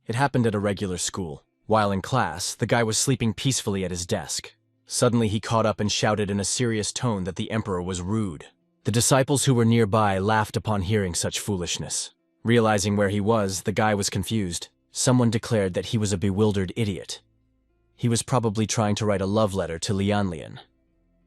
It happened at a regular school. While in class, the guy was sleeping peacefully at his desk. Suddenly he caught up and shouted in a serious tone that the emperor was rude. The disciples who were nearby laughed upon hearing such foolishness. Realizing where he was, the guy was confused. Someone declared that he was a bewildered idiot. He was probably trying to write a love letter to Lianlian.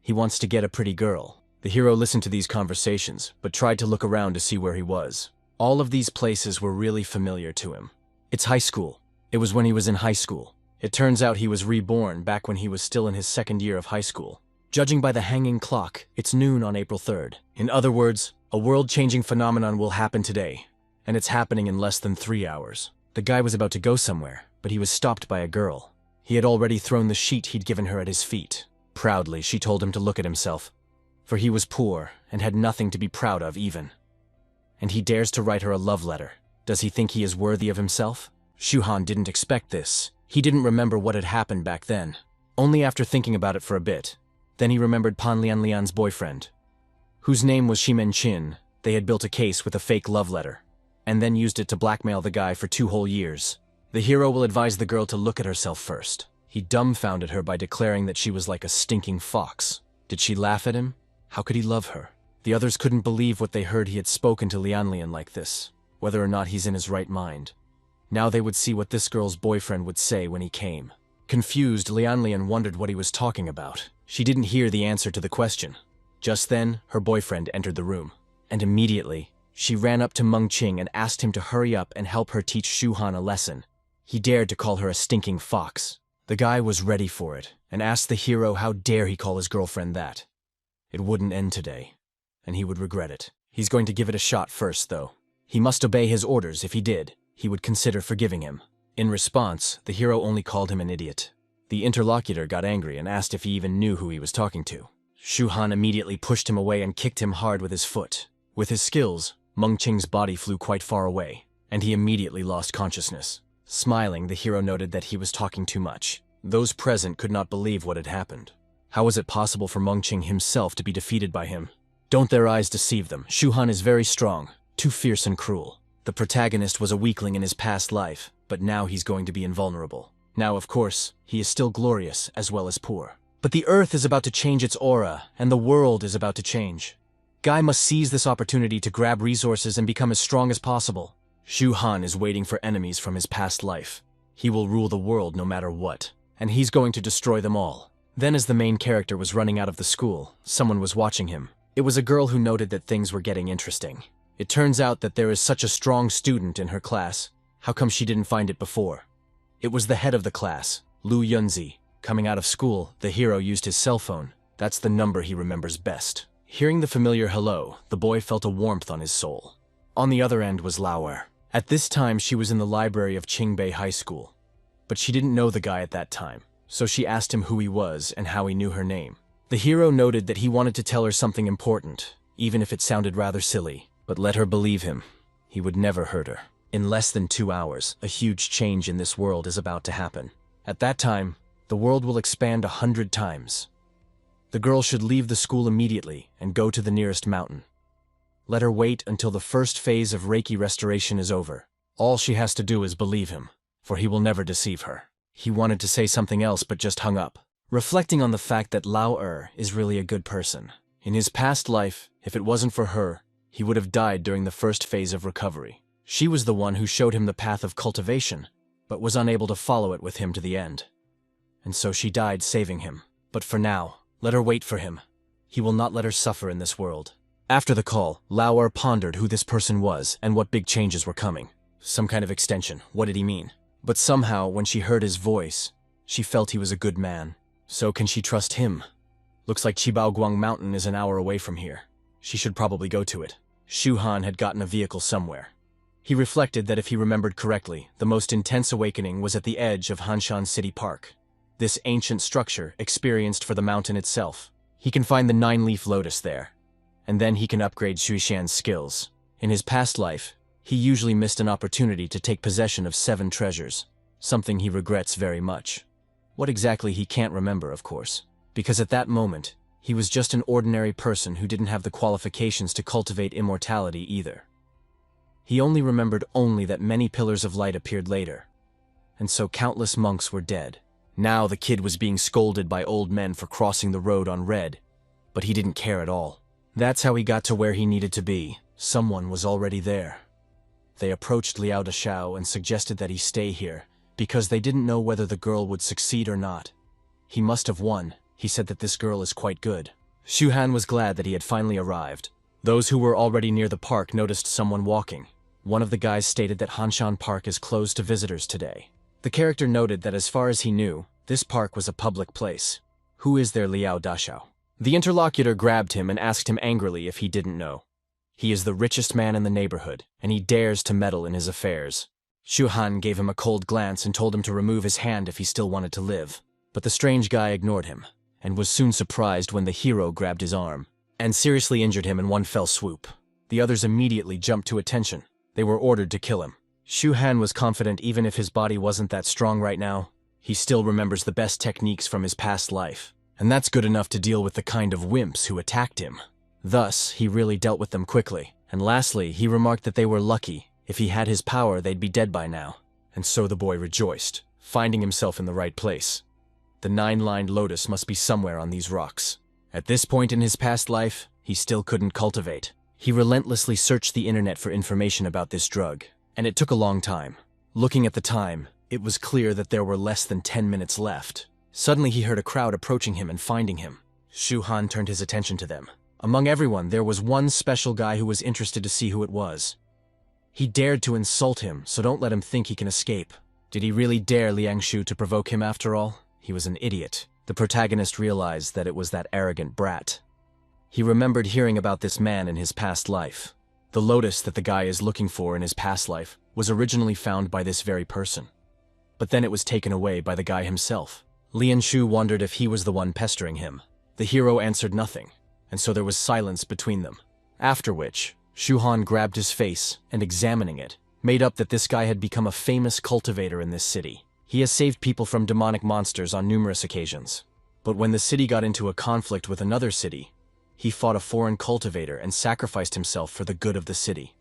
He wants to get a pretty girl. The hero listened to these conversations, but tried to look around to see where he was. All of these places were really familiar to him. It's high school. It was when he was in high school. It turns out he was reborn back when he was still in his second year of high school. Judging by the hanging clock, it's noon on April 3rd. In other words, a world-changing phenomenon will happen today, and it's happening in less than 3 hours. The guy was about to go somewhere, but he was stopped by a girl. He had already thrown the sheet he'd given her at his feet. Proudly, she told him to look at himself, for he was poor and had nothing to be proud of even. And he dares to write her a love letter. Does he think he is worthy of himself? Shuhan didn't expect this. He didn't remember what had happened back then. Only after thinking about it for a bit. Then he remembered Pan Lianlian's boyfriend, whose name was Shimen Chin. They had built a case with a fake love letter, and then used it to blackmail the guy for 2 whole years. The hero will advise the girl to look at herself first. He dumbfounded her by declaring that she was like a stinking fox. Did she laugh at him? How could he love her? The others couldn't believe what they heard. He had spoken to Lianlian like this, whether or not he's in his right mind. Now they would see what this girl's boyfriend would say when he came. Confused, Lianlian wondered what he was talking about. She didn't hear the answer to the question. Just then, her boyfriend entered the room. And immediately, she ran up to Meng Qing and asked him to hurry up and help her teach Shuhan a lesson. He dared to call her a stinking fox. The guy was ready for it, and asked the hero how dare he call his girlfriend that. It wouldn't end today, and he would regret it. He's going to give it a shot first, though. He must obey his orders. If he did, he would consider forgiving him. In response, the hero only called him an idiot. The interlocutor got angry and asked if he even knew who he was talking to. Shuhan immediately pushed him away and kicked him hard with his foot. With his skills, Meng Qing's body flew quite far away, and he immediately lost consciousness. Smiling, the hero noted that he was talking too much. Those present could not believe what had happened. How was it possible for Meng Qing himself to be defeated by him? Don't their eyes deceive them. Shuhan is very strong, too fierce and cruel. The protagonist was a weakling in his past life, but now he's going to be invulnerable. Now, of course, he is still glorious as well as poor. But the earth is about to change its aura, and the world is about to change. Guy must seize this opportunity to grab resources and become as strong as possible. Shuhan is waiting for enemies from his past life. He will rule the world no matter what, and he's going to destroy them all. Then as the main character was running out of the school, someone was watching him. It was a girl who noted that things were getting interesting. It turns out that there is such a strong student in her class. How come she didn't find it before? It was the head of the class, Lu Yunzi. Coming out of school, the hero used his cell phone. That's the number he remembers best. Hearing the familiar hello, the boy felt a warmth on his soul. On the other end was Lauer. At this time, she was in the library of Qingbei High School. But she didn't know the guy at that time, so she asked him who he was and how he knew her name. The hero noted that he wanted to tell her something important, even if it sounded rather silly. But let her believe him. He would never hurt her. In less than 2 hours, a huge change in this world is about to happen. At that time, the world will expand 100 times. The girl should leave the school immediately and go to the nearest mountain. Let her wait until the first phase of Reiki restoration is over. All she has to do is believe him, for he will never deceive her. He wanted to say something else but just hung up, reflecting on the fact that Lao is really a good person. In his past life, if it wasn't for her, he would have died during the first phase of recovery. She was the one who showed him the path of cultivation, but was unable to follow it with him to the end. And so she died saving him. But for now, let her wait for him. He will not let her suffer in this world. After the call, Lauer pondered who this person was and what big changes were coming. Some kind of extension, what did he mean? But somehow, when she heard his voice, she felt he was a good man. So can she trust him? Looks like Chibaoguang Mountain is an hour away from here. She should probably go to it. Shuhan had gotten a vehicle somewhere. He reflected that if he remembered correctly, the most intense awakening was at the edge of Hanshan City Park. This ancient structure, experienced for the mountain itself. He can find the 9-leaf lotus there, and then he can upgrade Xuishan's skills. In his past life, he usually missed an opportunity to take possession of 7 treasures, something he regrets very much. What exactly he can't remember, of course, because at that moment, he was just an ordinary person who didn't have the qualifications to cultivate immortality either. He only remembered that many pillars of light appeared later, and so countless monks were dead. Now the kid was being scolded by old men for crossing the road on red, but he didn't care at all. That's how he got to where he needed to be. Someone was already there. They approached Liao Dashao and suggested that he stay here, because they didn't know whether the girl would succeed or not. He must have won. He said that this girl is quite good. Shu Han was glad that he had finally arrived. Those who were already near the park noticed someone walking. One of the guys stated that Hanshan Park is closed to visitors today. The character noted that as far as he knew, this park was a public place. Who is their Liao Dashao? The interlocutor grabbed him and asked him angrily if he didn't know. He is the richest man in the neighborhood, and he dares to meddle in his affairs. Shu Han gave him a cold glance and told him to remove his hand if he still wanted to live. But the strange guy ignored him, and was soon surprised when the hero grabbed his arm, and seriously injured him in one fell swoop. The others immediately jumped to attention. They were ordered to kill him. Shu Han was confident even if his body wasn't that strong right now, he still remembers the best techniques from his past life, and that's good enough to deal with the kind of wimps who attacked him. Thus, he really dealt with them quickly, and lastly, he remarked that they were lucky. If he had his power, they'd be dead by now. And so the boy rejoiced, finding himself in the right place. The 9-lined lotus must be somewhere on these rocks. At this point in his past life, he still couldn't cultivate. He relentlessly searched the internet for information about this drug, and it took a long time. Looking at the time, it was clear that there were less than 10 minutes left. Suddenly he heard a crowd approaching him and finding him. Shu Han turned his attention to them. Among everyone, there was one special guy who was interested to see who it was. He dared to insult him, so don't let him think he can escape. Did he really dare Liangshu to provoke him after all? He was an idiot. The protagonist realized that it was that arrogant brat. He remembered hearing about this man in his past life. The lotus that the guy is looking for in his past life was originally found by this very person. But then it was taken away by the guy himself. Lianshu wondered if he was the one pestering him. The hero answered nothing, and so there was silence between them. After which, Shu Han grabbed his face and, examining it, made up that this guy had become a famous cultivator in this city. He has saved people from demonic monsters on numerous occasions. But when the city got into a conflict with another city, he fought a foreign cultivator and sacrificed himself for the good of the city.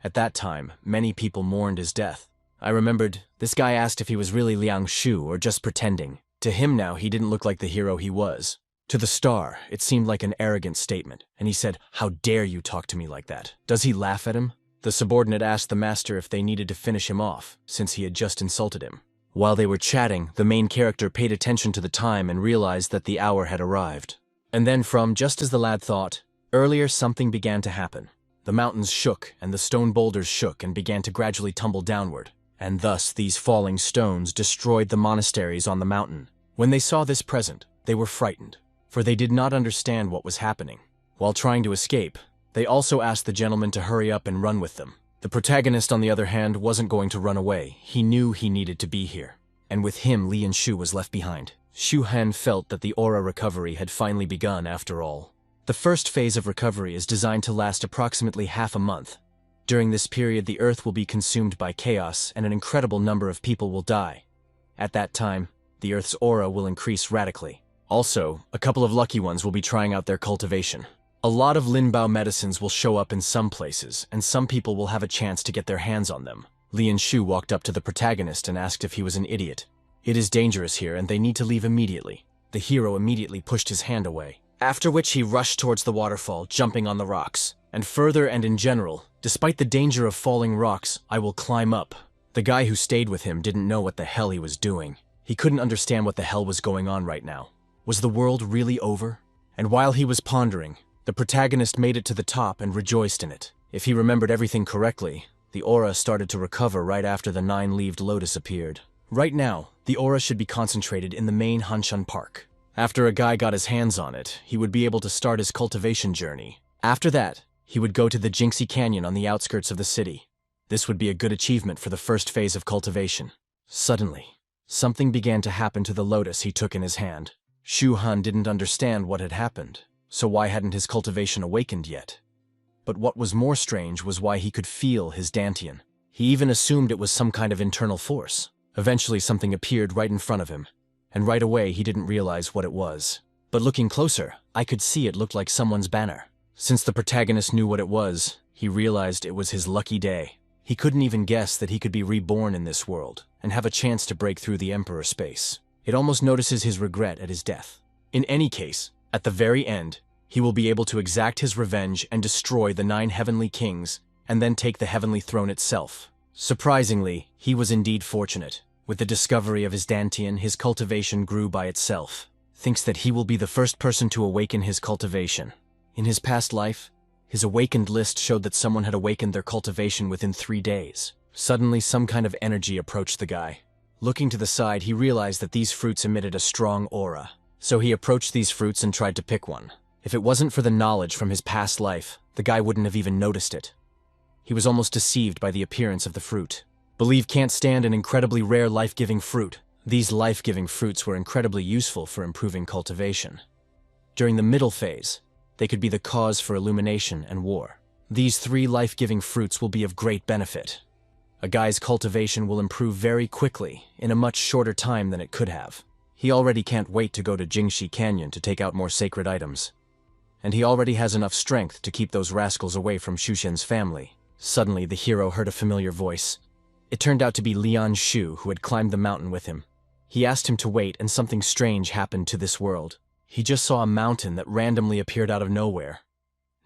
At that time, many people mourned his death. I remembered, this guy asked if he was really Liang Shu or just pretending. To him now, he didn't look like the hero he was. To the star, it seemed like an arrogant statement, and he said, "How dare you talk to me like that?" Does he laugh at him? The subordinate asked the master if they needed to finish him off, since he had just insulted him. While they were chatting, the main character paid attention to the time and realized that the hour had arrived. And then just as the lad thought, earlier something began to happen. The mountains shook, and the stone boulders shook and began to gradually tumble downward, and thus these falling stones destroyed the monasteries on the mountain. When they saw this present, they were frightened, for they did not understand what was happening. While trying to escape, they also asked the gentleman to hurry up and run with them. The protagonist, on the other hand, wasn't going to run away. He knew he needed to be here. And with him, Li and Shu was left behind. Shu Han felt that the aura recovery had finally begun after all. The first phase of recovery is designed to last approximately half a month. During this period, the earth will be consumed by chaos and an incredible number of people will die. At that time, the earth's aura will increase radically. Also, a couple of lucky ones will be trying out their cultivation. A lot of Linbao medicines will show up in some places, and some people will have a chance to get their hands on them. Li and Shu walked up to the protagonist and asked if he was an idiot. It is dangerous here and they need to leave immediately. The hero immediately pushed his hand away, after which he rushed towards the waterfall, jumping on the rocks. And further and in general, despite the danger of falling rocks, I will climb up. The guy who stayed with him didn't know what the hell he was doing. He couldn't understand what the hell was going on right now. Was the world really over? And while he was pondering, the protagonist made it to the top and rejoiced in it. If he remembered everything correctly, the aura started to recover right after the 9-leaved lotus appeared. Right now, the aura should be concentrated in the main Hanshan Park. After a guy got his hands on it, he would be able to start his cultivation journey. After that, he would go to the Jinxie Canyon on the outskirts of the city. This would be a good achievement for the first phase of cultivation. Suddenly, something began to happen to the lotus he took in his hand. Shu Han didn't understand what had happened, so why hadn't his cultivation awakened yet? But what was more strange was why he could feel his dantian. He even assumed it was some kind of internal force. Eventually something appeared right in front of him, and right away he didn't realize what it was. But looking closer, I could see it looked like someone's banner. Since the protagonist knew what it was, he realized it was his lucky day. He couldn't even guess that he could be reborn in this world and have a chance to break through the Emperor space. It almost notices his regret at his death. In any case, at the very end, he will be able to exact his revenge and destroy the 9 heavenly kings and then take the heavenly throne itself. Surprisingly, he was indeed fortunate. With the discovery of his dantian, his cultivation grew by itself. Thinks that he will be the first person to awaken his cultivation. In his past life, his awakened list showed that someone had awakened their cultivation within 3 days. Suddenly, some kind of energy approached the guy. Looking to the side, he realized that these fruits emitted a strong aura. So he approached these fruits and tried to pick one. If it wasn't for the knowledge from his past life, the guy wouldn't have even noticed it. He was almost deceived by the appearance of the fruit. Believe can't stand an incredibly rare life-giving fruit. These life-giving fruits were incredibly useful for improving cultivation. During the middle phase, they could be the cause for illumination and war. These 3 life-giving fruits will be of great benefit. A guy's cultivation will improve very quickly, in a much shorter time than it could have. He already can't wait to go to Jingxi Canyon to take out more sacred items. And he already has enough strength to keep those rascals away from Shushen's family. Suddenly, the hero heard a familiar voice. It turned out to be Lian Shu, who had climbed the mountain with him. He asked him to wait, and something strange happened to this world. He just saw a mountain that randomly appeared out of nowhere.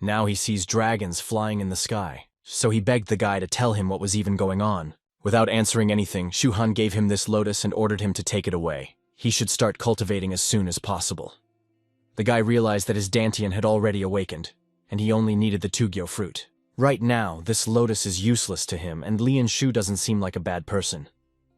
Now he sees dragons flying in the sky, so he begged the guy to tell him what was even going on. Without answering anything, Shu Han gave him this lotus and ordered him to take it away. He should start cultivating as soon as possible. The guy realized that his dantian had already awakened, and he only needed the Tugyo fruit. Right now, this lotus is useless to him, and Lian Shu doesn't seem like a bad person.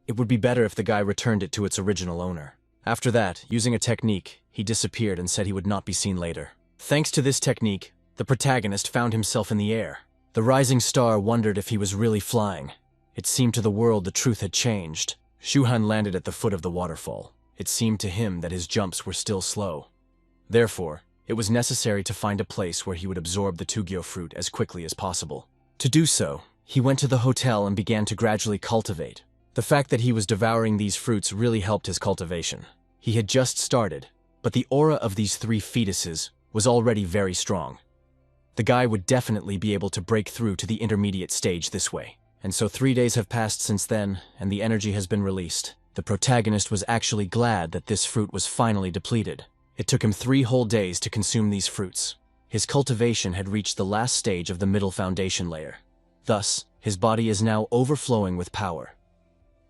It would be better if the guy returned it to its original owner. After that, using a technique, he disappeared and said he would not be seen later. Thanks to this technique, the protagonist found himself in the air. The rising star wondered if he was really flying. It seemed to the world the truth had changed. Shu Han landed at the foot of the waterfall. It seemed to him that his jumps were still slow. Therefore, it was necessary to find a place where he would absorb the Tugyo fruit as quickly as possible. To do so, he went to the hotel and began to gradually cultivate. The fact that he was devouring these fruits really helped his cultivation. He had just started, but the aura of these 3 fetuses was already very strong. The guy would definitely be able to break through to the intermediate stage this way. And so 3 days have passed since then, and the energy has been released. The protagonist was actually glad that this fruit was finally depleted. It took him 3 whole days to consume these fruits. His cultivation had reached the last stage of the middle foundation layer. Thus, his body is now overflowing with power.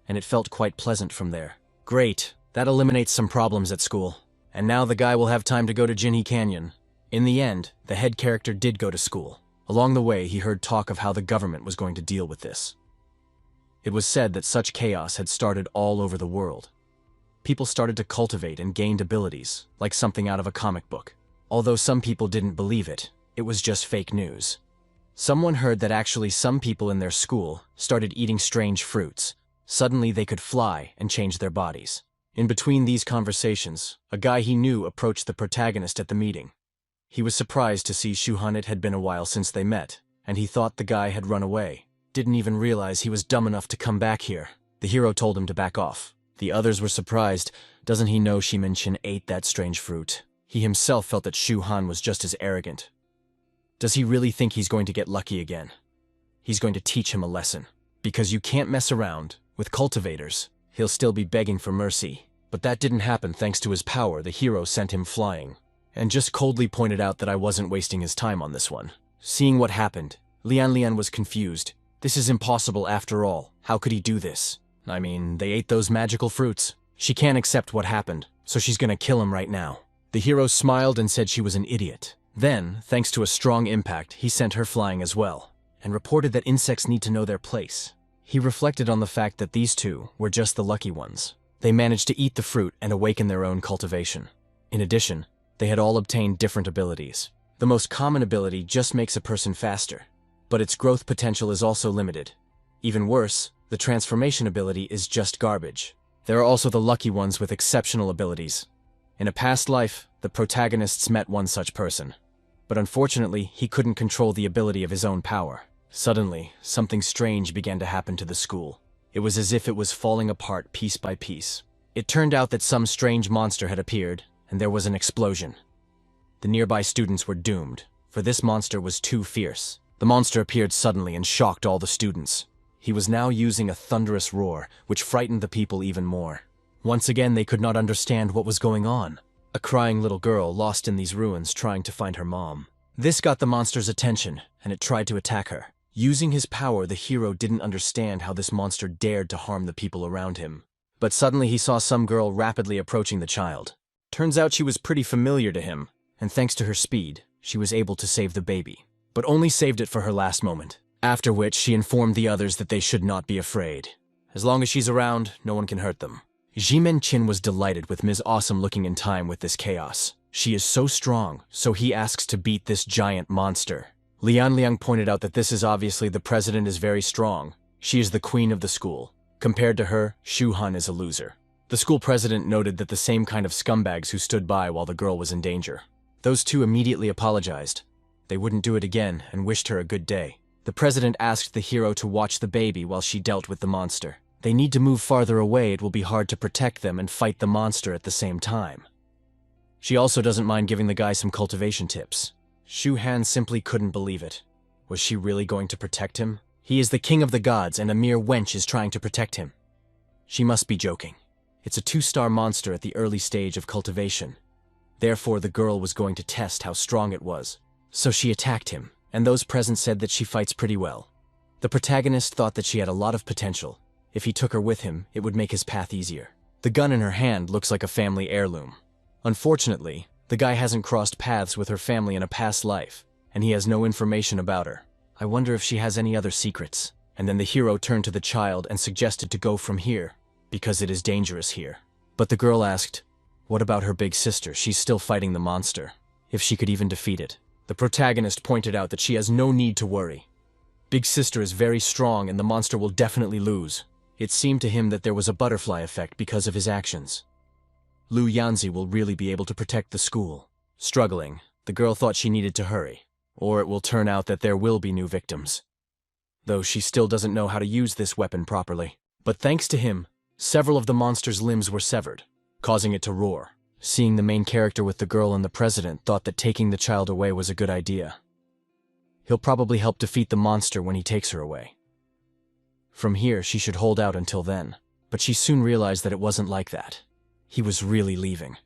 And it felt quite pleasant from there. Great, that eliminates some problems at school. And now the guy will have time to go to Jinhee Canyon. In the end, the head character did go to school. Along the way, he heard talk of how the government was going to deal with this. It was said that such chaos had started all over the world. People started to cultivate and gained abilities, like something out of a comic book. Although some people didn't believe it, it was just fake news. Someone heard that actually some people in their school started eating strange fruits. Suddenly they could fly and change their bodies. In between these conversations, a guy he knew approached the protagonist at the meeting. He was surprised to see Shu Han. It had been a while since they met, and he thought the guy had run away. Didn't even realize he was dumb enough to come back here. The hero told him to back off. The others were surprised. Doesn't he know Shimin-chin ate that strange fruit? He himself felt that Shu Han was just as arrogant. Does he really think he's going to get lucky again? He's going to teach him a lesson. Because you can't mess around with cultivators. He'll still be begging for mercy. But that didn't happen thanks to his power. The hero sent him flying. And just coldly pointed out that I wasn't wasting his time on this one. Seeing what happened, Lianlian was confused. This is impossible after all. How could he do this? I mean, they ate those magical fruits. She can't accept what happened, so she's gonna kill him right now. The hero smiled and said she was an idiot. Then, thanks to a strong impact, he sent her flying as well, and reported that insects need to know their place. He reflected on the fact that these two were just the lucky ones. They managed to eat the fruit and awaken their own cultivation. In addition, they had all obtained different abilities. The most common ability just makes a person faster, but its growth potential is also limited. Even worse, the transformation ability is just garbage. There are also the lucky ones with exceptional abilities. In a past life, the protagonists met one such person. But unfortunately, he couldn't control the ability of his own power. Suddenly, something strange began to happen to the school. It was as if it was falling apart piece by piece. It turned out that some strange monster had appeared, and there was an explosion. The nearby students were doomed, for this monster was too fierce. The monster appeared suddenly and shocked all the students. He was now using a thunderous roar, which frightened the people even more. Once again, they could not understand what was going on. A crying little girl lost in these ruins trying to find her mom. This got the monster's attention, and it tried to attack her. Using his power, the hero didn't understand how this monster dared to harm the people around him. But suddenly he saw some girl rapidly approaching the child. Turns out she was pretty familiar to him, and thanks to her speed, she was able to save the baby. But only saved it for her last moment. After which, she informed the others that they should not be afraid. As long as she's around, no one can hurt them. Jimen Qin was delighted with Ms. Awesome looking in time with this chaos. She is so strong, so he asks to beat this giant monster. Lianlian pointed out that this is obviously the president is very strong. She is the queen of the school. Compared to her, Shu Han is a loser. The school president noted that the same kind of scumbags who stood by while the girl was in danger. Those two immediately apologized. They wouldn't do it again and wished her a good day. The president asked the hero to watch the baby while she dealt with the monster. They need to move farther away. It will be hard to protect them and fight the monster at the same time. She also doesn't mind giving the guy some cultivation tips. Shu Han simply couldn't believe it. Was she really going to protect him? He is the king of the gods and a mere wench is trying to protect him. She must be joking. It's a 2-star monster at the early stage of cultivation. Therefore, the girl was going to test how strong it was. So she attacked him, and those present said that she fights pretty well. The protagonist thought that she had a lot of potential. If he took her with him, it would make his path easier. The gun in her hand looks like a family heirloom. Unfortunately, the guy hasn't crossed paths with her family in a past life, and he has no information about her. I wonder if she has any other secrets. And then the hero turned to the child and suggested to go from here, because it is dangerous here. But the girl asked, what about her big sister? She's still fighting the monster. If she could even defeat it. The protagonist pointed out that she has no need to worry. Big sister is very strong and the monster will definitely lose. It seemed to him that there was a butterfly effect because of his actions. Lu Yanzi will really be able to protect the school. Struggling, the girl thought she needed to hurry, or it will turn out that there will be new victims. Though she still doesn't know how to use this weapon properly. But thanks to him, several of the monster's limbs were severed, causing it to roar. Seeing the main character with the girl and the president thought that taking the child away was a good idea. He'll probably help defeat the monster when he takes her away. From here, she should hold out until then, but she soon realized that it wasn't like that. He was really leaving.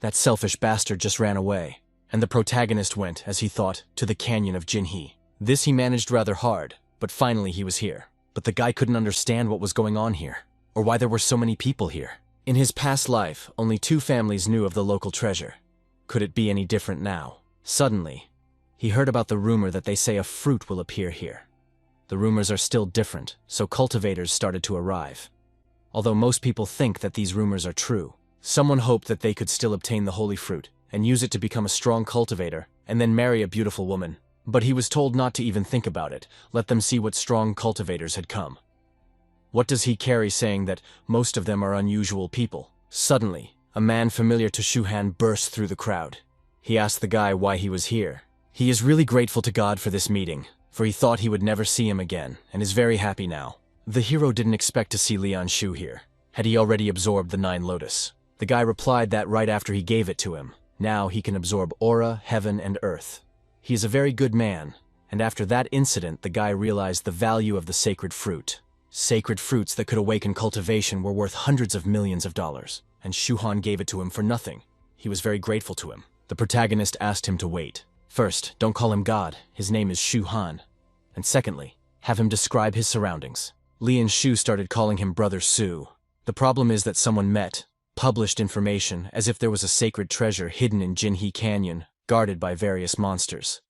That selfish bastard just ran away, and the protagonist went, as he thought, to the canyon of Jinhe. This he managed rather hard, but finally he was here. But the guy couldn't understand what was going on here, or why there were so many people here. In his past life, only 2 families knew of the local treasure. Could it be any different now? Suddenly, he heard about the rumor that they say a fruit will appear here. The rumors are still different, so cultivators started to arrive. Although most people think that these rumors are true, someone hoped that they could still obtain the holy fruit and use it to become a strong cultivator and then marry a beautiful woman. But he was told not to even think about it, let them see what strong cultivators had come. What does he carry saying that most of them are unusual people? Suddenly, a man familiar to Shu Han burst through the crowd. He asked the guy why he was here. He is really grateful to God for this meeting, for he thought he would never see him again, and is very happy now. The hero didn't expect to see Lian Shu here. Had he already absorbed the 9 lotus? The guy replied that right after he gave it to him. Now he can absorb aura, heaven, and earth. He is a very good man, and after that incident the guy realized the value of the sacred fruit. Sacred fruits that could awaken cultivation were worth hundreds of millions of dollars, and Shu Han gave it to him for nothing. He was very grateful to him. The protagonist asked him to wait. First, don't call him God, his name is Shu Han. And secondly, have him describe his surroundings. Lian Shu started calling him Brother Su. The problem is that someone published information as if there was a sacred treasure hidden in Jinhe Canyon, guarded by various monsters.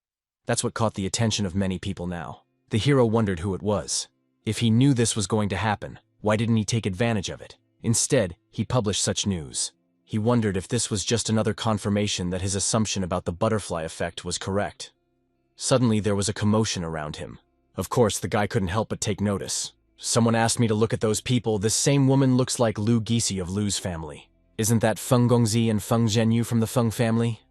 That's what caught the attention of many people now. The hero wondered who it was. If he knew this was going to happen, why didn't he take advantage of it? Instead, he published such news. He wondered if this was just another confirmation that his assumption about the butterfly effect was correct. Suddenly, there was a commotion around him. Of course, the guy couldn't help but take notice. Someone asked me to look at those people. This same woman looks like Lu Gisi of Lu's family. Isn't that Feng Gongzi and Feng Zhenyu from the Feng family?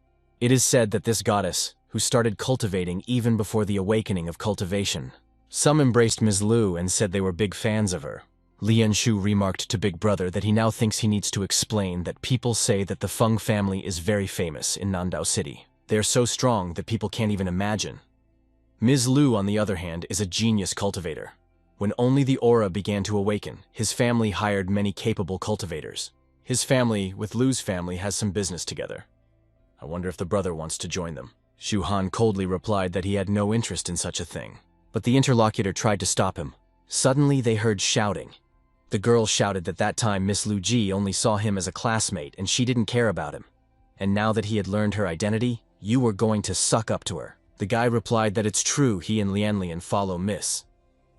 It is said that this goddess, who started cultivating even before the awakening of cultivation. Some embraced Ms. Lu and said they were big fans of her. Lian Shu remarked to Big Brother that he now thinks he needs to explain that people say that the Feng family is very famous in Nandao City. They are so strong that people can't even imagine. Ms. Lu, on the other hand, is a genius cultivator. When only the aura began to awaken, his family hired many capable cultivators. His family, with Lu's family, has some business together. I wonder if the brother wants to join them. Shu Han coldly replied that he had no interest in such a thing. But the interlocutor tried to stop him. Suddenly they heard shouting. The girl shouted that time Miss Lu Ji only saw him as a classmate and she didn't care about him. And now that he had learned her identity, you were going to suck up to her. The guy replied that it's true he and Lianlian follow Miss.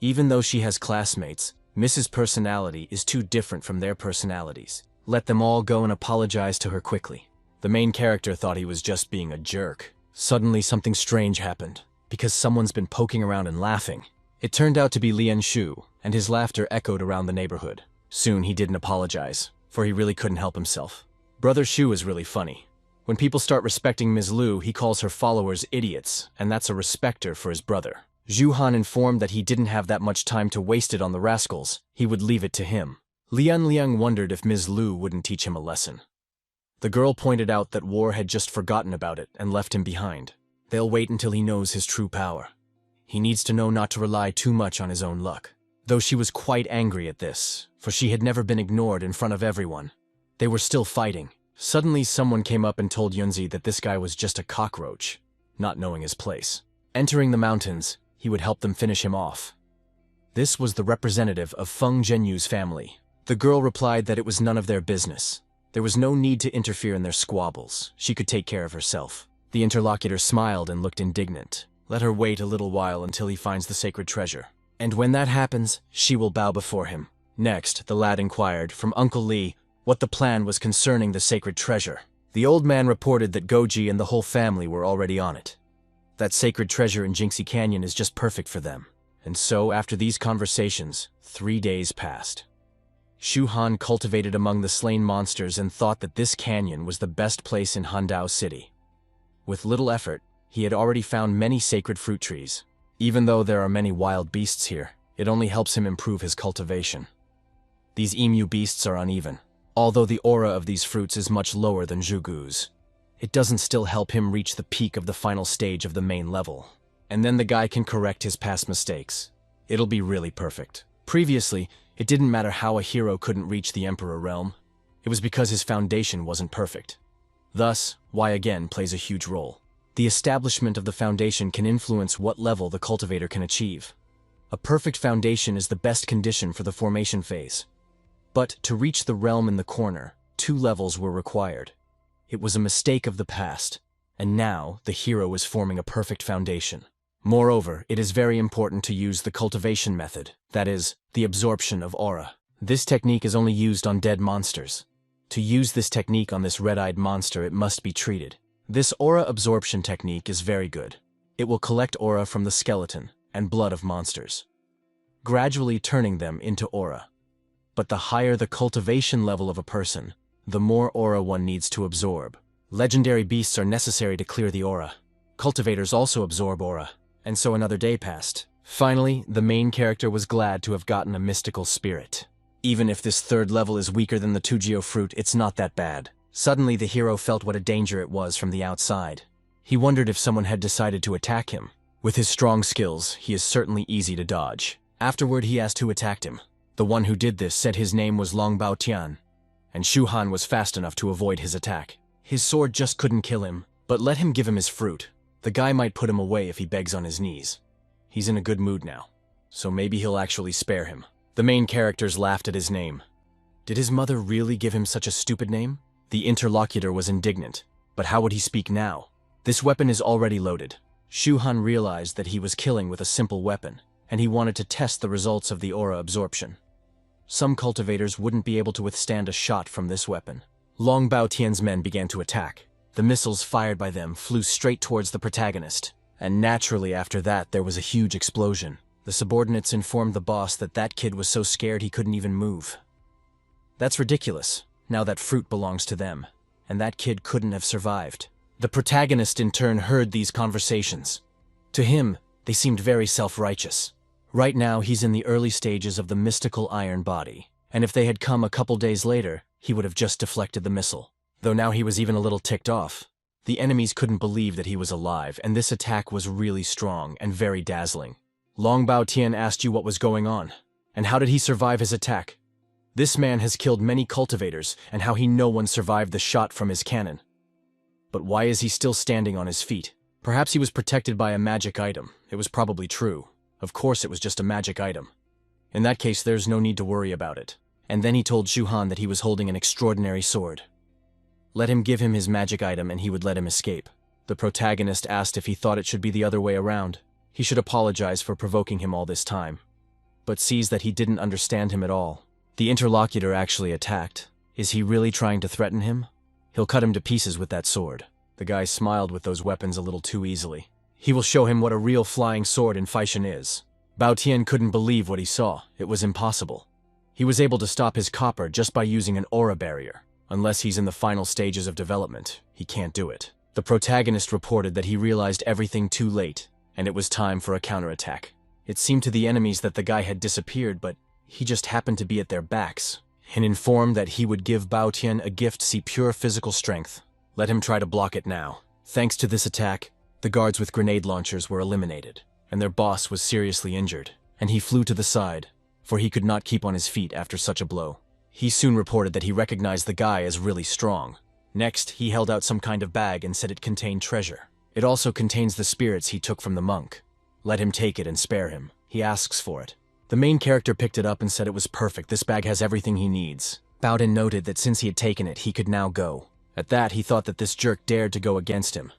Even though she has classmates, Miss's personality is too different from their personalities. Let them all go and apologize to her quickly. The main character thought he was just being a jerk. Suddenly something strange happened, because someone's been poking around and laughing. It turned out to be Lian Shu, and his laughter echoed around the neighborhood. Soon he didn't apologize, for he really couldn't help himself. Brother Shu is really funny. When people start respecting Ms. Lu, he calls her followers idiots, and that's a respecter for his brother. Zhu Han informed that he didn't have that much time to waste it on the rascals. He would leave it to him. Lianlian wondered if Ms. Lu wouldn't teach him a lesson. The girl pointed out that War had just forgotten about it and left him behind. They'll wait until he knows his true power. He needs to know not to rely too much on his own luck. Though she was quite angry at this, for she had never been ignored in front of everyone. They were still fighting. Suddenly someone came up and told Yunzi that this guy was just a cockroach, not knowing his place. Entering the mountains, he would help them finish him off. This was the representative of Feng Zhenyu's family. The girl replied that it was none of their business. There was no need to interfere in their squabbles. She could take care of herself. The interlocutor smiled and looked indignant. Let her wait a little while until he finds the sacred treasure. And when that happens, she will bow before him. Next, the lad inquired from Uncle Li what the plan was concerning the sacred treasure. The old man reported that Goji and the whole family were already on it. That sacred treasure in Jinxie Canyon is just perfect for them. And so, after these conversations, 3 days passed. Shu Han cultivated among the slain monsters and thought that this canyon was the best place in Handao City. With little effort, he had already found many sacred fruit trees. Even though there are many wild beasts here, it only helps him improve his cultivation. These emu beasts are uneven. Although the aura of these fruits is much lower than Zhugu's, it doesn't still help him reach the peak of the final stage of the main level. And then the guy can correct his past mistakes. It'll be really perfect. Previously, it didn't matter how a hero couldn't reach the Emperor realm. It was because his foundation wasn't perfect. Thus, why again plays a huge role. The establishment of the foundation can influence what level the cultivator can achieve. A perfect foundation is the best condition for the formation phase. But to reach the realm in the corner, 2 levels were required. It was a mistake of the past, and now the hero is forming a perfect foundation. Moreover, it is very important to use the cultivation method, that is, the absorption of aura. This technique is only used on dead monsters. To use this technique on this red-eyed monster, it must be treated. This aura absorption technique is very good. It will collect aura from the skeleton and blood of monsters, gradually turning them into aura. But the higher the cultivation level of a person, the more aura one needs to absorb. Legendary beasts are necessary to clear the aura. Cultivators also absorb aura, and so another day passed. Finally, the main character was glad to have gotten a mystical spirit. Even if this 3rd level is weaker than the Tujio fruit, it's not that bad. Suddenly the hero felt what a danger it was from the outside. He wondered if someone had decided to attack him. With his strong skills, he is certainly easy to dodge. Afterward he asked who attacked him. The one who did this said his name was Long Bao Tian, and Shu Han was fast enough to avoid his attack. His sword just couldn't kill him, but let him give him his fruit. The guy might put him away if he begs on his knees. He's in a good mood now, so maybe he'll actually spare him. The main characters laughed at his name. Did his mother really give him such a stupid name? The interlocutor was indignant, but how would he speak now? This weapon is already loaded. Shu Han realized that he was killing with a simple weapon, and he wanted to test the results of the aura absorption. Some cultivators wouldn't be able to withstand a shot from this weapon. Long Bao Tian's men began to attack. The missiles fired by them flew straight towards the protagonist, and naturally after that there was a huge explosion. The subordinates informed the boss that that kid was so scared he couldn't even move. That's ridiculous. Now that fruit belongs to them, and that kid couldn't have survived. The protagonist in turn heard these conversations. To him, they seemed very self-righteous. Right now he's in the early stages of the mystical iron body, and if they had come a couple days later, he would have just deflected the missile. Though now he was even a little ticked off. The enemies couldn't believe that he was alive, and this attack was really strong and very dazzling. Long Bao Tian asked you what was going on, and how did he survive his attack? This man has killed many cultivators, and how no one survived the shot from his cannon. But why is he still standing on his feet? Perhaps he was protected by a magic item. It was probably true. Of course it was just a magic item. In that case, there's no need to worry about it. And then he told Shu Han that he was holding an extraordinary sword. Let him give him his magic item and he would let him escape. The protagonist asked if he thought it should be the other way around. He should apologize for provoking him all this time. But sees that he didn't understand him at all. The interlocutor actually attacked. Is he really trying to threaten him? He'll cut him to pieces with that sword. The guy smiled with those weapons a little too easily. He will show him what a real flying sword in Feishan is. Bao Tian couldn't believe what he saw. It was impossible. He was able to stop his copper just by using an aura barrier. Unless he's in the final stages of development, he can't do it. The protagonist reported that he realized everything too late, and it was time for a counterattack. It seemed to the enemies that the guy had disappeared, but he just happened to be at their backs, and informed that he would give Bao Tian a gift to see pure physical strength. Let him try to block it now. Thanks to this attack, the guards with grenade launchers were eliminated, and their boss was seriously injured, and he flew to the side, for he could not keep on his feet after such a blow. He soon reported that he recognized the guy as really strong. Next, he held out some kind of bag and said it contained treasure. It also contains the spirits he took from the monk. Let him take it and spare him. He asks for it. The main character picked it up and said it was perfect. This bag has everything he needs. Bowden noted that since he had taken it, he could now go. At that, he thought that this jerk dared to go against him.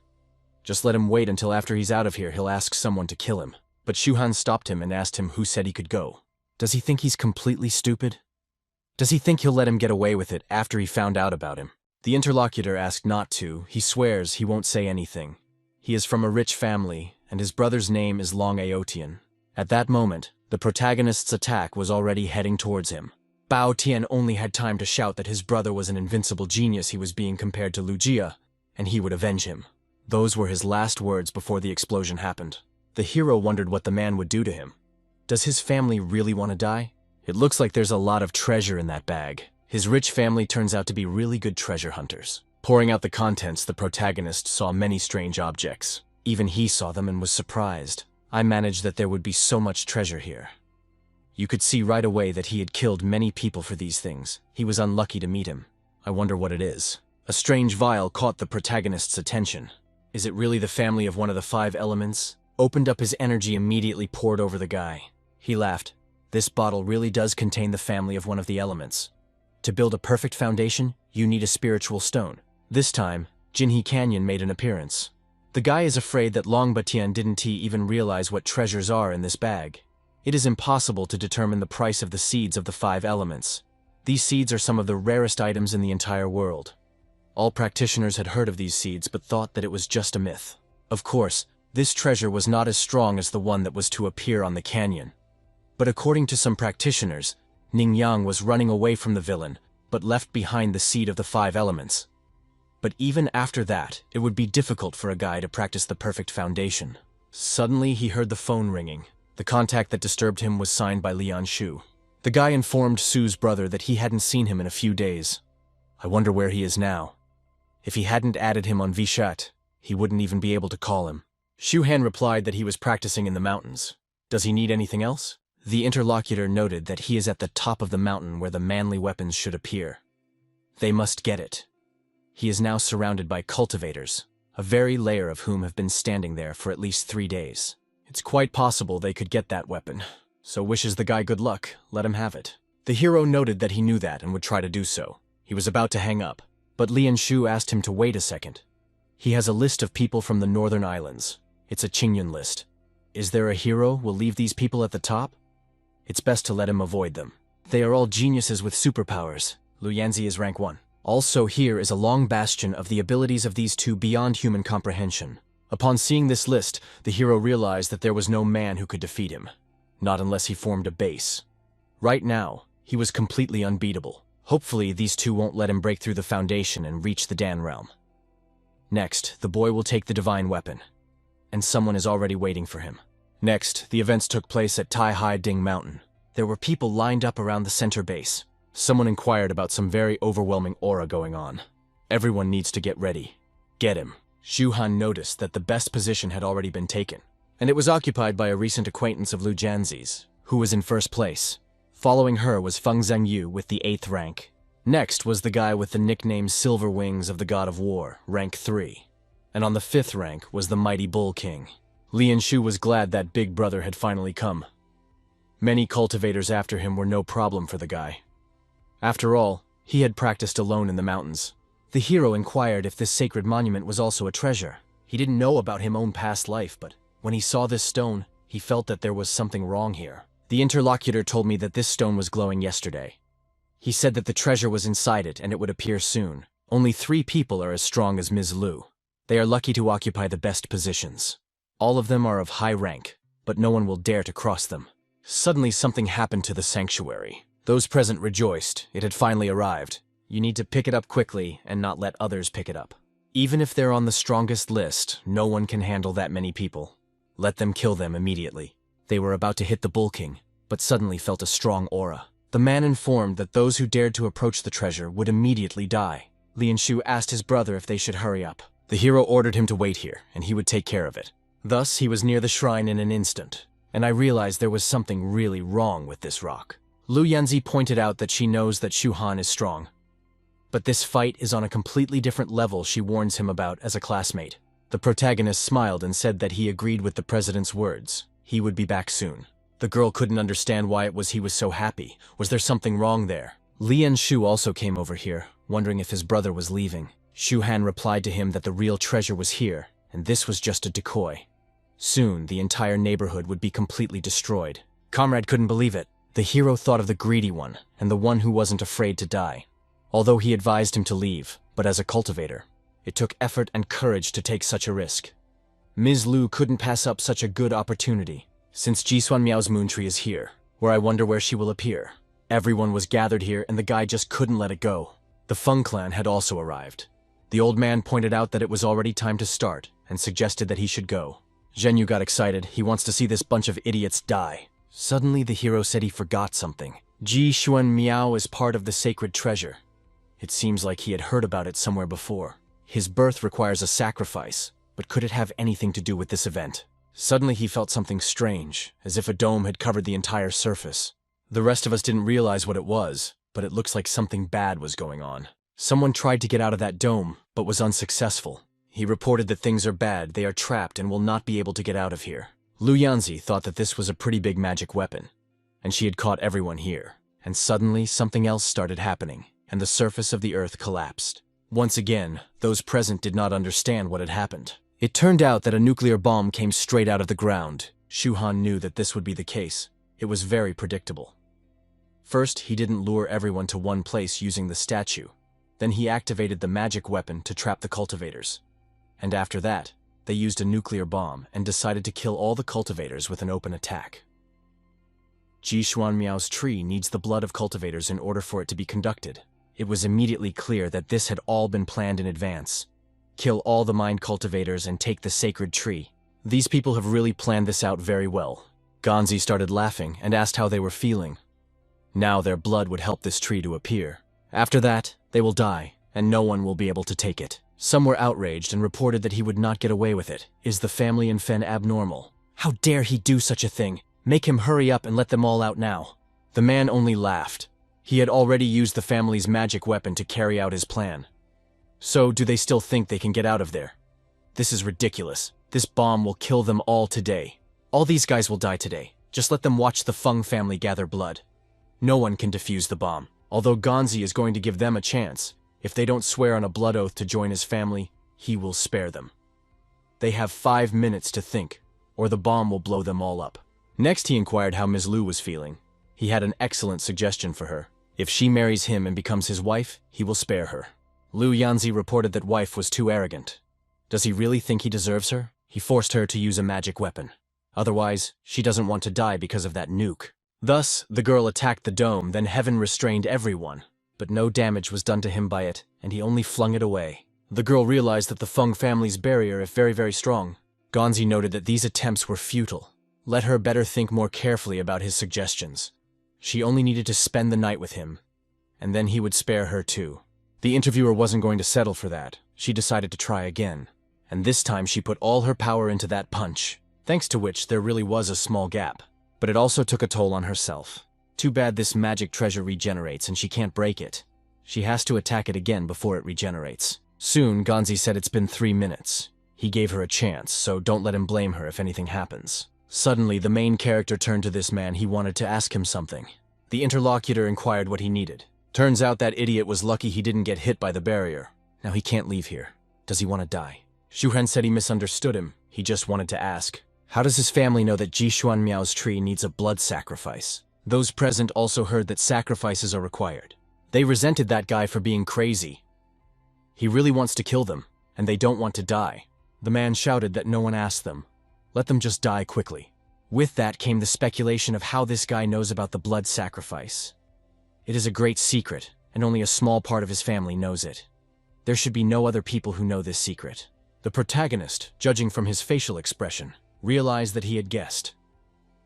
Just let him wait until after he's out of here, he'll ask someone to kill him. But Shu Han stopped him and asked him who said he could go. Does he think he's completely stupid? Does he think he'll let him get away with it after he found out about him? The interlocutor asked not to. He swears he won't say anything. He is from a rich family, and his brother's name is Long Aotian. At that moment, the protagonist's attack was already heading towards him. Bao Tian only had time to shout that his brother was an invincible genius. He was being compared to Lu Jia, and he would avenge him. Those were his last words before the explosion happened. The hero wondered what the man would do to him. Does his family really want to die? It looks like there's a lot of treasure in that bag. His rich family turns out to be really good treasure hunters. Pouring out the contents, the protagonist saw many strange objects. Even he saw them and was surprised. I managed that there would be so much treasure here. You could see right away that he had killed many people for these things. He was unlucky to meet him. I wonder what it is. A strange vial caught the protagonist's attention. Is it really the family of one of the 5 elements? Opened up his energy, immediately poured over the guy. He laughed. This bottle really does contain the family of one of the elements. To build a perfect foundation, you need a spiritual stone. This time, Jinhe Canyon made an appearance. The guy is afraid that Long Batian didn't even realize what treasures are in this bag. It is impossible to determine the price of the seeds of the 5 elements. These seeds are some of the rarest items in the entire world. All practitioners had heard of these seeds but thought that it was just a myth. Of course, this treasure was not as strong as the one that was to appear on the canyon. But according to some practitioners, Ning Yang was running away from the villain, but left behind the seed of the 5 elements. But even after that, it would be difficult for a guy to practice the perfect foundation. Suddenly, he heard the phone ringing. The contact that disturbed him was signed by Lian Shu. The guy informed Su's brother that he hadn't seen him in a few days. I wonder where he is now. If he hadn't added him on WeChat, he wouldn't even be able to call him. Shu Han replied that he was practicing in the mountains. Does he need anything else? The interlocutor noted that he is at the top of the mountain where the manly weapons should appear. They must get it. He is now surrounded by cultivators, a very layer of whom have been standing there for at least 3 days. It's quite possible they could get that weapon, so wishes the guy good luck. Let him have it. The hero noted that he knew that and would try to do so. He was about to hang up, but Lian Shu asked him to wait a second. He has a list of people from the northern islands. It's a Qingyun list. Is there a hero will leave these people at the top? It's best to let him avoid them. They are all geniuses with superpowers. Lu Yanzi is rank 1. Also, here is a long bastion of the abilities of these 2 beyond human comprehension. Upon seeing this list, the hero realized that there was no man who could defeat him. Not unless he formed a base. Right now, he was completely unbeatable. Hopefully, these 2 won't let him break through the foundation and reach the Dan realm. Next, the boy will take the divine weapon. And someone is already waiting for him. Next, the events took place at Tai Hai Ding Mountain. There were people lined up around the center base. Someone inquired about some very overwhelming aura going on. Everyone needs to get ready. Get him. Shu Han noticed that the best position had already been taken. and it was occupied by a recent acquaintance of Lu Jianzi's, who was in first place. Following her was Feng Zhengyu with the 8th rank. Next was the guy with the nickname Silver Wings of the God of War, rank 3. And on the 5th rank was the mighty Bull King. Lian Shu was glad that big brother had finally come. Many cultivators after him were no problem for the guy. After all, he had practiced alone in the mountains. The hero inquired if this sacred monument was also a treasure. He didn't know about his own past life, but when he saw this stone, he felt that there was something wrong here. The interlocutor told me that this stone was glowing yesterday. He said that the treasure was inside it and it would appear soon. Only 3 people are as strong as Ms. Lu. They are lucky to occupy the best positions. All of them are of high rank, but no one will dare to cross them. Suddenly something happened to the sanctuary. Those present rejoiced. It had finally arrived. You need to pick it up quickly and not let others pick it up. Even if they're on the strongest list, no one can handle that many people. Let them kill them immediately. They were about to hit the Bull King, but suddenly felt a strong aura. The man informed that those who dared to approach the treasure would immediately die. Lian Shu asked his brother if they should hurry up. The hero ordered him to wait here, and he would take care of it. Thus, he was near the shrine in an instant, and I realized there was something really wrong with this rock. Lu Yanzi pointed out that she knows that Shu Han is strong. But this fight is on a completely different level she warns him about as a classmate. The protagonist smiled and said that he agreed with the president's words. He would be back soon. The girl couldn't understand why it was he was so happy. Was there something wrong there? Lian Shu also came over here, wondering if his brother was leaving. Shu Han replied to him that the real treasure was here, and this was just a decoy. Soon, the entire neighborhood would be completely destroyed. Comrade couldn't believe it. The hero thought of the greedy one, and the one who wasn't afraid to die. Although he advised him to leave, but as a cultivator, it took effort and courage to take such a risk. Ms. Lu couldn't pass up such a good opportunity. Since Jisuan Miao's moon tree is here, where I wonder where she will appear. Everyone was gathered here and the guy just couldn't let it go. The Feng clan had also arrived. The old man pointed out that it was already time to start and suggested that he should go. Zhenyu got excited. He wants to see this bunch of idiots die. Suddenly the hero said he forgot something. Jisuan Miao is part of the sacred treasure. It seems like he had heard about it somewhere before. His birth requires a sacrifice, but could it have anything to do with this event? Suddenly he felt something strange, as if a dome had covered the entire surface. The rest of us didn't realize what it was, but it looks like something bad was going on. Someone tried to get out of that dome, but was unsuccessful. He reported that things are bad, they are trapped and will not be able to get out of here. Lu Yanzi thought that this was a pretty big magic weapon, and she had caught everyone here. And suddenly something else started happening, and the surface of the earth collapsed. Once again, those present did not understand what had happened. It turned out that a nuclear bomb came straight out of the ground. Shu Han knew that this would be the case. It was very predictable. First, he didn't lure everyone to one place using the statue. Then he activated the magic weapon to trap the cultivators. And after that, they used a nuclear bomb and decided to kill all the cultivators with an open attack. Jisuan Miao's tree needs the blood of cultivators in order for it to be conducted. It was immediately clear that this had all been planned in advance. Kill all the mind cultivators and take the sacred tree. These people have really planned this out very well. Ganzi started laughing and asked how they were feeling. Now their blood would help this tree to appear. After that, they will die, and no one will be able to take it. Some were outraged and reported that he would not get away with it. Is the family in Fen abnormal? How dare he do such a thing? Make him hurry up and let them all out now. The man only laughed. He had already used the family's magic weapon to carry out his plan. So, do they still think they can get out of there? This is ridiculous. This bomb will kill them all today. All these guys will die today. Just let them watch the Feng family gather blood. No one can defuse the bomb. Although Ganzi is going to give them a chance, if they don't swear on a blood oath to join his family, he will spare them. They have 5 minutes to think, or the bomb will blow them all up. Next he inquired how Ms. Lu was feeling. He had an excellent suggestion for her. If she marries him and becomes his wife, he will spare her. Lu Yanzi reported that wife was too arrogant. Does he really think he deserves her? He forced her to use a magic weapon. Otherwise, she doesn't want to die because of that nuke. Thus, the girl attacked the dome, then heaven restrained everyone. But no damage was done to him by it, and he only flung it away. The girl realized that the Feng family's barrier, if very, very strong. Ganzi noted that these attempts were futile. Let her better think more carefully about his suggestions. She only needed to spend the night with him, and then he would spare her too. The interviewer wasn't going to settle for that. She decided to try again, and this time she put all her power into that punch. thanks to which there really was a small gap. But it also took a toll on herself. Too bad this magic treasure regenerates and she can't break it. She has to attack it again before it regenerates. Soon, Gonzi said it's been 3 minutes. He gave her a chance, so don't let him blame her if anything happens. Suddenly, the main character turned to this man. He wanted to ask him something. The interlocutor inquired what he needed. Turns out that idiot was lucky he didn't get hit by the barrier. Now he can't leave here. Does he want to die? Shuhan said he misunderstood him. He just wanted to ask. How does his family know that Jishuan Miao's tree needs a blood sacrifice? Those present also heard that sacrifices are required. They resented that guy for being crazy. He really wants to kill them, and they don't want to die. The man shouted that no one asked them. Let them just die quickly. With that came the speculation of how this guy knows about the blood sacrifice. It is a great secret, and only a small part of his family knows it. There should be no other people who know this secret. The protagonist, judging from his facial expression, realized that he had guessed.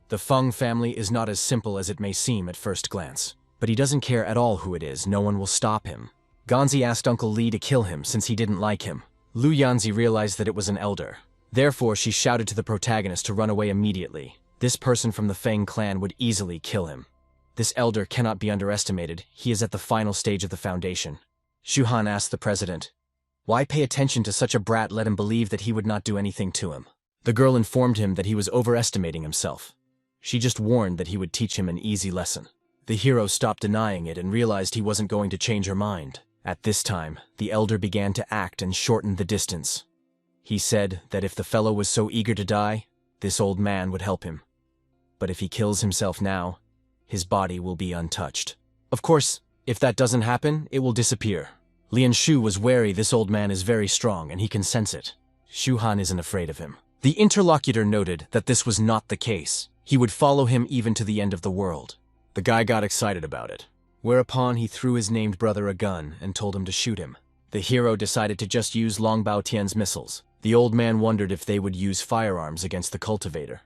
The Feng family is not as simple as it may seem at first glance, but he doesn't care at all who it is. No one will stop him. Gonzi asked Uncle Li to kill him since he didn't like him. Lu Yanzi realized that it was an elder. Therefore, she shouted to the protagonist to run away immediately. This person from the Feng clan would easily kill him. This elder cannot be underestimated. He is at the final stage of the foundation. Shuhan asked the president, "Why pay attention to such a brat? Let him believe that he would not do anything to him." The girl informed him that he was overestimating himself. She just warned that he would teach him an easy lesson. The hero stopped denying it and realized he wasn't going to change her mind. At this time, the elder began to act and shortened the distance. He said that if the fellow was so eager to die, this old man would help him. But if he kills himself now, his body will be untouched. Of course, if that doesn't happen, it will disappear. Lian Shu was wary. This old man is very strong and he can sense it. Shuhan isn't afraid of him. The interlocutor noted that this was not the case. He would follow him even to the end of the world. The guy got excited about it. Whereupon he threw his named brother a gun and told him to shoot him. The hero decided to just use Long Bao Tian's missiles. The old man wondered if they would use firearms against the cultivator.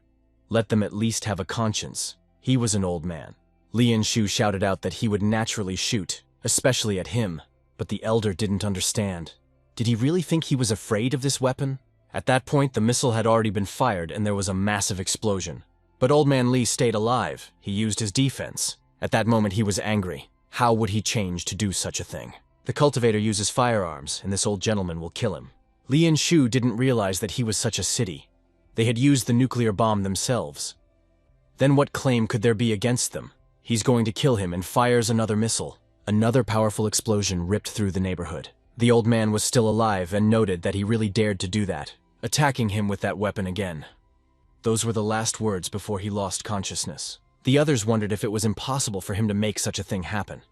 Let them at least have a conscience. He was an old man. Lian Shu shouted out that he would naturally shoot, especially at him. But the elder didn't understand. Did he really think he was afraid of this weapon? At that point, the missile had already been fired and there was a massive explosion. But Old Man Li stayed alive. He used his defense. At that moment, he was angry. How would he change to do such a thing? The cultivator uses firearms, and this old gentleman will kill him. Lian Shu didn't realize that he was such a city. They had used the nuclear bomb themselves. Then what claim could there be against them? He's going to kill him and fires another missile. Another powerful explosion ripped through the neighborhood. The old man was still alive and noted that he really dared to do that, attacking him with that weapon again. Those were the last words before he lost consciousness. The others wondered if it was impossible for him to make such a thing happen.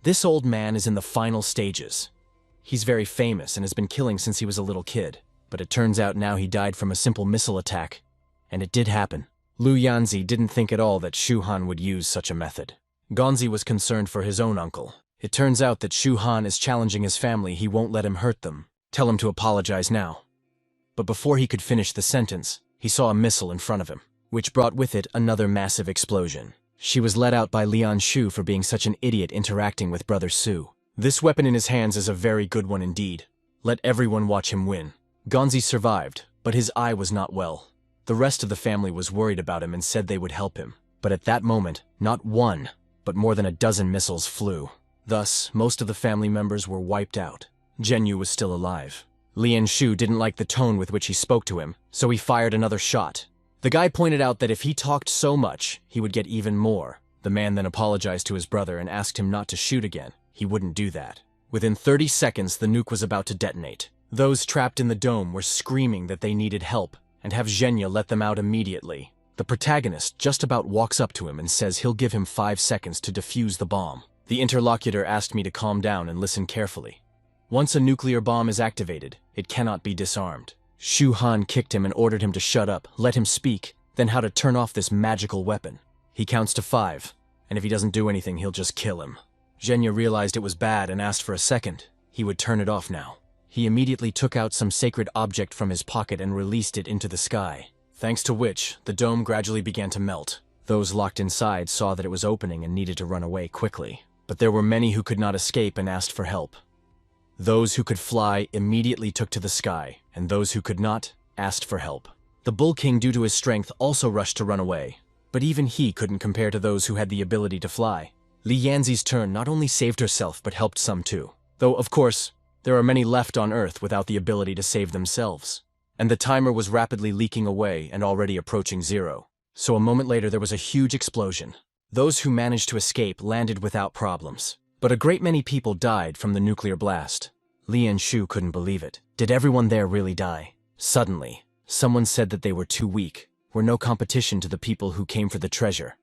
This old man is in the final stages. He's very famous and has been killing since he was a little kid. But it turns out now he died from a simple missile attack. And it did happen. Lu Yanzi didn't think at all that Shuhan would use such a method. Gonzi was concerned for his own uncle. It turns out that Shuhan is challenging his family. He won't let him hurt them. Tell him to apologize now. But before he could finish the sentence, he saw a missile in front of him, which brought with it another massive explosion. She was let out by Lian Shu for being such an idiot interacting with Brother Su. This weapon in his hands is a very good one indeed. Let everyone watch him win. Gonzi survived, but his eye was not well. The rest of the family was worried about him and said they would help him. But at that moment, not one, but more than a dozen missiles flew. Thus, most of the family members were wiped out. Zhenyu was still alive. Lian Shu didn't like the tone with which he spoke to him, so he fired another shot. The guy pointed out that if he talked so much, he would get even more. The man then apologized to his brother and asked him not to shoot again. He wouldn't do that. Within 30 seconds, the nuke was about to detonate. Those trapped in the dome were screaming that they needed help, and have Zhenya let them out immediately. The protagonist just about walks up to him and says he'll give him 5 seconds to defuse the bomb. The interlocutor asked me to calm down and listen carefully. Once a nuclear bomb is activated, it cannot be disarmed. Shu Han kicked him and ordered him to shut up, let him speak, then how to turn off this magical weapon. He counts to 5, and if he doesn't do anything, he'll just kill him. Zhenya realized it was bad and asked for a second. He would turn it off now. He immediately took out some sacred object from his pocket and released it into the sky, thanks to which the dome gradually began to melt. Those locked inside saw that it was opening and needed to run away quickly. But there were many who could not escape and asked for help. Those who could fly immediately took to the sky, and those who could not asked for help. The Bull King, due to his strength, also rushed to run away. But even he couldn't compare to those who had the ability to fly. Lianzi's turn not only saved herself but helped some too. Though, of course, there are many left on Earth without the ability to save themselves. And the timer was rapidly leaking away and already approaching 0. So a moment later there was a huge explosion. Those who managed to escape landed without problems. But a great many people died from the nuclear blast. Lianshu couldn't believe it. Did everyone there really die? Suddenly, someone said that they were too weak, were no competition to the people who came for the treasure.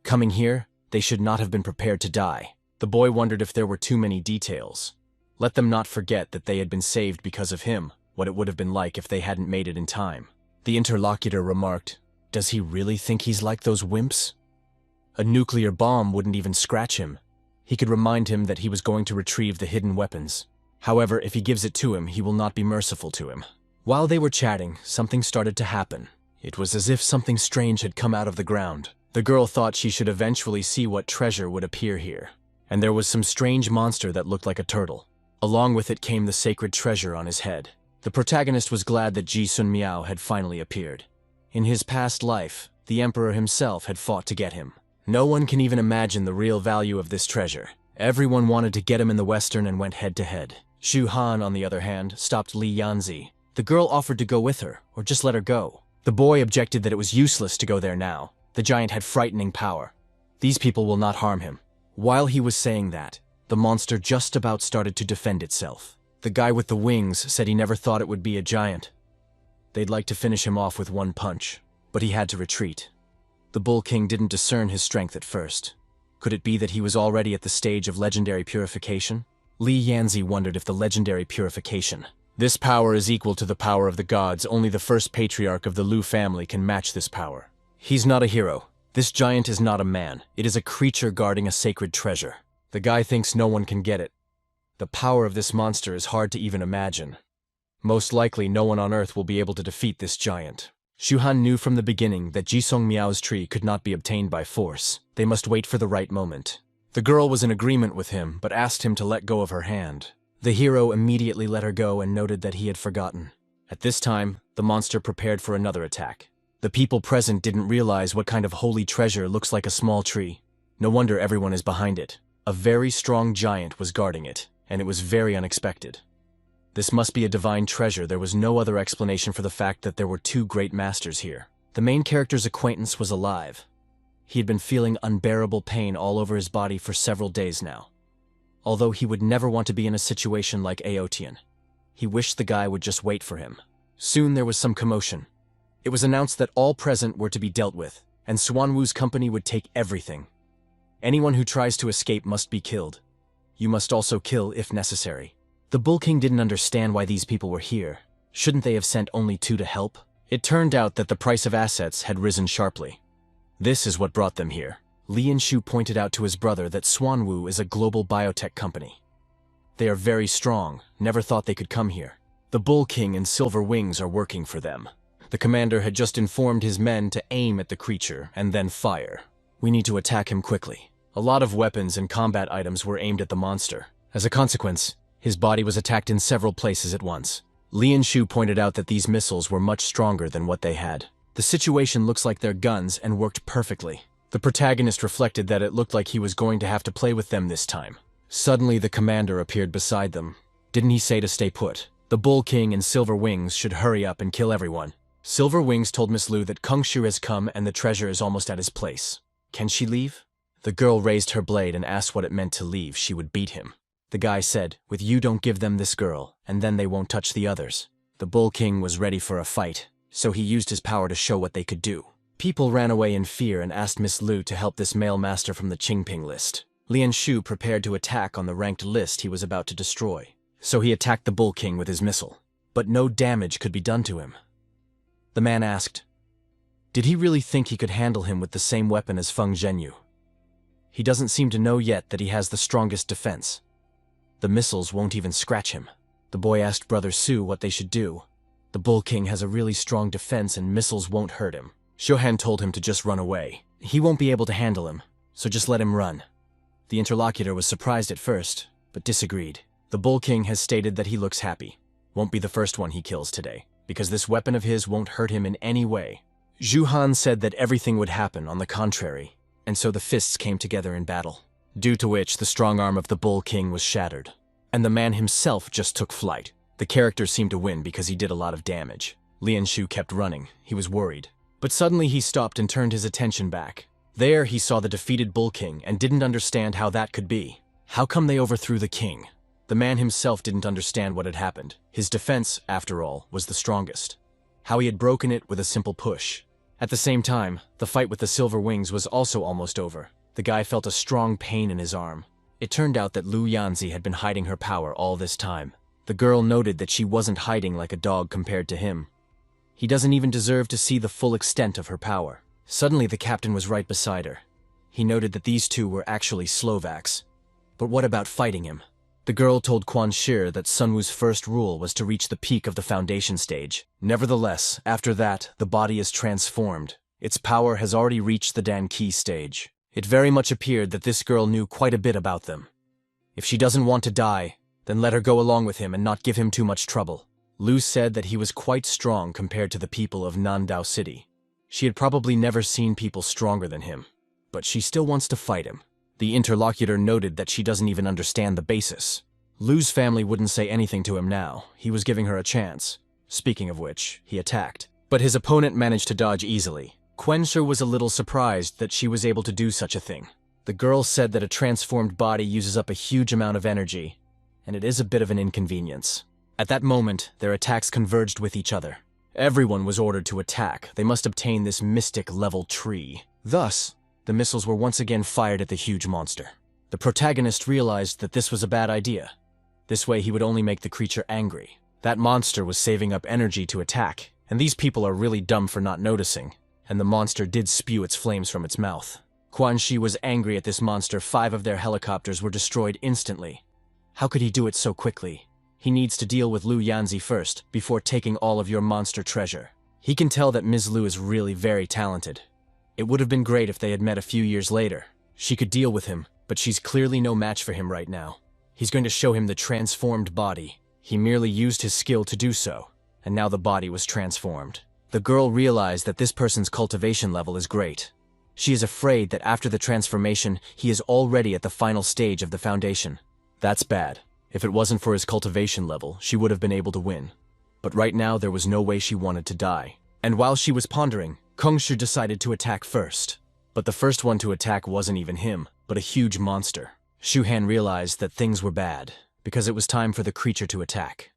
Coming here, they should not have been prepared to die. The boy wondered if there were too many details. Let them not forget that they had been saved because of him, what it would have been like if they hadn't made it in time. The interlocutor remarked, "Does he really think he's like those wimps? A nuclear bomb wouldn't even scratch him. He could remind him that he was going to retrieve the hidden weapons. However, if he gives it to him, he will not be merciful to him." While they were chatting, something started to happen. It was as if something strange had come out of the ground. The girl thought she should eventually see what treasure would appear here. And there was some strange monster that looked like a turtle. Along with it came the sacred treasure on his head. The protagonist was glad that Ji Sun Miao had finally appeared. In his past life, the emperor himself had fought to get him. No one can even imagine the real value of this treasure. Everyone wanted to get him in the Western and went head to head. Xu Han, on the other hand, stopped Li Yanzi. The girl offered to go with her, or just let her go. The boy objected that it was useless to go there now. The giant had frightening power. These people will not harm him. While he was saying that, the monster just about started to defend itself. The guy with the wings said he never thought it would be a giant. They'd like to finish him off with one punch, but he had to retreat. The Bull King didn't discern his strength at first. Could it be that he was already at the stage of legendary purification? Li Yanzi wondered if the legendary purification. This power is equal to the power of the gods. Only the first patriarch of the Lu family can match this power. He's not a hero. This giant is not a man. It is a creature guarding a sacred treasure. The guy thinks no one can get it. The power of this monster is hard to even imagine. Most likely no one on Earth will be able to defeat this giant. Xu Han knew from the beginning that Jisong Miao's tree could not be obtained by force. They must wait for the right moment. The girl was in agreement with him, but asked him to let go of her hand. The hero immediately let her go and noted that he had forgotten. At this time, the monster prepared for another attack. The people present didn't realize what kind of holy treasure looks like a small tree. No wonder everyone is behind it. A very strong giant was guarding it, and it was very unexpected. This must be a divine treasure. There was no other explanation for the fact that there were two great masters here. The main character's acquaintance was alive. He had been feeling unbearable pain all over his body for several days now. Although he would never want to be in a situation like Aotian, he wished the guy would just wait for him. Soon there was some commotion. It was announced that all present were to be dealt with, and Suanwu's company would take everything. Anyone who tries to escape must be killed. You must also kill if necessary. The Bull King didn't understand why these people were here. Shouldn't they have sent only 2 to help? It turned out that the price of assets had risen sharply. This is what brought them here. Lianshu pointed out to his brother that Suanwu is a global biotech company. They are very strong, never thought they could come here. The Bull King and Silver Wings are working for them. The commander had just informed his men to aim at the creature and then fire. We need to attack him quickly. A lot of weapons and combat items were aimed at the monster. As a consequence, his body was attacked in several places at once. Lianshu pointed out that these missiles were much stronger than what they had. The situation looks like their guns and worked perfectly. The protagonist reflected that it looked like he was going to have to play with them this time. Suddenly the commander appeared beside them. Didn't he say to stay put? The Bull King and Silver Wings should hurry up and kill everyone. Silver Wings told Miss Lu that Kung Shu has come and the treasure is almost at his place. Can she leave? The girl raised her blade and asked what it meant to leave. She would beat him. The guy said, "With you don't give them this girl, and then they won't touch the others." The Bull King was ready for a fight, so he used his power to show what they could do. People ran away in fear and asked Miss Lu to help this male master from the Qingping list. Lianshu prepared to attack on the ranked list he was about to destroy, so he attacked the Bull King with his missile. But no damage could be done to him. The man asked, did he really think he could handle him with the same weapon as Feng Zhenyu? He doesn't seem to know yet that he has the strongest defense. The missiles won't even scratch him. The boy asked Brother Su what they should do. The Bull King has a really strong defense and missiles won't hurt him. Shohan told him to just run away. He won't be able to handle him, so just let him run. The interlocutor was surprised at first, but disagreed. The Bull King has stated that he looks happy. Won't be the first one he kills today. because this weapon of his won't hurt him in any way. Zhu Han said that everything would happen on the contrary, and so the fists came together in battle, due to which the strong arm of the Bull King was shattered, and the man himself just took flight. The character seemed to win because he did a lot of damage. Lian Shu kept running. He was worried. But suddenly he stopped and turned his attention back. There he saw the defeated Bull King and didn't understand how that could be. How come they overthrew the king? The man himself didn't understand what had happened. His defense, after all, was the strongest. How he had broken it with a simple push. At the same time, the fight with the silver wings was also almost over. The guy felt a strong pain in his arm. It turned out that Lu Yanzi had been hiding her power all this time. The girl noted that she wasn't hiding like a dog compared to him. He doesn't even deserve to see the full extent of her power. Suddenly the captain was right beside her. He noted that these two were actually Slovaks. But what about fighting him? The girl told Quan Shi that Sun Wu's first rule was to reach the peak of the foundation stage. Nevertheless, after that, the body is transformed. Its power has already reached the Dan Qi stage. It very much appeared that this girl knew quite a bit about them. If she doesn't want to die, then let her go along with him and not give him too much trouble. Lu said that he was quite strong compared to the people of Nandao City. She had probably never seen people stronger than him, but she still wants to fight him. The interlocutor noted that she doesn't even understand the basis. Lu's family wouldn't say anything to him now. He was giving her a chance. Speaking of which, he attacked. But his opponent managed to dodge easily. Quencher was a little surprised that she was able to do such a thing. The girl said that a transformed body uses up a huge amount of energy, and it is a bit of an inconvenience. At that moment, their attacks converged with each other. Everyone was ordered to attack. They must obtain this mystic-level tree. Thus, the missiles were once again fired at the huge monster. The protagonist realized that this was a bad idea. This way he would only make the creature angry. That monster was saving up energy to attack, and these people are really dumb for not noticing, and the monster did spew its flames from its mouth. Quan Shi was angry at this monster. 5 of their helicopters were destroyed instantly. How could he do it so quickly? He needs to deal with Lu Yanzi first, before taking all of your monster treasure. He can tell that Ms. Lu is really very talented. It would have been great if they had met a few years later. She could deal with him, but she's clearly no match for him right now. He's going to show him the transformed body. He merely used his skill to do so, and now the body was transformed. The girl realized that this person's cultivation level is great. She is afraid that after the transformation, he is already at the final stage of the foundation. That's bad. If it wasn't for his cultivation level, she would have been able to win. But right now, there was no way she wanted to die. And while she was pondering, Kongshu decided to attack first. But the first one to attack wasn't even him, but a huge monster. Shu Han realized that things were bad, because it was time for the creature to attack.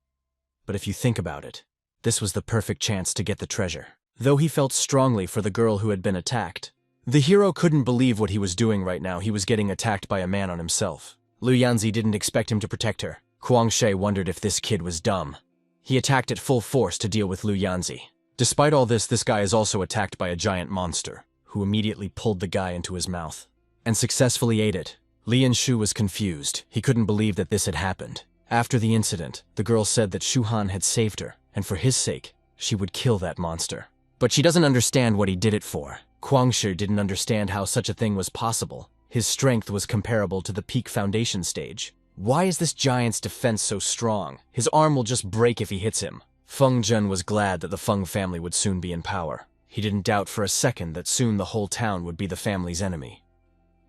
But if you think about it, this was the perfect chance to get the treasure. Though he felt strongly for the girl who had been attacked, the hero couldn't believe what he was doing right now. He was getting attacked by a man on himself. Lu Yanzi didn't expect him to protect her. Kuang She wondered if this kid was dumb. He attacked at full force to deal with Lu Yanzi. Despite all this guy is also attacked by a giant monster, who immediately pulled the guy into his mouth, and successfully ate it. Lian Shu was confused. He couldn't believe that this had happened. After the incident, the girl said that Shu Han had saved her, and for his sake, she would kill that monster. But she doesn't understand what he did it for. Kuang Shi didn't understand how such a thing was possible. His strength was comparable to the peak foundation stage. Why is this giant's defense so strong? His arm will just break if he hits him. Feng Zhen was glad that the Feng family would soon be in power. He didn't doubt for a second that soon the whole town would be the family's enemy.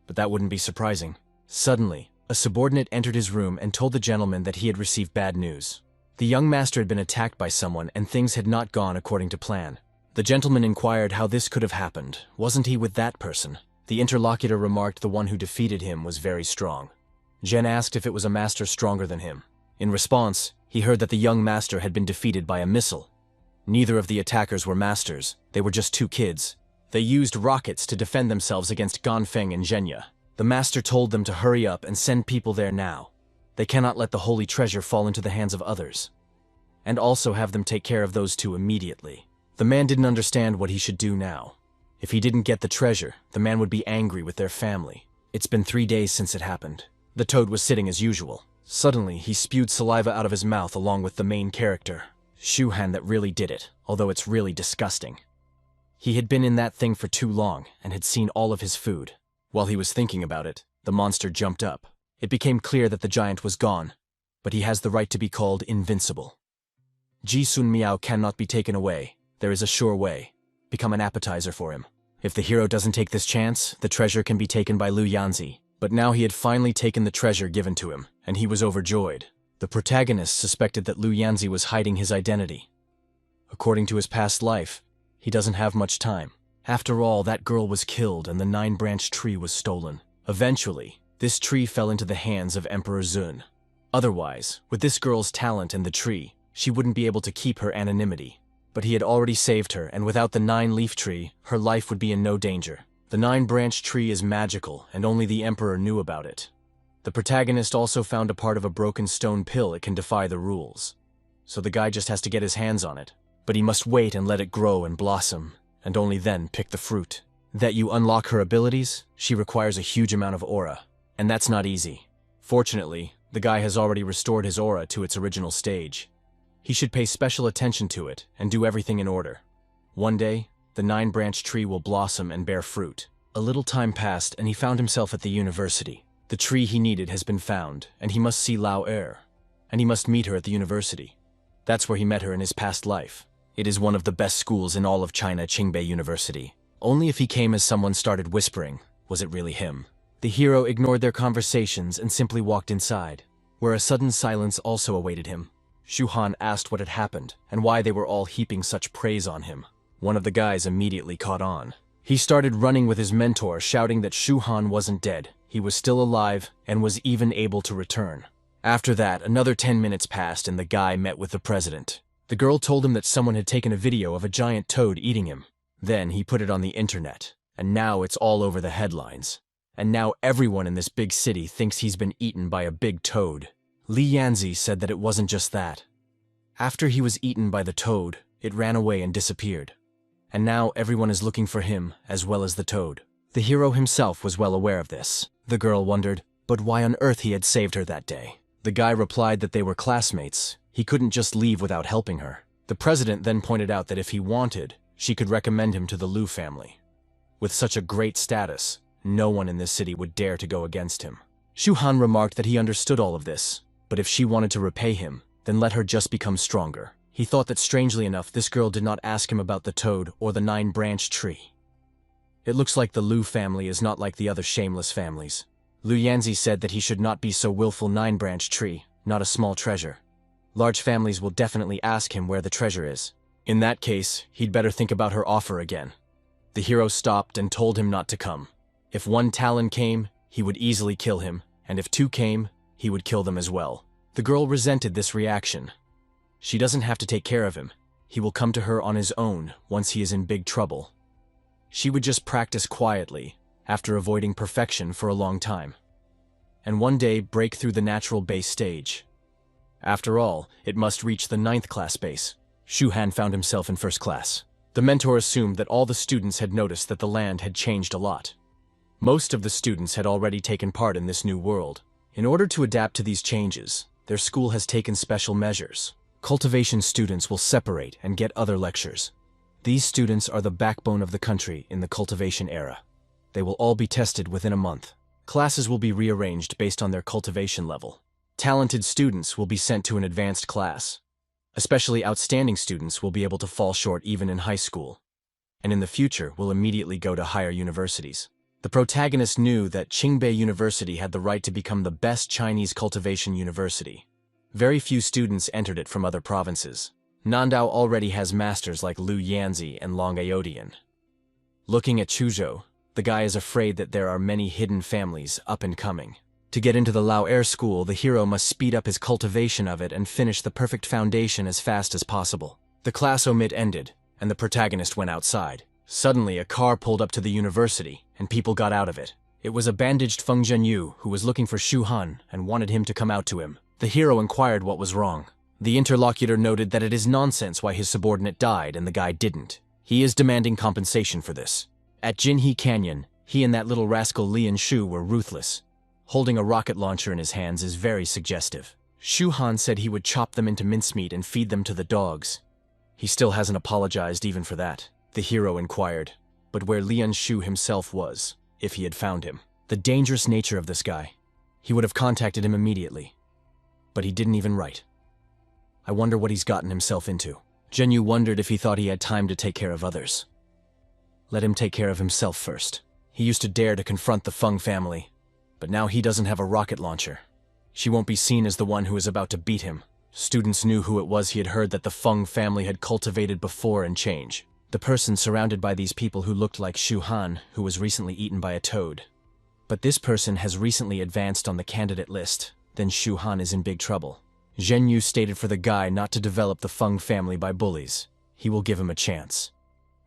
But that wouldn't be surprising. Suddenly, a subordinate entered his room and told the gentleman that he had received bad news. The young master had been attacked by someone and things had not gone according to plan. The gentleman inquired how this could have happened. Wasn't he with that person? The interlocutor remarked the one who defeated him was very strong. Zhen asked if it was a master stronger than him. In response, he heard that the young master had been defeated by a missile. Neither of the attackers were masters. They were just 2 kids. They used rockets to defend themselves against Ganfeng and Zhenya. The master told them to hurry up and send people there now. They cannot let the holy treasure fall into the hands of others. And also have them take care of those 2 immediately. The man didn't understand what he should do now. If he didn't get the treasure, the man would be angry with their family. It's been 3 days since it happened. The toad was sitting as usual. Suddenly, he spewed saliva out of his mouth along with the main character. Shu Han that really did it, although it's really disgusting. He had been in that thing for too long and had seen all of his food. While he was thinking about it, the monster jumped up. It became clear that the giant was gone, but he has the right to be called invincible. Ji Sun Miao cannot be taken away. There is a sure way. Become an appetizer for him. If the hero doesn't take this chance, the treasure can be taken by Liu Yanzi. But now he had finally taken the treasure given to him, and he was overjoyed. The protagonist suspected that Liu Yanzi was hiding his identity. According to his past life, he doesn't have much time. After all, that girl was killed and the 9-branch tree was stolen. Eventually, this tree fell into the hands of Emperor Zun. Otherwise, with this girl's talent and the tree, she wouldn't be able to keep her anonymity. But he had already saved her, and without the 9-leaf tree, her life would be in no danger. The 9-branch tree is magical, and only the Emperor knew about it. The protagonist also found a part of a broken stone pill it can defy the rules. So the guy just has to get his hands on it. But he must wait and let it grow and blossom, and only then pick the fruit. That you unlock her abilities, she requires a huge amount of aura, and that's not easy. Fortunately, the guy has already restored his aura to its original stage. He should pay special attention to it and do everything in order. One day, the 9-branch tree will blossom and bear fruit. A little time passed and he found himself at the university. The tree he needed has been found, and he must see Lao Er, and he must meet her at the university. That's where he met her in his past life. It is one of the best schools in all of China, Qingbei University. Only if he came as someone started whispering, was it really him? The hero ignored their conversations and simply walked inside, where a sudden silence also awaited him. Shu Han asked what had happened and why they were all heaping such praise on him. One of the guys immediately caught on. He started running with his mentor, shouting that Shu Han wasn't dead. He was still alive and was even able to return. After that, another 10 minutes passed and the guy met with the president. The girl told him that someone had taken a video of a giant toad eating him. Then he put it on the internet, and now it's all over the headlines. And now everyone in this big city thinks he's been eaten by a big toad. Li Yanzi said that it wasn't just that. After he was eaten by the toad, it ran away and disappeared. And now everyone is looking for him as well as the toad. The hero himself was well aware of this. The girl wondered, but why on earth he had saved her that day. The guy replied that they were classmates. He couldn't just leave without helping her. The president then pointed out that if he wanted, she could recommend him to the Liu family. With such a great status, no one in this city would dare to go against him. Shu Han remarked that he understood all of this, but if she wanted to repay him, then let her just become stronger. He thought that strangely enough, this girl did not ask him about the toad or the 9-branch tree. It looks like the Liu family is not like the other shameless families. Liu Yanzi said that he should not be so willful. 9-branch tree, not a small treasure. Large families will definitely ask him where the treasure is. In that case, he'd better think about her offer again. The hero stopped and told him not to come. If 1 Talon came, he would easily kill him, and if 2 came, he would kill them as well. The girl resented this reaction. She doesn't have to take care of him. He will come to her on his own once he is in big trouble. She would just practice quietly, after avoiding perfection for a long time. And one day break through the natural base stage. After all, it must reach the 9th class base. Shu Han found himself in 1st class. The mentor assumed that all the students had noticed that the land had changed a lot. Most of the students had already taken part in this new world. In order to adapt to these changes, their school has taken special measures. Cultivation students will separate and get other lectures. These students are the backbone of the country in the cultivation era. They will all be tested within a month. Classes will be rearranged based on their cultivation level. Talented students will be sent to an advanced class. Especially outstanding students will be able to fall short even in high school, and in the future will immediately go to higher universities. The protagonist knew that Qingbei University had the right to become the best Chinese cultivation university. Very few students entered it from other provinces. Nandao already has masters like Liu Yanzi and Long Aodian. Looking at Chuzhou, the guy is afraid that there are many hidden families up and coming. To get into the Lao Air school, the hero must speed up his cultivation of it and finish the perfect foundation as fast as possible. The class omit ended, and the protagonist went outside. Suddenly, a car pulled up to the university, and people got out of it. It was a bandaged Feng Zhenyu who was looking for Shu Han and wanted him to come out to him. The hero inquired what was wrong. The interlocutor noted that it is nonsense why his subordinate died and the guy didn't. He is demanding compensation for this. At Jinhe Canyon, he and that little rascal Lian Shu were ruthless. Holding a rocket launcher in his hands is very suggestive. Shu Han said he would chop them into mincemeat and feed them to the dogs. He still hasn't apologized even for that. The hero inquired, but where Lian Shu himself was, if he had found him. The dangerous nature of this guy. He would have contacted him immediately. But he didn't even write. I wonder what he's gotten himself into. Zhenyu wondered if he thought he had time to take care of others. Let him take care of himself first. He used to dare to confront the Feng family, but now he doesn't have a rocket launcher. She won't be seen as the one who is about to beat him. Students knew who it was he had heard that the Feng family had cultivated before and change. The person surrounded by these people who looked like Shu Han, who was recently eaten by a toad. But this person has recently advanced on the candidate list, then Shu Han is in big trouble. Zhenyu stated for the guy not to develop the Feng family by bullies. He will give him a chance.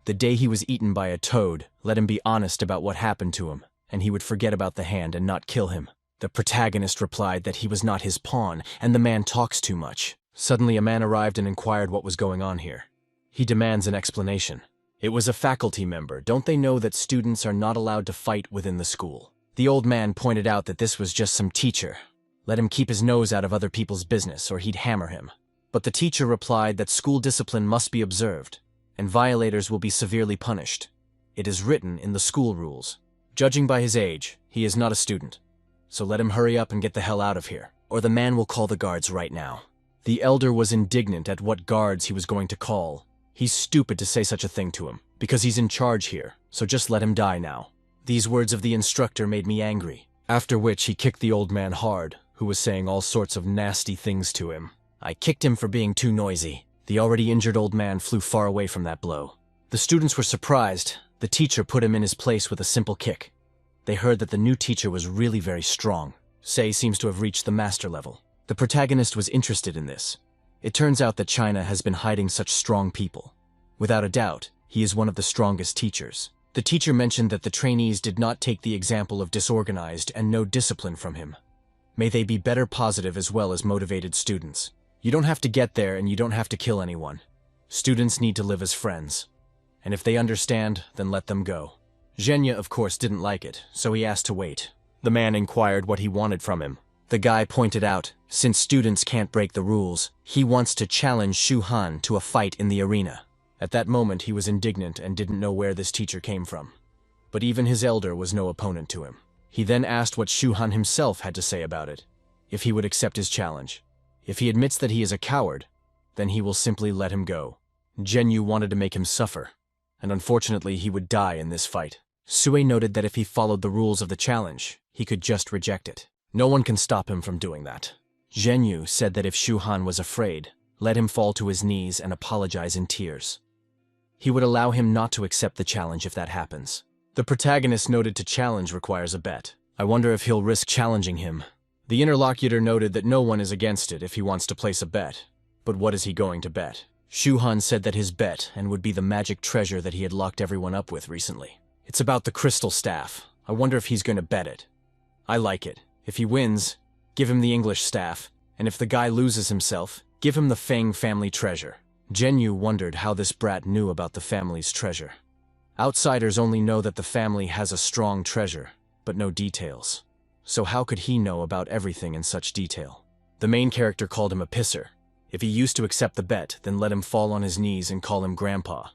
The day he was eaten by a toad, let him be honest about what happened to him, and he would forget about the hand and not kill him. The protagonist replied that he was not his pawn, and the man talks too much. Suddenly a man arrived and inquired what was going on here. He demands an explanation. It was a faculty member. Don't they know that students are not allowed to fight within the school? The old man pointed out that this was just some teacher. Let him keep his nose out of other people's business or he'd hammer him. But the teacher replied that school discipline must be observed, and violators will be severely punished. It is written in the school rules. Judging by his age, he is not a student. So let him hurry up and get the hell out of here, or the man will call the guards right now. The elder was indignant at what guards he was going to call. He's stupid to say such a thing to him, because he's in charge here, so just let him die now. These words of the instructor made me angry, after which he kicked the old man hard, who was saying all sorts of nasty things to him. I kicked him for being too noisy. The already injured old man flew far away from that blow. The students were surprised. The teacher put him in his place with a simple kick. They heard that the new teacher was really very strong. Sei seems to have reached the master level. The protagonist was interested in this. It turns out that China has been hiding such strong people. Without a doubt, he is one of the strongest teachers. The teacher mentioned that the trainees did not take the example of disorganized and no discipline from him. May they be better positive as well as motivated students. You don't have to get there and you don't have to kill anyone. Students need to live as friends. And if they understand, then let them go. Zhenya, of course, didn't like it, so he asked to wait. The man inquired what he wanted from him. The guy pointed out, since students can't break the rules, he wants to challenge Shu Han to a fight in the arena. At that moment, he was indignant and didn't know where this teacher came from. But even his elder was no opponent to him. He then asked what Shu Han himself had to say about it, if he would accept his challenge. If he admits that he is a coward, then he will simply let him go. Zhenyu wanted to make him suffer, and unfortunately he would die in this fight. Sui noted that if he followed the rules of the challenge, he could just reject it. No one can stop him from doing that. Zhenyu said that if Shu Han was afraid, let him fall to his knees and apologize in tears. He would allow him not to accept the challenge if that happens. The protagonist noted to challenge requires a bet. I wonder if he'll risk challenging him. The interlocutor noted that no one is against it if he wants to place a bet. But what is he going to bet? Shu Han said that his bet and would be the magic treasure that he had locked everyone up with recently. It's about the crystal staff. I wonder if he's going to bet it. I like it. If he wins, give him the English staff, and if the guy loses himself, give him the Feng family treasure. Zhenyu wondered how this brat knew about the family's treasure. Outsiders only know that the family has a strong treasure, but no details. So how could he know about everything in such detail? The main character called him a pisser. If he used to accept the bet, then let him fall on his knees and call him grandpa.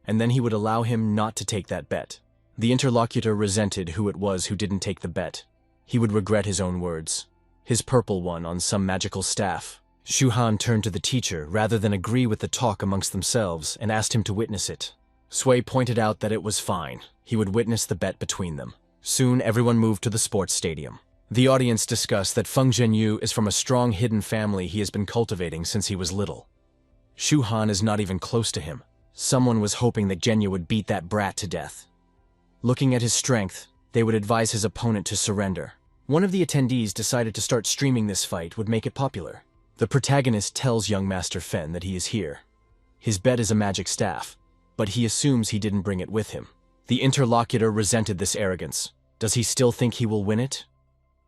And then he would allow him not to take that bet. The interlocutor resented who it was who didn't take the bet. He would regret his own words. His purple one on some magical staff. Shu Han turned to the teacher rather than agree with the talk amongst themselves and asked him to witness it. Sui pointed out that it was fine. He would witness the bet between them. Soon everyone moved to the sports stadium. The audience discussed that Feng Zhenyu is from a strong hidden family he has been cultivating since he was little. Shu Han is not even close to him. Someone was hoping that Zhenyu would beat that brat to death. Looking at his strength, they would advise his opponent to surrender. One of the attendees decided to start streaming this fight would make it popular. The protagonist tells young Master Fen that he is here. His bet is a magic staff, but he assumes he didn't bring it with him. The interlocutor resented this arrogance. Does he still think he will win it?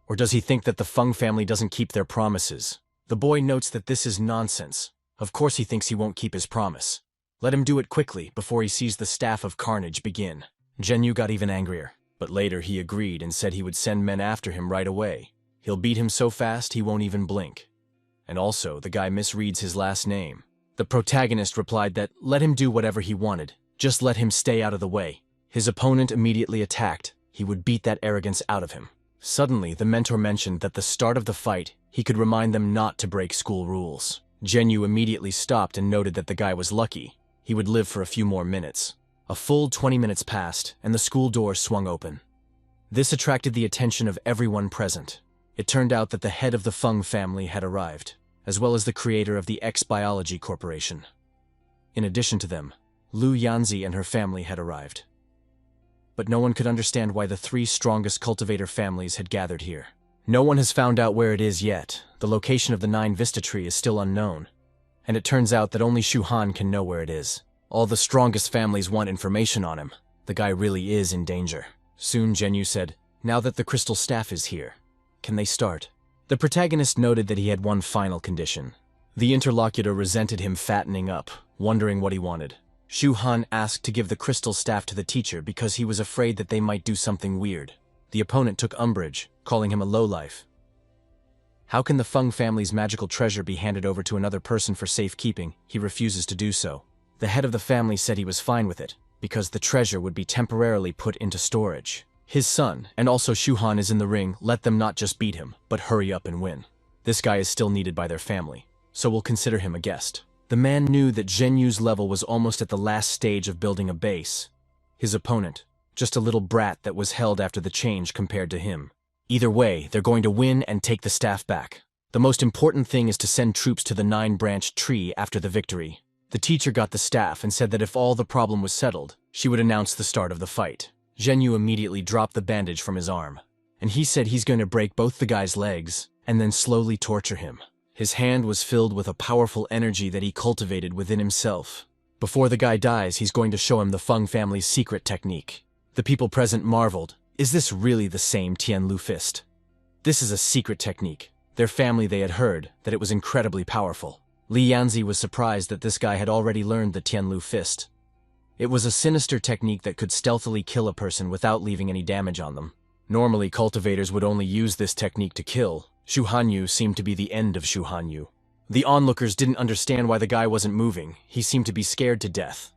Or does he think that the Feng family doesn't keep their promises? The boy notes that this is nonsense. Of course he thinks he won't keep his promise. Let him do it quickly before he sees the staff of carnage begin. Zhenyu got even angrier, but later he agreed and said he would send men after him right away. He'll beat him so fast he won't even blink. And also, the guy misreads his last name. The protagonist replied that let him do whatever he wanted, just let him stay out of the way. His opponent immediately attacked. He would beat that arrogance out of him. Suddenly, the mentor mentioned that at the start of the fight, he could remind them not to break school rules. Zhenyu immediately stopped and noted that the guy was lucky. He would live for a few more minutes. A full 20 minutes passed, and the school door swung open. This attracted the attention of everyone present. It turned out that the head of the Feng family had arrived, as well as the creator of the X-Biology Corporation. In addition to them, Lu Yanzi and her family had arrived. But no one could understand why the three strongest cultivator families had gathered here. No one has found out where it is yet. The location of the 9 Vista tree is still unknown. And it turns out that only Shu Han can know where it is. All the strongest families want information on him. The guy really is in danger. Soon Zhenyu said, "Now that the crystal staff is here, can they start?" The protagonist noted that he had one final condition. The interlocutor resented him fattening up, wondering what he wanted. Shu Han asked to give the crystal staff to the teacher because he was afraid that they might do something weird. The opponent took umbrage, calling him a lowlife. How can the Feng family's magical treasure be handed over to another person for safekeeping? He refuses to do so. The head of the family said he was fine with it, because the treasure would be temporarily put into storage. His son, and also Shu Han is in the ring, let them not just beat him, but hurry up and win. This guy is still needed by their family, so we'll consider him a guest. The man knew that Zhenyu's level was almost at the last stage of building a base. His opponent, just a little brat that was held after the change compared to him. Either way, they're going to win and take the staff back. The most important thing is to send troops to the 9-branched tree after the victory. The teacher got the staff and said that if all the problem was settled, she would announce the start of the fight. Zhenyu immediately dropped the bandage from his arm, and he said he's going to break both the guy's legs and then slowly torture him. His hand was filled with a powerful energy that he cultivated within himself. Before the guy dies, he's going to show him the Feng family's secret technique. The people present marveled. Is this really the same Tianlu fist? This is a secret technique. Their family, they had heard that it was incredibly powerful. Lianzi was surprised that this guy had already learned the Tianlu fist. It was a sinister technique that could stealthily kill a person without leaving any damage on them. Normally, cultivators would only use this technique to kill. Shu Hanyu seemed to be the end of Shu Hanyu. The onlookers didn't understand why the guy wasn't moving. He seemed to be scared to death.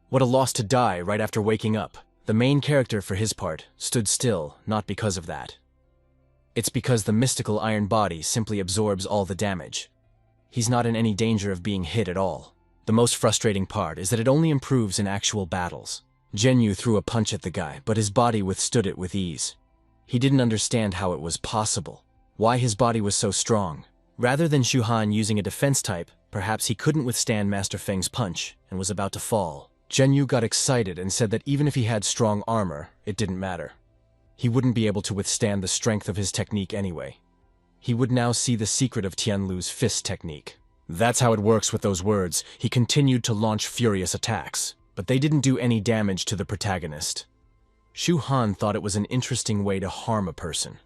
What a loss to die right after waking up. The main character, for his part, stood still, not because of that. It's because the mystical iron body simply absorbs all the damage. He's not in any danger of being hit at all. The most frustrating part is that it only improves in actual battles. Zhenyu threw a punch at the guy, but his body withstood it with ease. He didn't understand how it was possible, why his body was so strong. Rather than Shu Han using a defense type, perhaps he couldn't withstand Master Feng's punch and was about to fall. Zhenyu got excited and said that even if he had strong armor, it didn't matter. He wouldn't be able to withstand the strength of his technique anyway. He would now see the secret of Tianlu's fist technique. That's how it works with those words. He continued to launch furious attacks, but they didn't do any damage to the protagonist. Shu Han thought it was an interesting way to harm a person.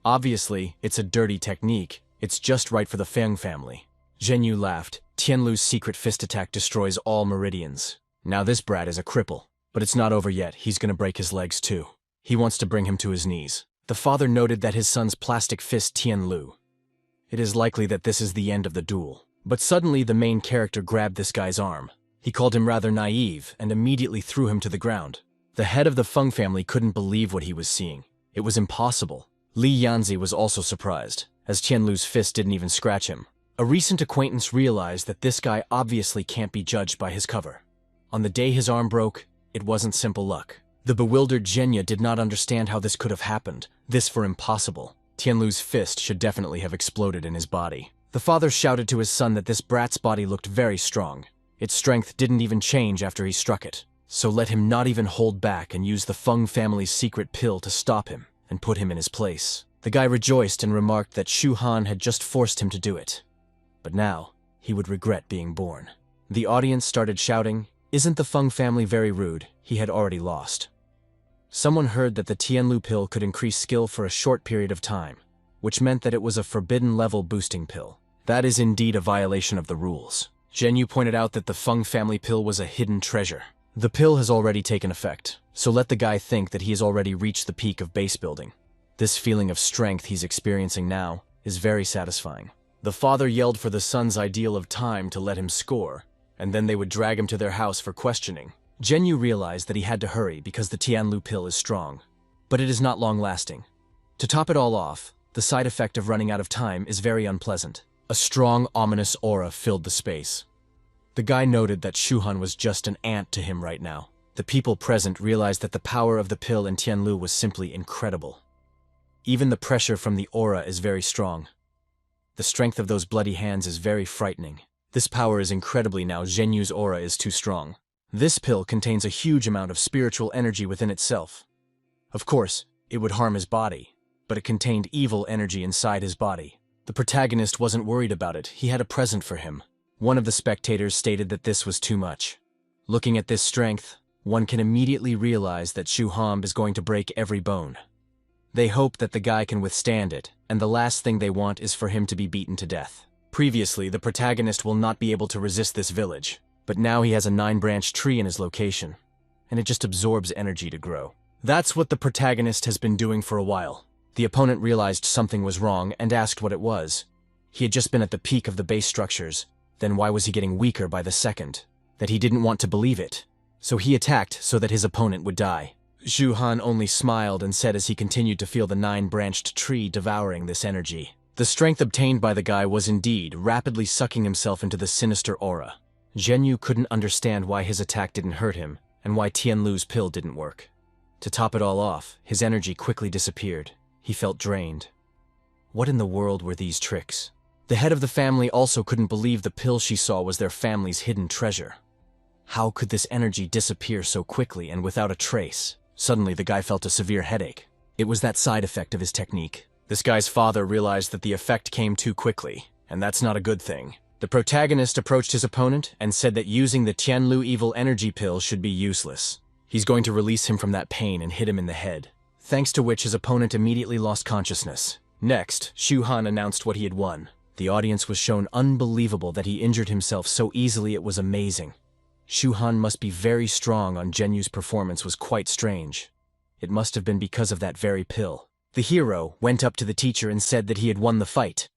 Obviously, it's a dirty technique. It's just right for the Feng family. Zhenyu laughed. Tianlu's secret fist attack destroys all meridians. Now this brat is a cripple. But it's not over yet. He's gonna break his legs too. He wants to bring him to his knees. The father noted that his son's plastic fist Tianlu. It is likely that this is the end of the duel. But suddenly the main character grabbed this guy's arm. He called him rather naive and immediately threw him to the ground. The head of the Feng family couldn't believe what he was seeing. It was impossible. Li Yanzi was also surprised, as Tianlu's fist didn't even scratch him. A recent acquaintance realized that this guy obviously can't be judged by his cover. On the day his arm broke, it wasn't simple luck. The bewildered Zhenya did not understand how this could have happened. This for impossible. Tianlu's fist should definitely have exploded in his body. The father shouted to his son that this brat's body looked very strong. Its strength didn't even change after he struck it. So let him not even hold back and use the Feng family's secret pill to stop him and put him in his place. The guy rejoiced and remarked that Shu Han had just forced him to do it. But now, he would regret being born. The audience started shouting, "Isn't the Feng family very rude? He had already lost." Someone heard that the Tianlu pill could increase skill for a short period of time, which meant that it was a forbidden level boosting pill. That is indeed a violation of the rules. Zhenyu pointed out that the Feng family pill was a hidden treasure. The pill has already taken effect, so let the guy think that he has already reached the peak of base building. This feeling of strength he's experiencing now is very satisfying. The father yelled for the son's ideal of time to let him score, and then they would drag him to their house for questioning. Zhenyu realized that he had to hurry because the Tianlu pill is strong, but it is not long-lasting. To top it all off, the side effect of running out of time is very unpleasant. A strong, ominous aura filled the space. The guy noted that Shuhan was just an ant to him right now. The people present realized that the power of the pill in Tianlu was simply incredible. Even the pressure from the aura is very strong. The strength of those bloody hands is very frightening. This power is incredibly now. Zhenyu's aura is too strong. This pill contains a huge amount of spiritual energy within itself. Of course, it would harm his body, but it contained evil energy inside his body. The protagonist wasn't worried about it. He had a present for him. One of the spectators stated that this was too much. Looking at this strength, one can immediately realize that Shu Han is going to break every bone. They hope that the guy can withstand it, and the last thing they want is for him to be beaten to death. Previously, the protagonist will not be able to resist this village, but now he has a 9-branch tree in his location, and it just absorbs energy to grow. That's what the protagonist has been doing for a while. The opponent realized something was wrong and asked what it was. He had just been at the peak of the base structures, then why was he getting weaker by the second? That he didn't want to believe it. So he attacked so that his opponent would die. Shu Han only smiled and said as he continued to feel the 9-branched tree devouring this energy. The strength obtained by the guy was indeed rapidly sucking himself into the sinister aura. Zhenyu couldn't understand why his attack didn't hurt him, and why Tianlu's pill didn't work. To top it all off, his energy quickly disappeared. He felt drained. What in the world were these tricks? The head of the family also couldn't believe the pill she saw was their family's hidden treasure. How could this energy disappear so quickly and without a trace? Suddenly, the guy felt a severe headache. It was that side effect of his technique. This guy's father realized that the effect came too quickly, and that's not a good thing. The protagonist approached his opponent and said that using the Tianlu evil energy pill should be useless. He's going to release him from that pain and hit him in the head, thanks to which his opponent immediately lost consciousness. Next, Shu Han announced what he had won. The audience was shown unbelievable that he injured himself so easily. It was amazing. Shu Han must be very strong. On Zhenyu's performance was quite strange. It must have been because of that very pill. The hero went up to the teacher and said that he had won the fight.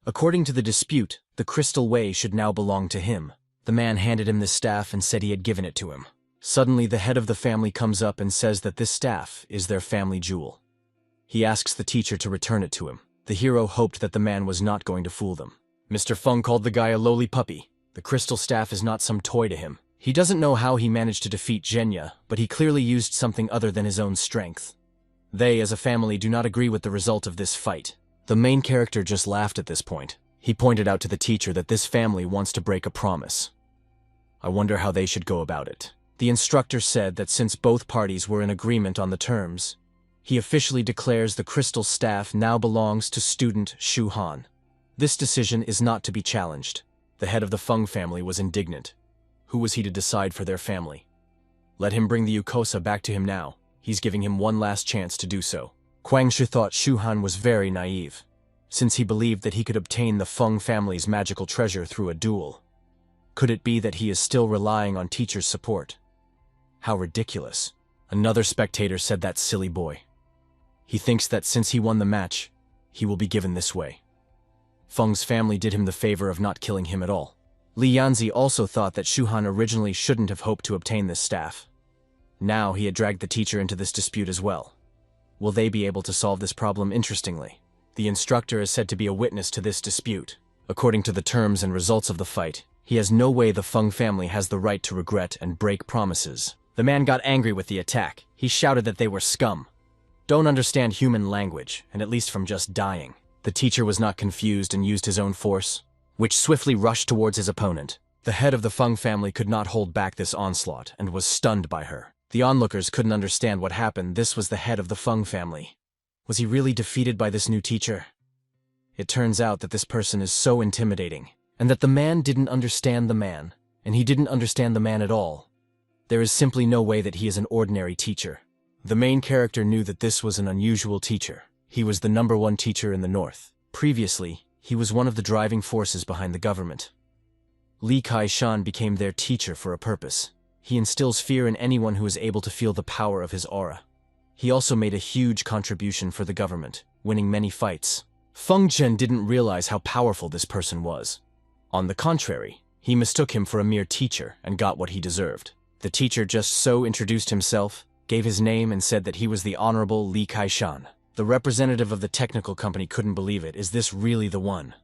According to the dispute, the crystal way should now belong to him. The man handed him the staff and said he had given it to him. Suddenly, the head of the family comes up and says that this staff is their family jewel. He asks the teacher to return it to him. The hero hoped that the man was not going to fool them. Mr. Feng called the guy a lowly puppy. The crystal staff is not some toy to him. He doesn't know how he managed to defeat Zhenya, but he clearly used something other than his own strength. They, as a family, do not agree with the result of this fight. The main character just laughed at this point. He pointed out to the teacher that this family wants to break a promise. I wonder how they should go about it. The instructor said that since both parties were in agreement on the terms, he officially declares the crystal staff now belongs to student Shu Han. This decision is not to be challenged. The head of the Feng family was indignant. Who was he to decide for their family? Let him bring the Yukosa back to him now. He's giving him one last chance to do so. Kwang Shi thought Shu Han was very naive, since he believed that he could obtain the Feng family's magical treasure through a duel. Could it be that he is still relying on teacher's support? How ridiculous. Another spectator said that silly boy. He thinks that since he won the match, he will be given this way. Feng's family did him the favor of not killing him at all. Lianzi also thought that Shu Han originally shouldn't have hoped to obtain this staff. Now he had dragged the teacher into this dispute as well. Will they be able to solve this problem? Interestingly, the instructor is said to be a witness to this dispute. According to the terms and results of the fight, he has no way the Feng family has the right to regret and break promises. The man got angry with the attack. He shouted that they were scum. Don't understand human language, and at least from just dying. The teacher was not confused and used his own force, which swiftly rushed towards his opponent. The head of the Feng family could not hold back this onslaught and was stunned by her. The onlookers couldn't understand what happened. This was the head of the Feng family. Was he really defeated by this new teacher? It turns out that this person is so intimidating, and that the man didn't understand the man, and he didn't understand the man at all. There is simply no way that he is an ordinary teacher. The main character knew that this was an unusual teacher. He was the #1 teacher in the north. Previously, he was one of the driving forces behind the government. Li Kai-shan became their teacher for a purpose. He instills fear in anyone who is able to feel the power of his aura. He also made a huge contribution for the government, winning many fights. Feng Zhen didn't realize how powerful this person was. On the contrary, he mistook him for a mere teacher and got what he deserved. The teacher just so introduced himself, gave his name, and said that he was the Honorable Li Kai-shan. The representative of the technical company couldn't believe it. Is this really the one?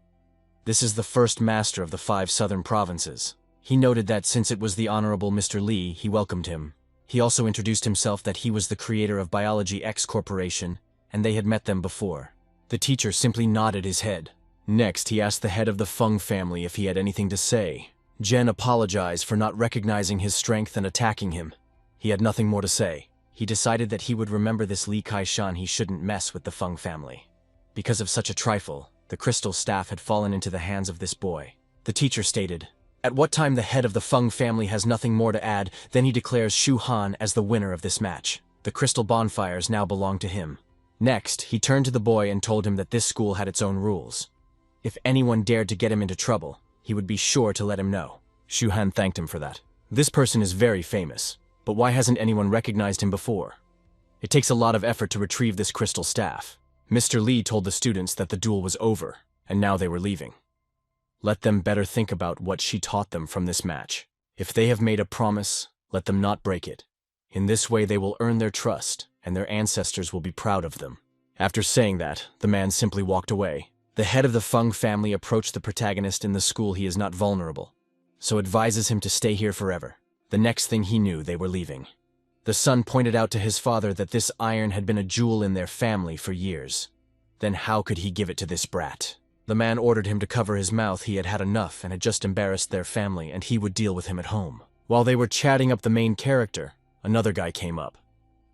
This is the first master of the 5 southern provinces. He noted that since it was the Honorable Mr. Li, he welcomed him. He also introduced himself that he was the creator of Biology X Corporation, and they had met them before. The teacher simply nodded his head. Next, he asked the head of the Feng family if he had anything to say. Zhen apologized for not recognizing his strength and attacking him. He had nothing more to say. He decided that he would remember this Li Kaishan he shouldn't mess with the Feng family. Because of such a trifle, the crystal staff had fallen into the hands of this boy. The teacher stated, "At what time the head of the Feng family has nothing more to add, then he declares Shu Han as the winner of this match. The crystal bonfires now belong to him." Next, he turned to the boy and told him that this school had its own rules. If anyone dared to get him into trouble, he would be sure to let him know. Shu Han thanked him for that. This person is very famous, but why hasn't anyone recognized him before? It takes a lot of effort to retrieve this crystal staff. Mr. Li told the students that the duel was over, and now they were leaving. Let them better think about what she taught them from this match. If they have made a promise, let them not break it. In this way they will earn their trust, and their ancestors will be proud of them. After saying that, the man simply walked away. The head of the Feng family approached the protagonist in the school. He is not vulnerable, so advises him to stay here forever. The next thing he knew, they were leaving. The son pointed out to his father that this iron had been a jewel in their family for years. Then how could he give it to this brat? The man ordered him to cover his mouth. He had had enough and had just embarrassed their family, and he would deal with him at home. While they were chatting up the main character, another guy came up.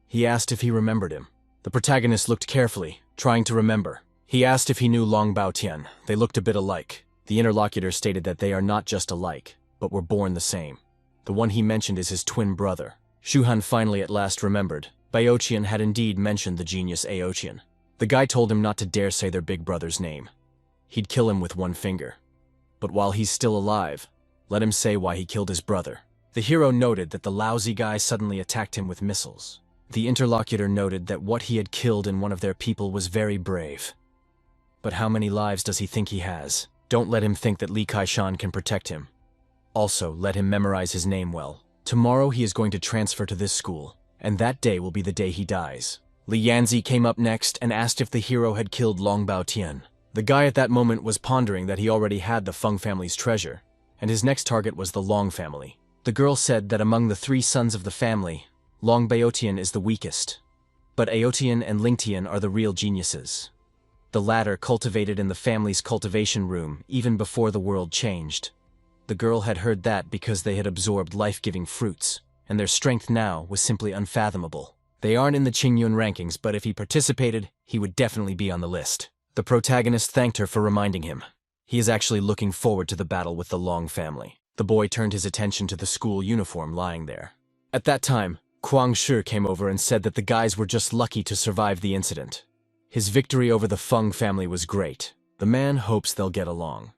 He asked if he remembered him. The protagonist looked carefully, trying to remember. He asked if he knew Long Baotian. They looked a bit alike. The interlocutor stated that they are not just alike, but were born the same. The one he mentioned is his twin brother. Shu Han finally at last remembered. Baotian had indeed mentioned the genius Aotian. The guy told him not to dare say their big brother's name. He'd kill him with one finger. But while he's still alive, let him say why he killed his brother. The hero noted that the lousy guy suddenly attacked him with missiles. The interlocutor noted that what he had killed in one of their people was very brave. But how many lives does he think he has? Don't let him think that Li Kaishan can protect him. Also, let him memorize his name well. Tomorrow he is going to transfer to this school, and that day will be the day he dies. Lianzi came up next and asked if the hero had killed Long Baotian. The guy at that moment was pondering that he already had the Feng family's treasure, and his next target was the Long family. The girl said that among the 3 sons of the family, Long Baotian is the weakest, but Aotian and Lingtian are the real geniuses. The latter cultivated in the family's cultivation room even before the world changed. The girl had heard that because they had absorbed life-giving fruits, and their strength now was simply unfathomable. They aren't in the Qingyun rankings, but if he participated, he would definitely be on the list. The protagonist thanked her for reminding him. He is actually looking forward to the battle with the Long family. The boy turned his attention to the school uniform lying there. At that time, Kuang Shi came over and said that the guys were just lucky to survive the incident. His victory over the Feng family was great. The man hopes they'll get along.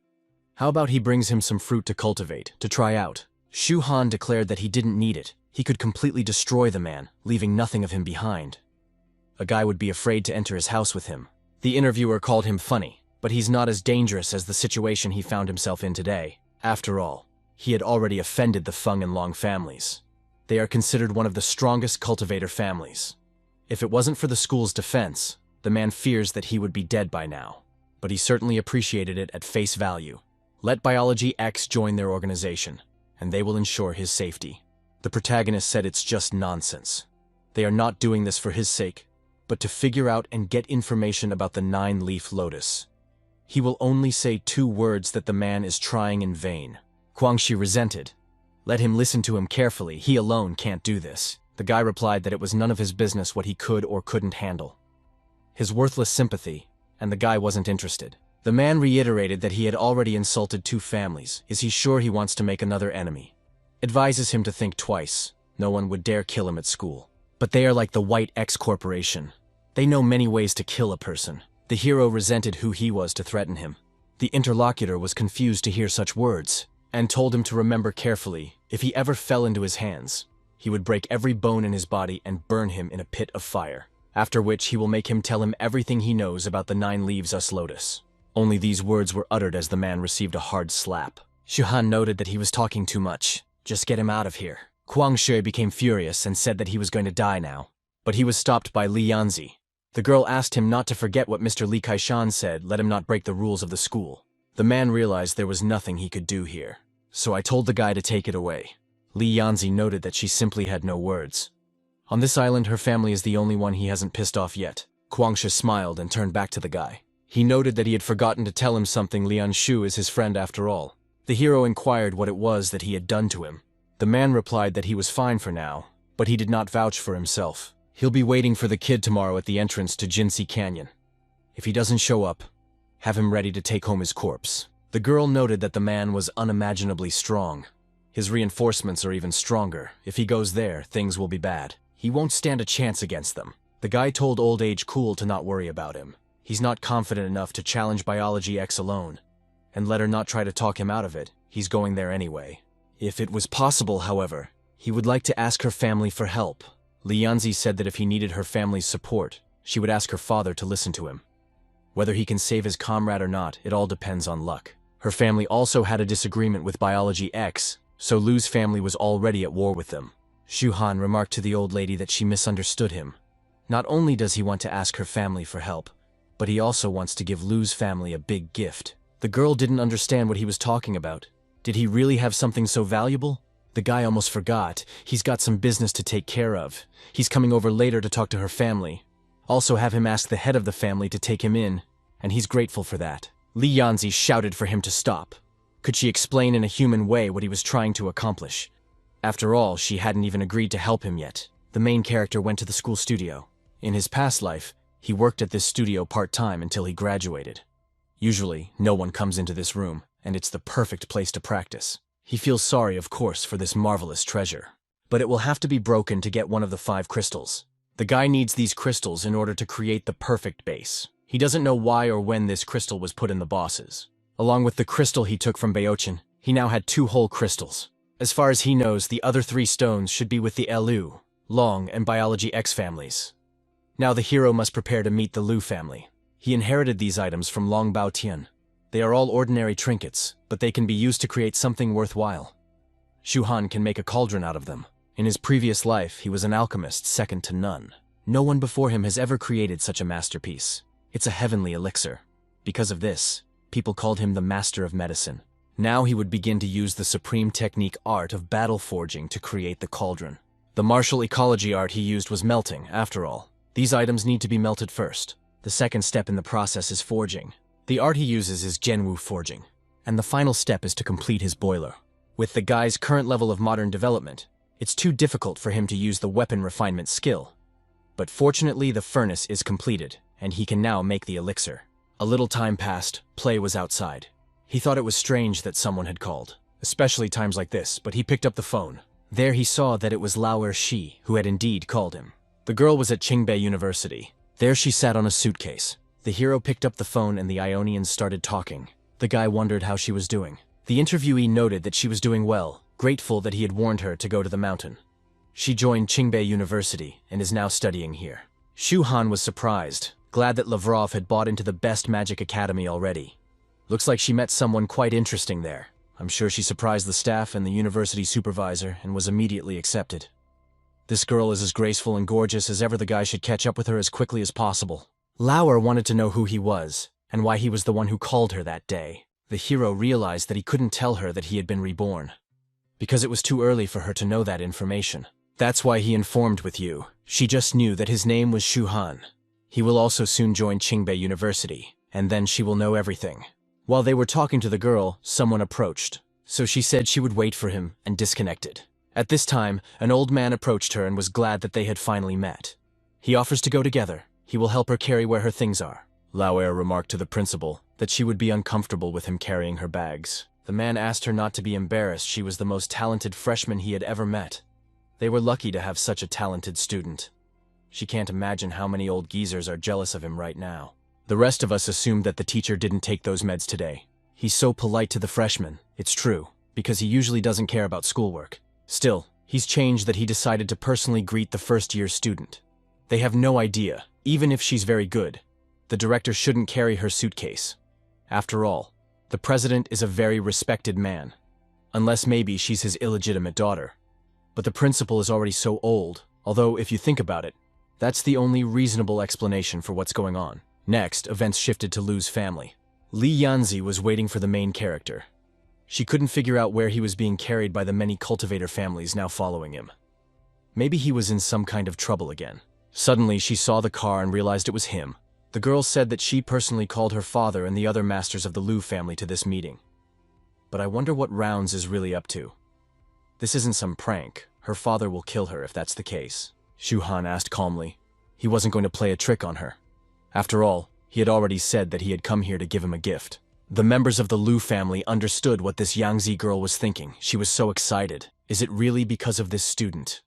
How about he brings him some fruit to cultivate, to try out? Shu Han declared that he didn't need it. He could completely destroy the man, leaving nothing of him behind. A guy would be afraid to enter his house with him. The interviewer called him funny, but he's not as dangerous as the situation he found himself in today. After all, he had already offended the Feng and Long families. They are considered one of the strongest cultivator families. If it wasn't for the school's defense, the man fears that he would be dead by now. But he certainly appreciated it at face value. Let Biology X join their organization, and they will ensure his safety. The protagonist said it's just nonsense. They are not doing this for his sake, but to figure out and get information about the 9-leaf lotus. He will only say 2 words that the man is trying in vain. Guangxi resented. Let him listen to him carefully. He alone can't do this. The guy replied that it was none of his business what he could or couldn't handle. His worthless sympathy, and the guy wasn't interested. The man reiterated that he had already insulted 2 families. Is he sure he wants to make another enemy? Advises him to think twice. No one would dare kill him at school. But they are like the White X Corporation. They know many ways to kill a person. The hero resented who he was to threaten him. The interlocutor was confused to hear such words, and told him to remember carefully, if he ever fell into his hands, he would break every bone in his body and burn him in a pit of fire, after which he will make him tell him everything he knows about the 9 leaves us lotus. Only these words were uttered as the man received a hard slap. Shu Han noted that he was talking too much. Just get him out of here. Kuang Shi became furious and said that he was going to die now. But he was stopped by Lianzi. The girl asked him not to forget what Mr. Li Kaishan said, let him not break the rules of the school. The man realized there was nothing he could do here, so I told the guy to take it away. Lianzi noted that she simply had no words. On this island, her family is the only one he hasn't pissed off yet. Guangsha smiled and turned back to the guy. He noted that he had forgotten to tell him something. Lian Shu is his friend after all. The hero inquired what it was that he had done to him. The man replied that he was fine for now, but he did not vouch for himself. He'll be waiting for the kid tomorrow at the entrance to Jinsei Canyon. If he doesn't show up, have him ready to take home his corpse. The girl noted that the man was unimaginably strong. His reinforcements are even stronger. If he goes there, things will be bad. He won't stand a chance against them. The guy told Old Age Cool to not worry about him. He's not confident enough to challenge Biology X alone. And let her not try to talk him out of it. He's going there anyway. If it was possible, however, he would like to ask her family for help. Lianzi said that if he needed her family's support, she would ask her father to listen to him. Whether he can save his comrade or not, it all depends on luck. Her family also had a disagreement with Biology X, so Lu's family was already at war with them. Shu Han remarked to the old lady that she misunderstood him. Not only does he want to ask her family for help, but he also wants to give Lu's family a big gift. The girl didn't understand what he was talking about. Did he really have something so valuable? The guy almost forgot. He's got some business to take care of. He's coming over later to talk to her family. Also have him ask the head of the family to take him in, and he's grateful for that. Lianzi shouted for him to stop. Could she explain in a human way what he was trying to accomplish? After all, she hadn't even agreed to help him yet. The main character went to the school studio. In his past life, he worked at this studio part-time until he graduated. Usually, no one comes into this room, and it's the perfect place to practice. He feels sorry, of course, for this marvelous treasure. But it will have to be broken to get one of the 5 crystals. The guy needs these crystals in order to create the perfect base. He doesn't know why or when this crystal was put in the bosses. Along with the crystal he took from Beochin, he now had 2 whole crystals. As far as he knows, the other 3 stones should be with the Lu, Long, and Biology X families. Now the hero must prepare to meet the Lu family. He inherited these items from Long Bao Tian. They are all ordinary trinkets, but they can be used to create something worthwhile. Shu Han can make a cauldron out of them. In his previous life, he was an alchemist second to none. No one before him has ever created such a masterpiece. It's a heavenly elixir. Because of this, people called him the master of medicine. Now he would begin to use the supreme technique art of battle forging to create the cauldron. The martial ecology art he used was melting, after all. These items need to be melted first. The second step in the process is forging. The art he uses is Genwu forging, and the final step is to complete his boiler. With the guy's current level of modern development, it's too difficult for him to use the weapon refinement skill. But fortunately, the furnace is completed, and he can now make the elixir. A little time passed, Play was outside. He thought it was strange that someone had called, especially times like this, but he picked up the phone. There he saw that it was Lao Er-shi, who had indeed called him. The girl was at Qingbei University. There she sat on a suitcase. The hero picked up the phone and the Ionians started talking. The guy wondered how she was doing. The interviewee noted that she was doing well, grateful that he had warned her to go to the mountain. She joined Qingbei University and is now studying here. Shu Han was surprised, glad that Lavrov had bought into the best magic academy already. Looks like she met someone quite interesting there. I'm sure she surprised the staff and the university supervisor and was immediately accepted. This girl is as graceful and gorgeous as ever. The guy should catch up with her as quickly as possible. Lauer wanted to know who he was, and why he was the one who called her that day. The hero realized that he couldn't tell her that he had been reborn, because it was too early for her to know that information. That's why he informed with you. She just knew that his name was Shu Han. He will also soon join Qingbei University, and then she will know everything. While they were talking to the girl, someone approached, so she said she would wait for him and disconnected. At this time, an old man approached her and was glad that they had finally met. He offers to go together. He will help her carry where her things are. Lauer remarked to the principal that she would be uncomfortable with him carrying her bags. The man asked her not to be embarrassed. She was the most talented freshman he had ever met. They were lucky to have such a talented student. She can't imagine how many old geezers are jealous of him right now. The rest of us assumed that the teacher didn't take those meds today. He's so polite to the freshmen. It's true, because he usually doesn't care about schoolwork. Still, he's changed that he decided to personally greet the first-year student. They have no idea, even if she's very good, the director shouldn't carry her suitcase. After all, the president is a very respected man, unless maybe she's his illegitimate daughter. But the principal is already so old, although if you think about it, that's the only reasonable explanation for what's going on. Next, events shifted to Lu's family. Li Yanzi was waiting for the main character. She couldn't figure out where he was being carried by the many cultivator families now following him. Maybe he was in some kind of trouble again. Suddenly, she saw the car and realized it was him. The girl said that she personally called her father and the other masters of the Liu family to this meeting. But I wonder what Rounds is really up to. This isn't some prank. Her father will kill her if that's the case, Shu Han asked calmly. He wasn't going to play a trick on her. After all, he had already said that he had come here to give him a gift. The members of the Liu family understood what this Yangzi girl was thinking. She was so excited. Is it really because of this student?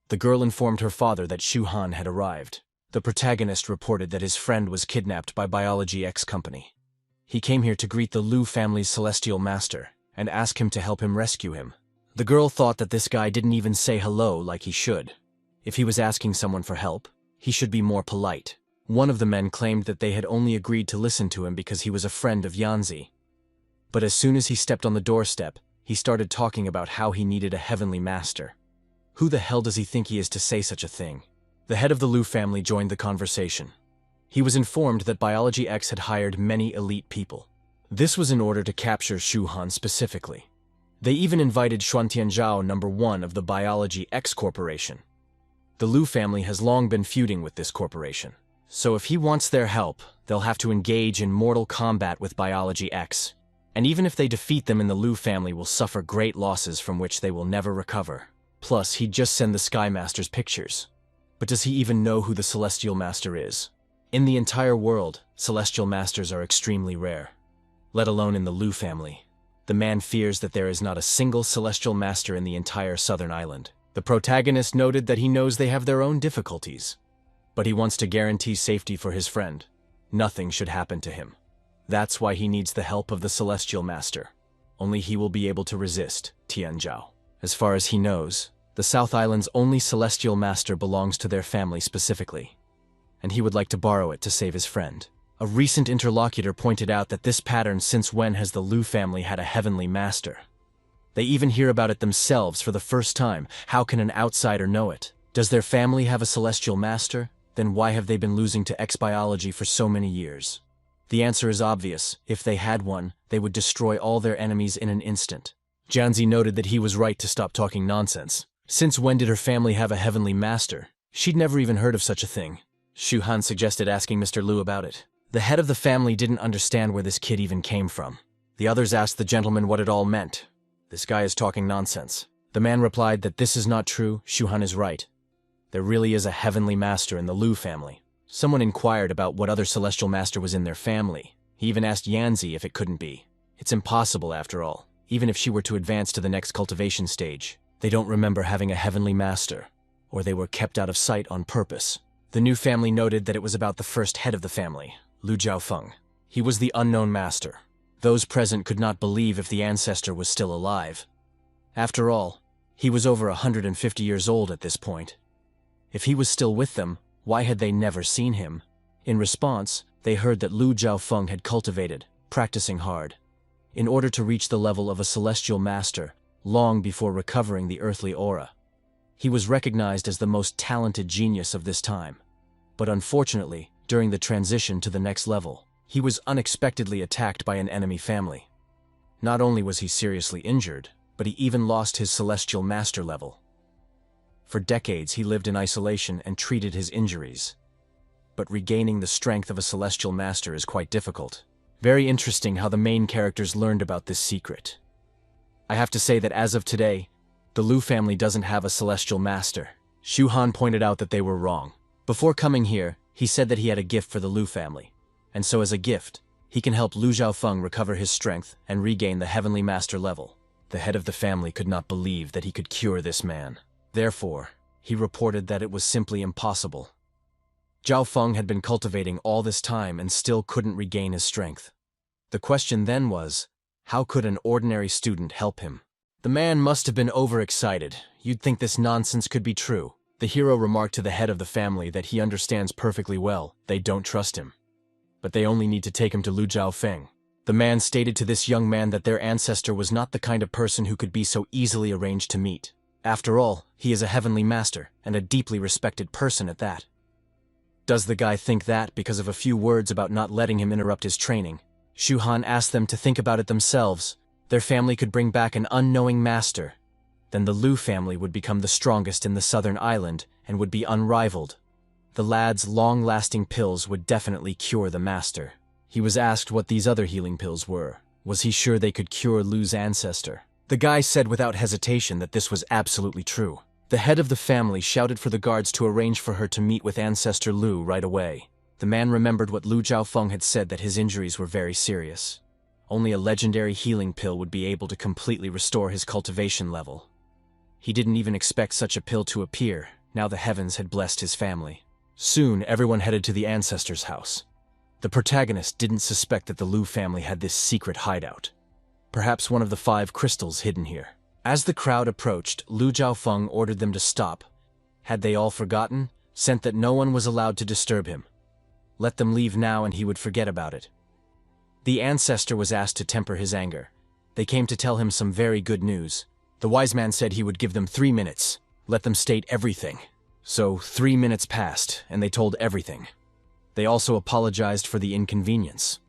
The girl informed her father that Shu Han had arrived. The protagonist reported that his friend was kidnapped by Biology X Company. He came here to greet the Liu family's celestial master and ask him to help him rescue him. The girl thought that this guy didn't even say hello like he should. If he was asking someone for help, he should be more polite. One of the men claimed that they had only agreed to listen to him because he was a friend of Yanzi. But as soon as he stepped on the doorstep, he started talking about how he needed a heavenly master. Who the hell does he think he is to say such a thing? The head of the Liu family joined the conversation. He was informed that Biology X had hired many elite people. This was in order to capture Shu Han specifically. They even invited Xuantianzhao #1 of the Biology X Corporation. The Liu family has long been feuding with this corporation. So if he wants their help, they'll have to engage in mortal combat with Biology X. And even if they defeat them, the Liu family will suffer great losses from which they will never recover. Plus, he'd just send the Sky Master's pictures. But does he even know who the Celestial Master is? In the entire world, Celestial Masters are extremely rare. Let alone in the Liu family. The man fears that there is not a single Celestial Master in the entire southern island. The protagonist noted that he knows they have their own difficulties. But he wants to guarantee safety for his friend. Nothing should happen to him. That's why he needs the help of the Celestial Master. Only he will be able to resist Tianzhao. As far as he knows, the South Island's only Celestial Master belongs to their family specifically, and he would like to borrow it to save his friend. A recent interlocutor pointed out that this pattern, since when has the Liu family had a heavenly master? They even hear about it themselves for the first time. How can an outsider know it? Does their family have a celestial master? Then why have they been losing to X-biology for so many years? The answer is obvious. If they had one, they would destroy all their enemies in an instant. Jianzi noted that he was right to stop talking nonsense. Since when did her family have a heavenly master? She'd never even heard of such a thing. Shu Han suggested asking Mr. Liu about it. The head of the family didn't understand where this kid even came from. The others asked the gentleman what it all meant. This guy is talking nonsense. The man replied that this is not true. Shu Han is right. There really is a heavenly master in the Liu family. Someone inquired about what other celestial master was in their family. He even asked Yanzi if it couldn't be. It's impossible after all. Even if she were to advance to the next cultivation stage, they don't remember having a heavenly master, or they were kept out of sight on purpose. The new family noted that it was about the first head of the family, Liu Zhaofeng. He was the unknown master. Those present could not believe if the ancestor was still alive. After all, he was over 150 years old at this point. If he was still with them, why had they never seen him? In response, they heard that Liu Zhaofeng had cultivated, practicing hard, in order to reach the level of a celestial master, long before recovering the earthly aura. He was recognized as the most talented genius of this time. But unfortunately, during the transition to the next level, he was unexpectedly attacked by an enemy family. Not only was he seriously injured, but he even lost his celestial master level. For decades, he lived in isolation and treated his injuries. But regaining the strength of a celestial master is quite difficult. Very interesting how the main characters learned about this secret. I have to say that as of today, the Liu family doesn't have a celestial master. Shu Han pointed out that they were wrong. Before coming here, he said that he had a gift for the Liu family, and so as a gift, he can help Liu Zhaofeng recover his strength and regain the heavenly master level. The head of the family could not believe that he could cure this man. Therefore, he reported that it was simply impossible. Zhaofeng had been cultivating all this time and still couldn't regain his strength. The question then was, how could an ordinary student help him? The man must have been overexcited. You'd think this nonsense could be true. The hero remarked to the head of the family that he understands perfectly well. They don't trust him. But they only need to take him to Liu Zhaofeng. The man stated to this young man that their ancestor was not the kind of person who could be so easily arranged to meet. After all, he is a heavenly master, and a deeply respected person at that. Does the guy think that because of a few words about not letting him interrupt his training, Shu Han asked them to think about it themselves. Their family could bring back an unknowing master. Then the Lu family would become the strongest in the southern island and would be unrivaled. The lad's long-lasting pills would definitely cure the master. He was asked what these other healing pills were. Was he sure they could cure Lu's ancestor? The guy said without hesitation that this was absolutely true. The head of the family shouted for the guards to arrange for her to meet with ancestor Lu right away. The man remembered what Lu Zhaofeng had said, that his injuries were very serious. Only a legendary healing pill would be able to completely restore his cultivation level. He didn't even expect such a pill to appear. Now the heavens had blessed his family. Soon, everyone headed to the ancestor's house. The protagonist didn't suspect that the Lu family had this secret hideout. Perhaps one of the 5 crystals hidden here. As the crowd approached, Lu Zhaofeng ordered them to stop. Had they all forgotten? Sent that no one was allowed to disturb him. Let them leave now and he would forget about it. The ancestor was asked to temper his anger. They came to tell him some very good news. The wise man said he would give them 3 minutes. Let them state everything. So 3 minutes passed, and they told everything. They also apologized for the inconvenience.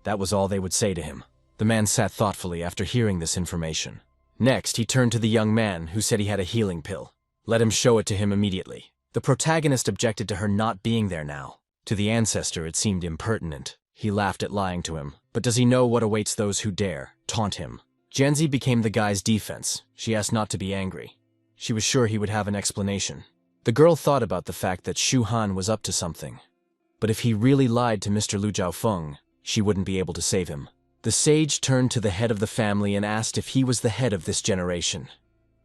That was all they would say to him. The man sat thoughtfully after hearing this information. Next, he turned to the young man, who said he had a healing pill. Let him show it to him immediately. The protagonist objected to her not being there now. To the ancestor, it seemed impertinent. He laughed at lying to him. But does he know what awaits those who dare taunt him? Janzi became the guy's defense. She asked not to be angry. She was sure he would have an explanation. The girl thought about the fact that Shu Han was up to something. But if he really lied to Mr. Lu Zhaofeng, she wouldn't be able to save him. The sage turned to the head of the family and asked if he was the head of this generation.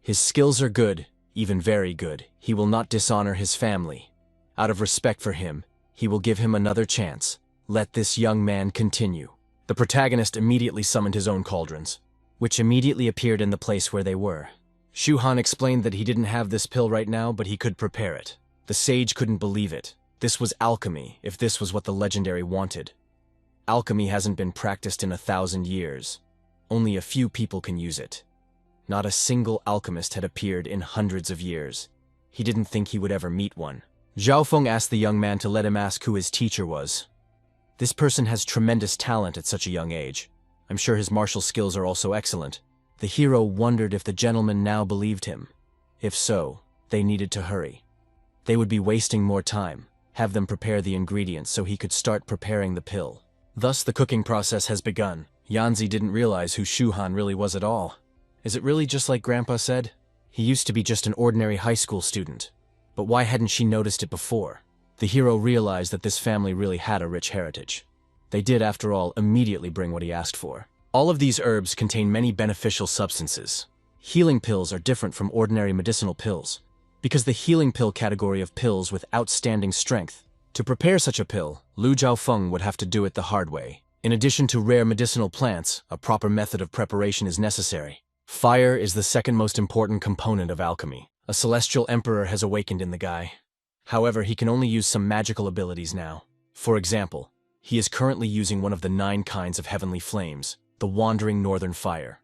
His skills are good, even very good. He will not dishonor his family. Out of respect for him, he will give him another chance. Let this young man continue. The protagonist immediately summoned his own cauldrons, which immediately appeared in the place where they were. Shu Han explained that he didn't have this pill right now, but he could prepare it. The sage couldn't believe it. This was alchemy, if this was what the legendary wanted. Alchemy hasn't been practiced in 1,000 years. Only a few people can use it. Not a single alchemist had appeared in hundreds of years. He didn't think he would ever meet one. Zhaofeng asked the young man to let him ask who his teacher was. This person has tremendous talent at such a young age. I'm sure his martial skills are also excellent. The hero wondered if the gentleman now believed him. If so, they needed to hurry. They would be wasting more time. Have them prepare the ingredients so he could start preparing the pill. Thus, the cooking process has begun. Yanzi didn't realize who Shu Han really was at all. Is it really just like Grandpa said? He used to be just an ordinary high school student. But why hadn't she noticed it before? The hero realized that this family really had a rich heritage. They did, after all, immediately bring what he asked for. All of these herbs contain many beneficial substances. Healing pills are different from ordinary medicinal pills, because the healing pill category of pills with outstanding strength. To prepare such a pill, Lu Zhaofeng would have to do it the hard way. In addition to rare medicinal plants, a proper method of preparation is necessary. Fire is the second most important component of alchemy. A celestial emperor has awakened in the guy. However, he can only use some magical abilities now. For example, he is currently using one of the 9 kinds of heavenly flames, the wandering northern fire.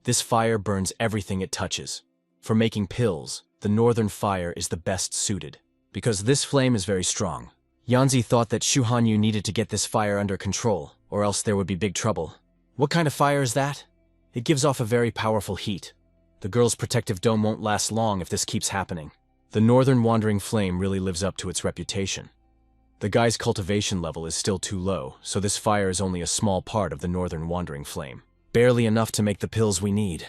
This fire burns everything it touches. For making pills, the northern fire is the best suited. Because this flame is very strong. Yanzi thought that Shu Hanyu needed to get this fire under control, or else there would be big trouble. What kind of fire is that? It gives off a very powerful heat. The girl's protective dome won't last long if this keeps happening. The northern wandering flame really lives up to its reputation. The guy's cultivation level is still too low, so this fire is only a small part of the northern wandering flame. Barely enough to make the pills we need.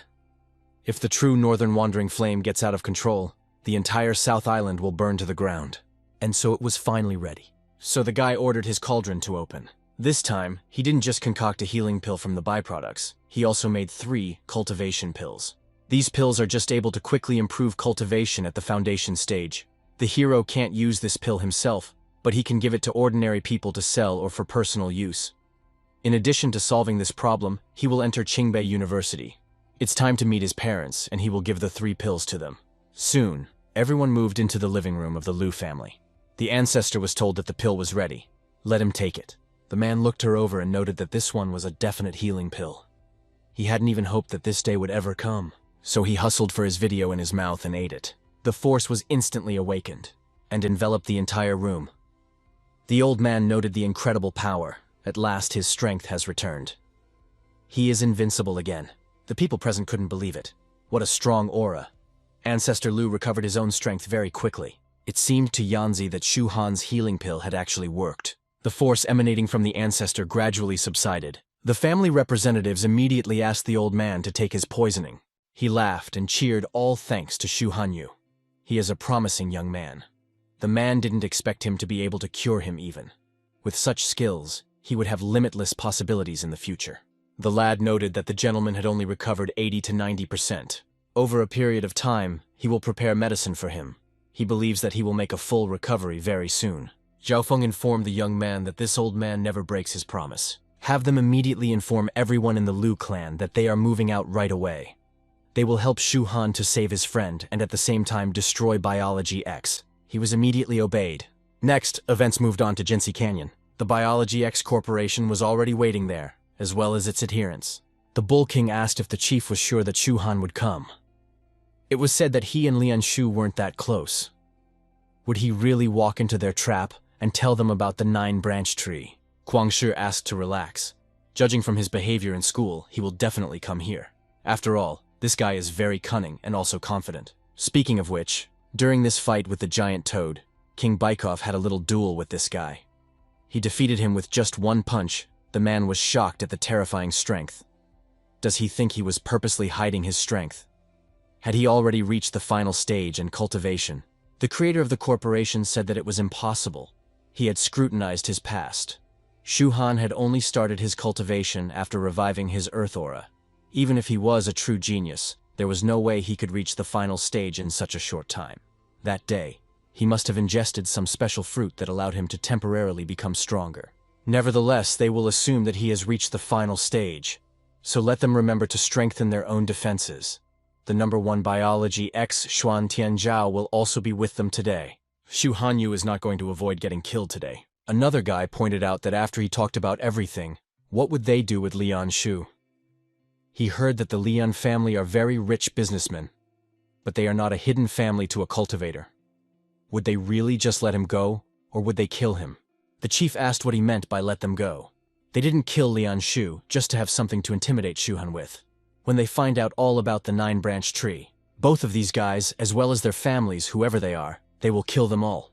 If the true northern wandering flame gets out of control, the entire South Island will burn to the ground. And so it was finally ready. So the guy ordered his cauldron to open. This time, he didn't just concoct a healing pill from the byproducts. He also made 3 cultivation pills. These pills are just able to quickly improve cultivation at the foundation stage. The hero can't use this pill himself, but he can give it to ordinary people to sell or for personal use. In addition to solving this problem, he will enter Qingbei University. It's time to meet his parents, and he will give the 3 pills to them. Soon, everyone moved into the living room of the Lu family. The ancestor was told that the pill was ready. Let him take it. The man looked her over and noted that this one was a definite healing pill. He hadn't even hoped that this day would ever come. So he hustled for his video in his mouth and ate it. The force was instantly awakened, and enveloped the entire room. The old man noted the incredible power. At last his strength has returned. He is invincible again. The people present couldn't believe it. What a strong aura. Ancestor Lu recovered his own strength very quickly. It seemed to Yanzi that Shu Han's healing pill had actually worked. The force emanating from the ancestor gradually subsided. The family representatives immediately asked the old man to take his poisoning. He laughed and cheered, all thanks to Shu Hanyu. He is a promising young man. The man didn't expect him to be able to cure him even. With such skills, he would have limitless possibilities in the future. The lad noted that the gentleman had only recovered 80 to 90%. Over a period of time, he will prepare medicine for him. He believes that he will make a full recovery very soon. Zhao Feng informed the young man that this old man never breaks his promise. Have them immediately inform everyone in the Lu clan that they are moving out right away. They will help Shu Han to save his friend and at the same time destroy Biology X. He was immediately obeyed. Next, events moved on to Jinsei Canyon. The Biology X Corporation was already waiting there, as well as its adherents. The Bull King asked if the chief was sure that Shu Han would come. It was said that he and Lian Shu weren't that close. Would he really walk into their trap and tell them about the 9-branch tree? Guang Shi asked to relax. Judging from his behavior in school, he will definitely come here. After all, this guy is very cunning and also confident. Speaking of which, during this fight with the giant toad, King Baikov had a little duel with this guy. He defeated him with just one punch. The man was shocked at the terrifying strength. Does he think he was purposely hiding his strength? Had he already reached the final stage in cultivation? The creator of the corporation said that it was impossible. He had scrutinized his past. Shu Han had only started his cultivation after reviving his earth aura. Even if he was a true genius, there was no way he could reach the final stage in such a short time. That day, he must have ingested some special fruit that allowed him to temporarily become stronger. Nevertheless, they will assume that he has reached the final stage. So let them remember to strengthen their own defenses. The number 1 Biology X Xuan Tianzhao will also be with them today. Shu Hanyu is not going to avoid getting killed today. Another guy pointed out that after he talked about everything, what would they do with Lian Shu? He heard that the Lian family are very rich businessmen, but they are not a hidden family to a cultivator. Would they really just let him go, or would they kill him? The chief asked what he meant by let them go. They didn't kill Lian Shu just to have something to intimidate Shu Han with. When they find out all about the 9-branch tree, both of these guys, as well as their families, whoever they are, they will kill them all.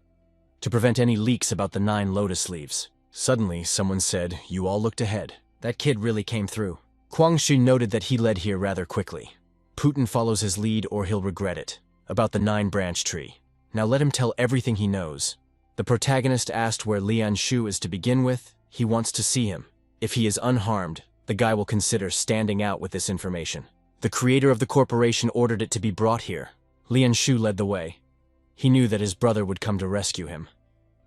To prevent any leaks about the 9 lotus leaves. Suddenly, someone said, "You all looked ahead. That kid really came through." Guang Shi noted that he led here rather quickly. Putin follows his lead or he'll regret it. About the 9-branch tree. Now let him tell everything he knows. The protagonist asked where Lian Shu is to begin with. He wants to see him. If he is unharmed, the guy will consider standing out with this information. The creator of the corporation ordered it to be brought here. Lian Shu led the way. He knew that his brother would come to rescue him.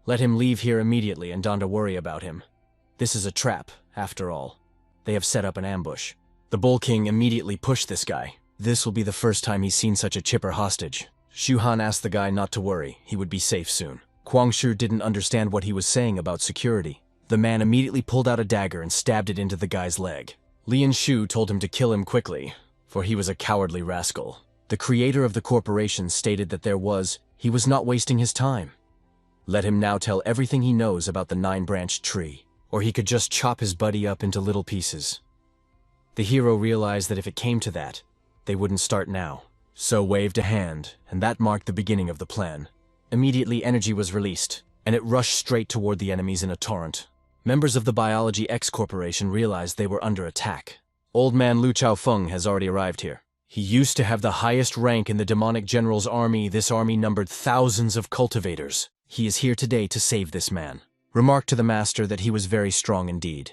Let him leave here immediately and don't worry about him. This is a trap, after all. They have set up an ambush. The Bull King immediately pushed this guy. This will be the first time he's seen such a chipper hostage. Shu Han asked the guy not to worry, he would be safe soon. Guang Shi didn't understand what he was saying about security. The man immediately pulled out a dagger and stabbed it into the guy's leg. Lian Shu told him to kill him quickly, for he was a cowardly rascal. The creator of the corporation stated that he was not wasting his time. Let him now tell everything he knows about the 9-branch tree, or he could just chop his buddy up into little pieces. The hero realized that if it came to that, they wouldn't start now. So waved a hand, and that marked the beginning of the plan. Immediately energy was released, and it rushed straight toward the enemies in a torrent. Members of the Biology X Corporation realized they were under attack. Old man Lu Chaofeng has already arrived here. He used to have the highest rank in the demonic general's army. This army numbered thousands of cultivators. He is here today to save this man. Remarked to the master that he was very strong indeed.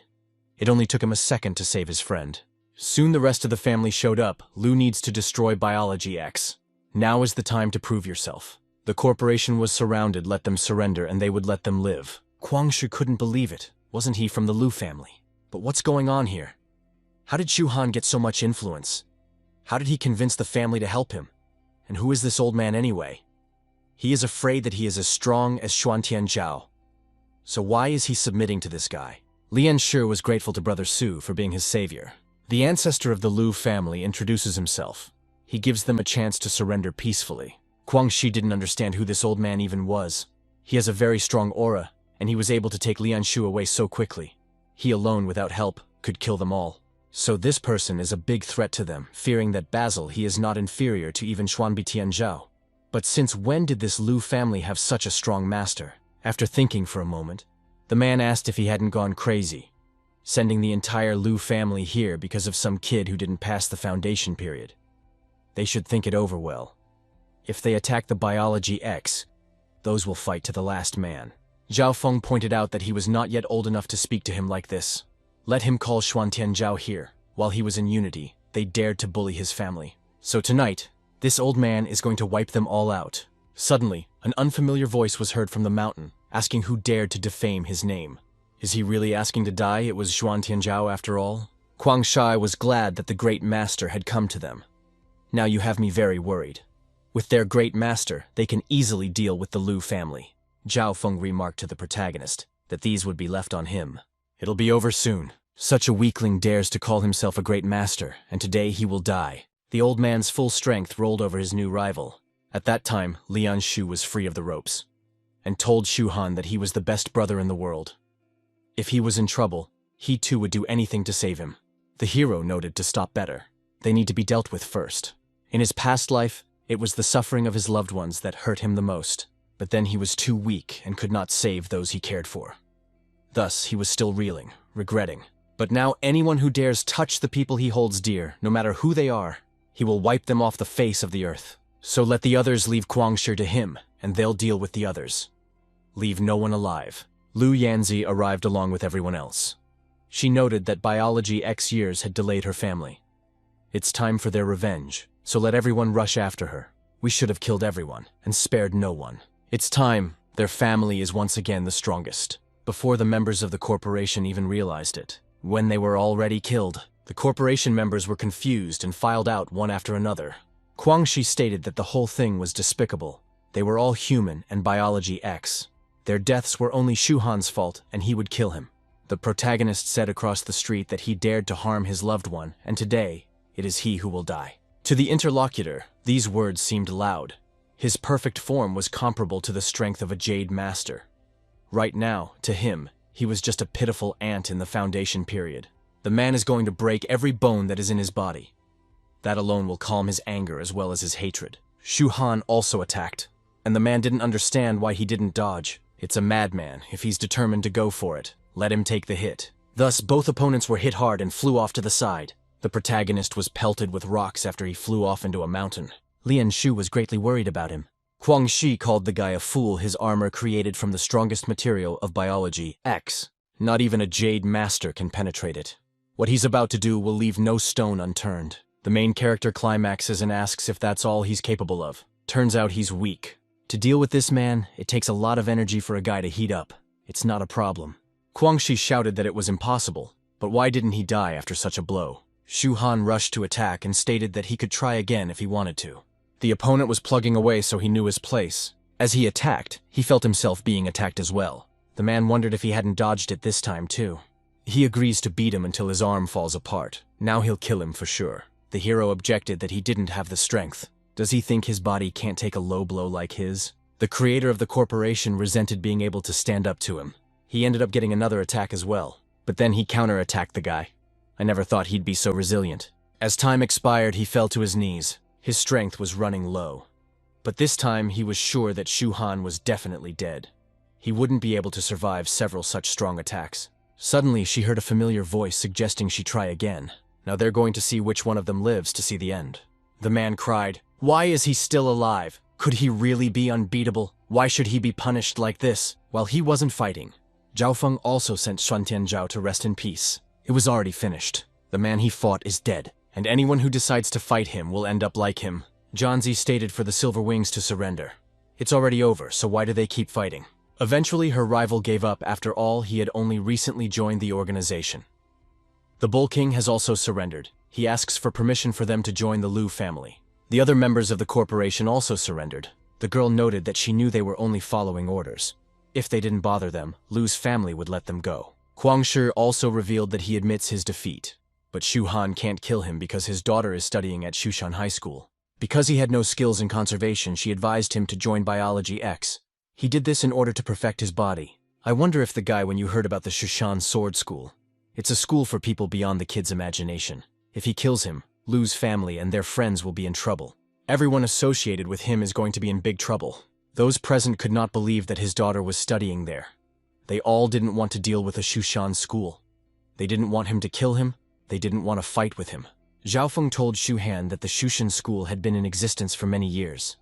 It only took him a second to save his friend. Soon the rest of the family showed up. Lu needs to destroy Biology X. Now is the time to prove yourself. The corporation was surrounded, let them surrender, and they would let them live. Guang Shi couldn't believe it. Wasn't he from the Lu family? But what's going on here? How did Shu Han get so much influence? How did he convince the family to help him? And who is this old man anyway? He is afraid that he is as strong as Xuan Tianzhao. So why is he submitting to this guy? Lian Shi was grateful to Brother Su for being his savior. The ancestor of the Lu family introduces himself. He gives them a chance to surrender peacefully. Guang Shi didn't understand who this old man even was. He has a very strong aura, and he was able to take Lian Shu away so quickly. He alone, without help, could kill them all. So this person is a big threat to them, fearing that Basil he is not inferior to even Xuanbi Tianzhao. But since when did this Lu family have such a strong master? After thinking for a moment, the man asked if he hadn't gone crazy, sending the entire Lu family here because of some kid who didn't pass the foundation period. They should think it over well. If they attack the biology X, those will fight to the last man. Zhao Feng pointed out that he was not yet old enough to speak to him like this. Let him call Xuan Tianzhao here. While he was in unity, they dared to bully his family. So tonight, this old man is going to wipe them all out. Suddenly, an unfamiliar voice was heard from the mountain, asking who dared to defame his name. Is he really asking to die? It was Xuan Tianzhao after all. Guang Shai was glad that the great master had come to them. Now you have me very worried. With their great master, they can easily deal with the Lu family. Zhao Feng remarked to the protagonist that these would be left on him. It'll be over soon. Such a weakling dares to call himself a great master, and today he will die. The old man's full strength rolled over his new rival. At that time, Lian Shu was free of the ropes, and told Shu Han that he was the best brother in the world. If he was in trouble, he too would do anything to save him. The hero noted to stop better. They need to be dealt with first. In his past life, it was the suffering of his loved ones that hurt him the most, but then he was too weak and could not save those he cared for. Thus, he was still reeling, regretting. But now anyone who dares touch the people he holds dear, no matter who they are, he will wipe them off the face of the earth. So let the others leave Guangshi to him, and they'll deal with the others. Leave no one alive. Lu Yanzi arrived along with everyone else. She noted that biology X years had delayed her family. It's time for their revenge, so let everyone rush after her. We should have killed everyone, and spared no one. It's time. Their family is once again the strongest. Before the members of the corporation even realized it. When they were already killed, the corporation members were confused and filed out one after another. Guangxi stated that the whole thing was despicable. They were all human and biology X. Their deaths were only Shu Han's fault, and he would kill him. The protagonist said across the street that he dared to harm his loved one, and today, it is he who will die. To the interlocutor, these words seemed loud. His perfect form was comparable to the strength of a jade master. Right now, to him, he was just a pitiful ant in the foundation period. The man is going to break every bone that is in his body. That alone will calm his anger as well as his hatred. Shu Han also attacked, and the man didn't understand why he didn't dodge. It's a madman. If he's determined to go for it, let him take the hit. Thus, both opponents were hit hard and flew off to the side. The protagonist was pelted with rocks after he flew off into a mountain. Lian Shu was greatly worried about him. Guangxi called the guy a fool. His armor created from the strongest material of biology X. Not even a jade master can penetrate it. What he's about to do will leave no stone unturned. The main character climaxes and asks if that's all he's capable of. Turns out he's weak. To deal with this man, it takes a lot of energy for a guy to heat up. It's not a problem. Guangxi shouted that it was impossible, but why didn't he die after such a blow? Shu Han rushed to attack and stated that he could try again if he wanted to. The opponent was plugging away, so he knew his place. As he attacked, he felt himself being attacked as well. The man wondered if he hadn't dodged it this time too. He agrees to beat him until his arm falls apart. Now he'll kill him for sure. The hero objected that he didn't have the strength. Does he think his body can't take a low blow like his? The creator of the corporation resented being able to stand up to him. He ended up getting another attack as well. But then he counterattacked the guy. I never thought he'd be so resilient. As time expired, he fell to his knees. His strength was running low. But this time, he was sure that Shu Han was definitely dead. He wouldn't be able to survive several such strong attacks. Suddenly, she heard a familiar voice suggesting she try again. Now they're going to see which one of them lives to see the end. The man cried, "Why is he still alive? Could he really be unbeatable? Why should he be punished like this?" While he wasn't fighting, Zhao Feng also sent Xuan Tianzhao to rest in peace. It was already finished. The man he fought is dead, and anyone who decides to fight him will end up like him. Zhanzi stated for the Silver Wings to surrender. It's already over, so why do they keep fighting? Eventually, her rival gave up. After all, he had only recently joined the organization. The Bull King has also surrendered. He asks for permission for them to join the Lu family. The other members of the corporation also surrendered. The girl noted that she knew they were only following orders. If they didn't bother them, Lu's family would let them go. Guangshi also revealed that he admits his defeat. But Shu Han can't kill him because his daughter is studying at Shushan High School. Because he had no skills in conservation, she advised him to join Biology X. He did this in order to perfect his body. I wonder if the guy when you heard about the Shushan Sword School. It's a school for people beyond the kid's imagination. If he kills him, Lu's family and their friends will be in trouble. Everyone associated with him is going to be in big trouble. Those present could not believe that his daughter was studying there. They all didn't want to deal with a Shushan school. They didn't want him to kill him. They didn't want to fight with him. Zhaofeng told Shu Han that the Shushan school had been in existence for many years.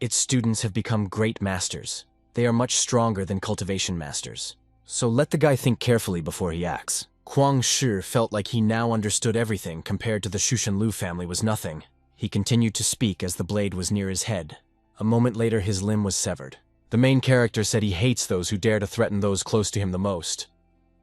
Its students have become great masters. They are much stronger than cultivation masters. So let the guy think carefully before he acts. Kwang Shi felt like he now understood everything compared to the Shushan Lu family was nothing. He continued to speak as the blade was near his head. A moment later his limb was severed. The main character said he hates those who dare to threaten those close to him the most.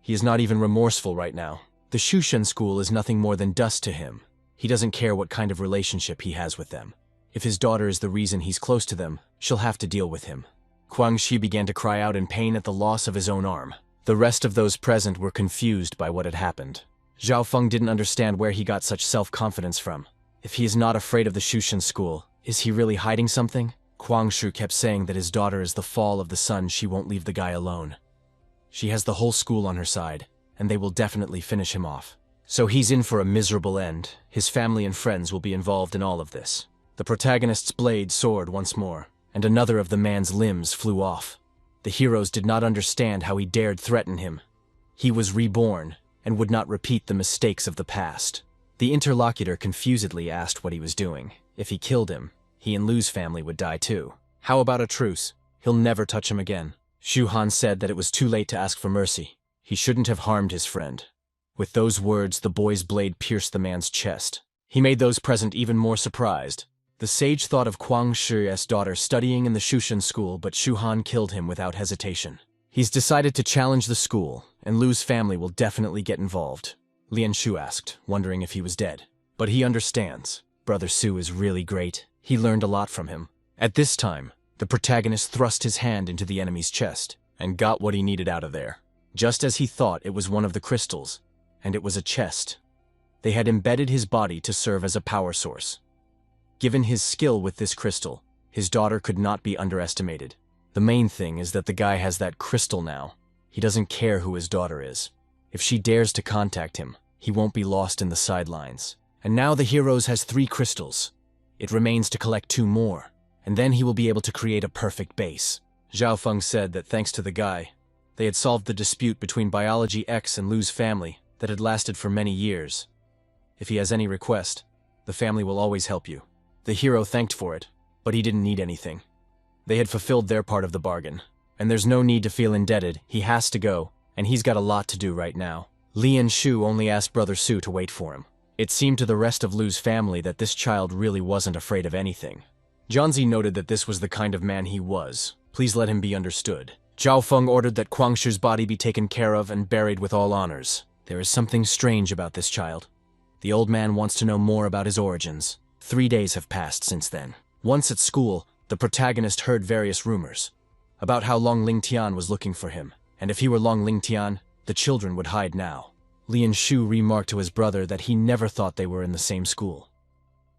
He is not even remorseful right now. The Shushan school is nothing more than dust to him. He doesn't care what kind of relationship he has with them. If his daughter is the reason he's close to them, she'll have to deal with him. Kwang Shi began to cry out in pain at the loss of his own arm. The rest of those present were confused by what had happened. Zhaofeng didn't understand where he got such self-confidence from. If he is not afraid of the Shushan school, is he really hiding something? Kwang Shi kept saying that his daughter is the fall of the sun. She won't leave the guy alone. She has the whole school on her side, and they will definitely finish him off. So he's in for a miserable end. His family and friends will be involved in all of this. The protagonist's blade soared once more, and another of the man's limbs flew off. The heroes did not understand how he dared threaten him. He was reborn, and would not repeat the mistakes of the past. The interlocutor confusedly asked what he was doing. If he killed him, he and Lu's family would die too. How about a truce? He'll never touch him again. Shu Han said that it was too late to ask for mercy. He shouldn't have harmed his friend. With those words, the boy's blade pierced the man's chest. He made those present even more surprised. The sage thought of Kwang Shi's daughter studying in the Shushan school, but Shu Han killed him without hesitation. He's decided to challenge the school, and Lu's family will definitely get involved. Lian Shu asked, wondering if he was dead. But he understands. Brother Su is really great. He learned a lot from him. At this time, the protagonist thrust his hand into the enemy's chest and got what he needed out of there. Just as he thought, it was one of the crystals, and it was a chest. They had embedded his body to serve as a power source. Given his skill with this crystal, his daughter could not be underestimated. The main thing is that the guy has that crystal now. He doesn't care who his daughter is. If she dares to contact him, he won't be lost in the sidelines. And now the heroes has 3 crystals. It remains to collect 2 more, and then he will be able to create a perfect base. Zhaofeng said that thanks to the guy, they had solved the dispute between Biology X and Lu's family that had lasted for many years. If he has any request, the family will always help you. The hero thanked for it, but he didn't need anything. They had fulfilled their part of the bargain, and there's no need to feel indebted. He has to go, and he's got a lot to do right now. Lian Shu only asked Brother Su to wait for him. It seemed to the rest of Lu's family that this child really wasn't afraid of anything. Jianzi noted that this was the kind of man he was. Please let him be understood. Zhaofeng ordered that Kwang Shi's body be taken care of and buried with all honors. There is something strange about this child. The old man wants to know more about his origins. 3 days have passed since then. Once at school, the protagonist heard various rumors about how Long Lingtian was looking for him, and if he were Long Lingtian, the children would hide now. Lian Shu remarked to his brother that he never thought they were in the same school.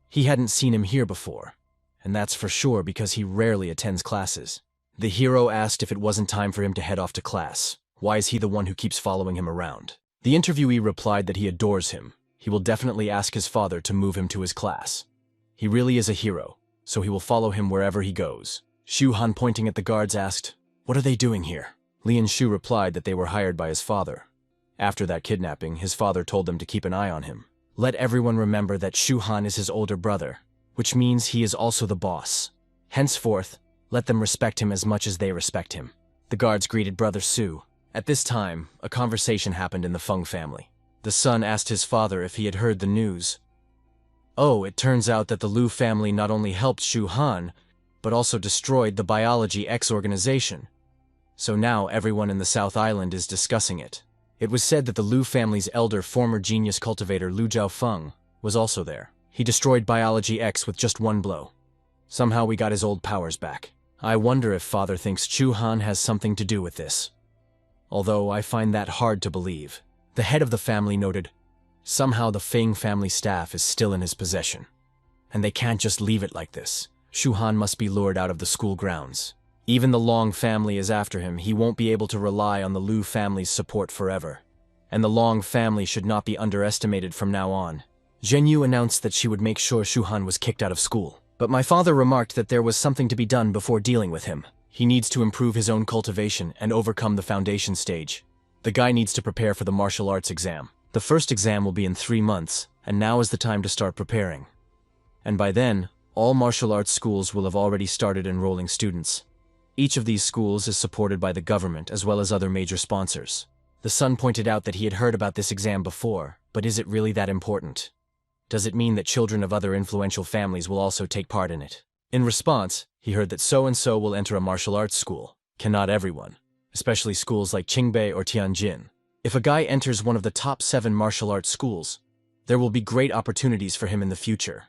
He hadn't seen him here before, and that's for sure because he rarely attends classes. The hero asked if it wasn't time for him to head off to class. Why is he the one who keeps following him around? The interviewee replied that he adores him. He will definitely ask his father to move him to his class. He really is a hero, so he will follow him wherever he goes. Shu Han, pointing at the guards, asked, "What are they doing here?" Lian Shu replied that they were hired by his father. After that kidnapping, his father told them to keep an eye on him. Let everyone remember that Shu Han is his older brother, which means he is also the boss. Henceforth, let them respect him as much as they respect him. The guards greeted Brother Su. At this time, a conversation happened in the Feng family. The son asked his father if he had heard the news. Oh, it turns out that the Lu family not only helped Shu Han, but also destroyed the Biology X organization. So now everyone in the South Island is discussing it. It was said that the Lu family's elder former genius cultivator Lu Zhaofeng was also there. He destroyed Biology X with just 1 blow. Somehow we got his old powers back. I wonder if father thinks Shu Han has something to do with this. Although I find that hard to believe. The head of the family noted, somehow the Feng family staff is still in his possession. And they can't just leave it like this. Shu Han must be lured out of the school grounds. Even the Long family is after him. He won't be able to rely on the Lu family's support forever. and the Long family should not be underestimated from now on. Zhen Yu announced that she would make sure Shu Han was kicked out of school. But my father remarked that there was something to be done before dealing with him. He needs to improve his own cultivation and overcome the foundation stage. The guy needs to prepare for the martial arts exam. The first exam will be in 3 months, and now is the time to start preparing. And by then, all martial arts schools will have already started enrolling students. Each of these schools is supported by the government as well as other major sponsors. The son pointed out that he had heard about this exam before, but is it really that important? Does it mean that children of other influential families will also take part in it? In response, he heard that so-and-so will enter a martial arts school. Cannot everyone, especially schools like Qingbei or Tianjin. If a guy enters one of the top 7 martial arts schools, there will be great opportunities for him in the future.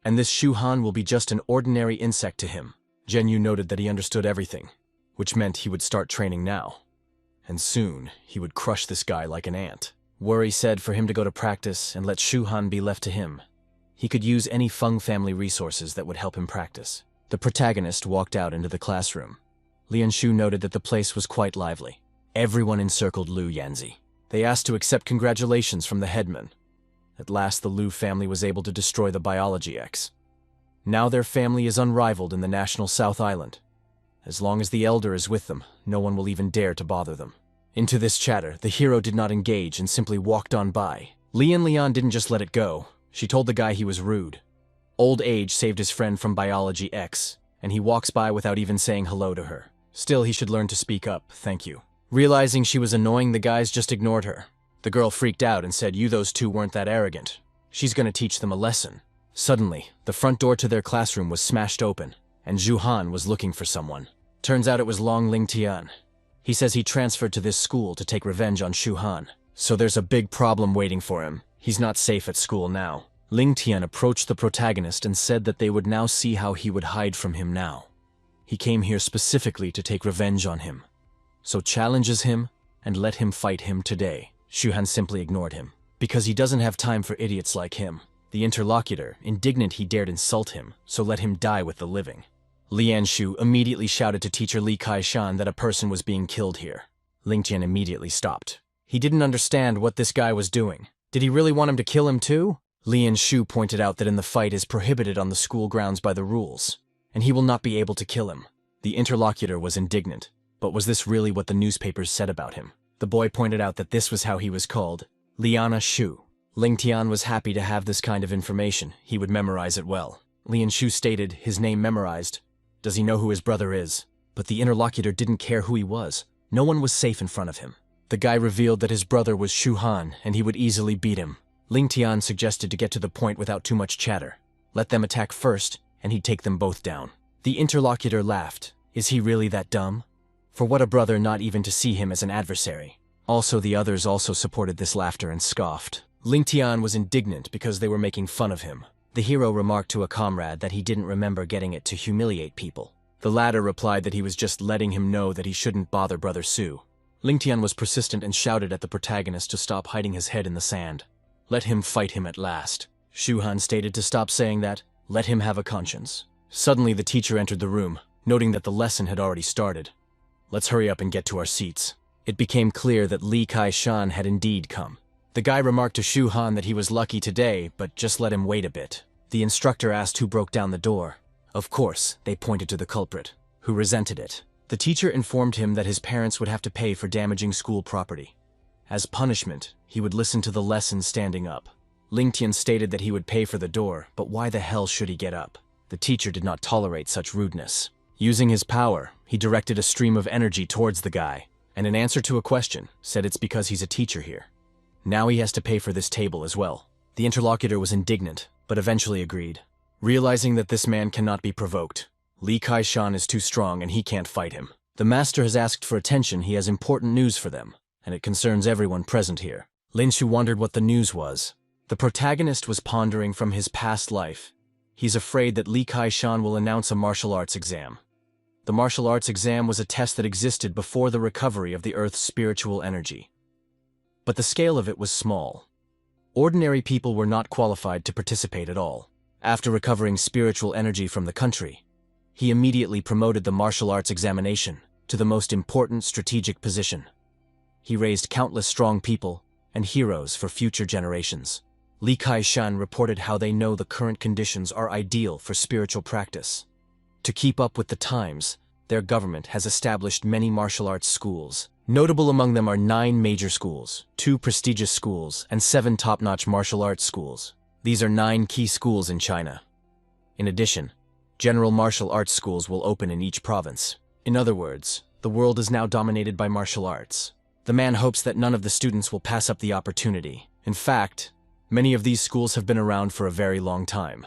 And this Shu Han will be just an ordinary insect to him. Zhen Yu noted that he understood everything, which meant he would start training now. And soon, he would crush this guy like an ant. Worry said for him to go to practice and let Shu Han be left to him. He could use any Feng family resources that would help him practice. The protagonist walked out into the classroom. Lian Shu noted that the place was quite lively. Everyone encircled Lu Yanzi. They asked to accept congratulations from the headman. At last, the Lu family was able to destroy the biology X. Now their family is unrivaled in the national South Island. As long as the elder is with them, no one will even dare to bother them. Into this chatter, the hero did not engage and simply walked on by. Lianlian didn't just let it go. She told the guy he was rude. Old age saved his friend from biology X, and he walks by without even saying hello to her. Still, he should learn to speak up, thank you. Realizing she was annoying, the guys just ignored her. The girl freaked out and said, "You those two weren't that arrogant. She's gonna teach them a lesson." Suddenly, the front door to their classroom was smashed open, and Zhu Han was looking for someone. Turns out it was Long Lingtian. He says he transferred to this school to take revenge on Shu Han. So there's a big problem waiting for him. He's not safe at school now. Lingtian approached the protagonist and said that they would now see how he would hide from him now. He came here specifically to take revenge on him. So challenges him and let him fight him today. Shu Han simply ignored him, because he doesn't have time for idiots like him. The interlocutor, indignant he dared insult him, so let him die with the living. Lian Shu immediately shouted to teacher Li Kai-shan that a person was being killed here. Lingtian immediately stopped. He didn't understand what this guy was doing. Did he really want him to kill him too? Lian Shu pointed out that in the fight is prohibited on the school grounds by the rules, and he will not be able to kill him. The interlocutor was indignant, but was this really what the newspapers said about him? The boy pointed out that this was how he was called, Liana Shu. Lingtian was happy to have this kind of information. He would memorize it well. Lian Shu stated, his name memorized. Does he know who his brother is? But the interlocutor didn't care who he was. No one was safe in front of him. The guy revealed that his brother was Shu Han, and he would easily beat him. Lingtian suggested to get to the point without too much chatter. Let them attack first, and he'd take them both down. The interlocutor laughed. Is he really that dumb? For what a brother not even to see him as an adversary. Also, the others also supported this laughter and scoffed. Lingtian was indignant because they were making fun of him. The hero remarked to a comrade that he didn't remember getting it to humiliate people. The latter replied that he was just letting him know that he shouldn't bother Brother Su. Lingtian was persistent and shouted at the protagonist to stop hiding his head in the sand. Let him fight him at last. Shu Han stated to stop saying that. Let him have a conscience. Suddenly the teacher entered the room, noting that the lesson had already started. Let's hurry up and get to our seats. It became clear that Li Kai-shan had indeed come. The guy remarked to Shu Han that he was lucky today, but just let him wait a bit. The instructor asked who broke down the door. Of course, they pointed to the culprit, who resented it. The teacher informed him that his parents would have to pay for damaging school property. As punishment, he would listen to the lesson standing up. Lingtian stated that he would pay for the door, but why the hell should he get up? The teacher did not tolerate such rudeness. Using his power, he directed a stream of energy towards the guy, and in answer to a question, said it's because he's a teacher here. Now he has to pay for this table as well. The interlocutor was indignant, but eventually agreed. Realizing that this man cannot be provoked, Li Kai-shan is too strong and he can't fight him. The master has asked for attention. He has important news for them, and it concerns everyone present here. Lin Shu wondered what the news was. The protagonist was pondering from his past life. He's afraid that Li Kai-shan will announce a martial arts exam. The martial arts exam was a test that existed before the recovery of the Earth's spiritual energy. But the scale of it was small. Ordinary people were not qualified to participate at all. After recovering spiritual energy from the country, he immediately promoted the martial arts examination to the most important strategic position. He raised countless strong people and heroes for future generations. Li Kai-shan reported how they know the current conditions are ideal for spiritual practice. To keep up with the times, their government has established many martial arts schools. Notable among them are 9 major schools, 2 prestigious schools, and 7 top-notch martial arts schools. These are 9 key schools in China. In addition, general martial arts schools will open in each province. In other words, the world is now dominated by martial arts. The man hopes that none of the students will pass up the opportunity. In fact, many of these schools have been around for a very long time.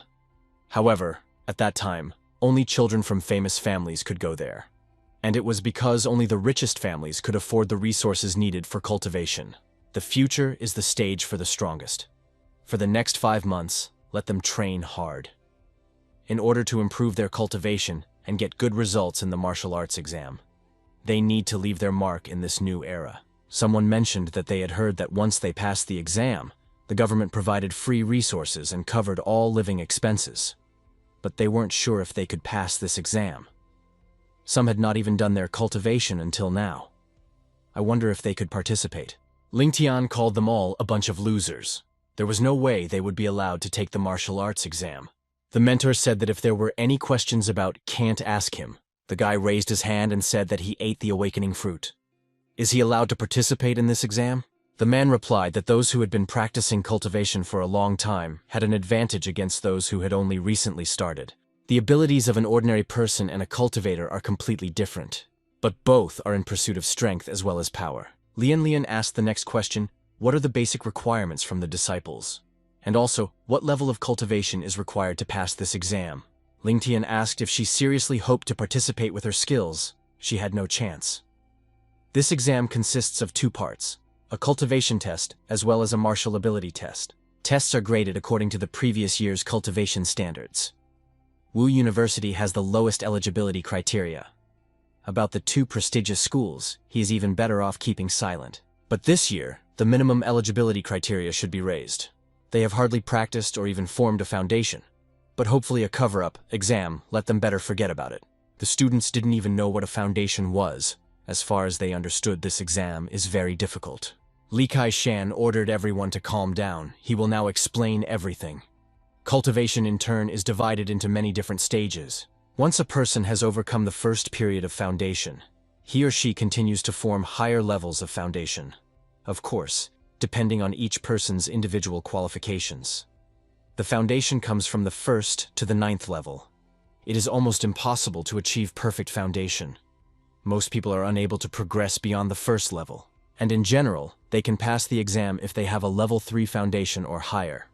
However, at that time, only children from famous families could go there. And it was because only the richest families could afford the resources needed for cultivation. The future is the stage for the strongest. For the next 5 months, let them train hard. In order to improve their cultivation and get good results in the martial arts exam, they need to leave their mark in this new era. Someone mentioned that they had heard that once they passed the exam, the government provided free resources and covered all living expenses. But they weren't sure if they could pass this exam. Some had not even done their cultivation until now. I wonder if they could participate. Ling Tian called them all a bunch of losers. There was no way they would be allowed to take the martial arts exam. The mentor said that if there were any questions about can't ask him, the guy raised his hand and said that he ate the awakening fruit. Is he allowed to participate in this exam? The man replied that those who had been practicing cultivation for a long time had an advantage against those who had only recently started. The abilities of an ordinary person and a cultivator are completely different, but both are in pursuit of strength as well as power. Lianlian asked the next question, what are the basic requirements from the disciples? And also, what level of cultivation is required to pass this exam? Ling Tian asked if she seriously hoped to participate with her skills. She had no chance. This exam consists of 2 parts, a cultivation test as well as a martial ability test. Tests are graded according to the previous year's cultivation standards. Wu University has the lowest eligibility criteria. About the 2 prestigious schools, he is even better off keeping silent. But this year, the minimum eligibility criteria should be raised. They have hardly practiced or even formed a foundation. But hopefully a cover-up exam let them better forget about it. The students didn't even know what a foundation was. As far as they understood, this exam is very difficult. Li Kai-shan ordered everyone to calm down. He will now explain everything. Cultivation, in turn, is divided into many different stages. Once a person has overcome the first period of foundation, he or she continues to form higher levels of foundation. Of course, depending on each person's individual qualifications. The foundation comes from the 1st to the 9th level. It is almost impossible to achieve perfect foundation. Most people are unable to progress beyond the 1st level, and in general, they can pass the exam if they have a level 3 foundation or higher.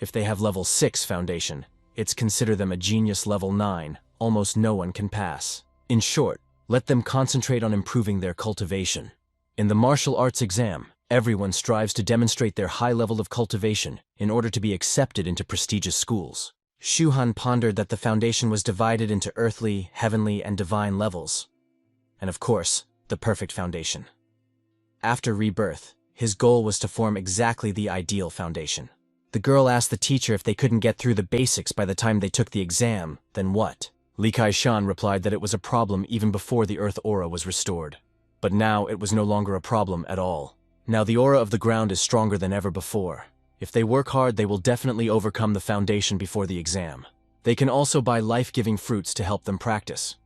If they have level 6 foundation, it's consider them a genius level 9, almost no one can pass. In short, let them concentrate on improving their cultivation. In the martial arts exam, everyone strives to demonstrate their high level of cultivation in order to be accepted into prestigious schools. Shu Han pondered that the foundation was divided into earthly, heavenly, and divine levels. And of course, the perfect foundation. After rebirth, his goal was to form exactly the ideal foundation. The girl asked the teacher if they couldn't get through the basics by the time they took the exam, then what? Li Kai-shan replied that it was a problem even before the earth aura was restored. But now it was no longer a problem at all. Now the aura of the ground is stronger than ever before. If they work hard, they will definitely overcome the foundation before the exam. They can also buy life-giving fruits to help them practice.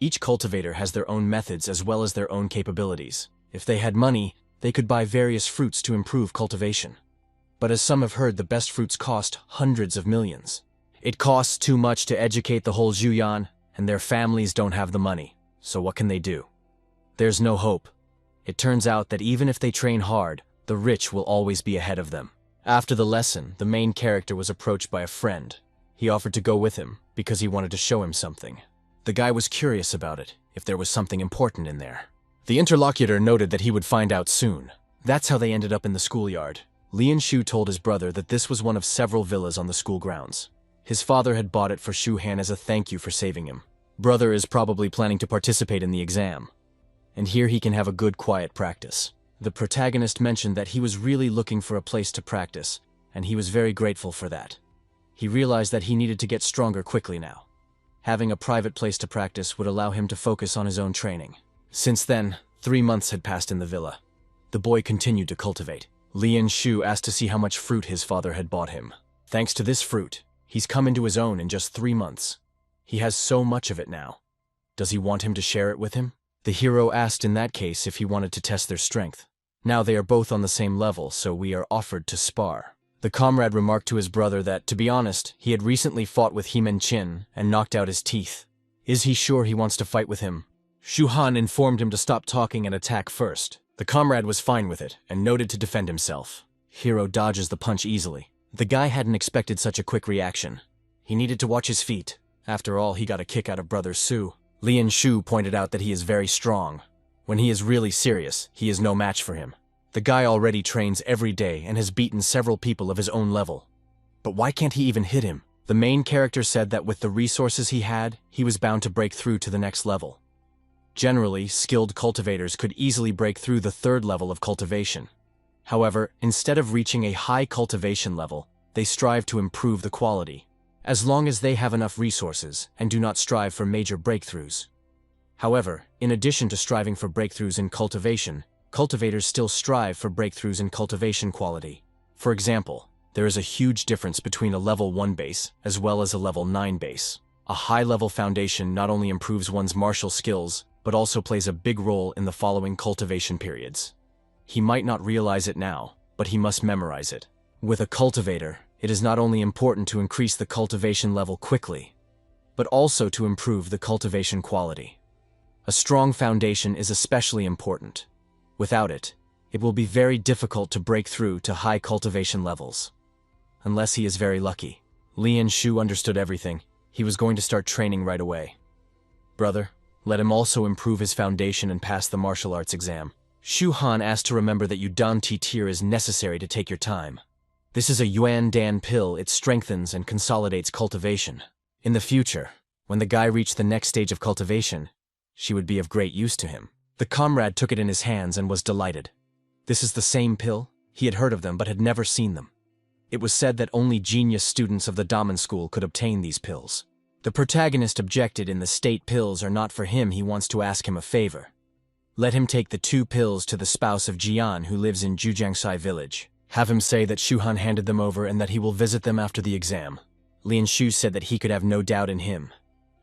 Each cultivator has their own methods as well as their own capabilities. If they had money, they could buy various fruits to improve cultivation. But as some have heard, the best fruits cost hundreds of millions. It costs too much to educate the whole Zhuyan, and their families don't have the money. So what can they do? There's no hope. It turns out that even if they train hard, the rich will always be ahead of them. After the lesson, the main character was approached by a friend. He offered to go with him because he wanted to show him something. The guy was curious about it, if there was something important in there. The interlocutor noted that he would find out soon. That's how they ended up in the schoolyard. Lian Shu told his brother that this was one of several villas on the school grounds. His father had bought it for Shu Han as a thank you for saving him. Brother is probably planning to participate in the exam. And here he can have a good quiet practice. The protagonist mentioned that he was really looking for a place to practice, and he was very grateful for that. He realized that he needed to get stronger quickly now. Having a private place to practice would allow him to focus on his own training. Since then, 3 months had passed in the villa. The boy continued to cultivate. Lianshu asked to see how much fruit his father had bought him. Thanks to this fruit, he's come into his own in just 3 months. He has so much of it now. Does he want him to share it with him? The hero asked in that case if he wanted to test their strength. Now they are both on the same level, so we are offered to spar. The comrade remarked to his brother that, to be honest, he had recently fought with Heman Chin and knocked out his teeth. Is he sure he wants to fight with him? Shu Han informed him to stop talking and attack first. The comrade was fine with it and noted to defend himself. Hero dodges the punch easily. The guy hadn't expected such a quick reaction. He needed to watch his feet. After all, he got a kick out of brother Su. Lianshu pointed out that he is very strong. When he is really serious, he is no match for him. The guy already trains every day and has beaten several people of his own level. But why can't he even hit him? The main character said that with the resources he had, he was bound to break through to the next level. Generally, skilled cultivators could easily break through the 3rd level of cultivation. However, instead of reaching a high cultivation level, they strive to improve the quality, as long as they have enough resources and do not strive for major breakthroughs. However, in addition to striving for breakthroughs in cultivation, cultivators still strive for breakthroughs in cultivation quality. For example, there is a huge difference between a level 1 base as well as a level 9 base. A high-level foundation not only improves one's martial skills, but also plays a big role in the following cultivation periods. He might not realize it now, but he must memorize it. With a cultivator, it is not only important to increase the cultivation level quickly, but also to improve the cultivation quality. A strong foundation is especially important. Without it, it will be very difficult to break through to high cultivation levels. Unless he is very lucky. Lianshu understood everything. He was going to start training right away. Brother, let him also improve his foundation and pass the martial arts exam. Shu Han asked to remember that Yudan Titir is necessary to take your time. This is a Yuan Dan pill. It strengthens and consolidates cultivation. In the future, when the guy reached the next stage of cultivation, she would be of great use to him. The comrade took it in his hands and was delighted. This is the same pill? He had heard of them but had never seen them. It was said that only genius students of the Damen school could obtain these pills. The protagonist objected in the state pills are not for him. He wants to ask him a favor. Let him take the 2 pills to the spouse of Jian who lives in Jujiangsai village. Have him say that Shu Han handed them over and that he will visit them after the exam. Lianshu said that he could have no doubt in him.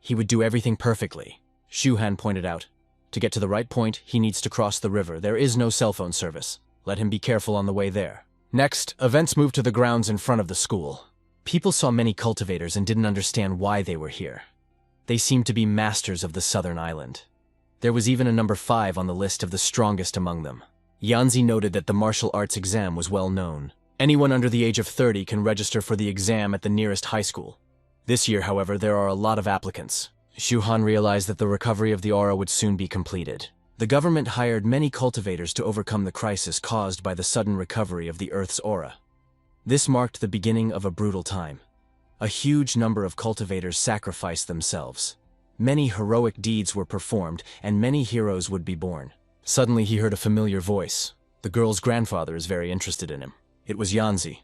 He would do everything perfectly. Shu Han pointed out. To get to the right point, he needs to cross the river. There is no cell phone service. Let him be careful on the way there. Next, events moved to the grounds in front of the school. People saw many cultivators and didn't understand why they were here. They seemed to be masters of the southern island. There was even a number 5 on the list of the strongest among them. Yanzi noted that the martial arts exam was well known. Anyone under the age of 30 can register for the exam at the nearest high school. This year, however, there are a lot of applicants. Shu Han realized that the recovery of the aura would soon be completed. The government hired many cultivators to overcome the crisis caused by the sudden recovery of the Earth's aura. This marked the beginning of a brutal time. A huge number of cultivators sacrificed themselves. Many heroic deeds were performed, and many heroes would be born. Suddenly he heard a familiar voice. The girl's grandfather is very interested in him. It was Yanzi.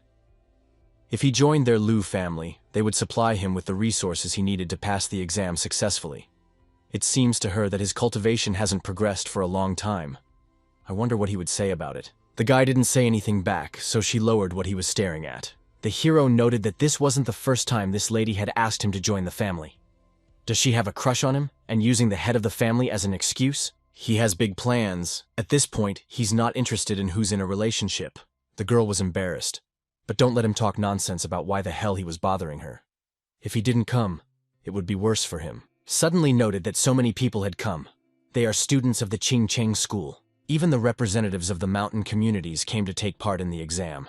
If he joined their Lu family, they would supply him with the resources he needed to pass the exam successfully. It seems to her that his cultivation hasn't progressed for a long time. I wonder what he would say about it. The guy didn't say anything back, so she lowered what he was staring at. The hero noted that this wasn't the first time this lady had asked him to join the family. Does she have a crush on him, and using the head of the family as an excuse? He has big plans. At this point, he's not interested in who's in a relationship. The girl was embarrassed. But don't let him talk nonsense about why the hell he was bothering her. If he didn't come, it would be worse for him. Suddenly noted that so many people had come. They are students of the Qingcheng school. Even the representatives of the mountain communities came to take part in the exam.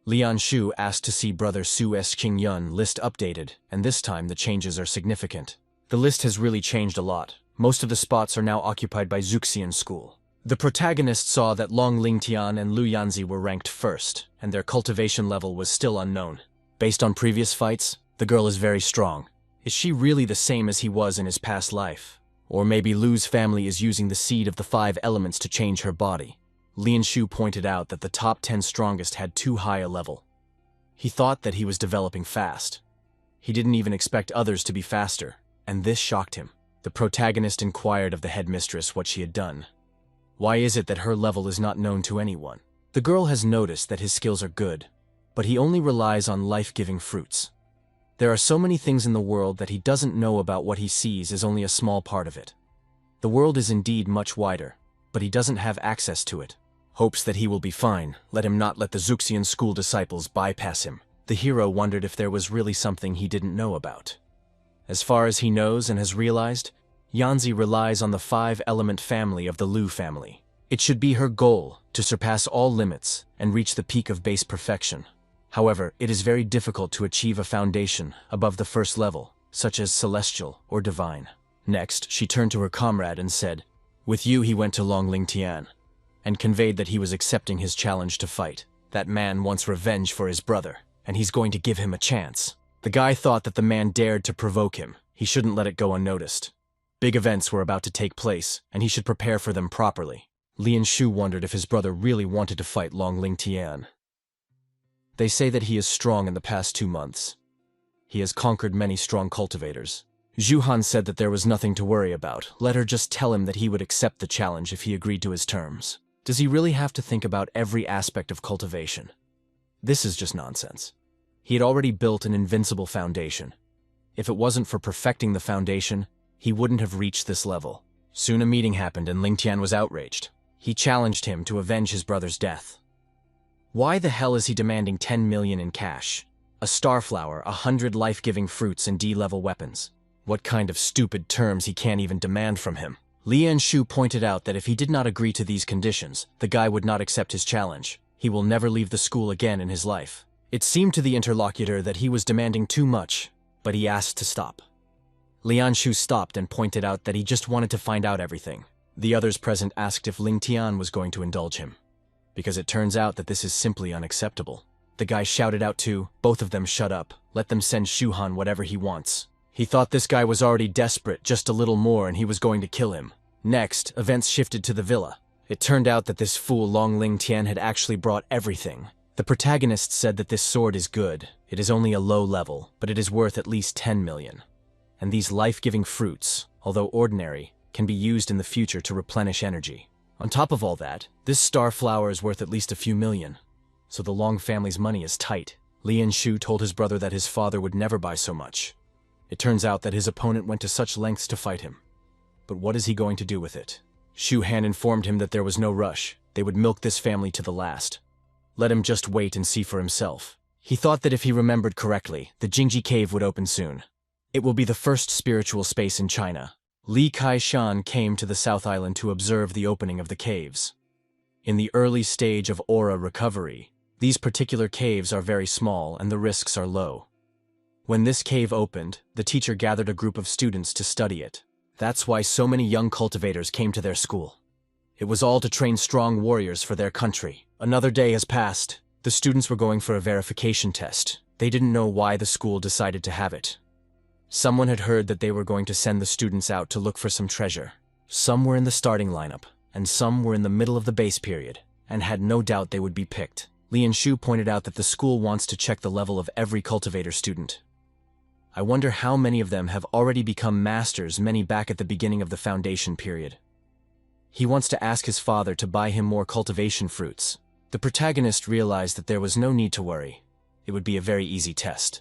Lianshu asked to see brother Su S. Qingyun list updated, and this time the changes are significant. The list has really changed a lot. Most of the spots are now occupied by Zuxian school. The protagonist saw that Long Lingtian and Lu Yanzi were ranked first, and their cultivation level was still unknown. Based on previous fights, the girl is very strong. Is she really the same as he was in his past life? Or maybe Lu's family is using the seed of the 5 elements to change her body. Lianshu pointed out that the top 10 strongest had too high a level. He thought that he was developing fast. He didn't even expect others to be faster, and this shocked him. The protagonist inquired of the headmistress what she had done. Why is it that her level is not known to anyone? The girl has noticed that his skills are good, but he only relies on life-giving fruits. There are so many things in the world that he doesn't know about. What he sees is only a small part of it. The world is indeed much wider, but he doesn't have access to it. Hopes that he will be fine. Let him not let the Xuxian school disciples bypass him. The hero wondered if there was really something he didn't know about. As far as he knows and has realized, Yanzi relies on the 5-element family of the Lu family. It should be her goal to surpass all limits and reach the peak of base perfection. However, it is very difficult to achieve a foundation above the first level, such as celestial or divine. Next, she turned to her comrade and said, "With you he went to Longling Tian," and conveyed that he was accepting his challenge to fight. That man wants revenge for his brother, and he's going to give him a chance. The guy thought that the man dared to provoke him. He shouldn't let it go unnoticed. Big events were about to take place, and he should prepare for them properly. Lian Shu wondered if his brother really wanted to fight Longling Tian. They say that he is strong in the past 2 months. He has conquered many strong cultivators. Zhu Han said that there was nothing to worry about. Let her just tell him that he would accept the challenge if he agreed to his terms. Does he really have to think about every aspect of cultivation? This is just nonsense. He had already built an invincible foundation. If it wasn't for perfecting the foundation, he wouldn't have reached this level. Soon a meeting happened and Ling Tian was outraged. He challenged him to avenge his brother's death. Why the hell is he demanding 10 million in cash? A starflower, 100 life-giving fruits, and D-level weapons. What kind of stupid terms he can't even demand from him? Lian Shu pointed out that if he did not agree to these conditions, the guy would not accept his challenge. He will never leave the school again in his life. It seemed to the interlocutor that he was demanding too much, but he asked to stop. Lian Shu stopped and pointed out that he just wanted to find out everything. The others present asked if Ling Tian was going to indulge him, because it turns out that this is simply unacceptable. The guy shouted out to both of them, "Shut up, let them send Shu Han whatever he wants." He thought this guy was already desperate, just a little more and he was going to kill him. Next, events shifted to the villa. It turned out that this fool Longling Tian had actually brought everything. The protagonist said that this sword is good. It is only a low level, but it is worth at least 10 million. And these life-giving fruits, although ordinary, can be used in the future to replenish energy. On top of all that, this star flower is worth at least a few million. So the Long family's money is tight. Lian Shu told his brother that his father would never buy so much. It turns out that his opponent went to such lengths to fight him. But what is he going to do with it? Shu Han informed him that there was no rush. They would milk this family to the last. Let him just wait and see for himself. He thought that if he remembered correctly, the Jingji cave would open soon. It will be the first spiritual space in China. Li Kai-shan came to the South Island to observe the opening of the caves. In the early stage of aura recovery, these particular caves are very small and the risks are low. When this cave opened, the teacher gathered a group of students to study it. That's why so many young cultivators came to their school. It was all to train strong warriors for their country. Another day has passed. The students were going for a verification test. They didn't know why the school decided to have it. Someone had heard that they were going to send the students out to look for some treasure. Some were in the starting lineup, and some were in the middle of the base period, and had no doubt they would be picked. Lian Shu pointed out that the school wants to check the level of every cultivator student. I wonder how many of them have already become masters, many back at the beginning of the foundation period. He wants to ask his father to buy him more cultivation fruits. The protagonist realized that there was no need to worry. It would be a very easy test.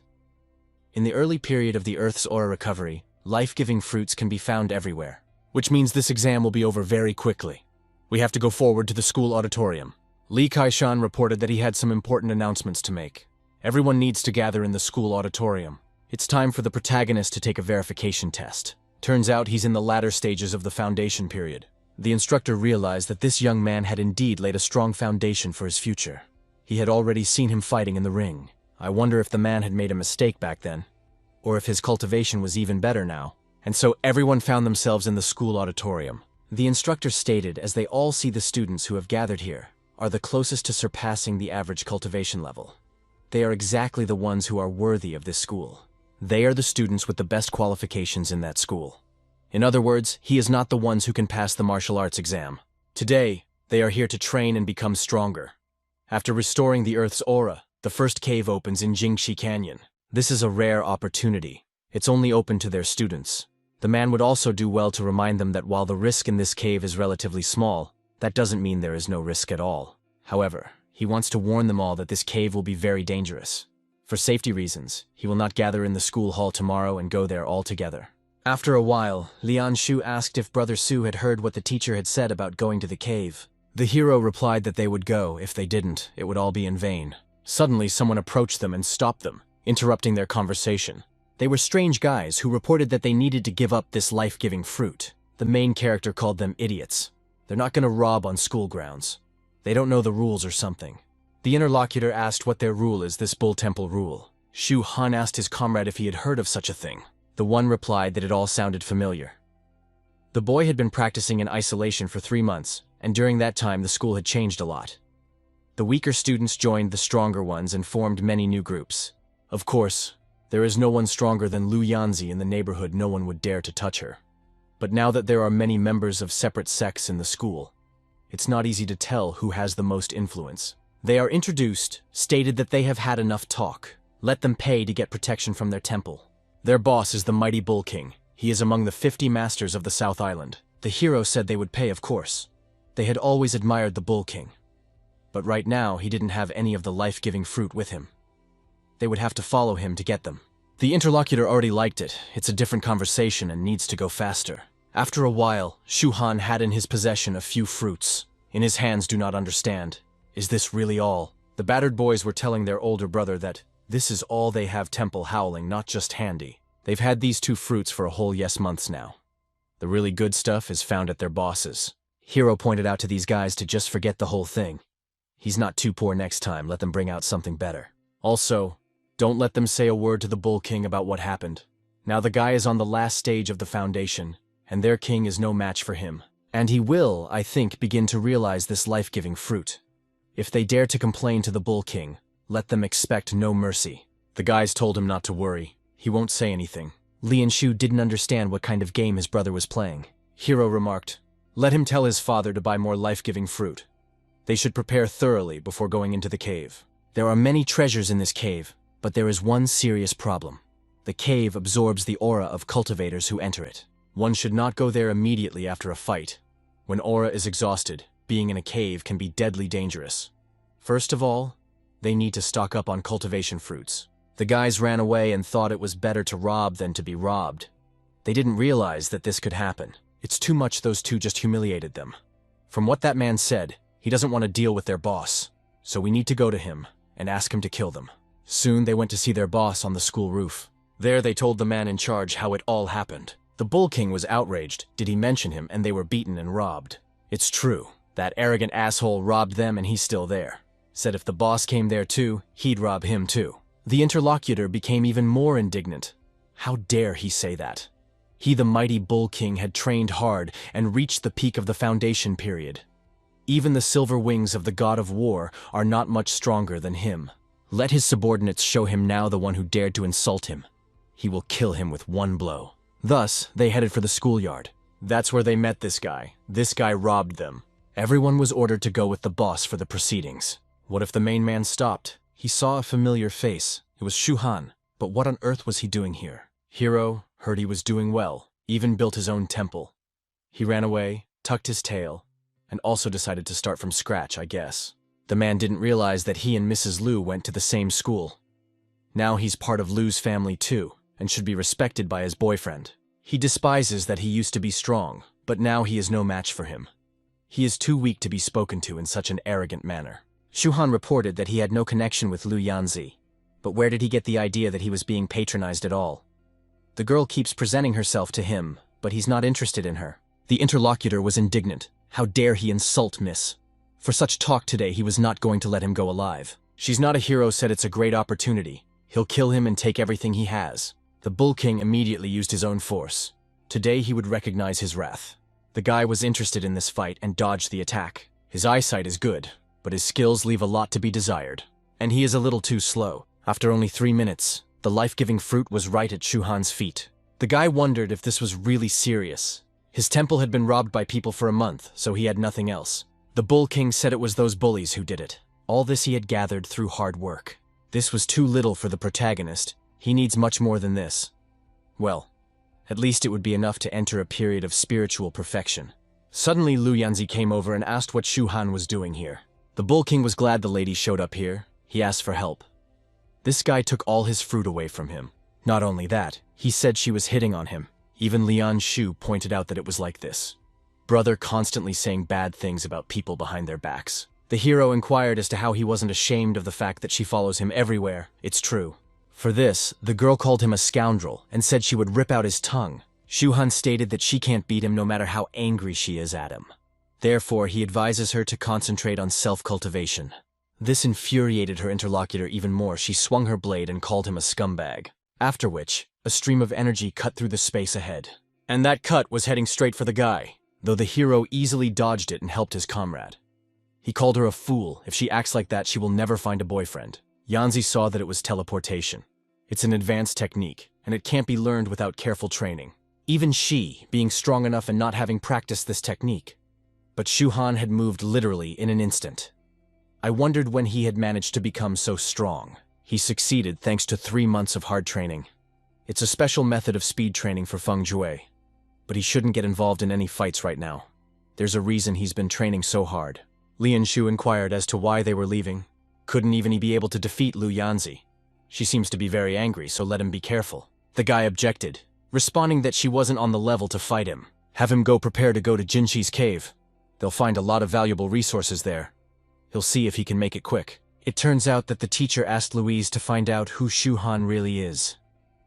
In the early period of the Earth's aura recovery, life-giving fruits can be found everywhere, which means this exam will be over very quickly. We have to go forward to the school auditorium. Li Kai-shan reported that he had some important announcements to make. Everyone needs to gather in the school auditorium. It's time for the protagonist to take a verification test. Turns out he's in the latter stages of the foundation period. The instructor realized that this young man had indeed laid a strong foundation for his future. He had already seen him fighting in the ring. I wonder if the man had made a mistake back then, or if his cultivation was even better now. And so everyone found themselves in the school auditorium. The instructor stated, as they all see the students who have gathered here are the closest to surpassing the average cultivation level. They are exactly the ones who are worthy of this school. They are the students with the best qualifications in that school. In other words, he is not the ones who can pass the martial arts exam. Today, they are here to train and become stronger. After restoring the Earth's aura, the first cave opens in Jingxi Canyon. This is a rare opportunity. It's only open to their students. The man would also do well to remind them that while the risk in this cave is relatively small, that doesn't mean there is no risk at all. However, He wants to warn them all that this cave will be very dangerous. For safety reasons, he will not gather in the school hall tomorrow and go there all together. After a while, Lian Shu asked if Brother Su had heard what the teacher had said about going to the cave. The hero replied that they would go. If they didn't, it would all be in vain. Suddenly, someone approached them and stopped them, interrupting their conversation. They were strange guys who reported that they needed to give up this life-giving fruit. The main character called them idiots. They're not going to rob on school grounds. They don't know the rules or something. The interlocutor asked what their rule is, this Bull Temple rule. Shu Han asked his comrade if he had heard of such a thing. The one replied that it all sounded familiar. The boy had been practicing in isolation for 3 months, and during that time the school had changed a lot. The weaker students joined the stronger ones and formed many new groups. Of course, there is no one stronger than Lu Yanzi in the neighborhood. No one would dare to touch her. But now that there are many members of separate sects in the school, it's not easy to tell who has the most influence. They are introduced, stated that they have had enough talk. Let them pay to get protection from their temple. Their boss is the mighty Bull King. He is among the 50 masters of the South Island. The hero said they would pay, of course. They had always admired the Bull King. But right now, he didn't have any of the life-giving fruit with him. They would have to follow him to get them. The interlocutor already liked it. It's a different conversation and needs to go faster. After a while, Shu Han had in his possession a few fruits. In his hands, do not understand. Is this really all? The battered boys were telling their older brother that this is all they have. Temple howling, not just handy. They've had these 2 fruits for a whole months now. The really good stuff is found at their bosses. Hero pointed out to these guys to just forget the whole thing. He's not too poor next time. Let them bring out something better. Also, don't let them say a word to the Bull King about what happened. Now the guy is on the last stage of the foundation, and their king is no match for him. And he will, I think, begin to realize this life-giving fruit. If they dare to complain to the Bull King, let them expect no mercy. The guys told him not to worry. He won't say anything. Lian Shu didn't understand what kind of game his brother was playing. Hero remarked, let him tell his father to buy more life-giving fruit. They should prepare thoroughly before going into the cave. There are many treasures in this cave, but there is one serious problem. The cave absorbs the aura of cultivators who enter it. One should not go there immediately after a fight. When aura is exhausted, being in a cave can be deadly dangerous. First of all, they need to stock up on cultivation fruits. The guys ran away and thought it was better to rob than to be robbed. They didn't realize that this could happen. It's too much. Those 2 just humiliated them. From what that man said, he doesn't want to deal with their boss. So we need to go to him and ask him to kill them. Soon they went to see their boss on the school roof. There they told the man in charge how it all happened. The Bull King was outraged. Did he mention him? And they were beaten and robbed. It's true. That arrogant asshole robbed them and he's still there. Said if the boss came there too, he'd rob him too. The interlocutor became even more indignant. How dare he say that? He, the mighty Bull King, had trained hard and reached the peak of the foundation period. Even the silver wings of the god of war are not much stronger than him. Let his subordinates show him now the one who dared to insult him. He will kill him with one blow. Thus, they headed for the schoolyard. That's where they met this guy. This guy robbed them. Everyone was ordered to go with the boss for the proceedings. What if the main man stopped? He saw a familiar face. It was Shu Han. But what on earth was he doing here? Hero heard he was doing well, even built his own temple. He ran away, tucked his tail, and also decided to start from scratch, I guess. The man didn't realize that he and Mrs. Liu went to the same school. Now he's part of Liu's family too, and should be respected by his boyfriend. He despises that he used to be strong, but now he is no match for him. He is too weak to be spoken to in such an arrogant manner. Shu Han reported that he had no connection with Lu Yanzi, but where did he get the idea that he was being patronized at all? The girl keeps presenting herself to him, but he's not interested in her. The interlocutor was indignant. How dare he insult Miss? For such talk today, he was not going to let him go alive. She's not a hero, said it's a great opportunity. He'll kill him and take everything he has. The Bull King immediately used his own force. Today he would recognize his wrath. The guy was interested in this fight and dodged the attack. His eyesight is good, but his skills leave a lot to be desired. And he is a little too slow. After only 3 minutes, the life-giving fruit was right at Shu Han's feet. The guy wondered if this was really serious. His temple had been robbed by people for a month, so he had nothing else. The Bull King said it was those bullies who did it. All this he had gathered through hard work. This was too little for the protagonist. He needs much more than this. Well, at least it would be enough to enter a period of spiritual perfection. Suddenly Lu Yanzi came over and asked what Shu Han was doing here. The Bull King was glad the lady showed up here. He asked for help. This guy took all his fruit away from him. Not only that, he said she was hitting on him. Even Lian Shu pointed out that it was like this. Brother constantly saying bad things about people behind their backs. The hero inquired as to how he wasn't ashamed of the fact that she follows him everywhere. It's true. For this, the girl called him a scoundrel and said she would rip out his tongue. Shuhan stated that she can't beat him no matter how angry she is at him. Therefore, he advises her to concentrate on self-cultivation. This infuriated her interlocutor even more. She swung her blade and called him a scumbag. After which, a stream of energy cut through the space ahead. And that cut was heading straight for the guy, though the hero easily dodged it and helped his comrade. He called her a fool. If she acts like that, she will never find a boyfriend. Yanzi saw that it was teleportation. It's an advanced technique, and it can't be learned without careful training. Even she, being strong enough and not having practiced this technique. But Shuhan had moved literally in an instant. I wondered when he had managed to become so strong. He succeeded thanks to 3 months of hard training. It's a special method of speed training for Feng Jue. But he shouldn't get involved in any fights right now. There's a reason he's been training so hard. Lian Shu inquired as to why they were leaving. Couldn't even he be able to defeat Lu Yanzi? She seems to be very angry, so let him be careful. The guy objected, responding that she wasn't on the level to fight him. Have him go prepare to go to Jinchi's cave. They'll find a lot of valuable resources there. He'll see if he can make it quick. It turns out that the teacher asked Louise to find out who Shuhan really is.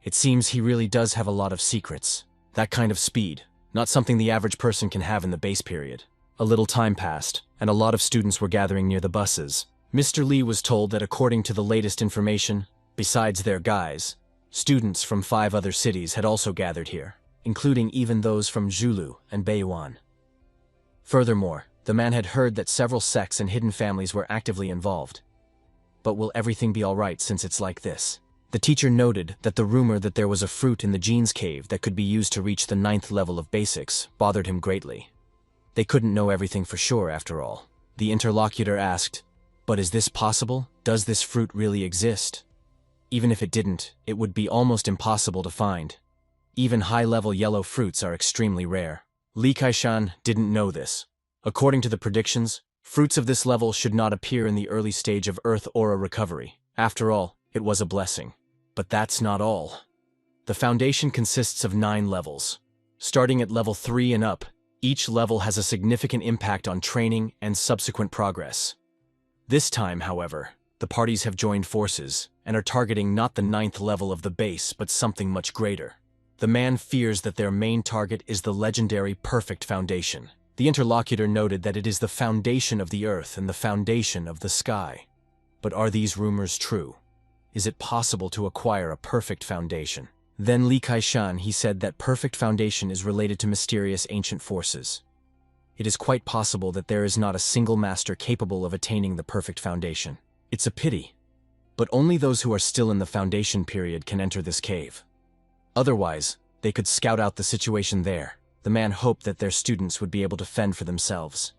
It seems he really does have a lot of secrets. That kind of speed, not something the average person can have in the base period. A little time passed, and a lot of students were gathering near the buses. Mr. Lee was told that according to the latest information, besides their guys, students from 5 other cities had also gathered here, including even those from Zhulu and Beiyuan. Furthermore, the man had heard that several sects and hidden families were actively involved. But will everything be alright since it's like this? The teacher noted that the rumor that there was a fruit in the Gene's cave that could be used to reach the 9th level of basics bothered him greatly. They couldn't know everything for sure after all. The interlocutor asked, "But is this possible? Does this fruit really exist?" Even if it didn't, it would be almost impossible to find. Even high-level yellow fruits are extremely rare. Li Kaishan didn't know this. According to the predictions, fruits of this level should not appear in the early stage of Earth Aura recovery. After all, it was a blessing. But that's not all. The foundation consists of 9 levels. Starting at level 3 and up, each level has a significant impact on training and subsequent progress. This time, however, the parties have joined forces and are targeting not the 9th level of the base, but something much greater. The man fears that their main target is the legendary Perfect Foundation. The interlocutor noted that it is the foundation of the earth and the foundation of the sky. But are these rumors true? Is it possible to acquire a perfect foundation? Then Li Kaishan, he said that perfect foundation is related to mysterious ancient forces. It is quite possible that there is not a single master capable of attaining the perfect foundation. It's a pity. But only those who are still in the foundation period can enter this cave. Otherwise, they could scout out the situation there. The man hoped that their students would be able to fend for themselves.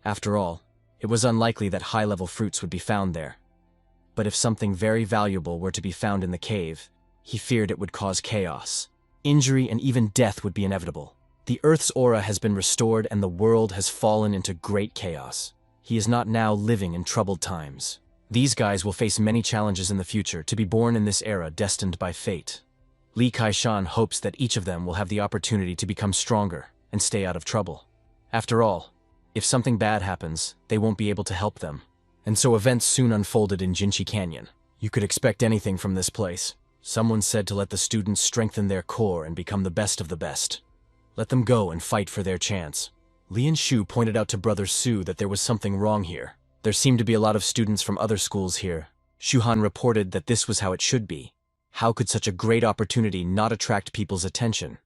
After all, it was unlikely that high-level fruits would be found there. But if something very valuable were to be found in the cave, he feared it would cause chaos. Injury and even death would be inevitable. The Earth's aura has been restored and the world has fallen into great chaos. He is not now living in troubled times. These guys will face many challenges in the future to be born in this era destined by fate. Li Kaishan hopes that each of them will have the opportunity to become stronger and stay out of trouble. After all, if something bad happens, they won't be able to help them. And so events soon unfolded in Jinchi Canyon. You could expect anything from this place. Someone said to let the students strengthen their core and become the best of the best. Let them go and fight for their chance. Lian Shu pointed out to Brother Su that there was something wrong here. There seemed to be a lot of students from other schools here. Shuhan reported that this was how it should be. How could such a great opportunity not attract people's attention?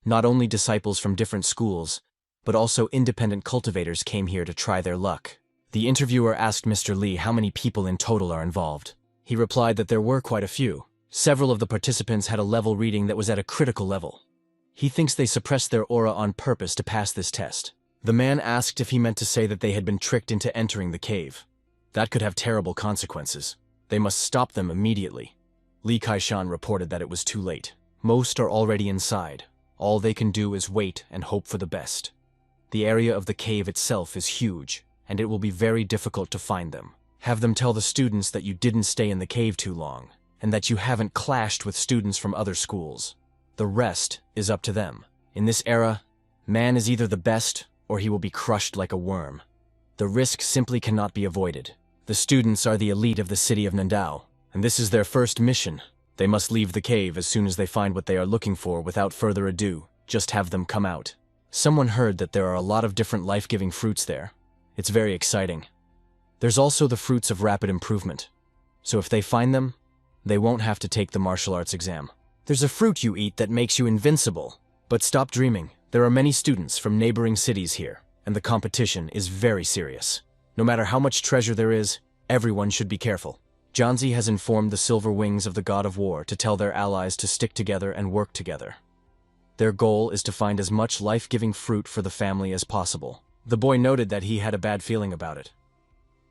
Not only disciples from different schools, but also independent cultivators came here to try their luck. The interviewer asked Mr. Lee how many people in total are involved. He replied that there were quite a few. Several of the participants had a level reading that was at a critical level. He thinks they suppressed their aura on purpose to pass this test. The man asked if he meant to say that they had been tricked into entering the cave. That could have terrible consequences. They must stop them immediately. Li Kaishan reported that it was too late. Most are already inside. All they can do is wait and hope for the best. The area of the cave itself is huge. and it will be very difficult to find them. Have them tell the students that you didn't stay in the cave too long, and that you haven't clashed with students from other schools. The rest is up to them. In this era, man is either the best or he will be crushed like a worm. The risk simply cannot be avoided. The students are the elite of the city of Nandao, and this is their first mission. They must leave the cave as soon as they find what they are looking for. Without further ado, just have them come out. Someone heard that there are a lot of different life-giving fruits there. It's very exciting. There's also the fruits of rapid improvement. So if they find them, they won't have to take the martial arts exam. There's a fruit you eat that makes you invincible. But stop dreaming. There are many students from neighboring cities here, and the competition is very serious. No matter how much treasure there is, everyone should be careful. Janzi has informed the Silver Wings of the God of War to tell their allies to stick together and work together. Their goal is to find as much life-giving fruit for the family as possible. The boy noted that he had a bad feeling about it.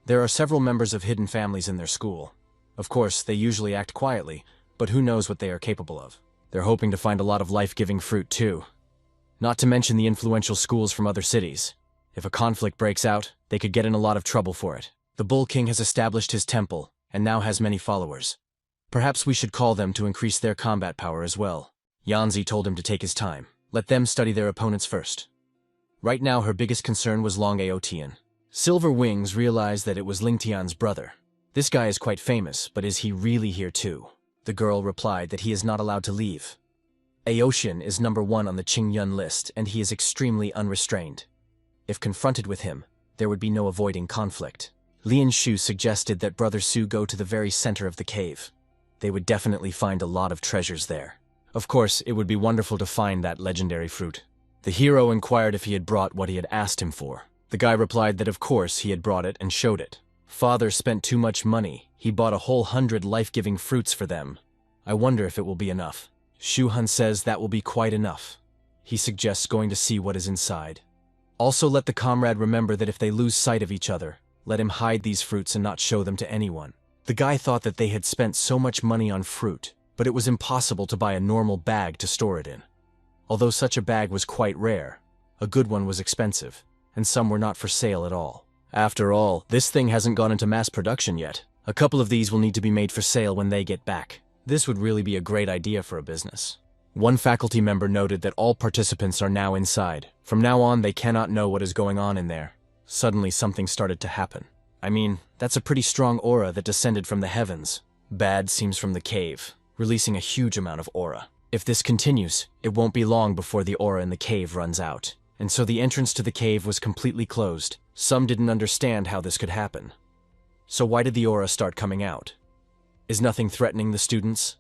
There are several members of hidden families in their school. Of course, they usually act quietly, but who knows what they are capable of. They're hoping to find a lot of life-giving fruit too. Not to mention the influential schools from other cities. If a conflict breaks out, they could get in a lot of trouble for it. The Bull King has established his temple, and now has many followers. Perhaps we should call them to increase their combat power as well. Yanzi told him to take his time. Let them study their opponents first. Right now her biggest concern was Long Aotian. Silver Wings realized that it was Lingtian's brother. This guy is quite famous, but is he really here too? The girl replied that he is not allowed to leave. Aotian is #1 on the Qingyun list, and he is extremely unrestrained. If confronted with him, there would be no avoiding conflict. Lian Shu suggested that Brother Su go to the very center of the cave. They would definitely find a lot of treasures there. Of course, it would be wonderful to find that legendary fruit. The hero inquired if he had brought what he had asked him for. The guy replied that of course he had brought it and showed it. Father spent too much money. He bought a whole 100 life-giving fruits for them. I wonder if it will be enough. Shu Han says that will be quite enough. He suggests going to see what is inside. Also let the comrade remember that if they lose sight of each other, let him hide these fruits and not show them to anyone. The guy thought that they had spent so much money on fruit, but it was impossible to buy a normal bag to store it in. Although such a bag was quite rare, a good one was expensive, and some were not for sale at all. After all, this thing hasn't gone into mass production yet. A couple of these will need to be made for sale when they get back. This would really be a great idea for a business. One faculty member noted that all participants are now inside. From now on, they cannot know what is going on in there. Suddenly, something started to happen. I mean, that's a pretty strong aura that descended from the heavens. Bad seems from the cave, releasing a huge amount of aura. If this continues, it won't be long before the aura in the cave runs out. And so the entrance to the cave was completely closed. Some didn't understand how this could happen. So why did the aura start coming out? Is nothing threatening the students?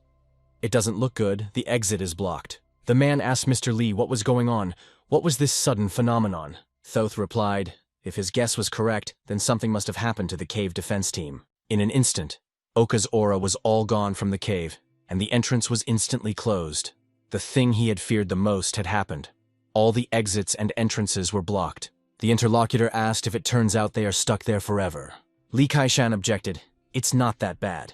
It doesn't look good. The exit is blocked. The man asked Mr. Lee what was going on. What was this sudden phenomenon? Thoth replied, if his guess was correct, then something must have happened to the cave defense team. In an instant, Oka's aura was all gone from the cave, and the entrance was instantly closed. The thing he had feared the most had happened. All the exits and entrances were blocked. The interlocutor asked if it turns out they are stuck there forever. Li Kaishan objected, it's not that bad.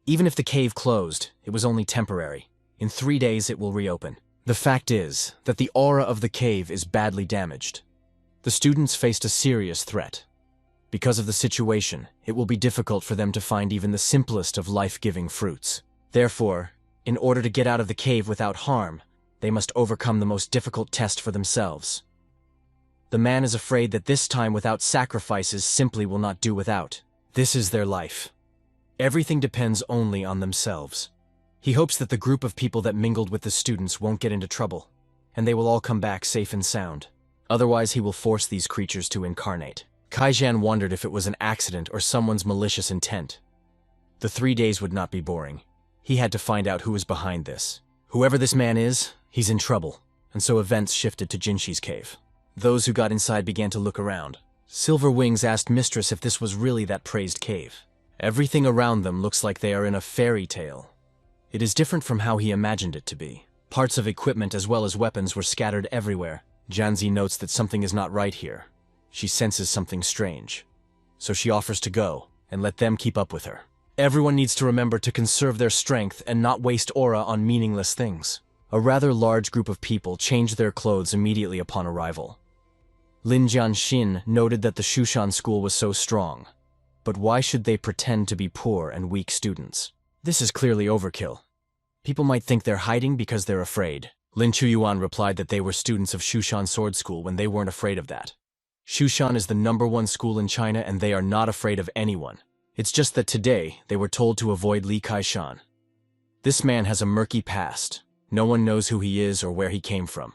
Even if the cave closed, it was only temporary. In 3 days it will reopen. The fact is that the aura of the cave is badly damaged. The students faced a serious threat. Because of the situation, it will be difficult for them to find even the simplest of life-giving fruits. Therefore, in order to get out of the cave without harm, they must overcome the most difficult test for themselves. The man is afraid that this time without sacrifices simply will not do without. This is their life. Everything depends only on themselves. He hopes that the group of people that mingled with the students won't get into trouble, and they will all come back safe and sound. Otherwise, he will force these creatures to incarnate. Kaijan wondered if it was an accident or someone's malicious intent. The 3 days would not be boring. He had to find out who was behind this. Whoever this man is, he's in trouble, and so events shifted to Jinshi's cave. Those who got inside began to look around. Silver Wings asked Mistress if this was really that praised cave. Everything around them looks like they are in a fairy tale. It is different from how he imagined it to be. Parts of equipment as well as weapons were scattered everywhere. Janzi notes that something is not right here. She senses something strange. So she offers to go and let them keep up with her. Everyone needs to remember to conserve their strength and not waste aura on meaningless things. A rather large group of people changed their clothes immediately upon arrival. Lin Jianxin noted that the Shushan school was so strong. But why should they pretend to be poor and weak students? This is clearly overkill. People might think they're hiding because they're afraid. Lin Chuyuan replied that they were students of Shushan Sword School when they weren't afraid of that. Shushan is the #1 school in China and they are not afraid of anyone. It's just that today they were told to avoid Li Kaishan. This man has a murky past. No one knows who he is or where he came from.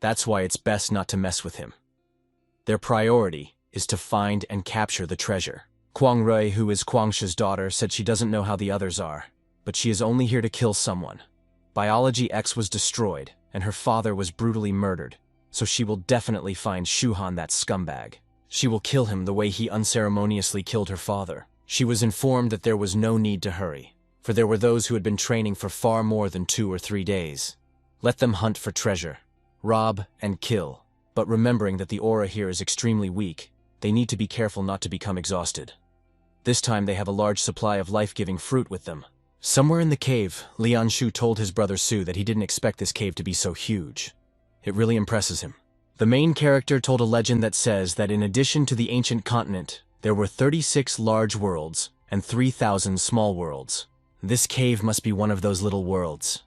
That's why it's best not to mess with him. Their priority is to find and capture the treasure. Kwang Rui, who is Kwangshi's daughter, said she doesn't know how the others are, but she is only here to kill someone. Biology X was destroyed, and her father was brutally murdered, so she will definitely find Shuhan, that scumbag. She will kill him the way he unceremoniously killed her father. She was informed that there was no need to hurry, for there were those who had been training for far more than 2 or 3 days. Let them hunt for treasure, rob and kill, but remembering that the aura here is extremely weak, they need to be careful not to become exhausted. This time they have a large supply of life-giving fruit with them. Somewhere in the cave, Lian Shu told his brother Su that he didn't expect this cave to be so huge. It really impresses him. The main character told a legend that says that in addition to the ancient continent, there were 36 large worlds and 3,000 small worlds. This cave must be one of those little worlds.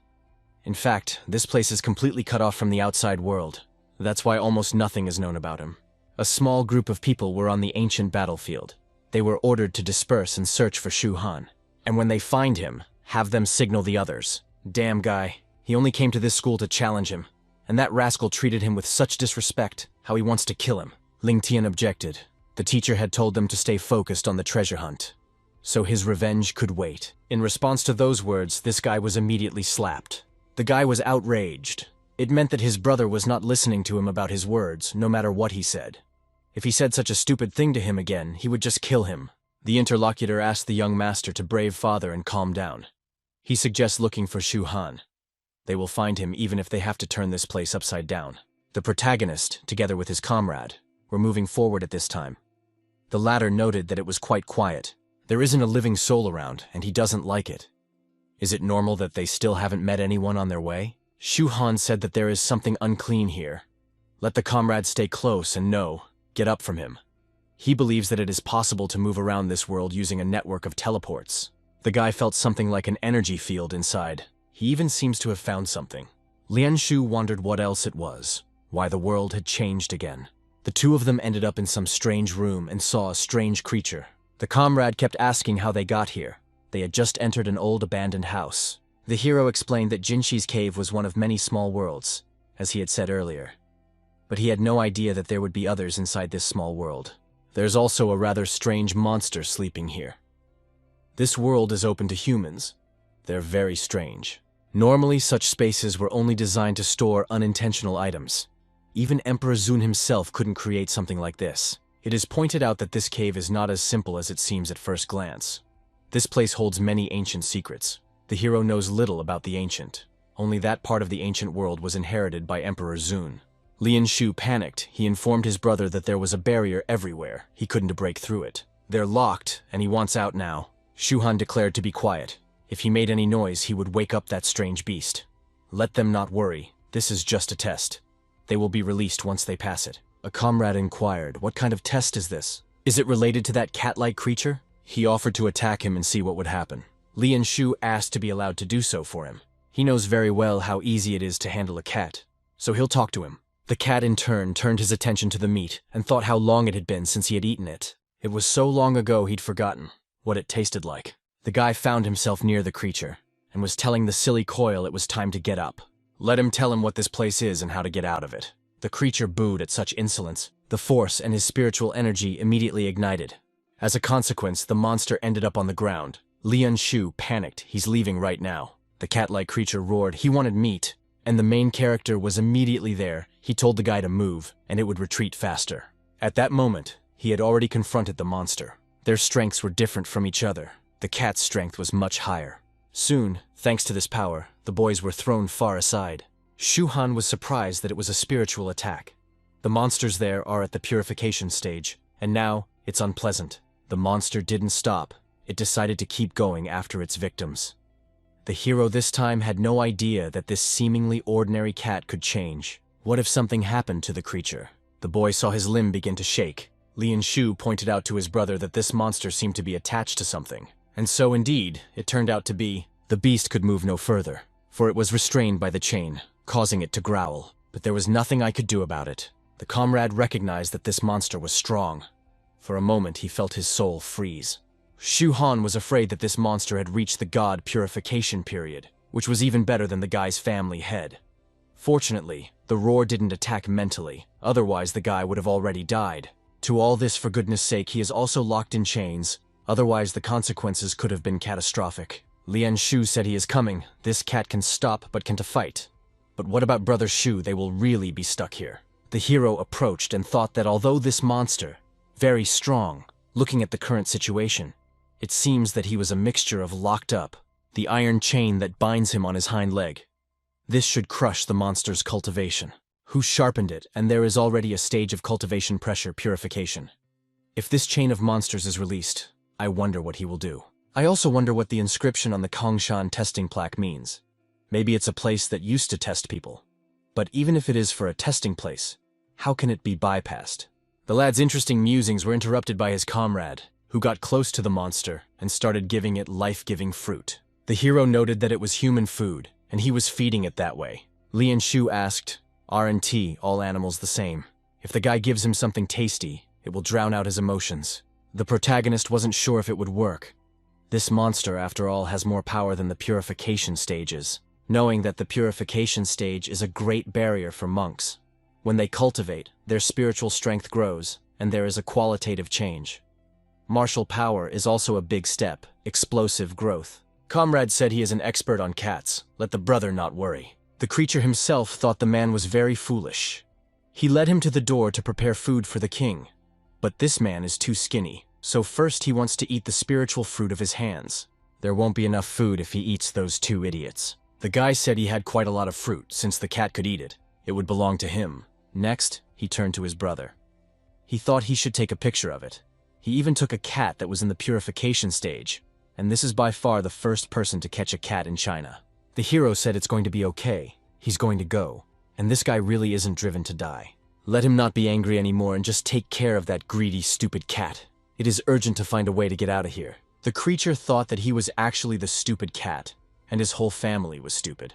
In fact, this place is completely cut off from the outside world. That's why almost nothing is known about him. A small group of people were on the ancient battlefield. They were ordered to disperse and search for Shu Han. And when they find him, have them signal the others. Damn guy. He only came to this school to challenge him. And that rascal treated him with such disrespect, how he wants to kill him. Ling Tian objected. The teacher had told them to stay focused on the treasure hunt. So his revenge could wait. In response to those words, this guy was immediately slapped. The guy was outraged. It meant that his brother was not listening to him about his words, no matter what he said. If he said such a stupid thing to him again, he would just kill him. The interlocutor asked the young master to brave father and calm down. He suggests looking for Shu Han. They will find him even if they have to turn this place upside down. The protagonist, together with his comrade, were moving forward at this time. The latter noted that it was quite quiet. There isn't a living soul around, and he doesn't like it. Is it normal that they still haven't met anyone on their way? Shu Han said that there is something unclean here. Let the comrade stay close and get up from him. He believes that it is possible to move around this world using a network of teleports. The guy felt something like an energy field inside. He even seems to have found something. Lian Shu wondered what else it was, why the world had changed again. The two of them ended up in some strange room and saw a strange creature. The comrade kept asking how they got here. They had just entered an old abandoned house. The hero explained that Jinshi's cave was one of many small worlds, as he had said earlier. But he had no idea that there would be others inside this small world. There's also a rather strange monster sleeping here. This world is open to humans. They're very strange. Normally, such spaces were only designed to store unintentional items. Even Emperor Zun himself couldn't create something like this. It is pointed out that this cave is not as simple as it seems at first glance. This place holds many ancient secrets. The hero knows little about the ancient. Only that part of the ancient world was inherited by Emperor Zun. Lian Shu panicked. He informed his brother that there was a barrier everywhere. He couldn't break through it. They're locked, and he wants out now. Shu Han declared to be quiet. If he made any noise, he would wake up that strange beast. Let them not worry. This is just a test. They will be released once they pass it. A comrade inquired, what kind of test is this? Is it related to that cat-like creature? He offered to attack him and see what would happen. Lian Shu asked to be allowed to do so for him. He knows very well how easy it is to handle a cat, so he'll talk to him. The cat in turn turned his attention to the meat and thought how long it had been since he had eaten it. It was so long ago he'd forgotten what it tasted like. The guy found himself near the creature and was telling the silly coil it was time to get up. Let him tell him what this place is and how to get out of it. The creature booed at such insolence. The force and his spiritual energy immediately ignited. As a consequence, the monster ended up on the ground. Lian Shu panicked. He's leaving right now. The cat-like creature roared. He wanted meat. And the main character was immediately there. He told the guy to move, and it would retreat faster. At that moment, he had already confronted the monster. Their strengths were different from each other. The cat's strength was much higher. Soon, thanks to this power, the boys were thrown far aside. Shu Han was surprised that it was a spiritual attack. The monsters there are at the purification stage, and now it's unpleasant. The monster didn't stop. It decided to keep going after its victims. The hero this time had no idea that this seemingly ordinary cat could change. What if something happened to the creature? The boy saw his limb begin to shake. Lianshu pointed out to his brother that this monster seemed to be attached to something. And so indeed, it turned out to be. The beast could move no further, for it was restrained by the chain, causing it to growl. But there was nothing I could do about it. The comrade recognized that this monster was strong. For a moment he felt his soul freeze. Shu Han was afraid that this monster had reached the god purification period, which was even better than the guy's family head. Fortunately, the roar didn't attack mentally, otherwise the guy would have already died. To all this, for goodness sake, he is also locked in chains, otherwise the consequences could have been catastrophic. Lianshu said he is coming. This cat can stop but can't fight. But what about Brother Shu? They will really be stuck here. The hero approached and thought that although this monster, very strong, looking at the current situation, it seems that he was a mixture of locked up, the iron chain that binds him on his hind leg. This should crush the monster's cultivation. Who sharpened it, and there is already a stage of cultivation pressure purification. If this chain of monsters is released, I wonder what he will do. I also wonder what the inscription on the Kongshan testing plaque means. Maybe it's a place that used to test people. But even if it is for a testing place, how can it be bypassed? The lad's interesting musings were interrupted by his comrade, who got close to the monster and started giving it life-giving fruit. The hero noted that it was human food, and he was feeding it that way. Lianshu asked, "Aren't all animals the same? If the guy gives him something tasty, it will drown out his emotions." The protagonist wasn't sure if it would work. This monster, after all, has more power than the purification stages, knowing that the purification stage is a great barrier for monks. When they cultivate, their spiritual strength grows, and there is a qualitative change. Martial power is also a big step, explosive growth. Comrade said he is an expert on cats. Let the brother not worry. The creature himself thought the man was very foolish. He led him to the door to prepare food for the king. But this man is too skinny, so first he wants to eat the spiritual fruit of his hands. There won't be enough food if he eats those two idiots. The guy said he had quite a lot of fruit, since the cat could eat it. It would belong to him. Next, he turned to his brother. He thought he should take a picture of it. He even took a cat that was in the purification stage, and this is by far the first person to catch a cat in China. The hero said it's going to be okay. He's going to go. And this guy really isn't driven to die. Let him not be angry anymore and just take care of that greedy, stupid cat. It is urgent to find a way to get out of here. The creature thought that he was actually the stupid cat, and his whole family was stupid.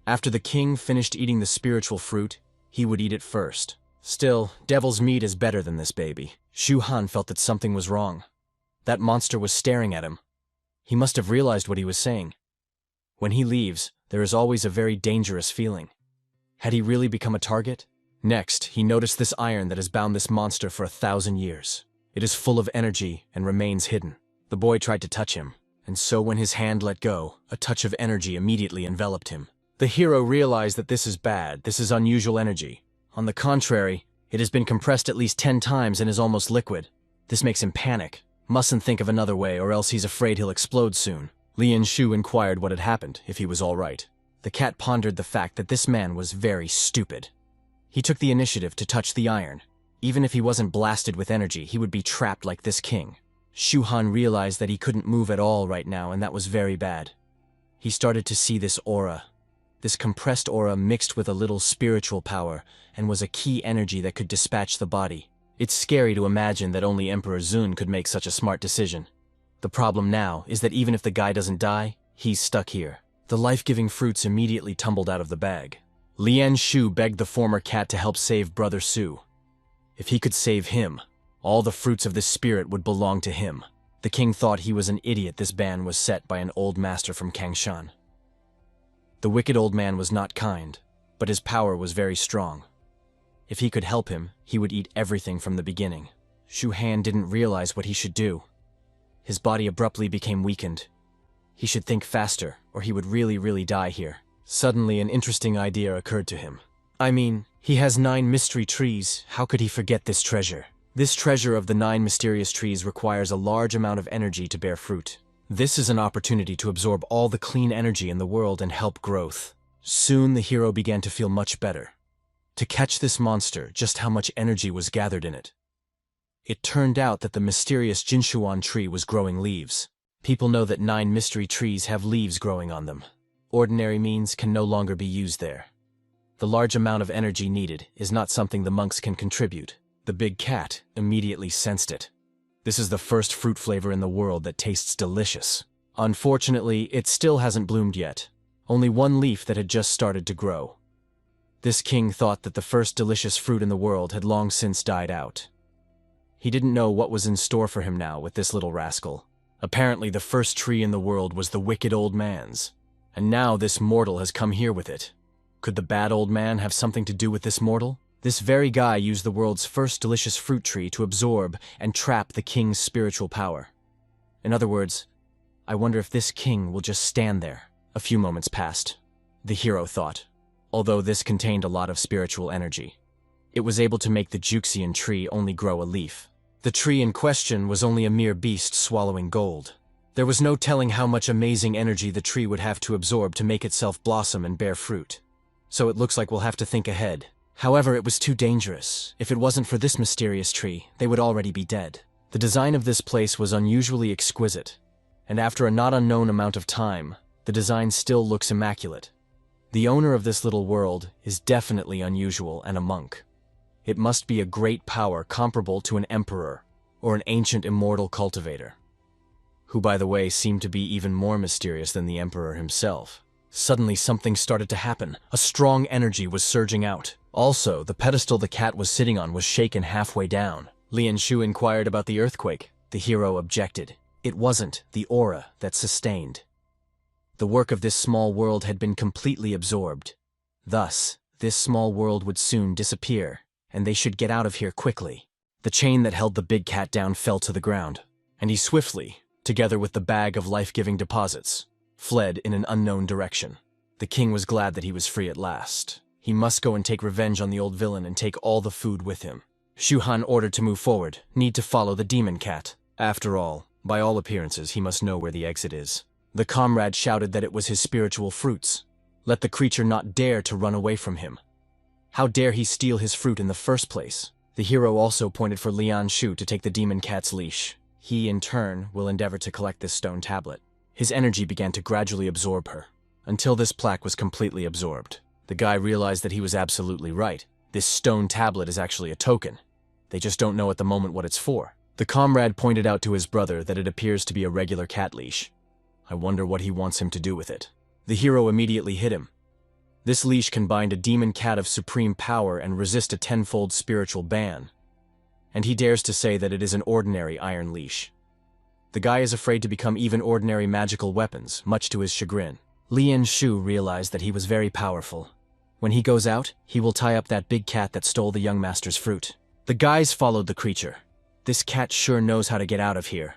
After the king finished eating the spiritual fruit, he would eat it first. Still, devil's meat is better than this baby. Shu Han felt that something was wrong. That monster was staring at him. He must have realized what he was saying. When he leaves, there is always a very dangerous feeling. Had he really become a target? Next, he noticed this iron that has bound this monster for 1,000 years. It is full of energy and remains hidden. The boy tried to touch him, and so when his hand let go, a touch of energy immediately enveloped him. The hero realized that this is bad, this is unusual energy. On the contrary, it has been compressed at least 10 times and is almost liquid. This makes him panic. Mustn't think of another way, or else he's afraid he'll explode soon. Lianshu inquired what had happened, if he was all right. The cat pondered the fact that this man was very stupid. He took the initiative to touch the iron. Even if he wasn't blasted with energy, he would be trapped like this king. Shu Han realized that he couldn't move at all right now, and that was very bad. He started to see this aura. This compressed aura mixed with a little spiritual power, and was a key energy that could dispatch the body. It's scary to imagine that only Emperor Zun could make such a smart decision. The problem now is that even if the guy doesn't die, he's stuck here. The life-giving fruits immediately tumbled out of the bag. Lianshu begged the former cat to help save Brother Su. If he could save him, all the fruits of this spirit would belong to him. The king thought he was an idiot. This ban was set by an old master from Kangshan. The wicked old man was not kind, but his power was very strong. If he could help him, he would eat everything from the beginning. Shu Han didn't realize what he should do. His body abruptly became weakened. He should think faster, or he would really die here. Suddenly, an interesting idea occurred to him. I mean, he has 9 mystery trees. How could he forget this treasure? This treasure of the 9 mysterious trees requires a large amount of energy to bear fruit. This is an opportunity to absorb all the clean energy in the world and help growth. Soon the hero began to feel much better. To catch this monster, just how much energy was gathered in it. It turned out that the mysterious Jinshuan tree was growing leaves. People know that 9 mystery trees have leaves growing on them. Ordinary means can no longer be used there. The large amount of energy needed is not something the monks can contribute. The big cat immediately sensed it. This is the first fruit flavor in the world that tastes delicious. Unfortunately, it still hasn't bloomed yet. Only one leaf that had just started to grow. This king thought that the first delicious fruit in the world had long since died out. He didn't know what was in store for him now with this little rascal. Apparently the first tree in the world was the wicked old man's. And now this mortal has come here with it. Could the bad old man have something to do with this mortal? This very guy used the world's first delicious fruit tree to absorb and trap the king's spiritual power. In other words, I wonder if this king will just stand there. A few moments passed. The hero thought, although this contained a lot of spiritual energy. It was able to make the Juxian tree only grow a leaf. The tree in question was only a mere beast swallowing gold. There was no telling how much amazing energy the tree would have to absorb to make itself blossom and bear fruit. So it looks like we'll have to think ahead. However, it was too dangerous. If it wasn't for this mysterious tree, they would already be dead. The design of this place was unusually exquisite, and after a not unknown amount of time, the design still looks immaculate. The owner of this little world is definitely unusual and a monk. It must be a great power comparable to an emperor or an ancient immortal cultivator, who, by the way, seemed to be even more mysterious than the emperor himself. Suddenly something started to happen. A strong energy was surging out. Also, the pedestal the cat was sitting on was shaken halfway down. Lianshu inquired about the earthquake. The hero objected. It wasn't the aura that sustained. The work of this small world had been completely absorbed. Thus, this small world would soon disappear, and they should get out of here quickly. The chain that held the big cat down fell to the ground, and he swiftly, together with the bag of life-giving deposits, fled in an unknown direction. The king was glad that he was free at last. He must go and take revenge on the old villain and take all the food with him. Shu Han ordered to move forward, need to follow the demon cat. After all, by all appearances, he must know where the exit is. The comrade shouted that it was his spiritual fruits. Let the creature not dare to run away from him. How dare he steal his fruit in the first place? The hero also pointed for Lianshu to take the demon cat's leash. He, in turn, will endeavor to collect this stone tablet. His energy began to gradually absorb her, until this plaque was completely absorbed. The guy realized that he was absolutely right. This stone tablet is actually a token. They just don't know at the moment what it's for. The comrade pointed out to his brother that it appears to be a regular cat leash. I wonder what he wants him to do with it. The hero immediately hit him. This leash can bind a demon cat of supreme power and resist a tenfold spiritual ban. And he dares to say that it is an ordinary iron leash. The guy is afraid to become even ordinary magical weapons, much to his chagrin. Lianshu realized that he was very powerful. When he goes out, he will tie up that big cat that stole the young master's fruit. The guys followed the creature. This cat sure knows how to get out of here.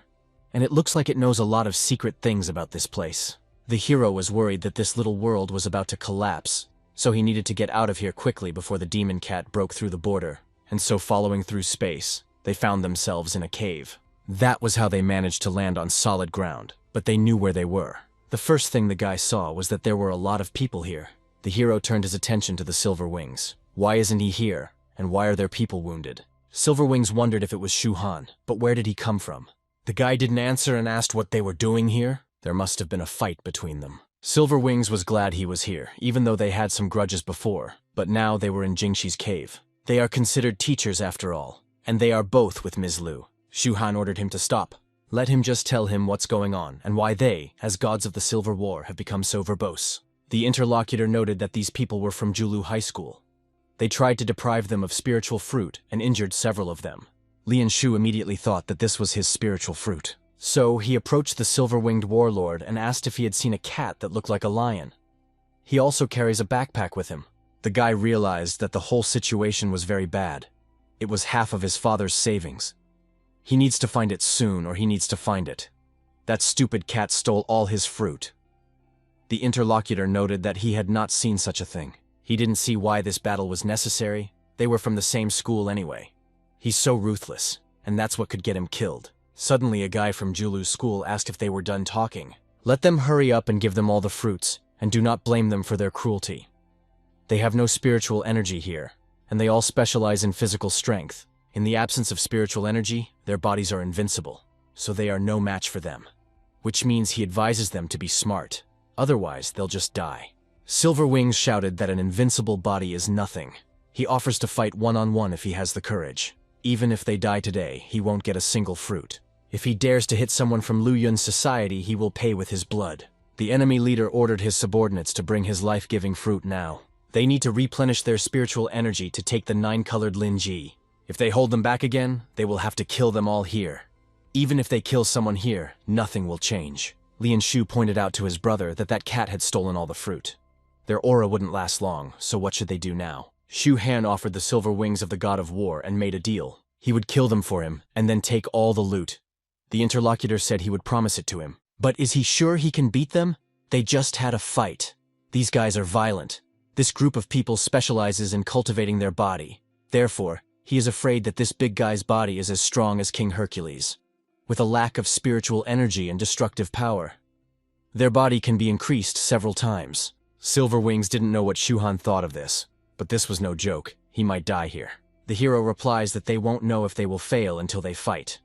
And it looks like it knows a lot of secret things about this place. The hero was worried that this little world was about to collapse, so he needed to get out of here quickly before the demon cat broke through the border. And so following through space, they found themselves in a cave. That was how they managed to land on solid ground, but they knew where they were. The first thing the guy saw was that there were a lot of people here. The hero turned his attention to the Silver Wings. Why isn't he here? And why are there people wounded? Silver Wings wondered if it was Shu Han, but where did he come from? The guy didn't answer and asked what they were doing here. There must have been a fight between them. Silver Wings was glad he was here, even though they had some grudges before, but now they were in Jingxi's cave. They are considered teachers after all, and they are both with Ms. Lu. Shu Han ordered him to stop. Let him just tell him what's going on and why they, as gods of the Silver War, have become so verbose. The interlocutor noted that these people were from Julu High School. They tried to deprive them of spiritual fruit and injured several of them. Lianshu immediately thought that this was his spiritual fruit. So he approached the silver-winged warlord and asked if he had seen a cat that looked like a lion. He also carries a backpack with him. The guy realized that the whole situation was very bad. It was half of his father's savings. He needs to find it soon, or he needs to find it. That stupid cat stole all his fruit. The interlocutor noted that he had not seen such a thing. He didn't see why this battle was necessary. They were from the same school anyway. He's so ruthless, and that's what could get him killed. Suddenly, a guy from Julu's school asked if they were done talking. Let them hurry up and give them all the fruits, and do not blame them for their cruelty. They have no spiritual energy here, and they all specialize in physical strength. In the absence of spiritual energy, their bodies are invincible, so they are no match for them. Which means he advises them to be smart. Otherwise, they'll just die. Silver Wings shouted that an invincible body is nothing. He offers to fight one-on-one if he has the courage. Even if they die today, he won't get a single fruit. If he dares to hit someone from Luyun's society, he will pay with his blood. The enemy leader ordered his subordinates to bring his life-giving fruit now. They need to replenish their spiritual energy to take the 9-colored Linji. If they hold them back again, they will have to kill them all here. Even if they kill someone here, nothing will change. Lian Shu pointed out to his brother that cat had stolen all the fruit. Their aura wouldn't last long, so what should they do now? Shu Han offered the silver wings of the god of war and made a deal. He would kill them for him, and then take all the loot. The interlocutor said he would promise it to him. But is he sure he can beat them? They just had a fight. These guys are violent. This group of people specializes in cultivating their body. Therefore, he is afraid that this big guy's body is as strong as King Hercules, with a lack of spiritual energy and destructive power. Their body can be increased several times. Silver Wings didn't know what Shu Han thought of this, but this was no joke. He might die here. The hero replies that they won't know if they will fail until they fight.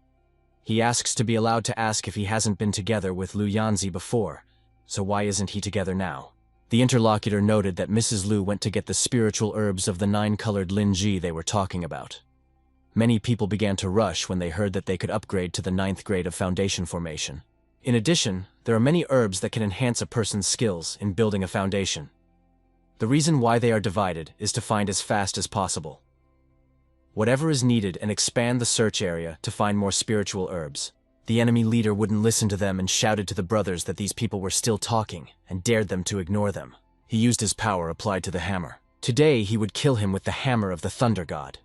He asks to be allowed to ask if he hasn't been together with Lu Yanzi before, so why isn't he together now? The interlocutor noted that Mrs. Lu went to get the spiritual herbs of the 9-colored Linji they were talking about. Many people began to rush when they heard that they could upgrade to the 9th grade of foundation formation. In addition, there are many herbs that can enhance a person's skills in building a foundation. The reason why they are divided is to find as fast as possible whatever is needed and expand the search area to find more spiritual herbs. The enemy leader wouldn't listen to them and shouted to the brothers that these people were still talking and dared them to ignore them. He used his power applied to the hammer. Today he would kill him with the hammer of the thunder god.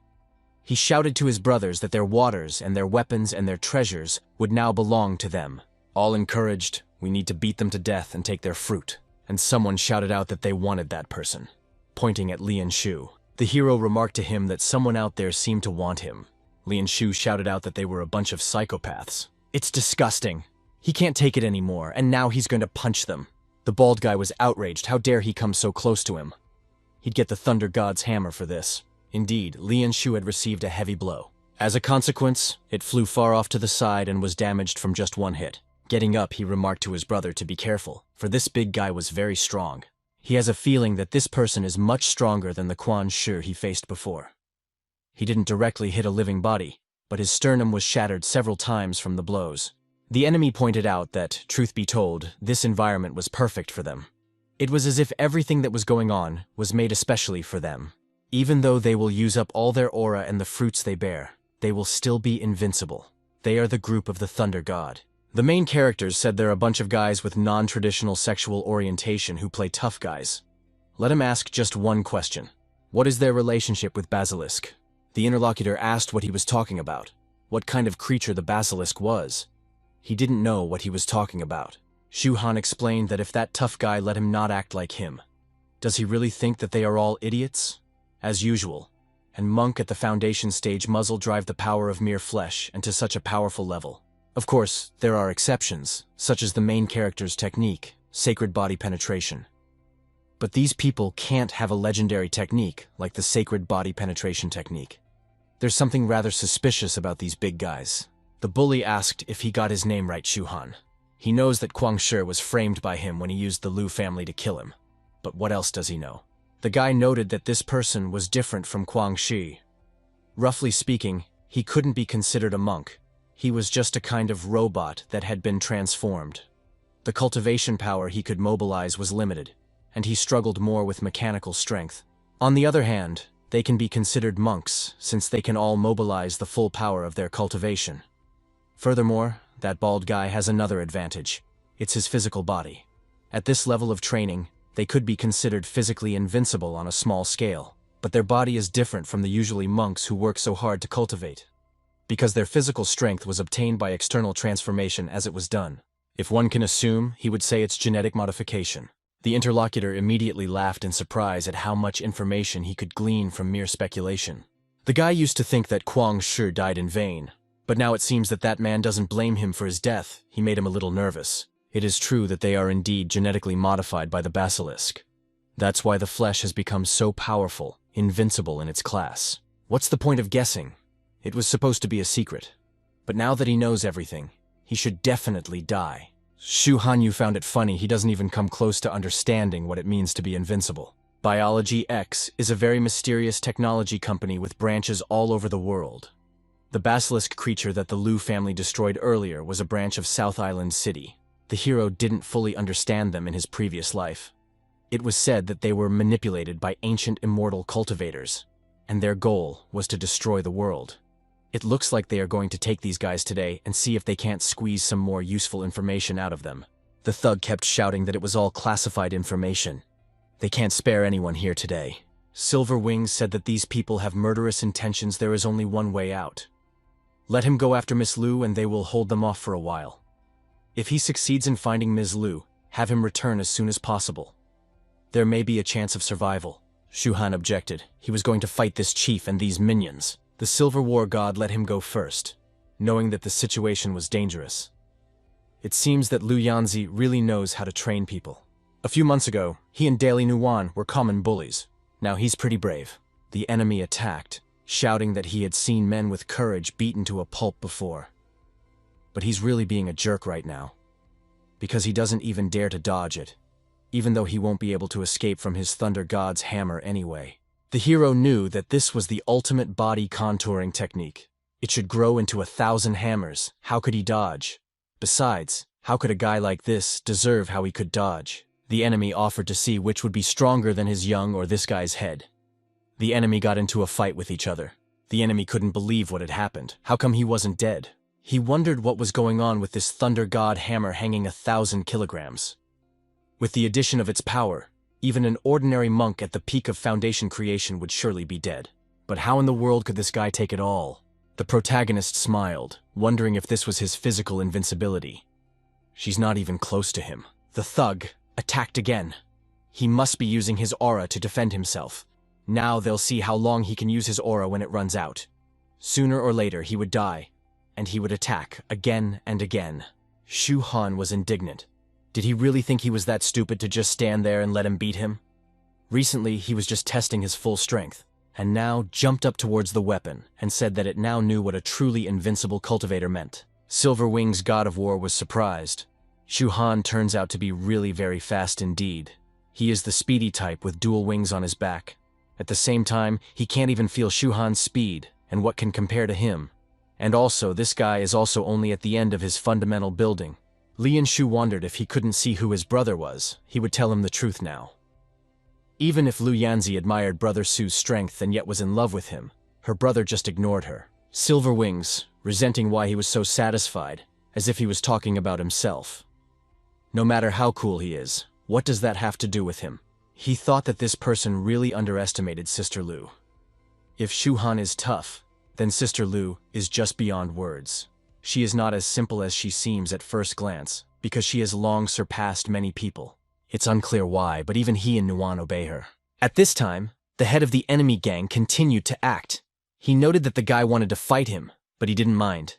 He shouted to his brothers that their waters and their weapons and their treasures would now belong to them. All encouraged, we need to beat them to death and take their fruit. And someone shouted out that they wanted that person, pointing at Lian Shu. The hero remarked to him that someone out there seemed to want him. Lian Shu shouted out that they were a bunch of psychopaths. It's disgusting. He can't take it anymore, and now he's going to punch them. The bald guy was outraged. How dare he come so close to him? He'd get the Thunder God's hammer for this. Indeed, Lian Shu had received a heavy blow. As a consequence, it flew far off to the side and was damaged from just one hit. Getting up, he remarked to his brother to be careful, for this big guy was very strong. He has a feeling that this person is much stronger than the Quan Shi he faced before. He didn't directly hit a living body, but his sternum was shattered several times from the blows. The enemy pointed out that, truth be told, this environment was perfect for them. It was as if everything that was going on was made especially for them. Even though they will use up all their aura and the fruits they bear, they will still be invincible. They are the group of the Thunder God. The main characters said they're a bunch of guys with non-traditional sexual orientation who play tough guys. Let him ask just one question. What is their relationship with Basilisk? The interlocutor asked what he was talking about, what kind of creature the Basilisk was. He didn't know what he was talking about. Shu Han explained that if that tough guy let him not act like him. Does he really think that they are all idiots? As usual, and Monk at the foundation stage muzzle drive the power of mere flesh and to such a powerful level. Of course, there are exceptions, such as the main character's technique, sacred body penetration. But these people can't have a legendary technique like the sacred body penetration technique. There's something rather suspicious about these big guys. The bully asked if he got his name right, Shu Han. He knows that Kwang Shi was framed by him when he used the Lu family to kill him. But what else does he know? The guy noted that this person was different from Kwang Shi. Roughly speaking, he couldn't be considered a monk. He was just a kind of robot that had been transformed. The cultivation power he could mobilize was limited, and he struggled more with mechanical strength. On the other hand, they can be considered monks, since they can all mobilize the full power of their cultivation. Furthermore, that bald guy has another advantage. It's his physical body. At this level of training, they could be considered physically invincible on a small scale, but their body is different from the usually monks who work so hard to cultivate, because their physical strength was obtained by external transformation as it was done. If one can assume, he would say it's genetic modification. The interlocutor immediately laughed in surprise at how much information he could glean from mere speculation. The guy used to think that Kwang Shi died in vain, but now it seems that that man doesn't blame him for his death. He made him a little nervous. It is true that they are indeed genetically modified by the basilisk. That's why the flesh has become so powerful, invincible in its class. What's the point of guessing? It was supposed to be a secret. But now that he knows everything, he should definitely die. Shu Hanyu found it funny he doesn't even come close to understanding what it means to be invincible. Biology X is a very mysterious technology company with branches all over the world. The basilisk creature that the Liu family destroyed earlier was a branch of South Island City. The hero didn't fully understand them in his previous life. It was said that they were manipulated by ancient immortal cultivators, and their goal was to destroy the world. It looks like they are going to take these guys today and see if they can't squeeze some more useful information out of them. The thug kept shouting that it was all classified information. They can't spare anyone here today. Silver Wings said that these people have murderous intentions. There is only one way out. Let him go after Miss Liu and they will hold them off for a while. If he succeeds in finding Ms. Liu, have him return as soon as possible. There may be a chance of survival. Shu Han objected. He was going to fight this chief and these minions. The Silver War God let him go first, knowing that the situation was dangerous. It seems that Liu Yanzi really knows how to train people. A few months ago, he and Daily Nuwan were common bullies. Now he's pretty brave. The enemy attacked, shouting that he had seen men with courage beaten to a pulp before. But he's really being a jerk right now, because he doesn't even dare to dodge it, even though he won't be able to escape from his Thunder God's hammer anyway. The hero knew that this was the ultimate body contouring technique. It should grow into 1,000 hammers. How could he dodge? Besides, how could a guy like this deserve how he could dodge? The enemy offered to see which would be stronger than his young or this guy's head. The enemy got into a fight with each other. The enemy couldn't believe what had happened. How come he wasn't dead? He wondered what was going on with this Thunder God hammer hanging 1,000 kilograms. With the addition of its power, even an ordinary monk at the peak of foundation creation would surely be dead. But how in the world could this guy take it all? The protagonist smiled, wondering if this was his physical invincibility. She's not even close to him. The thug attacked again. He must be using his aura to defend himself. Now they'll see how long he can use his aura when it runs out. Sooner or later he would die, and he would attack again and again. Shu Han was indignant. Did he really think he was that stupid to just stand there and let him beat him? Recently he was just testing his full strength, and now jumped up towards the weapon and said that it now knew what a truly invincible cultivator meant. Silver Wings God of War was surprised. Shu Han turns out to be really very fast indeed. He is the speedy type with dual wings on his back. At the same time, he can't even feel Shu Han's speed, and what can compare to him? And also, this guy is also only at the end of his fundamental building. Lian Shu wondered if he couldn't see who his brother was. He would tell him the truth now. Even if Liu Yanzi admired Brother Su's strength and yet was in love with him, her brother just ignored her. Silver Wings, resenting why he was so satisfied, as if he was talking about himself. No matter how cool he is, what does that have to do with him? He thought that this person really underestimated Sister Liu. If Shu Han is tough, then Sister Liu is just beyond words. She is not as simple as she seems at first glance, because she has long surpassed many people. It's unclear why, but even he and Nuwan obey her. At this time, the head of the enemy gang continued to act. He noted that the guy wanted to fight him, but he didn't mind.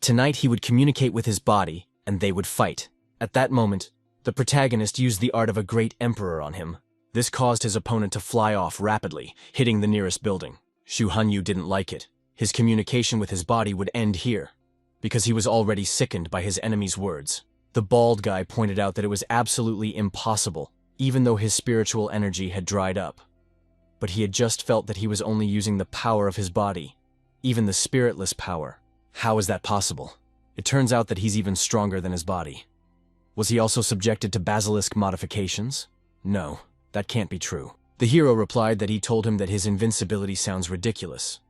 Tonight he would communicate with his body, and they would fight. At that moment, the protagonist used the art of a great emperor on him. This caused his opponent to fly off rapidly, hitting the nearest building. Shu Hanyu didn't like it. His communication with his body would end here, because he was already sickened by his enemy's words. The bald guy pointed out that it was absolutely impossible, even though his spiritual energy had dried up. But he had just felt that he was only using the power of his body, even the spiritless power. How is that possible? It turns out that he's even stronger than his body. Was he also subjected to basilisk modifications? No, that can't be true. The hero replied that he told him that his invincibility sounds ridiculous.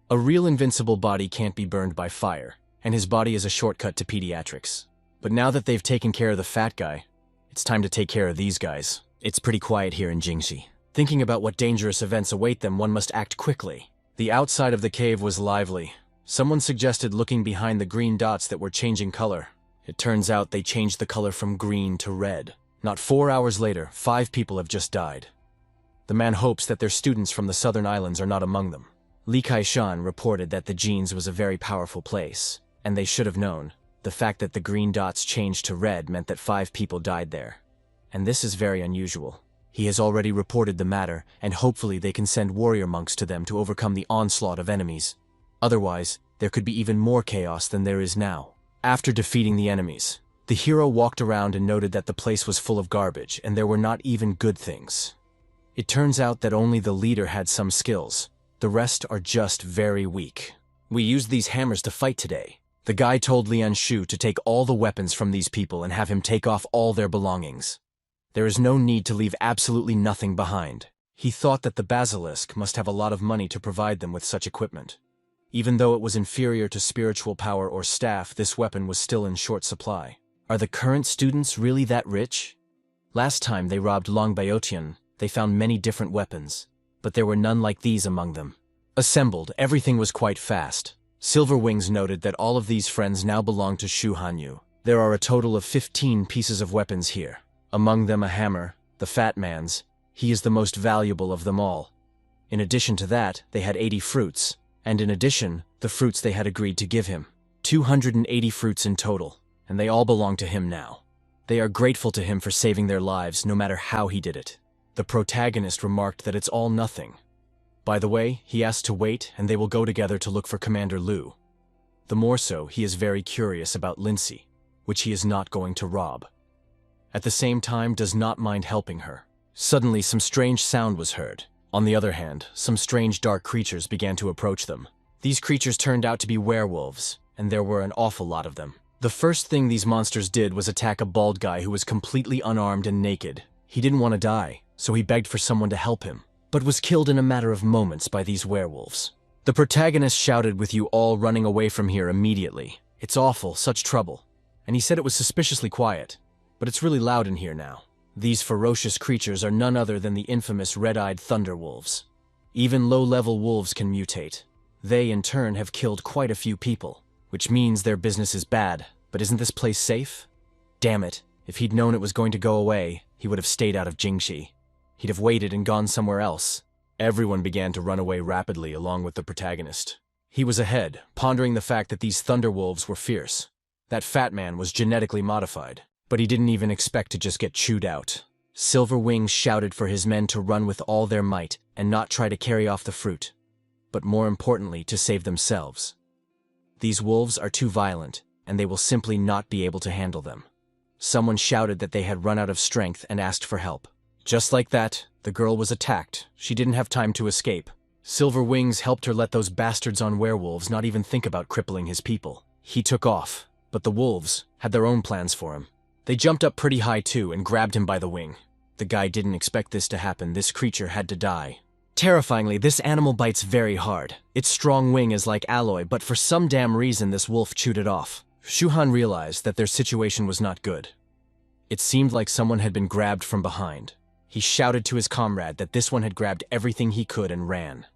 A real invincible body can't be burned by fire, and his body is a shortcut to pediatrics. But now that they've taken care of the fat guy, it's time to take care of these guys. It's pretty quiet here in Jingxi. Thinking about what dangerous events await them, one must act quickly. The outside of the cave was lively. Someone suggested looking behind the green dots that were changing color. It turns out they changed the color from green to red. Not 4 hours later, 5 people have just died. The man hopes that their students from the southern islands are not among them. Li Kaishan reported that the Genes was a very powerful place, and they should have known. The fact that the green dots changed to red meant that 5 people died there. And this is very unusual. He has already reported the matter, and hopefully they can send warrior monks to them to overcome the onslaught of enemies. Otherwise, there could be even more chaos than there is now. After defeating the enemies, The hero walked around and noted that the place was full of garbage, and there were not even good things. It turns out that only the leader had some skills. The rest are just very weak. We used these hammers to fight today. The guy told Lian Shu to take all the weapons from these people and have him take off all their belongings. There is no need to leave absolutely nothing behind. He thought that the basilisk must have a lot of money to provide them with such equipment. Even though it was inferior to spiritual power or staff, this weapon was still in short supply. Are the current students really that rich? Last time they robbed Longbaotian, they found many different weapons, but there were none like these among them. Assembled, everything was quite fast. Silver Wings noted that all of these friends now belong to Shu Hanyu. There are a total of 15 pieces of weapons here. Among them a hammer, the fat man's. He is the most valuable of them all. In addition to that, they had 80 fruits, and in addition, the fruits they had agreed to give him. 280 fruits in total, and they all belong to him now. They are grateful to him for saving their lives, no matter how he did it. The protagonist remarked that it's all nothing. By the way, he asked to wait, and they will go together to look for Commander Liu. The more so, he is very curious about Lindsay, which he is not going to rob. At the same time, does not mind helping her. Suddenly, some strange sound was heard. On the other hand, some strange dark creatures began to approach them. These creatures turned out to be werewolves, and there were an awful lot of them. The first thing these monsters did was attack a bald guy who was completely unarmed and naked. He didn't want to die, so he begged for someone to help him, but was killed in a matter of moments by these werewolves. The protagonist shouted, "With you all running away from here immediately. It's awful, such trouble." And he said it was suspiciously quiet, but it's really loud in here now. These ferocious creatures are none other than the infamous red-eyed thunder wolves. Even low-level wolves can mutate. They, in turn, have killed quite a few people, which means their business is bad. But isn't this place safe? Damn it, if he'd known it was going to go away, he would have stayed out of Jingxi. He'd have waited and gone somewhere else. Everyone began to run away rapidly along with the protagonist. He was ahead, pondering the fact that these thunder wolves were fierce. That fat man was genetically modified, but he didn't even expect to just get chewed out. Silver Wings shouted for his men to run with all their might and not try to carry off the fruit, but more importantly, to save themselves. These wolves are too violent, and they will simply not be able to handle them. Someone shouted that they had run out of strength and asked for help. Just like that, the girl was attacked. She didn't have time to escape. Silver Wings helped her let those bastards on werewolves not even think about crippling his people. He took off, but the wolves had their own plans for him. They jumped up pretty high too and grabbed him by the wing. The guy didn't expect this to happen. This creature had to die. Terrifyingly, this animal bites very hard. Its strong wing is like alloy, but for some damn reason this wolf chewed it off. Shuhan realized that their situation was not good. It seemed like someone had been grabbed from behind. He shouted to his comrade that this one had grabbed everything he could and ran.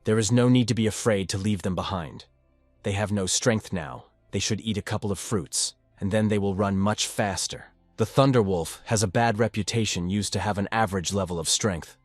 There is no need to be afraid to leave them behind. They have no strength now. They should eat a couple of fruits, and then they will run much faster. The Thunder Wolf has a bad reputation, used to have an average level of strength.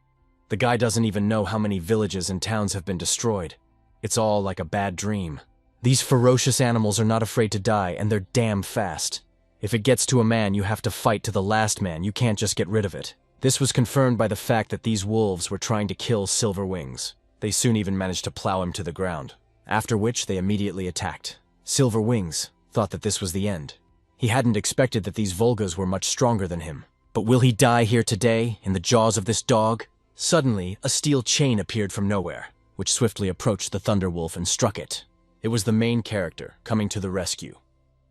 The guy doesn't even know how many villages and towns have been destroyed. It's all like a bad dream. These ferocious animals are not afraid to die, and they're damn fast. If it gets to a man, you have to fight to the last man. You can't just get rid of it. This was confirmed by the fact that these wolves were trying to kill Silver Wings. They soon even managed to plow him to the ground, after which they immediately attacked. Silver Wings thought that this was the end. He hadn't expected that these Volgas were much stronger than him. But will he die here today, in the jaws of this dog? Suddenly, a steel chain appeared from nowhere, which swiftly approached the Thunder Wolf and struck it. It was the main character, coming to the rescue.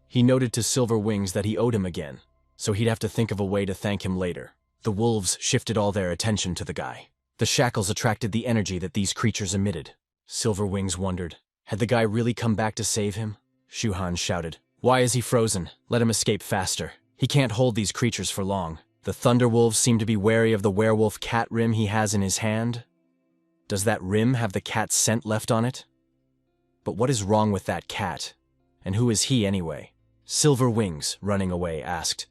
He noted to Silver Wings that he owed him again, so he'd have to think of a way to thank him later. The wolves shifted all their attention to the guy. The shackles attracted the energy that these creatures emitted. Silver Wings wondered, had the guy really come back to save him? Shuhan shouted, "Why is he frozen? Let him escape faster. He can't hold these creatures for long." The Thunder Wolves seem to be wary of the werewolf cat rim he has in his hand. Does that rim have the cat's scent left on it? But what is wrong with that cat? And who is he anyway? Silver Wings, running away, asked,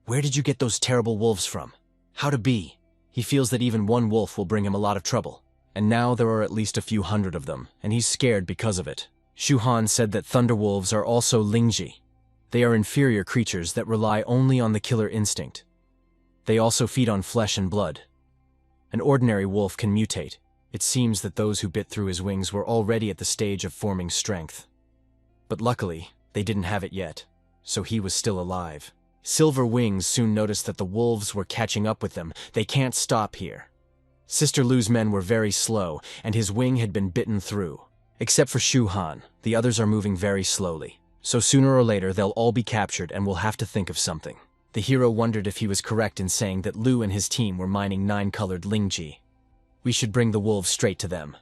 "Where did you get those terrible wolves from? How to be?" He feels that even one wolf will bring him a lot of trouble. And now there are at least a few hundred of them, and he's scared because of it. Shuhan said that thunder wolves are also Lingji. They are inferior creatures that rely only on the killer instinct. They also feed on flesh and blood. An ordinary wolf can mutate. It seems that those who bit through his wings were already at the stage of forming strength. But luckily, they didn't have it yet. so he was still alive. Silver Wings soon noticed that the wolves were catching up with them. They can't stop here. Sister Lu's men were very slow, and his wing had been bitten through. Except for Shu Han, the others are moving very slowly. So sooner or later they'll all be captured and we'll have to think of something. The hero wondered if he was correct in saying that Lu and his team were mining 9-colored Lingji. We should bring the wolves straight to them.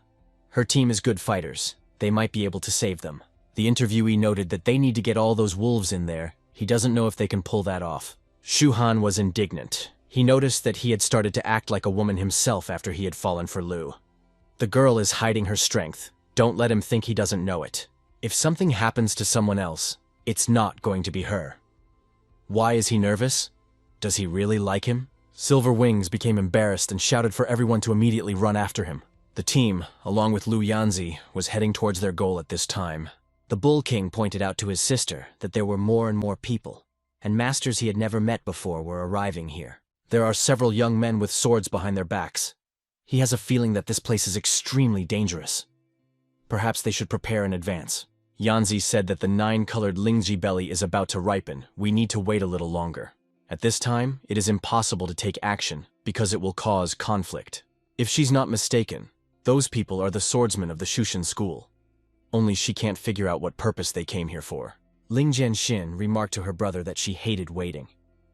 Her team is good fighters. They might be able to save them. The interviewee noted that they need to get all those wolves in there. He doesn't know if they can pull that off. Shu Han was indignant. He noticed that he had started to act like a woman himself after he had fallen for Lu. The girl is hiding her strength. Don't let him think he doesn't know it. If something happens to someone else, it's not going to be her. Why is he nervous? Does he really like him? Silver Wings became embarrassed and shouted for everyone to immediately run after him. The team, along with Lu Yanzi, was heading towards their goal at this time. The Bull King pointed out to his sister that there were more and more people, and masters he had never met before were arriving here. There are several young men with swords behind their backs. He has a feeling that this place is extremely dangerous. Perhaps they should prepare in advance. Yanzi said that the 9-colored Lingji belly is about to ripen. We need to wait a little longer. At this time, it is impossible to take action because it will cause conflict. If she's not mistaken, those people are the swordsmen of the Shushan school. Only she can't figure out what purpose they came here for. Ling Jianxin remarked to her brother that she hated waiting.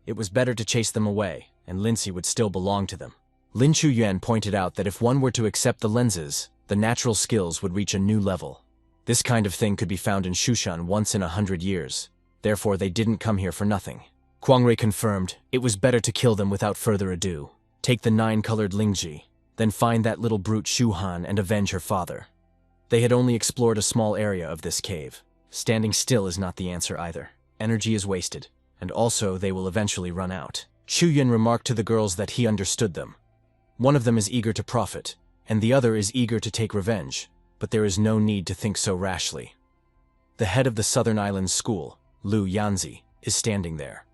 It was better to chase them away, and Lindsay would still belong to them. Lin Chuyuan pointed out that if one were to accept the lenses, the natural skills would reach a new level. This kind of thing could be found in Shushan once in 100 years. Therefore, they didn't come here for nothing. Kuang-rui confirmed it was better to kill them without further ado. Take the 9-colored Lingji, then find that little brute Shu Han and avenge her father. They had only explored a small area of this cave. Standing still is not the answer either. Energy is wasted, and also they will eventually run out. Chu Yun remarked to the girls that he understood them. One of them is eager to profit, and the other is eager to take revenge, but there is no need to think so rashly. The head of the Southern Islands School, Lu Yanzi, is standing there.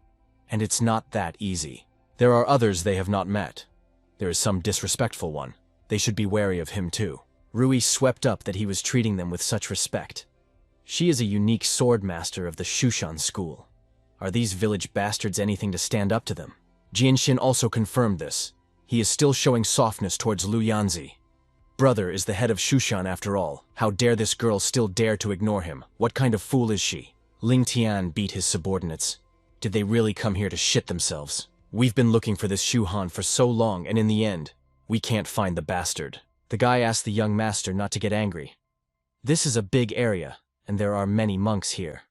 And it's not that easy. There are others they have not met. There is some disrespectful one. They should be wary of him too. Rui swept up that he was treating them with such respect. She is a unique sword master of the Shushan school. Are these village bastards anything to stand up to them? Jianxin also confirmed this. He is still showing softness towards Lu Yanzi. Brother is the head of Shushan after all. How dare this girl still dare to ignore him? What kind of fool is she? Ling Tian beat his subordinates. Did they really come here to shit themselves? We've been looking for this Shu Han for so long, and in the end, we can't find the bastard. The guy asked the young master not to get angry. This is a big area, and there are many monks here.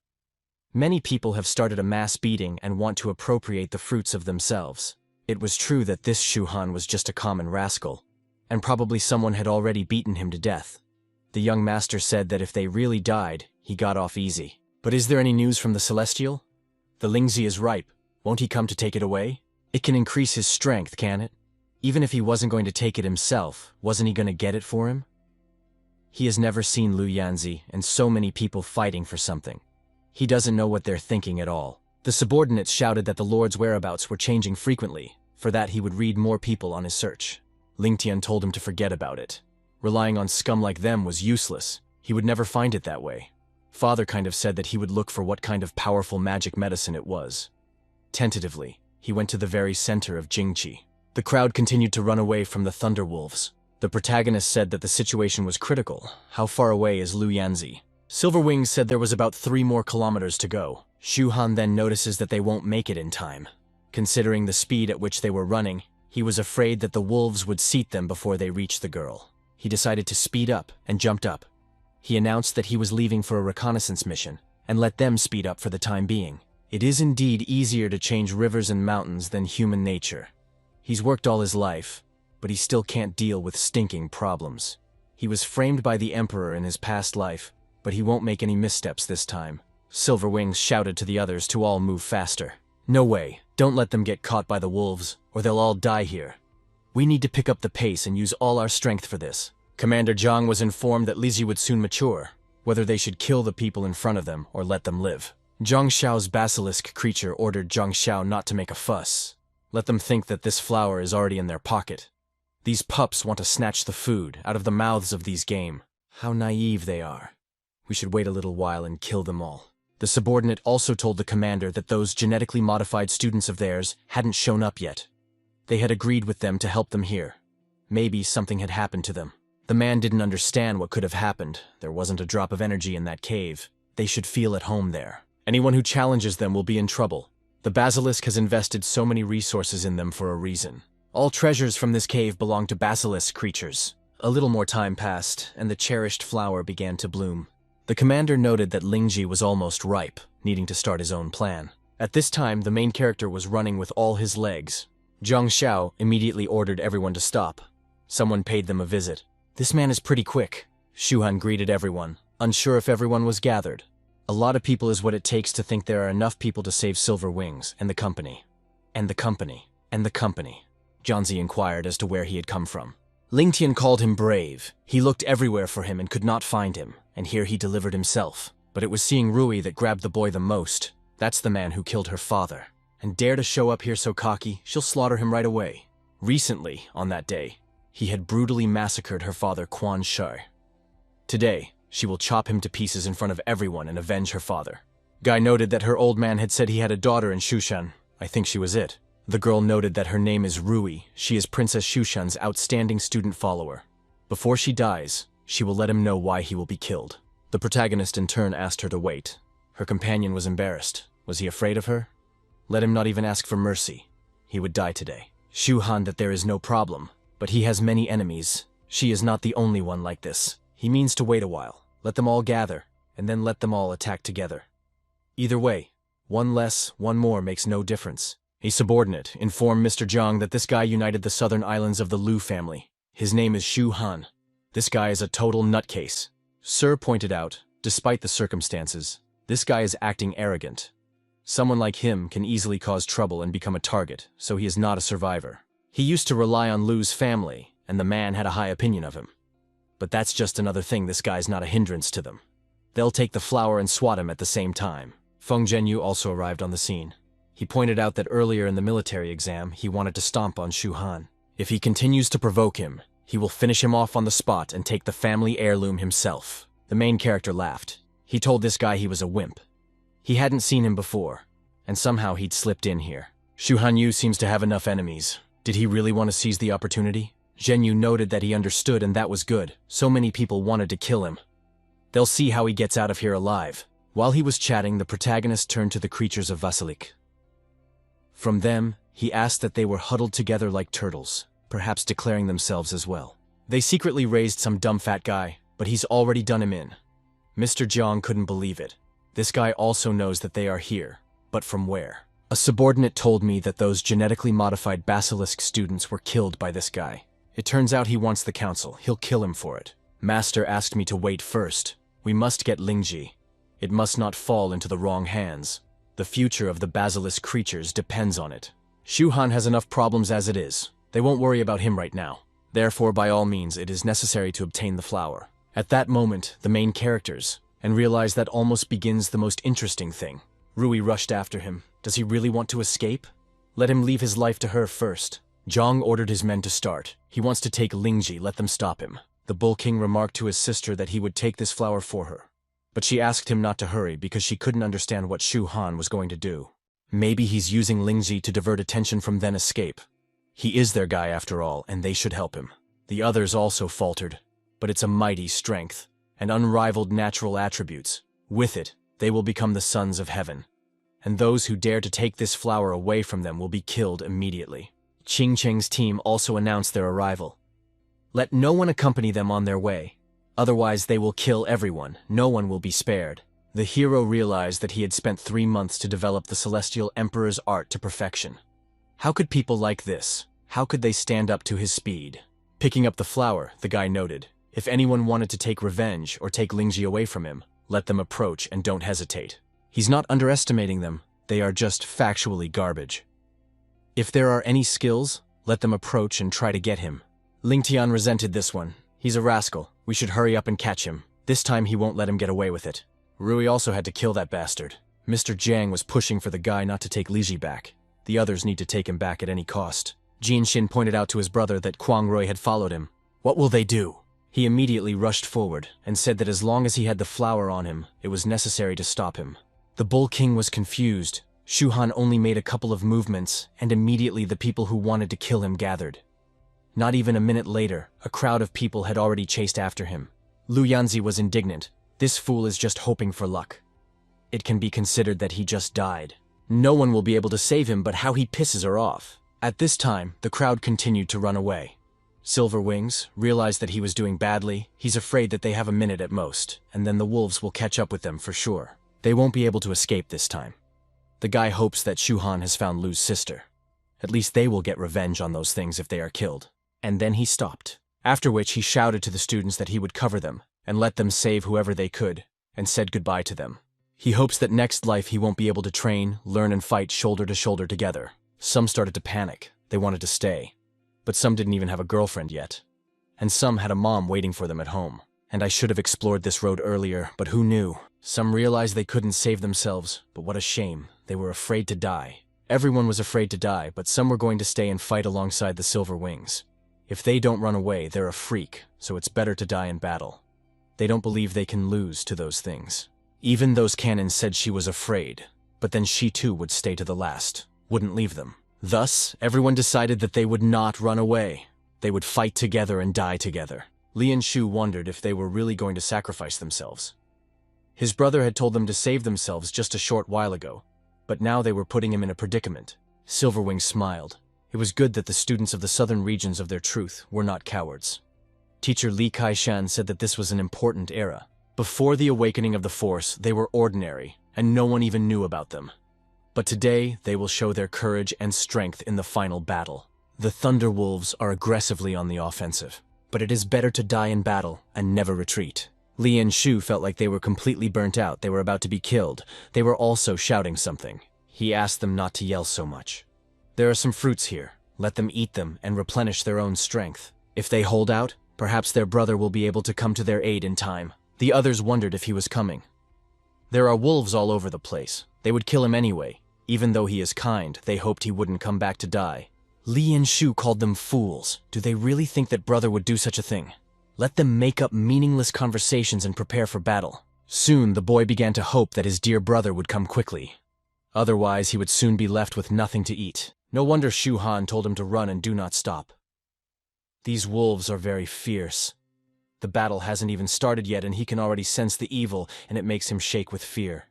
Many people have started a mass beating and want to appropriate the fruits of themselves. It was true that this Shu Han was just a common rascal, and probably someone had already beaten him to death. The young master said that if they really died, he got off easy. But is there any news from the Celestial? The Lingzi is ripe. Won't he come to take it away? It can increase his strength, can it? Even if he wasn't going to take it himself, wasn't he going to get it for him? He has never seen Lu Yanzi and so many people fighting for something. He doesn't know what they're thinking at all. The subordinates shouted that the Lord's whereabouts were changing frequently. For that he would read more people on his search. Ling Tian told him to forget about it. Relying on scum like them was useless. He would never find it that way. Father kind of said that he would look for what kind of powerful magic medicine it was. Tentatively, he went to the very center of Jingqi. The crowd continued to run away from the Thunderwolves. The protagonist said that the situation was critical. How far away is Lu Yanzi? Silverwing said there was about 3 more kilometers to go. Shu Han then notices that they won't make it in time. Considering the speed at which they were running, he was afraid that the wolves would seat them before they reached the girl. He decided to speed up and jumped up. He announced that he was leaving for a reconnaissance mission and let them speed up for the time being. It is indeed easier to change rivers and mountains than human nature. He's worked all his life, but he still can't deal with stinking problems. He was framed by the Emperor in his past life, but he won't make any missteps this time. Silverwings shouted to the others to all move faster. No way, don't let them get caught by the wolves, or they'll all die here. We need to pick up the pace and use all our strength for this. Commander Zhang was informed that Lizzie would soon mature, whether they should kill the people in front of them or let them live. Zhang Xiao's basilisk creature ordered Zhang Xiao not to make a fuss. Let them think that this flower is already in their pocket. These pups want to snatch the food out of the mouths of these game. How naive they are. We should wait a little while and kill them all. The subordinate also told the commander that those genetically modified students of theirs hadn't shown up yet. They had agreed with them to help them here. Maybe something had happened to them. The man didn't understand what could have happened. There wasn't a drop of energy in that cave. They should feel at home there. Anyone who challenges them will be in trouble. The basilisk has invested so many resources in them for a reason. All treasures from this cave belong to basilisk creatures. A little more time passed, and the cherished flower began to bloom. The commander noted that Lingji was almost ripe, needing to start his own plan. At this time, the main character was running with all his legs. Zhang Xiao immediately ordered everyone to stop. Someone paid them a visit. "This man is pretty quick." Shu Han greeted everyone, unsure if everyone was gathered. "A lot of people is what it takes to think there are enough people to save Silver Wings and the company. And the company. And the company." Jianzi inquired as to where he had come from. Lingtian called him brave. He looked everywhere for him and could not find him, and here he delivered himself. But it was seeing Rui that grabbed the boy the most. That's the man who killed her father. And dare to show up here so cocky, she'll slaughter him right away. Recently, on that day, he had brutally massacred her father Quan Shi. Today, she will chop him to pieces in front of everyone and avenge her father. Guy noted that her old man had said he had a daughter in Shushan. I think she was it. The girl noted that her name is Rui. She is Princess Shushan's outstanding student follower. Before she dies, she will let him know why he will be killed. The protagonist in turn asked her to wait. Her companion was embarrassed. Was he afraid of her? Let him not even ask for mercy. He would die today. Shu Han that there is no problem, but he has many enemies. She is not the only one like this. He means to wait a while. Let them all gather, and then let them all attack together. Either way, one less, one more makes no difference. A subordinate informed Mr. Zhang that this guy united the southern islands of the Lu family. His name is Shu Han. This guy is a total nutcase. Sir pointed out, despite the circumstances, this guy is acting arrogant. Someone like him can easily cause trouble and become a target, so he is not a survivor. He used to rely on Lu's family, and the man had a high opinion of him. But that's just another thing, this guy's not a hindrance to them. They'll take the flower and swat him at the same time. Feng Zhenyu also arrived on the scene. He pointed out that earlier in the military exam, he wanted to stomp on Shu Han. If he continues to provoke him, he will finish him off on the spot and take the family heirloom himself. The main character laughed. He told this guy he was a wimp. He hadn't seen him before, and somehow he'd slipped in here. Shu Hanyu seems to have enough enemies. Did he really want to seize the opportunity? Zhenyu noted that he understood, and that was good. So many people wanted to kill him. They'll see how he gets out of here alive. While he was chatting, the protagonist turned to the creatures of Vasilik. From them, he asked that they were huddled together like turtles, perhaps declaring themselves as well. They secretly raised some dumb fat guy, but he's already done him in. Mr. Jiang couldn't believe it. This guy also knows that they are here, but from where? A subordinate told me that those genetically modified basilisk students were killed by this guy. It turns out he wants the council. He'll kill him for it. Master asked me to wait first. We must get Lingji. It must not fall into the wrong hands. The future of the basilisk creatures depends on it. Shu Han has enough problems as it is. They won't worry about him right now. Therefore, by all means, it is necessary to obtain the flower. At that moment, the main characters, and realize that almost begins the most interesting thing. Rui rushed after him. Does he really want to escape? Let him leave his life to her first. Zhang ordered his men to start. He wants to take Lingji, let them stop him. The Bull King remarked to his sister that he would take this flower for her. But she asked him not to hurry because she couldn't understand what Shu Han was going to do. Maybe he's using Lingji to divert attention from then escape. He is their guy after all, and they should help him. The others also faltered, but it's a mighty strength and unrivaled natural attributes. With it, they will become the sons of heaven. And those who dare to take this flower away from them will be killed immediately. Qing Cheng's team also announced their arrival. Let no one accompany them on their way. Otherwise, they will kill everyone. No one will be spared. The hero realized that he had spent 3 months to develop the Celestial Emperor's art to perfection. How could people like this? How could they stand up to his speed? Picking up the flower, the guy noted, if anyone wanted to take revenge or take Lingji away from him, let them approach and don't hesitate. He's not underestimating them. They are just factually garbage. If there are any skills, let them approach and try to get him. Lingtian resented this one. He's a rascal. We should hurry up and catch him. This time he won't let him get away with it. Rui also had to kill that bastard. Mr. Jiang was pushing for the guy not to take Liji back. The others need to take him back at any cost. Jin Xin pointed out to his brother that Kwang Rui had followed him. What will they do? He immediately rushed forward and said that as long as he had the flower on him, it was necessary to stop him. The Bull King was confused. Shuhan only made a couple of movements, and immediately the people who wanted to kill him gathered. Not even a minute later, a crowd of people had already chased after him. Lu Yanzi was indignant. This fool is just hoping for luck. It can be considered that he just died. No one will be able to save him, but how he pisses her off. At this time, the crowd continued to run away. Silver Wings realized that he was doing badly. He's afraid that they have a minute at most, and then the wolves will catch up with them for sure. They won't be able to escape this time. The guy hopes that Shuhan has found Lu's sister. At least they will get revenge on those things if they are killed. And then he stopped. After which he shouted to the students that he would cover them, and let them save whoever they could, and said goodbye to them. He hopes that next life he won't be able to train, learn, and fight shoulder to shoulder together. Some started to panic. They wanted to stay. But some didn't even have a girlfriend yet. And some had a mom waiting for them at home. And I should have explored this road earlier, but who knew? Some realized they couldn't save themselves, but what a shame. They were afraid to die. Everyone was afraid to die, but some were going to stay and fight alongside the Silver Wings. If they don't run away, they're a freak, so it's better to die in battle. They don't believe they can lose to those things. Even those cannons said she was afraid, but then she too would stay to the last, wouldn't leave them. Thus, everyone decided that they would not run away. They would fight together and die together. Lian Shu wondered if they were really going to sacrifice themselves. His brother had told them to save themselves just a short while ago, but now they were putting him in a predicament. Silverwing smiled. It was good that the students of the southern regions of their truth were not cowards. Teacher Li Kaishan said that this was an important era. Before the awakening of the Force, they were ordinary, and no one even knew about them. But today, they will show their courage and strength in the final battle. The Thunder Wolves are aggressively on the offensive, but it is better to die in battle and never retreat. Lian Shu felt like they were completely burnt out. They were about to be killed. They were also shouting something. He asked them not to yell so much. There are some fruits here. Let them eat them and replenish their own strength. If they hold out, perhaps their brother will be able to come to their aid in time. The others wondered if he was coming. There are wolves all over the place. They would kill him anyway. Even though he is kind, they hoped he wouldn't come back to die. Lian Shu called them fools. Do they really think that brother would do such a thing? Let them make up meaningless conversations and prepare for battle. Soon the boy began to hope that his dear brother would come quickly. Otherwise he would soon be left with nothing to eat. No wonder Shu Han told him to run and do not stop. These wolves are very fierce. The battle hasn't even started yet and he can already sense the evil, and it makes him shake with fear.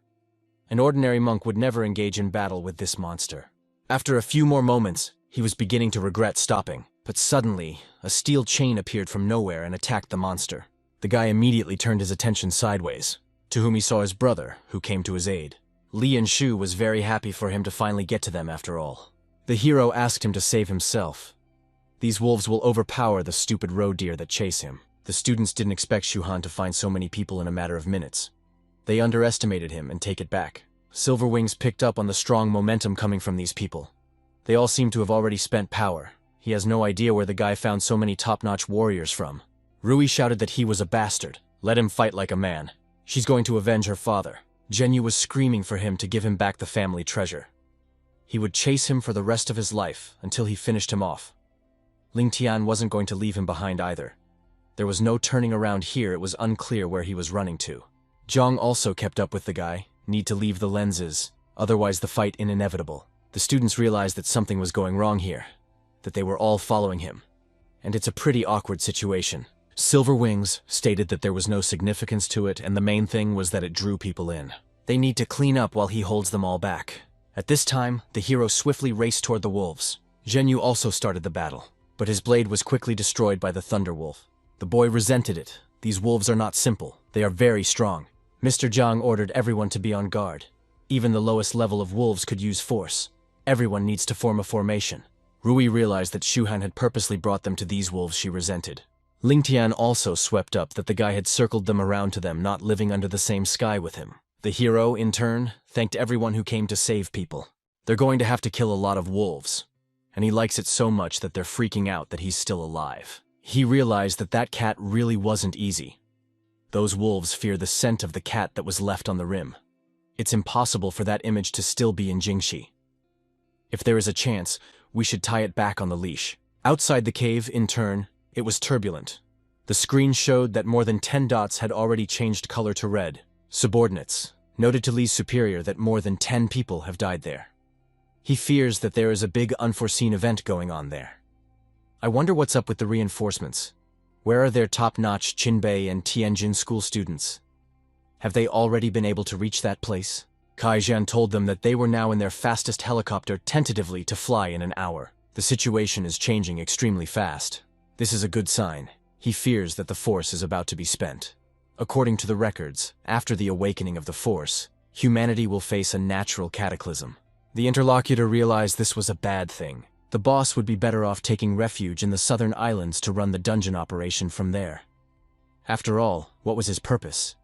An ordinary monk would never engage in battle with this monster. After a few more moments, he was beginning to regret stopping. But suddenly, a steel chain appeared from nowhere and attacked the monster. The guy immediately turned his attention sideways, to whom he saw his brother, who came to his aid. Lian Shu was very happy for him to finally get to them after all. The hero asked him to save himself. These wolves will overpower the stupid roe deer that chase him. The students didn't expect Shu Han to find so many people in a matter of minutes. They underestimated him and take it back. Silver Wings picked up on the strong momentum coming from these people. They all seem to have already spent power. He has no idea where the guy found so many top-notch warriors from. Rui shouted that he was a bastard. Let him fight like a man. She's going to avenge her father. Zhenyu was screaming for him to give him back the family treasure. He would chase him for the rest of his life until he finished him off. Ling Tian wasn't going to leave him behind either. There was no turning around here. It was unclear where he was running to. Zhang also kept up with the guy. Need to leave the lenses, otherwise the fight inevitable. The students realized that something was going wrong here, that they were all following him. And it's a pretty awkward situation. Silver Wings stated that there was no significance to it, and the main thing was that it drew people in. They need to clean up while he holds them all back. At this time, the hero swiftly raced toward the wolves. Zhenyu also started the battle, but his blade was quickly destroyed by the Thunder Wolf. The boy resented it. These wolves are not simple. They are very strong. Mr. Zhang ordered everyone to be on guard. Even the lowest level of wolves could use force. Everyone needs to form a formation. Rui realized that Shu Han had purposely brought them to these wolves she resented. Ling Tian also swept up that the guy had circled them around to them, not living under the same sky with him. The hero, in turn, thanked everyone who came to save people. They're going to have to kill a lot of wolves, and he likes it so much that they're freaking out that he's still alive. He realized that that cat really wasn't easy. Those wolves fear the scent of the cat that was left on the rim. It's impossible for that image to still be in Jingxi. If there is a chance, we should tie it back on the leash. Outside the cave, in turn, it was turbulent. The screen showed that more than 10 dots had already changed color to red. Subordinates. noted to Li's superior that more than 10 people have died there. He fears that there is a big unforeseen event going on there. I wonder what's up with the reinforcements. Where are their top-notch Qinbei and Tianjin school students? Have they already been able to reach that place? Kaijian told them that they were now in their fastest helicopter tentatively to fly in an hour. The situation is changing extremely fast. This is a good sign. He fears that the force is about to be spent. According to the records, after the awakening of the force, humanity will face a natural cataclysm. The interlocutor realized this was a bad thing. The boss would be better off taking refuge in the southern islands to run the dungeon operation from there. After all, what was his purpose?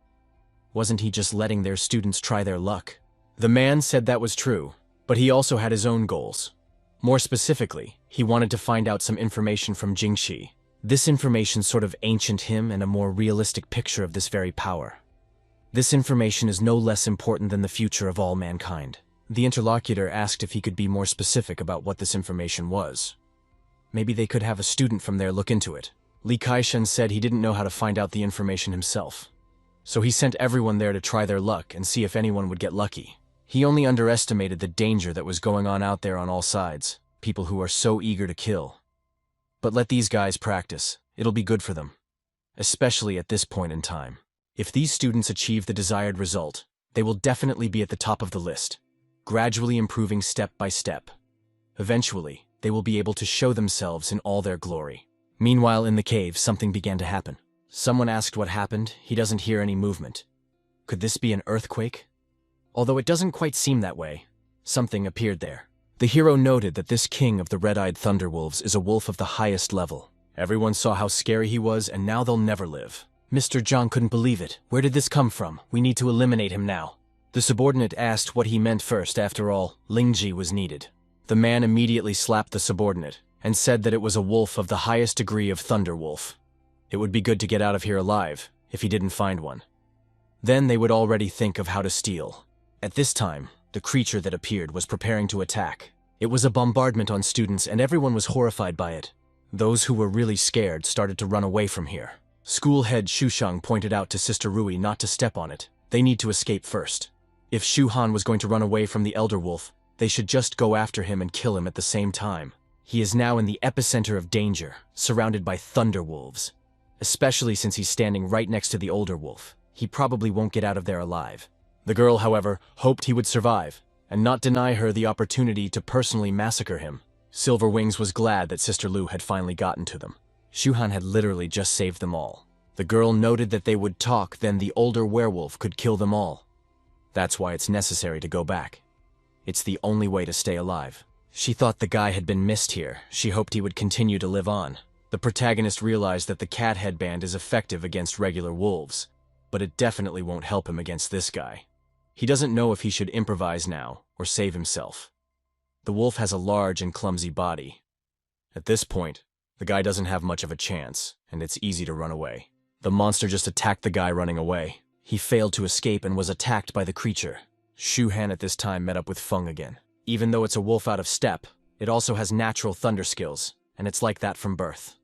Wasn't he just letting their students try their luck? The man said that was true, but he also had his own goals. More specifically, he wanted to find out some information from Jingxi. This information sort of ancient him and a more realistic picture of this very power. This information is no less important than the future of all mankind. The interlocutor asked if he could be more specific about what this information was. Maybe they could have a student from there look into it. Li Kaishen said he didn't know how to find out the information himself. So he sent everyone there to try their luck and see if anyone would get lucky. He only underestimated the danger that was going on out there on all sides, people who are so eager to kill. But let these guys practice. It'll be good for them. Especially at this point in time. If these students achieve the desired result, they will definitely be at the top of the list, gradually improving step by step. Eventually, they will be able to show themselves in all their glory. Meanwhile, in the cave, something began to happen. Someone asked what happened. He doesn't hear any movement. Could this be an earthquake? Although it doesn't quite seem that way, something appeared there. The hero noted that this king of the red-eyed thunderwolves is a wolf of the highest level. Everyone saw how scary he was, and now they'll never live. Mr. Zhang couldn't believe it. Where did this come from? We need to eliminate him now. The subordinate asked what he meant first. After all, Lingji was needed. The man immediately slapped the subordinate and said that it was a wolf of the highest degree of thunderwolf. It would be good to get out of here alive, if he didn't find one. Then they would already think of how to steal. At this time, the creature that appeared was preparing to attack. It was a bombardment on students, and everyone was horrified by it. Those who were really scared started to run away from here. School head Shushang pointed out to Sister Rui not to step on it. They need to escape first. If Shu Han was going to run away from the Elder Wolf, they should just go after him and kill him at the same time. He is now in the epicenter of danger, surrounded by thunder wolves. Especially since he's standing right next to the older wolf. He probably won't get out of there alive. The girl, however, hoped he would survive, and not deny her the opportunity to personally massacre him. Silver Wings was glad that Sister Lu had finally gotten to them. Shu Han had literally just saved them all. The girl noted that they would talk, then the older werewolf could kill them all. That's why it's necessary to go back. It's the only way to stay alive. She thought the guy had been missed here. She hoped he would continue to live on. The protagonist realized that the cat headband is effective against regular wolves, but it definitely won't help him against this guy. He doesn't know if he should improvise now or save himself. The wolf has a large and clumsy body. At this point, the guy doesn't have much of a chance, and it's easy to run away. The monster just attacked the guy running away. He failed to escape and was attacked by the creature. Shu Han at this time met up with Feng again. Even though it's a wolf out of step, it also has natural thunder skills, and it's like that from birth.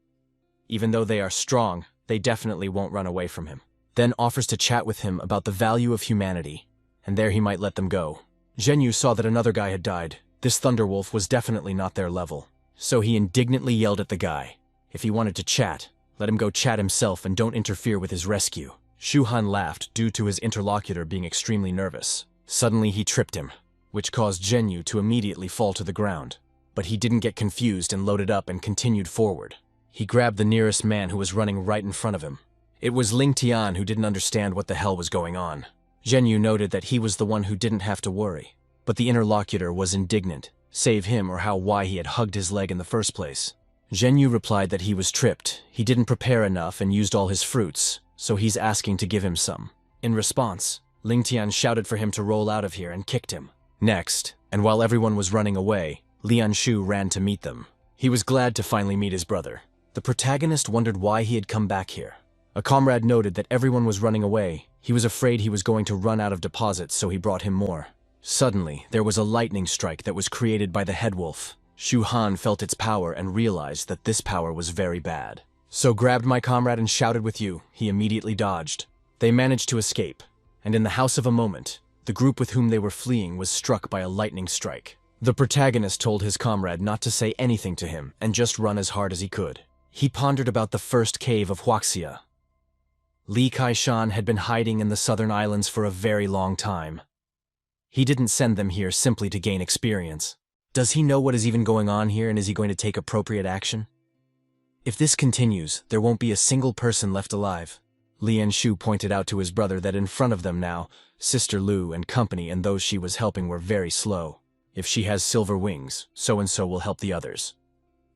Even though they are strong, they definitely won't run away from him. Then offers to chat with him about the value of humanity, and there he might let them go. Zhenyu saw that another guy had died. This thunderwolf was definitely not their level. So he indignantly yelled at the guy. If he wanted to chat, let him go chat himself and don't interfere with his rescue. Shu Han laughed due to his interlocutor being extremely nervous. Suddenly he tripped him, which caused Zhenyu to immediately fall to the ground. But he didn't get confused and loaded up and continued forward. He grabbed the nearest man who was running right in front of him. It was Ling Tian, who didn't understand what the hell was going on. Zhenyu noted that he was the one who didn't have to worry. But the interlocutor was indignant. Save him or why he had hugged his leg in the first place. Zhenyu replied that he was tripped. He didn't prepare enough and used all his fruits, so he's asking to give him some. In response, Ling Tian shouted for him to roll out of here and kicked him. Next, and while everyone was running away, Lian Shu ran to meet them. He was glad to finally meet his brother. The protagonist wondered why he had come back here. A comrade noted that everyone was running away. He was afraid he was going to run out of deposits, so he brought him more. Suddenly, there was a lightning strike that was created by the head wolf. Shu Han felt its power and realized that this power was very bad. So grabbed my comrade and shouted with you. He immediately dodged. They managed to escape, and in the house of a moment, The group with whom they were fleeing was struck by a lightning strike. The protagonist told his comrade not to say anything to him and just run as hard as he could. He pondered about the first cave of Huaxia. Li Kaishan had been hiding in the southern islands for a very long time. He didn't send them here simply to gain experience. Does he know what is even going on here, and is he going to take appropriate action? If this continues, there won't be a single person left alive. Lian Shu pointed out to his brother that in front of them now, Sister Lu and company and those she was helping were very slow. If she has silver wings, so-and-so will help the others.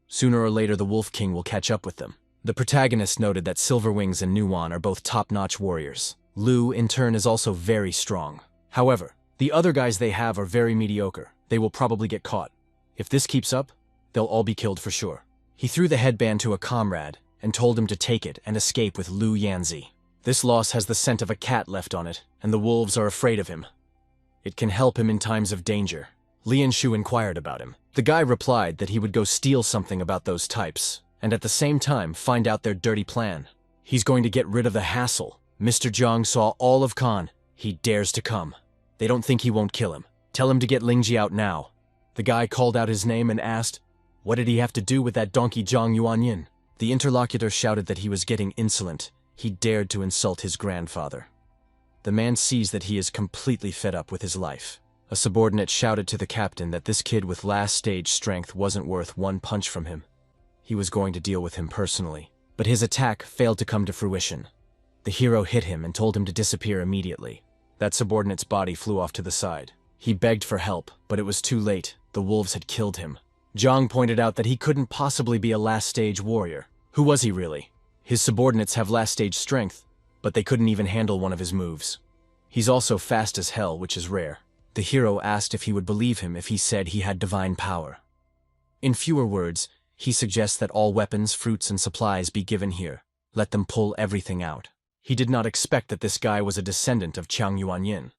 Sooner or later the Wolf King will catch up with them. The protagonist noted that Silver Wings and Nuwan are both top-notch warriors. Lu, in turn, is also very strong. However, the other guys they have are very mediocre. They will probably get caught. If this keeps up, they'll all be killed for sure. He threw the headband to a comrade and told him to take it and escape with Lu Yanzi. This loss has the scent of a cat left on it, and the wolves are afraid of him. It can help him in times of danger. Lian Shu inquired about him. The guy replied that he would go steal something about those types, and at the same time find out their dirty plan. He's going to get rid of the hassle. Mr. Zhang saw all of Khan. He dares to come. They don't think he won't kill him. Tell him to get Lingji out now. The guy called out his name and asked, what did he have to do with that donkey Zhang Yuanyin? The interlocutor shouted that he was getting insolent. He dared to insult his grandfather. The man sees that he is completely fed up with his life. A subordinate shouted to the captain that this kid with last stage strength wasn't worth one punch from him. He was going to deal with him personally, but his attack failed to come to fruition. The hero hit him and told him to disappear immediately. That subordinate's body flew off to the side. He begged for help, but it was too late. The wolves had killed him. Zhang pointed out that he couldn't possibly be a last-stage warrior. Who was he really? His subordinates have last-stage strength, but they couldn't even handle one of his moves. He's also fast as hell, which is rare. The hero asked if he would believe him if he said he had divine power. In fewer words, he suggests that all weapons, fruits, and supplies be given here. Let them pull everything out. He did not expect that this guy was a descendant of Chang Yuanyin.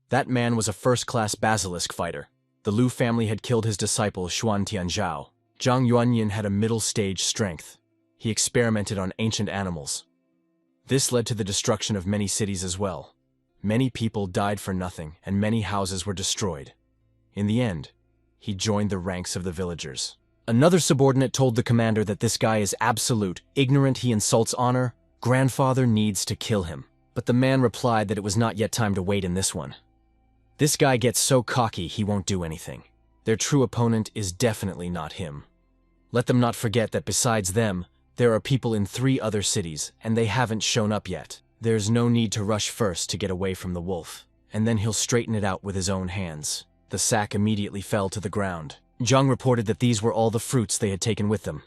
That man was a first-class basilisk fighter. The Lu family had killed his disciple Xuan Tianzhao. Zhang Yuanyin had a middle-stage strength. He experimented on ancient animals. This led to the destruction of many cities as well. Many people died for nothing, and many houses were destroyed. In the end, he joined the ranks of the villagers. Another subordinate told the commander that this guy is absolute, ignorant, he insults honor, grandfather needs to kill him. But the man replied that it was not yet time to wait in this one. This guy gets so cocky he won't do anything. Their true opponent is definitely not him. Let them not forget that besides them, there are people in 3 other cities, and they haven't shown up yet. There's no need to rush first to get away from the wolf, and then he'll straighten it out with his own hands. The sack immediately fell to the ground. Zhang reported that these were all the fruits they had taken with them.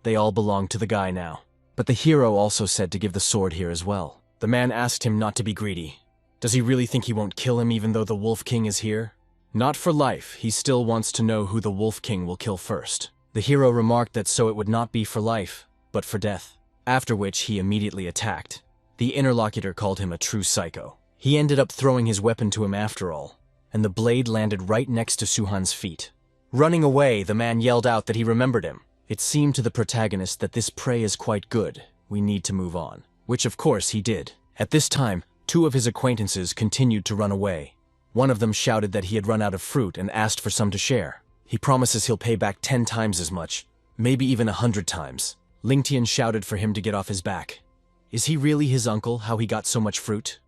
They all belonged to the guy now. But the hero also said to give the sword here as well. The man asked him not to be greedy. Does he really think he won't kill him even though the Wolf King is here? Not for life, he still wants to know who the Wolf King will kill first. The hero remarked that so it would not be for life, but for death. After which he immediately attacked. The interlocutor called him a true psycho. He ended up throwing his weapon to him after all, and the blade landed right next to Suhan's feet. Running away, the man yelled out that he remembered him. It seemed to the protagonist that this prey is quite good. We need to move on. Which of course he did. At this time, 2 of his acquaintances continued to run away. One of them shouted that he had run out of fruit and asked for some to share. He promises he'll pay back 10 times as much, maybe even 100 times. Lingtian shouted for him to get off his back. Is he really his uncle, how he got so much fruit?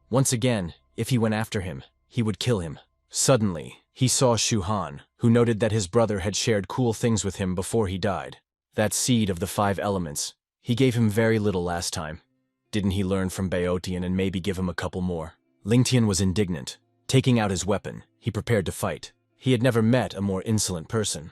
Once again, if he went after him, he would kill him. Suddenly, he saw Shu Han, who noted that his brother had shared cool things with him before he died. That seed of the 5 elements. He gave him very little last time. Didn't he learn from Baotian and maybe give him a couple more? Lingtian was indignant. Taking out his weapon, he prepared to fight. He had never met a more insolent person.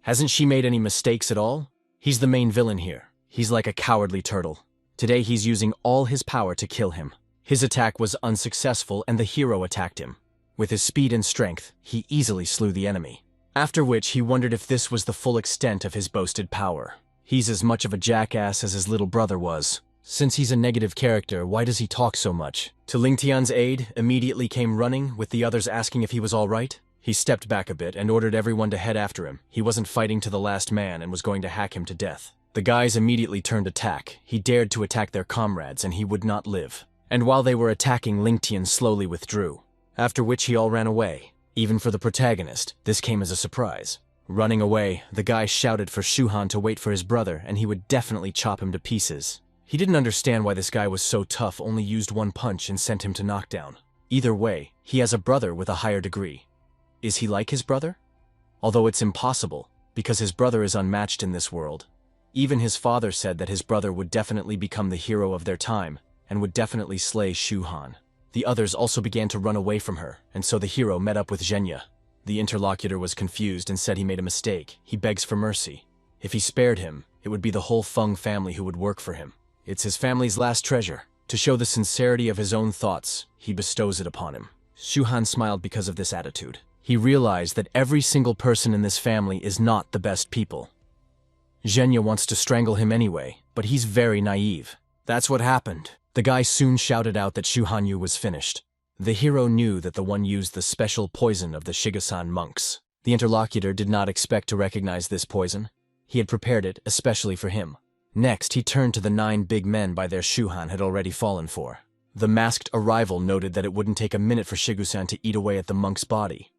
Hasn't she made any mistakes at all? He's the main villain here. He's like a cowardly turtle. Today he's using all his power to kill him. His attack was unsuccessful and the hero attacked him. With his speed and strength, he easily slew the enemy. After which he wondered if this was the full extent of his boasted power. He's as much of a jackass as his little brother was. Since he's a negative character, why does he talk so much? To Lingtian's aid, immediately came running, with the others asking if he was all right. He stepped back a bit and ordered everyone to head after him. He wasn't fighting to the last man and was going to hack him to death. The guys immediately turned attack. He dared to attack their comrades and he would not live. And while they were attacking, Lingtian slowly withdrew. after which he all ran away. Even for the protagonist, this came as a surprise. Running away, the guy shouted for Shuhan to wait for his brother and he would definitely chop him to pieces. He didn't understand why this guy was so tough, only used one punch and sent him to knockdown. Either way, he has a brother with a higher degree. Is he like his brother? Although it's impossible, because his brother is unmatched in this world. Even his father said that his brother would definitely become the hero of their time, and would definitely slay Shuhan. The others also began to run away from her, and so the hero met up with Zhenya. The interlocutor was confused and said he made a mistake. He begs for mercy. If he spared him, it would be the whole Feng family who would work for him. It's his family's last treasure. To show the sincerity of his own thoughts, he bestows it upon him. Shuhan smiled because of this attitude. He realized that every single person in this family is not the best people. Zhenya wants to strangle him anyway, but he's very naive. That's what happened. The guy soon shouted out that Shuhan Yu was finished. The hero knew that the one used the special poison of the Shigasan monks. The interlocutor did not expect to recognize this poison. He had prepared it especially for him. Next, he turned to the 9 big men by their Shuhan had already fallen for. The masked arrival noted that it wouldn't take a minute for Shigusan to eat away at the monk's body.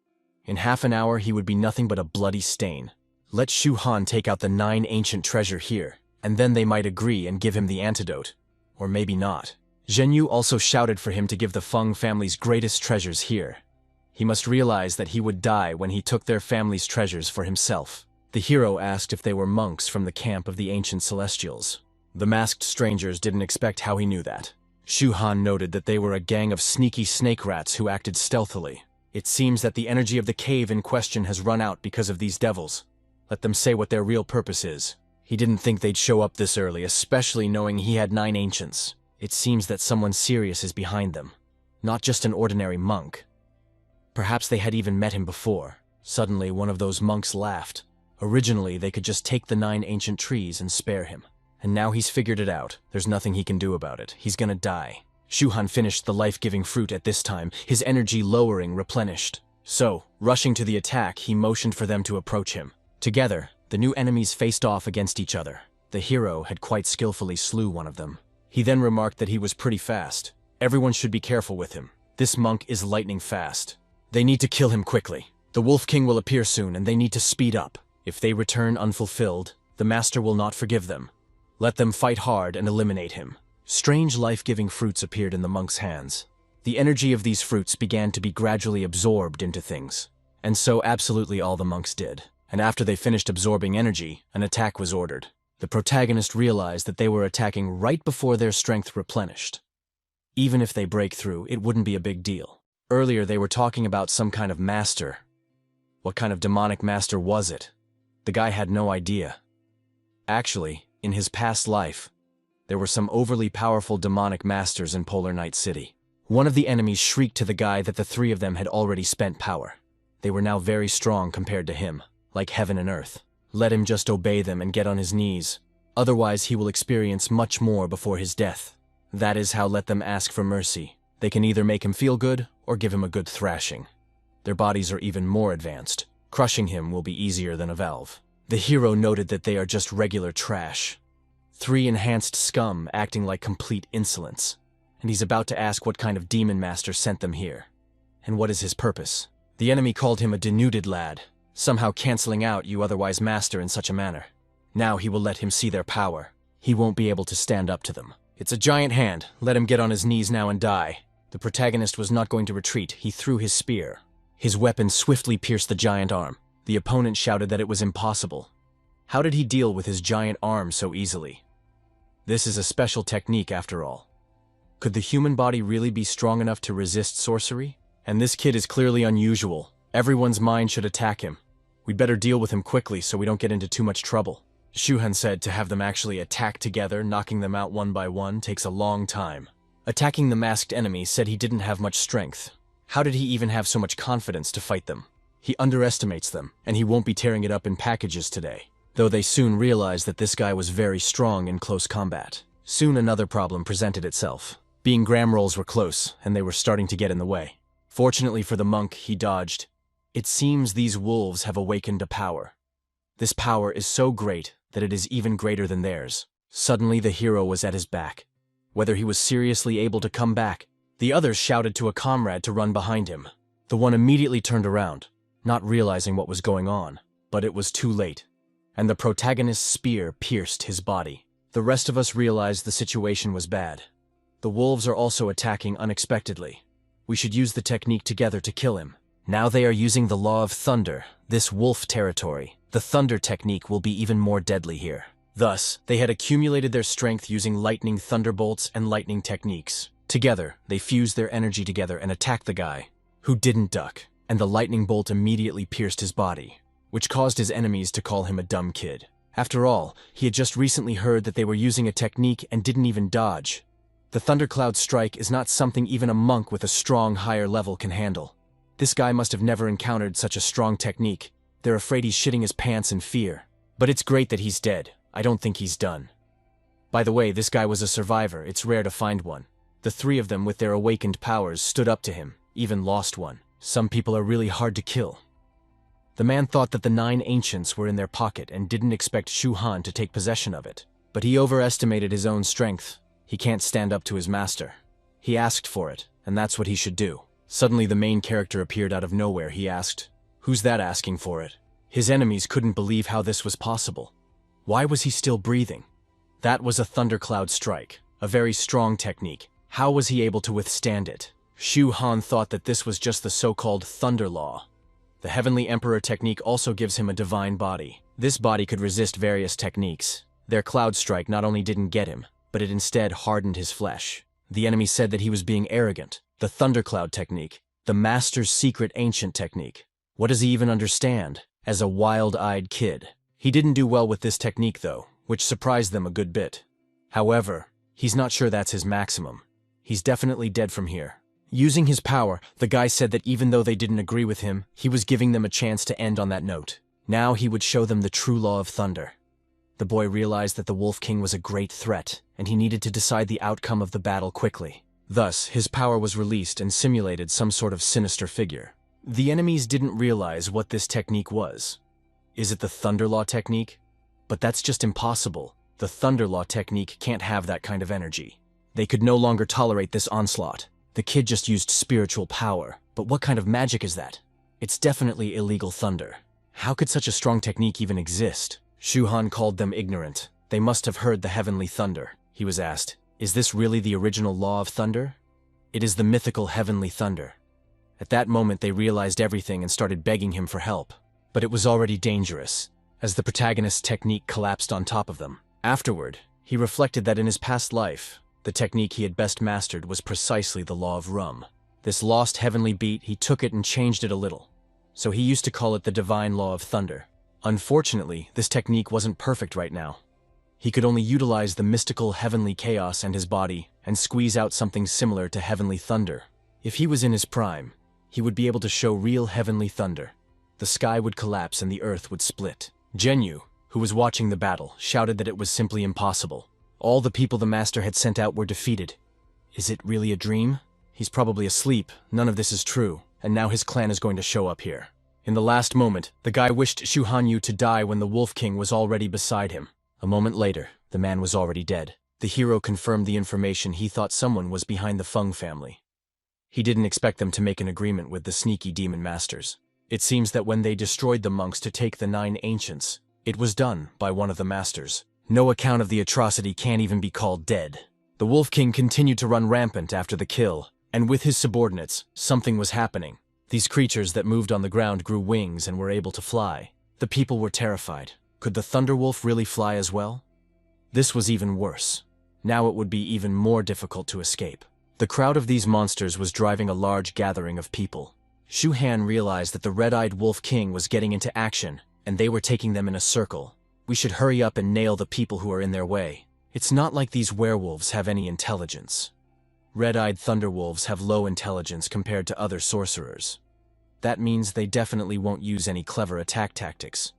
In half an hour, he would be nothing but a bloody stain. Let Shuhan take out the 9 ancient treasure here, and then they might agree and give him the antidote. Or maybe not. Zhenyu also shouted for him to give the Feng family's greatest treasures here. He must realize that he would die when he took their family's treasures for himself. The hero asked if they were monks from the camp of the ancient celestials. The masked strangers didn't expect how he knew that. Shuhan noted that they were a gang of sneaky snake rats who acted stealthily. It seems that the energy of the cave in question has run out because of these devils. Let them say what their real purpose is. He didn't think they'd show up this early, especially knowing he had 9 ancients. It seems that someone serious is behind them, not just an ordinary monk. Perhaps they had even met him before. Suddenly, one of those monks laughed. Originally, they could just take the 9 ancient trees and spare him. And now he's figured it out. There's nothing he can do about it. He's gonna die. Shuhan finished the life-giving fruit at this time, his energy lowering replenished. So, rushing to the attack, he motioned for them to approach him. Together, the new enemies faced off against each other. The hero had quite skillfully slew one of them. He then remarked that he was pretty fast. Everyone should be careful with him. This monk is lightning fast. They need to kill him quickly. The Wolf King will appear soon and they need to speed up. If they return unfulfilled, the master will not forgive them. Let them fight hard and eliminate him. Strange life-giving fruits appeared in the monk's hands. The energy of these fruits began to be gradually absorbed into things. And so absolutely all the monks did. And after they finished absorbing energy, an attack was ordered. The protagonist realized that they were attacking right before their strength replenished. Even if they break through, it wouldn't be a big deal. Earlier they were talking about some kind of master. What kind of demonic master was it? The guy had no idea. Actually, in his past life, there were some overly powerful demonic masters in Polar Night City. One of the enemies shrieked to the guy that the 3 of them had already spent power. They were now very strong compared to him, like heaven and earth. Let him just obey them and get on his knees. Otherwise he will experience much more before his death. That is how let them ask for mercy. They can either make him feel good or give him a good thrashing. Their bodies are even more advanced. Crushing him will be easier than a valve. The hero noted that they are just regular trash. 3 enhanced scum acting like complete insolence. And he's about to ask what kind of demon master sent them here. And what is his purpose? The enemy called him a denuded lad, somehow canceling out you otherwise master in such a manner. Now he will let him see their power. He won't be able to stand up to them. It's a giant hand. Let him get on his knees now and die. The protagonist was not going to retreat. He threw his spear. His weapon swiftly pierced the giant arm. The opponent shouted that it was impossible. How did he deal with his giant arm so easily? This is a special technique after all. Could the human body really be strong enough to resist sorcery? And this kid is clearly unusual. Everyone's mind should attack him. We'd better deal with him quickly so we don't get into too much trouble. Shuhan said to have them actually attack together, knocking them out one by one, takes a long time. Attacking the masked enemy said he didn't have much strength. How did he even have so much confidence to fight them? He underestimates them, and he won't be tearing it up in packages today. Though they soon realized that this guy was very strong in close combat. Soon another problem presented itself. Being gram rolls were close, and they were starting to get in the way. Fortunately for the monk, he dodged. It seems these wolves have awakened a power. This power is so great that it is even greater than theirs. Suddenly the hero was at his back. Whether he was seriously able to come back, The others shouted to a comrade to run behind him. The one immediately turned around, not realizing what was going on, but it was too late, and the protagonist's spear pierced his body. The rest of us realized the situation was bad. The wolves are also attacking unexpectedly. We should use the technique together to kill him. Now they are using the law of thunder, this wolf territory. The thunder technique will be even more deadly here. Thus, they had accumulated their strength using lightning thunderbolts and lightning techniques. Together, they fused their energy together and attacked the guy, who didn't duck, and the lightning bolt immediately pierced his body, which caused his enemies to call him a dumb kid. After all, he had just recently heard that they were using a technique and didn't even dodge. The thundercloud strike is not something even a monk with a strong higher level can handle. This guy must have never encountered such a strong technique. They're afraid he's shitting his pants in fear. But it's great that he's dead. I don't think he's done. By the way, this guy was a survivor. It's rare to find one. The three of them with their awakened powers stood up to him, even lost one. Some people are really hard to kill. The man thought that the 9 ancients were in their pocket and didn't expect Shu Han to take possession of it. But he overestimated his own strength. He can't stand up to his master. He asked for it, and that's what he should do. Suddenly the main character appeared out of nowhere. He asked, "Who's that asking for it?" His enemies couldn't believe how this was possible. Why was he still breathing? That was a thundercloud strike, a very strong technique. How was he able to withstand it? Shu Han thought that this was just the so-called thunder law. The Heavenly Emperor technique also gives him a divine body. This body could resist various techniques. Their cloud strike not only didn't get him, but it instead hardened his flesh. The enemy said that he was being arrogant. The thundercloud technique, the master's secret ancient technique. What does he even understand? As a wild-eyed kid. He didn't do well with this technique though, which surprised them a good bit. However, he's not sure that's his maximum. He's definitely dead from here. Using his power, the guy said that even though they didn't agree with him, he was giving them a chance to end on that note. Now he would show them the true law of thunder. The boy realized that the Wolf King was a great threat, and he needed to decide the outcome of the battle quickly. Thus, his power was released and simulated some sort of sinister figure. The enemies didn't realize what this technique was. Is it the Thunder Law technique? But that's just impossible. The Thunder Law technique can't have that kind of energy. They could no longer tolerate this onslaught. The kid just used spiritual power. But what kind of magic is that? It's definitely illegal thunder. How could such a strong technique even exist? Shu Han called them ignorant. They must have heard the heavenly thunder. He was asked, "Is this really the original law of thunder?" "It is the mythical heavenly thunder." At that moment they realized everything and started begging him for help. But it was already dangerous, as the protagonist's technique collapsed on top of them. Afterward, he reflected that in his past life, the technique he had best mastered was precisely the law of rum. This lost heavenly beat, he took it and changed it a little. So he used to call it the divine law of thunder. Unfortunately, this technique wasn't perfect right now. He could only utilize the mystical heavenly chaos and his body and squeeze out something similar to heavenly thunder. If he was in his prime, he would be able to show real heavenly thunder. The sky would collapse and the earth would split. Genyu, who was watching the battle, shouted that it was simply impossible. All the people the master had sent out were defeated. Is it really a dream? He's probably asleep, none of this is true, and now his clan is going to show up here. In the last moment, the guy wished Shu Hanyu to die when the Wolf King was already beside him. A moment later, the man was already dead. The hero confirmed the information. He thought someone was behind the Feng family. He didn't expect them to make an agreement with the sneaky demon masters. It seems that when they destroyed the monks to take the 9 ancients, it was done by one of the masters. No account of the atrocity can't even be called dead. The Wolf King continued to run rampant after the kill, and with his subordinates, something was happening. These creatures that moved on the ground grew wings and were able to fly. The people were terrified. Could the Thunderwolf really fly as well? This was even worse. Now it would be even more difficult to escape. The crowd of these monsters was driving a large gathering of people. Shu Han realized that the red-eyed Wolf King was getting into action, and they were taking them in a circle. We should hurry up and nail the people who are in their way. It's not like these werewolves have any intelligence. Red-eyed Thunderwolves have low intelligence compared to other sorcerers. That means they definitely won't use any clever attack tactics.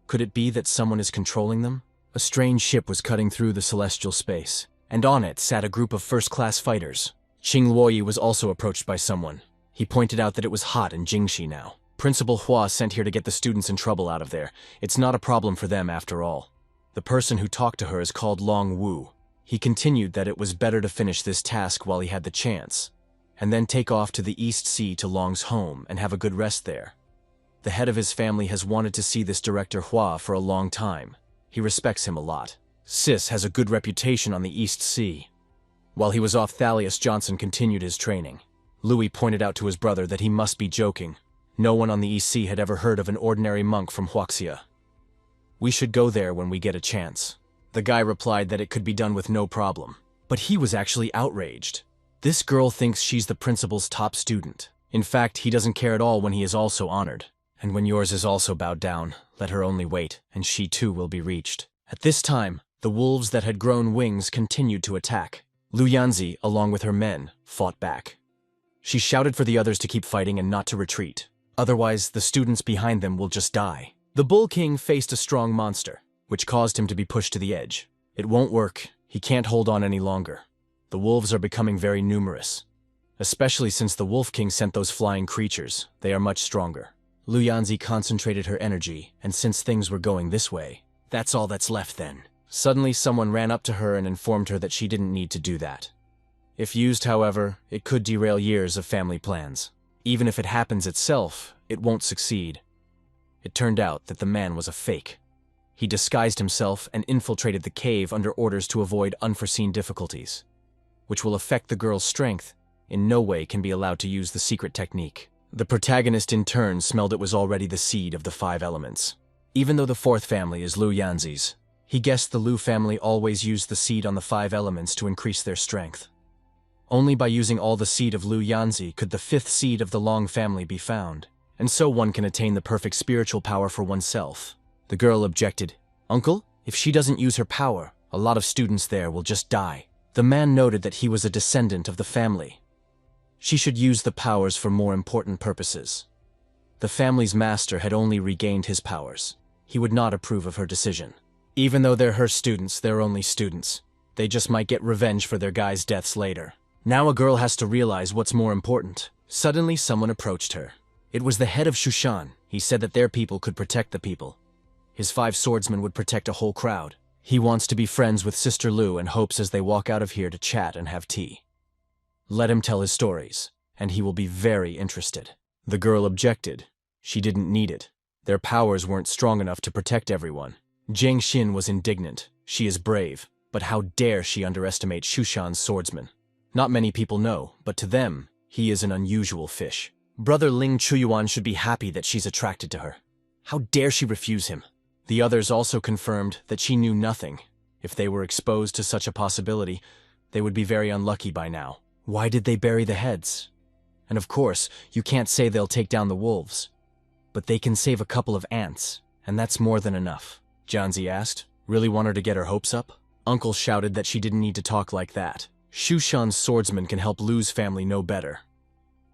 Could it be that someone is controlling them? A strange ship was cutting through the celestial space, and on it sat a group of first-class fighters. Qing Luoyi was also approached by someone. He pointed out that it was hot in Jingxi now. Principal Hua sent here to get the students in trouble out of there. It's not a problem for them after all. The person who talked to her is called Long Wu. He continued that it was better to finish this task while he had the chance. and then take off to the East Sea to Long's home and have a good rest there. The head of his family has wanted to see this director Hua for a long time. He respects him a lot. Sis has a good reputation on the East Sea. While he was off, Thaddeus Johnson continued his training. Louis pointed out to his brother that he must be joking. No one on the East Sea had ever heard of an ordinary monk from Huaxia. We should go there when we get a chance. The guy replied that it could be done with no problem. But he was actually outraged. This girl thinks she's the principal's top student. In fact, he doesn't care at all when he is also honored. And when yours is also bowed down, let her only wait, and she too will be reached. At this time, the wolves that had grown wings continued to attack. Lu Yanzi, along with her men, fought back. She shouted for the others to keep fighting and not to retreat. Otherwise, the students behind them will just die. The Bull King faced a strong monster, which caused him to be pushed to the edge. It won't work. He can't hold on any longer. The wolves are becoming very numerous. Especially since the Wolf King sent those flying creatures, they are much stronger. Lu Yanzi concentrated her energy, and since things were going this way, that's all that's left then. Suddenly someone ran up to her and informed her that she didn't need to do that. If used, however, it could derail years of family plans. Even if it happens itself, it won't succeed. It turned out that the man was a fake. He disguised himself and infiltrated the cave under orders to avoid unforeseen difficulties, which will affect the girl's strength. In no way can be allowed to use the secret technique. The protagonist in turn smelled it was already the seed of the 5 elements. Even though the 4th family is Lu Yanzi's, he guessed the Lu family always used the seed on the 5 elements to increase their strength. Only by using all the seed of Lu Yanzi could the 5th seed of the Long family be found, and so one can attain the perfect spiritual power for oneself. The girl objected. Uncle, if she doesn't use her power, a lot of students there will just die. The man noted that he was a descendant of the family. She should use the powers for more important purposes. The family's master had only regained his powers. He would not approve of her decision. Even though they're her students, they're only students. They just might get revenge for their guys' deaths later. Now a girl has to realize what's more important. Suddenly someone approached her. It was the head of Shushan. He said that their people could protect the people. His 5 swordsmen would protect a whole crowd. He wants to be friends with Sister Lu and hopes as they walk out of here to chat and have tea. Let him tell his stories, and he will be very interested. The girl objected. She didn't need it. Their powers weren't strong enough to protect everyone. Jiang Xin was indignant. She is brave, but how dare she underestimate Shushan's swordsman? Not many people know, but to them, he is an unusual fish. Brother Ling Chuyuan should be happy that she's attracted to her. How dare she refuse him? The others also confirmed that she knew nothing. If they were exposed to such a possibility, they would be very unlucky by now. Why did they bury the heads? And of course, you can't say they'll take down the wolves. But they can save a couple of ants, and that's more than enough. Jianzi asked, really want her to get her hopes up? Uncle shouted that she didn't need to talk like that. Shushan's swordsman can help Lu's family know better.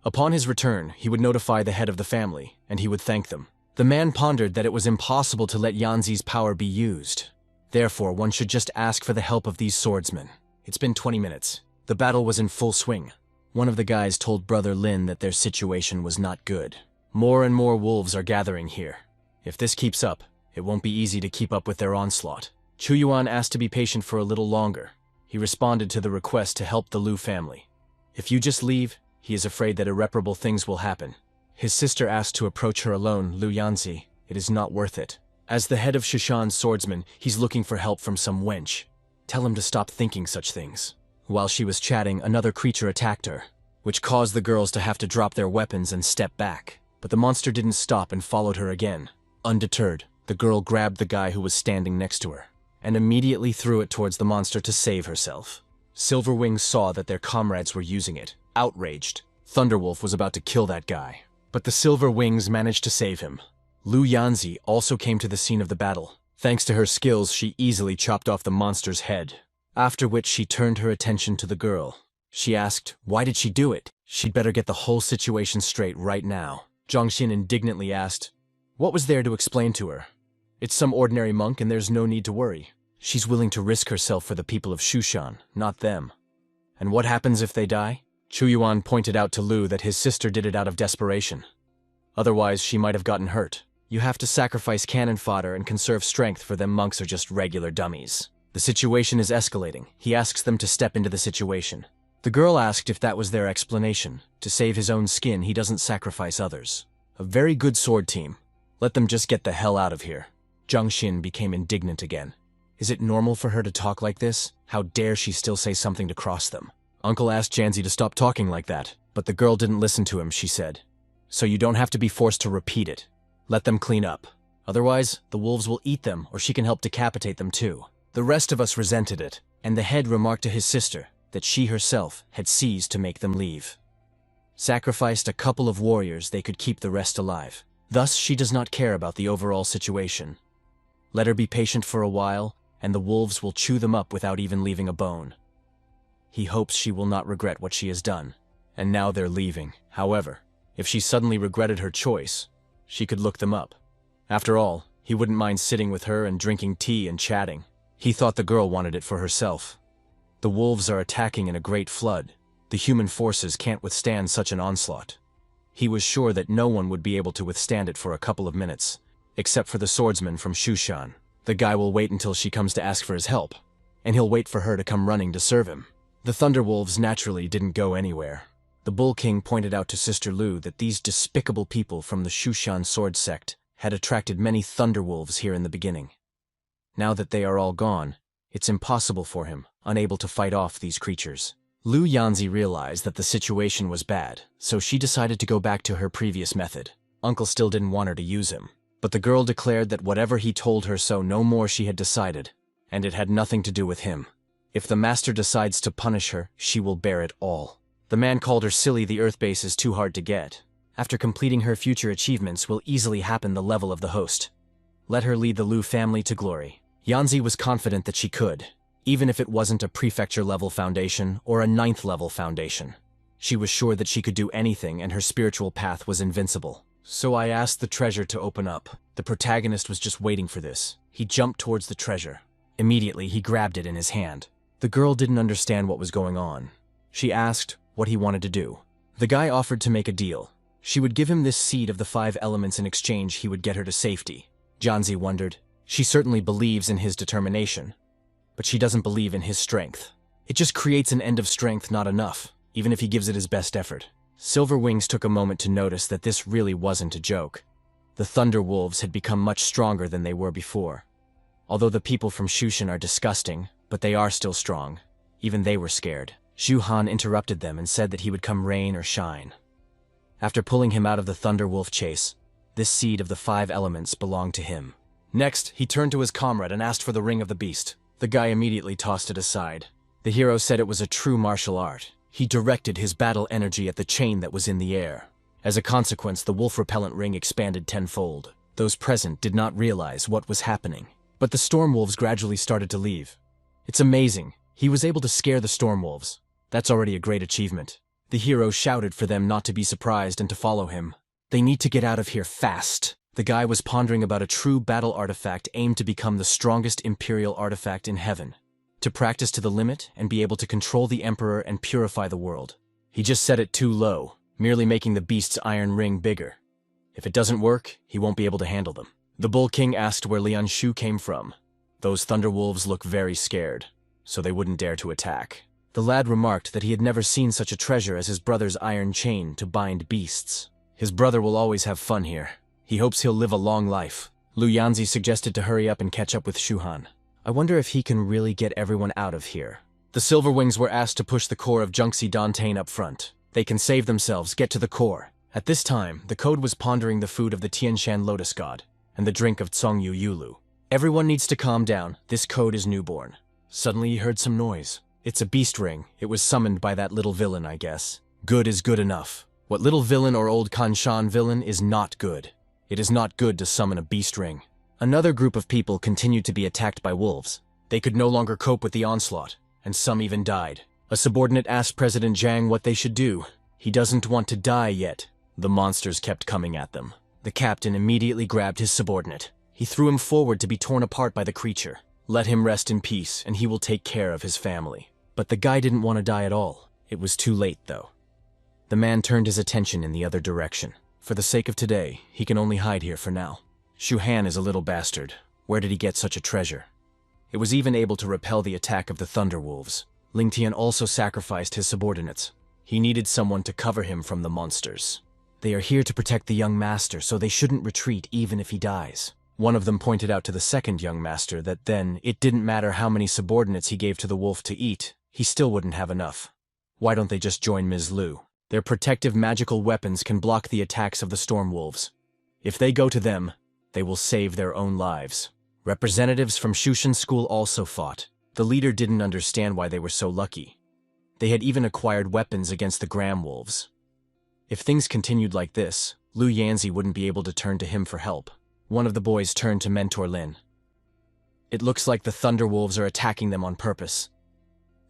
Upon his return, he would notify the head of the family, and he would thank them. The man pondered that it was impossible to let Yanzi's power be used. Therefore, one should just ask for the help of these swordsmen. It's been 20 minutes. The battle was in full swing. One of the guys told Brother Lin that their situation was not good. More and more wolves are gathering here. If this keeps up, it won't be easy to keep up with their onslaught. Chuyuan asked to be patient for a little longer. He responded to the request to help the Lu family. If you just leave, he is afraid that irreparable things will happen. His sister asked to approach her alone. Lu Yanzi, it is not worth it. As the head of Shushan's swordsman, he's looking for help from some wench. Tell him to stop thinking such things. While she was chatting, another creature attacked her, which caused the girls to have to drop their weapons and step back. But the monster didn't stop and followed her again. Undeterred, the girl grabbed the guy who was standing next to her, and immediately threw it towards the monster to save herself. Silverwing saw that their comrades were using it. Outraged, Thunderwolf was about to kill that guy, but the Silver Wings managed to save him. Lu Yanzi also came to the scene of the battle. Thanks to her skills, she easily chopped off the monster's head, after which she turned her attention to the girl. She asked, why did she do it? She'd better get the whole situation straight right now. Zhangxin indignantly asked, what was there to explain to her? It's some ordinary monk and there's no need to worry. She's willing to risk herself for the people of Shushan, not them. And what happens if they die? Chuyuan pointed out to Lu that his sister did it out of desperation. Otherwise, she might have gotten hurt. You have to sacrifice cannon fodder and conserve strength, for them monks are just regular dummies. The situation is escalating. He asks them to step into the situation. The girl asked if that was their explanation. To save his own skin, he doesn't sacrifice others. A very good sword team. Let them just get the hell out of here. Zhang Xin became indignant again. Is it normal for her to talk like this? How dare she still say something to cross them? Uncle asked Janzi to stop talking like that, but the girl didn't listen to him, she said. So you don't have to be forced to repeat it. Let them clean up. Otherwise, the wolves will eat them, or she can help decapitate them too. The rest of us resented it, and the head remarked to his sister that she herself had seized to make them leave. Sacrificed a couple of warriors, they could keep the rest alive. Thus, she does not care about the overall situation. Let her be patient for a while, and the wolves will chew them up without even leaving a bone. He hopes she will not regret what she has done. And now they're leaving. However, if she suddenly regretted her choice, she could look them up. After all, he wouldn't mind sitting with her and drinking tea and chatting. He thought the girl wanted it for herself. The wolves are attacking in a great flood. The human forces can't withstand such an onslaught. He was sure that no one would be able to withstand it for a couple of minutes, except for the swordsman from Shushan. The guy will wait until she comes to ask for his help, and he'll wait for her to come running to serve him. The Thunderwolves naturally didn't go anywhere. The Bull King pointed out to Sister Lu that these despicable people from the Shushan sword sect had attracted many Thunderwolves here in the beginning. Now that they are all gone, it's impossible for him, unable to fight off these creatures. Lu Yanzi realized that the situation was bad, so she decided to go back to her previous method. Uncle still didn't want her to use him, but the girl declared that whatever he told her so no more she had decided, and it had nothing to do with him. If the master decides to punish her, she will bear it all. The man called her silly. The Earth base is too hard to get. After completing her future achievements will easily happen the level of the host. Let her lead the Lu family to glory. Yanzi was confident that she could, even if it wasn't a prefecture-level foundation or a 9th-level foundation. She was sure that she could do anything and her spiritual path was invincible. So I asked the treasure to open up. The protagonist was just waiting for this. He jumped towards the treasure. Immediately, he grabbed it in his hand. The girl didn't understand what was going on. She asked what he wanted to do. The guy offered to make a deal. She would give him this seed of the 5 elements in exchange he would get her to safety. Janzi wondered. She certainly believes in his determination, but she doesn't believe in his strength. It just creates an end of strength not enough, even if he gives it his best effort. Silver Wings took a moment to notice that this really wasn't a joke. The Thunder Wolves had become much stronger than they were before. Although the people from Shushan are disgusting, but they are still strong. Even they were scared. Shu Han interrupted them and said that he would come rain or shine. After pulling him out of the Thunder Wolf chase, this seed of the 5 elements belonged to him. Next, he turned to his comrade and asked for the Ring of the Beast. The guy immediately tossed it aside. The hero said it was a true martial art. He directed his battle energy at the chain that was in the air. As a consequence, the wolf-repellent ring expanded tenfold. Those present did not realize what was happening. But the storm wolves gradually started to leave. It's amazing. He was able to scare the storm wolves. That's already a great achievement. The hero shouted for them not to be surprised and to follow him. They need to get out of here fast. The guy was pondering about a true battle artifact aimed to become the strongest imperial artifact in heaven. To practice to the limit and be able to control the emperor and purify the world. He just set it too low, merely making the beast's iron ring bigger. If it doesn't work, he won't be able to handle them. The Bull King asked where Lian Shu came from. Those Thunderwolves look very scared, so they wouldn't dare to attack. The lad remarked that he had never seen such a treasure as his brother's iron chain to bind beasts. His brother will always have fun here. He hopes he'll live a long life. Lu Yanzi suggested to hurry up and catch up with Shu Han. I wonder if he can really get everyone out of here. The Silver Wings were asked to push the core of Junxi Dantain up front. They can save themselves, get to the core. At this time, the code was pondering the food of the Tianshan Lotus God and the drink of Tsongyu Yulu. Everyone needs to calm down. This code is newborn. Suddenly he heard some noise. It's a beast ring. It was summoned by that little villain, I guess. Good is good enough. What little villain or old Kanshan villain is not good. It is not good to summon a beast ring. Another group of people continued to be attacked by wolves. They could no longer cope with the onslaught, and some even died. A subordinate asked President Zhang what they should do. He doesn't want to die yet. The monsters kept coming at them. The captain immediately grabbed his subordinate. He threw him forward to be torn apart by the creature. Let him rest in peace, and he will take care of his family. But the guy didn't want to die at all. It was too late, though. The man turned his attention in the other direction. For the sake of today, he can only hide here for now. Shu Han is a little bastard. Where did he get such a treasure? It was even able to repel the attack of the Thunder Wolves. Lianlian also sacrificed his subordinates. He needed someone to cover him from the monsters. They are here to protect the young master, so they shouldn't retreat even if he dies. One of them pointed out to the second young master that then it didn't matter how many subordinates he gave to the wolf to eat, he still wouldn't have enough. Why don't they just join Ms. Lu? Their protective magical weapons can block the attacks of the storm wolves. If they go to them, they will save their own lives. Representatives from Shushan School also fought. The leader didn't understand why they were so lucky. They had even acquired weapons against the Gram wolves. If things continued like this, Lu Yanzi wouldn't be able to turn to him for help. One of the boys turned to mentor Lin. It looks like the Thunder Wolves are attacking them on purpose.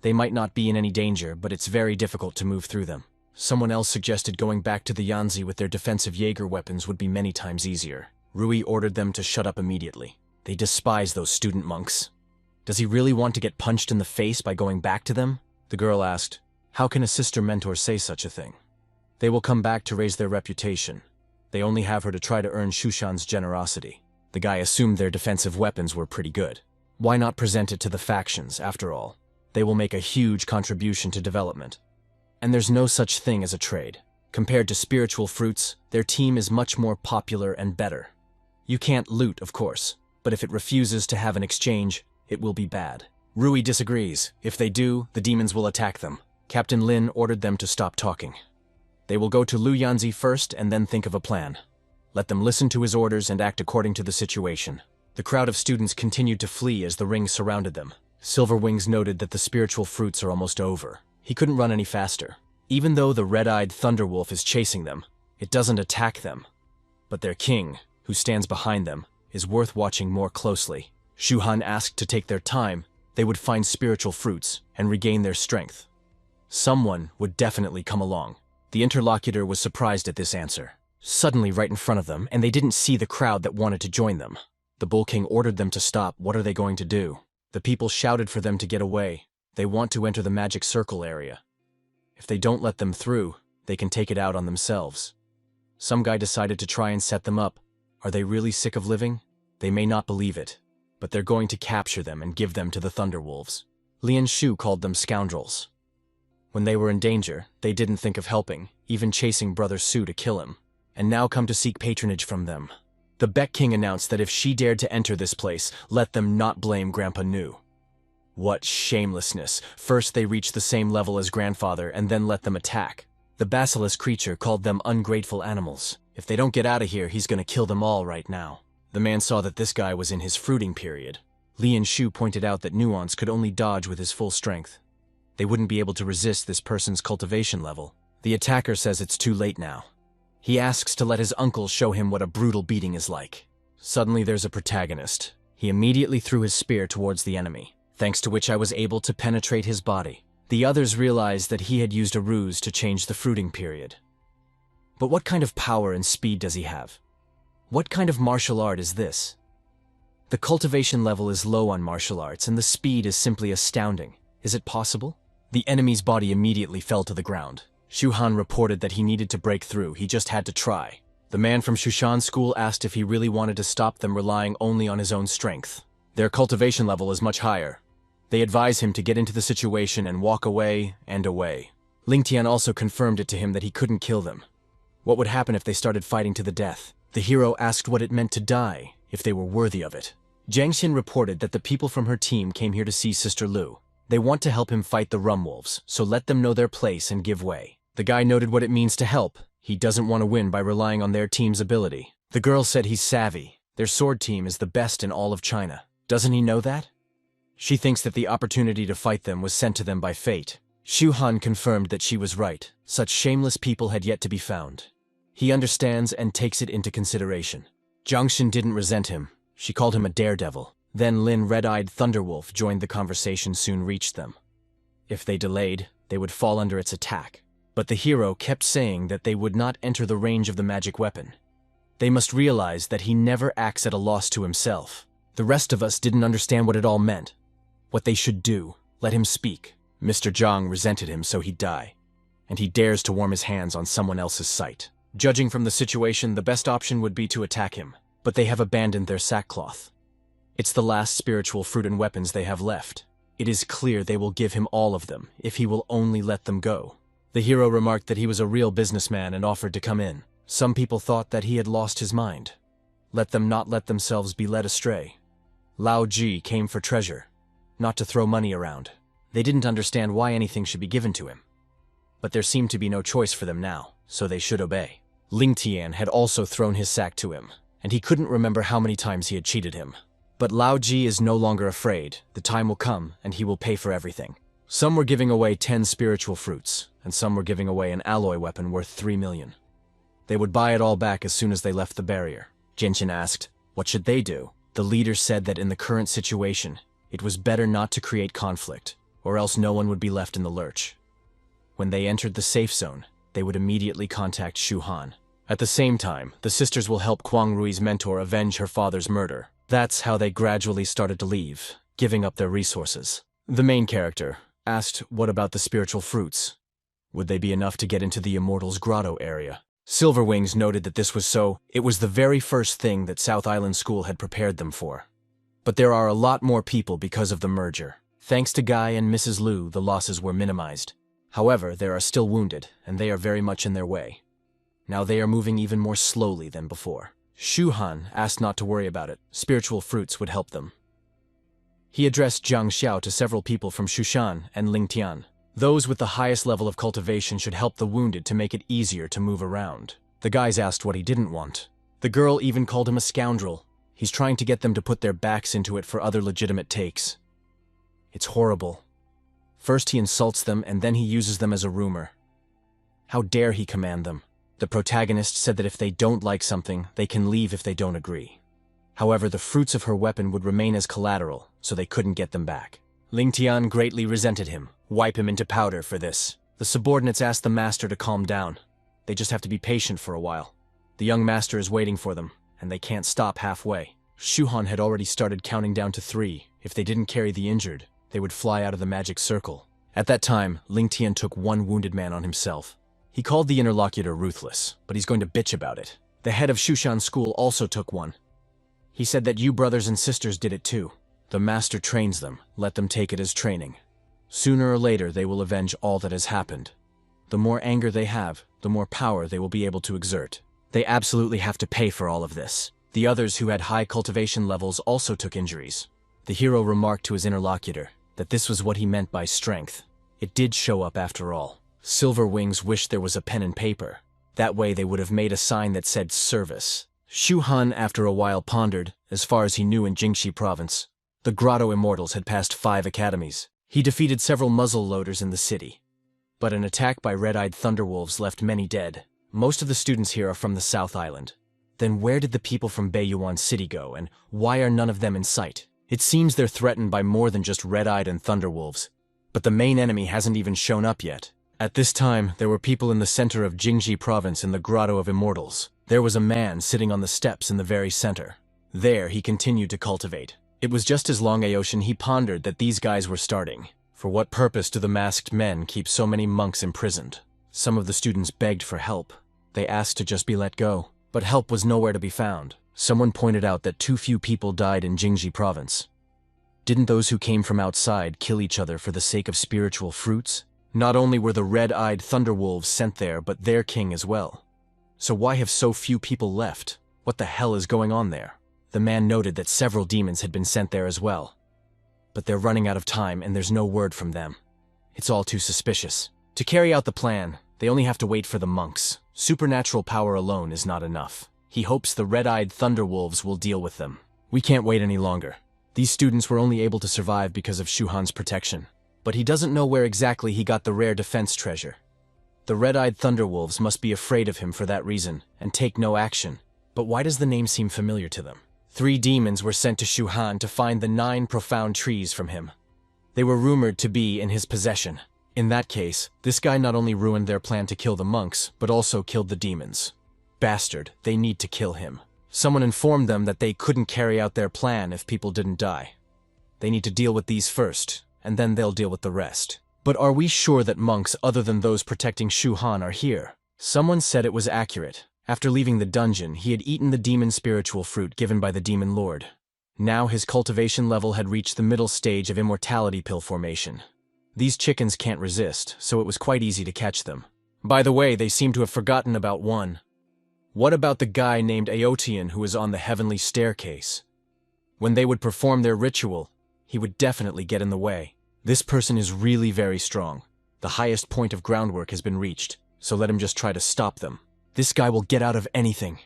They might not be in any danger, but it's very difficult to move through them. Someone else suggested going back to the Yanzi with their defensive Jaeger weapons would be many times easier. Rui ordered them to shut up immediately. They despise those student monks. Does he really want to get punched in the face by going back to them? The girl asked, how can a sister mentor say such a thing? They will come back to raise their reputation. They only have her to try to earn Shushan's generosity. The guy assumed their defensive weapons were pretty good. Why not present it to the factions, after all? They will make a huge contribution to development. And there's no such thing as a trade. Compared to spiritual fruits, their team is much more popular and better. You can't loot, of course, but if it refuses to have an exchange, it will be bad. Rui disagrees. If they do, the demons will attack them. Captain Lin ordered them to stop talking. They will go to Lu Yanzi first and then think of a plan. Let them listen to his orders and act according to the situation. The crowd of students continued to flee as the ring surrounded them. Silver Wings noted that the spiritual fruits are almost over. He couldn't run any faster. Even though the red-eyed Thunderwolf is chasing them, it doesn't attack them. But their king, who stands behind them, is worth watching more closely. Shu Han asked to take their time. They would find spiritual fruits and regain their strength. Someone would definitely come along. The interlocutor was surprised at this answer. Suddenly right in front of them, and they didn't see the crowd that wanted to join them. The Bull King ordered them to stop. What are they going to do? The people shouted for them to get away. They want to enter the magic circle area. If they don't let them through, they can take it out on themselves. Some guy decided to try and set them up. Are they really sick of living? They may not believe it, but they're going to capture them and give them to the Thunderwolves. Lian Shu called them scoundrels. When they were in danger, they didn't think of helping, even chasing Brother Su to kill him, and now come to seek patronage from them. The Beck King announced that if she dared to enter this place, let them not blame Grandpa Nu. What shamelessness! First they reached the same level as grandfather and then let them attack. The basilisk creature called them ungrateful animals. If they don't get out of here, he's gonna kill them all right now. The man saw that this guy was in his fruiting period. Lian Shu pointed out that Nuance could only dodge with his full strength. They wouldn't be able to resist this person's cultivation level. The attacker says it's too late now. He asks to let his uncle show him what a brutal beating is like. Suddenly there's a protagonist. He immediately threw his spear towards the enemy, thanks to which I was able to penetrate his body. The others realized that he had used a ruse to change the fruiting period. But what kind of power and speed does he have? What kind of martial art is this? The cultivation level is low on martial arts, and the speed is simply astounding. Is it possible? The enemy's body immediately fell to the ground. Shu Han reported that he needed to break through, he just had to try. The man from Shushan School asked if he really wanted to stop them relying only on his own strength. Their cultivation level is much higher. They advise him to get into the situation and walk away and away. Lianlian also confirmed it to him that he couldn't kill them. What would happen if they started fighting to the death? The hero asked what it meant to die, if they were worthy of it. Jiang Xin reported that the people from her team came here to see Sister Lu. They want to help him fight the Rum Wolves, so let them know their place and give way. The guy noted what it means to help. He doesn't want to win by relying on their team's ability. The girl said he's savvy. Their sword team is the best in all of China. Doesn't he know that? She thinks that the opportunity to fight them was sent to them by fate. Shu Han confirmed that she was right. Such shameless people had yet to be found. He understands and takes it into consideration. Jiang Xin didn't resent him. She called him a daredevil. Then Lin Red-Eyed Thunderwolf joined the conversation soon reached them. If they delayed, they would fall under its attack. But the hero kept saying that they would not enter the range of the magic weapon. They must realize that he never acts at a loss to himself. The rest of us didn't understand what it all meant. What they should do. Let him speak. Mr. Zhang resented him so he'd die. And he dares to warm his hands on someone else's sight. Judging from the situation, the best option would be to attack him. But they have abandoned their sackcloth. It's the last spiritual fruit and weapons they have left. It is clear they will give him all of them if he will only let them go. The hero remarked that he was a real businessman and offered to come in. Some people thought that he had lost his mind. Let them not let themselves be led astray. Lao Ji came for treasure, not to throw money around. They didn't understand why anything should be given to him. But there seemed to be no choice for them now, so they should obey. Ling Tian had also thrown his sack to him, and he couldn't remember how many times he had cheated him. But Lao Ji is no longer afraid. The time will come, and he will pay for everything. Some were giving away 10 spiritual fruits, and some were giving away an alloy weapon worth 3 million. They would buy it all back as soon as they left the barrier. Genshin asked, what should they do? The leader said that in the current situation, it was better not to create conflict, or else no one would be left in the lurch. When they entered the safe zone, they would immediately contact Shu Han. At the same time, the sisters will help Kwang Rui's mentor avenge her father's murder. That's how they gradually started to leave, giving up their resources. The main character asked what about the spiritual fruits? Would they be enough to get into the Immortals' grotto area? Silverwings noted that this was so. It was the very first thing that South Island School had prepared them for. But there are a lot more people because of the merger. Thanks to Guy and Mrs. Liu, the losses were minimized. However, there are still wounded, and they are very much in their way. Now they are moving even more slowly than before. Shu Han asked not to worry about it. Spiritual fruits would help them. He addressed Jiang Xiao to several people from Shushan and Lingtian. Those with the highest level of cultivation should help the wounded to make it easier to move around. The guys asked what he didn't want. The girl even called him a scoundrel. He's trying to get them to put their backs into it for other legitimate takes. It's horrible. First he insults them and then he uses them as a rumor. How dare he command them? The protagonist said that if they don't like something, they can leave if they don't agree. However, the fruits of her weapon would remain as collateral, so they couldn't get them back. Ling Tian greatly resented him. Wipe him into powder for this. The subordinates asked the master to calm down. They just have to be patient for a while. The young master is waiting for them, and they can't stop halfway. Shu Han had already started counting down to 3. If they didn't carry the injured, they would fly out of the magic circle. At that time, Ling Tian took 1 wounded man on himself. He called the interlocutor ruthless, but he's going to bitch about it. The head of Shushan School also took 1. He said that you brothers and sisters did it too. The master trains them, let them take it as training. Sooner or later they will avenge all that has happened. The more anger they have, the more power they will be able to exert. They absolutely have to pay for all of this. The others who had high cultivation levels also took injuries. The hero remarked to his interlocutor that this was what he meant by strength. It did show up after all. Silverwings wished there was a pen and paper. That way they would have made a sign that said service. Shu Han after a while pondered, as far as he knew in Jingxi province. The Grotto Immortals had passed 5 academies. He defeated several muzzle loaders in the city. But an attack by red-eyed thunderwolves left many dead. Most of the students here are from the South Island. Then where did the people from Beiyuan City go, and why are none of them in sight? It seems they're threatened by more than just red-eyed and thunderwolves. But the main enemy hasn't even shown up yet. At this time, there were people in the center of Jingxi province in the Grotto of Immortals. There was a man sitting on the steps in the very center. There, he continued to cultivate. It was just as Long Aocean he pondered that these guys were starting. For what purpose do the masked men keep so many monks imprisoned? Some of the students begged for help. They asked to just be let go. But help was nowhere to be found. Someone pointed out that too few people died in Jingxi province. Didn't those who came from outside kill each other for the sake of spiritual fruits? Not only were the red-eyed thunderwolves sent there, but their king as well. So why have so few people left? What the hell is going on there? The man noted that several demons had been sent there as well. But they're running out of time and there's no word from them. It's all too suspicious. To carry out the plan, they only have to wait for the monks. Supernatural power alone is not enough. He hopes the red-eyed thunderwolves will deal with them. We can't wait any longer. These students were only able to survive because of Shu Han's protection. But he doesn't know where exactly he got the rare defense treasure. The red-eyed thunderwolves must be afraid of him for that reason, and take no action. But why does the name seem familiar to them? 3 demons were sent to Shu Han to find the 9 profound trees from him. They were rumored to be in his possession. In that case, this guy not only ruined their plan to kill the monks, but also killed the demons. Bastard, they need to kill him. Someone informed them that they couldn't carry out their plan if people didn't die. They need to deal with these first, and then they'll deal with the rest. But are we sure that monks other than those protecting Shu Han are here? Someone said it was accurate. After leaving the dungeon, he had eaten the demon spiritual fruit given by the demon lord. Now his cultivation level had reached the middle stage of immortality pill formation. These chickens can't resist, so it was quite easy to catch them. By the way, they seem to have forgotten about one. What about the guy named Aotian who was on the heavenly staircase? When they would perform their ritual, he would definitely get in the way. This person is really very strong. The highest point of groundwork has been reached, so let him just try to stop them. This guy will get out of anything.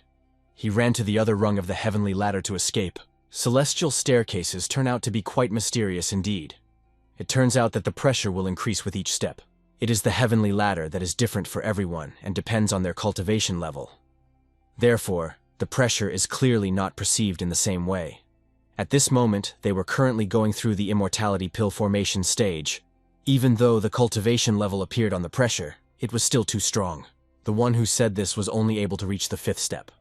He ran to the other rung of the heavenly ladder to escape. Celestial staircases turn out to be quite mysterious indeed. It turns out that the pressure will increase with each step. It is the heavenly ladder that is different for everyone and depends on their cultivation level. Therefore, the pressure is clearly not perceived in the same way. At this moment, they were currently going through the immortality pill formation stage. Even though the cultivation level appeared on the pressure, it was still too strong. The one who said this was only able to reach the 5th step.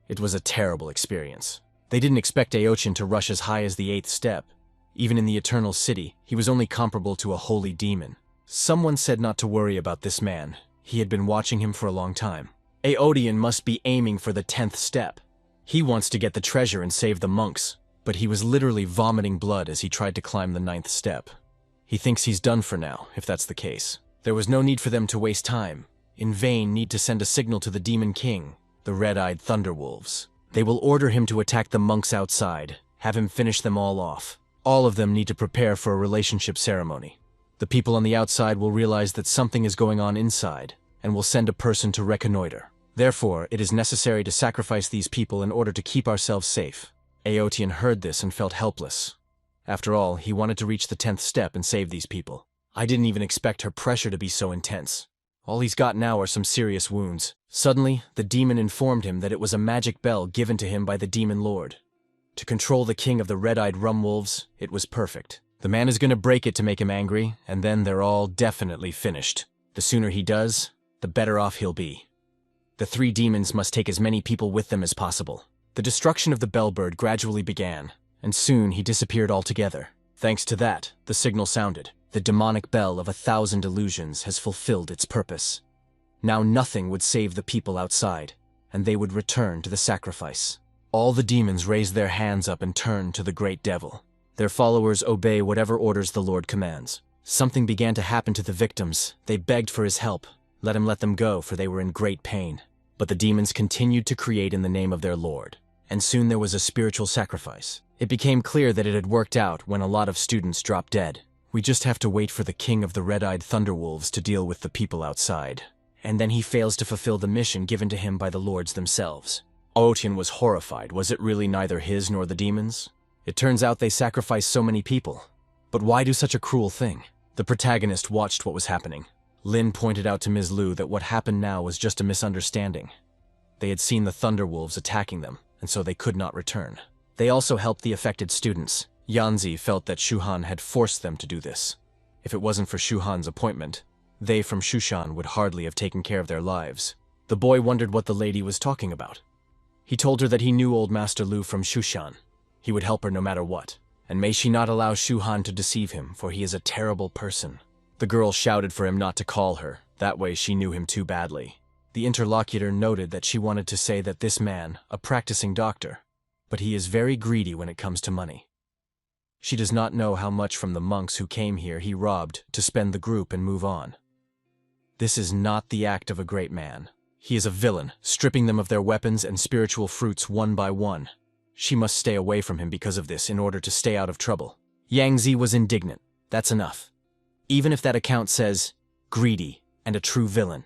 It was a terrible experience. They didn't expect Aochin to rush as high as the 8th step. Even in the Eternal City, he was only comparable to a holy demon. Someone said not to worry about this man. He had been watching him for a long time. Aodian must be aiming for the 10th step. He wants to get the treasure and save the monks, but he was literally vomiting blood as he tried to climb the 9th step. He thinks he's done for now, if that's the case. There was no need for them to waste time. In vain need to send a signal to the Demon King, the red-eyed Thunderwolves. They will order him to attack the monks outside, have him finish them all off. All of them need to prepare for a relationship ceremony. The people on the outside will realize that something is going on inside, and will send a person to reconnoiter. Therefore, it is necessary to sacrifice these people in order to keep ourselves safe. Aotian heard this and felt helpless. After all, he wanted to reach the 10th step and save these people. I didn't even expect her pressure to be so intense. All he's got now are some serious wounds. Suddenly, the demon informed him that it was a magic bell given to him by the Demon Lord. To control the king of the red-eyed Rumwolves, it was perfect. The man is going to break it to make him angry, and then they're all definitely finished. The sooner he does, the better off he'll be. The 3 demons must take as many people with them as possible. The destruction of the bellbird gradually began, and soon he disappeared altogether. Thanks to that, the signal sounded. The demonic bell of 1,000 illusions has fulfilled its purpose. Now nothing would save the people outside, and they would return to the sacrifice. All the demons raised their hands up and turned to the great devil. Their followers obey whatever orders the Lord commands. Something began to happen to the victims. They begged for his help. Let him let them go, for they were in great pain. But the demons continued to create in the name of their Lord. And soon there was a spiritual sacrifice. It became clear that it had worked out when a lot of students dropped dead. We just have to wait for the king of the red-eyed Thunderwolves to deal with the people outside. And then he fails to fulfill the mission given to him by the lords themselves. Aotian was horrified. Was it really neither his nor the demons? It turns out they sacrificed so many people. But why do such a cruel thing? The protagonist watched what was happening. Lin pointed out to Ms. Lu that what happened now was just a misunderstanding. They had seen the Thunderwolves attacking them, and so they could not return. They also helped the affected students. Yanzi felt that Shuhan had forced them to do this. If it wasn't for Shuhan's appointment, they from Shushan would hardly have taken care of their lives. The boy wondered what the lady was talking about. He told her that he knew old Master Lu from Shushan. He would help her no matter what, and may she not allow Shuhan to deceive him, for he is a terrible person. The girl shouted for him not to call her, that way she knew him too badly. The interlocutor noted that she wanted to say that this man, a practicing doctor, but he is very greedy when it comes to money. She does not know how much from the monks who came here he robbed to spend the group and move on. This is not the act of a great man. He is a villain, stripping them of their weapons and spiritual fruits one by one. She must stay away from him because of this in order to stay out of trouble. Yang Zi was indignant. That's enough. Even if that account says, greedy and a true villain,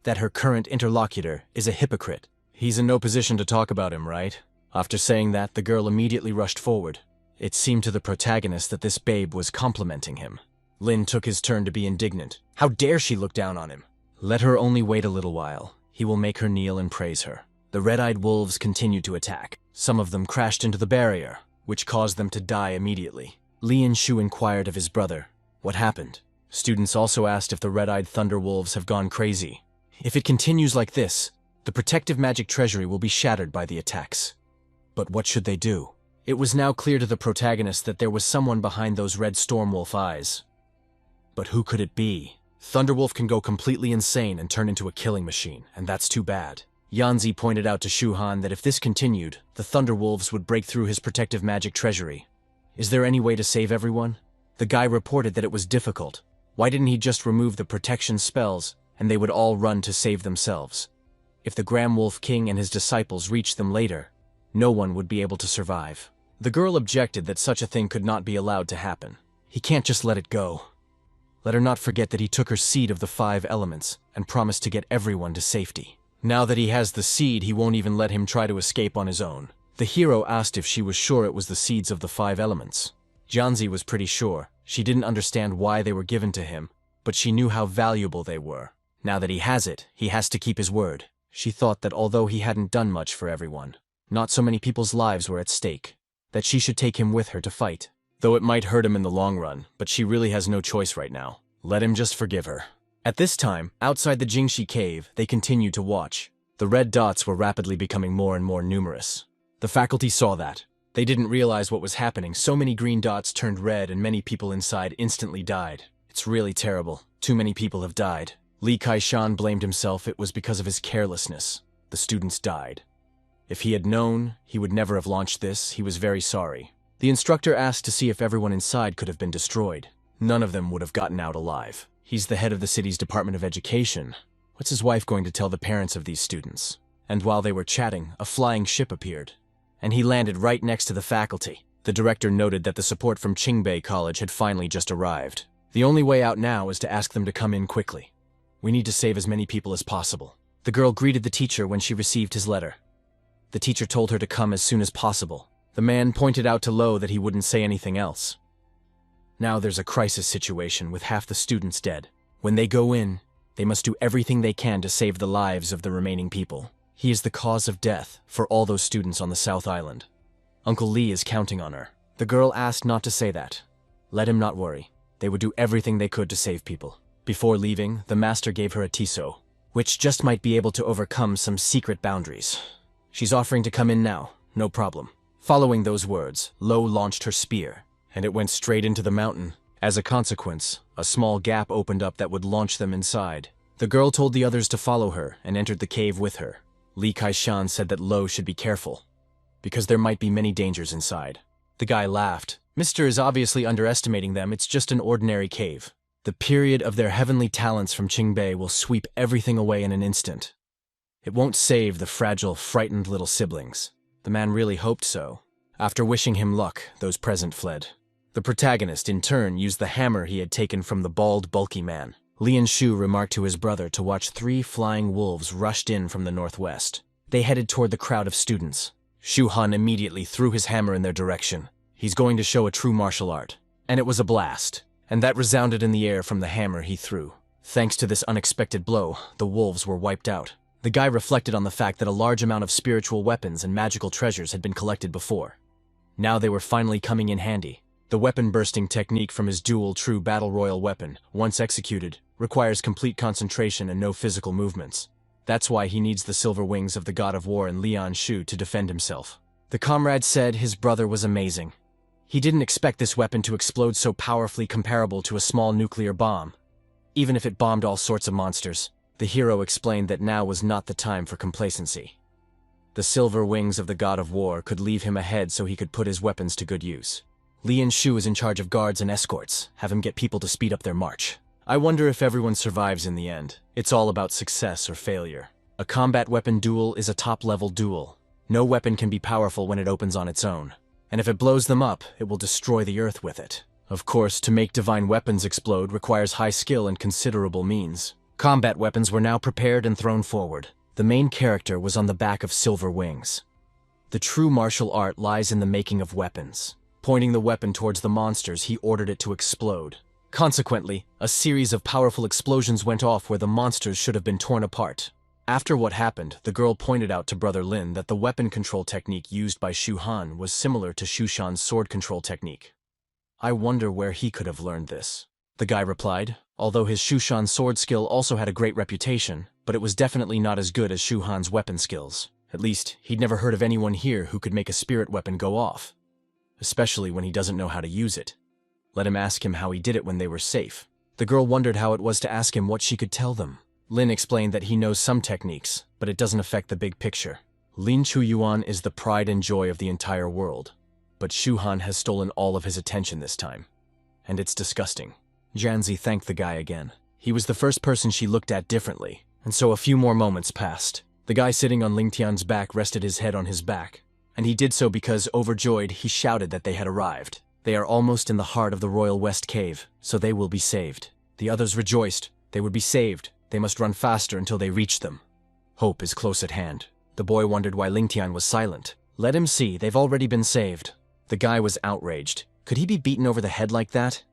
that her current interlocutor is a hypocrite. He's in no position to talk about him, right? After saying that, the girl immediately rushed forward. It seemed to the protagonist that this babe was complimenting him. Lin took his turn to be indignant. How dare she look down on him? Let her only wait a little while. He will make her kneel and praise her. The red-eyed wolves continued to attack. Some of them crashed into the barrier, which caused them to die immediately. Lian Shu inquired of his brother, what happened? Students also asked if the red-eyed Thunderwolves have gone crazy. If it continues like this, the protective magic treasury will be shattered by the attacks. But what should they do? It was now clear to the protagonist that there was someone behind those red Stormwolf eyes. But who could it be? Thunderwolf can go completely insane and turn into a killing machine, and that's too bad. Yanzi pointed out to Shu Han that if this continued, the Thunderwolves would break through his protective magic treasury. Is there any way to save everyone? The guy reported that it was difficult. Why didn't he just remove the protection spells, and they would all run to save themselves? If the Gram Wolf King and his disciples reached them later, no one would be able to survive. The girl objected that such a thing could not be allowed to happen. He can't just let it go. Let her not forget that he took her seed of the 5 elements and promised to get everyone to safety. Now that he has the seed, he won't even let him try to escape on his own. The hero asked if she was sure it was the seeds of the 5 elements. Jianzi was pretty sure. She didn't understand why they were given to him, but she knew how valuable they were. Now that he has it, he has to keep his word. She thought that although he hadn't done much for everyone, not so many people's lives were at stake, that she should take him with her to fight. Though it might hurt him in the long run, but she really has no choice right now. Let him just forgive her. At this time, outside the Jingxi cave, they continued to watch. The red dots were rapidly becoming more and more numerous. The faculty saw that. They didn't realize what was happening. So many green dots turned red and many people inside instantly died. It's really terrible. Too many people have died. Li Kaishan blamed himself. It was because of his carelessness. The students died. If he had known, he would never have launched this. He was very sorry. The instructor asked to see if everyone inside could have been destroyed. None of them would have gotten out alive. He's the head of the city's Department of Education. What's his wife going to tell the parents of these students? And while they were chatting, a flying ship appeared, and he landed right next to the faculty. The director noted that the support from Qingbei College had finally just arrived. The only way out now is to ask them to come in quickly. We need to save as many people as possible. The girl greeted the teacher when she received his letter. The teacher told her to come as soon as possible. The man pointed out to Lo that he wouldn't say anything else. Now there's a crisis situation with half the students dead. When they go in, they must do everything they can to save the lives of the remaining people. He is the cause of death for all those students on the South Island. Uncle Lee is counting on her. The girl asked not to say that. Let him not worry. They would do everything they could to save people. Before leaving, the master gave her a tiso, which just might be able to overcome some secret boundaries. She's offering to come in now, no problem. Following those words, Lo launched her spear, and it went straight into the mountain. As a consequence, a small gap opened up that would launch them inside. The girl told the others to follow her and entered the cave with her. Li Kaishan said that Lo should be careful, because there might be many dangers inside. The guy laughed. Mister is obviously underestimating them. It's just an ordinary cave. The period of their heavenly talents from Qingbei will sweep everything away in an instant. It won't save the fragile, frightened little siblings. The man really hoped so. After wishing him luck, those present fled. The protagonist, in turn, used the hammer he had taken from the bald, bulky man. Lian Shu remarked to his brother to watch 3 flying wolves rushed in from the northwest. They headed toward the crowd of students. Shu Han immediately threw his hammer in their direction. He's going to show a true martial art. And it was a blast, and that resounded in the air from the hammer he threw. Thanks to this unexpected blow, the wolves were wiped out. The guy reflected on the fact that a large amount of spiritual weapons and magical treasures had been collected before. Now they were finally coming in handy. The weapon-bursting technique from his dual true battle royal weapon, once executed, requires complete concentration and no physical movements. That's why he needs the silver wings of the god of war and Lian Shu to defend himself. The comrade said his brother was amazing. He didn't expect this weapon to explode so powerfully, comparable to a small nuclear bomb, even if it bombed all sorts of monsters. The hero explained that now was not the time for complacency. The silver wings of the god of war could leave him ahead so he could put his weapons to good use. Lian Shu is in charge of guards and escorts. Have him get people to speed up their march. I wonder if everyone survives in the end. It's all about success or failure. A combat weapon duel is a top-level duel. No weapon can be powerful when it opens on its own. And if it blows them up, it will destroy the earth with it. Of course, to make divine weapons explode requires high skill and considerable means. Combat weapons were now prepared and thrown forward. The main character was on the back of silver wings. The true martial art lies in the making of weapons. Pointing the weapon towards the monsters, he ordered it to explode. Consequently, a series of powerful explosions went off where the monsters should have been torn apart. After what happened, the girl pointed out to Brother Lin that the weapon control technique used by Shu Han was similar to Shu Shan's sword control technique. I wonder where he could have learned this. The guy replied, although his Shu Shan sword skill also had a great reputation, but it was definitely not as good as Shu Han's weapon skills. At least, he'd never heard of anyone here who could make a spirit weapon go off, especially when he doesn't know how to use it. Let him ask him how he did it when they were safe. The girl wondered how it was to ask him what she could tell them. Lin explained that he knows some techniques, but it doesn't affect the big picture. Lin Chuyuan is the pride and joy of the entire world, but Shuhan has stolen all of his attention this time. And it's disgusting. Janzi thanked the guy again. He was the first person she looked at differently, and so a few more moments passed. The guy sitting on Lingtian's back rested his head on his back, and he did so because, overjoyed, he shouted that they had arrived. They are almost in the heart of the Royal West Cave, so they will be saved. The others rejoiced. They would be saved. They must run faster until they reached them. Hope is close at hand. The boy wondered why Lingtian was silent. Let him see, they've already been saved. The guy was outraged. Could he be beaten over the head like that?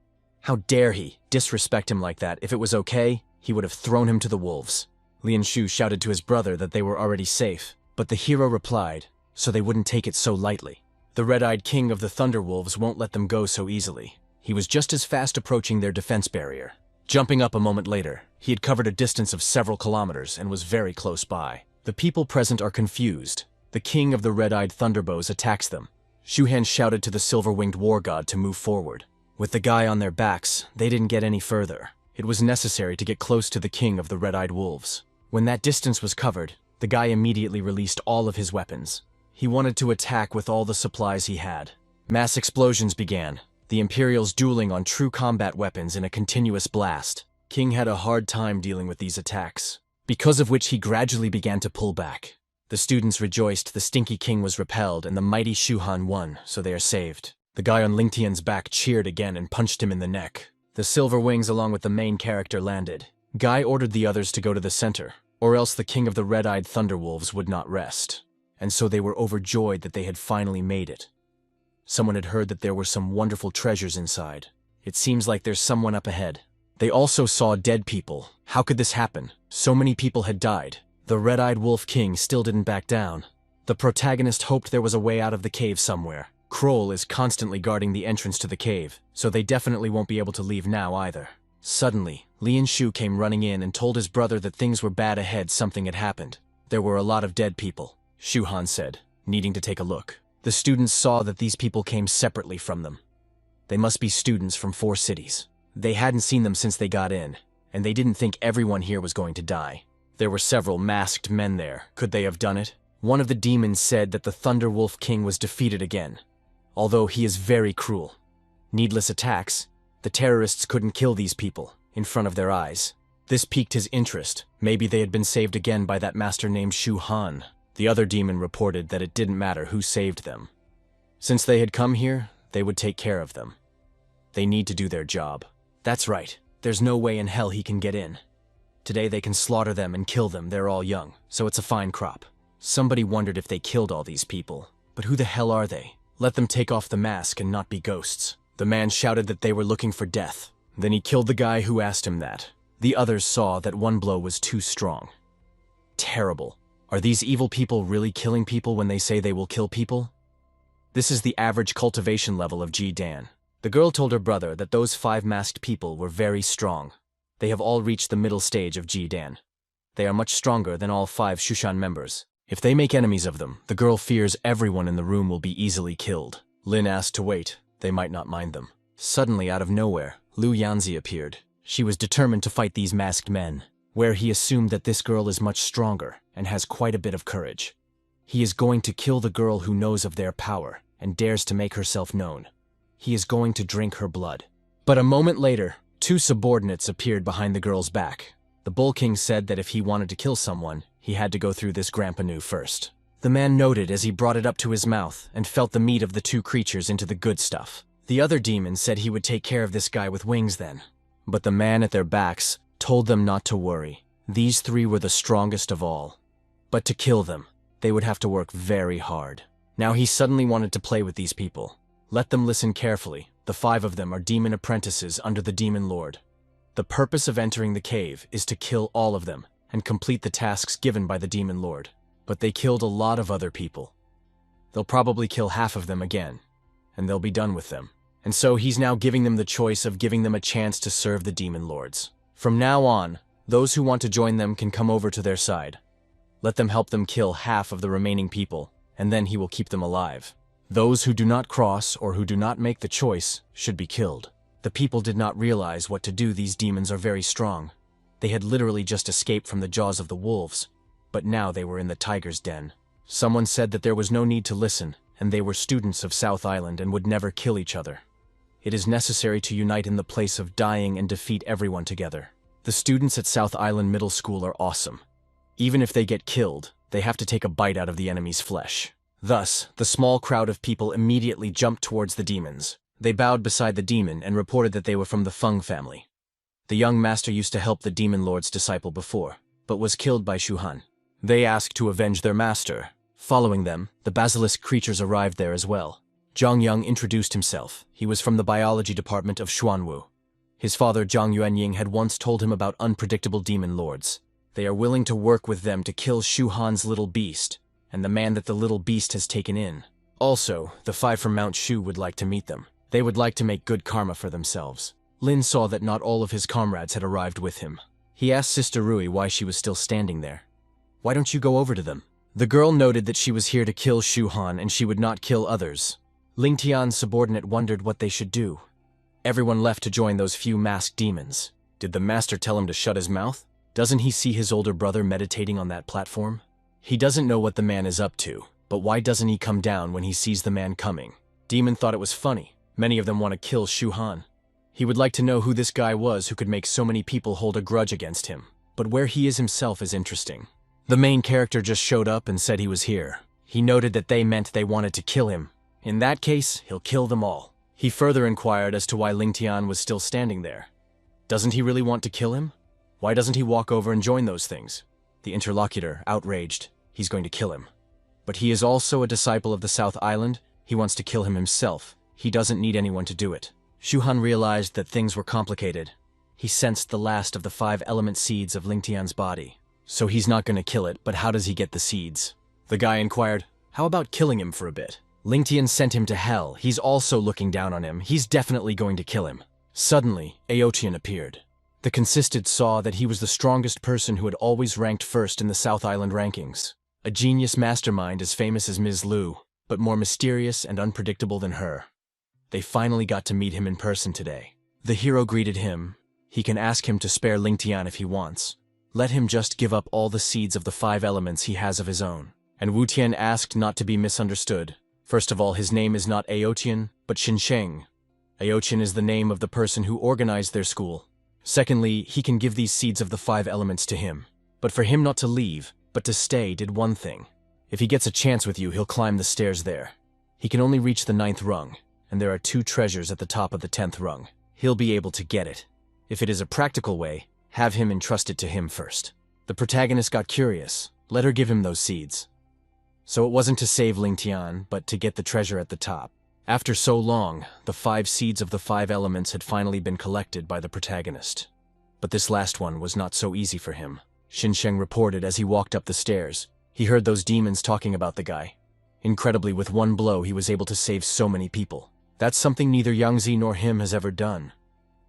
How dare he disrespect him like that? If it was okay, he would have thrown him to the wolves. Lian Shu shouted to his brother that they were already safe, but the hero replied, so they wouldn't take it so lightly. The red-eyed king of the Thunderwolves won't let them go so easily. He was just as fast approaching their defense barrier. Jumping up a moment later, he had covered a distance of several kilometers and was very close by. The people present are confused. The king of the red-eyed Thunderbows attacks them. Shuhan shouted to the silver-winged war god to move forward. With the guy on their backs, they didn't get any further. It was necessary to get close to the king of the red-eyed wolves. When that distance was covered, the guy immediately released all of his weapons. He wanted to attack with all the supplies he had. Mass explosions began, the Imperials dueling on true combat weapons in a continuous blast. King had a hard time dealing with these attacks, because of which he gradually began to pull back. The students rejoiced the stinky king was repelled and the mighty Shuhan won, so they are saved. The guy on Lingtian's back cheered again and punched him in the neck. The silver wings along with the main character landed. Guy ordered the others to go to the center, or else the king of the red-eyed Thunderwolves would not rest. And so they were overjoyed that they had finally made it. Someone had heard that there were some wonderful treasures inside. It seems like there's someone up ahead. They also saw dead people. How could this happen? So many people had died. The red-eyed wolf king still didn't back down. The protagonist hoped there was a way out of the cave somewhere. Kroll is constantly guarding the entrance to the cave, so they definitely won't be able to leave now either. Suddenly, Lian Shu came running in and told his brother that things were bad ahead. Something had happened. There were a lot of dead people, Shuhan said, needing to take a look. The students saw that these people came separately from them. They must be students from 4 cities. They hadn't seen them since they got in, and they didn't think everyone here was going to die. There were several masked men there. Could they have done it? One of the demons said that the Thunder Wolf King was defeated again, although he is very cruel. Needless attacks. The terrorists couldn't kill these people in front of their eyes. This piqued his interest. Maybe they had been saved again by that master named Shu Han. The other demon reported that it didn't matter who saved them. Since they had come here, they would take care of them. They need to do their job. That's right. There's no way in hell he can get in. Today they can slaughter them and kill them. They're all young, so it's a fine crop. Somebody wondered if they killed all these people. But who the hell are they? Let them take off the mask and not be ghosts. The man shouted that they were looking for death. Then he killed the guy who asked him that. The others saw that one blow was too strong. Terrible. Are these evil people really killing people when they say they will kill people? This is the average cultivation level of Ji-Dan. The girl told her brother that those 5 masked people were very strong. They have all reached the middle stage of Ji-Dan. They are much stronger than all 5 Shushan members. If they make enemies of them, the girl fears everyone in the room will be easily killed. Lin asked to wait. They might not mind them. Suddenly, out of nowhere, Lu Yanzi appeared. She was determined to fight these masked men, where he assumed that this girl is much stronger and has quite a bit of courage. He is going to kill the girl who knows of their power and dares to make herself known. He is going to drink her blood. But a moment later, 2 subordinates appeared behind the girl's back. The Bull King said that if he wanted to kill someone, he had to go through this Grampanu first. The man noted as he brought it up to his mouth and felt the meat of the 2 creatures into the good stuff. The other demon said he would take care of this guy with wings then. But the man at their backs told them not to worry. These 3 were the strongest of all. But to kill them, they would have to work very hard. Now he suddenly wanted to play with these people. Let them listen carefully. The 5 of them are demon apprentices under the Demon Lord. The purpose of entering the cave is to kill all of them and complete the tasks given by the Demon Lord. But they killed a lot of other people. They'll probably kill half of them again, and they'll be done with them. And so he's now giving them the choice of giving them a chance to serve the Demon Lords. From now on, those who want to join them can come over to their side. Let them help them kill half of the remaining people, and then he will keep them alive. Those who do not cross or who do not make the choice should be killed. The people did not realize what to do. These demons are very strong. They had literally just escaped from the jaws of the wolves, but now they were in the tiger's den. Someone said that there was no need to listen, and they were students of South Island and would never kill each other. It is necessary to unite in the place of dying and defeat everyone together. The students at South Island Middle School are awesome. Even if they get killed, they have to take a bite out of the enemy's flesh. Thus, the small crowd of people immediately jumped towards the demons. They bowed beside the demon and reported that they were from the Feng family. The young master used to help the demon lord's disciple before, but was killed by Shu Han. They asked to avenge their master. Following them, the basilisk creatures arrived there as well. Zhang Yang introduced himself. He was from the biology department of Xuanwu. His father Zhang Yuanying had once told him about unpredictable demon lords. They are willing to work with them to kill Shu Han's little beast, and the man that the little beast has taken in. Also, the 5 from Mount Shu would like to meet them. They would like to make good karma for themselves. Lin saw that not all of his comrades had arrived with him. He asked Sister Rui why she was still standing there. "Why don't you go over to them?" The girl noted that she was here to kill Shu Han and she would not kill others. Ling Tian's subordinate wondered what they should do. Everyone left to join those few masked demons. Did the master tell him to shut his mouth? Doesn't he see his older brother meditating on that platform? He doesn't know what the man is up to, but why doesn't he come down when he sees the man coming? Demon thought it was funny. Many of them want to kill Shu Han. He would like to know who this guy was who could make so many people hold a grudge against him. But where he is himself is interesting. The main character just showed up and said he was here. He noted that they meant they wanted to kill him. In that case, he'll kill them all. He further inquired as to why Ling Tian was still standing there. Doesn't he really want to kill him? Why doesn't he walk over and join those things? The interlocutor, outraged, he's going to kill him. But he is also a disciple of the South Island. He wants to kill him himself. He doesn't need anyone to do it. Shu Han realized that things were complicated. He sensed the last of the 5 element seeds of Ling Tian's body. So he's not going to kill it, but how does he get the seeds? The guy inquired, "How about killing him for a bit?" Ling Tian sent him to hell. He's also looking down on him. He's definitely going to kill him. Suddenly, Aotian appeared. The consisted saw that he was the strongest person who had always ranked first in the South Island rankings. A genius mastermind as famous as Ms. Lu, but more mysterious and unpredictable than her. They finally got to meet him in person today. The hero greeted him. He can ask him to spare Ling Tian if he wants. Let him just give up all the seeds of the 5 elements he has of his own. And Wu Tian asked not to be misunderstood. First of all, his name is not Aotian, but Xinsheng. Aotian is the name of the person who organized their school. Secondly, he can give these seeds of the 5 elements to him. But for him not to leave, but to stay, did one thing. If he gets a chance with you, he'll climb the stairs there. He can only reach the 9th rung, and there are 2 treasures at the top of the 10th rung. He'll be able to get it. If it is a practical way, have him entrust it to him first. The protagonist got curious. Let her give him those seeds. So it wasn't to save Ling Tian, but to get the treasure at the top. After so long, the 5 seeds of the 5 elements had finally been collected by the protagonist. But this last one was not so easy for him. Xinsheng reported as he walked up the stairs. He heard those demons talking about the guy. Incredibly, with one blow, he was able to save so many people. That's something neither Yangzi nor him has ever done.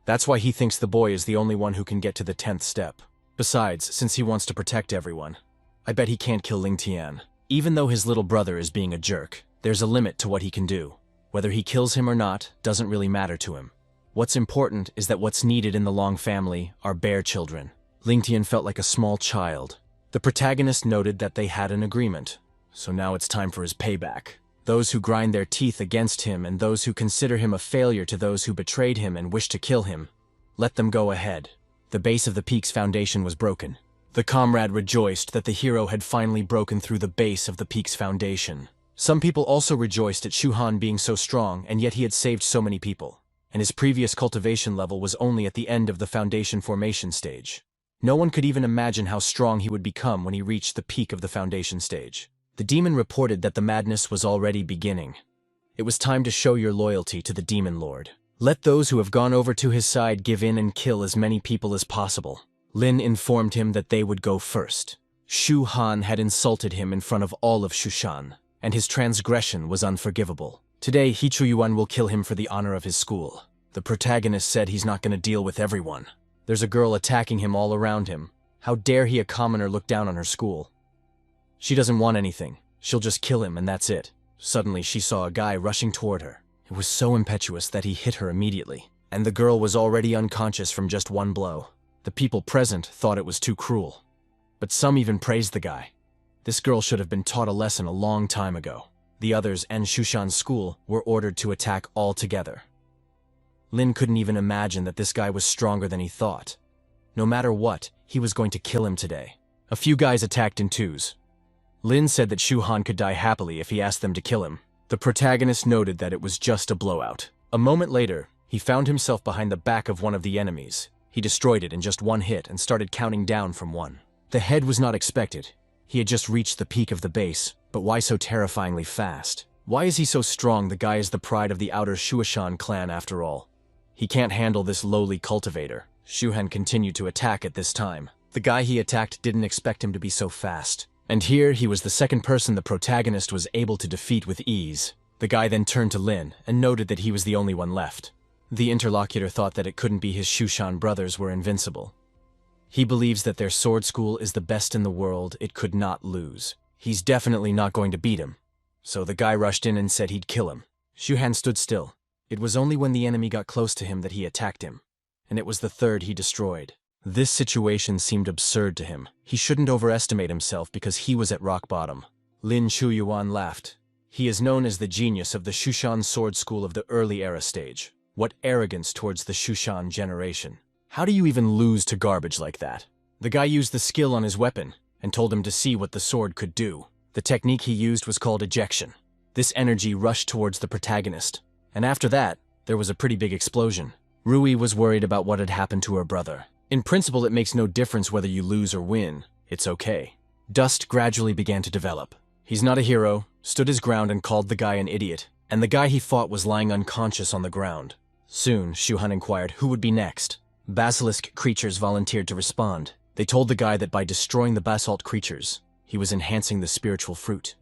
That's why he thinks the boy is the only one who can get to the 10th step. Besides, since he wants to protect everyone, I bet he can't kill Ling Tian. Even though his little brother is being a jerk, there's a limit to what he can do. Whether he kills him or not doesn't really matter to him. What's important is that what's needed in the Long family are bear children. Ling Tian felt like a small child. The protagonist noted that they had an agreement, so now it's time for his payback. Those who grind their teeth against him and those who consider him a failure to those who betrayed him and wish to kill him, let them go ahead. The base of the peak's foundation was broken. The comrade rejoiced that the hero had finally broken through the base of the peak's foundation. Some people also rejoiced at Shu Han being so strong, and yet he had saved so many people. And his previous cultivation level was only at the end of the foundation formation stage. No one could even imagine how strong he would become when he reached the peak of the foundation stage. The demon reported that the madness was already beginning. It was time to show your loyalty to the demon lord. Let those who have gone over to his side give in and kill as many people as possible. Lin informed him that they would go first. Shu Han had insulted him in front of all of Shushan, and his transgression was unforgivable. Today, He Chuyuan will kill him for the honor of his school. The protagonist said he's not going to deal with everyone. There's a girl attacking him all around him. How dare he, a commoner, look down on her school? She doesn't want anything. She'll just kill him and that's it. Suddenly, she saw a guy rushing toward her. It was so impetuous that he hit her immediately, and the girl was already unconscious from just one blow. The people present thought it was too cruel. But some even praised the guy. This girl should have been taught a lesson a long time ago. The others and Shushan's school were ordered to attack all together. Lin couldn't even imagine that this guy was stronger than he thought. No matter what, he was going to kill him today. A few guys attacked in twos. Lin said that Shu Han could die happily if he asked them to kill him. The protagonist noted that it was just a blowout. A moment later, he found himself behind the back of one of the enemies. He destroyed it in just one hit and started counting down from 1. The head was not expected. He had just reached the peak of the base, but why so terrifyingly fast? Why is he so strong? The guy is the pride of the outer Shuashan clan after all. He can't handle this lowly cultivator. Shu Han continued to attack at this time. The guy he attacked didn't expect him to be so fast. And here he was the second person the protagonist was able to defeat with ease. The guy then turned to Lin and noted that he was the only one left. The interlocutor thought that it couldn't be his Shushan brothers were invincible. He believes that their sword school is the best in the world, it could not lose. He's definitely not going to beat him. So the guy rushed in and said he'd kill him. Shu Han stood still. It was only when the enemy got close to him that he attacked him. And it was the third he destroyed. This situation seemed absurd to him. He shouldn't overestimate himself because he was at rock bottom. Lin Shuyuan laughed. He is known as the genius of the Shushan sword school of the early era stage. What arrogance towards the Shushan generation. How do you even lose to garbage like that? The guy used the skill on his weapon and told him to see what the sword could do. The technique he used was called ejection. This energy rushed towards the protagonist. And after that, there was a pretty big explosion. Rui was worried about what had happened to her brother. In principle, it makes no difference whether you lose or win. It's okay. Dust gradually began to develop. He's not a hero, stood his ground and called the guy an idiot. And the guy he fought was lying unconscious on the ground. Soon, Shu Han inquired who would be next. Basilisk creatures volunteered to respond. They told the guy that by destroying the basalt creatures, he was enhancing the spiritual fruit.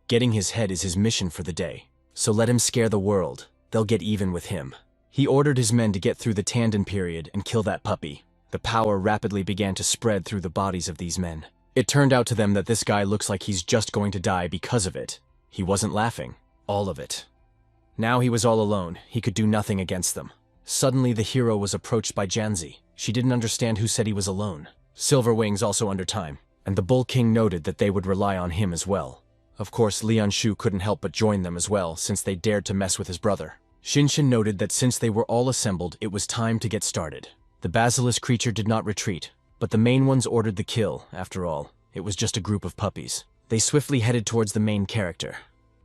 Getting his head is his mission for the day. So let him scare the world. They'll get even with him. He ordered his men to get through the Tandon period and kill that puppy. The power rapidly began to spread through the bodies of these men. It turned out to them that this guy looks like he's just going to die because of it. He wasn't laughing. All of it. Now he was all alone. He could do nothing against them. Suddenly the hero was approached by Janzi. She didn't understand who said he was alone. Silver Wings also under time, and the Bull King noted that they would rely on him as well. Of course, Lian Shu couldn't help but join them as well, since they dared to mess with his brother. Shen noted that since they were all assembled, it was time to get started. The basilisk creature did not retreat, but the main ones ordered the kill. After all, it was just a group of puppies. They swiftly headed towards the main character.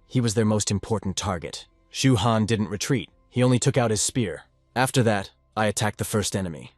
He was their most important target. Shu Han didn't retreat. He only took out his spear. After that, I attacked the first enemy.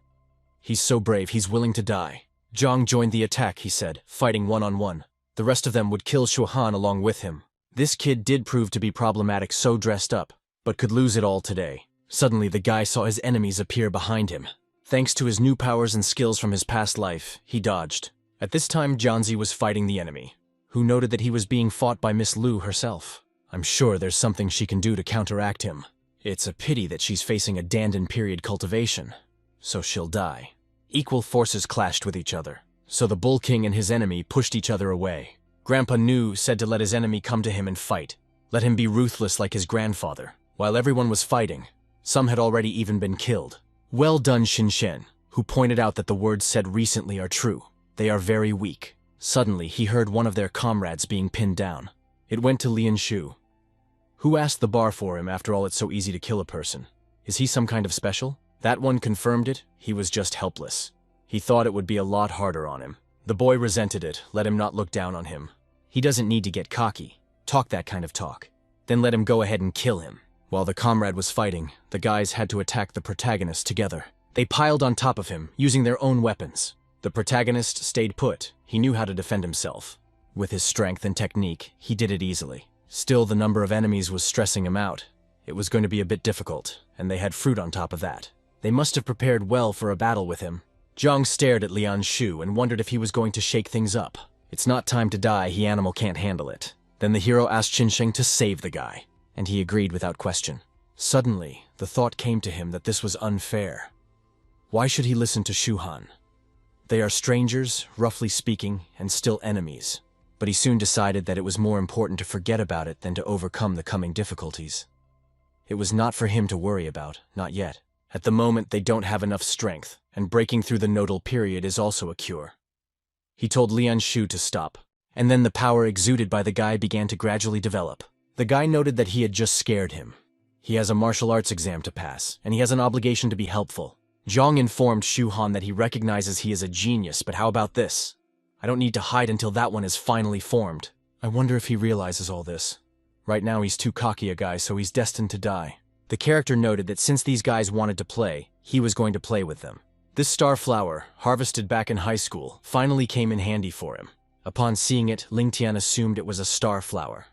He's so brave, he's willing to die. Zhang joined the attack, he said, fighting one-on-one. The rest of them would kill Shu Han along with him. This kid did prove to be problematic, so dressed up, but could lose it all today. Suddenly, the guy saw his enemies appear behind him. Thanks to his new powers and skills from his past life, he dodged. At this time, Janzi was fighting the enemy, who noted that he was being fought by Miss Lu herself. I'm sure there's something she can do to counteract him. It's a pity that she's facing a Tandon period cultivation, so she'll die. Equal forces clashed with each other, so the Bull King and his enemy pushed each other away. Grandpa Nu said to let his enemy come to him and fight. Let him be ruthless like his grandfather. While everyone was fighting, some had already even been killed. Well done, Shen, who pointed out that the words said recently are true. They are very weak. Suddenly, he heard one of their comrades being pinned down. It went to Lian Shu. Who asked the bar for him? After all, it's so easy to kill a person. Is he some kind of special? That one confirmed it. He was just helpless. He thought it would be a lot harder on him. The boy resented it. Let him not look down on him. He doesn't need to get cocky. Talk that kind of talk. Then let him go ahead and kill him. While the comrade was fighting, the guys had to attack the protagonist together. They piled on top of him, using their own weapons. The protagonist stayed put. He knew how to defend himself. With his strength and technique, he did it easily. Still, the number of enemies was stressing him out. It was going to be a bit difficult, and they had fruit on top of that. They must have prepared well for a battle with him. Zhang stared at Lian Shu and wondered if he was going to shake things up. It's not time to die, he animal can't handle it. Then the hero asked Qinsheng to save the guy, and he agreed without question. Suddenly, the thought came to him that this was unfair. Why should he listen to Shu Han? They are strangers, roughly speaking, and still enemies. But he soon decided that it was more important to forget about it than to overcome the coming difficulties. It was not for him to worry about, not yet. At the moment, they don't have enough strength, and breaking through the nodal period is also a cure. He told Lian Shu to stop, and then the power exuded by the guy began to gradually develop. The guy noted that he had just scared him. He has a martial arts exam to pass, and he has an obligation to be helpful. Zhang informed Shu Han that he recognizes he is a genius, but how about this? I don't need to hide until that one is finally formed. I wonder if he realizes all this. Right now he's too cocky a guy, so he's destined to die. The character noted that since these guys wanted to play, he was going to play with them. This star flower, harvested back in high school, finally came in handy for him. Upon seeing it, Ling Tian assumed it was a star flower.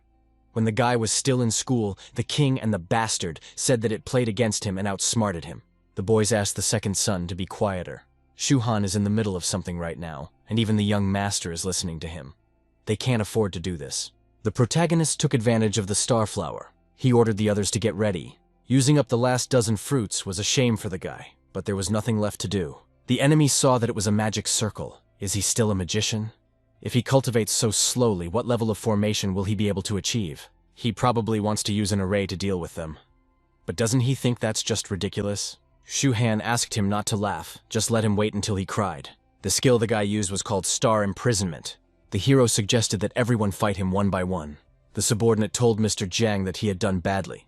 When the guy was still in school, the king and the bastard said that it played against him and outsmarted him. The boys asked the second son to be quieter. Shu Han is in the middle of something right now, and even the young master is listening to him. They can't afford to do this. The protagonist took advantage of the star flower. He ordered the others to get ready. Using up the last dozen fruits was a shame for the guy, but there was nothing left to do. The enemy saw that it was a magic circle. Is he still a magician? If he cultivates so slowly, what level of formation will he be able to achieve? He probably wants to use an array to deal with them. But doesn't he think that's just ridiculous? Shu Han asked him not to laugh, just let him wait until he cried. The skill the guy used was called Star Imprisonment. The hero suggested that everyone fight him one by one. The subordinate told Mr. Jiang that he had done badly.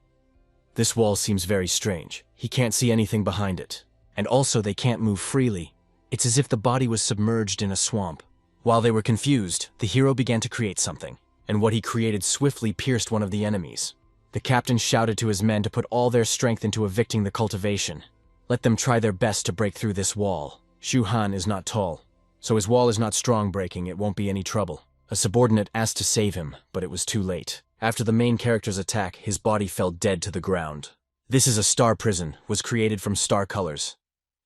This wall seems very strange. He can't see anything behind it. And also they can't move freely. It's as if the body was submerged in a swamp. While they were confused, the hero began to create something, and what he created swiftly pierced one of the enemies. The captain shouted to his men to put all their strength into evicting the cultivation. Let them try their best to break through this wall. Shu Han is not tall, so his wall is not strong breaking, it won't be any trouble. A subordinate asked to save him, but it was too late. After the main character's attack, his body fell dead to the ground. This is a star prison, was created from star colors.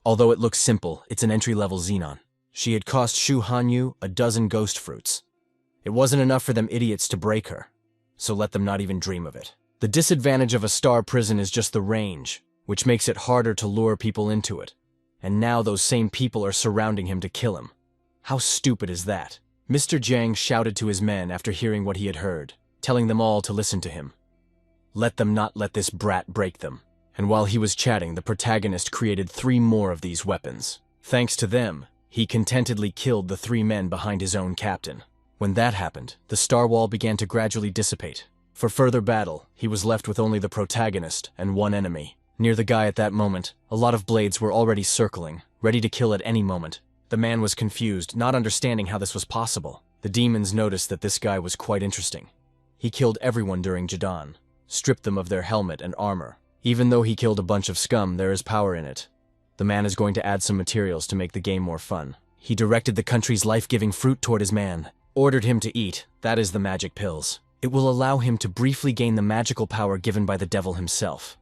Although it looks simple, it's an entry-level xenon. She had cost Shu Hanyu a dozen ghost fruits. It wasn't enough for them idiots to break her, so let them not even dream of it. The disadvantage of a star prison is just the range, which makes it harder to lure people into it. And now those same people are surrounding him to kill him. How stupid is that? Mr. Jiang shouted to his men after hearing what he had heard, telling them all to listen to him. Let them not let this brat break them. And while he was chatting, the protagonist created 3 more of these weapons. Thanks to them, he contentedly killed the 3 men behind his own captain. When that happened, the star wall began to gradually dissipate. For further battle, he was left with only the protagonist and 1 enemy. Near the guy at that moment, a lot of blades were already circling, ready to kill at any moment. The man was confused, not understanding how this was possible. The demons noticed that this guy was quite interesting. He killed everyone during Jadan, stripped them of their helmet and armor. Even though he killed a bunch of scum, there is power in it. The man is going to add some materials to make the game more fun. He directed the country's life-giving fruit toward his man, ordered him to eat, that is the magic pills. It will allow him to briefly gain the magical power given by the devil himself.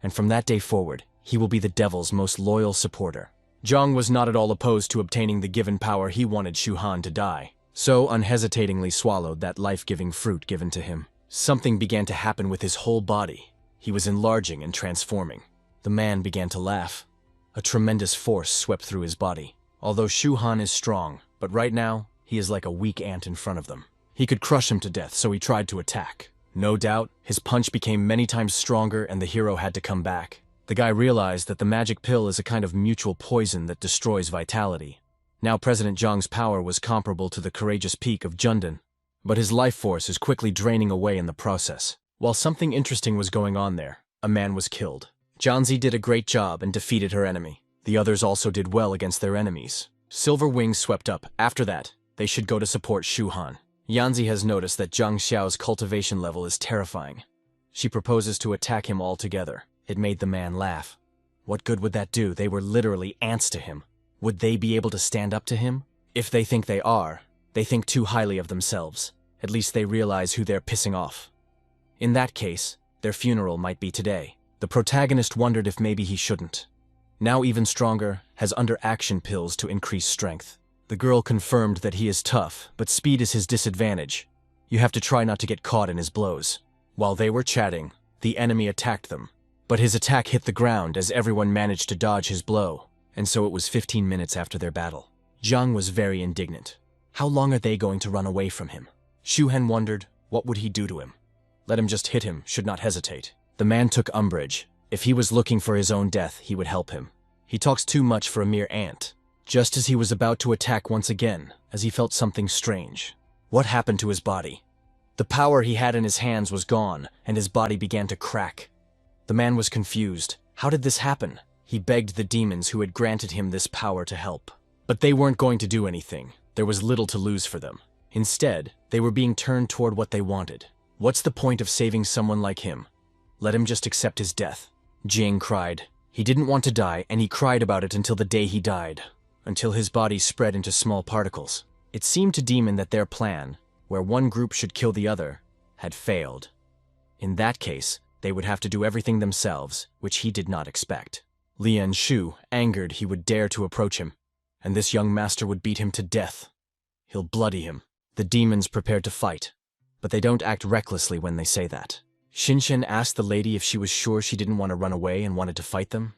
And from that day forward, he will be the devil's most loyal supporter. Zhang was not at all opposed to obtaining the given power. He wanted Shu Han to die, so unhesitatingly swallowed that life-giving fruit given to him. Something began to happen with his whole body. He was enlarging and transforming. The man began to laugh. A tremendous force swept through his body. Although Shu Han is strong, but right now, he is like a weak ant in front of them. He could crush him to death, so he tried to attack. No doubt, his punch became many times stronger and the hero had to come back. The guy realized that the magic pill is a kind of mutual poison that destroys vitality. Now President Zhang's power was comparable to the courageous peak of Jundan, but his life force is quickly draining away in the process. While something interesting was going on there, a man was killed. Janzi did a great job and defeated her enemy. The others also did well against their enemies. Silver Wings swept up. After that, they should go to support Shu Han. Yanzi has noticed that Zhang Xiao's cultivation level is terrifying. She proposes to attack him altogether. It made the man laugh. What good would that do? They were literally ants to him. Would they be able to stand up to him? If they think they are, they think too highly of themselves. At least they realize who they're pissing off. In that case, their funeral might be today. The protagonist wondered if maybe he shouldn't. Now even stronger, has under-action pills to increase strength. The girl confirmed that he is tough, but speed is his disadvantage. You have to try not to get caught in his blows. While they were chatting, the enemy attacked them. But his attack hit the ground as everyone managed to dodge his blow, and so it was 15 minutes after their battle. Zhang was very indignant. How long are they going to run away from him? Shu Han wondered, what would he do to him? Let him just hit him, should not hesitate. The man took umbrage. If he was looking for his own death, he would help him. He talks too much for a mere ant. Just as he was about to attack once again, as he felt something strange. What happened to his body? The power he had in his hands was gone, and his body began to crack. The man was confused. How did this happen? He begged the demons who had granted him this power to help. But they weren't going to do anything. There was little to lose for them. Instead, they were being turned toward what they wanted. What's the point of saving someone like him? Let him just accept his death. Jing cried. He didn't want to die, and he cried about it until the day he died. Until his body spread into small particles. It seemed to Demon that their plan, where one group should kill the other, had failed. In that case, they would have to do everything themselves, which he did not expect. Lian Shu, angered he would dare to approach him, and this young master would beat him to death. He'll bloody him. The demons prepared to fight, but they don't act recklessly when they say that. Shen asked the lady if she was sure she didn't want to run away and wanted to fight them.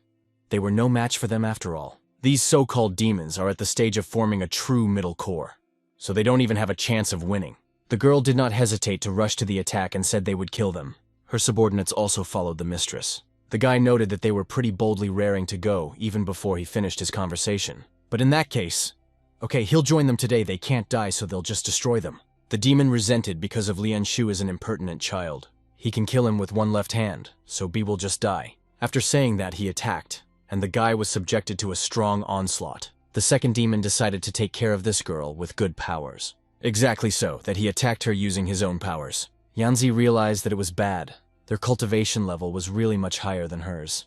They were no match for them after all. These so-called demons are at the stage of forming a true middle core, so they don't even have a chance of winning. The girl did not hesitate to rush to the attack and said they would kill them. Her subordinates also followed the mistress. The guy noted that they were pretty boldly raring to go even before he finished his conversation. But in that case, okay, he'll join them today, they can't die so they'll just destroy them. The demon resented because of Lian Shu as an impertinent child. He can kill him with one left hand, so B will just die. After saying that, he attacked, and the guy was subjected to a strong onslaught. The second demon decided to take care of this girl with good powers. Exactly so, that he attacked her using his own powers. Yanzi realized that it was bad. Their cultivation level was really much higher than hers.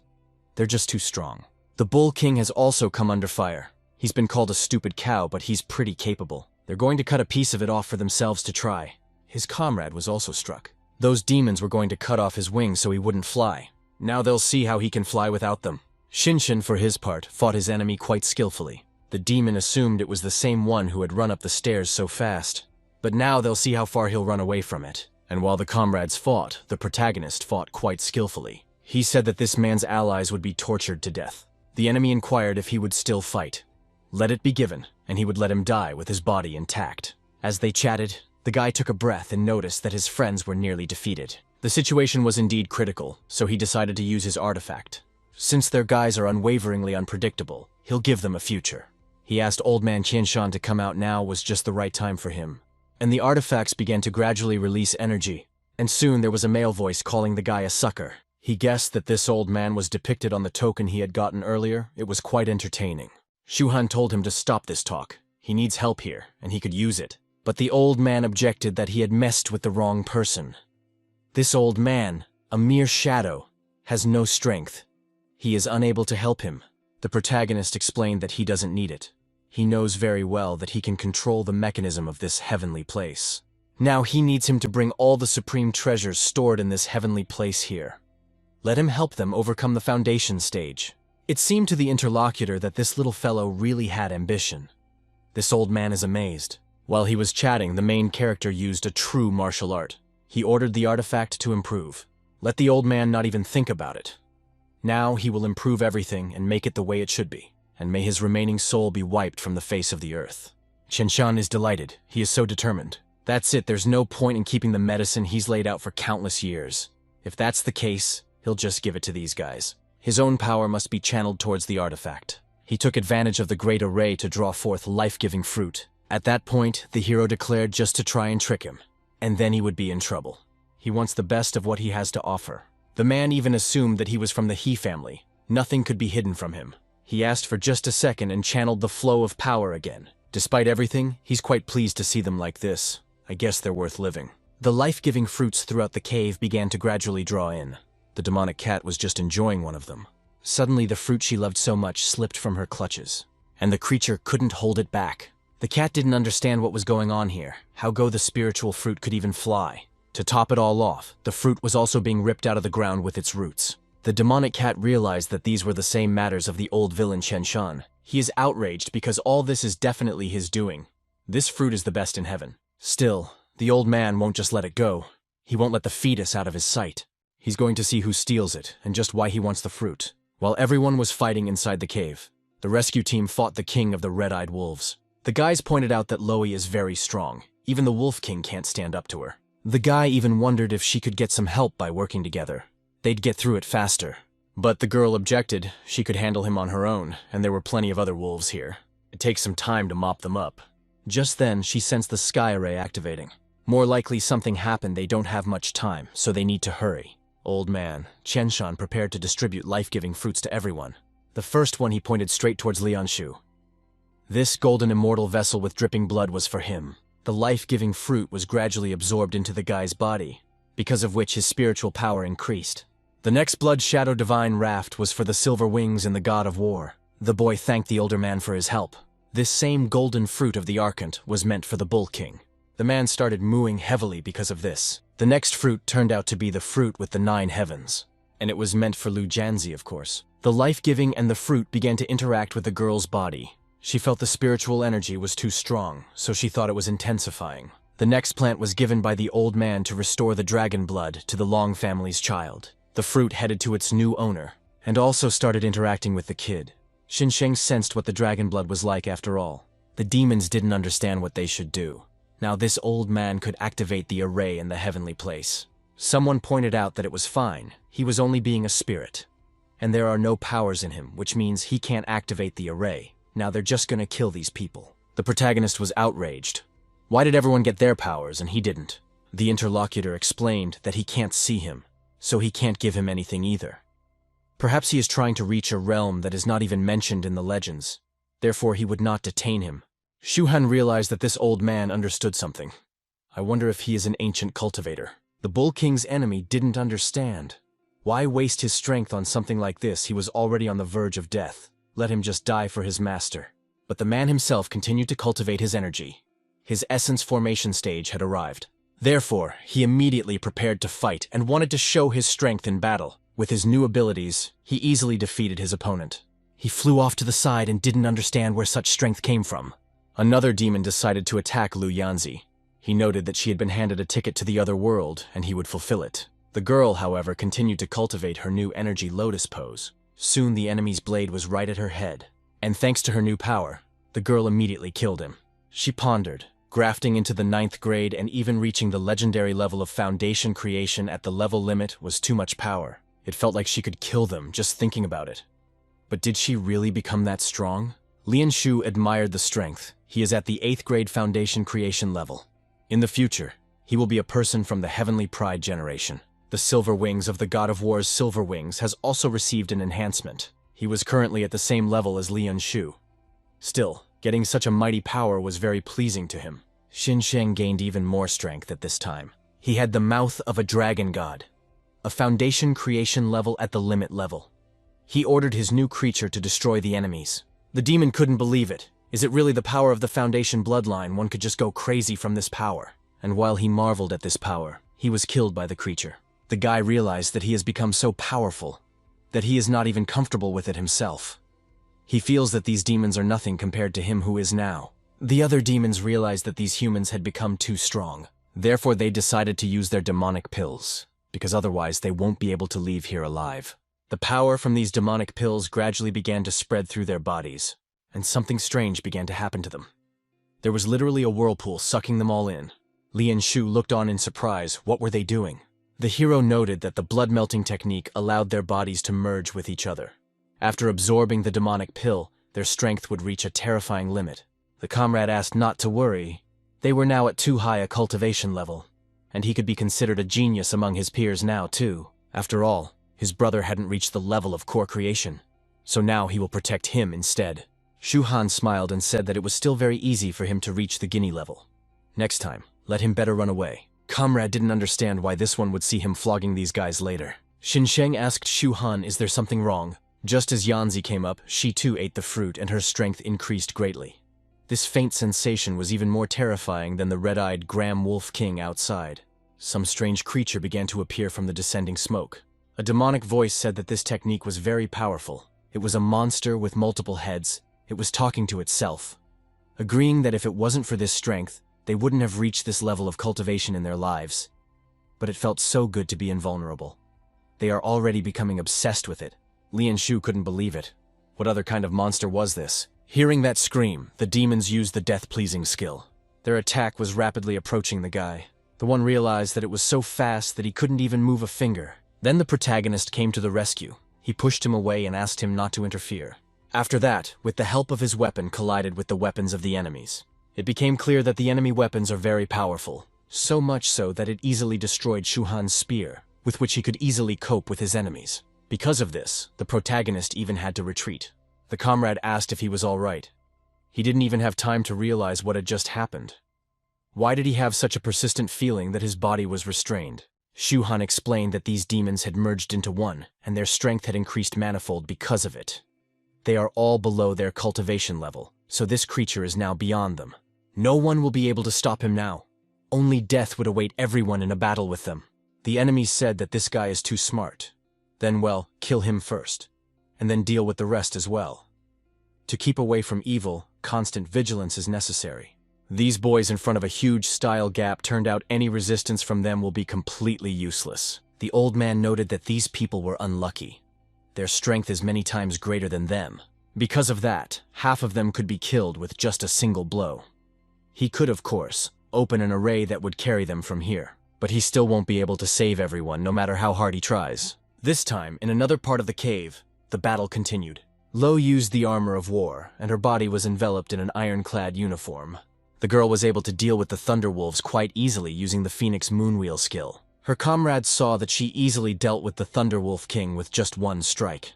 They're just too strong. The Bull King has also come under fire. He's been called a stupid cow, but he's pretty capable. They're going to cut a piece of it off for themselves to try. His comrade was also struck. Those demons were going to cut off his wings so he wouldn't fly. Now they'll see how he can fly without them. Shen, for his part, fought his enemy quite skillfully. The demon assumed it was the same one who had run up the stairs so fast. But now they'll see how far he'll run away from it. And while the comrades fought, the protagonist fought quite skillfully. He said that this man's allies would be tortured to death. The enemy inquired if he would still fight. Let it be given, and he would let him die with his body intact. As they chatted, the guy took a breath and noticed that his friends were nearly defeated. The situation was indeed critical, so he decided to use his artifact. Since their guys are unwaveringly unpredictable, he'll give them a future. He asked Old Man Qianshan to come out now was just the right time for him. And the artifacts began to gradually release energy, and soon there was a male voice calling the guy a sucker. He guessed that this old man was depicted on the token he had gotten earlier. It was quite entertaining. Shuhan told him to stop this talk. He needs help here, and he could use it. But the old man objected that he had messed with the wrong person. This old man, a mere shadow, has no strength. He is unable to help him. The protagonist explained that he doesn't need it. He knows very well that he can control the mechanism of this heavenly place. Now he needs him to bring all the supreme treasures stored in this heavenly place here. Let him help them overcome the foundation stage. It seemed to the interlocutor that this little fellow really had ambition. This old man is amazed. While he was chatting, the main character used a true martial art. He ordered the artifact to improve. Let the old man not even think about it. Now he will improve everything and make it the way it should be, and may his remaining soul be wiped from the face of the earth. Qianshan is delighted. He is so determined. That's it, there's no point in keeping the medicine he's laid out for countless years. If that's the case, he'll just give it to these guys. His own power must be channeled towards the artifact. He took advantage of the great array to draw forth life-giving fruit. At that point, the hero declared just to try and trick him. And then he would be in trouble. He wants the best of what he has to offer. The man even assumed that he was from the He family. Nothing could be hidden from him. He asked for just a second and channeled the flow of power again. Despite everything, he's quite pleased to see them like this. I guess they're worth living. The life-giving fruits throughout the cave began to gradually draw in. The demonic cat was just enjoying one of them. Suddenly, the fruit she loved so much slipped from her clutches, and the creature couldn't hold it back. The cat didn't understand what was going on here, how go the spiritual fruit could even fly. To top it all off, the fruit was also being ripped out of the ground with its roots. The demonic cat realized that these were the same matters of the old villain Qianshan. He is outraged because all this is definitely his doing. This fruit is the best in heaven. Still, the old man won't just let it go. He won't let the fetus out of his sight. He's going to see who steals it and just why he wants the fruit. While everyone was fighting inside the cave, the rescue team fought the king of the red-eyed wolves. The guys pointed out that Loey is very strong. Even the Wolf King can't stand up to her. The guy even wondered if she could get some help by working together. They'd get through it faster. But the girl objected. She could handle him on her own, and there were plenty of other wolves here. It takes some time to mop them up. Just then, she sensed the sky array activating. More likely something happened, they don't have much time, so they need to hurry. Old man, Qianshan prepared to distribute life-giving fruits to everyone. The first one he pointed straight towards Lianshu. This golden immortal vessel with dripping blood was for him. The life-giving fruit was gradually absorbed into the guy's body, because of which his spiritual power increased. The next blood shadow divine raft was for the silver wings and the god of war. The boy thanked the older man for his help. This same golden fruit of the Archant was meant for the Bull King. The man started mooing heavily because of this. The next fruit turned out to be the fruit with the 9 heavens, and it was meant for Lu Jianzi, of course. The life-giving and the fruit began to interact with the girl's body. She felt the spiritual energy was too strong, so she thought it was intensifying. The next plant was given by the old man to restore the dragon blood to the Long family's child. The fruit headed to its new owner, and also started interacting with the kid. Xinsheng sensed what the dragon blood was like after all. The demons didn't understand what they should do. Now this old man could activate the array in the heavenly place. Someone pointed out that it was fine. He was only being a spirit. And there are no powers in him, which means he can't activate the array. Now they're just gonna kill these people. The protagonist was outraged. Why did everyone get their powers and he didn't? The interlocutor explained that he can't see him, so he can't give him anything either. Perhaps he is trying to reach a realm that is not even mentioned in the legends. Therefore he would not detain him. Shu Han realized that this old man understood something. I wonder if he is an ancient cultivator. The Bull King's enemy didn't understand. Why waste his strength on something like this? He was already on the verge of death. Let him just die for his master. But the man himself continued to cultivate his energy. His essence formation stage had arrived. Therefore, he immediately prepared to fight and wanted to show his strength in battle. With his new abilities, he easily defeated his opponent. He flew off to the side and didn't understand where such strength came from. Another demon decided to attack Lu Yanzi. He noted that she had been handed a ticket to the other world, and he would fulfill it. The girl, however, continued to cultivate her new energy lotus pose. Soon the enemy's blade was right at her head, and thanks to her new power, the girl immediately killed him. She pondered, grafting into the 9th grade and even reaching the legendary level of foundation creation at the level limit was too much power. It felt like she could kill them just thinking about it. But did she really become that strong? Lianshu admired the strength. He is at the 8th grade foundation creation level. In the future, he will be a person from the Heavenly Pride generation. The silver wings of the God of War's silver wings has also received an enhancement. He was currently at the same level as Lianshu. Still, getting such a mighty power was very pleasing to him. Xinsheng gained even more strength at this time. He had the mouth of a dragon god, a foundation creation level at the limit level. He ordered his new creature to destroy the enemies. The demon couldn't believe it. Is it really the power of the foundation bloodline? One could just go crazy from this power. And while he marveled at this power, he was killed by the creature. The guy realized that he has become so powerful that he is not even comfortable with it himself. He feels that these demons are nothing compared to him who is now. The other demons realized that these humans had become too strong. Therefore they decided to use their demonic pills, because otherwise they won't be able to leave here alive. The power from these demonic pills gradually began to spread through their bodies, and something strange began to happen to them. There was literally a whirlpool sucking them all in. Lianshu looked on in surprise. What were they doing? The hero noted that the blood-melting technique allowed their bodies to merge with each other. After absorbing the demonic pill, their strength would reach a terrifying limit. The comrade asked not to worry. They were now at too high a cultivation level, and he could be considered a genius among his peers now, too. After all, his brother hadn't reached the level of core creation, so now he will protect him instead. Shu Han smiled and said that it was still very easy for him to reach the guinea level. Next time, let him better run away. Comrade didn't understand why this one would see him flogging these guys later. Xinsheng asked Shu Han, is there something wrong? Just as Yanzi came up, she too ate the fruit and her strength increased greatly. This faint sensation was even more terrifying than the red-eyed Graham Wolf King outside. Some strange creature began to appear from the descending smoke. A demonic voice said that this technique was very powerful. It was a monster with multiple heads. It was talking to itself, agreeing that if it wasn't for this strength, they wouldn't have reached this level of cultivation in their lives. But it felt so good to be invulnerable. They are already becoming obsessed with it. Lianshu couldn't believe it. What other kind of monster was this? Hearing that scream, the demons used the death-pleasing skill. Their attack was rapidly approaching the guy. The one realized that it was so fast that he couldn't even move a finger. Then the protagonist came to the rescue. He pushed him away and asked him not to interfere. After that, with the help of his weapon, collided with the weapons of the enemies. It became clear that the enemy weapons are very powerful, so much so that it easily destroyed Shu Han's spear, with which he could easily cope with his enemies. Because of this, the protagonist even had to retreat. The comrade asked if he was all right. He didn't even have time to realize what had just happened. Why did he have such a persistent feeling that his body was restrained? Shu Han explained that these demons had merged into one, and their strength had increased manifold because of it. They are all below their cultivation level, so this creature is now beyond them. No one will be able to stop him now. Only death would await everyone in a battle with them. The enemies said that this guy is too smart. Then, well, kill him first, and then deal with the rest as well. To keep away from evil, constant vigilance is necessary. These boys in front of a huge style gap turned out any resistance from them will be completely useless. The old man noted that these people were unlucky. Their strength is many times greater than them. Because of that, half of them could be killed with just a single blow. He could, of course, open an array that would carry them from here, but he still won't be able to save everyone no matter how hard he tries. This time, in another part of the cave, the battle continued. Lo used the armor of war, and her body was enveloped in an ironclad uniform. The girl was able to deal with the Thunderwolves quite easily using the Phoenix Moonwheel skill. Her comrades saw that she easily dealt with the Thunderwolf King with just one strike.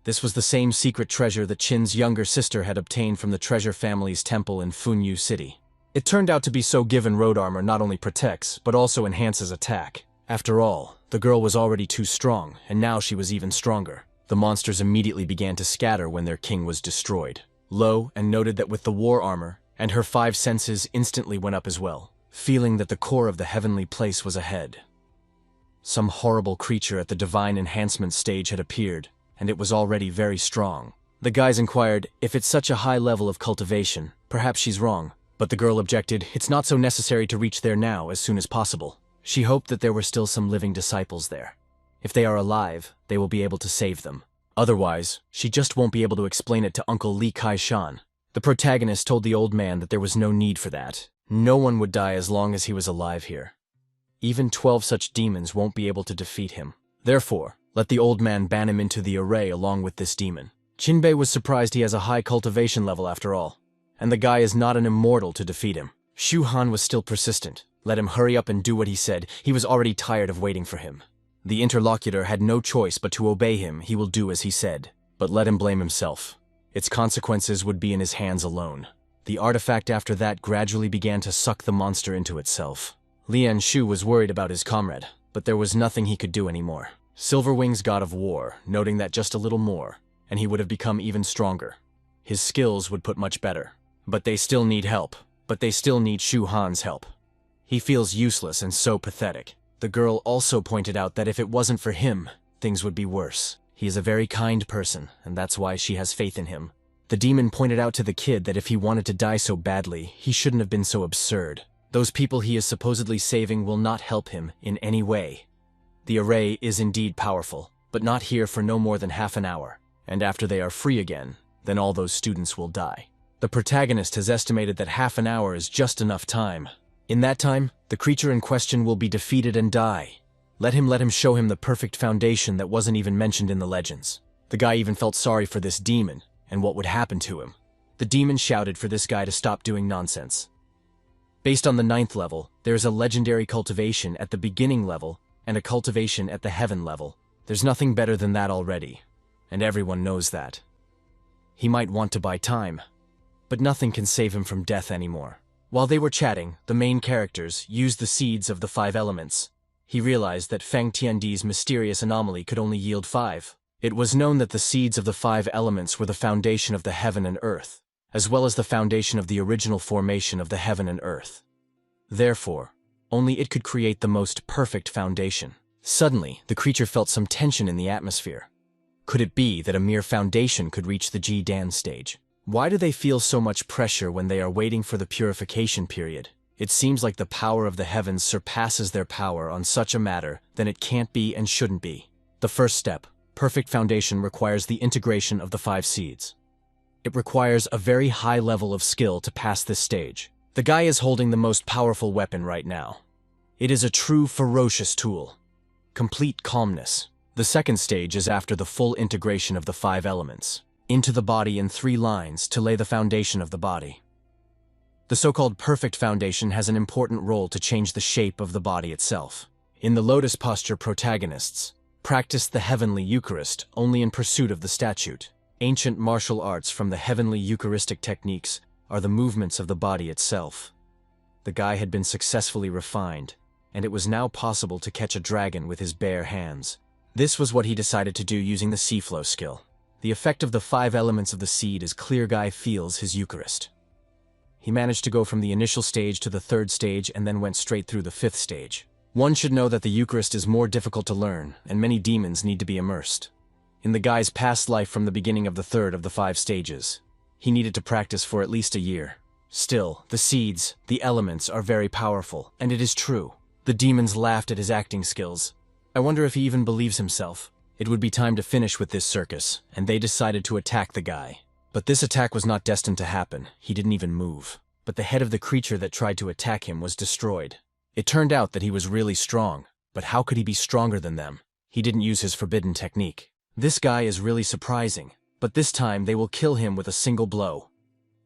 This was the same secret treasure that Qin's younger sister had obtained from the treasure family's temple in Funyu City. It turned out to be so given road armor not only protects, but also enhances attack. After all, the girl was already too strong, and now she was even stronger. The monsters immediately began to scatter when their king was destroyed. Lo and noted that with the war armor, and her 5 senses instantly went up as well, feeling that the core of the heavenly place was ahead. Some horrible creature at the divine enhancement stage had appeared, and it was already very strong. The guys inquired, if it's such a high level of cultivation, perhaps she's wrong. But the girl objected, it's not so necessary to reach there now as soon as possible. She hoped that there were still some living disciples there. If they are alive, they will be able to save them. Otherwise, she just won't be able to explain it to Uncle Li Kai-shan. The protagonist told the old man that there was no need for that. No one would die as long as he was alive here. Even 12 such demons won't be able to defeat him. Therefore, let the old man ban him into the array along with this demon. Qinbei was surprised he has a high cultivation level after all, and the guy is not an immortal to defeat him. Shu Han was still persistent. Let him hurry up and do what he said. He was already tired of waiting for him. The interlocutor had no choice but to obey him. He will do as he said. But let him blame himself. Its consequences would be in his hands alone. The artifact after that gradually began to suck the monster into itself. Lian Shu was worried about his comrade, but there was nothing he could do anymore. Silverwing's god of war, noting that just a little more, and he would have become even stronger. His skills would put much better. But they still need help. But they still need Shu Han's help. He feels useless and so pathetic. The girl also pointed out that if it wasn't for him, things would be worse. He is a very kind person, and that's why she has faith in him. The demon pointed out to the kid that if he wanted to die so badly, he shouldn't have been so absurd. Those people he is supposedly saving will not help him in any way. The array is indeed powerful, but not here for no more than half an hour. And after they are free again, then all those students will die. The protagonist has estimated that half an hour is just enough time. In that time, the creature in question will be defeated and die. Let him show him the perfect foundation that wasn't even mentioned in the legends. The guy even felt sorry for this demon, and what would happen to him. The demon shouted for this guy to stop doing nonsense. Based on the 9th level, there is a legendary cultivation at the beginning level and a cultivation at the heaven level. There's nothing better than that already, and everyone knows that. He might want to buy time, but nothing can save him from death anymore. While they were chatting, the main characters used the seeds of the 5 elements. He realized that Feng Tiandi's mysterious anomaly could only yield 5. It was known that the seeds of the 5 elements were the foundation of the heaven and earth, as well as the foundation of the original formation of the heaven and earth. Therefore, only it could create the most perfect foundation. Suddenly, the creature felt some tension in the atmosphere. Could it be that a mere foundation could reach the Ji-Dan stage? Why do they feel so much pressure when they are waiting for the purification period? It seems like the power of the heavens surpasses their power on such a matter, then it can't be and shouldn't be. The first step, perfect foundation, requires the integration of the 5 seeds. It requires a very high level of skill to pass this stage. The guy is holding the most powerful weapon right now. It is a true ferocious tool. Complete calmness. The second stage is after the full integration of the 5 elements into the body in 3 lines to lay the foundation of the body. The so-called perfect foundation has an important role to change the shape of the body itself. In the lotus posture, protagonists practiced the heavenly Eucharist only in pursuit of the statute. Ancient martial arts from the heavenly Eucharistic techniques are the movements of the body itself. The guy had been successfully refined, and it was now possible to catch a dragon with his bare hands. This was what he decided to do using the sea flow skill. The effect of the 5 elements of the seed is clear guy feels his Eucharist. He managed to go from the initial stage to the 3rd stage and then went straight through the 5th stage. One should know that the Eucharist is more difficult to learn, and many demons need to be immersed. In the guy's past life from the beginning of the 3rd of the 5 stages, he needed to practice for at least a year. Still, the seeds, the elements, are very powerful, and it is true. The demons laughed at his acting skills. I wonder if he even believes himself. It would be time to finish with this circus, and they decided to attack the guy. But this attack was not destined to happen. He didn't even move. But the head of the creature that tried to attack him was destroyed. It turned out that he was really strong, but how could he be stronger than them? He didn't use his forbidden technique. This guy is really surprising, but this time they will kill him with a single blow.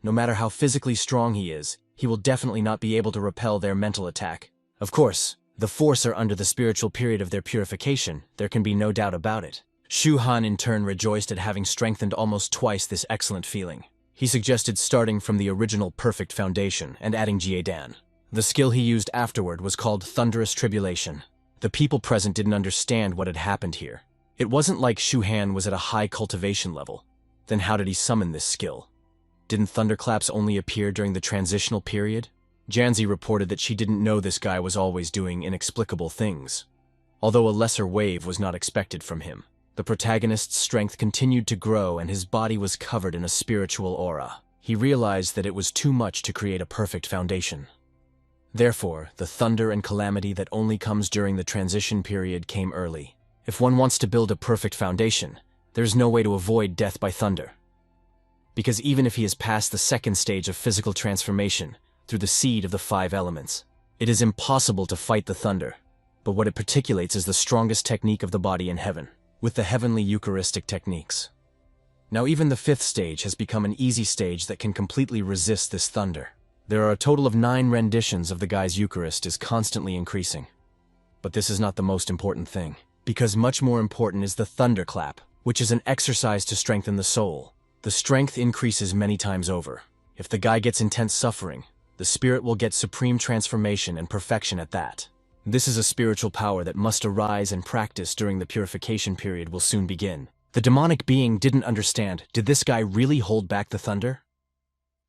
No matter how physically strong he is, he will definitely not be able to repel their mental attack. Of course, the Force are under the spiritual period of their purification, there can be no doubt about it. Shu Han in turn rejoiced at having strengthened almost twice this excellent feeling. He suggested starting from the original perfect foundation and adding Jiedan. The skill he used afterward was called Thunderous Tribulation. The people present didn't understand what had happened here. It wasn't like Shu Han was at a high cultivation level. Then how did he summon this skill? Didn't thunderclaps only appear during the transitional period? Janzi reported that she didn't know this guy was always doing inexplicable things. Although a lesser wave was not expected from him. The protagonist's strength continued to grow and his body was covered in a spiritual aura. He realized that it was too much to create a perfect foundation. Therefore, the thunder and calamity that only comes during the transition period came early. If one wants to build a perfect foundation, there's no way to avoid death by thunder. Because even if he has passed the 2nd stage of physical transformation through the seed of the 5 elements, it is impossible to fight the thunder. But what it particulates is the strongest technique of the body in heaven, with the heavenly Eucharistic techniques. Now even the 5th stage has become an easy stage that can completely resist this thunder. There are a total of 9 renditions of the guy's Eucharist is constantly increasing. But this is not the most important thing, because much more important is the thunderclap, which is an exercise to strengthen the soul. The strength increases many times over. If the guy gets intense suffering, the spirit will get supreme transformation and perfection at that. This is a spiritual power that must arise and practice during the purification period will soon begin. The demonic being didn't understand, did this guy really hold back the thunder?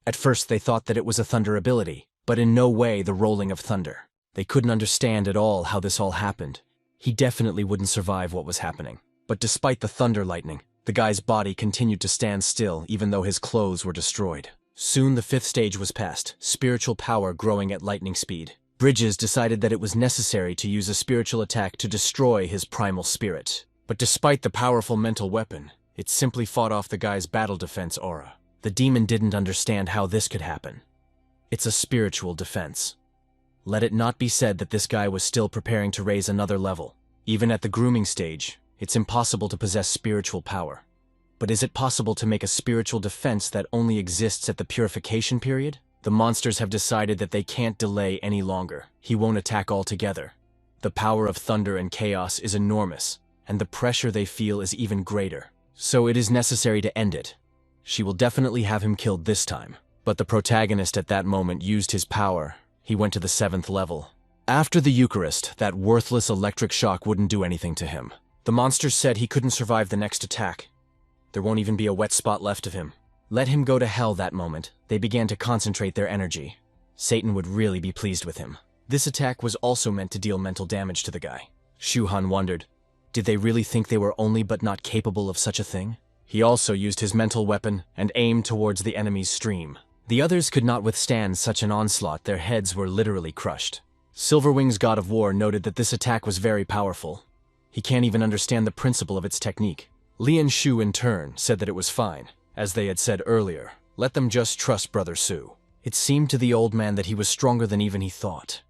At first they thought that it was a thunder ability, but in no way the rolling of thunder. They couldn't understand at all how this all happened. He definitely wouldn't survive what was happening. But despite the thunder lightning, the guy's body continued to stand still even though his clothes were destroyed. Soon the 5th stage was passed, spiritual power growing at lightning speed. Bridges decided that it was necessary to use a spiritual attack to destroy his primal spirit. But despite the powerful mental weapon, it simply fought off the guy's battle defense aura. The demon didn't understand how this could happen. It's a spiritual defense. Let it not be said that this guy was still preparing to raise another level. Even at the grooming stage, it's impossible to possess spiritual power. But is it possible to make a spiritual defense that only exists at the purification period? The monsters have decided that they can't delay any longer. He won't attack altogether. The power of thunder and chaos is enormous, and the pressure they feel is even greater. So it is necessary to end it. She will definitely have him killed this time. But the protagonist at that moment used his power. He went to the 7th level. After the Eucharist, that worthless electric shock wouldn't do anything to him. The monsters said he couldn't survive the next attack. There won't even be a wet spot left of him. Let him go to hell that moment. They began to concentrate their energy. Satan would really be pleased with him. This attack was also meant to deal mental damage to the guy. Shu Han wondered, did they really think they were only but not capable of such a thing? He also used his mental weapon and aimed towards the enemy's stream. The others could not withstand such an onslaught, their heads were literally crushed. Silverwing's god of war noted that this attack was very powerful. He can't even understand the principle of its technique. Lian Shu in turn said that it was fine. As they had said earlier, let them just trust Brother Su. It seemed to the old man that he was stronger than even he thought.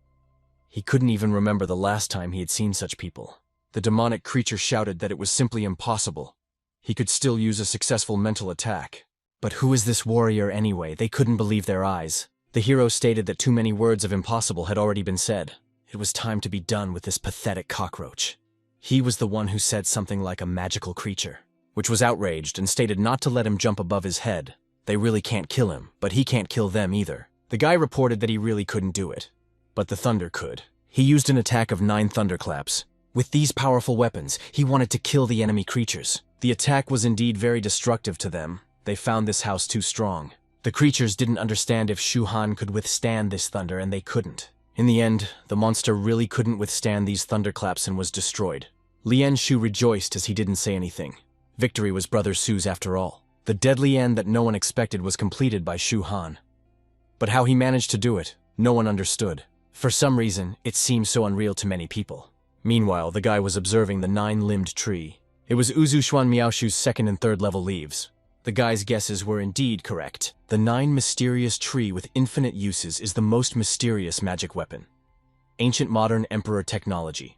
He couldn't even remember the last time he had seen such people. The demonic creature shouted that it was simply impossible. He could still use a successful mental attack. But who is this warrior anyway? They couldn't believe their eyes. The hero stated that too many words of impossible had already been said. It was time to be done with this pathetic cockroach. He was the one who said something like a magical creature, which was outraged and stated not to let him jump above his head. They really can't kill him, but he can't kill them either. The guy reported that he really couldn't do it, but the thunder could. He used an attack of 9 thunderclaps. With these powerful weapons, he wanted to kill the enemy creatures. The attack was indeed very destructive to them. They found this house too strong. The creatures didn't understand if Shu Han could withstand this thunder, and they couldn't. In the end, the monster really couldn't withstand these thunderclaps and was destroyed. Lian Shu rejoiced as he didn't say anything. Victory was Brother Su's after all. The deadly end that no one expected was completed by Shu Han. But how he managed to do it, no one understood. For some reason, it seemed so unreal to many people. Meanwhile, the guy was observing the 9-limbed tree. It was Uzu Xuan Miaoshu's 2nd and 3rd level leaves. The guy's guesses were indeed correct. The 9-mysterious tree with infinite uses is the most mysterious magic weapon. Ancient modern emperor technology.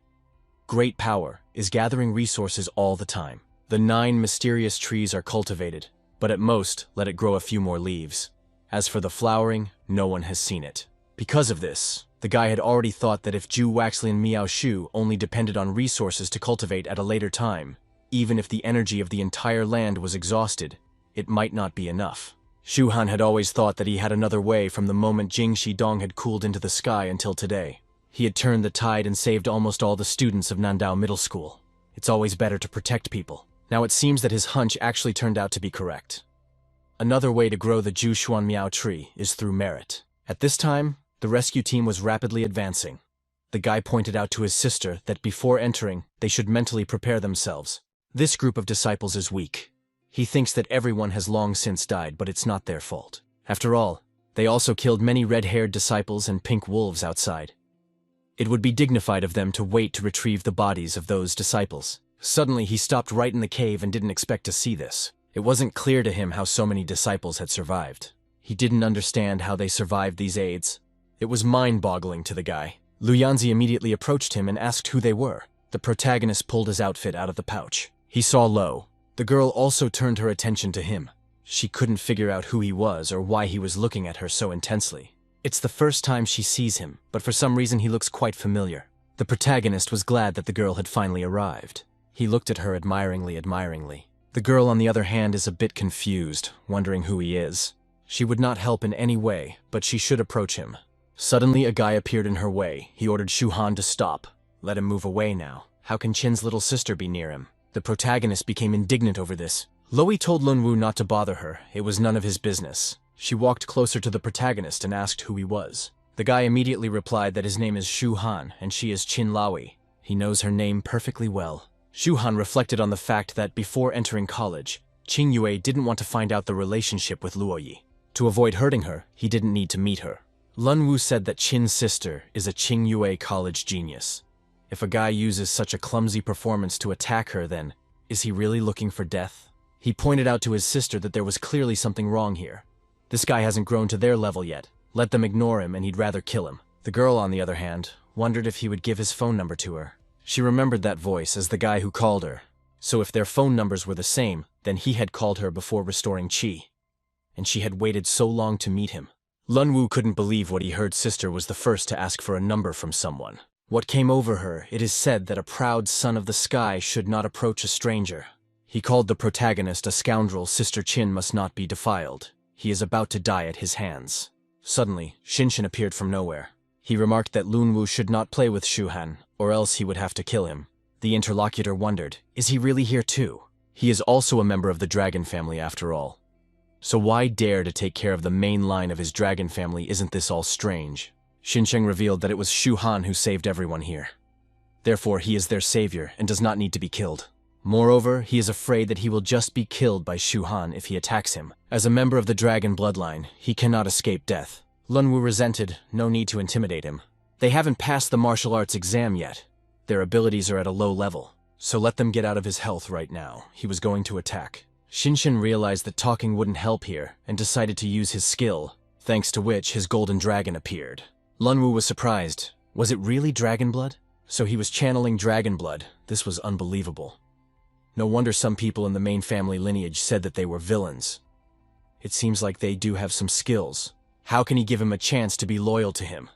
Great power is gathering resources all the time. The 9 mysterious trees are cultivated, but at most let it grow a few more leaves. As for the flowering, no one has seen it. Because of this, the guy had already thought that if Ju Waxlian Miaoshu only depended on resources to cultivate at a later time, even if the energy of the entire land was exhausted, it might not be enough. Shu Han had always thought that he had another way from the moment Jingxi Dong had cooled into the sky until today. He had turned the tide and saved almost all the students of Nandao Middle School. It's always better to protect people. Now it seems that his hunch actually turned out to be correct. Another way to grow the Ju Xuan Miao tree is through merit. At this time, the rescue team was rapidly advancing. The guy pointed out to his sister that before entering, they should mentally prepare themselves. This group of disciples is weak. He thinks that everyone has long since died, but it's not their fault. After all, they also killed many red-haired disciples and pink wolves outside. It would be dignified of them to wait to retrieve the bodies of those disciples. Suddenly, he stopped right in the cave and didn't expect to see this. It wasn't clear to him how so many disciples had survived. He didn't understand how they survived these aids. It was mind-boggling to the guy. Lu Yanzi immediately approached him and asked who they were. The protagonist pulled his outfit out of the pouch. He saw Lo. The girl also turned her attention to him. She couldn't figure out who he was or why he was looking at her so intensely. It's the first time she sees him, but for some reason he looks quite familiar. The protagonist was glad that the girl had finally arrived. He looked at her admiringly. The girl, on the other hand, is a bit confused, wondering who he is. She would not help in any way, but she should approach him. Suddenly, a guy appeared in her way. He ordered Shu Han to stop. Let him move away now. How can Qin's little sister be near him? The protagonist became indignant over this. Loi told Lunwu not to bother her. It was none of his business. She walked closer to the protagonist and asked who he was. The guy immediately replied that his name is Shu Han and she is Qin Laoi. He knows her name perfectly well. Shu Han reflected on the fact that before entering college, Qing Yue didn't want to find out the relationship with Luoyi. To avoid hurting her, he didn't need to meet her. Lunwu said that Qin's sister is a Qing Yue college genius. If a guy uses such a clumsy performance to attack her, then is he really looking for death? He pointed out to his sister that there was clearly something wrong here. This guy hasn't grown to their level yet. Let them ignore him and he'd rather kill him. The girl, on the other hand, wondered if he would give his phone number to her. She remembered that voice as the guy who called her. So if their phone numbers were the same, then he had called her before restoring Qi. And she had waited so long to meet him. Lunwu couldn't believe what he heard. Sister was the first to ask for a number from someone. What came over her, it is said that a proud son of the sky should not approach a stranger. He called the protagonist a scoundrel. Sister Qin must not be defiled. He is about to die at his hands. Suddenly, Shinshin appeared from nowhere. He remarked that Lunwu should not play with Shu Han, or else he would have to kill him. The interlocutor wondered, is he really here too? He is also a member of the dragon family after all. So why dare to take care of the main line of his dragon family? Isn't this all strange? Xinsheng revealed that it was Shu Han who saved everyone here. Therefore, he is their savior and does not need to be killed. Moreover, he is afraid that he will just be killed by Shu Han if he attacks him. As a member of the dragon bloodline, he cannot escape death. Lunwu resented, no need to intimidate him. They haven't passed the martial arts exam yet. Their abilities are at a low level, so let them get out of his health right now. He was going to attack. Shinshin realized that talking wouldn't help here and decided to use his skill, thanks to which his golden dragon appeared. Lunwu was surprised. Was it really dragon blood? So he was channeling dragon blood. This was unbelievable. No wonder some people in the main family lineage said that they were villains. It seems like they do have some skills. How can he give him a chance to be loyal to him?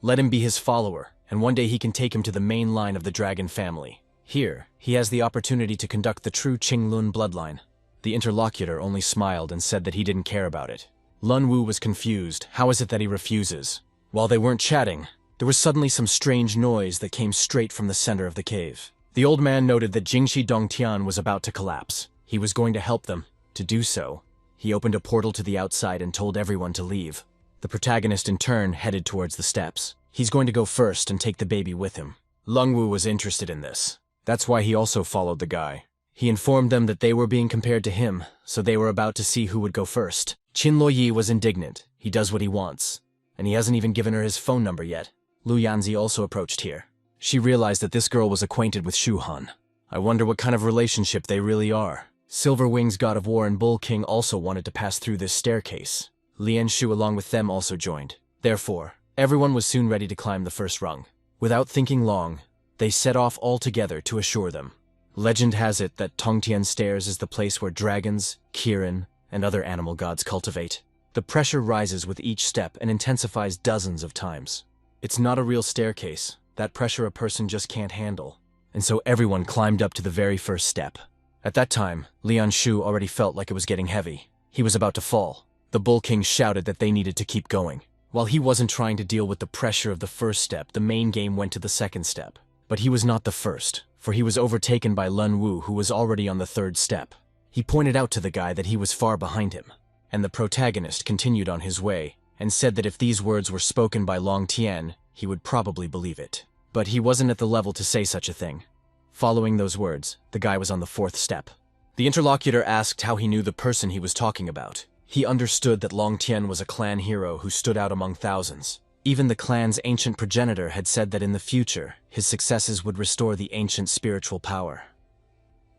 Let him be his follower, and one day he can take him to the main line of the dragon family. Here, he has the opportunity to conduct the true Qinglun bloodline. The interlocutor only smiled and said that he didn't care about it. Lun Wu was confused. How is it that he refuses? While they weren't chatting, there was suddenly some strange noise that came straight from the center of the cave. The old man noted that Jingxi Dongtian was about to collapse. He was going to help them. To do so, he opened a portal to the outside and told everyone to leave. The protagonist in turn headed towards the steps. He's going to go first and take the baby with him. Lung Wu was interested in this. That's why he also followed the guy. He informed them that they were being compared to him, so they were about to see who would go first. Qin Luoyi was indignant. He does what he wants, and he hasn't even given her his phone number yet. Lu Yanzi also approached here. She realized that this girl was acquainted with Shu Han. I wonder what kind of relationship they really are. Silver Wing's God of War and Bull King also wanted to pass through this staircase. Lian Shu along with them also joined. Therefore, everyone was soon ready to climb the first rung. Without thinking long, they set off all together to assure them. Legend has it that Tongtian Stairs is the place where dragons, Kirin, and other animal gods cultivate. The pressure rises with each step and intensifies dozens of times. It's not a real staircase. That pressure a person just can't handle. And so everyone climbed up to the very first step. At that time, Lian Shu already felt like it was getting heavy. He was about to fall. The Bull King shouted that they needed to keep going. While he wasn't trying to deal with the pressure of the first step, the main game went to the second step. But he was not the first, for he was overtaken by Lun Wu, who was already on the third step. He pointed out to the guy that he was far behind him, and the protagonist continued on his way and said that if these words were spoken by Long Tian, he would probably believe it. But he wasn't at the level to say such a thing. Following those words, the guy was on the fourth step. The interlocutor asked how he knew the person he was talking about. He understood that Long Tian was a clan hero who stood out among thousands. Even the clan's ancient progenitor had said that in the future, his successes would restore the ancient spiritual power.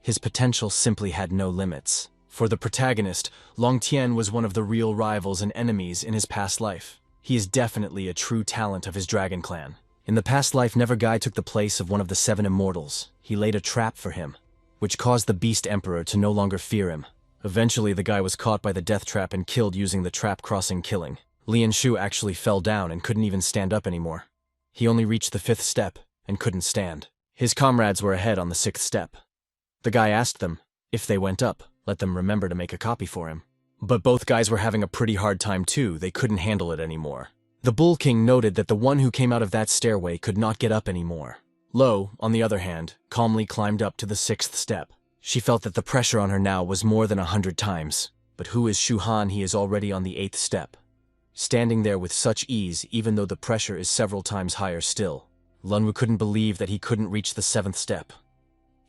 His potential simply had no limits. For the protagonist, Long Tian was one of the real rivals and enemies in his past life. He is definitely a true talent of his dragon clan. In the past life, Never Guy took the place of one of the 7 immortals. He laid a trap for him, which caused the Beast Emperor to no longer fear him. Eventually, the guy was caught by the death trap and killed using the trap crossing killing. Lian Shu actually fell down and couldn't even stand up anymore. He only reached the 5th step and couldn't stand. His comrades were ahead on the 6th step. The guy asked them, if they went up, let them remember to make a copy for him. But both guys were having a pretty hard time too. They couldn't handle it anymore. The Bull King noted that the one who came out of that stairway could not get up anymore. Lo, on the other hand, calmly climbed up to the 6th step. She felt that the pressure on her now was more than 100 times. But who is Shu Han? He is already on the 8th step. Standing there with such ease, even though the pressure is several times higher still. Lunwu couldn't believe that he couldn't reach the 7th step.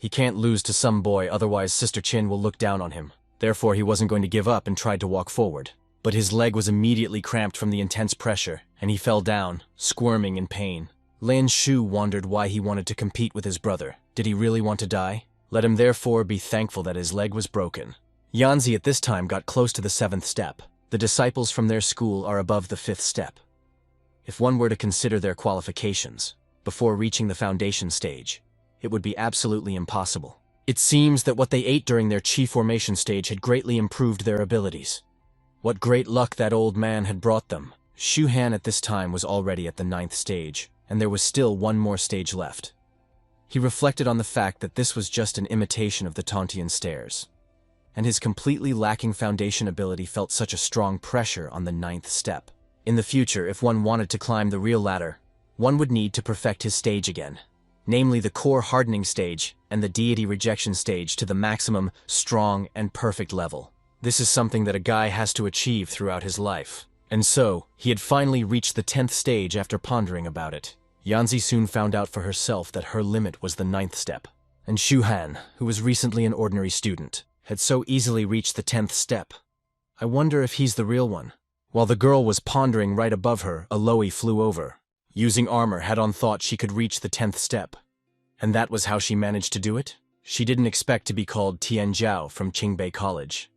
He can't lose to some boy, otherwise Sister Qin will look down on him. Therefore, he wasn't going to give up and tried to walk forward. But his leg was immediately cramped from the intense pressure, and he fell down, squirming in pain. Lian Shu wondered why he wanted to compete with his brother. Did he really want to die? Let him therefore be thankful that his leg was broken. Yanzi at this time got close to the 7th step. The disciples from their school are above the 5th step. If one were to consider their qualifications, before reaching the foundation stage, it would be absolutely impossible. It seems that what they ate during their chi formation stage had greatly improved their abilities. What great luck that old man had brought them. Shu Han at this time was already at the 9th stage, and there was still one more stage left. He reflected on the fact that this was just an imitation of the Tongtian Stairs, and his completely lacking foundation ability felt such a strong pressure on the 9th step. In the future, if one wanted to climb the real ladder, one would need to perfect his stage again, namely the core hardening stage and the deity rejection stage to the maximum, strong, and perfect level. This is something that a guy has to achieve throughout his life. And so, he had finally reached the 10th stage after pondering about it. Yanzi soon found out for herself that her limit was the 9th step. And Shu Han, who was recently an ordinary student, had so easily reached the 10th step. I wonder if he's the real one. While the girl was pondering right above her, a Loi flew over. Using armor, had-on thought she could reach the 10th step. And that was how she managed to do it? She didn't expect to be called Tian Zhao from Qingbei College.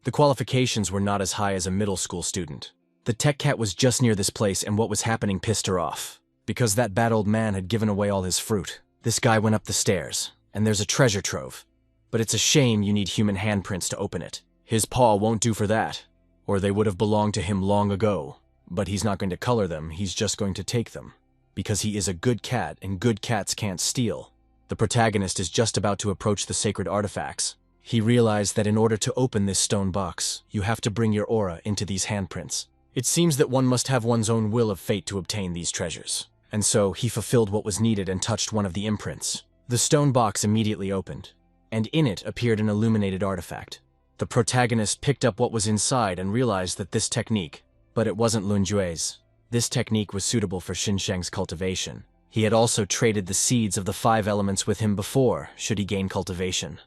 The qualifications were not as high as a middle school student. The tech cat was just near this place and what was happening pissed her off. because that bad old man had given away all his fruit. This guy went up the stairs, and there's a treasure trove. But it's a shame you need human handprints to open it. His paw won't do for that, or they would have belonged to him long ago. But he's not going to color them, he's just going to take them. Because he is a good cat, and good cats can't steal. The protagonist is just about to approach the sacred artifacts. He realized that in order to open this stone box, you have to bring your aura into these handprints. It seems that one must have one's own will of fate to obtain these treasures. And so, he fulfilled what was needed and touched one of the imprints. The stone box immediately opened, and in it appeared an illuminated artifact. The protagonist picked up what was inside and realized that this technique, but it wasn't Lun Jue's. This technique was suitable for Xinsheng's cultivation. He had also traded the seeds of the 5 elements with him before, should he gain cultivation.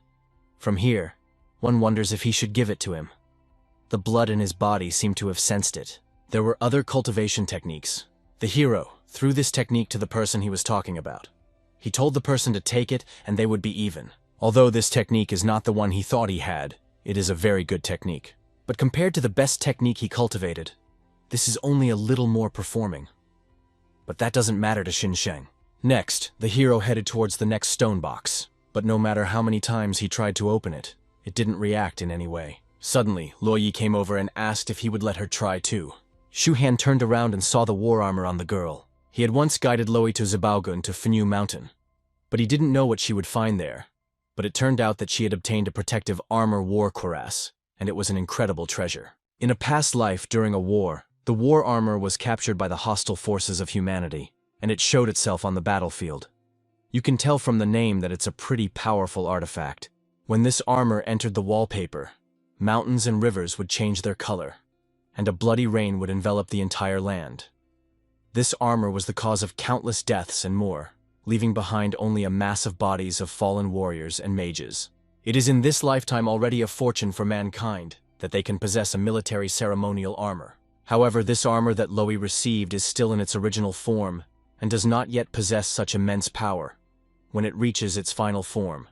From here, one wonders if he should give it to him. The blood in his body seemed to have sensed it. There were other cultivation techniques. The hero threw this technique to the person he was talking about. He told the person to take it and they would be even. Although this technique is not the one he thought he had, it is a very good technique. But compared to the best technique he cultivated, this is only a little more performing. But that doesn't matter to Xinsheng. Next, the hero headed towards the next stone box. But no matter how many times he tried to open it, it didn't react in any way. Suddenly, Luoyi came over and asked if he would let her try too. Shu Han turned around and saw the war armor on the girl. He had once guided Luoyi to Zibaogun to Fenyu Mountain, but he didn't know what she would find there. But it turned out that she had obtained a protective armor war cuirass, and it was an incredible treasure. In a past life during a war, the war armor was captured by the hostile forces of humanity, and it showed itself on the battlefield. You can tell from the name that it's a pretty powerful artifact. When this armor entered the wallpaper, mountains and rivers would change their color, and a bloody rain would envelop the entire land. This armor was the cause of countless deaths and more, leaving behind only a mass of bodies of fallen warriors and mages. It is in this lifetime already a fortune for mankind that they can possess a military ceremonial armor. However, this armor that Luoyi received is still in its original form and does not yet possess such immense power. When it reaches its final form,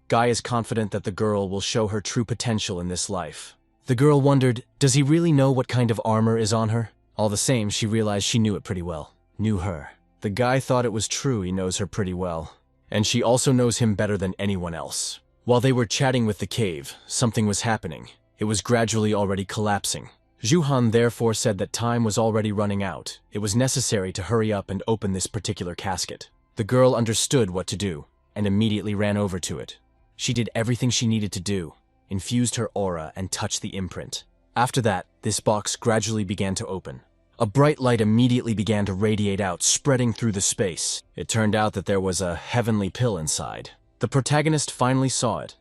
Guy is confident that the girl will show her true potential in this life. The girl wondered, does he really know what kind of armor is on her? All the same, she realized she knew it pretty well. Knew her. The guy thought it was true he knows her pretty well. And she also knows him better than anyone else. While they were chatting with the cave, something was happening. It was gradually already collapsing. Zhu Han therefore said that time was already running out. It was necessary to hurry up and open this particular casket. The girl understood what to do, and immediately ran over to it. She did everything she needed to do, infused her aura and touched the imprint. After that, this box gradually began to open. A bright light immediately began to radiate out, spreading through the space. It turned out that there was a heavenly pill inside. The protagonist finally saw it.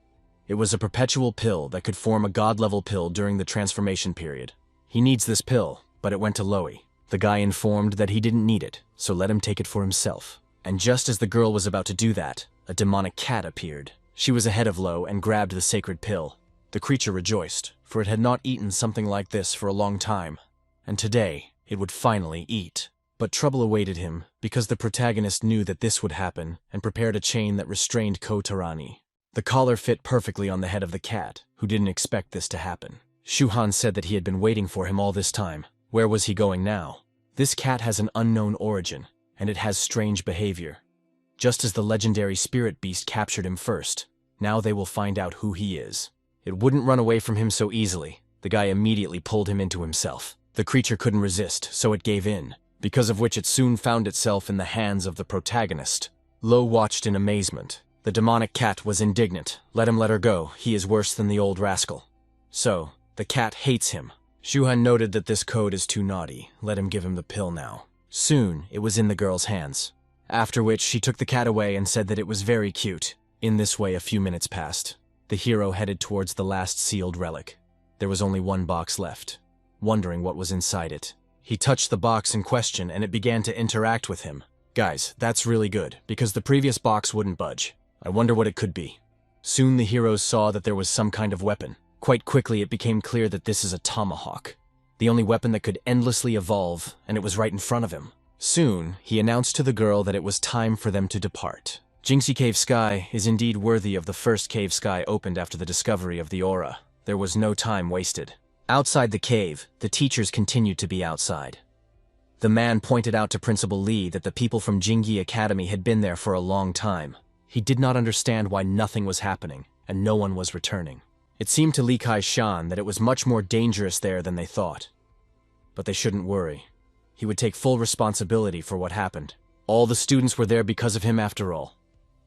It was a perpetual pill that could form a god-level pill during the transformation period. He needs this pill, but it went to Luoyi. The guy informed that he didn't need it, so let him take it for himself. And just as the girl was about to do that, a demonic cat appeared. She was ahead of Lo and grabbed the sacred pill. The creature rejoiced, for it had not eaten something like this for a long time. And today, it would finally eat. But trouble awaited him, because the protagonist knew that this would happen and prepared a chain that restrained Ko Tarani. The collar fit perfectly on the head of the cat, who didn't expect this to happen. Shu Han said that he had been waiting for him all this time. Where was he going now? This cat has an unknown origin, and it has strange behavior. Just as the legendary spirit beast captured him first, now they will find out who he is. It wouldn't run away from him so easily. The guy immediately pulled him into himself. The creature couldn't resist, so it gave in, because of which it soon found itself in the hands of the protagonist. Lo watched in amazement. The demonic cat was indignant. Let him let her go. He is worse than the old rascal. So, the cat hates him. Shu Han noted that this code is too naughty. Let him give him the pill now. Soon, it was in the girl's hands. After which, she took the cat away and said that it was very cute. In this way, a few minutes passed. The hero headed towards the last sealed relic. There was only one box left, wondering what was inside it. He touched the box in question and it began to interact with him. Guys, that's really good, because the previous box wouldn't budge. I wonder what it could be. Soon the heroes saw that there was some kind of weapon. Quite quickly it became clear that this is a tomahawk. The only weapon that could endlessly evolve, and it was right in front of him. Soon, he announced to the girl that it was time for them to depart. Jingxi Cave Sky is indeed worthy of the first cave sky opened after the discovery of the aura. There was no time wasted. Outside the cave, the teachers continued to be outside. The man pointed out to Principal Li that the people from Jingyi Academy had been there for a long time. He did not understand why nothing was happening, and no one was returning. It seemed to Li Kai-shan that it was much more dangerous there than they thought. But they shouldn't worry. He would take full responsibility for what happened. All the students were there because of him after all,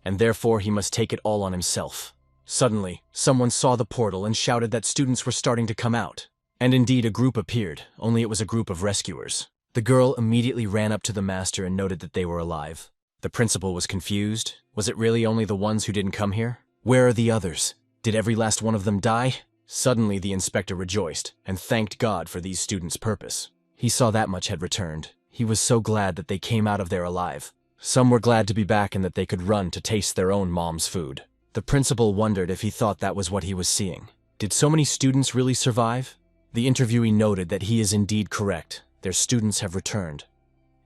and therefore he must take it all on himself. Suddenly, someone saw the portal and shouted that students were starting to come out. And indeed a group appeared, only it was a group of rescuers. The girl immediately ran up to the master and noted that they were alive. The principal was confused. Was it really only the ones who didn't come here? Where are the others? Did every last one of them die? Suddenly the inspector rejoiced and thanked God for these students' purpose. He saw that much had returned. He was so glad that they came out of there alive. Some were glad to be back and that they could run to taste their own mom's food. The principal wondered if he thought that was what he was seeing. Did so many students really survive? The interviewee noted that he is indeed correct. Their students have returned.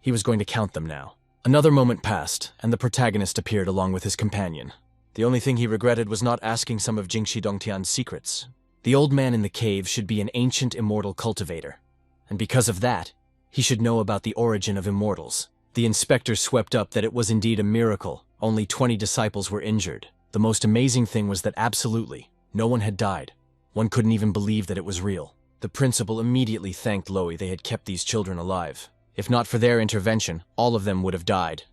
He was going to count them now. Another moment passed, and the protagonist appeared along with his companion. The only thing he regretted was not asking some of Jingxi Dongtian's secrets. The old man in the cave should be an ancient immortal cultivator, and because of that, he should know about the origin of immortals. The inspector swept up that it was indeed a miracle. Only 20 disciples were injured. The most amazing thing was that absolutely no one had died. One couldn't even believe that it was real. The principal immediately thanked Loei they had kept these children alive. If not for their intervention, all of them would have died.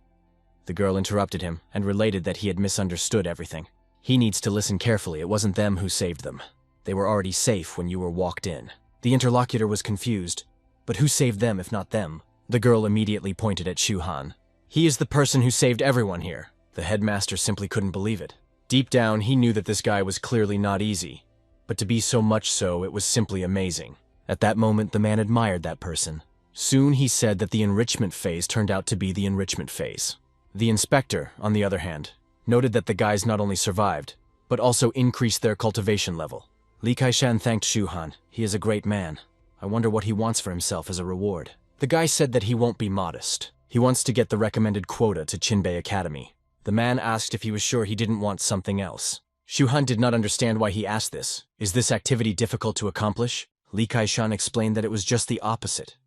The girl interrupted him and related that he had misunderstood everything. He needs to listen carefully. It wasn't them who saved them. They were already safe when you were walked in. The interlocutor was confused. But who saved them if not them? The girl immediately pointed at Shu Han. He is the person who saved everyone here. The headmaster simply couldn't believe it. Deep down, he knew that this guy was clearly not easy. But to be so much so, it was simply amazing. At that moment, the man admired that person. Soon he said that the enrichment phase turned out to be the enrichment phase. The inspector, on the other hand, noted that the guys not only survived, but also increased their cultivation level. Li Kai-shan thanked Shu Han. He is a great man. I wonder what he wants for himself as a reward. The guy said that he won't be modest. He wants to get the recommended quota to Qinbei Academy. The man asked if he was sure he didn't want something else. Shu Han did not understand why he asked this. Is this activity difficult to accomplish? Li Kai-shan explained that it was just the opposite.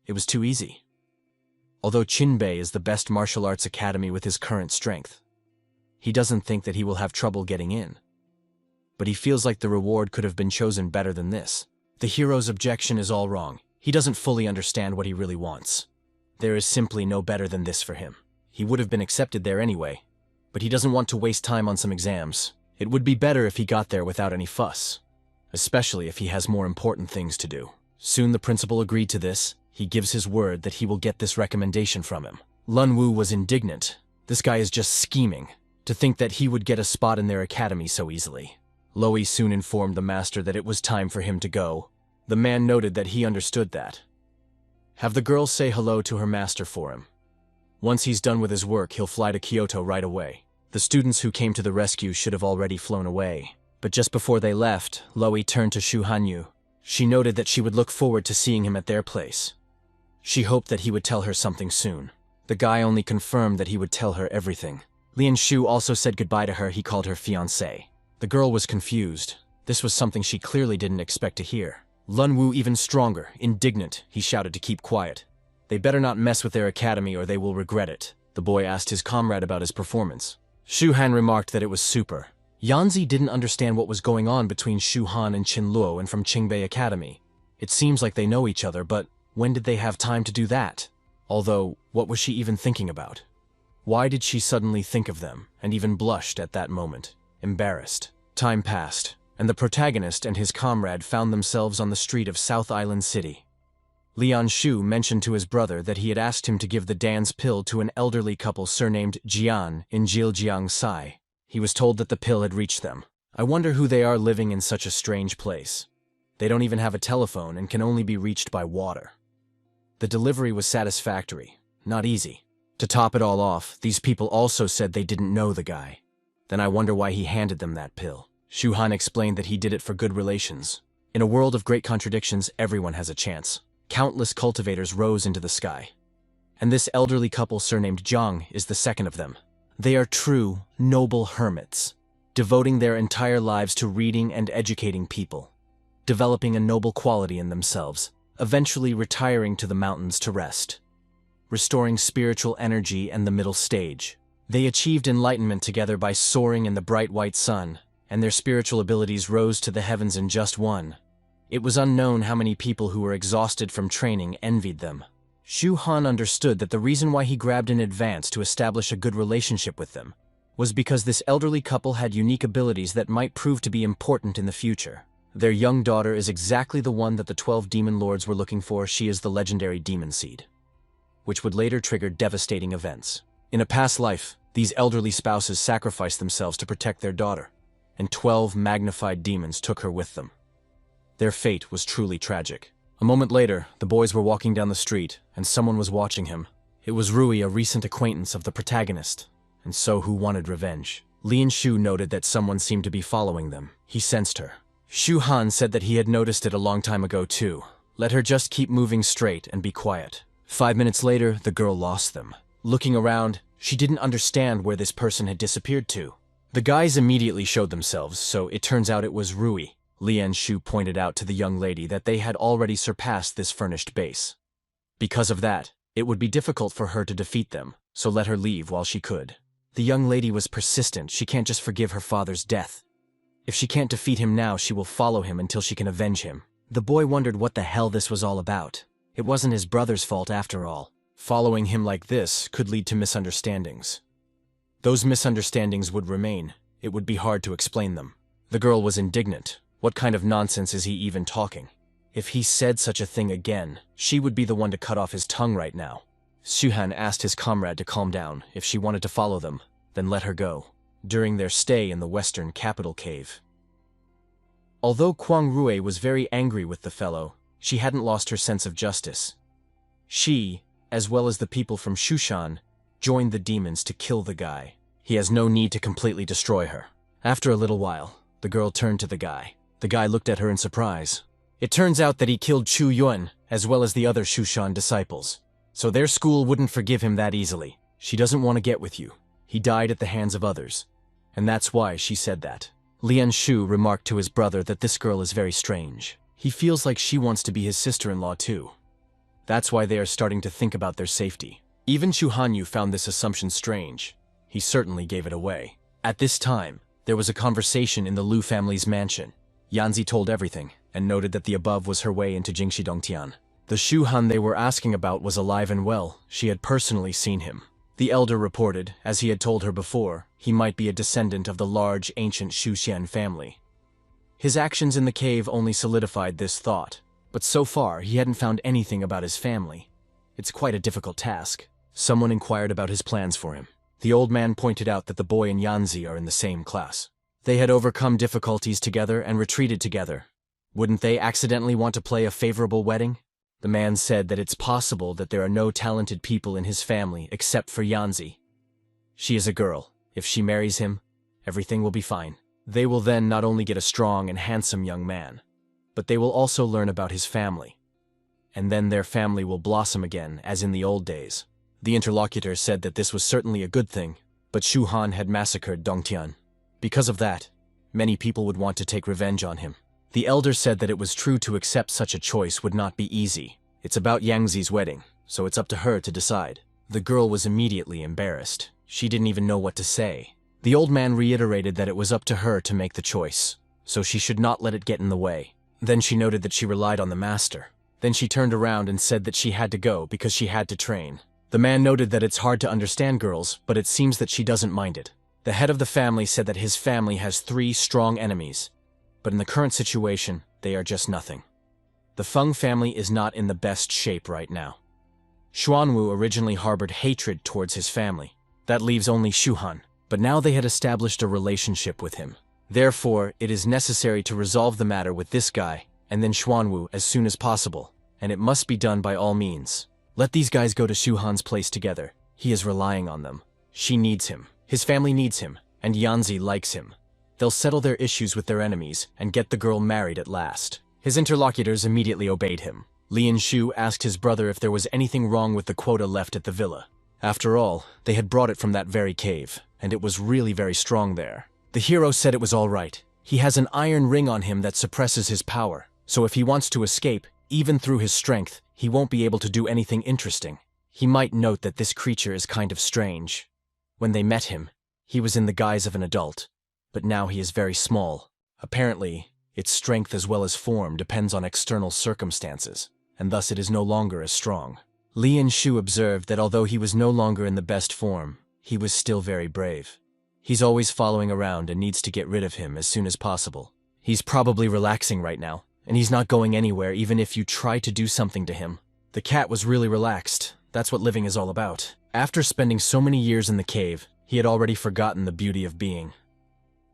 It was too easy. Although Qinbei is the best martial arts academy with his current strength, he doesn't think that he will have trouble getting in. But he feels like the reward could have been chosen better than this. The hero's objection is all wrong. He doesn't fully understand what he really wants. There is simply no better than this for him. He would have been accepted there anyway, but he doesn't want to waste time on some exams. It would be better if he got there without any fuss, especially if he has more important things to do. Soon the principal agreed to this. He gives his word that he will get this recommendation from him. Lun Wu was indignant. This guy is just scheming. To think that he would get a spot in their academy so easily. Loei soon informed the master that it was time for him to go. The man noted that he understood that. Have the girl say hello to her master for him. Once he's done with his work, he'll fly to Kyoto right away. The students who came to the rescue should have already flown away. But just before they left, Loei turned to Shu Hanyu. She noted that she would look forward to seeing him at their place. She hoped that he would tell her something soon. The guy only confirmed that he would tell her everything. Lian Shu also said goodbye to her. He called her fiancée. The girl was confused. This was something she clearly didn't expect to hear. Lun Wu even stronger, indignant, he shouted to keep quiet. They better not mess with their academy or they will regret it. The boy asked his comrade about his performance. Shu Han remarked that it was super. Yanzi didn't understand what was going on between Shu Han and Qin Luo and from Qingbei Academy. It seems like they know each other, but when did they have time to do that? Although, what was she even thinking about? Why did she suddenly think of them, and even blushed at that moment, embarrassed? Time passed, and the protagonist and his comrade found themselves on the street of South Island City. Lian Shu mentioned to his brother that he had asked him to give the Dan's pill to an elderly couple surnamed Jian in Jiljiangsai. He was told that the pill had reached them. I wonder who they are living in such a strange place. They don't even have a telephone and can only be reached by water. The delivery was satisfactory, not easy. To top it all off, these people also said they didn't know the guy. Then I wonder why he handed them that pill. Shu Han explained that he did it for good relations. In a world of great contradictions, everyone has a chance. Countless cultivators rose into the sky. And this elderly couple surnamed Zhang is the second of them. They are true, noble hermits, devoting their entire lives to reading and educating people, developing a noble quality in themselves, eventually retiring to the mountains to rest. restoring spiritual energy and the middle stage. They achieved enlightenment together by soaring in the bright white sun, and their spiritual abilities rose to the heavens in just one. It was unknown how many people who were exhausted from training envied them. Shu Han understood that the reason why he grabbed in advance to establish a good relationship with them was because this elderly couple had unique abilities that might prove to be important in the future. Their young daughter is exactly the one that the 12 demon lords were looking for. She is the legendary demon seed, which would later trigger devastating events. In a past life, these elderly spouses sacrificed themselves to protect their daughter, and 12 magnified demons took her with them. Their fate was truly tragic. A moment later, the boys were walking down the street, and someone was watching him. It was Rui, a recent acquaintance of the protagonist, and so who wanted revenge. Lian Shu noted that someone seemed to be following them. He sensed her. Shu Han said that he had noticed it a long time ago too. Let her just keep moving straight and be quiet. 5 minutes later, the girl lost them. Looking around, she didn't understand where this person had disappeared to. The guys immediately showed themselves, so it turns out it was Rui. Lian Shu pointed out to the young lady that they had already surpassed this furnished base. Because of that, it would be difficult for her to defeat them, so let her leave while she could. The young lady was persistent. She can't just forgive her father's death. If she can't defeat him now, she will follow him until she can avenge him. The boy wondered what the hell this was all about. It wasn't his brother's fault after all. Following him like this could lead to misunderstandings. Those misunderstandings would remain. It would be hard to explain them. The girl was indignant. What kind of nonsense is he even talking? If he said such a thing again, she would be the one to cut off his tongue right now. Shuhan asked his comrade to calm down. If she wanted to follow them, then let her go. During their stay in the western capital cave. Although Kwang Rui was very angry with the fellow, she hadn't lost her sense of justice. She, as well as the people from Shushan, joined the demons to kill the guy. He has no need to completely destroy her. After a little while, the girl turned to the guy. The guy looked at her in surprise. It turns out that he killed Chu Yuan, as well as the other Shushan disciples. So their school wouldn't forgive him that easily. She doesn't want to get with you. He died at the hands of others. And that's why she said that. Lian Shu remarked to his brother that this girl is very strange. He feels like she wants to be his sister-in-law too. That's why they are starting to think about their safety. Even Chu Hanyu found this assumption strange. He certainly gave it away. At this time, there was a conversation in the Lu family's mansion. Yanzi told everything, and noted that the above was her way into Jingxi Dongtian. The Shu Han they were asking about was alive and well. She had personally seen him. The elder reported, as he had told her before, he might be a descendant of the large, ancient Shu Xian family. His actions in the cave only solidified this thought, but so far he hadn't found anything about his family. It's quite a difficult task. Someone inquired about his plans for him. The old man pointed out that the boy and Yanzi are in the same class. They had overcome difficulties together and retreated together. Wouldn't they accidentally want to play a favorable wedding? The man said that it's possible that there are no talented people in his family except for Yanzi. She is a girl. If she marries him, everything will be fine. They will then not only get a strong and handsome young man, but they will also learn about his family. And then their family will blossom again, as in the old days. The interlocutor said that this was certainly a good thing, but Shu Han had massacred Dongtian. Because of that, many people would want to take revenge on him. The elder said that it was true to accept such a choice would not be easy. It's about Yangzi's wedding, so it's up to her to decide. The girl was immediately embarrassed. She didn't even know what to say. The old man reiterated that it was up to her to make the choice, so she should not let it get in the way. Then she noted that she relied on the master. Then she turned around and said that she had to go because she had to train. The man noted that it's hard to understand girls, but it seems that she doesn't mind it. The head of the family said that his family has 3 strong enemies, but in the current situation, they are just nothing. The Feng family is not in the best shape right now. Xuanwu originally harbored hatred towards his family. That leaves only Shuhan, but now they had established a relationship with him. Therefore, it is necessary to resolve the matter with this guy, and then Xuanwu as soon as possible, and it must be done by all means. Let these guys go to Shuhan's place together. He is relying on them. She needs him. His family needs him, and Yanzi likes him. They'll settle their issues with their enemies and get the girl married at last. His interlocutors immediately obeyed him. Lian Shu asked his brother if there was anything wrong with the quota left at the villa. After all, they had brought it from that very cave, and it was really very strong there. The hero said it was all right. He has an iron ring on him that suppresses his power, so if he wants to escape, even through his strength, he won't be able to do anything interesting. He might note that this creature is kind of strange. When they met him, he was in the guise of an adult, but now he is very small. Apparently, its strength as well as form depends on external circumstances, and thus it is no longer as strong. Lianshu observed that although he was no longer in the best form, he was still very brave. He's always following around and needs to get rid of him as soon as possible. He's probably relaxing right now, and he's not going anywhere even if you try to do something to him. The cat was really relaxed. That's what living is all about. After spending so many years in the cave, he had already forgotten the beauty of being.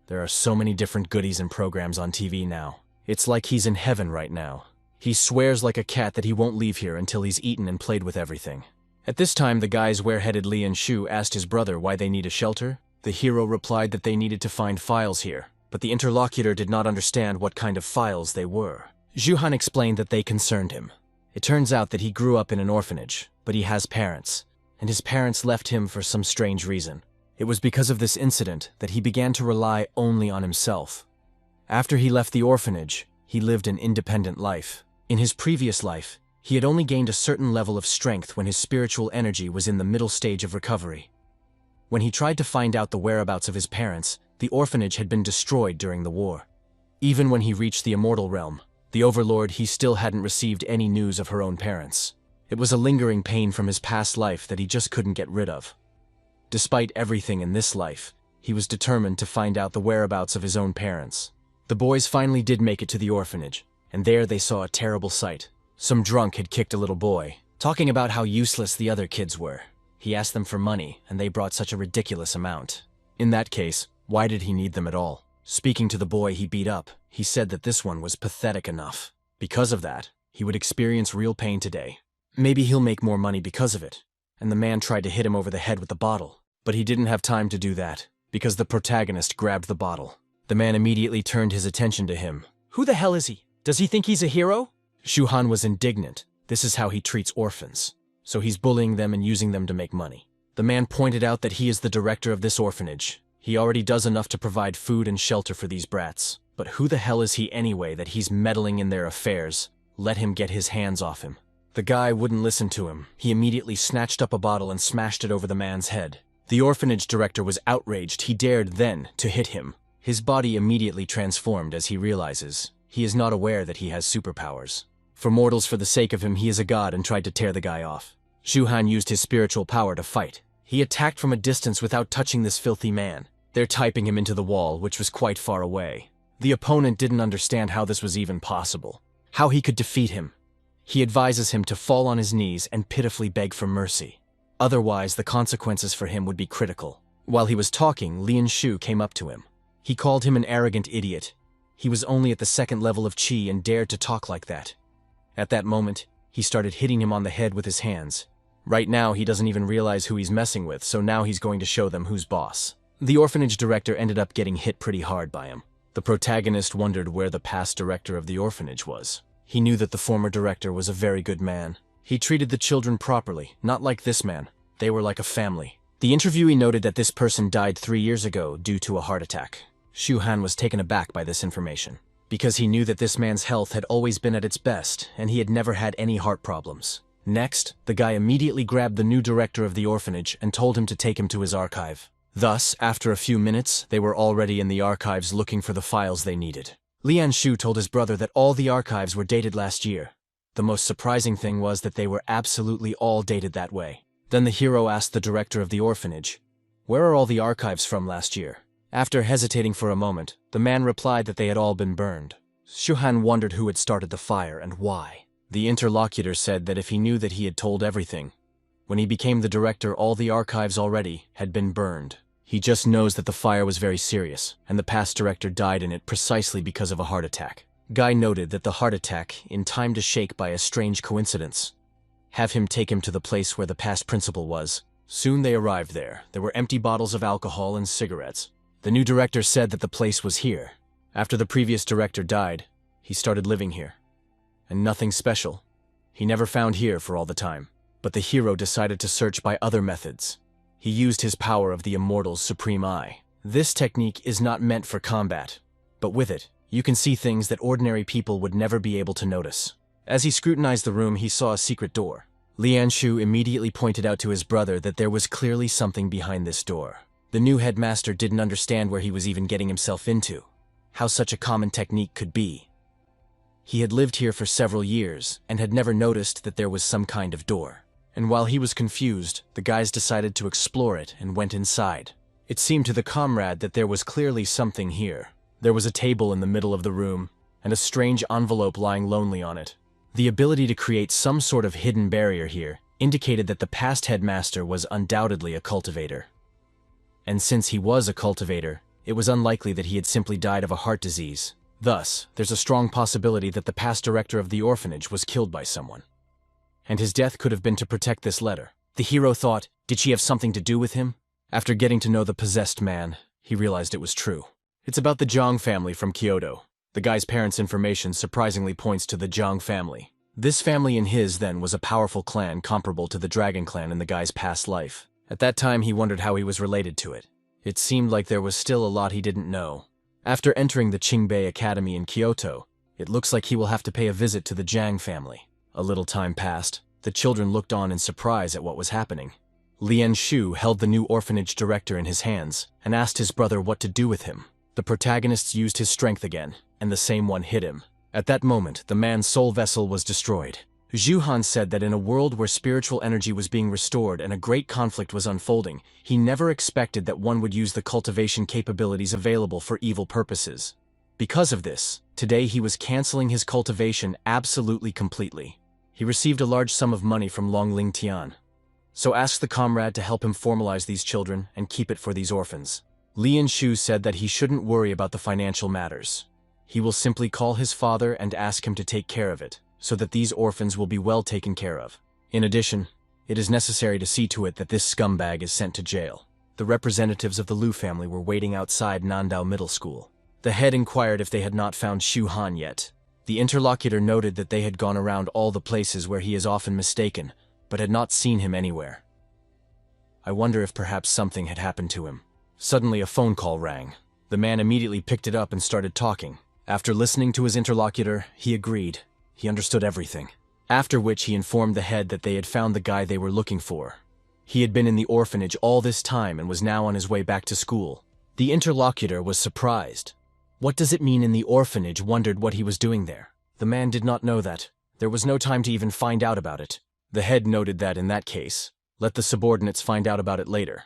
There are so many different goodies and programs on TV now. It's like he's in heaven right now. He swears like a cat that he won't leave here until he's eaten and played with everything. At this time, the guy's ware-headed Lianshu asked his brother why they need a shelter. The hero replied that they needed to find files here, but the interlocutor did not understand what kind of files they were. Zhuhan explained that they concerned him. It turns out that he grew up in an orphanage, but he has parents, and his parents left him for some strange reason. It was because of this incident that he began to rely only on himself. After he left the orphanage, he lived an independent life. In his previous life, he had only gained a certain level of strength when his spiritual energy was in the middle stage of recovery. When he tried to find out the whereabouts of his parents, the orphanage had been destroyed during the war. Even when he reached the immortal realm, the overlord he still hadn't received any news of her own parents. It was a lingering pain from his past life that he just couldn't get rid of. Despite everything in this life, he was determined to find out the whereabouts of his own parents. The boys finally did make it to the orphanage, and there they saw a terrible sight. Some drunk had kicked a little boy, talking about how useless the other kids were. He asked them for money, and they brought such a ridiculous amount. In that case, why did he need them at all? Speaking to the boy he beat up, he said that this one was pathetic enough. Because of that, he would experience real pain today. Maybe he'll make more money because of it. And the man tried to hit him over the head with the bottle. But he didn't have time to do that, because the protagonist grabbed the bottle. The man immediately turned his attention to him. Who the hell is he? Does he think he's a hero? Zhuhan was indignant. This is how he treats orphans. So he's bullying them and using them to make money. The man pointed out that he is the director of this orphanage. He already does enough to provide food and shelter for these brats. But who the hell is he anyway that he's meddling in their affairs? Let him get his hands off him. The guy wouldn't listen to him. He immediately snatched up a bottle and smashed it over the man's head. The orphanage director was outraged. He dared then to hit him. His body immediately transformed as he realizes he is not aware that he has superpowers. For mortals, for the sake of him, he is a god and tried to tear the guy off. Zhuhan used his spiritual power to fight. He attacked from a distance without touching this filthy man. They're typing him into the wall, which was quite far away. The opponent didn't understand how this was even possible, how he could defeat him. He advises him to fall on his knees and pitifully beg for mercy. Otherwise, the consequences for him would be critical. While he was talking, Lianshu came up to him. He called him an arrogant idiot. He was only at the second level of Qi and dared to talk like that. At that moment, he started hitting him on the head with his hands. Right now, he doesn't even realize who he's messing with, so now he's going to show them who's boss. The orphanage director ended up getting hit pretty hard by him. The protagonist wondered where the past director of the orphanage was. He knew that the former director was a very good man. He treated the children properly, not like this man. They were like a family. The interviewee noted that this person died 3 years ago due to a heart attack. Zhuhan was taken aback by this information, because he knew that this man's health had always been at its best, and he had never had any heart problems. Next, the guy immediately grabbed the new director of the orphanage and told him to take him to his archive. Thus, after a few minutes, they were already in the archives looking for the files they needed. Lianshu told his brother that all the archives were dated last year. The most surprising thing was that they were absolutely all dated that way. Then the hero asked the director of the orphanage, "Where are all the archives from last year?" After hesitating for a moment, the man replied that they had all been burned. Zhuhan wondered who had started the fire and why. The interlocutor said that if he knew that he had told everything, when he became the director, all the archives already had been burned. He just knows that the fire was very serious, and the past director died in it precisely because of a heart attack. Guy noted that the heart attack, in time to shake by a strange coincidence. Have him take him to the place where the past principal was. Soon they arrived there. There were empty bottles of alcohol and cigarettes. The new director said that the place was here. After the previous director died, he started living here. And nothing special. He never found here for all the time. But the hero decided to search by other methods. He used his power of the immortal's supreme eye. This technique is not meant for combat, but with it, you can see things that ordinary people would never be able to notice. As he scrutinized the room, he saw a secret door. Lianshu immediately pointed out to his brother that there was clearly something behind this door. The new headmaster didn't understand where he was even getting himself into, how such a common technique could be. He had lived here for several years and had never noticed that there was some kind of door. And while he was confused, the guys decided to explore it and went inside. It seemed to the comrade that there was clearly something here. There was a table in the middle of the room, and a strange envelope lying lonely on it. The ability to create some sort of hidden barrier here indicated that the past headmaster was undoubtedly a cultivator. And since he was a cultivator, it was unlikely that he had simply died of a heart disease. Thus, there's a strong possibility that the past director of the orphanage was killed by someone. And his death could have been to protect this letter. The hero thought, did she have something to do with him? After getting to know the possessed man, he realized it was true. It's about the Zhang family from Kyoto. The guy's parents' information surprisingly points to the Zhang family. This family and his then was a powerful clan comparable to the Dragon Clan in the guy's past life. At that time he wondered how he was related to it. It seemed like there was still a lot he didn't know. After entering the Qingbei Academy in Kyoto, it looks like he will have to pay a visit to the Zhang family. A little time passed. The children looked on in surprise at what was happening. Lianshu held the new orphanage director in his hands and asked his brother what to do with him. The protagonists used his strength again, and the same one hit him. At that moment, the man's soul vessel was destroyed. Zhuhan said that in a world where spiritual energy was being restored and a great conflict was unfolding, he never expected that one would use the cultivation capabilities available for evil purposes. Because of this, today he was canceling his cultivation absolutely completely. He received a large sum of money from Longling Tian, so asked the comrade to help him formalize these children and keep it for these orphans. Lianshu said that he shouldn't worry about the financial matters. He will simply call his father and ask him to take care of it, so that these orphans will be well taken care of. In addition, it is necessary to see to it that this scumbag is sent to jail. The representatives of the Liu family were waiting outside Nandao Middle School. The head inquired if they had not found Shu Han yet. The interlocutor noted that they had gone around all the places where he is often mistaken, but had not seen him anywhere. I wonder if perhaps something had happened to him. Suddenly a phone call rang. The man immediately picked it up and started talking. After listening to his interlocutor, he agreed. He understood everything. After which he informed the head that they had found the guy they were looking for. He had been in the orphanage all this time and was now on his way back to school. The interlocutor was surprised. What does it mean in the orphanage? Wondered what he was doing there. The man did not know that. There was no time to even find out about it. The head noted that in that case, let the subordinates find out about it later.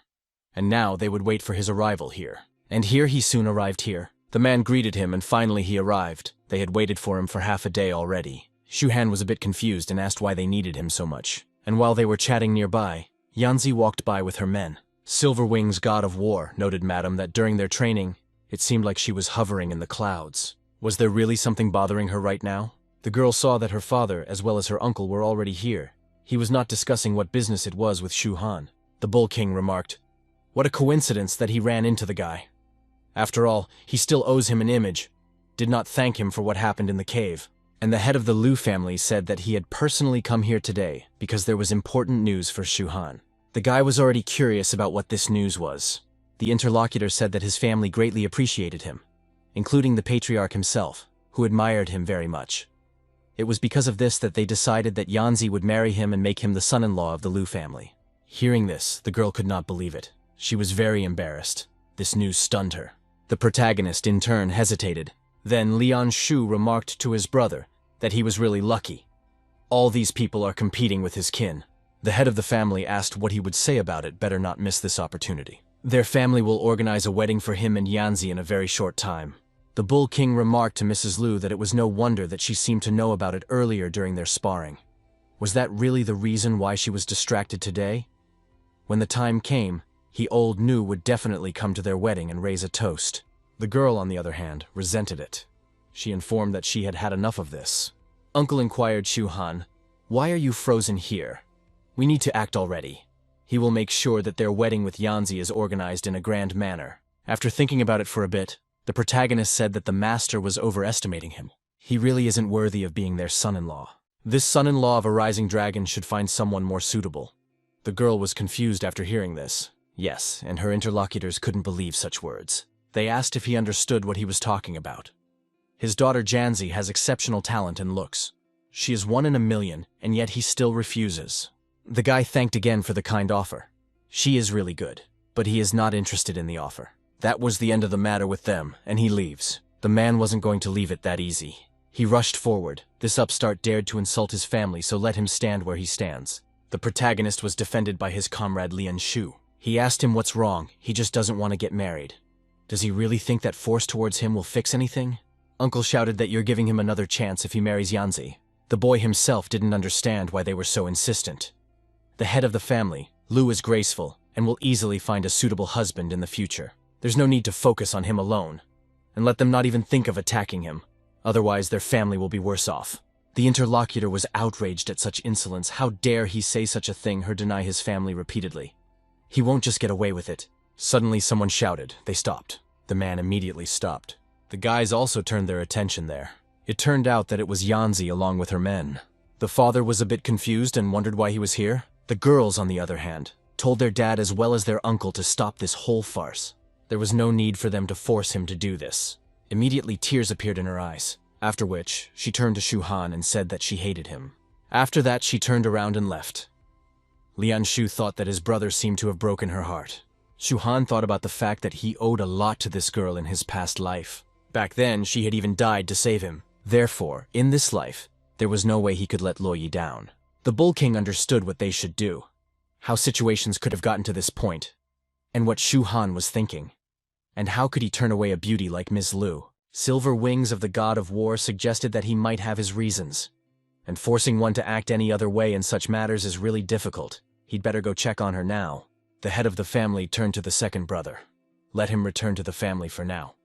And now they would wait for his arrival here. And here he soon arrived here. The man greeted him and finally he arrived. They had waited for him for half a day already. Shu Han was a bit confused and asked why they needed him so much. And while they were chatting nearby, Yanzi walked by with her men. Silverwing's god of war noted madam that during their training, it seemed like she was hovering in the clouds. Was there really something bothering her right now? The girl saw that her father as well as her uncle were already here. He was not discussing what business it was with Shu Han. The Bull King remarked, "What a coincidence that he ran into the guy. After all, he still owes him an image. Did not thank him for what happened in the cave." And the head of the Liu family said that he had personally come here today because there was important news for Shu Han. The guy was already curious about what this news was. The interlocutor said that his family greatly appreciated him, including the patriarch himself, who admired him very much. It was because of this that they decided that Yanzi would marry him and make him the son-in-law of the Liu family. Hearing this, the girl could not believe it. She was very embarrassed. This news stunned her. The protagonist, in turn, hesitated. Then Lianshu remarked to his brother that he was really lucky. All these people are competing with his kin. The head of the family asked what he would say about it. Better not miss this opportunity. Their family will organize a wedding for him and Yanzi in a very short time. The Bull King remarked to Mrs. Liu that it was no wonder that she seemed to know about it earlier during their sparring. Was that really the reason why she was distracted today? When the time came, he old knew would definitely come to their wedding and raise a toast. The girl, on the other hand, resented it. She informed that she had had enough of this. Uncle inquired Shu Han, "Why are you frozen here? We need to act already." He will make sure that their wedding with Yanzi is organized in a grand manner. After thinking about it for a bit, the protagonist said that the master was overestimating him. He really isn't worthy of being their son-in-law. This son-in-law of a rising dragon should find someone more suitable. The girl was confused after hearing this. Yes, and her interlocutors couldn't believe such words. They asked if he understood what he was talking about. His daughter Janzi has exceptional talent and looks. She is 1 in a million, and yet he still refuses. The guy thanked again for the kind offer. She is really good, but he is not interested in the offer. That was the end of the matter with them, and he leaves. The man wasn't going to leave it that easy. He rushed forward. This upstart dared to insult his family, so let him stand where he stands. The protagonist was defended by his comrade Lian Shu. He asked him what's wrong. He just doesn't want to get married. Does he really think that force towards him will fix anything? Uncle shouted that you're giving him another chance if he marries Yanzi. The boy himself didn't understand why they were so insistent. The head of the family, Lu, is graceful and will easily find a suitable husband in the future. There's no need to focus on him alone, and let them not even think of attacking him. Otherwise, their family will be worse off. The interlocutor was outraged at such insolence. How dare he say such a thing, her deny his family repeatedly. He won't just get away with it. Suddenly someone shouted. They stopped. The man immediately stopped. The guys also turned their attention there. It turned out that it was Yanzi along with her men. The father was a bit confused and wondered why he was here. The girls, on the other hand, told their dad as well as their uncle to stop this whole farce. There was no need for them to force him to do this. Immediately tears appeared in her eyes, after which she turned to Shu Han and said that she hated him. After that, she turned around and left. Lian Shu thought that his brother seemed to have broken her heart. Shu Han thought about the fact that he owed a lot to this girl in his past life. Back then, she had even died to save him. Therefore, in this life, there was no way he could let Lo Yi down. The Bull King understood what they should do, how situations could have gotten to this point, and what Shu Han was thinking. And how could he turn away a beauty like Miss Lu? Silver Wings of the God of War suggested that he might have his reasons, and forcing one to act any other way in such matters is really difficult. He'd better go check on her now. The head of the family turned to the second brother. Let him return to the family for now.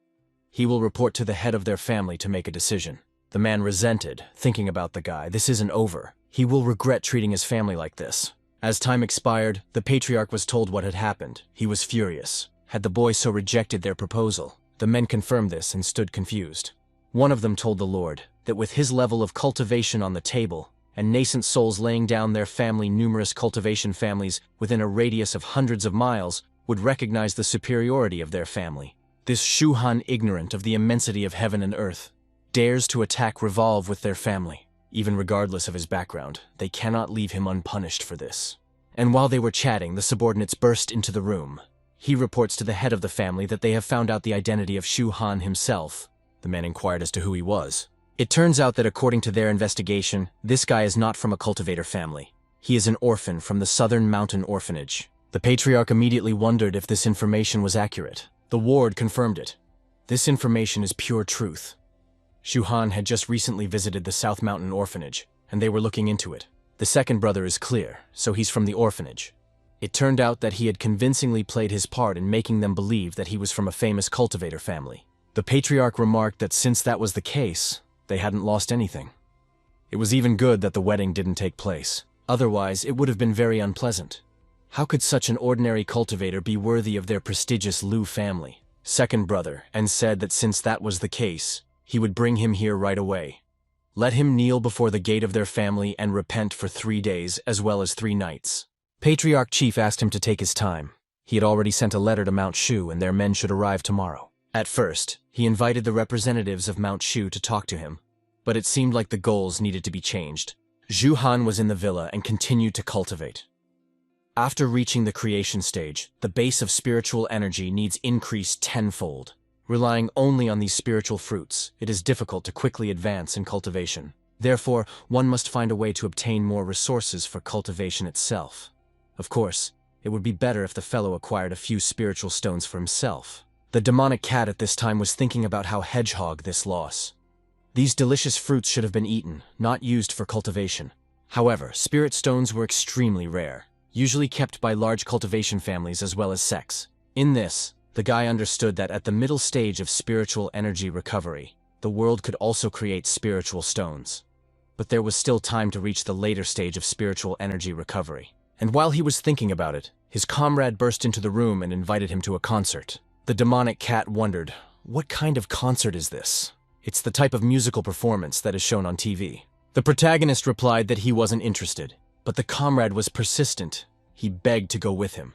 He will report to the head of their family to make a decision. The man resented, thinking about the guy. This isn't over. He will regret treating his family like this. As time expired, the patriarch was told what had happened. He was furious. Had the boys so rejected their proposal? The men confirmed this and stood confused. One of them told the Lord that with his level of cultivation on the table, and nascent souls laying down their family, numerous cultivation families within a radius of hundreds of miles would recognize the superiority of their family. This Shu Han, ignorant of the immensity of heaven and earth, dares to attack Revolve with their family. Even regardless of his background, they cannot leave him unpunished for this. And while they were chatting, the subordinates burst into the room. He reports to the head of the family that they have found out the identity of Shu Han himself. The man inquired as to who he was. It turns out that according to their investigation, this guy is not from a cultivator family. He is an orphan from the Southern Mountain Orphanage. The patriarch immediately wondered if this information was accurate. The ward confirmed it. This information is pure truth. Shu Han had just recently visited the South Mountain Orphanage, and they were looking into it. The second brother is clear, so he's from the orphanage. It turned out that he had convincingly played his part in making them believe that he was from a famous cultivator family. The patriarch remarked that since that was the case, they hadn't lost anything. It was even good that the wedding didn't take place. Otherwise, it would have been very unpleasant. How could such an ordinary cultivator be worthy of their prestigious Lu family? Second brother, and said that since that was the case, he would bring him here right away. Let him kneel before the gate of their family and repent for 3 days as well as 3 nights. Patriarch Chief asked him to take his time. He had already sent a letter to Mount Shu and their men should arrive tomorrow. At first, he invited the representatives of Mount Shu to talk to him, but it seemed like the goals needed to be changed. Zhu Han was in the villa and continued to cultivate. After reaching the creation stage, the base of spiritual energy needs increased tenfold. Relying only on these spiritual fruits, it is difficult to quickly advance in cultivation. Therefore, one must find a way to obtain more resources for cultivation itself. Of course, it would be better if the fellow acquired a few spiritual stones for himself. The demonic cat at this time was thinking about how hedgehog this loss. These delicious fruits should have been eaten, not used for cultivation. However, spirit stones were extremely rare, usually kept by large cultivation families as well as sects. In this, the guy understood that at the middle stage of spiritual energy recovery, the world could also create spiritual stones. But there was still time to reach the later stage of spiritual energy recovery. And while he was thinking about it, his comrade burst into the room and invited him to a concert. The demonic cat wondered, what kind of concert is this? It's the type of musical performance that is shown on TV. The protagonist replied that he wasn't interested, but the comrade was persistent. He begged to go with him.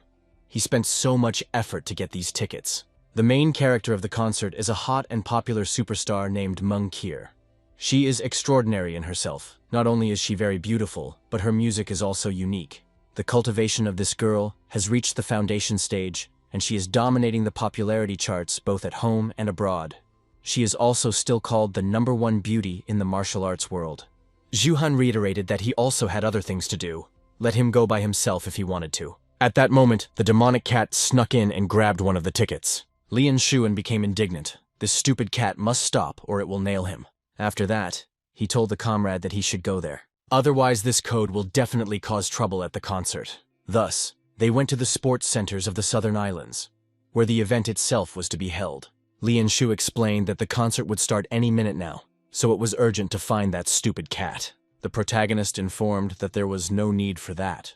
He spent so much effort to get these tickets. The main character of the concert is a hot and popular superstar named Manga. She is extraordinary in herself. Not only is she very beautiful, but her music is also unique. The cultivation of this girl has reached the foundation stage, and she is dominating the popularity charts both at home and abroad. She is also still called the #1 beauty in the martial arts world. Zhu reiterated that he also had other things to do. Let him go by himself if he wanted to. At that moment, the demonic cat snuck in and grabbed one of the tickets. Lian became indignant. This stupid cat must stop or it will nail him. After that, he told the comrade that he should go there. Otherwise, this code will definitely cause trouble at the concert. Thus, they went to the sports centers of the Southern Islands, where the event itself was to be held. Lian explained that the concert would start any minute now, so it was urgent to find that stupid cat. The protagonist informed that there was no need for that.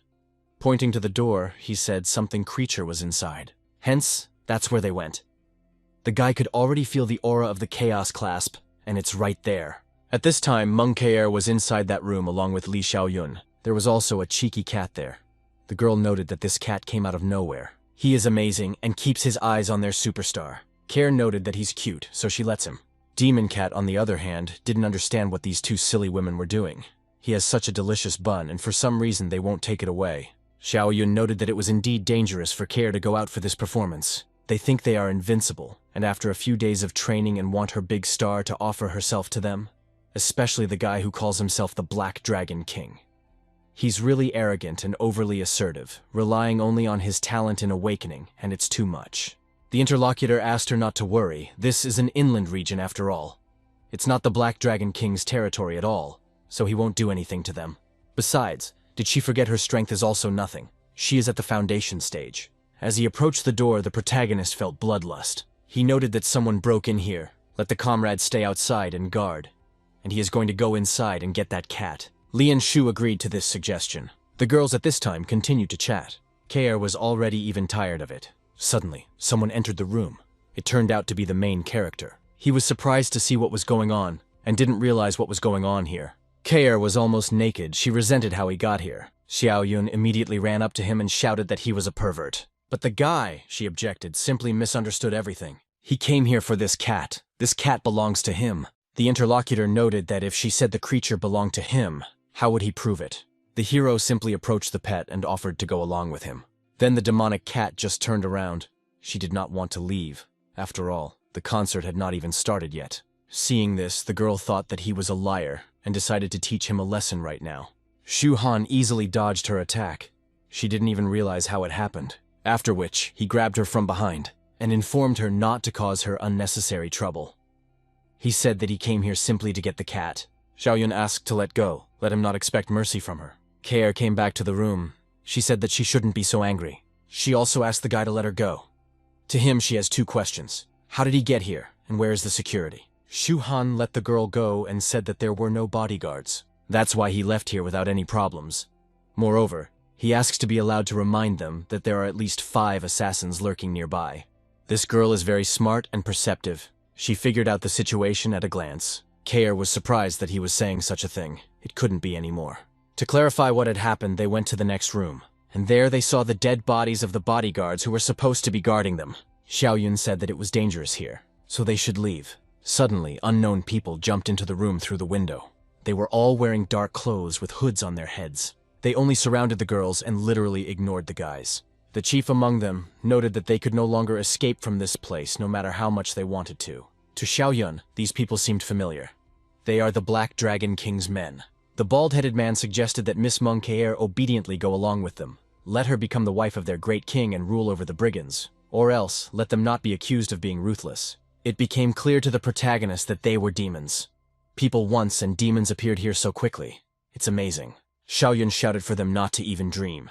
Pointing to the door, he said something creature was inside. Hence, that's where they went. The guy could already feel the aura of the chaos clasp, and it's right there. At this time, Meng was inside that room along with Li Xiaoyun. There was also a cheeky cat there. The girl noted that this cat came out of nowhere. He is amazing and keeps his eyes on their superstar. Care noted that he's cute, so she lets him. Demon Cat, on the other hand, didn't understand what these two silly women were doing. He has such a delicious bun, and for some reason they won't take it away. Xiaoyun noted that it was indeed dangerous for Care to go out for this performance. They think they are invincible, and after a few days of training and want her big star to offer herself to them. Especially the guy who calls himself the Black Dragon King. He's really arrogant and overly assertive, relying only on his talent in awakening, and it's too much. The interlocutor asked her not to worry. This is an inland region after all. It's not the Black Dragon King's territory at all, so he won't do anything to them. Besides, did she forget her strength is also nothing? She is at the foundation stage. As he approached the door, the protagonist felt bloodlust. He noted that someone broke in here, let the comrade stay outside and guard, and he is going to go inside and get that cat. Lian agreed to this suggestion. The girls at this time continued to chat. Kair was already even tired of it. Suddenly, someone entered the room. It turned out to be the main character. He was surprised to see what was going on, and didn't realize what was going on here. Kair was almost naked. She resented how he got here. Xiaoyun immediately ran up to him and shouted that he was a pervert. But the guy, she objected, simply misunderstood everything. He came here for this cat. This cat belongs to him. The interlocutor noted that if she said the creature belonged to him, how would he prove it? The hero simply approached the pet and offered to go along with him. Then the demonic cat just turned around. She did not want to leave. After all, the concert had not even started yet. Seeing this, the girl thought that he was a liar and decided to teach him a lesson right now. Shu Han easily dodged her attack. She didn't even realize how it happened. After which, he grabbed her from behind and informed her not to cause her unnecessary trouble. He said that he came here simply to get the cat. Xiaoyun asked to let go, let him not expect mercy from her. Kair came back to the room. She said that she shouldn't be so angry. She also asked the guy to let her go. To him, she has two questions. How did he get here, and where is the security? Shu Han let the girl go and said that there were no bodyguards. That's why he left here without any problems. Moreover, he asks to be allowed to remind them that there are at least 5 assassins lurking nearby. This girl is very smart and perceptive. She figured out the situation at a glance. Kair was surprised that he was saying such a thing. It couldn't be any more. To clarify what had happened, they went to the next room, and there they saw the dead bodies of the bodyguards who were supposed to be guarding them. Xiaoyun said that it was dangerous here, so they should leave. Suddenly, unknown people jumped into the room through the window. They were all wearing dark clothes with hoods on their heads. They only surrounded the girls and literally ignored the guys. The chief among them noted that they could no longer escape from this place no matter how much they wanted to. To Xiaoyun, these people seemed familiar. They are the Black Dragon King's men. The bald-headed man suggested that Miss Meng obediently go along with them. Let her become the wife of their great king and rule over the brigands, or else let them not be accused of being ruthless. It became clear to the protagonist that they were demons. People once and demons appeared here so quickly. It's amazing. Xiaoyun shouted for them not to even dream.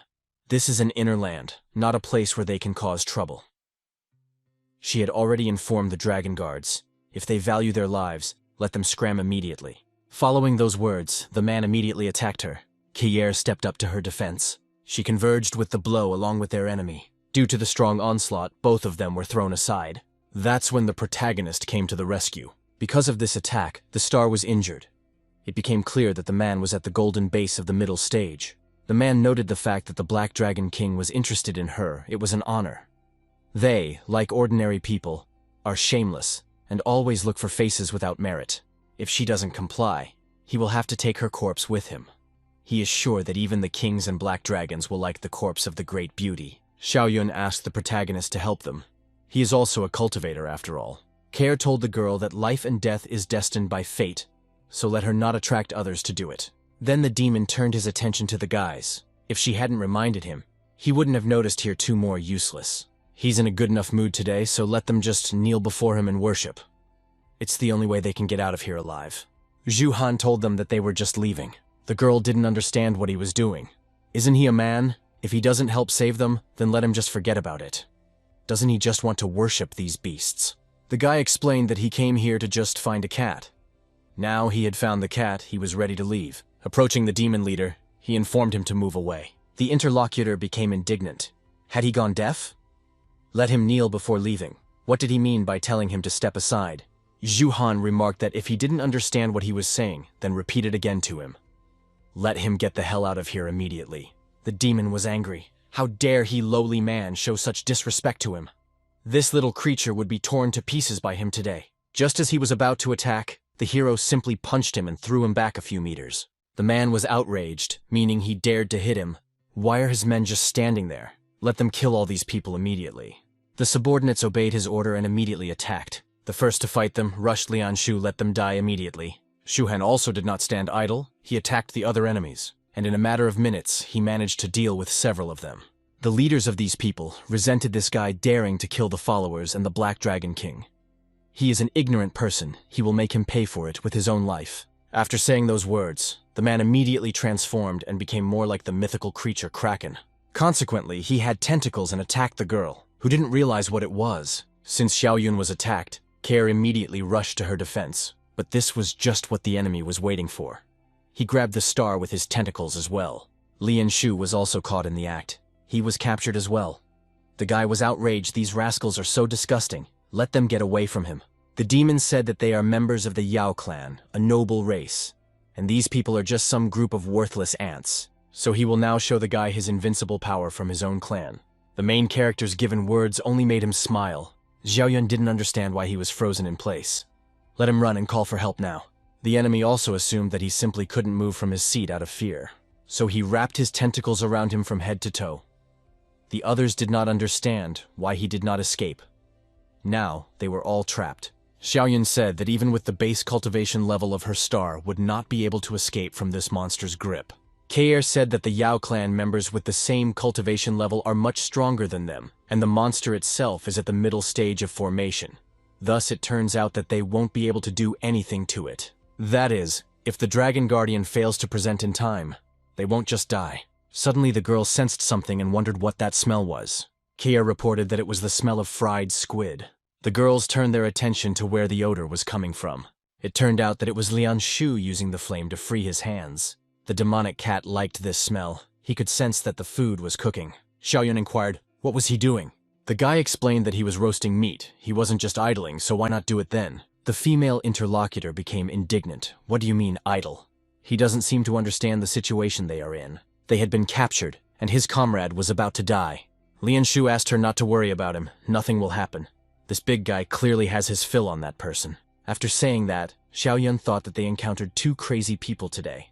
This is an inner land, not a place where they can cause trouble. She had already informed the dragon guards. If they value their lives, let them scram immediately. Following those words, the man immediately attacked her. Kier stepped up to her defense. She converged with the blow along with their enemy. Due to the strong onslaught, both of them were thrown aside. That's when the protagonist came to the rescue. Because of this attack, the star was injured. It became clear that the man was at the golden base of the middle stage. The man noted the fact that the Black Dragon King was interested in her. It was an honor. They, like ordinary people, are shameless and always look for faces without merit. If she doesn't comply, he will have to take her corpse with him. He is sure that even the kings and black dragons will like the corpse of the great beauty. Xiaoyun asked the protagonist to help them. He is also a cultivator after all. Care told the girl that life and death is destined by fate, so let her not attract others to do it. Then the demon turned his attention to the guys. If she hadn't reminded him, he wouldn't have noticed here two more useless. He's in a good enough mood today, so let them just kneel before him and worship. It's the only way they can get out of here alive. Zhu Han told them that they were just leaving. The girl didn't understand what he was doing. Isn't he a man? If he doesn't help save them, then let him just forget about it. Doesn't he just want to worship these beasts? The guy explained that he came here to just find a cat. Now he had found the cat, he was ready to leave. Approaching the demon leader, he informed him to move away. The interlocutor became indignant. Had he gone deaf? Let him kneel before leaving. What did he mean by telling him to step aside? Zhu Han remarked that if he didn't understand what he was saying, then repeat it again to him. Let him get the hell out of here immediately. The demon was angry. How dare he, lowly man, show such disrespect to him? This little creature would be torn to pieces by him today. Just as he was about to attack, the hero simply punched him and threw him back a few meters. The man was outraged, meaning he dared to hit him. Why are his men just standing there? Let them kill all these people immediately. The subordinates obeyed his order and immediately attacked. The first to fight them rushed Lianshu, let them die immediately. Shu Han also did not stand idle. He attacked the other enemies, and in a matter of minutes, he managed to deal with several of them. The leaders of these people resented this guy daring to kill the followers and the Black Dragon King. He is an ignorant person. He will make him pay for it with his own life. After saying those words, the man immediately transformed and became more like the mythical creature Kraken. Consequently, he had tentacles and attacked the girl, who didn't realize what it was. Since Xiaoyun was attacked, Care immediately rushed to her defense. But this was just what the enemy was waiting for. He grabbed the star with his tentacles as well. Lianshu was also caught in the act. He was captured as well. The guy was outraged. These rascals are so disgusting. Let them get away from him. The demon said that they are members of the Yao clan, a noble race. And these people are just some group of worthless ants. So he will now show the guy his invincible power from his own clan. The main character's given words only made him smile. Xiaoyun didn't understand why he was frozen in place. Let him run and call for help now. The enemy also assumed that he simply couldn't move from his seat out of fear. So he wrapped his tentacles around him from head to toe. The others did not understand why he did not escape. Now, they were all trapped. Xiaoyun said that even with the base cultivation level of her star would not be able to escape from this monster's grip. Kair said that the Yao clan members with the same cultivation level are much stronger than them, and the monster itself is at the middle stage of formation. Thus, it turns out that they won't be able to do anything to it. That is, if the Dragon Guardian fails to present in time, they won't just die. Suddenly, the girl sensed something and wondered what that smell was. Kia reported that it was the smell of fried squid. The girls turned their attention to where the odor was coming from. It turned out that it was Lianshu using the flame to free his hands. The demonic cat liked this smell. He could sense that the food was cooking. Xiaoyun inquired, what was he doing? The guy explained that he was roasting meat. He wasn't just idling, so why not do it then? The female interlocutor became indignant. What do you mean, idle? He doesn't seem to understand the situation they are in. They had been captured, and his comrade was about to die. Lianshu asked her not to worry about him. Nothing will happen. This big guy clearly has his fill on that person. After saying that, Xiaoyun thought that they encountered two crazy people today.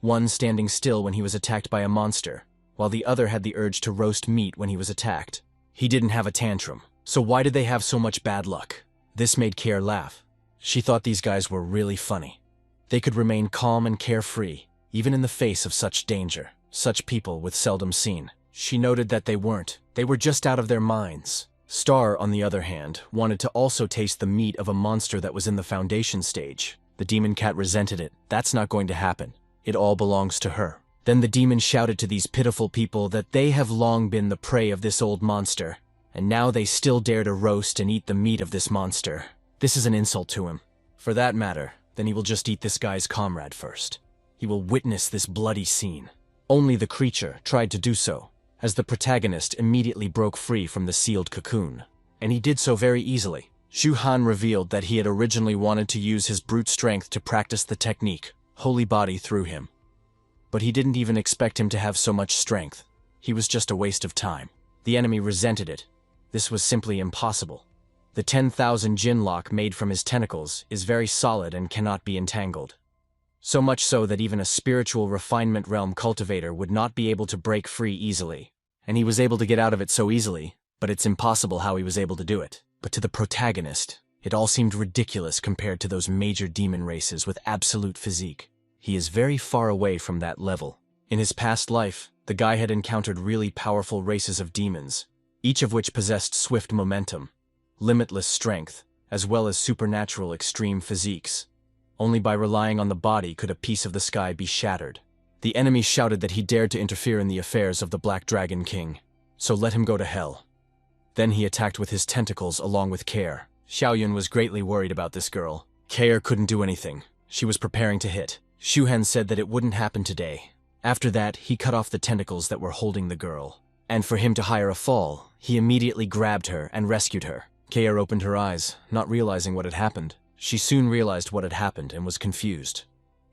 One standing still when he was attacked by a monster, while the other had the urge to roast meat when he was attacked. He didn't have a tantrum, so why did they have so much bad luck? This made Care laugh. She thought these guys were really funny. They could remain calm and carefree, even in the face of such danger. Such people with seldom seen. She noted that they weren't. They were just out of their minds. Star, on the other hand, wanted to also taste the meat of a monster that was in the foundation stage. The demon cat resented it. That's not going to happen. It all belongs to her. Then the demon shouted to these pitiful people that they have long been the prey of this old monster, and now they still dare to roast and eat the meat of this monster. This is an insult to him. For that matter, then he will just eat this guy's comrade first. He will witness this bloody scene. Only the creature tried to do so, as the protagonist immediately broke free from the sealed cocoon. And he did so very easily. Shu Han revealed that he had originally wanted to use his brute strength to practice the technique, Holy Body through him. But he didn't even expect him to have so much strength. He was just a waste of time. The enemy resented it. This was simply impossible. The 10,000 Jin lock made from his tentacles is very solid and cannot be entangled. So much so that even a spiritual refinement realm cultivator would not be able to break free easily. And he was able to get out of it so easily, but it's impossible how he was able to do it. But to the protagonist, it all seemed ridiculous compared to those major demon races with absolute physique. He is very far away from that level. In his past life, the guy had encountered really powerful races of demons, each of which possessed swift momentum, limitless strength, as well as supernatural extreme physiques. Only by relying on the body could a piece of the sky be shattered. The enemy shouted that he dared to interfere in the affairs of the Black Dragon King, so let him go to hell. Then he attacked with his tentacles along with Care. Xiaoyun was greatly worried about this girl. Care couldn't do anything. She was preparing to hit. Shuhan said that it wouldn't happen today. After that, he cut off the tentacles that were holding the girl. And for him to hire a fall, he immediately grabbed her and rescued her. Care opened her eyes, not realizing what had happened. She soon realized what had happened and was confused.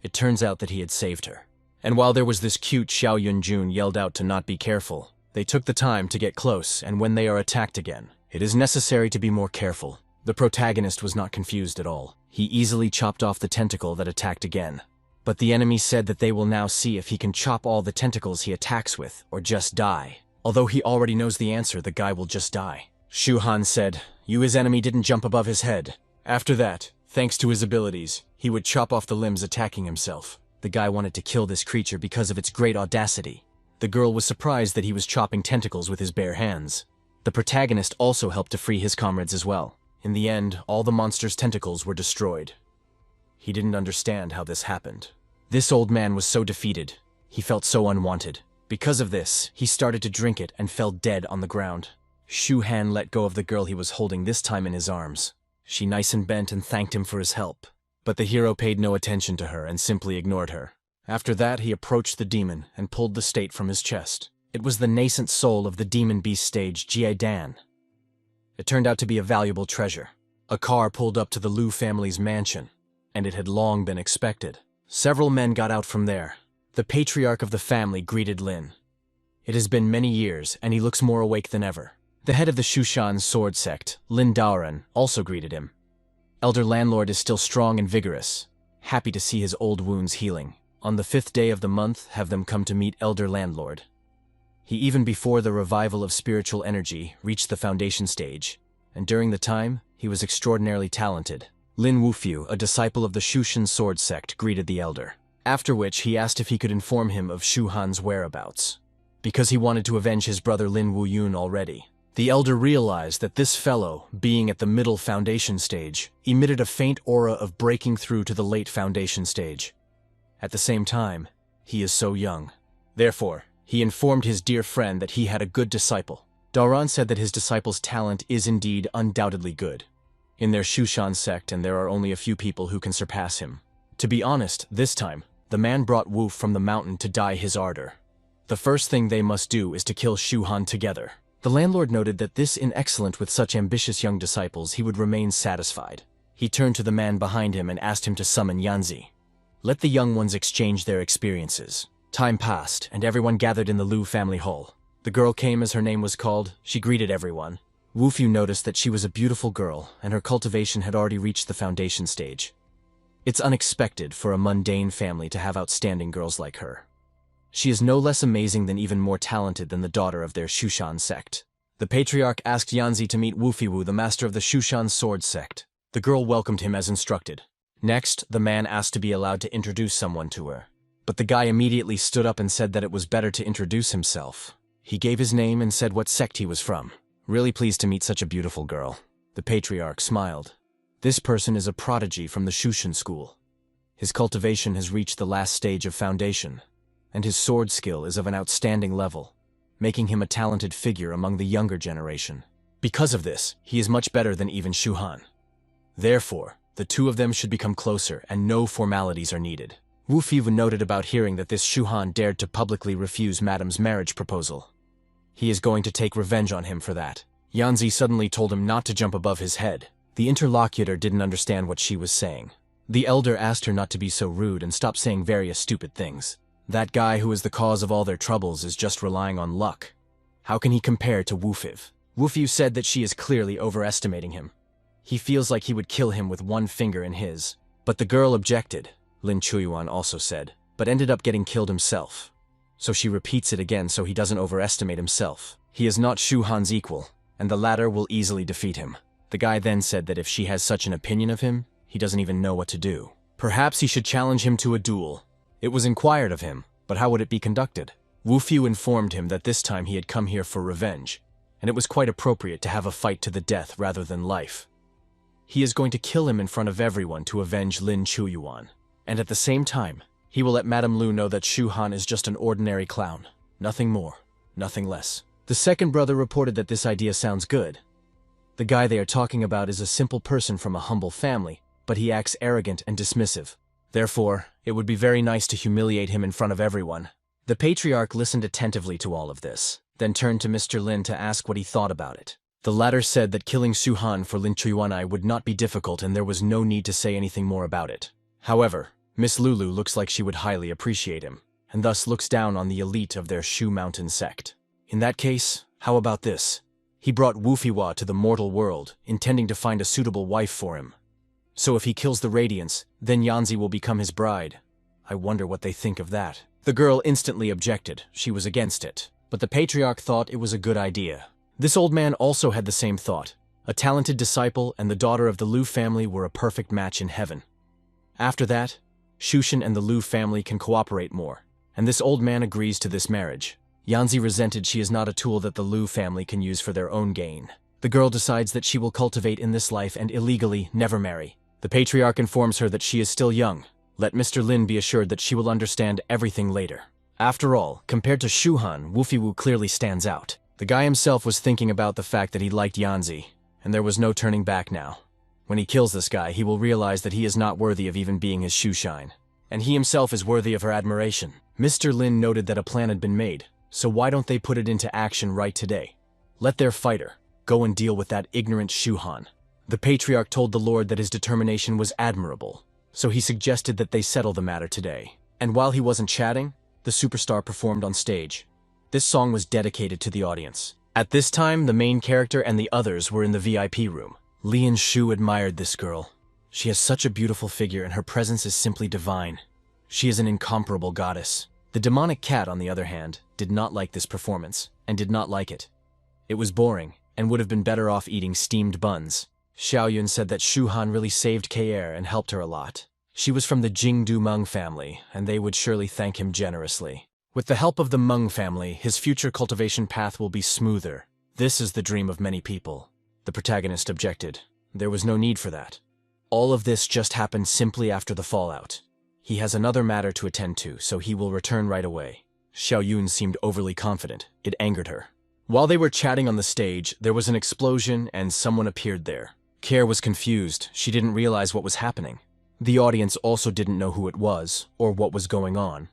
It turns out that he had saved her. And while there was this cute Xiaoyun Jun yelled out to not be careful, they took the time to get close, and when they are attacked again, it is necessary to be more careful. The protagonist was not confused at all. He easily chopped off the tentacle that attacked again. But the enemy said that they will now see if he can chop all the tentacles he attacks with, or just die. Although he already knows the answer, the guy will just die. Shuhan said, his enemy didn't jump above his head. After that, thanks to his abilities, he would chop off the limbs attacking himself. The guy wanted to kill this creature because of its great audacity. The girl was surprised that he was chopping tentacles with his bare hands. The protagonist also helped to free his comrades as well. In the end, all the monster's tentacles were destroyed. He didn't understand how this happened. This old man was so defeated. He felt so unwanted. Because of this, he started to drink it and fell dead on the ground. Shuhan let go of the girl he was holding, this time in his arms. She nice and bent and thanked him for his help. But the hero paid no attention to her and simply ignored her. After that, he approached the demon and pulled the state from his chest. It was the nascent soul of the demon beast stage, Jiedan. It turned out to be a valuable treasure. A car pulled up to the Liu family's mansion, and it had long been expected. Several men got out from there. The patriarch of the family greeted Lin. It has been many years, and he looks more awake than ever. The head of the Shushan sword sect, Lin Daoran, also greeted him. Elder Landlord is still strong and vigorous, happy to see his old wounds healing. On the 5th day of the month, have them come to meet Elder Landlord. He, even before the revival of spiritual energy, reached the foundation stage, and during the time, he was extraordinarily talented. Lin Wufu, a disciple of the Shushan sword sect, greeted the elder. After which, he asked if he could inform him of Shuhan's whereabouts, because he wanted to avenge his brother Lin Wuyun already. The elder realized that this fellow, being at the middle foundation stage, emitted a faint aura of breaking through to the late foundation stage. At the same time, he is so young. Therefore, he informed his dear friend that he had a good disciple. Daoran said that his disciple's talent is indeed undoubtedly good in their Shushan sect, and there are only a few people who can surpass him. To be honest, this time, the man brought Woof from the mountain to dye his ardor. The first thing they must do is to kill Shuhan together. The landlord noted that this in excellent with such ambitious young disciples, he would remain satisfied. He turned to the man behind him and asked him to summon Yanzi. Let the young ones exchange their experiences. Time passed, and everyone gathered in the Liu family hall. The girl came as her name was called. She greeted everyone. Wufu noticed that she was a beautiful girl, and her cultivation had already reached the foundation stage. It's unexpected for a mundane family to have outstanding girls like her. She is no less amazing than even more talented than the daughter of their Shushan sect. The patriarch asked Yanzi to meet Wufiwu, the master of the Shushan sword sect. The girl welcomed him as instructed. Next, the man asked to be allowed to introduce someone to her. But the guy immediately stood up and said that it was better to introduce himself. He gave his name and said what sect he was from. Really pleased to meet such a beautiful girl. The patriarch smiled. This person is a prodigy from the Shushan school. His cultivation has reached the last stage of foundation, and his sword skill is of an outstanding level, making him a talented figure among the younger generation. Because of this, he is much better than even Shuhan. Therefore, the two of them should become closer and no formalities are needed. Wu Fiwu noted about hearing that this Shuhan dared to publicly refuse Madame's marriage proposal. He is going to take revenge on him for that. Yanzi suddenly told him not to jump above his head. The interlocutor didn't understand what she was saying. The elder asked her not to be so rude and stop saying various stupid things. That guy who is the cause of all their troubles is just relying on luck. How can he compare to Wufiv? Wufiu said that she is clearly overestimating him. He feels like he would kill him with one finger in his. But the girl objected. Lin Chuyuan also said, but ended up getting killed himself. So she repeats it again so he doesn't overestimate himself. He is not Shu Han's equal, and the latter will easily defeat him. The guy then said that if she has such an opinion of him, he doesn't even know what to do. Perhaps he should challenge him to a duel. It was inquired of him, but how would it be conducted? Wu Fiu informed him that this time he had come here for revenge, and it was quite appropriate to have a fight to the death rather than life. He is going to kill him in front of everyone to avenge Lin Chuyuan, and at the same time, he will let Madame Lu know that Shu Han is just an ordinary clown. Nothing more, nothing less. The second brother reported that this idea sounds good. The guy they are talking about is a simple person from a humble family, but he acts arrogant and dismissive. Therefore, it would be very nice to humiliate him in front of everyone. The patriarch listened attentively to all of this, then turned to Mr. Lin to ask what he thought about it. The latter said that killing Shu Han for Lin Chuyuan would not be difficult and there was no need to say anything more about it. However, Miss Lulu looks like she would highly appreciate him, and thus looks down on the elite of their Shu Mountain sect. In that case, how about this? He brought Wu Fiwa to the mortal world, intending to find a suitable wife for him. So if he kills the Radiance, then Yanzi will become his bride. I wonder what they think of that. The girl instantly objected. She was against it. But the patriarch thought it was a good idea. This old man also had the same thought. A talented disciple and the daughter of the Lu family were a perfect match in heaven. After that, Shushan and the Lu family can cooperate more, and this old man agrees to this marriage. Yanzi resented she is not a tool that the Lu family can use for their own gain. The girl decides that she will cultivate in this life and illegally never marry. The patriarch informs her that she is still young. Let Mr. Lin be assured that she will understand everything later. After all, compared to Shu Han, Wu Fiwu clearly stands out. The guy himself was thinking about the fact that he liked Yanzi, and there was no turning back now. When he kills this guy, he will realize that he is not worthy of even being his shoe shine. And he himself is worthy of her admiration. Mr. Lin noted that a plan had been made, so why don't they put it into action right today? Let their fighter go and deal with that ignorant Shu Han. The patriarch told the Lord that his determination was admirable, so he suggested that they settle the matter today. And while he wasn't chatting, the superstar performed on stage. This song was dedicated to the audience. At this time, the main character and the others were in the VIP room. Lian Shu admired this girl. She has such a beautiful figure and her presence is simply divine. She is an incomparable goddess. The demonic cat, on the other hand, did not like this performance, and did not like it. It was boring, and would have been better off eating steamed buns. Xiaoyun said that Shu Han really saved Kaer and helped her a lot. She was from the Jingdu Meng family, and they would surely thank him generously. With the help of the Meng family, his future cultivation path will be smoother. This is the dream of many people. The protagonist objected. There was no need for that. All of this just happened simply after the fallout. He has another matter to attend to, so he will return right away. Xiaoyun seemed overly confident. It angered her. While they were chatting on the stage, there was an explosion and someone appeared there. Kaer was confused. She didn't realize what was happening. The audience also didn't know who it was, or what was going on.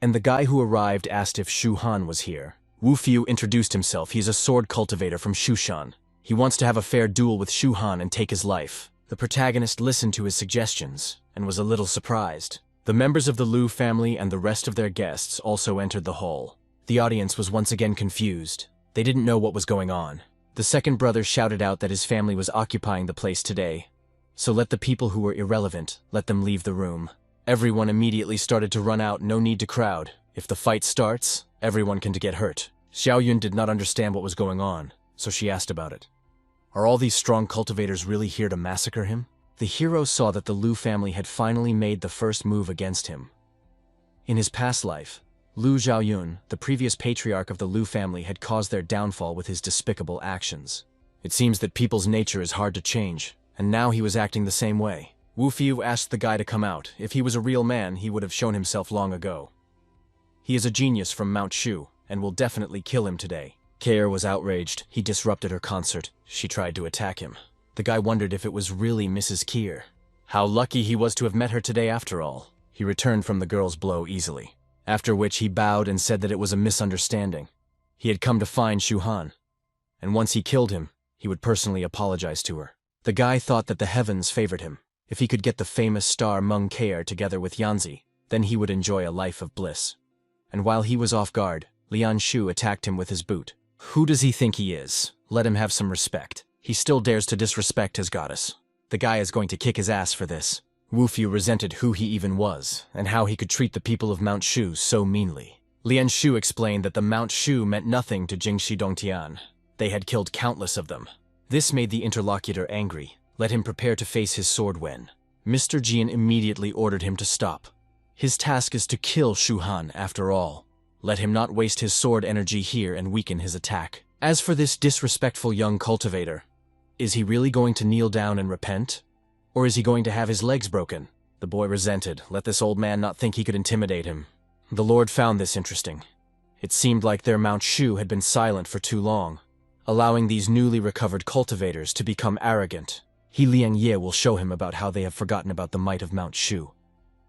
And the guy who arrived asked if Shu Han was here. Wu Fiu introduced himself. He's a sword cultivator from Shushan. He wants to have a fair duel with Shu Han and take his life. The protagonist listened to his suggestions, and was a little surprised. The members of the Lu family and the rest of their guests also entered the hall. The audience was once again confused. They didn't know what was going on. The second brother shouted out that his family was occupying the place today. So let the people who were irrelevant, let them leave the room. Everyone immediately started to run out, no need to crowd. If the fight starts, everyone can get hurt. Xiaoyun did not understand what was going on, so she asked about it. Are all these strong cultivators really here to massacre him? The hero saw that the Lu family had finally made the first move against him. In his past life, Lu Xiaoyun, the previous patriarch of the Lu family, had caused their downfall with his despicable actions. It seems that people's nature is hard to change, and now he was acting the same way. Wu Fiu asked the guy to come out. If he was a real man, he would have shown himself long ago. He is a genius from Mount Shu, and will definitely kill him today. Kaer was outraged. He disrupted her concert. She tried to attack him. The guy wondered if it was really Mrs. Kier. How lucky he was to have met her today after all. He returned from the girl's blow easily. After which he bowed and said that it was a misunderstanding. He had come to find Shu Han. And once he killed him, he would personally apologize to her. The guy thought that the heavens favored him. If he could get the famous star Meng Kaer together with Yanzi, then he would enjoy a life of bliss. And while he was off guard, Lian Shu attacked him with his boot. Who does he think he is? Let him have some respect. He still dares to disrespect his goddess. The guy is going to kick his ass for this. Wu Fu resented who he even was, and how he could treat the people of Mount Shu so meanly. Lian Shu explained that the Mount Shu meant nothing to Jingxi Dongtian. They had killed countless of them. This made the interlocutor angry. Let him prepare to face his sword when. Mr. Jian immediately ordered him to stop. His task is to kill Shu Han, after all. Let him not waste his sword energy here and weaken his attack. As for this disrespectful young cultivator, is he really going to kneel down and repent? Or is he going to have his legs broken? The boy resented. Let this old man not think he could intimidate him. The Lord found this interesting. It seemed like their Mount Shu had been silent for too long, allowing these newly recovered cultivators to become arrogant. He Liang Ye will show him about how they have forgotten about the might of Mount Shu.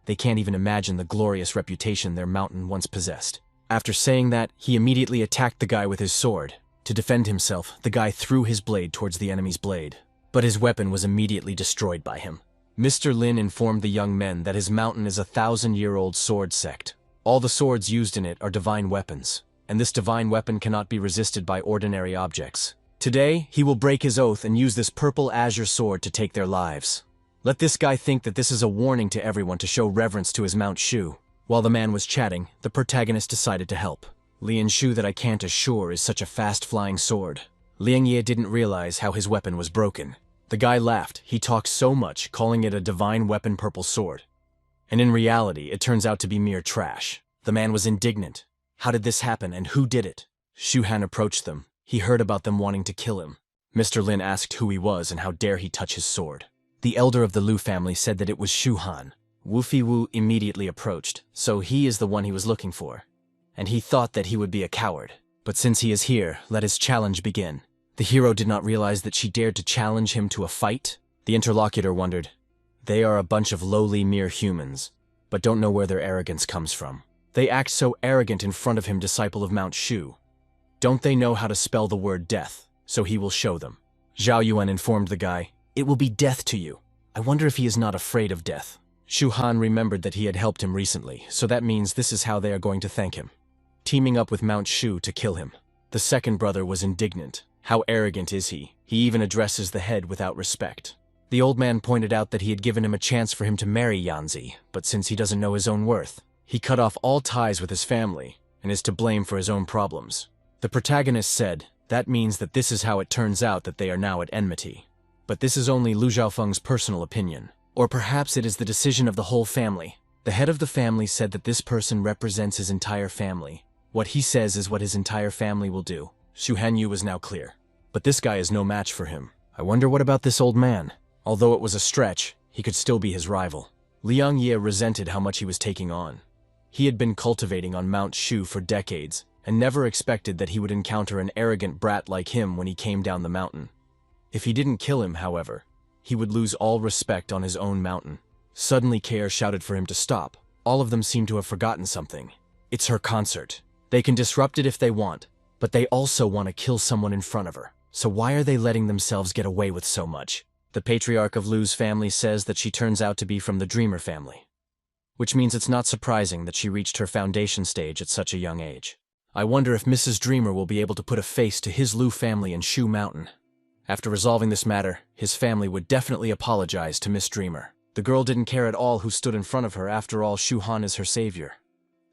They can't even imagine the glorious reputation their mountain once possessed. After saying that, he immediately attacked the guy with his sword. To defend himself, the guy threw his blade towards the enemy's blade, but his weapon was immediately destroyed by him. Mr. Lin informed the young men that his mountain is a 1,000-year-old sword sect. All the swords used in it are divine weapons, and this divine weapon cannot be resisted by ordinary objects. Today, he will break his oath and use this purple azure sword to take their lives. Let this guy think that this is a warning to everyone to show reverence to his Mount Shu. While the man was chatting, the protagonist decided to help. Lian Shu that I can't assure is such a fast-flying sword. Liang Ye didn't realize how his weapon was broken. The guy laughed. He talked so much, calling it a divine weapon purple sword. And in reality, it turns out to be mere trash. The man was indignant. How did this happen, and who did it? Shu Han approached them. He heard about them wanting to kill him. Mr. Lin asked who he was and how dare he touch his sword. The elder of the Lu family said that it was Shu Han. Wu Fiwu immediately approached, so he is the one he was looking for. And he thought that he would be a coward. But since he is here, let his challenge begin. The hero did not realize that she dared to challenge him to a fight. The interlocutor wondered. They are a bunch of lowly mere humans, but don't know where their arrogance comes from. They act so arrogant in front of him, disciple of Mount Shu. Don't they know how to spell the word death? So he will show them. Zhao Yuan informed the guy, "It will be death to you." I wonder if he is not afraid of death. Shu Han remembered that he had helped him recently, so that means this is how they are going to thank him. Teaming up with Mount Shu to kill him. The second brother was indignant. How arrogant is he? He even addresses the head without respect. The old man pointed out that he had given him a chance for him to marry Yanzi, but since he doesn't know his own worth, he cut off all ties with his family and is to blame for his own problems. The protagonist said, that means that this is how it turns out that they are now at enmity. But this is only Lu Zhaofeng's personal opinion. Or perhaps it is the decision of the whole family. The head of the family said that this person represents his entire family. What he says is what his entire family will do. Shu Hanyu was now clear. But this guy is no match for him. I wonder what about this old man? Although it was a stretch, he could still be his rival. Liang Ye resented how much he was taking on. He had been cultivating on Mount Shu for decades, and never expected that he would encounter an arrogant brat like him when he came down the mountain. If he didn't kill him, however, he would lose all respect on his own mountain. Suddenly Kair shouted for him to stop. All of them seemed to have forgotten something. It's her concert. They can disrupt it if they want, but they also want to kill someone in front of her. So why are they letting themselves get away with so much? The patriarch of Lu's family says that she turns out to be from the Dreamer family, which means it's not surprising that she reached her foundation stage at such a young age. I wonder if Mrs. Dreamer will be able to put a face to his Lu family in Shu Mountain. After resolving this matter, his family would definitely apologize to Miss Dreamer. The girl didn't care at all who stood in front of her. After all, Shu Han is her savior.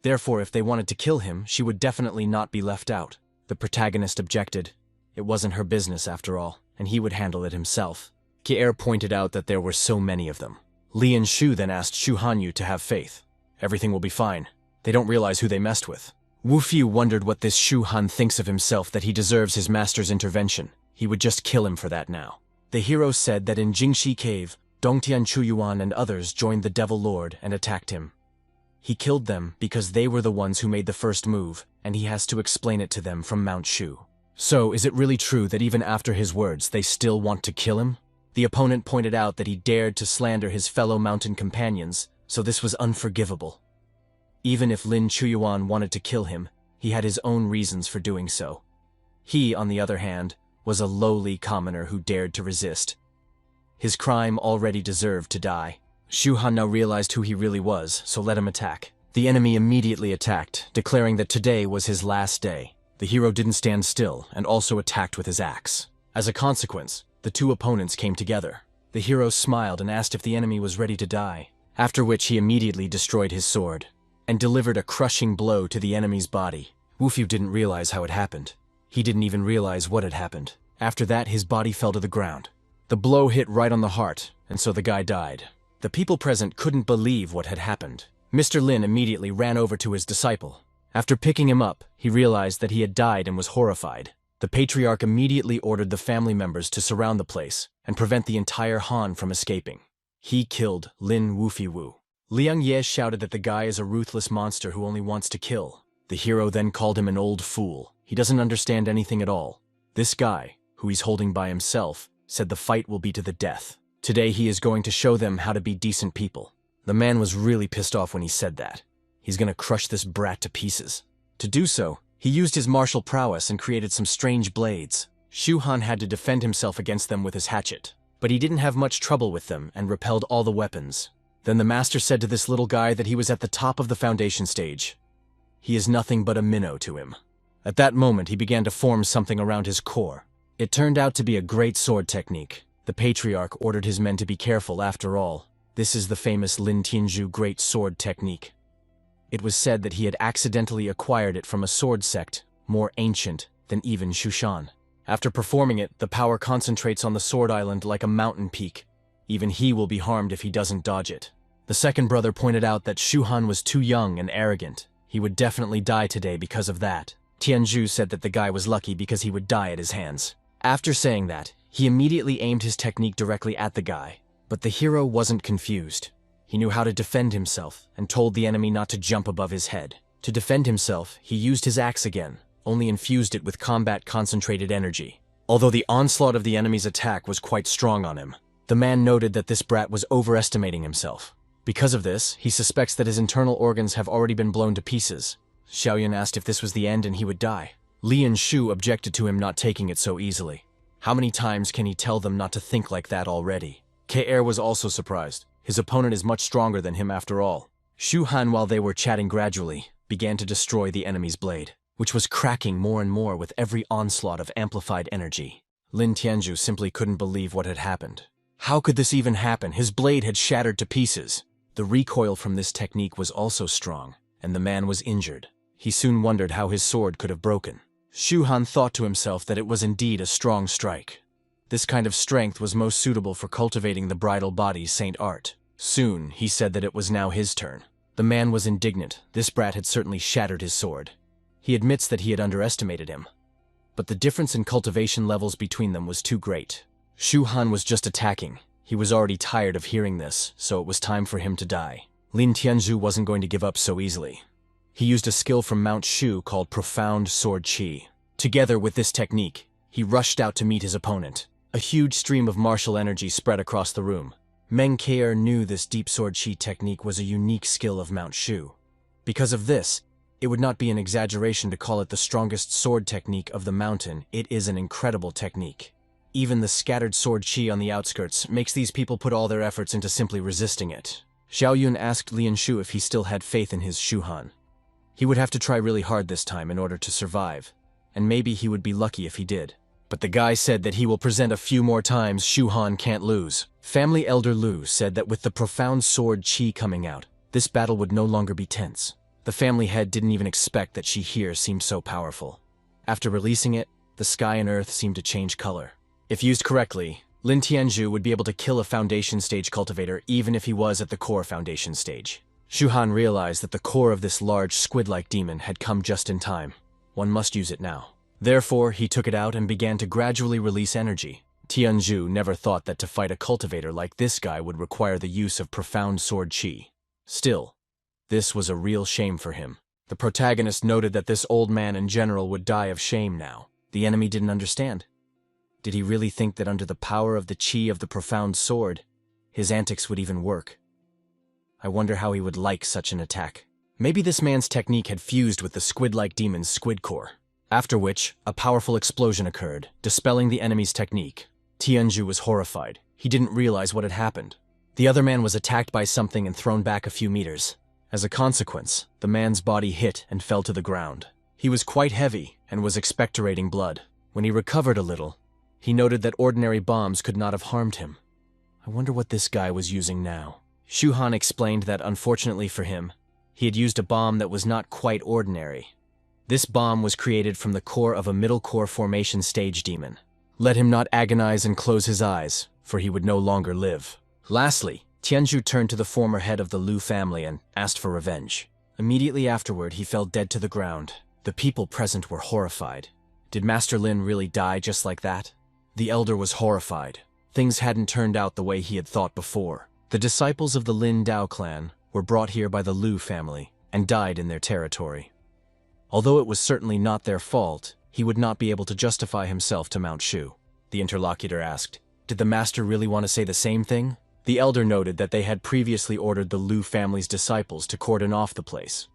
Therefore, if they wanted to kill him, she would definitely not be left out. The protagonist objected. It wasn't her business after all, and he would handle it himself. Kier pointed out that there were so many of them. Lian Shu then asked Shu Hanyu to have faith. Everything will be fine. They don't realize who they messed with. Wu Fiu wondered what this Shu Han thinks of himself, that he deserves his master's intervention. He would just kill him for that now. The hero said that in Jingxi Cave, Dongtian Chuyuan and others joined the Devil Lord and attacked him. He killed them because they were the ones who made the first move, and he has to explain it to them from Mount Shu. So, is it really true that even after his words, they still want to kill him? The opponent pointed out that he dared to slander his fellow mountain companions, so this was unforgivable. Even if Lin Chuyuan wanted to kill him, he had his own reasons for doing so. He, on the other hand, was a lowly commoner who dared to resist. His crime already deserved to die. Shu Han now realized who he really was, so let him attack. The enemy immediately attacked, declaring that today was his last day. The hero didn't stand still, and also attacked with his axe. As a consequence, the two opponents came together. The hero smiled and asked if the enemy was ready to die, after which he immediately destroyed his sword and delivered a crushing blow to the enemy's body. Wufei didn't realize how it happened. He didn't even realize what had happened. After that, his body fell to the ground. The blow hit right on the heart, and so the guy died. The people present couldn't believe what had happened. Mr. Lin immediately ran over to his disciple. After picking him up, he realized that he had died and was horrified. The patriarch immediately ordered the family members to surround the place and prevent the entire Han from escaping. He killed Lin Wufeiwu. Liang Ye shouted that the guy is a ruthless monster who only wants to kill. The hero then called him an old fool. He doesn't understand anything at all. This guy, who he's holding by himself, said the fight will be to the death. Today he is going to show them how to be decent people. The man was really pissed off when he said that. He's gonna crush this brat to pieces. To do so, he used his martial prowess and created some strange blades. Shu Han had to defend himself against them with his hatchet, but he didn't have much trouble with them and repelled all the weapons. Then the master said to this little guy that he was at the top of the foundation stage. He is nothing but a minnow to him. At that moment, he began to form something around his core. It turned out to be a great sword technique. The patriarch ordered his men to be careful after all. This is the famous Lin Tianzhu great sword technique. It was said that he had accidentally acquired it from a sword sect more ancient than even Shushan. After performing it, the power concentrates on the sword island like a mountain peak. Even he will be harmed if he doesn't dodge it. The second brother pointed out that Shu Han was too young and arrogant. He would definitely die today because of that. Tianzhu said that the guy was lucky because he would die at his hands. After saying that, he immediately aimed his technique directly at the guy. But the hero wasn't confused. He knew how to defend himself and told the enemy not to jump above his head. To defend himself, he used his axe again, only infused it with combat-concentrated energy. Although the onslaught of the enemy's attack was quite strong on him, the man noted that this brat was overestimating himself. Because of this, he suspects that his internal organs have already been blown to pieces. Xiaoyan asked if this was the end and he would die. Lian Shu objected to him not taking it so easily. How many times can he tell them not to think like that already? K-Er was also surprised. His opponent is much stronger than him after all. Shu Han, while they were chatting gradually, began to destroy the enemy's blade, which was cracking more and more with every onslaught of amplified energy. Lin Tianzhu simply couldn't believe what had happened. How could this even happen? His blade had shattered to pieces. The recoil from this technique was also strong, and the man was injured. He soon wondered how his sword could have broken. Shu Han thought to himself that it was indeed a strong strike. This kind of strength was most suitable for cultivating the bridal body's saint art. Soon, he said that it was now his turn. The man was indignant. This brat had certainly shattered his sword. He admits that he had underestimated him. But the difference in cultivation levels between them was too great. Shu Han was just attacking. He was already tired of hearing this, so it was time for him to die. Lin Tianzhu wasn't going to give up so easily. He used a skill from Mount Shu called Profound Sword Qi. Together with this technique, he rushed out to meet his opponent. A huge stream of martial energy spread across the room. Meng Ke knew this deep sword Qi technique was a unique skill of Mount Shu. Because of this, it would not be an exaggeration to call it the strongest sword technique of the mountain. It is an incredible technique. Even the scattered sword Qi on the outskirts makes these people put all their efforts into simply resisting it. Xiaoyun asked Lian Shu if he still had faith in his Shu Han. He would have to try really hard this time in order to survive, and maybe he would be lucky if he did. But the guy said that he will present a few more times. Shu Han can't lose. Family Elder Lu said that with the profound sword Qi coming out, this battle would no longer be tense. The family head didn't even expect that Qi here seemed so powerful. After releasing it, the sky and earth seemed to change color. If used correctly, Lin Tianzhu would be able to kill a foundation stage cultivator even if he was at the core foundation stage. Shu Han realized that the core of this large squid-like demon had come just in time. One must use it now. Therefore, he took it out and began to gradually release energy. Tianzhu never thought that to fight a cultivator like this guy would require the use of profound sword Qi. Still, this was a real shame for him. The protagonist noted that this old man in general would die of shame now. The enemy didn't understand. Did he really think that under the power of the Qi of the profound sword, his antics would even work? I wonder how he would like such an attack. Maybe this man's technique had fused with the squid-like demon's squid core. After which, a powerful explosion occurred, dispelling the enemy's technique. Tianzhu was horrified. He didn't realize what had happened. The other man was attacked by something and thrown back a few meters. As a consequence, the man's body hit and fell to the ground. He was quite heavy and was expectorating blood. When he recovered a little, he noted that ordinary bombs could not have harmed him. I wonder what this guy was using now. Shu Han explained that unfortunately for him, he had used a bomb that was not quite ordinary. This bomb was created from the core of a middle core formation stage demon. Let him not agonize and close his eyes, for he would no longer live. Lastly, Tianzhu turned to the former head of the Lu family and asked for revenge. Immediately afterward, he fell dead to the ground. The people present were horrified. Did Master Lin really die just like that? The elder was horrified. Things hadn't turned out the way he had thought before. The disciples of the Lin Dao clan were brought here by the Lu family and died in their territory. Although it was certainly not their fault, he would not be able to justify himself to Mount Shu. The interlocutor asked, "Did the master really want to say the same thing?" The elder noted that they had previously ordered the Lu family's disciples to cordon off the place.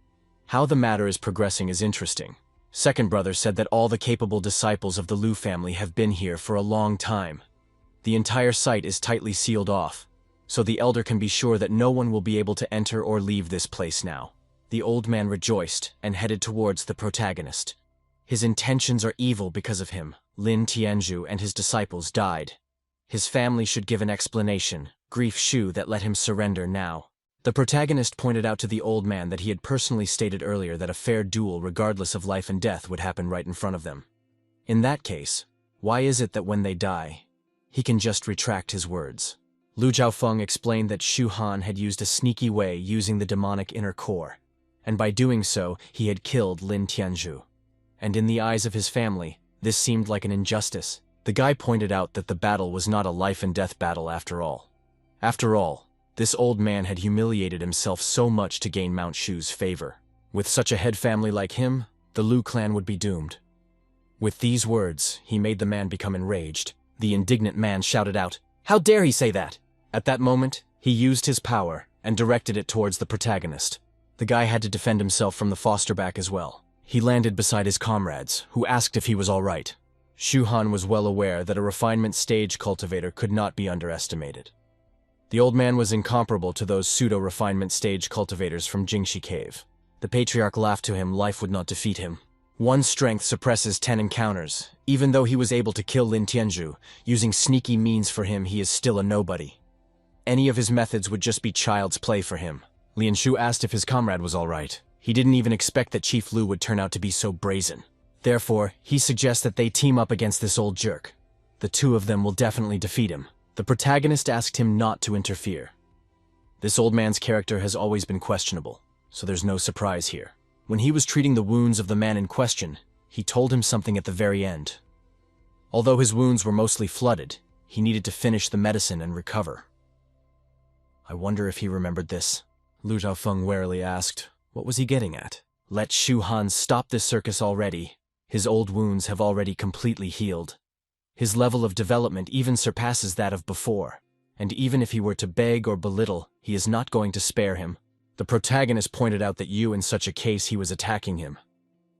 How the matter is progressing is interesting. Second brother said that all the capable disciples of the Lu family have been here for a long time. The entire site is tightly sealed off, so the elder can be sure that no one will be able to enter or leave this place now. The old man rejoiced and headed towards the protagonist. His intentions are evil because of him. Lin Tianzhu and his disciples died. His family should give an explanation. Grief Shu that let him surrender now. The protagonist pointed out to the old man that he had personally stated earlier that a fair duel regardless of life and death would happen right in front of them. In that case, why is it that when they die, he can just retract his words? Lu Zhaofeng explained that Shu Han had used a sneaky way using the demonic inner core, and by doing so, he had killed Lin Tianzhu. And in the eyes of his family, this seemed like an injustice. The guy pointed out that the battle was not a life and death battle after all. After all, this old man had humiliated himself so much to gain Mount Shu's favor. With such a head family like him, the Lu clan would be doomed. With these words, he made the man become enraged. The indignant man shouted out, "How dare he say that?" At that moment, he used his power and directed it towards the protagonist. The guy had to defend himself from the fosterback as well. He landed beside his comrades, who asked if he was all right. Shu Han was well aware that a refinement stage cultivator could not be underestimated. The old man was incomparable to those pseudo-refinement stage cultivators from Jingxi Cave. The patriarch laughed to him. Life would not defeat him. One strength suppresses 10 encounters. Even though he was able to kill Lin Tianzhu, using sneaky means for him, he is still a nobody. Any of his methods would just be child's play for him. Lian Shu asked if his comrade was all right. He didn't even expect that Chief Lu would turn out to be so brazen. Therefore, he suggests that they team up against this old jerk. The two of them will definitely defeat him. The protagonist asked him not to interfere. This old man's character has always been questionable, so there's no surprise here. When he was treating the wounds of the man in question, he told him something at the very end. Although his wounds were mostly flooded, he needed to finish the medicine and recover. I wonder if he remembered this. Lu Zhaofeng warily asked, what was he getting at? Let Shu Han stop this circus already. His old wounds have already completely healed. His level of development even surpasses that of before, and even if he were to beg or belittle, he is not going to spare him. The protagonist pointed out that in such a case he was attacking him.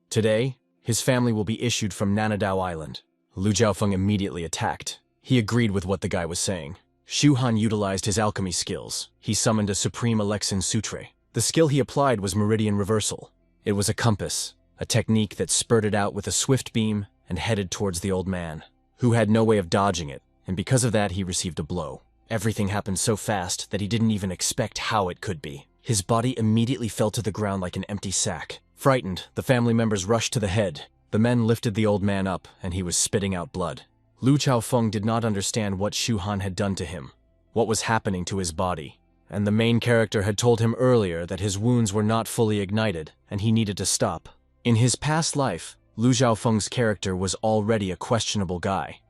Today, his family will be issued from Nanadao Island. Lu Zhaofeng immediately attacked. He agreed with what the guy was saying. Shu Han utilized his alchemy skills. He summoned a Supreme Alexin Sutre. The skill he applied was Meridian Reversal. It was a compass, a technique that spurted out with a swift beam and headed towards the old man, who had no way of dodging it, and because of that he received a blow. Everything happened so fast that he didn't even expect how it could be. His body immediately fell to the ground like an empty sack. Frightened, the family members rushed to the head. The men lifted the old man up, and he was spitting out blood. Lu Zhaofeng did not understand what Shu Han had done to him, what was happening to his body, and the main character had told him earlier that his wounds were not fully ignited, and he needed to stop. In his past life, Lu Zhaofeng's character was already a questionable guy.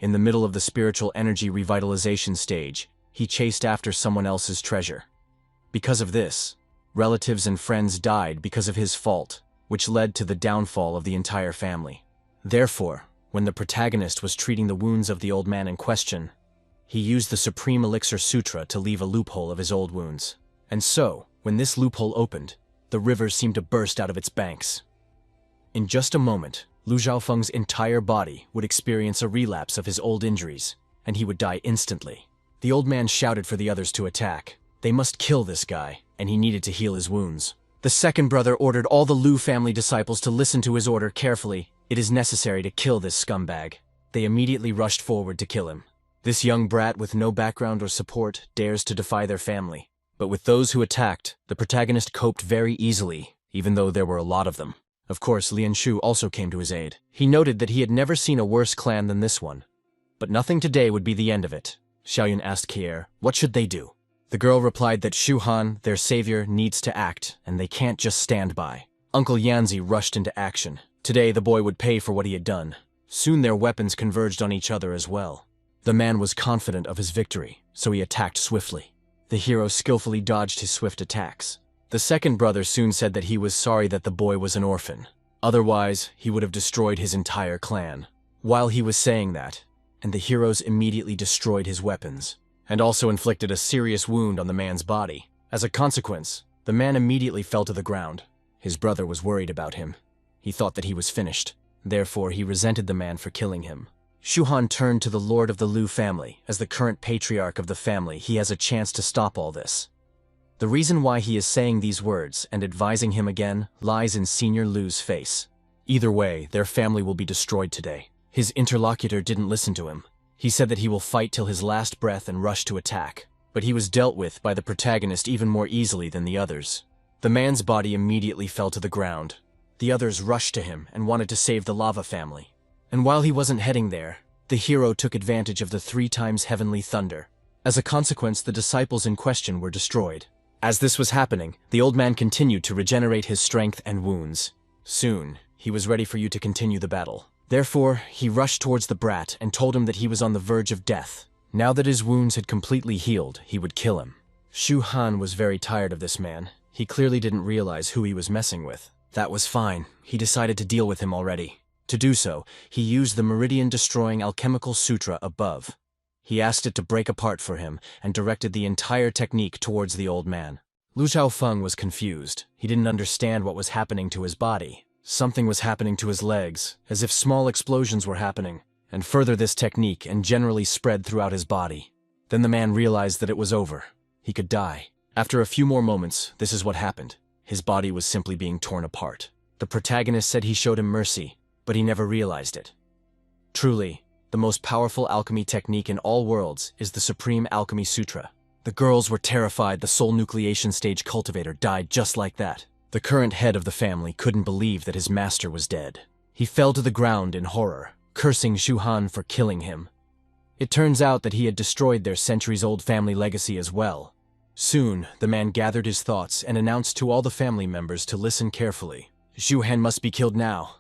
In the middle of the spiritual energy revitalization stage, he chased after someone else's treasure. Because of this, relatives and friends died because of his fault, which led to the downfall of the entire family. Therefore, when the protagonist was treating the wounds of the old man in question, he used the Supreme Elixir Sutra to leave a loophole of his old wounds. And so, when this loophole opened, the river seemed to burst out of its banks. In just a moment, Lu Zhaofeng's entire body would experience a relapse of his old injuries, and he would die instantly. The old man shouted for the others to attack. They must kill this guy, and he needed to heal his wounds. The second brother ordered all the Lu family disciples to listen to his order carefully. It is necessary to kill this scumbag. They immediately rushed forward to kill him. This young brat with no background or support dares to defy their family. But with those who attacked, the protagonist coped very easily, even though there were a lot of them. Of course, Lian Shu also came to his aid. He noted that he had never seen a worse clan than this one. But nothing today would be the end of it. Xiaoyun asked Kier, what should they do? The girl replied that Shu Han, their savior, needs to act, and they can't just stand by. Uncle Yanzi rushed into action. Today, the boy would pay for what he had done. Soon their weapons converged on each other as well. The man was confident of his victory, so he attacked swiftly. The hero skillfully dodged his swift attacks. The second brother soon said that he was sorry that the boy was an orphan. Otherwise, he would have destroyed his entire clan. While he was saying that, and the heroes immediately destroyed his weapons, and also inflicted a serious wound on the man's body. As a consequence, the man immediately fell to the ground. His brother was worried about him. He thought that he was finished. Therefore, he resented the man for killing him. Shu Han turned to the lord of the Liu family. As the current patriarch of the family, he has a chance to stop all this. The reason why he is saying these words and advising him again lies in Senior Liu's face. Either way, their family will be destroyed today. His interlocutor didn't listen to him. He said that he will fight till his last breath and rush to attack. But he was dealt with by the protagonist even more easily than the others. The man's body immediately fell to the ground. The others rushed to him and wanted to save the lava family. And while he wasn't heading there, the hero took advantage of the 3 times heavenly thunder. As a consequence, the disciples in question were destroyed. As this was happening, the old man continued to regenerate his strength and wounds. Soon, he was ready for you to continue the battle. Therefore, he rushed towards the brat and told him that he was on the verge of death. Now that his wounds had completely healed, he would kill him. Shu Han was very tired of this man. He clearly didn't realize who he was messing with. That was fine. He decided to deal with him already. To do so, he used the meridian-destroying alchemical sutra above. He asked it to break apart for him and directed the entire technique towards the old man. Lu Xiaofeng was confused. He didn't understand what was happening to his body. Something was happening to his legs, as if small explosions were happening, and further this technique and generally spread throughout his body. Then the man realized that it was over. He could die. After a few more moments, this is what happened. His body was simply being torn apart. The protagonist said he showed him mercy, but he never realized it. Truly, the most powerful alchemy technique in all worlds is the Supreme Alchemy Sutra. The girls were terrified the soul nucleation stage cultivator died just like that. The current head of the family couldn't believe that his master was dead. He fell to the ground in horror, cursing Shu Han for killing him. It turns out that he had destroyed their centuries-old family legacy as well. Soon, the man gathered his thoughts and announced to all the family members to listen carefully. Shu Han must be killed now.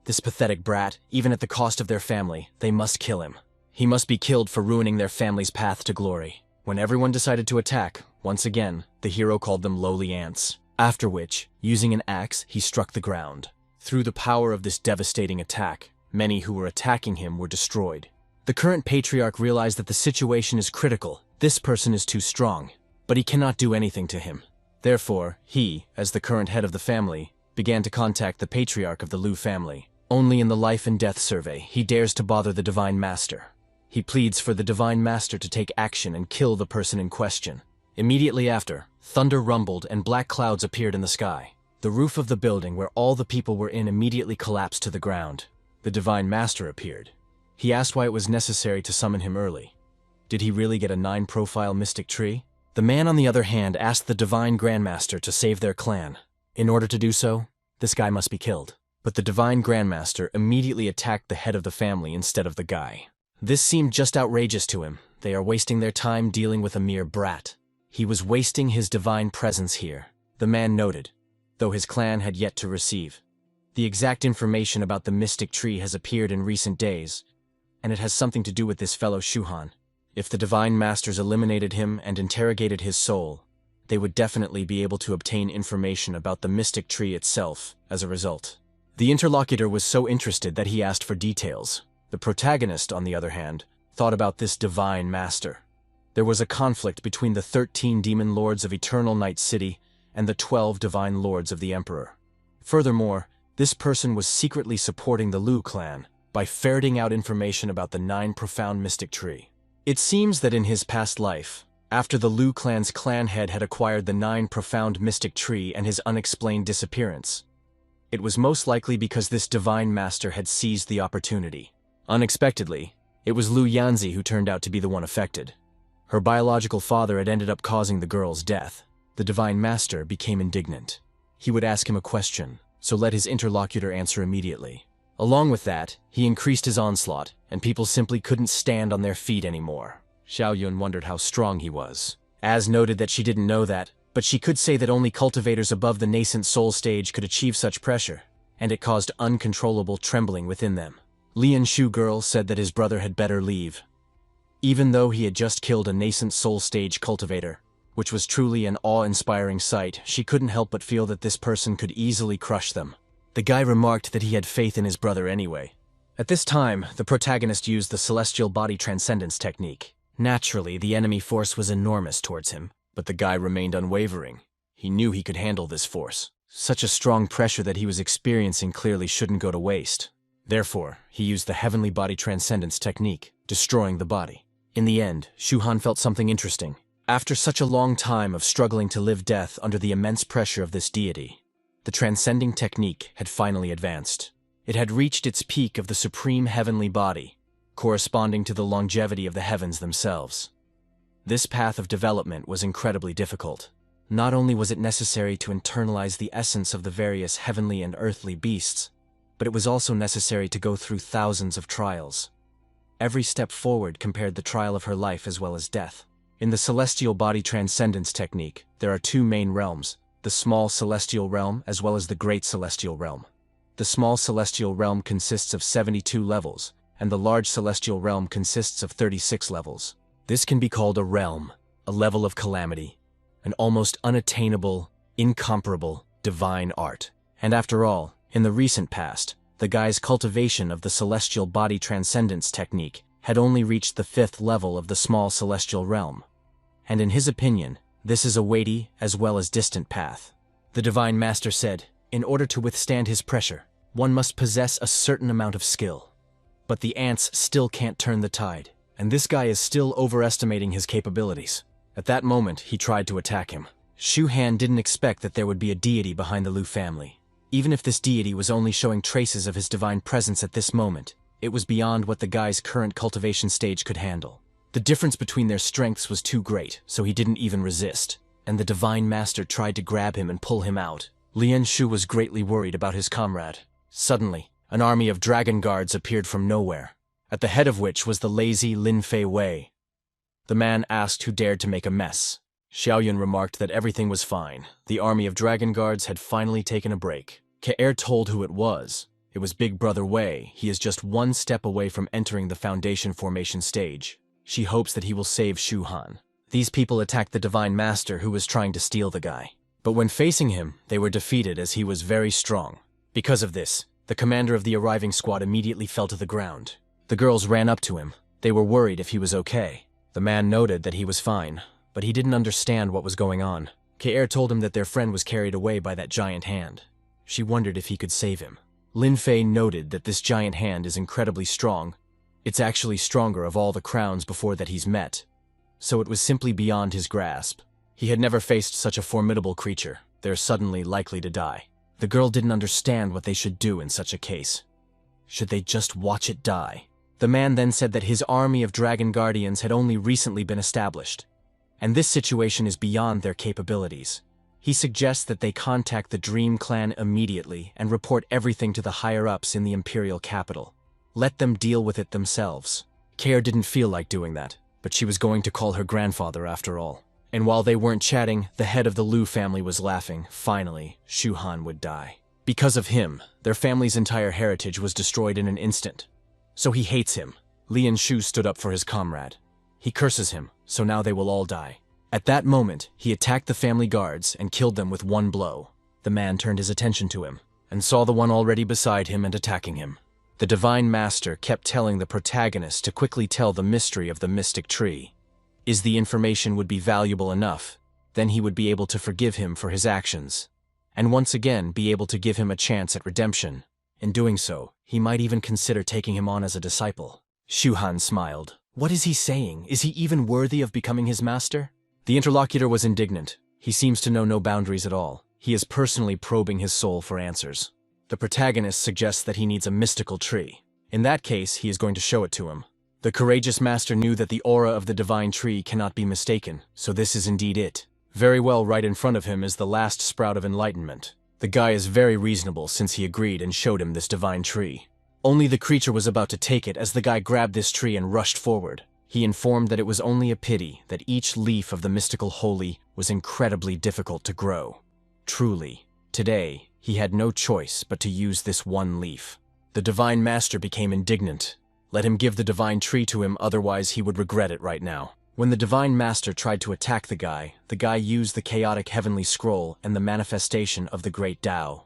This pathetic brat, even at the cost of their family, they must kill him. He must be killed for ruining their family's path to glory. When everyone decided to attack, once again, the hero called them lowly ants. After which, using an axe, he struck the ground. Through the power of this devastating attack, many who were attacking him were destroyed. The current patriarch realized that the situation is critical. This person is too strong, but he cannot do anything to him. Therefore, he, as the current head of the family, began to contact the patriarch of the Liu family. Only in the life and death survey, he dares to bother the Divine Master. He pleads for the Divine Master to take action and kill the person in question. Immediately after, thunder rumbled and black clouds appeared in the sky. The roof of the building where all the people were in immediately collapsed to the ground. The Divine Master appeared. He asked why it was necessary to summon him early. Did he really get a 9-profile mystic tree? The man, on the other hand, asked the Divine Grandmaster to save their clan. In order to do so, this guy must be killed. But the Divine Grandmaster immediately attacked the head of the family instead of the guy. This seemed just outrageous to him. They are wasting their time dealing with a mere brat. He was wasting his divine presence here, the man noted, though his clan had yet to receive. The exact information about the mystic tree has appeared in recent days, and it has something to do with this fellow Shu Han. If the Divine Masters eliminated him and interrogated his soul, they would definitely be able to obtain information about the mystic tree itself as a result. The interlocutor was so interested that he asked for details. The protagonist, on the other hand, thought about this Divine Master. There was a conflict between the 13 demon lords of Eternal Night City and the 12 divine lords of the Emperor. Furthermore, this person was secretly supporting the Liu clan by ferreting out information about the 9 profound mystic tree. It seems that in his past life, after the Liu clan's clan head had acquired the 9 profound mystic tree and his unexplained disappearance, it was most likely because this Divine Master had seized the opportunity. Unexpectedly, It was Lu Yanzi who turned out to be the one affected. Her biological father had ended up causing the girl's death. The Divine Master became indignant. He would ask him a question, so let his interlocutor answer immediately. Along with that, he increased his onslaught, and people simply couldn't stand on their feet anymore. Xiaoyun wondered how strong he was. Az noted that she didn't know that, but she could say that only cultivators above the nascent soul stage could achieve such pressure, and it caused uncontrollable trembling within them. Lian Shu girl said that his brother had better leave. Even though he had just killed a nascent soul stage cultivator, which was truly an awe-inspiring sight, she couldn't help but feel that this person could easily crush them. The guy remarked that he had faith in his brother anyway. At this time, the protagonist used the celestial body transcendence technique. Naturally, the enemy force was enormous towards him, but the guy remained unwavering. He knew he could handle this force. Such a strong pressure that he was experiencing clearly shouldn't go to waste. Therefore, he used the heavenly body transcendence technique, destroying the body. In the end, Shu Han felt something interesting. After such a long time of struggling to live death under the immense pressure of this deity, the transcending technique had finally advanced. It had reached its peak of the supreme heavenly body, corresponding to the longevity of the heavens themselves. This path of development was incredibly difficult. Not only was it necessary to internalize the essence of the various heavenly and earthly beasts, but it was also necessary to go through thousands of trials. Every step forward compared the trial of her life as well as death. In the celestial body transcendence technique, there are two main realms, the small celestial realm as well as the great celestial realm. The small celestial realm consists of 72 levels, and the large celestial realm consists of 36 levels. This can be called a realm, a level of calamity, an almost unattainable, incomparable, divine art. And after all, in the recent past, the guy's cultivation of the celestial body transcendence technique had only reached the 5th level of the small celestial realm. And in his opinion, this is a weighty as well as distant path. The Divine Master said, in order to withstand his pressure, one must possess a certain amount of skill. But the ants still can't turn the tide, and this guy is still overestimating his capabilities. At that moment, he tried to attack him. Shu Han didn't expect that there would be a deity behind the Lu family. Even if this deity was only showing traces of his divine presence at this moment, it was beyond what the guy's current cultivation stage could handle. The difference between their strengths was too great, so he didn't even resist, and the Divine Master tried to grab him and pull him out. Lian Shu was greatly worried about his comrade. Suddenly, an army of dragon guards appeared from nowhere, at the head of which was the lazy Lin Fei Wei. The man asked who dared to make a mess. Xiaoyun remarked that everything was fine. The army of dragon guards had finally taken a break. Ke'er told who it was. It was Big Brother Wei. He is just one step away from entering the foundation formation stage. She hopes that he will save Shu Han. These people attacked the Divine Master who was trying to steal the guy. But when facing him, they were defeated as he was very strong. Because of this, the commander of the arriving squad immediately fell to the ground. The girls ran up to him. They were worried if he was okay. The man noted that he was fine, but he didn't understand what was going on. Ke'er told him that their friend was carried away by that giant hand. She wondered if he could save him. Lin Fei noted that this giant hand is incredibly strong. It's actually stronger of all the crowns before that he's met. So it was simply beyond his grasp. He had never faced such a formidable creature. They're suddenly likely to die. The girl didn't understand what they should do in such a case. Should they just watch it die? The man then said that his army of dragon guardians had only recently been established, and this situation is beyond their capabilities. He suggests that they contact the Dream Clan immediately and report everything to the higher-ups in the imperial capital. Let them deal with it themselves. Ke'er didn't feel like doing that, but she was going to call her grandfather after all. And while they weren't chatting, the head of the Lu family was laughing. Finally, Shu Han would die. Because of him, their family's entire heritage was destroyed in an instant. So he hates him. Lian Shu stood up for his comrade. He curses him, so now they will all die. At that moment, he attacked the family guards and killed them with one blow. The man turned his attention to him, and saw the one already beside him and attacking him. The Divine Master kept telling the protagonist to quickly tell the mystery of the mystic tree. Is the information would be valuable enough, then he would be able to forgive him for his actions, and once again be able to give him a chance at redemption. In doing so, he might even consider taking him on as a disciple. Shu Han smiled. What is he saying? Is he even worthy of becoming his master? The interlocutor was indignant. He seems to know no boundaries at all. He is personally probing his soul for answers. The protagonist suggests that he needs a mystical tree. In that case, he is going to show it to him. The courageous master knew that the aura of the divine tree cannot be mistaken, so this is indeed it. Very well, right in front of him is the last sprout of enlightenment. The guy is very reasonable since he agreed and showed him this divine tree. Only the creature was about to take it as the guy grabbed this tree and rushed forward. He informed that it was only a pity that each leaf of the mystical holy was incredibly difficult to grow. Truly, today, he had no choice but to use this one leaf. The divine master became indignant. Let him give the divine tree to him, otherwise he would regret it right now. When the divine master tried to attack the guy used the chaotic heavenly scroll and the manifestation of the great Tao.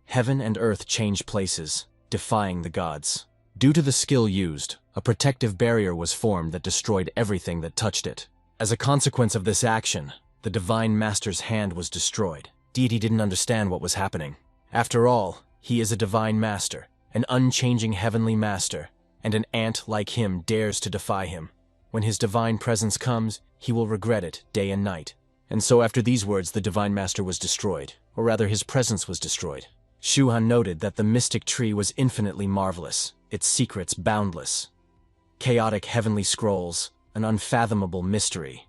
Heaven and earth changed places, defying the gods. Due to the skill used, a protective barrier was formed that destroyed everything that touched it. As a consequence of this action, the divine master's hand was destroyed. Deity didn't understand what was happening. After all, he is a divine master, an unchanging heavenly master, and an ant like him dares to defy him. When his divine presence comes, he will regret it day and night. And so after these words, the divine master was destroyed, or rather his presence was destroyed. Shu Han noted that the mystic tree was infinitely marvelous, its secrets boundless. Chaotic heavenly scrolls, an unfathomable mystery.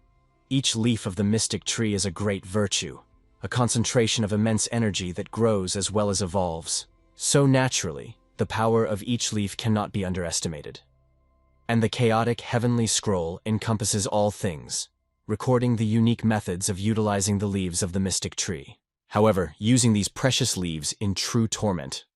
Each leaf of the mystic tree is a great virtue, a concentration of immense energy that grows as well as evolves. So naturally, the power of each leaf cannot be underestimated. And the chaotic heavenly scroll encompasses all things, recording the unique methods of utilizing the leaves of the mystic tree. However, using these precious leaves in true torment.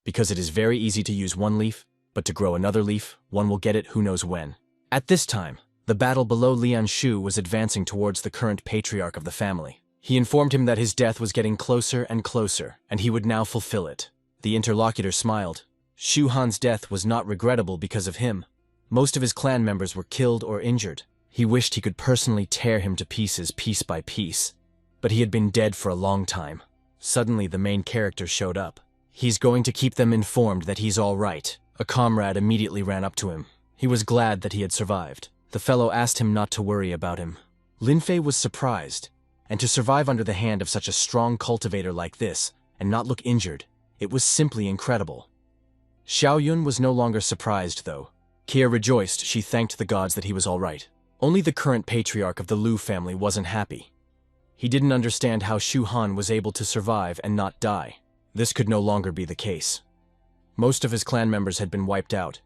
Because it is very easy to use one leaf, but to grow another leaf, one will get it who knows when. At this time, the battle below Lian Shu was advancing towards the current patriarch of the family. He informed him that his death was getting closer and closer, and he would now fulfill it. The interlocutor smiled. Shu Han's death was not regrettable because of him. Most of his clan members were killed or injured. He wished he could personally tear him to pieces piece by piece. But he had been dead for a long time. Suddenly, the main character showed up. He's going to keep them informed that he's all right. A comrade immediately ran up to him. He was glad that he had survived. The fellow asked him not to worry about him. Lin Fei was surprised, and to survive under the hand of such a strong cultivator like this, and not look injured, it was simply incredible. Xiao Yun was no longer surprised, though. Kia rejoiced. She thanked the gods that he was all right. Only the current patriarch of the Lu family wasn't happy. He didn't understand how Shu Han was able to survive and not die. This could no longer be the case. Most of his clan members had been wiped out,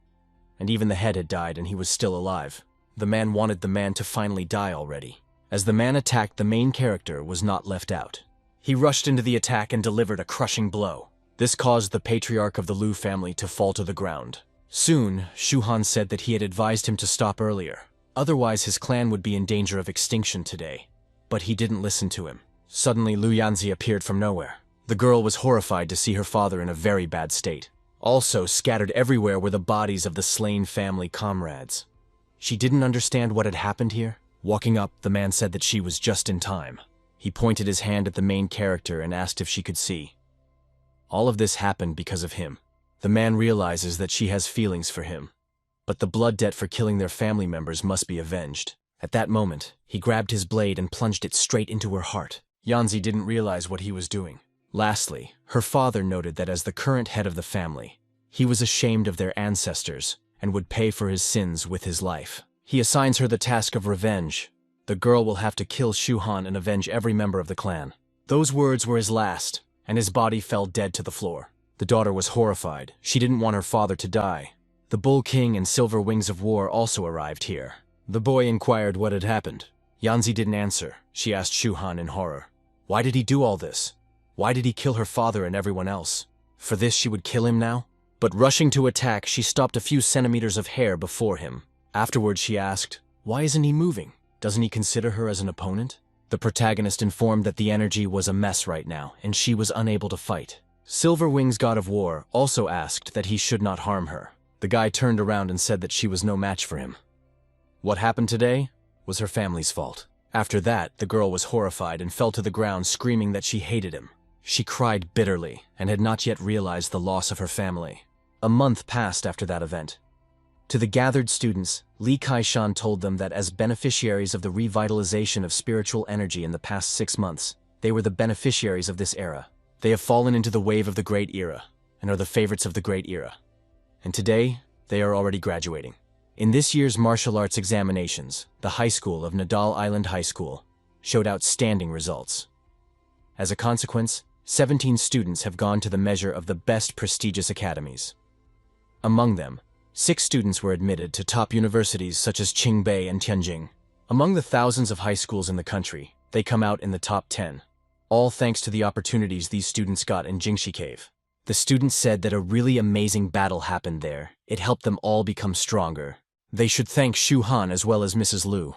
and even the head had died and he was still alive. The man wanted the man to finally die already. As the man attacked, the main character was not left out. He rushed into the attack and delivered a crushing blow. This caused the patriarch of the Lu family to fall to the ground. Soon, Shu Han said that he had advised him to stop earlier. Otherwise, his clan would be in danger of extinction today. But he didn't listen to him. Suddenly, Lu Yanzi appeared from nowhere. The girl was horrified to see her father in a very bad state. Also, scattered everywhere were the bodies of the slain family comrades. She didn't understand what had happened here. Walking up, the man said that she was just in time. He pointed his hand at the main character and asked if she could see. All of this happened because of him. The man realizes that she has feelings for him. But the blood debt for killing their family members must be avenged. At that moment, he grabbed his blade and plunged it straight into her heart. Yanzi didn't realize what he was doing. Lastly, her father noted that as the current head of the family, he was ashamed of their ancestors and would pay for his sins with his life. He assigns her the task of revenge. The girl will have to kill Shu Han and avenge every member of the clan. Those words were his last, and his body fell dead to the floor. The daughter was horrified. She didn't want her father to die. The Bull King and Silver Wings of War also arrived here. The boy inquired what had happened. Yanzi didn't answer. She asked Shu Han in horror. Why did he do all this? Why did he kill her father and everyone else? For this she would kill him now? But rushing to attack, she stopped a few centimeters of hair before him. Afterwards she asked, why isn't he moving? Doesn't he consider her as an opponent? The protagonist informed that the energy was a mess right now, and she was unable to fight. Silver Wings God of War also asked that he should not harm her. The guy turned around and said that she was no match for him. What happened today was her family's fault. After that, the girl was horrified and fell to the ground screaming that she hated him. She cried bitterly and had not yet realized the loss of her family. A month passed after that event. To the gathered students, Li Kaishan told them that as beneficiaries of the revitalization of spiritual energy in the past 6 months, they were the beneficiaries of this era. They have fallen into the wave of the Great Era and are the favorites of the Great Era. And today, they are already graduating. In this year's martial arts examinations, the high school of Nadal Island High School showed outstanding results. As a consequence, 17 students have gone to the measure of the best prestigious academies. Among them, 6 students were admitted to top universities such as Qingbei and Tianjin. Among the thousands of high schools in the country, they come out in the top 10. All thanks to the opportunities these students got in Jingxi Cave. The students said that a really amazing battle happened there. It helped them all become stronger. They should thank Shu Han as well as Mrs. Liu.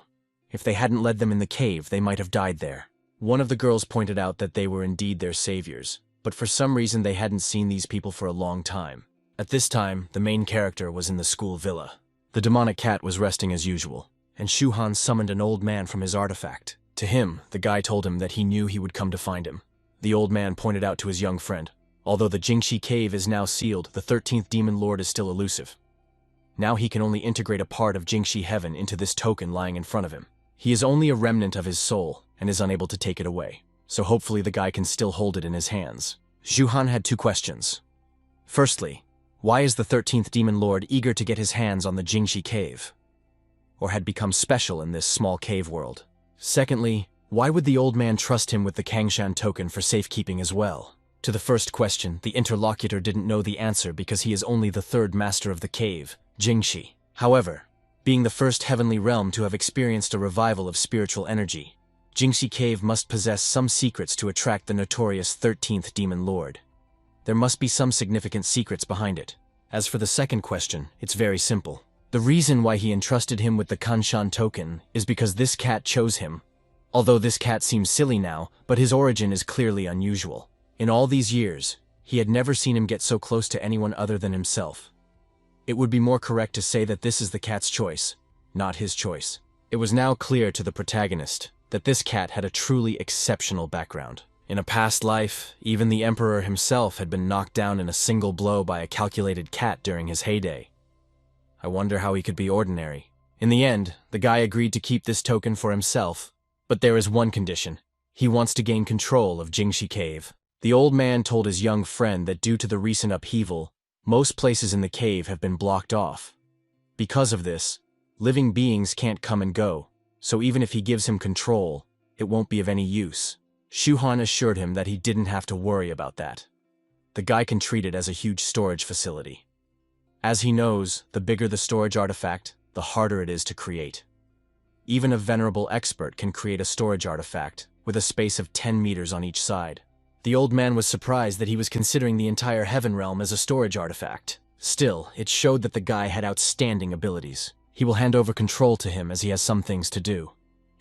If they hadn't led them in the cave, they might have died there. One of the girls pointed out that they were indeed their saviors, but for some reason they hadn't seen these people for a long time. At this time, the main character was in the school villa. The demonic cat was resting as usual, and Shu Han summoned an old man from his artifact. To him, the guy told him that he knew he would come to find him. The old man pointed out to his young friend, although the Jingxi Cave is now sealed, the 13th Demon Lord is still elusive. Now he can only integrate a part of Jingxi Heaven into this token lying in front of him. He is only a remnant of his soul and is unable to take it away, so hopefully the guy can still hold it in his hands. Shu Han had 2 questions. Firstly, why is the 13th Demon Lord eager to get his hands on the Jingxi Cave? Or had become special in this small cave world? Secondly, why would the old man trust him with the Kangshan token for safekeeping as well? To the first question, the interlocutor didn't know the answer because he is only the 3rd master of the cave, Jingxi. However, being the first heavenly realm to have experienced a revival of spiritual energy, Jingxi Cave must possess some secrets to attract the notorious 13th Demon Lord. There must be some significant secrets behind it. As for the second question, it's very simple. The reason why he entrusted him with the Kanshan token is because this cat chose him. Although this cat seems silly now, but his origin is clearly unusual. In all these years, he had never seen him get so close to anyone other than himself. It would be more correct to say that this is the cat's choice, not his choice. It was now clear to the protagonist that this cat had a truly exceptional background. In a past life, even the emperor himself had been knocked down in a single blow by a calculated cat during his heyday. I wonder how he could be ordinary. In the end, the guy agreed to keep this token for himself, but there is one condition. He wants to gain control of Jingxi Cave. The old man told his young friend that due to the recent upheaval, most places in the cave have been blocked off. Because of this, living beings can't come and go, so even if he gives him control, it won't be of any use. Shu Han assured him that he didn't have to worry about that. The guy can treat it as a huge storage facility. As he knows, the bigger the storage artifact, the harder it is to create. Even a venerable expert can create a storage artifact with a space of 10 meters on each side. The old man was surprised that he was considering the entire heaven realm as a storage artifact. Still, it showed that the guy had outstanding abilities. He will hand over control to him as he has some things to do.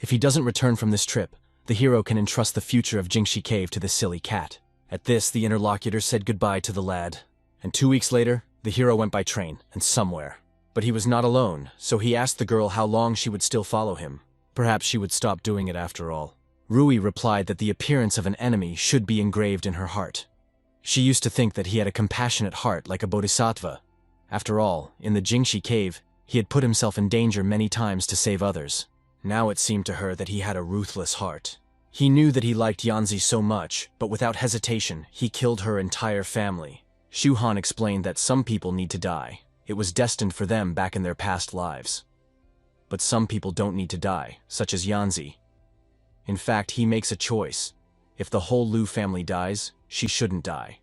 If he doesn't return from this trip, the hero can entrust the future of Jingxi Cave to this silly cat. At this, the interlocutor said goodbye to the lad, and 2 weeks later, the hero went by train, and somewhere. But he was not alone, so he asked the girl how long she would still follow him. Perhaps she would stop doing it after all. Rui replied that the appearance of an enemy should be engraved in her heart. She used to think that he had a compassionate heart like a bodhisattva. After all, in the Jingxi Cave, he had put himself in danger many times to save others. Now it seemed to her that he had a ruthless heart. He knew that he liked Yanzi so much, but without hesitation, he killed her entire family. Shu Han explained that some people need to die. It was destined for them back in their past lives. But some people don't need to die, such as Yanzi. In fact, he makes a choice. If the whole Liu family dies, she shouldn't die.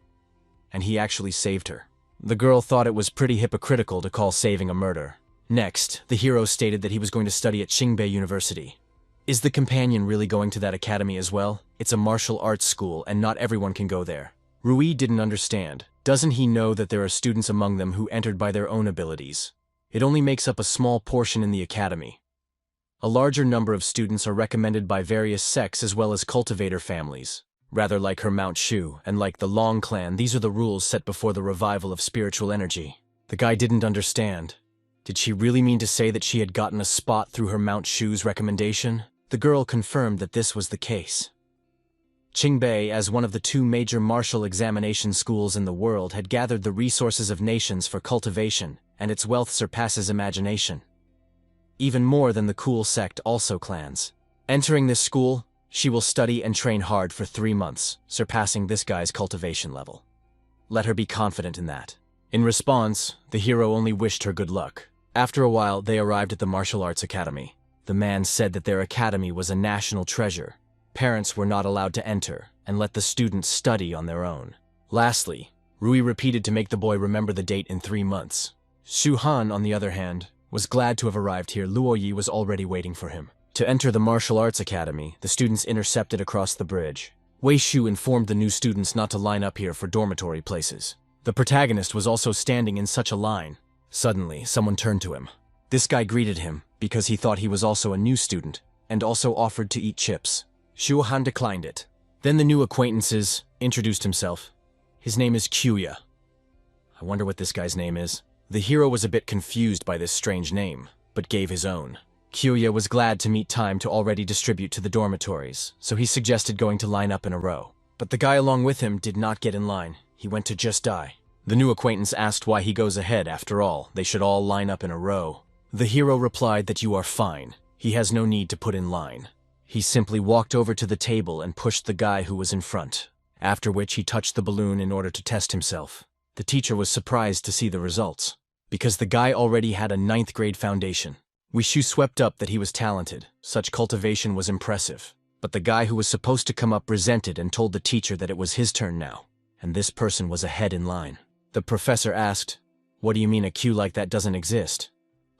And he actually saved her. The girl thought it was pretty hypocritical to call saving a murder. Next, the hero stated that he was going to study at Qingbei University. Is the companion really going to that academy as well? It's a martial arts school and not everyone can go there. Rui didn't understand. Doesn't he know that there are students among them who entered by their own abilities? It only makes up a small portion in the academy. A larger number of students are recommended by various sects as well as cultivator families. Rather like her Mount Shu and like the Long clan, these are the rules set before the revival of spiritual energy. The guy didn't understand. Did she really mean to say that she had gotten a spot through her Mount Shu's recommendation? The girl confirmed that this was the case. Qingbei, as one of the 2 major martial examination schools in the world, had gathered the resources of nations for cultivation, and its wealth surpasses imagination. Even more than the cool sect also clans. Entering this school, she will study and train hard for 3 months, surpassing this guy's cultivation level. Let her be confident in that. In response, the hero only wished her good luck. After a while, they arrived at the martial arts academy. The man said that their academy was a national treasure. Parents were not allowed to enter, and let the students study on their own. Lastly, Rui repeated to make the boy remember the date in 3 months. Shu Han, on the other hand, was glad to have arrived here. Luo Yi was already waiting for him. To enter the martial arts academy, the students intercepted across the bridge. Wei Shu informed the new students not to line up here for dormitory places. The protagonist was also standing in such a line. Suddenly, someone turned to him. This guy greeted him because he thought he was also a new student and also offered to eat chips. Shu Han declined it. Then the new acquaintances introduced himself. His name is Kyuya. I wonder what this guy's name is. The hero was a bit confused by this strange name, but gave his own. Kyuya was glad to meet time to already distribute to the dormitories, so he suggested going to line up in a row. But the guy along with him did not get in line. He went to just die. The new acquaintance asked why he goes ahead. After all, they should all line up in a row. The hero replied that you are fine. He has no need to put in line. He simply walked over to the table and pushed the guy who was in front, after which he touched the balloon in order to test himself. The teacher was surprised to see the results, because the guy already had a 9th grade foundation. Wishu swept up that he was talented. Such cultivation was impressive. But the guy who was supposed to come up resented and told the teacher that it was his turn now, and this person was ahead in line. The professor asked, "What do you mean a queue like that doesn't exist?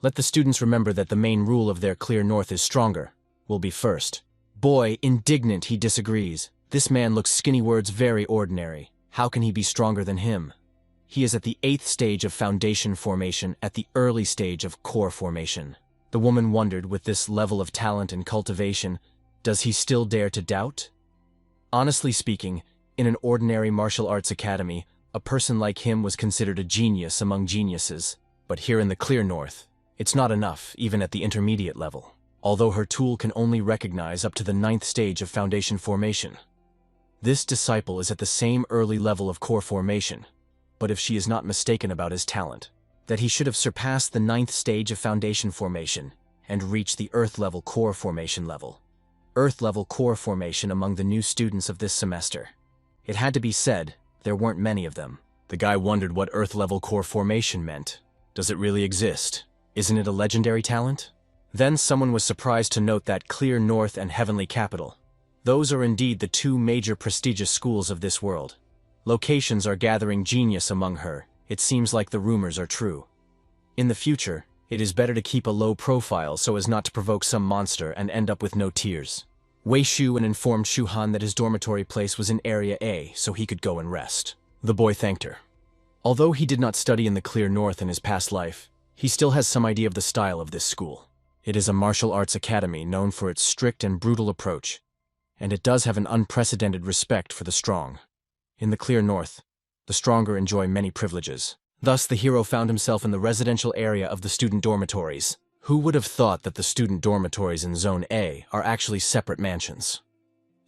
Let the students remember that the main rule of their clear north is stronger. Will be first." Boy, indignant, he disagrees. This man looks skinny words very ordinary. How can he be stronger than him? He is at the 8th stage of foundation formation, at the early stage of core formation. The woman wondered, with this level of talent and cultivation, does he still dare to doubt? Honestly speaking, in an ordinary martial arts academy, a person like him was considered a genius among geniuses. But here in the clear north, it's not enough, even at the intermediate level. Although her tool can only recognize up to the 9th stage of foundation formation. This disciple is at the same early level of core formation, but if she is not mistaken about his talent, that he should have surpassed the 9th stage of foundation formation and reached the Earth-level core formation level. Earth-level core formation among the new students of this semester. It had to be said, there weren't many of them. The guy wondered what Earth-level core formation meant. Does it really exist? Isn't it a legendary talent? Then someone was surprised to note that Clear North and Heavenly Capital. Those are indeed the 2 major prestigious schools of this world. Locations are gathering genius among her. It seems like the rumors are true. In the future, it is better to keep a low profile so as not to provoke some monster and end up with no tears. Wei Shu informed Shu Han that his dormitory place was in Area A so he could go and rest. The boy thanked her. Although he did not study in the Clear North in his past life, he still has some idea of the style of this school. It is a martial arts academy known for its strict and brutal approach, and it does have an unprecedented respect for the strong. In the Clear North, the stronger enjoy many privileges. Thus, the hero found himself in the residential area of the student dormitories. Who would have thought that the student dormitories in Zone A are actually separate mansions?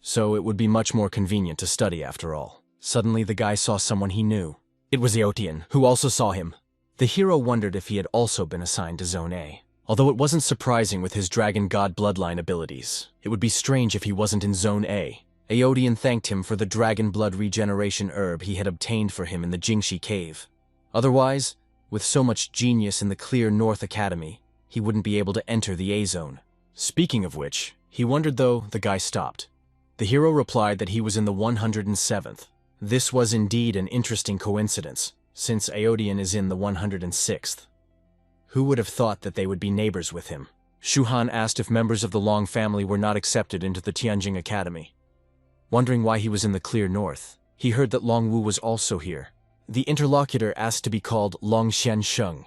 So it would be much more convenient to study after all. Suddenly, the guy saw someone he knew. It was Eotian, who also saw him. The hero wondered if he had also been assigned to Zone A. Although it wasn't surprising with his dragon god bloodline abilities, it would be strange if he wasn't in Zone A. Eotian thanked him for the dragon blood regeneration herb he had obtained for him in the Jingxi cave. Otherwise, with so much genius in the Clear North Academy, he wouldn't be able to enter the A-zone. Speaking of which, he wondered though the guy stopped. The hero replied that he was in the 107th. This was indeed an interesting coincidence, since Eotian is in the 106th. Who would have thought that they would be neighbors with him? Shu Han asked if members of the Long family were not accepted into the Tianjing Academy. Wondering why he was in the Clear North, he heard that Long Wu was also here. The interlocutor asked to be called Long Shen Sheng.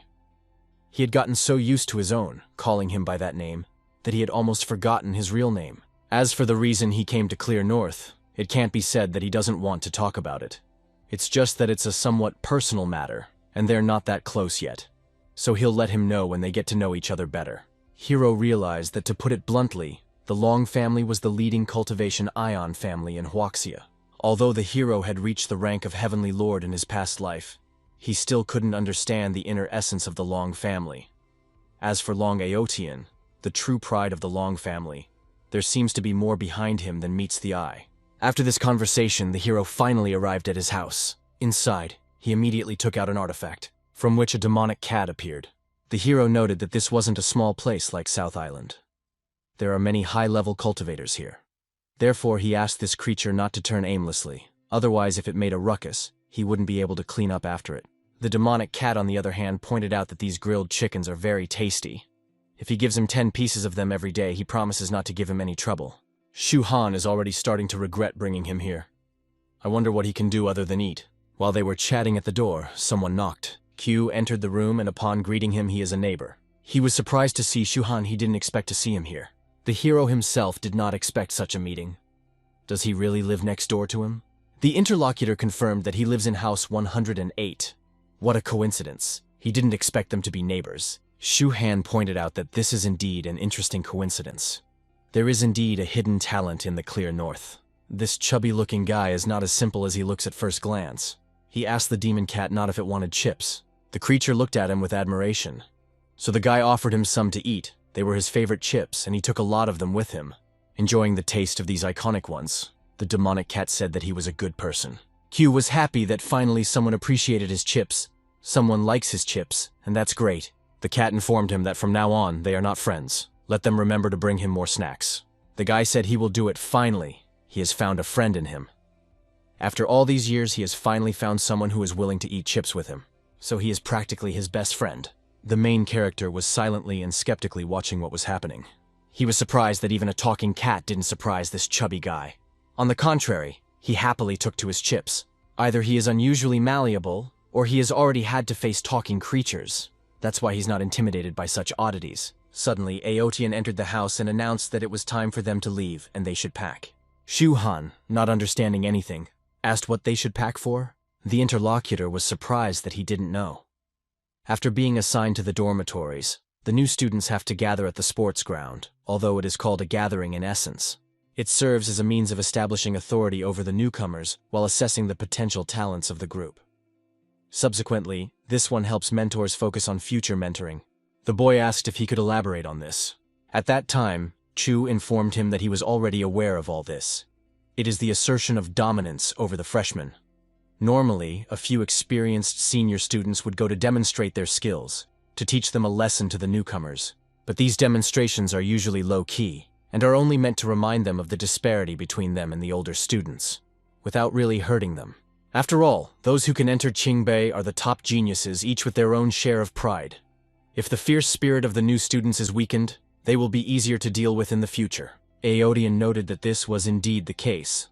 He had gotten so used to his own, calling him by that name, that he had almost forgotten his real name. As for the reason he came to Clear North, it can't be said that he doesn't want to talk about it. It's just that it's a somewhat personal matter, and they're not that close yet. So he'll let him know when they get to know each other better. Hiro realized that, to put it bluntly, the Long family was the leading cultivation ion family in Huaxia. Although the hero had reached the rank of Heavenly Lord in his past life, he still couldn't understand the inner essence of the Long family. As for Long Eotian, the true pride of the Long family, there seems to be more behind him than meets the eye. After this conversation, the hero finally arrived at his house. Inside, he immediately took out an artifact, from which a demonic cat appeared. The hero noted that this wasn't a small place like South Island. There are many high-level cultivators here. Therefore, he asked this creature not to turn aimlessly. Otherwise, if it made a ruckus, he wouldn't be able to clean up after it. The demonic cat, on the other hand, pointed out that these grilled chickens are very tasty. If he gives him 10 pieces of them every day, he promises not to give him any trouble. Shu Han is already starting to regret bringing him here. I wonder what he can do other than eat. While they were chatting at the door, someone knocked. Q entered the room, and upon greeting him, he is a neighbor. He was surprised to see Shu Han. He didn't expect to see him here. The hero himself did not expect such a meeting. Does he really live next door to him? The interlocutor confirmed that he lives in house 108. What a coincidence. He didn't expect them to be neighbors. Shu Han pointed out that this is indeed an interesting coincidence. There is indeed a hidden talent in the clear north. This chubby-looking guy is not as simple as he looks at first glance. He asked the demon cat not if it wanted chips. The creature looked at him with admiration. So the guy offered him some to eat. They were his favorite chips, and he took a lot of them with him. Enjoying the taste of these iconic ones, the demonic cat said that he was a good person. Q was happy that finally someone appreciated his chips. Someone likes his chips, and that's great. The cat informed him that from now on, they are not friends. Let them remember to bring him more snacks. The guy said he will do it finally. He has found a friend in him. After all these years, he has finally found someone who is willing to eat chips with him. So he is practically his best friend. The main character was silently and skeptically watching what was happening. He was surprised that even a talking cat didn't surprise this chubby guy. On the contrary, he happily took to his chips. Either he is unusually malleable, or he has already had to face talking creatures. That's why he's not intimidated by such oddities. Suddenly, Aotian entered the house and announced that it was time for them to leave and they should pack. Shu Han, not understanding anything, asked what they should pack for. The interlocutor was surprised that he didn't know. After being assigned to the dormitories, the new students have to gather at the sports ground, although it is called a gathering in essence. It serves as a means of establishing authority over the newcomers while assessing the potential talents of the group. Subsequently, this one helps mentors focus on future mentoring. The boy asked if he could elaborate on this. At that time, Chu informed him that he was already aware of all this. It is the assertion of dominance over the freshmen. Normally, a few experienced senior students would go to demonstrate their skills, to teach them a lesson to the newcomers. But these demonstrations are usually low-key, and are only meant to remind them of the disparity between them and the older students, without really hurting them. After all, those who can enter Qingbei are the top geniuses, each with their own share of pride. If the fierce spirit of the new students is weakened, they will be easier to deal with in the future. Aotian noted that this was indeed the case.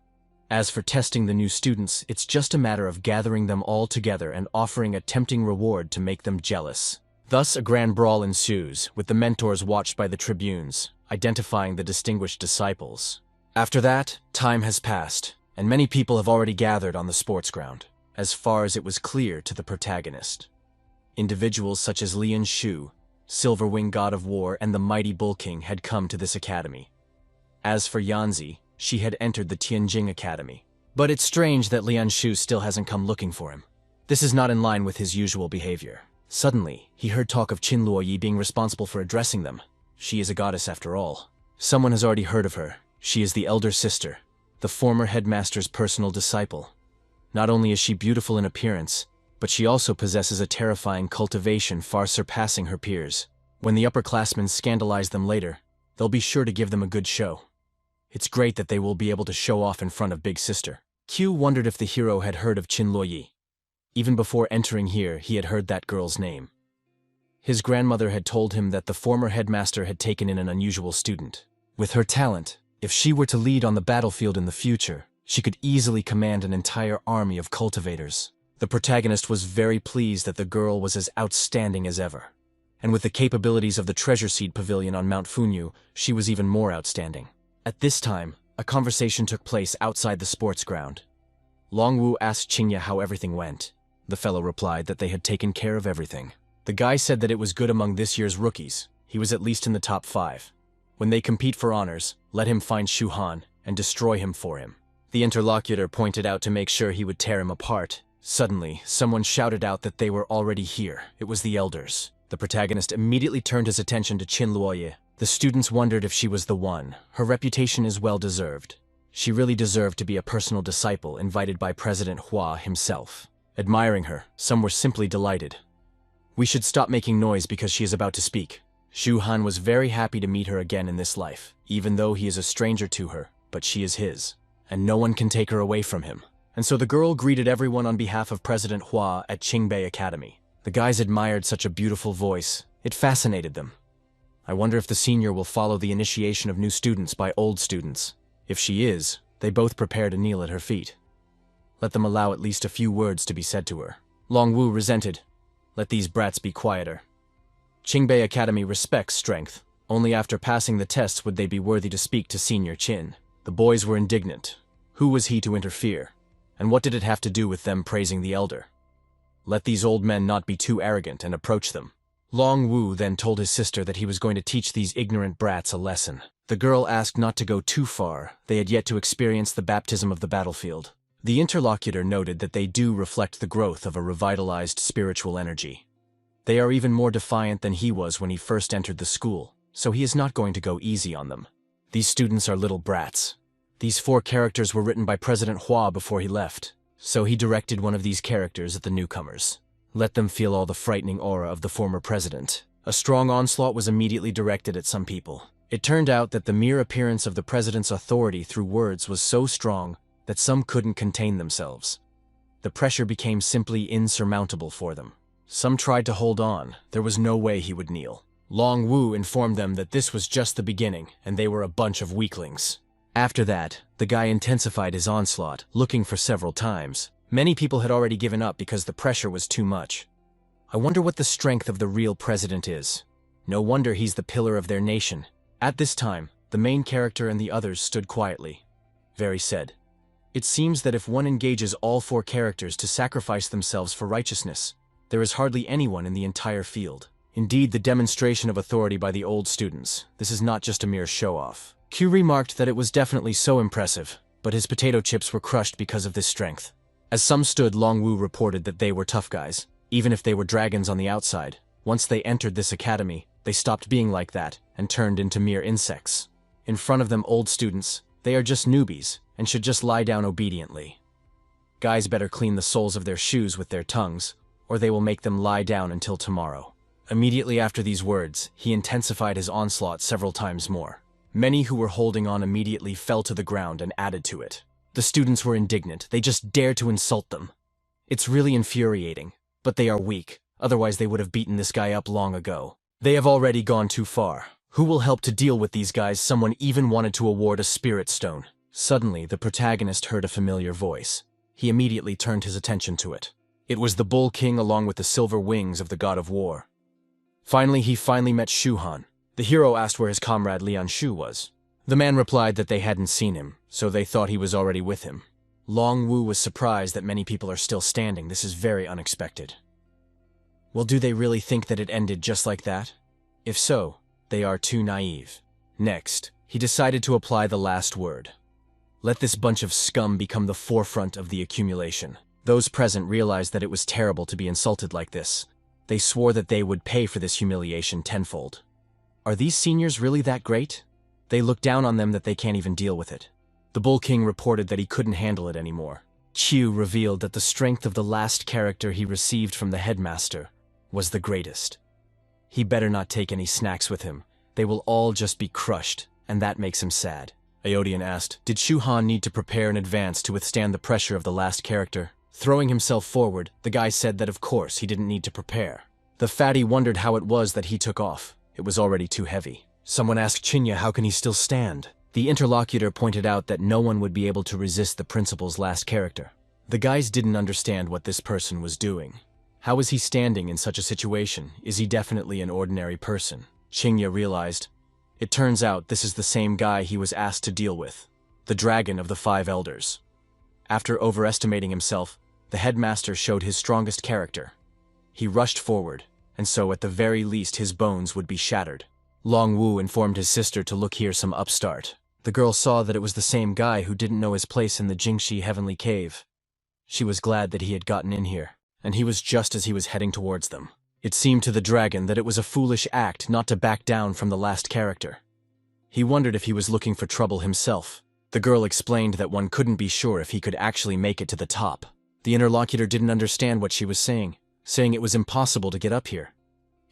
As for testing the new students, it's just a matter of gathering them all together and offering a tempting reward to make them jealous. Thus, a grand brawl ensues, with the mentors watched by the tribunes, identifying the distinguished disciples. After that, time has passed, and many people have already gathered on the sports ground, as far as it was clear to the protagonist. Individuals such as Lian Shu, Silverwing God of War, and the mighty Bull King had come to this academy. As for Yanzi, she had entered the Tianjing Academy. But it's strange that Lian Shu still hasn't come looking for him. This is not in line with his usual behavior. Suddenly, he heard talk of Qin Luoyi being responsible for addressing them. She is a goddess after all. Someone has already heard of her. She is the elder sister, the former headmaster's personal disciple. Not only is she beautiful in appearance, but she also possesses a terrifying cultivation far surpassing her peers. When the upperclassmen scandalize them later, they'll be sure to give them a good show. It's great that they will be able to show off in front of Big Sister. Q wondered if the hero had heard of Qin Luoyi. Even before entering here, he had heard that girl's name. His grandmother had told him that the former headmaster had taken in an unusual student. With her talent, if she were to lead on the battlefield in the future, she could easily command an entire army of cultivators. The protagonist was very pleased that the girl was as outstanding as ever. And with the capabilities of the Treasure Seed Pavilion on Mount Funyu, she was even more outstanding. At this time, a conversation took place outside the sports ground. Longwu asked Qingya how everything went. The fellow replied that they had taken care of everything. The guy said that it was good among this year's rookies. He was at least in the top 5. When they compete for honors, let him find Shu Han and destroy him for him. The interlocutor pointed out to make sure he would tear him apart. Suddenly, someone shouted out that they were already here. It was the elders. The protagonist immediately turned his attention to Qin Luoyi. The students wondered if she was the one. Her reputation is well-deserved. She really deserved to be a personal disciple invited by President Hua himself. Admiring her, some were simply delighted. We should stop making noise because she is about to speak. Shu Han was very happy to meet her again in this life, even though he is a stranger to her, but she is his, and no one can take her away from him. And so the girl greeted everyone on behalf of President Hua at Qingbei Academy. The guys admired such a beautiful voice. It fascinated them. I wonder if the senior will follow the initiation of new students by old students. If she is, they both prepare to kneel at her feet. Let them allow at least a few words to be said to her. Long Wu resented. Let these brats be quieter. Qingbei Academy respects strength. Only after passing the tests would they be worthy to speak to Senior Qin. The boys were indignant. Who was he to interfere? And what did it have to do with them praising the elder? Let these old men not be too arrogant and approach them. Long Wu then told his sister that he was going to teach these ignorant brats a lesson. The girl asked not to go too far. They had yet to experience the baptism of the battlefield. The interlocutor noted that they do reflect the growth of a revitalized spiritual energy. They are even more defiant than he was when he first entered the school, so he is not going to go easy on them. These students are little brats. These 4 characters were written by President Hua before he left, so he directed one of these characters at the newcomers. Let them feel all the frightening aura of the former president. A strong onslaught was immediately directed at some people. It turned out that the mere appearance of the president's authority through words was so strong that some couldn't contain themselves. The pressure became simply insurmountable for them. Some tried to hold on. There was no way he would kneel. Long Wu informed them that this was just the beginning, and they were a bunch of weaklings. After that, the guy intensified his onslaught, looking for several times. Many people had already given up because the pressure was too much. I wonder what the strength of the real president is. No wonder he's the pillar of their nation. At this time, the main character and the others stood quietly. Very said. It seems that if one engages all 4 characters to sacrifice themselves for righteousness, there is hardly anyone in the entire field. Indeed, the demonstration of authority by the old students, this is not just a mere show-off. Q remarked that it was definitely so impressive, but his potato chips were crushed because of this strength. As some stood, Long Wu reported that they were tough guys, even if they were dragons on the outside. Once they entered this academy, they stopped being like that and turned into mere insects. In front of them old students, they are just newbies and should just lie down obediently. Guys better clean the soles of their shoes with their tongues, or they will make them lie down until tomorrow. Immediately after these words, he intensified his onslaught several times more. Many who were holding on immediately fell to the ground and added to it. The students were indignant. They just dared to insult them. It's really infuriating, but they are weak. Otherwise they would have beaten this guy up long ago. They have already gone too far. Who will help to deal with these guys? Someone even wanted to award a spirit stone. Suddenly, the protagonist heard a familiar voice. He immediately turned his attention to it. It was the Bull King along with the silver wings of the god of war. Finally, he met Shu Han. The hero asked where his comrade Lian Shu was. The man replied that they hadn't seen him, so they thought he was already with him. Long Wu was surprised that many people are still standing. This is very unexpected. Well, do they really think that it ended just like that? If so, they are too naive. Next, he decided to apply the last word. Let this bunch of scum become the forefront of the accumulation. Those present realized that it was terrible to be insulted like this. They swore that they would pay for this humiliation tenfold. Are these seniors really that great? They look down on them that they can't even deal with it. The Bull King reported that he couldn't handle it anymore. Qiu revealed that the strength of the last character he received from the headmaster was the greatest. He better not take any snacks with him. They will all just be crushed, and that makes him sad. Aodian asked, did Shu Han need to prepare in advance to withstand the pressure of the last character? Throwing himself forward, the guy said that of course he didn't need to prepare. The fatty wondered how it was that he took off. It was already too heavy. Someone asked Chinya how can he still stand? The interlocutor pointed out that no one would be able to resist the principal's last character. The guys didn't understand what this person was doing. How is he standing in such a situation? Is he definitely an ordinary person? Chinya realized. It turns out this is the same guy he was asked to deal with. The dragon of the 5 elders. After overestimating himself, the headmaster showed his strongest character. He rushed forward, and so at the very least his bones would be shattered. Long Wu informed his sister to look here some upstart. The girl saw that it was the same guy who didn't know his place in the Jingxi Heavenly Cave. She was glad that he had gotten in here, and he was just as he was heading towards them. It seemed to the dragon that it was a foolish act not to back down from the last character. He wondered if he was looking for trouble himself. The girl explained that one couldn't be sure if he could actually make it to the top. The interlocutor didn't understand what she was saying, saying it was impossible to get up here.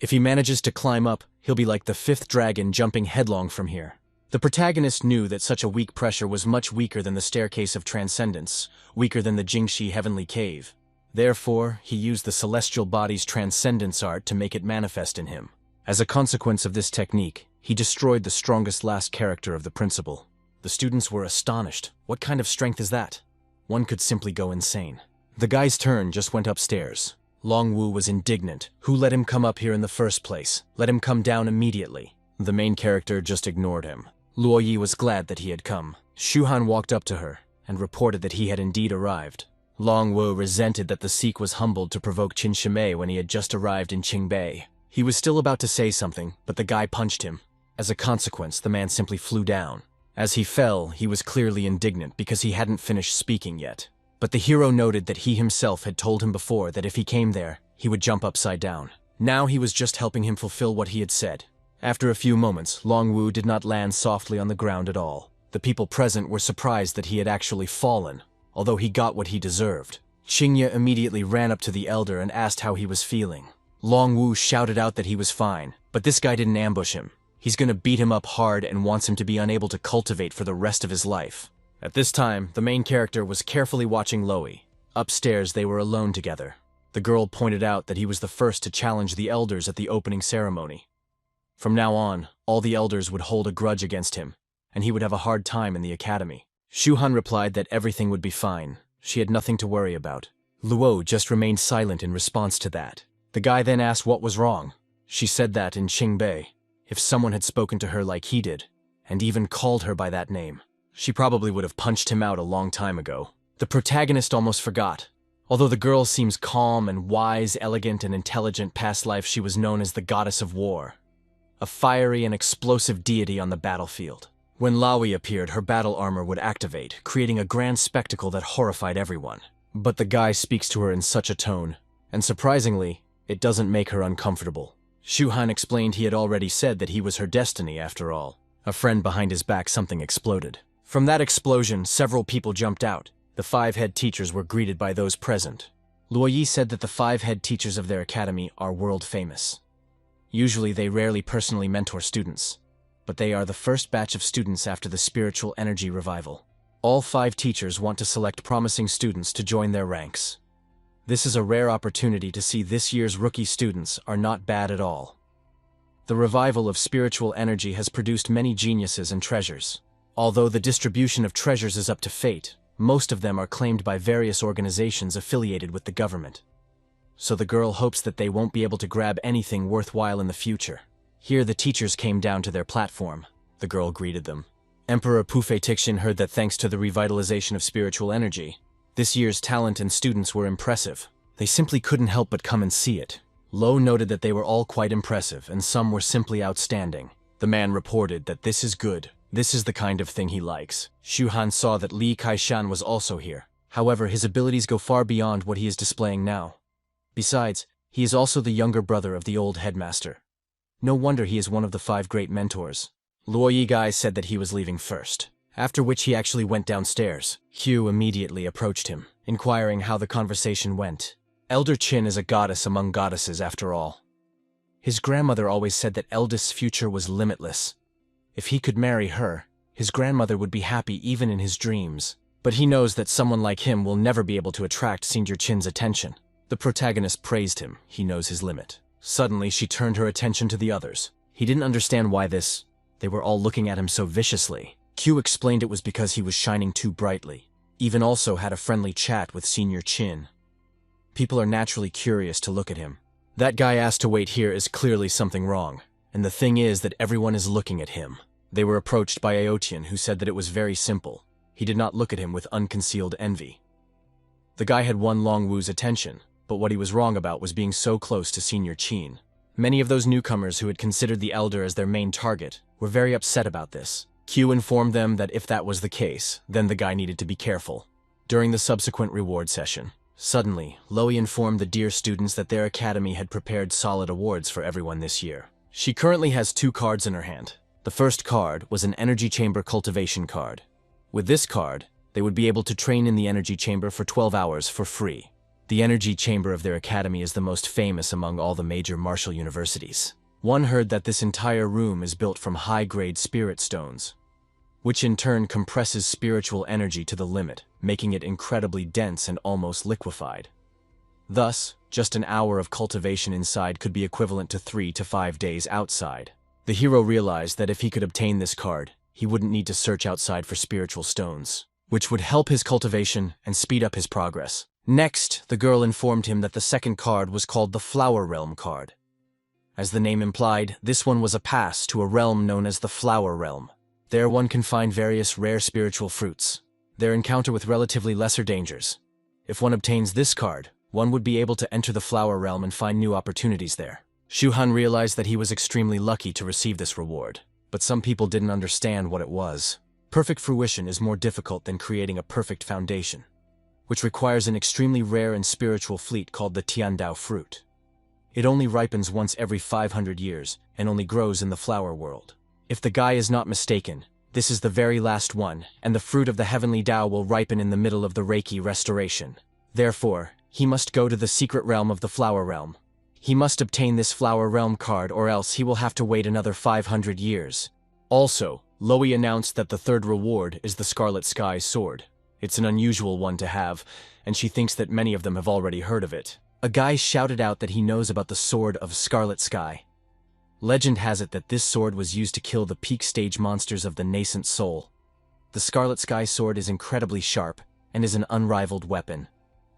If he manages to climb up, he'll be like the fifth dragon jumping headlong from here. The protagonist knew that such a weak pressure was much weaker than the staircase of transcendence, weaker than the Jingxi heavenly cave. Therefore, he used the celestial body's transcendence art to make it manifest in him. As a consequence of this technique, he destroyed the strongest last character of the principle. The students were astonished. What kind of strength is that? One could simply go insane. The guy's turn just went upstairs. Longwu was indignant. Who let him come up here in the first place? Let him come down immediately. The main character just ignored him. Luo Yi was glad that he had come. Shuhan walked up to her and reported that he had indeed arrived. Longwu resented that the Sikh was humbled to provoke Qin Shimei when he had just arrived in Qingbei. He was still about to say something, but the guy punched him. As a consequence, the man simply flew down. As he fell, he was clearly indignant because he hadn't finished speaking yet. But the hero noted that he himself had told him before that if he came there, he would jump upside down. Now he was just helping him fulfill what he had said. After a few moments, Longwu did not land softly on the ground at all. The people present were surprised that he had actually fallen, although he got what he deserved. Qingye immediately ran up to the elder and asked how he was feeling. Longwu shouted out that he was fine, but this guy didn't ambush him. He's gonna beat him up hard and wants him to be unable to cultivate for the rest of his life. At this time, the main character was carefully watching Loei. Upstairs, they were alone together. The girl pointed out that he was the first to challenge the elders at the opening ceremony. From now on, all the elders would hold a grudge against him, and he would have a hard time in the academy. Shuhan replied that everything would be fine. She had nothing to worry about. Luo just remained silent in response to that. The guy then asked what was wrong. She said that in Qingbei, if someone had spoken to her like he did, and even called her by that name, she probably would have punched him out a long time ago. The protagonist almost forgot. Although the girl seems calm and wise, elegant and intelligent, past life she was known as the goddess of war, a fiery and explosive deity on the battlefield. When Loei appeared, her battle armor would activate, creating a grand spectacle that horrified everyone. But the guy speaks to her in such a tone, and surprisingly, it doesn't make her uncomfortable. Shuhan explained he had already said that he was her destiny after all. A friend behind his back, something exploded. From that explosion, several people jumped out. The 5 head teachers were greeted by those present. Luo Yi said that the 5 head teachers of their academy are world famous. Usually they rarely personally mentor students, but they are the first batch of students after the spiritual energy revival. All 5 teachers want to select promising students to join their ranks. This is a rare opportunity to see this year's rookie students are not bad at all. The revival of spiritual energy has produced many geniuses and treasures. Although the distribution of treasures is up to fate, most of them are claimed by various organizations affiliated with the government. So the girl hopes that they won't be able to grab anything worthwhile in the future. Here the teachers came down to their platform. The girl greeted them. Emperor Pufei Tixin heard that thanks to the revitalization of spiritual energy, this year's talent and students were impressive. They simply couldn't help but come and see it. Lo noted that they were all quite impressive, and some were simply outstanding. The man reported that this is good. This is the kind of thing he likes. Shuhan saw that Li Kaishan was also here. However, his abilities go far beyond what he is displaying now. Besides, he is also the younger brother of the old headmaster. No wonder he is one of the 5 great mentors. Luo Yigai said that he was leaving first, after which he actually went downstairs. Hugh immediately approached him, inquiring how the conversation went. Elder Qin is a goddess among goddesses after all. His grandmother always said that Eldest's future was limitless. If he could marry her, his grandmother would be happy even in his dreams. But he knows that someone like him will never be able to attract Senior Qin's attention. The protagonist praised him. He knows his limit. Suddenly, she turned her attention to the others. He didn't understand why this. They were all looking at him so viciously. Q explained it was because he was shining too brightly. Even also had a friendly chat with Senior Qin. People are naturally curious to look at him. That guy asked to wait here is clearly something wrong. And the thing is that everyone is looking at him. They were approached by Aotian, who said that it was very simple. He did not look at him with unconcealed envy. The guy had won Longwu's attention, but what he was wrong about was being so close to Senior Qin. Many of those newcomers who had considered the elder as their main target were very upset about this. Q informed them that if that was the case, then the guy needed to be careful. During the subsequent reward session, suddenly, Loei informed the dear students that their academy had prepared solid awards for everyone this year. She currently has 2 cards in her hand. The first card was an energy chamber cultivation card. With this card, they would be able to train in the energy chamber for 12 hours for free. The energy chamber of their academy is the most famous among all the major martial universities. One heard that this entire room is built from high-grade spirit stones, which in turn compresses spiritual energy to the limit, making it incredibly dense and almost liquefied. Thus, just an hour of cultivation inside could be equivalent to 3 to 5 days outside. The hero realized that if he could obtain this card, he wouldn't need to search outside for spiritual stones, which would help his cultivation and speed up his progress. Next, the girl informed him that the second card was called the Flower Realm card. As the name implied, this one was a pass to a realm known as the Flower Realm. There one can find various rare spiritual fruits. Their encounter with relatively lesser dangers. If one obtains this card, one would be able to enter the Flower Realm and find new opportunities there. Shuhan realized that he was extremely lucky to receive this reward, but some people didn't understand what it was. Perfect fruition is more difficult than creating a perfect foundation, which requires an extremely rare and spiritual fleet called the Tiandao fruit. It only ripens once every 500 years and only grows in the flower world. If the guy is not mistaken, this is the very last one, and the fruit of the heavenly Tao will ripen in the middle of the Reiki restoration. Therefore, he must go to the secret realm of the Flower Realm. He must obtain this Flower Realm card or else he will have to wait another 500 years. Also, Loey announced that the third reward is the Scarlet Sky sword. It's an unusual one to have, and she thinks that many of them have already heard of it. A guy shouted out that he knows about the Sword of Scarlet Sky. Legend has it that this sword was used to kill the peak stage monsters of the nascent soul. The Scarlet Sky sword is incredibly sharp and is an unrivaled weapon.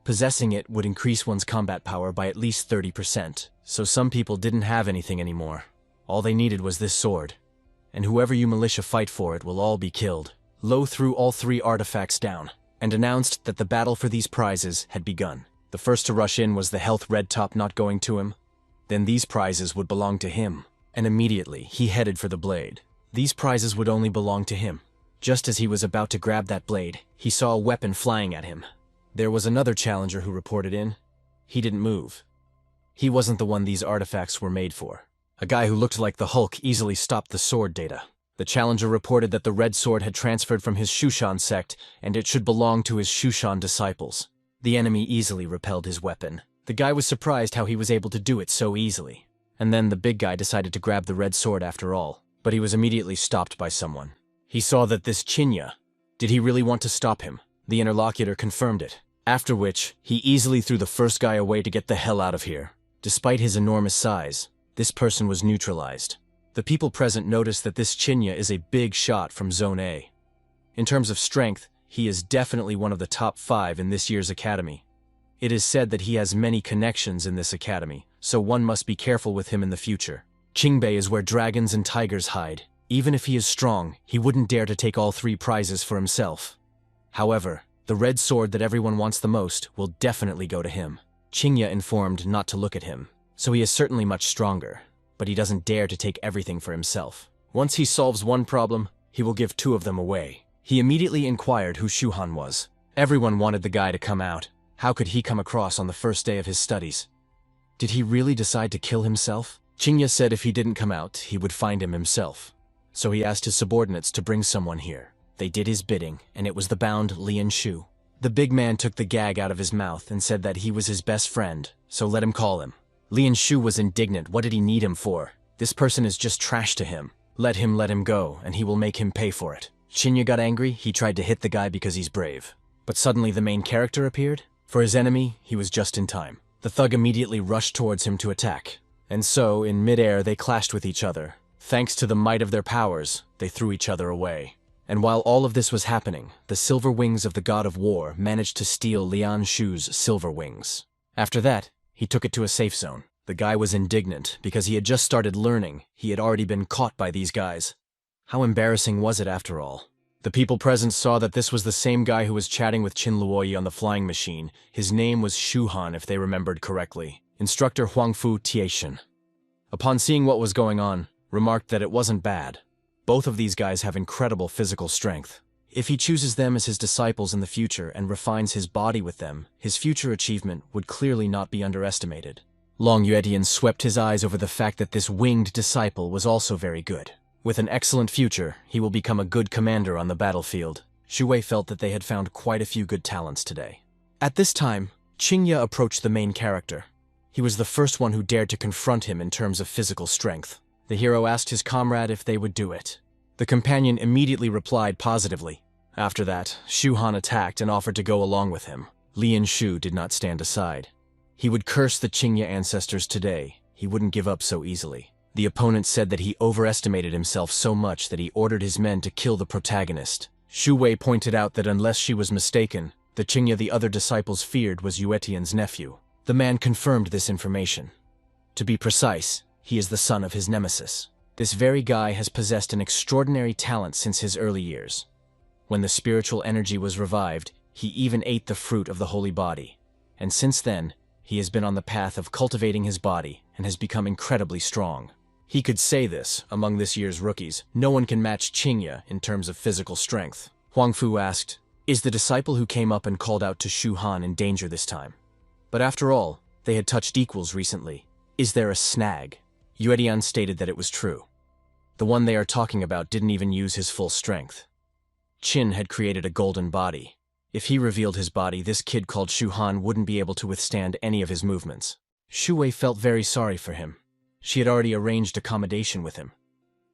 Possessing it would increase one's combat power by at least 30%, so some people didn't have anything anymore. All they needed was this sword, and whoever you militia fight for it will all be killed. Lo threw all 3 artifacts down, and announced that the battle for these prizes had begun. The first to rush in was the health red top not going to him. Then these prizes would belong to him, and immediately he headed for the blade. These prizes would only belong to him. Just as he was about to grab that blade, he saw a weapon flying at him. There was another challenger who reported in. He didn't move. He wasn't the one these artifacts were made for. A guy who looked like the Hulk easily stopped the sword data. The challenger reported that the red sword had transferred from his Shushan sect, and it should belong to his Shushan disciples. The enemy easily repelled his weapon. The guy was surprised how he was able to do it so easily. And then the big guy decided to grab the red sword after all, but he was immediately stopped by someone. He saw that this Chinya, did he really want to stop him? The interlocutor confirmed it, after which he easily threw the first guy away to get the hell out of here. Despite his enormous size, this person was neutralized. The people present noticed that this Chinya is a big shot from Zone A. In terms of strength, he is definitely one of the top 5 in this year's academy. It is said that he has many connections in this academy, so one must be careful with him in the future. Qingbei is where dragons and tigers hide. Even if he is strong, he wouldn't dare to take all 3 prizes for himself. However, the red sword that everyone wants the most will definitely go to him. Qingya informed not to look at him, so he is certainly much stronger, but he doesn't dare to take everything for himself. Once he solves one problem, he will give 2 of them away. He immediately inquired who Shuhan was. Everyone wanted the guy to come out. How could he come across on the first day of his studies? Did he really decide to kill himself? Qingya said if he didn't come out, he would find him himself. So he asked his subordinates to bring someone here. They did his bidding, and it was the bound Lian Shu. The big man took the gag out of his mouth and said that he was his best friend, so let him call him. Lian Shu was indignant. What did he need him for? This person is just trash to him. Let him go, and he will make him pay for it. Shinya got angry. He tried to hit the guy because he's brave. But suddenly the main character appeared. For his enemy, he was just in time. The thug immediately rushed towards him to attack. And so, in midair, they clashed with each other. Thanks to the might of their powers, they threw each other away. And while all of this was happening, the silver wings of the god of war managed to steal Lian Shu's silver wings. After that, he took it to a safe zone. The guy was indignant because he had just started learning. He had already been caught by these guys. How embarrassing was it after all? The people present saw that this was the same guy who was chatting with Qin Luoyi on the flying machine. His name was Shuhan, if they remembered correctly. Instructor Huangfu Tieshan, upon seeing what was going on, remarked that it wasn't bad. Both of these guys have incredible physical strength. If he chooses them as his disciples in the future and refines his body with them, his future achievement would clearly not be underestimated. Long Yuetian swept his eyes over the fact that this winged disciple was also very good. With an excellent future, he will become a good commander on the battlefield. Shu Wei felt that they had found quite a few good talents today. At this time, Qingya approached the main character. He was the first one who dared to confront him in terms of physical strength. The hero asked his comrade if they would do it. The companion immediately replied positively. After that, Shu Han attacked and offered to go along with him. Lian Shu did not stand aside. He would curse the Qingya ancestors today. He wouldn't give up so easily. The opponent said that he overestimated himself so much that he ordered his men to kill the protagonist. Shu Wei pointed out that unless she was mistaken, the Qingya the other disciples feared was Yue Tian's nephew. The man confirmed this information. To be precise, he is the son of his nemesis. This very guy has possessed an extraordinary talent since his early years. When the spiritual energy was revived, he even ate the fruit of the holy body. And since then, he has been on the path of cultivating his body and has become incredibly strong. He could say this, among this year's rookies, no one can match Qingya in terms of physical strength. Huang Fu asked, "Is the disciple who came up and called out to Shu Han in danger this time?" But after all, they had touched equals recently. Is there a snag? Yue Tian stated that it was true. The one they are talking about didn't even use his full strength. Qin had created a golden body. If he revealed his body, this kid called Shu Han wouldn't be able to withstand any of his movements. Shu Wei felt very sorry for him. She had already arranged accommodation with him.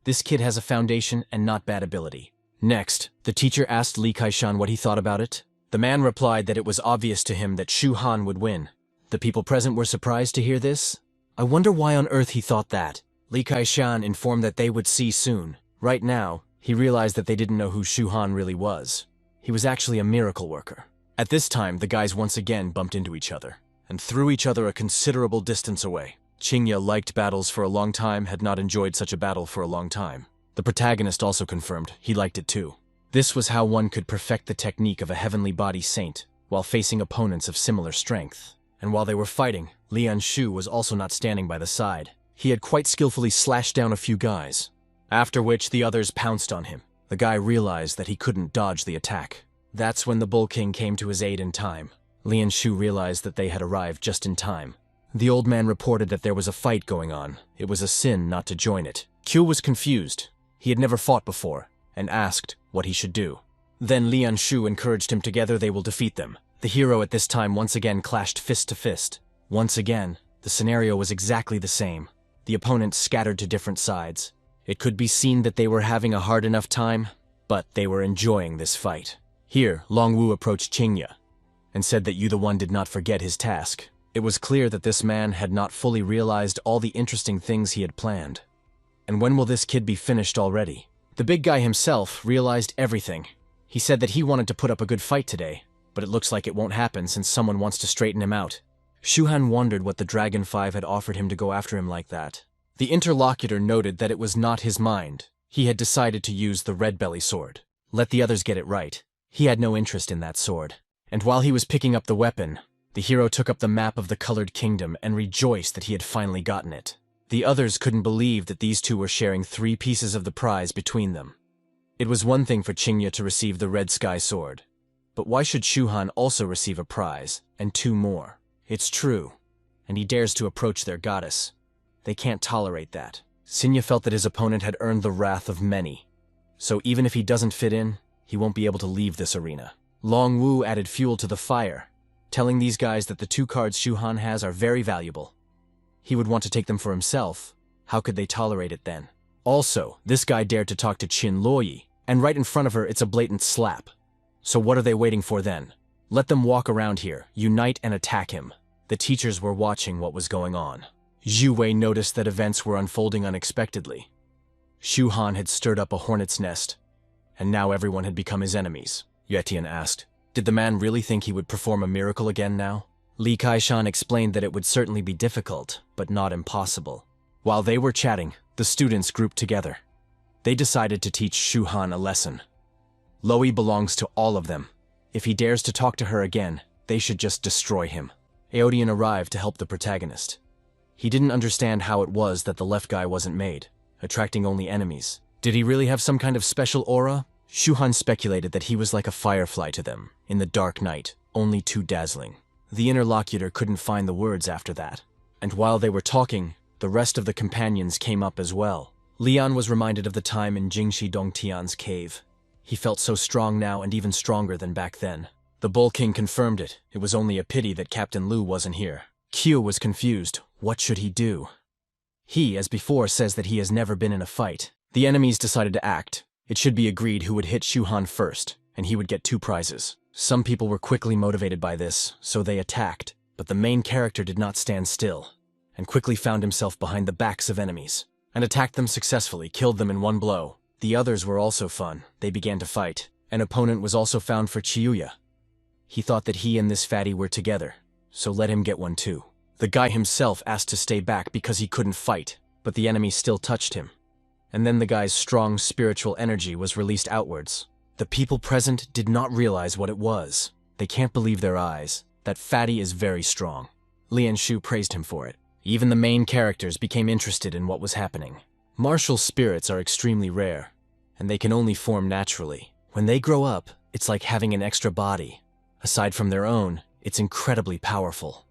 This kid has a foundation and not bad ability. Next, the teacher asked Li Kaishan what he thought about it. The man replied that it was obvious to him that Shu Han would win. The people present were surprised to hear this. I wonder why on earth he thought that. Li Kaishan informed that they would see soon. Right now, he realized that they didn't know who Shu Han really was. He was actually a miracle worker. At this time, the guys once again bumped into each other, and threw each other a considerable distance away. Qingya liked battles for a long time, had not enjoyed such a battle for a long time. The protagonist also confirmed he liked it too. This was how one could perfect the technique of a heavenly body saint, while facing opponents of similar strength. And while they were fighting, Lian Shu was also not standing by the side. He had quite skillfully slashed down a few guys, after which the others pounced on him. The guy realized that he couldn't dodge the attack. That's when the Bull King came to his aid in time. Lian Shu realized that they had arrived just in time. The old man reported that there was a fight going on. It was a sin not to join it. Q was confused. He had never fought before, and asked what he should do. Then Lian Shu encouraged him. Together they will defeat them. The hero at this time once again clashed fist to fist. Once again, the scenario was exactly the same. The opponents scattered to different sides. It could be seen that they were having a hard enough time, but they were enjoying this fight. Here, Long Wu approached Qingya, and said that Yu the One did not forget his task. It was clear that this man had not fully realized all the interesting things he had planned. And when will this kid be finished already? The big guy himself realized everything. He said that he wanted to put up a good fight today, but it looks like it won't happen since someone wants to straighten him out. Shu Han wondered what the Dragon 5 had offered him to go after him like that. The interlocutor noted that it was not his mind. He had decided to use the red belly sword. Let the others get it right. He had no interest in that sword. And while he was picking up the weapon, the hero took up the map of the Colored Kingdom and rejoiced that he had finally gotten it. The others couldn't believe that these two were sharing 3 pieces of the prize between them. It was one thing for Qingya to receive the Red Sky Sword, but why should Shu Han also receive a prize, and 2 more? It's true, and he dares to approach their goddess. They can't tolerate that. Qingya felt that his opponent had earned the wrath of many, so even if he doesn't fit in, he won't be able to leave this arena. Long Wu added fuel to the fire, telling these guys that the 2 cards Shu Han has are very valuable. He would want to take them for himself. How could they tolerate it then? Also, this guy dared to talk to Qin Luoyi, and right in front of her it's a blatant slap. So what are they waiting for then? Let them walk around here, unite and attack him. The teachers were watching what was going on. Zhu Wei noticed that events were unfolding unexpectedly. Shu Han had stirred up a hornet's nest, and now everyone had become his enemies. Yue Tian asked, did the man really think he would perform a miracle again now? Li Kaishan explained that it would certainly be difficult, but not impossible. While they were chatting, the students grouped together. They decided to teach Shu Han a lesson. Luoyi belongs to all of them. If he dares to talk to her again, they should just destroy him. Aodian arrived to help the protagonist. He didn't understand how it was that the left guy wasn't made, attracting only enemies. Did he really have some kind of special aura? Shu Han speculated that he was like a firefly to them, in the dark night, only too dazzling. The interlocutor couldn't find the words after that. And while they were talking, the rest of the companions came up as well. Lian was reminded of the time in Jingxi Dongtian's cave. He felt so strong now and even stronger than back then. The Bull King confirmed it. It was only a pity that Captain Lu wasn't here. Q was confused. What should he do? He, as before, says that he has never been in a fight. The enemies decided to act. It should be agreed who would hit Shu Han first, and he would get 2 prizes. Some people were quickly motivated by this, so they attacked. But the main character did not stand still, and quickly found himself behind the backs of enemies, and attacked them successfully, killed them in one blow. The others were also fun. They began to fight. An opponent was also found for Chiuya. He thought that he and this fatty were together, so let him get one too. The guy himself asked to stay back because he couldn't fight, but the enemy still touched him. And then the guy's strong spiritual energy was released outwards. The people present did not realize what it was. They can't believe their eyes. That fatty is very strong. Lian Shu praised him for it. Even the main characters became interested in what was happening. Martial spirits are extremely rare, and they can only form naturally. When they grow up, it's like having an extra body. Aside from their own, it's incredibly powerful.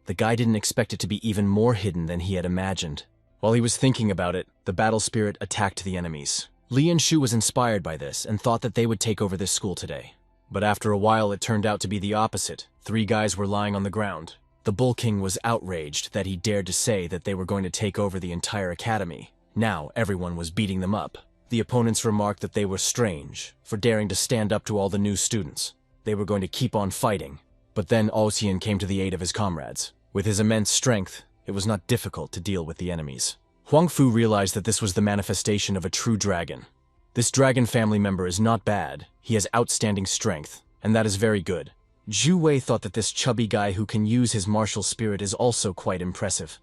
The guy didn't expect it to be even more hidden than he had imagined. While he was thinking about it, the battle spirit attacked the enemies. Lian Shu was inspired by this and thought that they would take over this school today. But after a while, it turned out to be the opposite. 3 guys were lying on the ground. The Bull King was outraged that he dared to say that they were going to take over the entire academy. Now, everyone was beating them up. The opponents remarked that they were strange for daring to stand up to all the new students. They were going to keep on fighting. But then Ocean came to the aid of his comrades. With his immense strength, it was not difficult to deal with the enemies. Huang Fu realized that this was the manifestation of a true dragon. This dragon family member is not bad. He has outstanding strength, and that is very good. Zhu Wei thought that this chubby guy who can use his martial spirit is also quite impressive.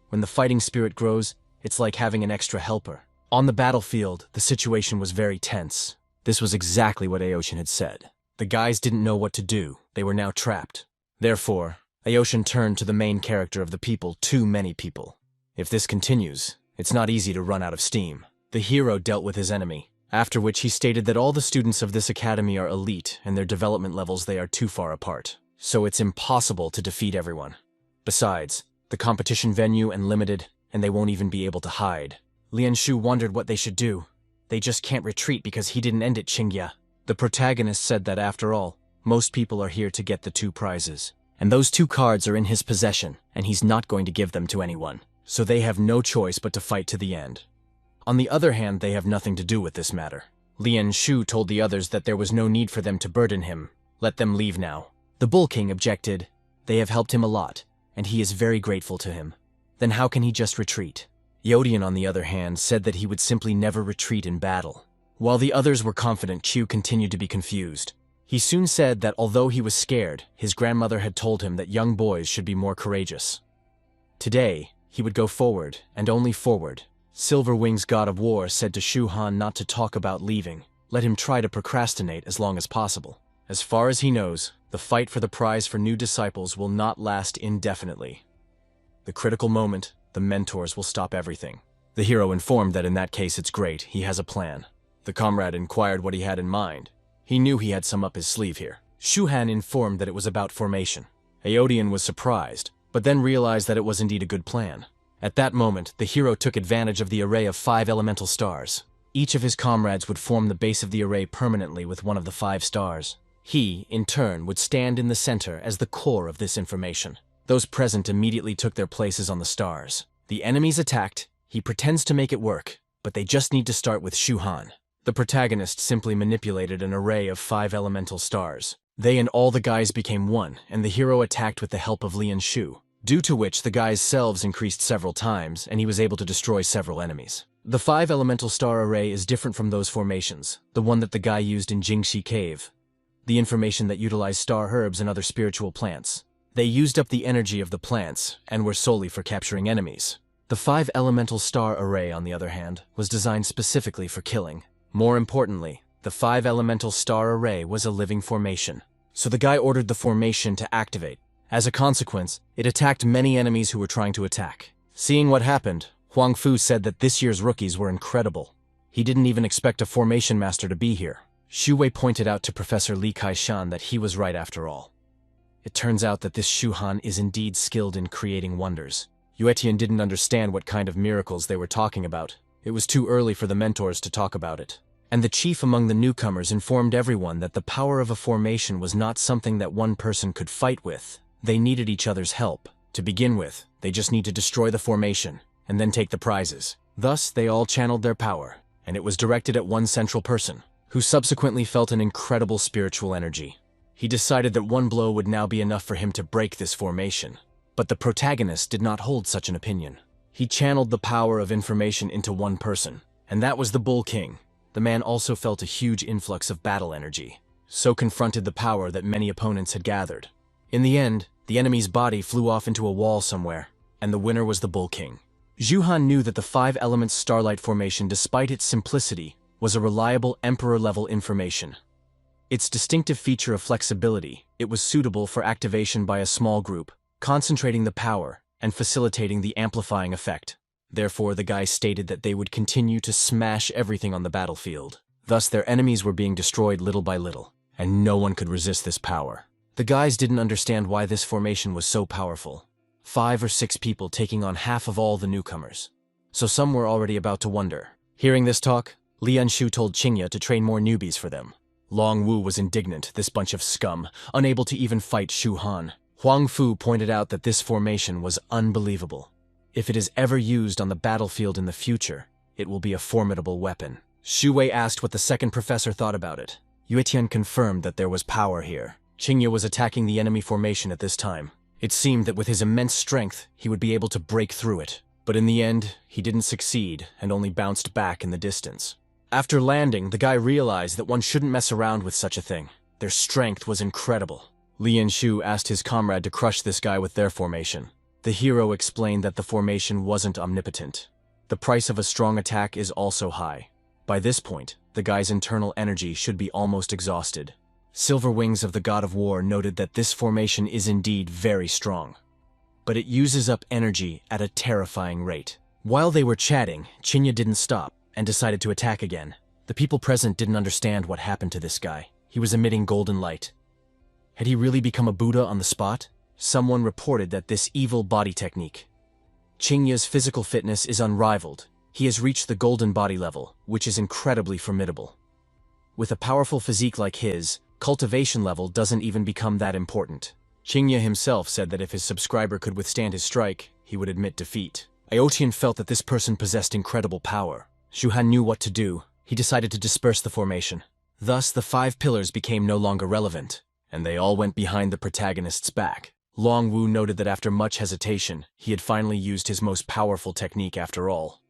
When the fighting spirit grows, it's like having an extra helper. On the battlefield, the situation was very tense. This was exactly what Aoshin had said. The guys didn't know what to do. They were now trapped. Therefore, Aoshin turned to the main character of the people, too many people. If this continues, it's not easy to run out of steam. The hero dealt with his enemy, after which he stated that all the students of this academy are elite and their development levels they are too far apart. So it's impossible to defeat everyone. Besides, the competition venue and limited, and they won't even be able to hide. Lian Shu wondered what they should do. They just can't retreat because he didn't end it, Qingya. The protagonist said that after all, most people are here to get the 2 prizes. And those 2 cards are in his possession, and he's not going to give them to anyone. So they have no choice but to fight to the end. On the other hand, they have nothing to do with this matter. Lian Shu told the others that there was no need for them to burden him. Let them leave now. The Bull King objected. They have helped him a lot, and he is very grateful to him. Then how can he just retreat? Yodian, on the other hand, said that he would simply never retreat in battle. While the others were confident, Qiu continued to be confused. He soon said that although he was scared, his grandmother had told him that young boys should be more courageous. Today, he would go forward, and only forward. Silver Wing's god of war said to Shu Han not to talk about leaving. Let him try to procrastinate as long as possible. As far as he knows, the fight for the prize for new disciples will not last indefinitely. The critical moment, the mentors will stop everything. The hero informed that in that case it's great, he has a plan. The comrade inquired what he had in mind. He knew he had some up his sleeve here. Shu Han informed that it was about formation. Aodian was surprised, but then realized that it was indeed a good plan. At that moment, the hero took advantage of the array of 5 elemental stars. Each of his comrades would form the base of the array permanently with one of the 5 stars. He, in turn, would stand in the center as the core of this information. Those present immediately took their places on the stars. The enemies attacked. He pretends to make it work, but they just need to start with Shu Han. The protagonist simply manipulated an array of 5 elemental stars. They and all the guys became one, and the hero attacked with the help of Lian Shu, due to which the guys' selves increased several times, and he was able to destroy several enemies. The 5 elemental star array is different from those formations, the one that the guy used in Jingxi Cave. The information that utilized star herbs and other spiritual plants. They used up the energy of the plants, and were solely for capturing enemies. The 5 elemental star array, on the other hand, was designed specifically for killing. More importantly, the 5 elemental star array was a living formation. So the guy ordered the formation to activate. As a consequence, it attacked many enemies who were trying to attack. Seeing what happened, Huang Fu said that this year's rookies were incredible. He didn't even expect a formation master to be here. Xu Wei pointed out to Professor Li Kaishan that he was right after all. It turns out that this Shu Han is indeed skilled in creating wonders. Yuetian didn't understand what kind of miracles they were talking about. It was too early for the mentors to talk about it. And the chief among the newcomers informed everyone that the power of a formation was not something that one person could fight with. They needed each other's help. To begin with, they just need to destroy the formation, and then take the prizes. Thus, they all channeled their power, and it was directed at one central person, who subsequently felt an incredible spiritual energy. He decided that one blow would now be enough for him to break this formation. But the protagonist did not hold such an opinion. He channeled the power of information into one person, and that was the Bull King. The man also felt a huge influx of battle energy, so confronted the power that many opponents had gathered. In the end, the enemy's body flew off into a wall somewhere, and the winner was the Bull King. Zhu Han knew that the 5-element starlight formation, despite its simplicity, was a reliable emperor-level information. Its distinctive feature of flexibility, it was suitable for activation by a small group, concentrating the power and facilitating the amplifying effect. Therefore, the guys stated that they would continue to smash everything on the battlefield. Thus, their enemies were being destroyed little by little, and no one could resist this power. The guys didn't understand why this formation was so powerful. 5 or 6 people taking on half of all the newcomers. So some were already about to wonder. Hearing this talk, Lianshu told Qingya to train more newbies for them. Long Wu was indignant, this bunch of scum, unable to even fight Shu Han. Huang Fu pointed out that this formation was unbelievable. If it is ever used on the battlefield in the future, it will be a formidable weapon. Xu Wei asked what the second professor thought about it. Yue Tian confirmed that there was power here. Qingya was attacking the enemy formation at this time. It seemed that with his immense strength, he would be able to break through it. But in the end, he didn't succeed and only bounced back in the distance. After landing, the guy realized that one shouldn't mess around with such a thing. Their strength was incredible. Lianshu asked his comrade to crush this guy with their formation. The hero explained that the formation wasn't omnipotent. The price of a strong attack is also high. By this point, the guy's internal energy should be almost exhausted. Silver Wings of the God of War noted that this formation is indeed very strong, but it uses up energy at a terrifying rate. While they were chatting, Qingya didn't stop and decided to attack again. The people present didn't understand what happened to this guy. He was emitting golden light. Had he really become a Buddha on the spot? Someone reported that this evil body technique. Qingya's physical fitness is unrivaled. He has reached the golden body level, which is incredibly formidable. With a powerful physique like his, cultivation level doesn't even become that important. Qingya himself said that if his subscriber could withstand his strike, he would admit defeat. Iotian felt that this person possessed incredible power. Shu Han knew what to do. He decided to disperse the formation. Thus, the 5 pillars became no longer relevant, and they all went behind the protagonist's back. Long Wu noted that after much hesitation, he had finally used his most powerful technique after all.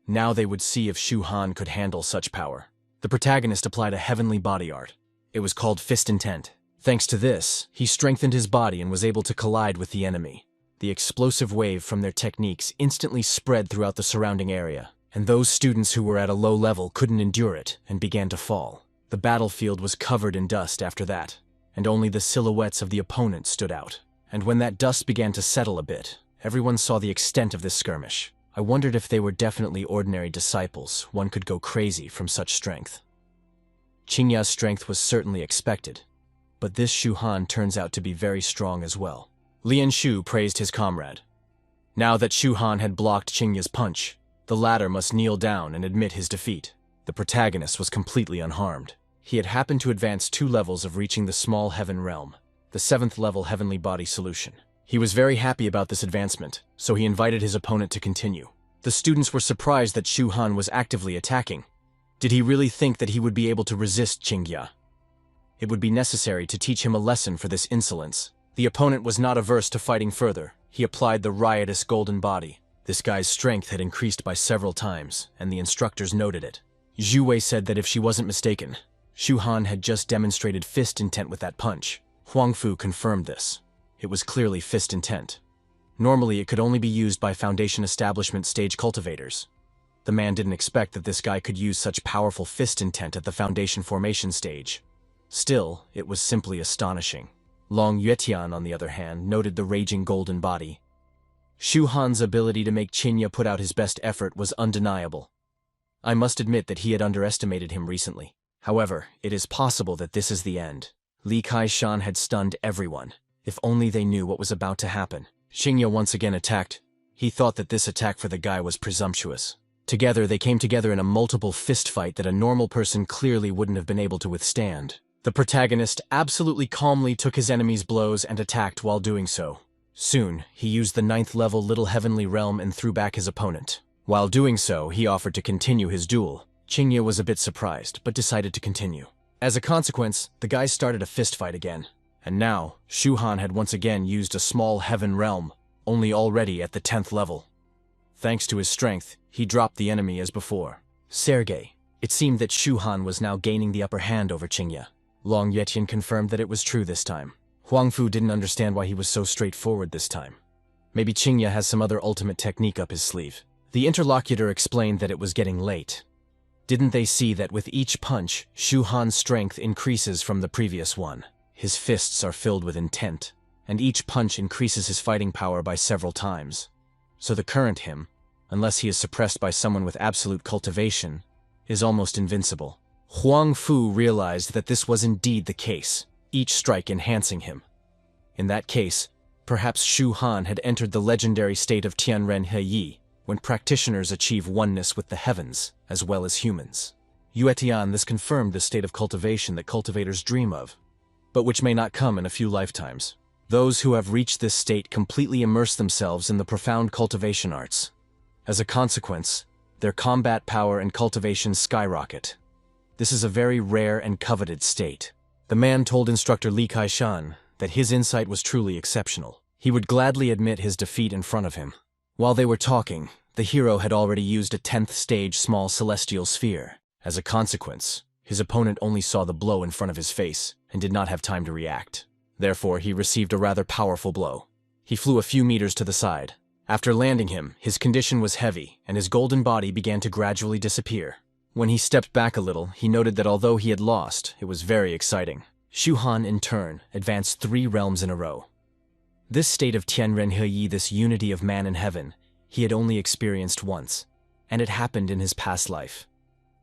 Now they would see if Shu Han could handle such power. The protagonist applied a heavenly body art. It was called Fist Intent. Thanks to this, he strengthened his body and was able to collide with the enemy. The explosive wave from their techniques instantly spread throughout the surrounding area, and those students who were at a low level couldn't endure it and began to fall. The battlefield was covered in dust after that, and only the silhouettes of the opponents stood out. And when that dust began to settle a bit, everyone saw the extent of this skirmish. I wondered if they were definitely ordinary disciples. One could go crazy from such strength. Qingya's strength was certainly expected, but this Shu Han turns out to be very strong as well. Lianshu praised his comrade. Now that Shu Han had blocked Qingya's punch, the latter must kneel down and admit his defeat. The protagonist was completely unharmed. He had happened to advance 2 levels of reaching the small heaven realm, the 7th level heavenly body solution. He was very happy about this advancement, so he invited his opponent to continue. The students were surprised that Shu Han was actively attacking. Did he really think that he would be able to resist Qingya? It would be necessary to teach him a lesson for this insolence. The opponent was not averse to fighting further. He applied the riotous golden body. This guy's strength had increased by several times, and the instructors noted it. Zhu Wei said that if she wasn't mistaken, Shu Han had just demonstrated fist intent with that punch. Huang Fu confirmed this. It was clearly fist intent. Normally, it could only be used by Foundation Establishment stage cultivators. The man didn't expect that this guy could use such powerful fist intent at the Foundation formation stage. Still, it was simply astonishing. Long Yuetian, on the other hand, noted the raging golden body. Shu Han's ability to make Qingya put out his best effort was undeniable. I must admit that he had underestimated him recently. However, it is possible that this is the end. Li Kai-shan had stunned everyone. If only they knew what was about to happen. Qingya once again attacked. He thought that this attack for the guy was presumptuous. Together, they came together in a multiple fist fight that a normal person clearly wouldn't have been able to withstand. The protagonist absolutely calmly took his enemy's blows and attacked while doing so. Soon, he used the 9th level Little Heavenly Realm and threw back his opponent. While doing so, he offered to continue his duel. Qingye was a bit surprised, but decided to continue. As a consequence, the guys started a fist fight again. And now, Shu Han had once again used a small heaven realm, only already at the 10th level. Thanks to his strength, he dropped the enemy as before. Sergei. It seemed that Shu Han was now gaining the upper hand over Qingye. Long Yetian confirmed that it was true this time. Huang Fu didn't understand why he was so straightforward this time. Maybe Qingye has some other ultimate technique up his sleeve. The interlocutor explained that it was getting late. Didn't they see that with each punch, Shu Han's strength increases from the previous one? His fists are filled with intent, and each punch increases his fighting power by several times. So the current him, unless he is suppressed by someone with absolute cultivation, is almost invincible. Huang Fu realized that this was indeed the case, each strike enhancing him. In that case, perhaps Shu Han had entered the legendary state of Tianren He, when practitioners achieve oneness with the heavens, as well as humans. Yuetian, this confirmed the state of cultivation that cultivators dream of, but which may not come in a few lifetimes. Those who have reached this state completely immerse themselves in the profound cultivation arts. As a consequence, their combat power and cultivation skyrocket. This is a very rare and coveted state. The man told instructor Li Kaishan that his insight was truly exceptional. He would gladly admit his defeat in front of him. While they were talking, the hero had already used a 10th stage small celestial sphere. As a consequence, his opponent only saw the blow in front of his face and did not have time to react. Therefore, he received a rather powerful blow. He flew a few meters to the side. After landing him, his condition was heavy, and his golden body began to gradually disappear. When he stepped back a little, he noted that although he had lost, it was very exciting. Shu Han, in turn, advanced 3 realms in a row. This state of Tianren He, this unity of man and heaven, he had only experienced once, and it happened in his past life.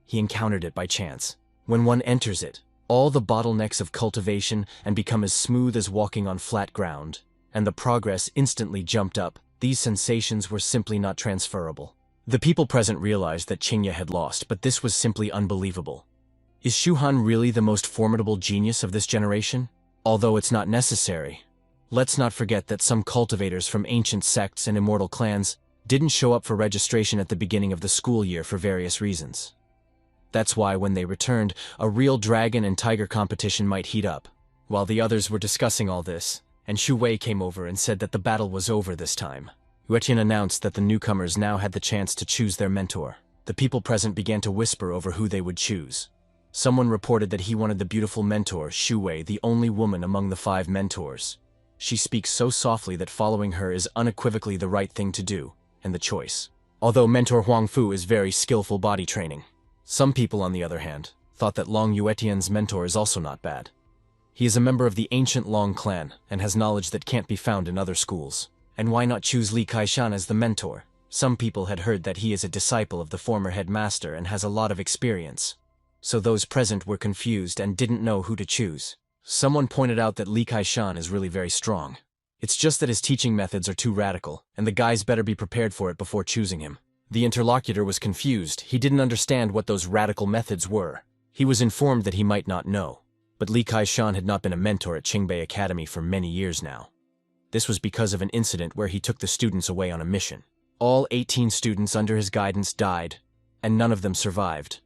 He encountered it by chance. When one enters it, all the bottlenecks of cultivation and become as smooth as walking on flat ground, and the progress instantly jumped up. These sensations were simply not transferable. The people present realized that Qingye had lost, but this was simply unbelievable. Is Shu Han really the most formidable genius of this generation? Although it's not necessary. Let's not forget that some cultivators from ancient sects and immortal clans didn't show up for registration at the beginning of the school year for various reasons. That's why when they returned, a real dragon and tiger competition might heat up. While the others were discussing all this, and Shu Wei came over and said that the battle was over this time, Yuetian announced that the newcomers now had the chance to choose their mentor. The people present began to whisper over who they would choose. Someone reported that he wanted the beautiful mentor, Shu Wei, the only woman among the 5 mentors. She speaks so softly that following her is unequivocally the right thing to do, and the choice. Although mentor Huang Fu is very skillful body training. Some people, on the other hand, thought that Long Yuetian's mentor is also not bad. He is a member of the ancient Long clan, and has knowledge that can't be found in other schools. And why not choose Li Kaishan as the mentor? Some people had heard that he is a disciple of the former headmaster and has a lot of experience. So those present were confused and didn't know who to choose. Someone pointed out that Li Kaishan is really very strong. It's just that his teaching methods are too radical, and the guys better be prepared for it before choosing him. The interlocutor was confused. He didn't understand what those radical methods were. He was informed that he might not know. But Li Kaishan had not been a mentor at Qingbei Academy for many years now. This was because of an incident where he took the students away on a mission. All 18 students under his guidance died, and none of them survived.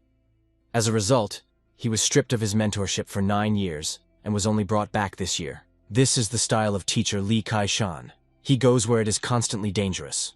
As a result, he was stripped of his mentorship for 9 years, and was only brought back this year. This is the style of teacher Li Kaishan. He goes where it is constantly dangerous.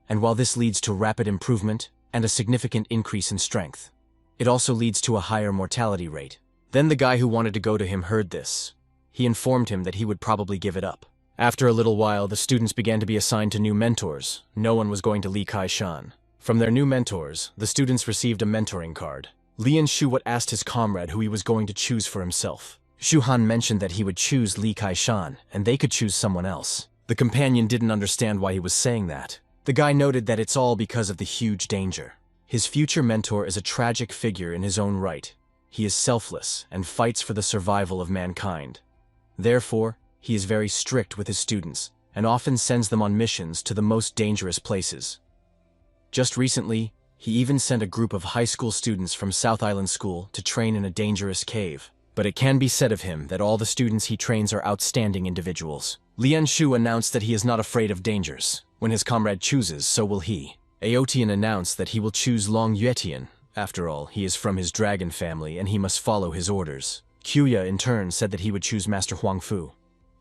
And while this leads to rapid improvement and a significant increase in strength, it also leads to a higher mortality rate. Then the guy who wanted to go to him heard this. He informed him that he would probably give it up. After a little while, the students began to be assigned to new mentors. No one was going to Li Kaishan. From their new mentors, the students received a mentoring card. Lian Shuwat asked his comrade who he was going to choose for himself. Shu Han mentioned that he would choose Li Kaishan, and they could choose someone else. The companion didn't understand why he was saying that. The guy noted that it's all because of the huge danger. His future mentor is a tragic figure in his own right. He is selfless and fights for the survival of mankind. Therefore, he is very strict with his students and often sends them on missions to the most dangerous places. Just recently, He even sent a group of high school students from South Island School to train in a dangerous cave. But it can be said of him that all the students he trains are outstanding individuals. Lian Shu announced that he is not afraid of dangers. When his comrade chooses, so will he. Aotian announced that he will choose Long Yuetian. After all, he is from his dragon family and he must follow his orders. Kuya in turn said that he would choose Master Huang Fu,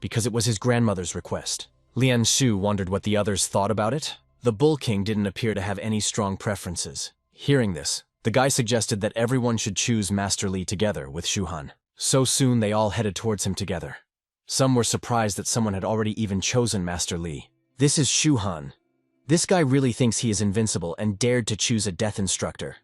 because it was his grandmother's request. Lian Shu wondered what the others thought about it. The Bull King didn't appear to have any strong preferences. Hearing this, the guy suggested that everyone should choose Master Li together with Shu Han. So soon they all headed towards him together. Some were surprised that someone had already even chosen Master Li. This is Shu Han. This guy really thinks he is invincible and dared to choose a death instructor.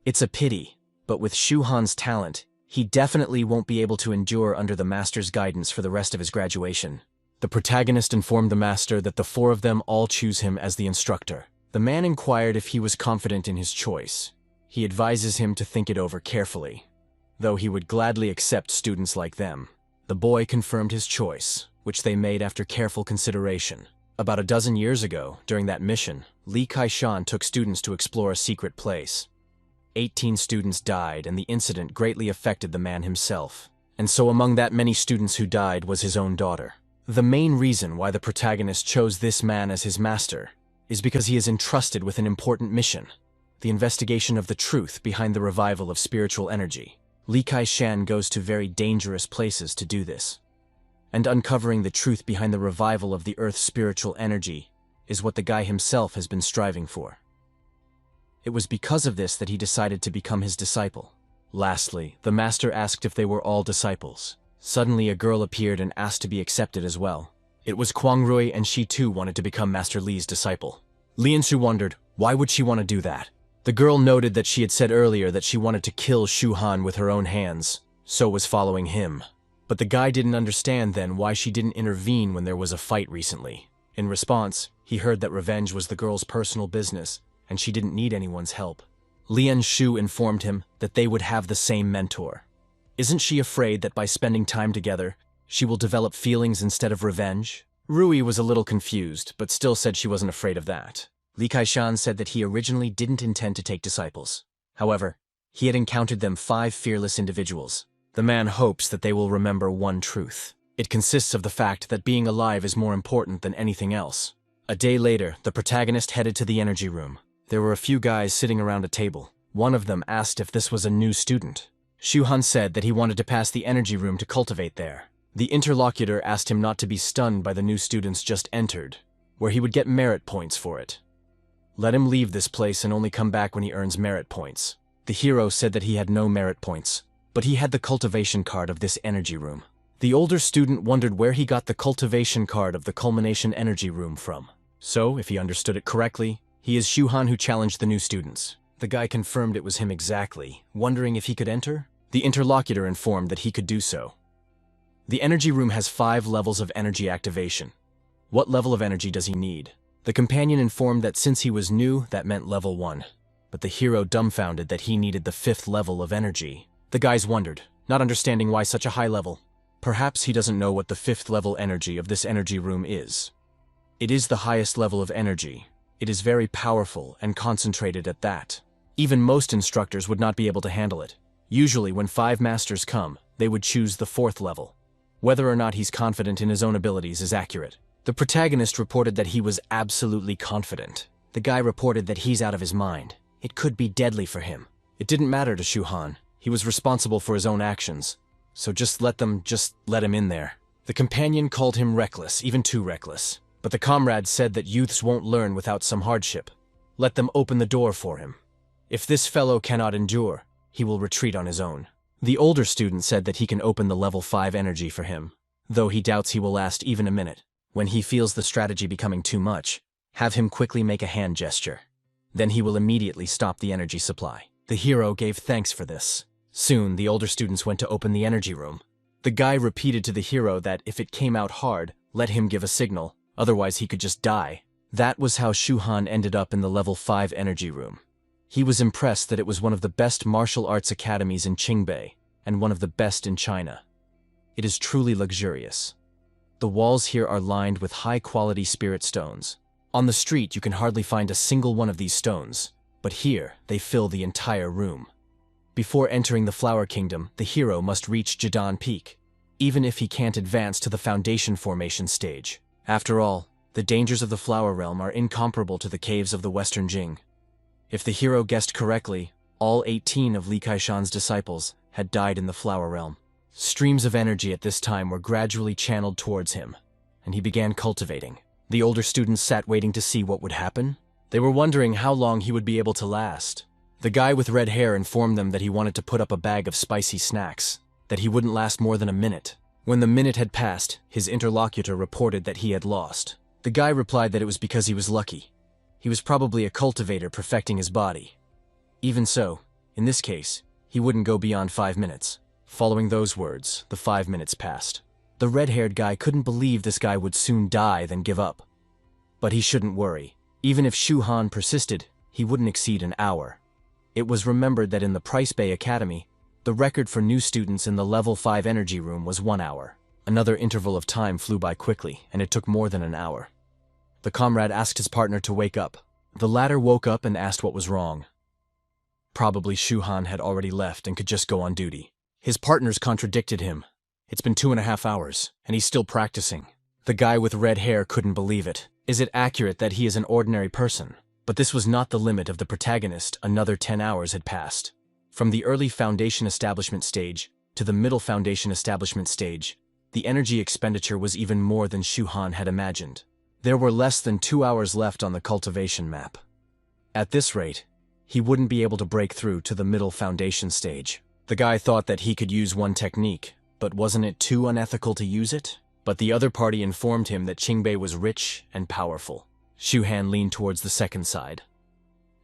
It's a pity, but with Shu Han's talent, he definitely won't be able to endure under the master's guidance for the rest of his graduation. The protagonist informed the master that the four of them all choose him as the instructor. The man inquired if he was confident in his choice. He advises him to think it over carefully, though he would gladly accept students like them. The boy confirmed his choice, which they made after careful consideration. About a dozen years ago, during that mission, Li Kaishan took students to explore a secret place. 18 students died, and the incident greatly affected the man himself. And so among that many students who died was his own daughter. The main reason why the protagonist chose this man as his master is because he is entrusted with an important mission, the investigation of the truth behind the revival of spiritual energy. Li Kaishan goes to very dangerous places to do this. And uncovering the truth behind the revival of the Earth's spiritual energy is what the guy himself has been striving for. It was because of this that he decided to become his disciple. Lastly, the master asked if they were all disciples. Suddenly a girl appeared and asked to be accepted as well. It was Kwang Rui, and she too wanted to become Master Li's disciple. Lian Shu wondered, why would she want to do that? The girl noted that she had said earlier that she wanted to kill Shu Han with her own hands, so was following him. But the guy didn't understand then why she didn't intervene when there was a fight recently. In response, he heard that revenge was the girl's personal business, and she didn't need anyone's help. Lian Shu informed him that they would have the same mentor. Isn't she afraid that by spending time together, she will develop feelings instead of revenge? Rui was a little confused, but still said she wasn't afraid of that. Li Kaishan said that he originally didn't intend to take disciples. However, he had encountered them 5 fearless individuals. The man hopes that they will remember one truth. It consists of the fact that being alive is more important than anything else. A day later, the protagonist headed to the energy room. There were a few guys sitting around a table. One of them asked if this was a new student. Shu Han said that he wanted to pass the energy room to cultivate there. The interlocutor asked him not to be stunned by the new students just entered, where he would get merit points for it. Let him leave this place and only come back when he earns merit points. The hero said that he had no merit points, but he had the cultivation card of this energy room. The older student wondered where he got the cultivation card of the culmination energy room from. So, if he understood it correctly, he is Shu Han who challenged the new students. The guy confirmed it was him exactly, wondering if he could enter. The interlocutor informed that he could do so. The energy room has 5 levels of energy activation. What level of energy does he need? The companion informed that since he was new, that meant level 1. But the hero dumbfounded that he needed the 5th level of energy. The guys wondered, not understanding why such a high level. Perhaps he doesn't know what the 5th level energy of this energy room is. It is the highest level of energy. It is very powerful and concentrated at that. Even most instructors would not be able to handle it. Usually when 5 masters come, they would choose the 4th level. Whether or not he's confident in his own abilities is accurate. The protagonist reported that he was absolutely confident. The guy reported that he's out of his mind. It could be deadly for him. It didn't matter to Shu Han. He was responsible for his own actions. So just let him in there. The companion called him reckless, even too reckless. But the comrade said that youths won't learn without some hardship. Let them open the door for him. If this fellow cannot endure, he will retreat on his own. The older student said that he can open the level 5 energy for him, though he doubts he will last even a minute. When he feels the strategy becoming too much, have him quickly make a hand gesture. Then he will immediately stop the energy supply. The hero gave thanks for this. Soon, the older students went to open the energy room. The guy repeated to the hero that if it came out hard, let him give a signal, otherwise he could just die. That was how Shu Han ended up in the level 5 energy room. He was impressed that it was one of the best martial arts academies in Qingbei, and one of the best in China. It is truly luxurious. The walls here are lined with high-quality spirit stones. On the street, you can hardly find a single one of these stones. but here they fill the entire room. Before entering the Flower Kingdom, the hero must reach Jadon Peak, even if he can't advance to the Foundation Formation stage. After all, the dangers of the Flower Realm are incomparable to the caves of the Western Jing. If the hero guessed correctly, all 18 of Li Kaishan's disciples had died in the Flower Realm. Streams of energy at this time were gradually channeled towards him, and he began cultivating. The older students sat waiting to see what would happen. They were wondering how long he would be able to last. The guy with red hair informed them that he wanted to put up a bag of spicy snacks, that he wouldn't last more than a minute. When the minute had passed, his interlocutor reported that he had lost. The guy replied that it was because he was lucky. He was probably a cultivator perfecting his body. Even so, in this case, he wouldn't go beyond 5 minutes. Following those words, the 5 minutes passed. The red-haired guy couldn't believe this guy would soon die then give up. But he shouldn't worry. Even if Shu Han persisted, he wouldn't exceed an hour. It was remembered that in the Price Bay Academy, the record for new students in the Level 5 Energy Room was 1 hour. Another interval of time flew by quickly, and it took more than an hour. The comrade asked his partner to wake up. The latter woke up and asked what was wrong. Probably Shu Han had already left and could just go on duty. His partners contradicted him. It's been 2.5 hours, and he's still practicing. The guy with red hair couldn't believe it. Is it accurate that he is an ordinary person? But this was not the limit of the protagonist. Another 10 hours had passed. From the early Foundation Establishment stage to the middle Foundation Establishment stage, the energy expenditure was even more than Shu Han had imagined. There were less than 2 hours left on the cultivation map. At this rate, he wouldn't be able to break through to the middle Foundation stage. The guy thought that he could use one technique, but wasn't it too unethical to use it? But the other party informed him that Qingbei was rich and powerful. Shu Han leaned towards the second side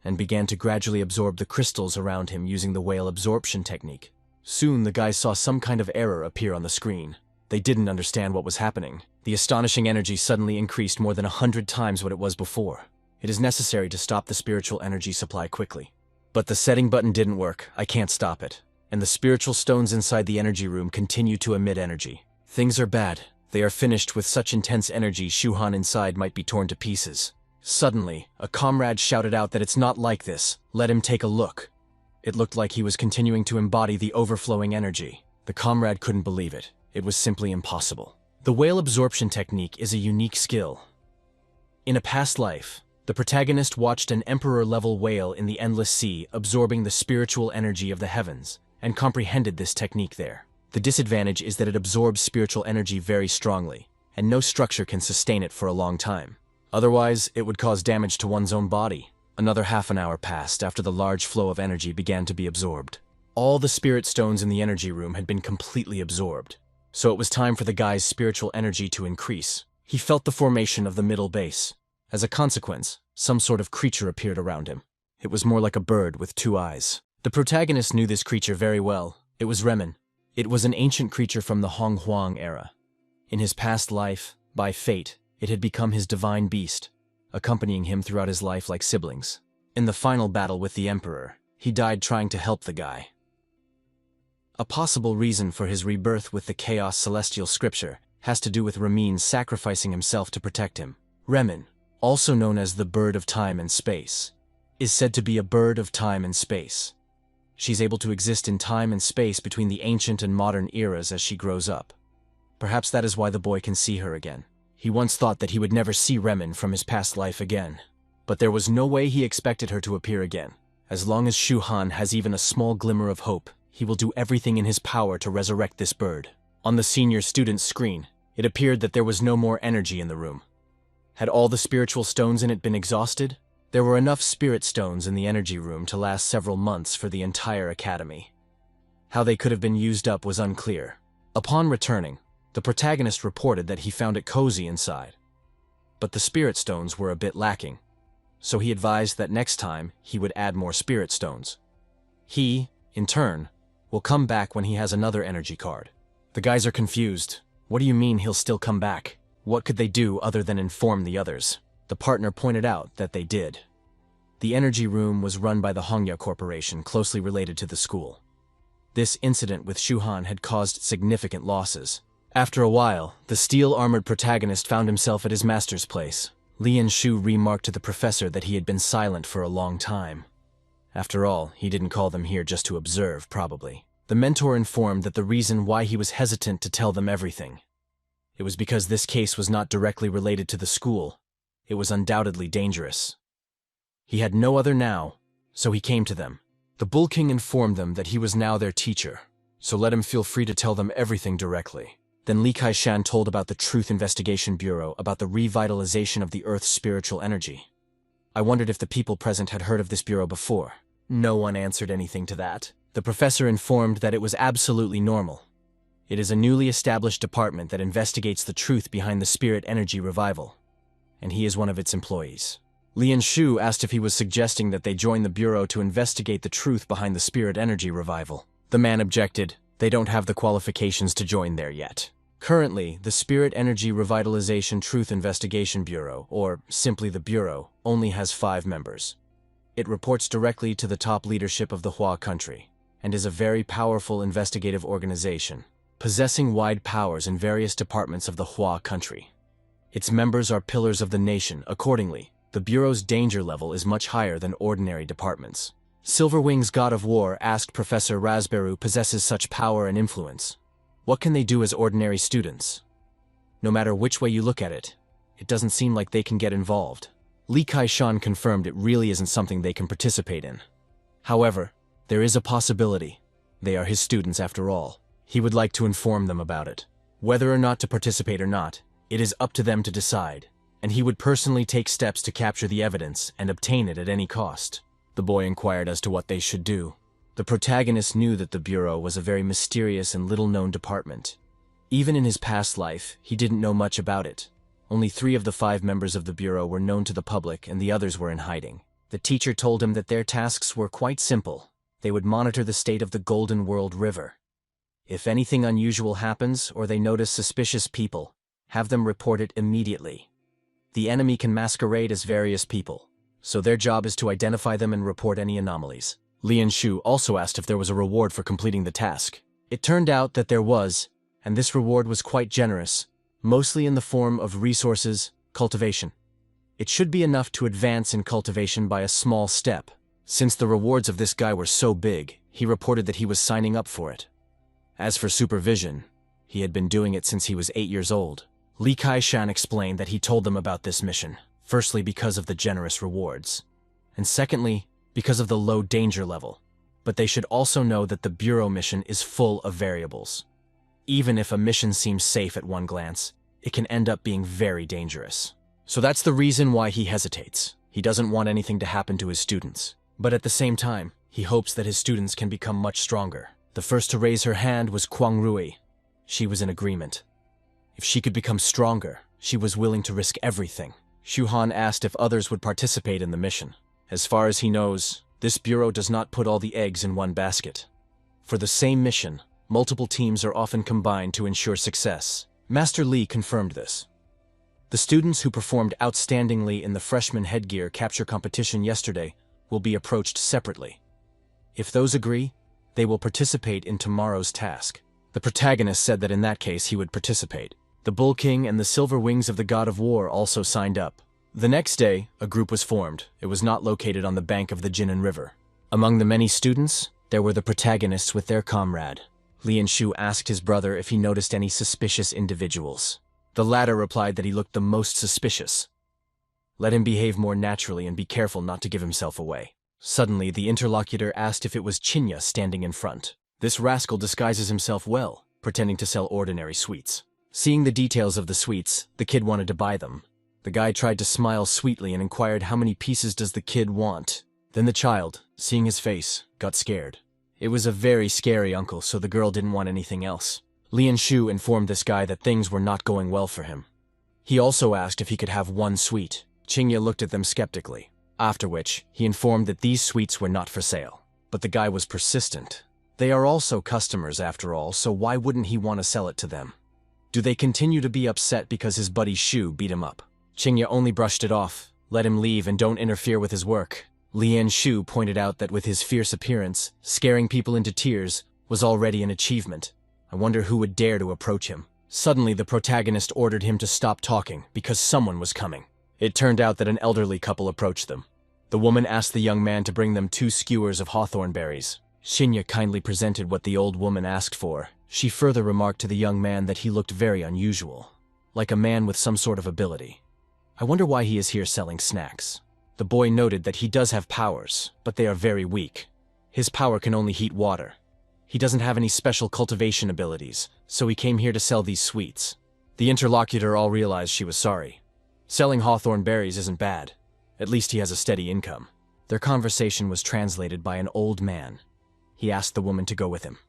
and began to gradually absorb the crystals around him using the whale absorption technique. Soon the guys saw some kind of error appear on the screen. They didn't understand what was happening. The astonishing energy suddenly increased more than 100 times what it was before. It is necessary to stop the spiritual energy supply quickly. But the setting button didn't work. I can't stop it. And the spiritual stones inside the energy room continue to emit energy. Things are bad. They are finished with such intense energy Shu Han inside might be torn to pieces. Suddenly, a comrade shouted out that it's not like this. Let him take a look. It looked like he was continuing to embody the overflowing energy. The comrade couldn't believe it. It was simply impossible. The whale absorption technique is a unique skill. In a past life, the protagonist watched an emperor-level whale in the endless sea absorbing the spiritual energy of the heavens, and comprehended this technique there. The disadvantage is that it absorbs spiritual energy very strongly, and no structure can sustain it for a long time. Otherwise, it would cause damage to one's own body. Another half an hour passed after the large flow of energy began to be absorbed. All the spirit stones in the energy room had been completely absorbed, so it was time for the guy's spiritual energy to increase. He felt the formation of the middle base. As a consequence, some sort of creature appeared around him. It was more like a bird with 2 eyes. The protagonist knew this creature very well. It was Remen. It was an ancient creature from the Hong Huang era. In his past life, by fate, it had become his divine beast, accompanying him throughout his life like siblings. In the final battle with the Emperor, he died trying to help the guy. A possible reason for his rebirth with the Chaos Celestial Scripture has to do with Remen sacrificing himself to protect him. Remen, also known as the Bird of Time and Space, is said to be a bird of time and space. She's able to exist in time and space between the ancient and modern eras as she grows up. Perhaps that is why the boy can see her again. He once thought that he would never see Remen from his past life again. But there was no way he expected her to appear again. As long as Shu Han has even a small glimmer of hope, he will do everything in his power to resurrect this bird. On the senior student's screen, it appeared that there was no more energy in the room. Had all the spiritual stones in it been exhausted? There were enough spirit stones in the energy room to last several months for the entire academy. How they could have been used up was unclear. Upon returning, the protagonist reported that he found it cozy inside. But the spirit stones were a bit lacking, so he advised that next time he would add more spirit stones. He, in turn, will come back when he has another energy card. The guys are confused. What do you mean he'll still come back? What could they do other than inform the others? The partner pointed out that they did. The energy room was run by the Hongya Corporation, closely related to the school. This incident with Shu Han had caused significant losses. After a while, the steel-armored protagonist found himself at his master's place. Lian Shu remarked to the professor that he had been silent for a long time. After all, he didn't call them here just to observe, probably. The mentor informed that the reason why he was hesitant to tell them everything. It was because this case was not directly related to the school. It was undoubtedly dangerous. He had no other now, so he came to them. The Bull King informed them that he was now their teacher, so let him feel free to tell them everything directly. Then Li Kai-shan told about the Truth Investigation Bureau, about the revitalization of the Earth's spiritual energy. I wondered if the people present had heard of this bureau before. No one answered anything to that. The professor informed that it was absolutely normal. It is a newly established department that investigates the truth behind the spirit energy revival, and he is one of its employees. Lian Shu asked if he was suggesting that they join the bureau to investigate the truth behind the spirit energy revival. The man objected. They don't have the qualifications to join there yet. Currently, the Spirit Energy Revitalization Truth Investigation Bureau, or simply the Bureau, only has 5 members. It reports directly to the top leadership of the Hua country, and is a very powerful investigative organization, possessing wide powers in various departments of the Hua country. Its members are pillars of the nation. Accordingly, the Bureau's danger level is much higher than ordinary departments. Silverwing's God of War asked Professor Raspberry possesses such power and influence. What can they do as ordinary students? No matter which way you look at it, it doesn't seem like they can get involved. Li Kai-shan confirmed it really isn't something they can participate in. However, there is a possibility. They are his students after all. He would like to inform them about it. Whether or not to participate or not, it is up to them to decide, and he would personally take steps to capture the evidence and obtain it at any cost. The boy inquired as to what they should do. The protagonist knew that the Bureau was a very mysterious and little-known department. Even in his past life, he didn't know much about it. Only 3 of the 5 members of the Bureau were known to the public, and the others were in hiding. The teacher told him that their tasks were quite simple. They would monitor the state of the Golden World River. If anything unusual happens or they notice suspicious people, have them report it immediately. The enemy can masquerade as various people, so their job is to identify them and report any anomalies. Lian Shu also asked if there was a reward for completing the task. It turned out that there was, and this reward was quite generous, mostly in the form of resources, cultivation. It should be enough to advance in cultivation by a small step. Since the rewards of this guy were so big, he reported that he was signing up for it. As for supervision, he had been doing it since he was 8 years old. Li Kai-shan explained that he told them about this mission, firstly because of the generous rewards, and secondly because of the low danger level. But they should also know that the Bureau mission is full of variables. Even if a mission seems safe at one glance, it can end up being very dangerous. So that's the reason why he hesitates. He doesn't want anything to happen to his students. But at the same time, he hopes that his students can become much stronger. The first to raise her hand was Kwang Rui. She was in agreement. If she could become stronger, she was willing to risk everything. Shu Han asked if others would participate in the mission. As far as he knows, this bureau does not put all the eggs in one basket. For the same mission, multiple teams are often combined to ensure success. Master Li confirmed this. The students who performed outstandingly in the freshman headgear capture competition yesterday will be approached separately. If those agree, they will participate in tomorrow's task. The protagonist said that in that case he would participate. The Bull King and the Silver Wings of the God of War also signed up. The next day, a group was formed. It was not located on the bank of the Jinan River. Among the many students, there were the protagonists with their comrade. Lian Shu asked his brother if he noticed any suspicious individuals. The latter replied that he looked the most suspicious. Let him behave more naturally and be careful not to give himself away. Suddenly, the interlocutor asked if it was Chinya standing in front. This rascal disguises himself well, pretending to sell ordinary sweets. Seeing the details of the sweets, the kid wanted to buy them. The guy tried to smile sweetly and inquired how many pieces does the kid want. Then the child, seeing his face, got scared. It was a very scary uncle, so the girl didn't want anything else. Lian Shu informed this guy that things were not going well for him. He also asked if he could have one sweet. Chinya looked at them skeptically, after which he informed that these sweets were not for sale. But the guy was persistent. They are also customers after all, so why wouldn't he want to sell it to them? Do they continue to be upset because his buddy Shu beat him up? Chinya only brushed it off. Let him leave and don't interfere with his work. Lian Shu pointed out that with his fierce appearance, scaring people into tears was already an achievement. I wonder who would dare to approach him. Suddenly, the protagonist ordered him to stop talking because someone was coming. It turned out that an elderly couple approached them. The woman asked the young man to bring them 2 skewers of hawthorn berries. Shinya kindly presented what the old woman asked for. She further remarked to the young man that he looked very unusual, like a man with some sort of ability. I wonder why he is here selling snacks. The boy noted that he does have powers, but they are very weak. His power can only heat water. He doesn't have any special cultivation abilities, so he came here to sell these sweets. The interlocutor all realized she was sorry. Selling hawthorn berries isn't bad. At least he has a steady income. Their conversation was translated by an old man. He asked the woman to go with him.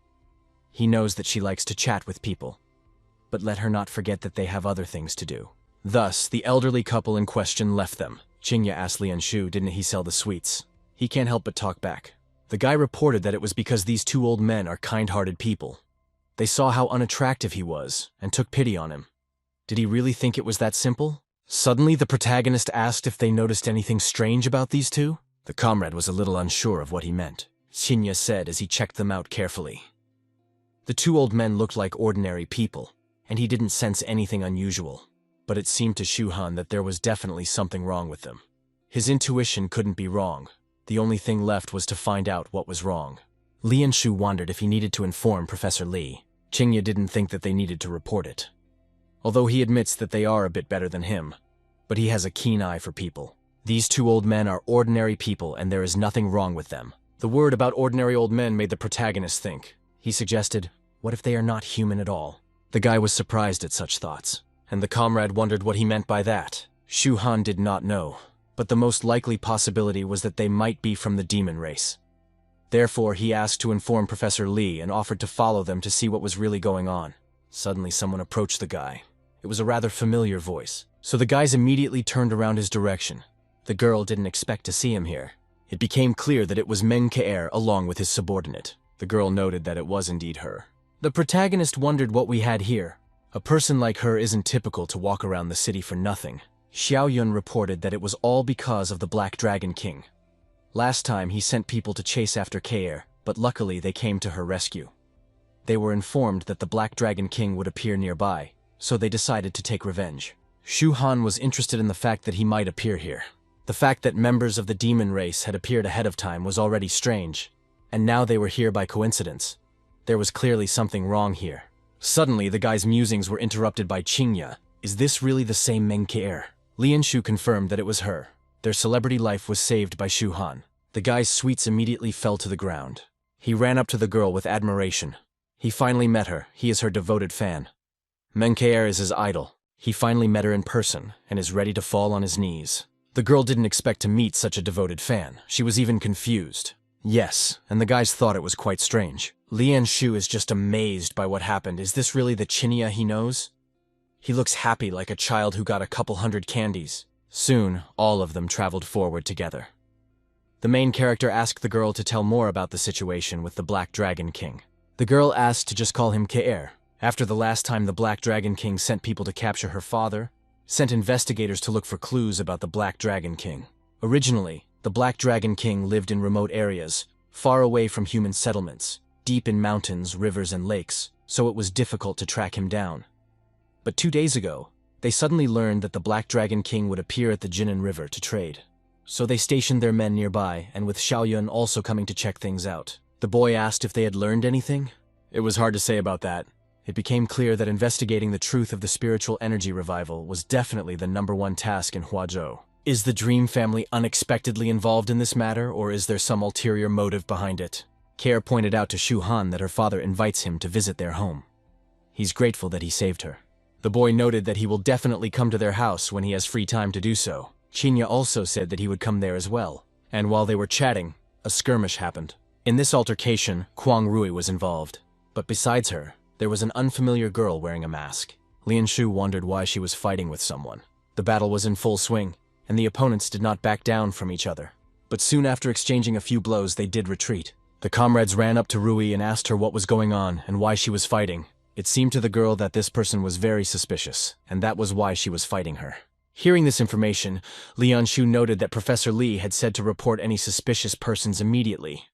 He knows that she likes to chat with people, but let her not forget that they have other things to do. Thus, the elderly couple in question left them. Qingya asked Lianshu, didn't he sell the sweets? He can't help but talk back. The guy reported that it was because these 2 old men are kind-hearted people. They saw how unattractive he was and took pity on him. Did he really think it was that simple? Suddenly, the protagonist asked if they noticed anything strange about these 2. The comrade was a little unsure of what he meant. Shinya said as he checked them out carefully. The 2 old men looked like ordinary people, and he didn't sense anything unusual. But it seemed to Shu Han that there was definitely something wrong with them. His intuition couldn't be wrong. The only thing left was to find out what was wrong. Lianshu wondered if he needed to inform Professor Li. Qingya didn't think that they needed to report it, although he admits that they are a bit better than him. But he has a keen eye for people. These 2 old men are ordinary people, and there is nothing wrong with them. The word about ordinary old men made the protagonist think. He suggested, what if they are not human at all? The guy was surprised at such thoughts, and the comrade wondered what he meant by that. Shu Han did not know, but the most likely possibility was that they might be from the demon race. Therefore, he asked to inform Professor Li and offered to follow them to see what was really going on. Suddenly, someone approached the guy. It was a rather familiar voice, so the guys immediately turned around his direction. The girl didn't expect to see him here. It became clear that it was Mengcaer along with his subordinate. The girl noted that it was indeed her. The protagonist wondered what we had here. A person like her isn't typical to walk around the city for nothing. Xiao Yun reported that it was all because of the Black Dragon King. Last time he sent people to chase after Kaer, but luckily they came to her rescue. They were informed that the Black Dragon King would appear nearby, so they decided to take revenge. Shu Han was interested in the fact that he might appear here. The fact that members of the demon race had appeared ahead of time was already strange, and now they were here by coincidence. There was clearly something wrong here. Suddenly, the guy's musings were interrupted by Qingya. Is this really the same Mengcaer? Lianshu confirmed that it was her. Their celebrity life was saved by Shu Han. The guy's sweets immediately fell to the ground. He ran up to the girl with admiration. He finally met her. He is her devoted fan. Mengcaer is his idol. He finally met her in person and is ready to fall on his knees. The girl didn't expect to meet such a devoted fan. She was even confused. Yes, and the guys thought it was quite strange. Lianshu is just amazed by what happened. Is this really the Chinya he knows? He looks happy like a child who got a couple hundred candies. Soon, all of them traveled forward together. The main character asked the girl to tell more about the situation with the Black Dragon King. The girl asked to just call him Kaer. After the last time the Black Dragon King sent people to capture her father, sent investigators to look for clues about the Black Dragon King. Originally, the Black Dragon King lived in remote areas, far away from human settlements, deep in mountains, rivers, and lakes, so it was difficult to track him down. But 2 days ago, they suddenly learned that the Black Dragon King would appear at the Jinan River to trade. So they stationed their men nearby, and with Xiaoyun also coming to check things out. The boy asked if they had learned anything. It was hard to say about that. It became clear that investigating the truth of the spiritual energy revival was definitely the #1 task in Huazhou. Is the Dream family unexpectedly involved in this matter, or is there some ulterior motive behind it? Kaer pointed out to Shu Han that her father invites him to visit their home. He's grateful that he saved her. The boy noted that he will definitely come to their house when he has free time to do so. Chinya also said that he would come there as well. And while they were chatting, a skirmish happened. In this altercation, Kwang Rui was involved. But besides her, there was an unfamiliar girl wearing a mask. Lianshu wondered why she was fighting with someone. The battle was in full swing, and the opponents did not back down from each other. But soon after exchanging a few blows, they did retreat. The comrades ran up to Rui and asked her what was going on and why she was fighting. It seemed to the girl that this person was very suspicious, and that was why she was fighting her. Hearing this information, Lianshu noted that Professor Li had said to report any suspicious persons immediately.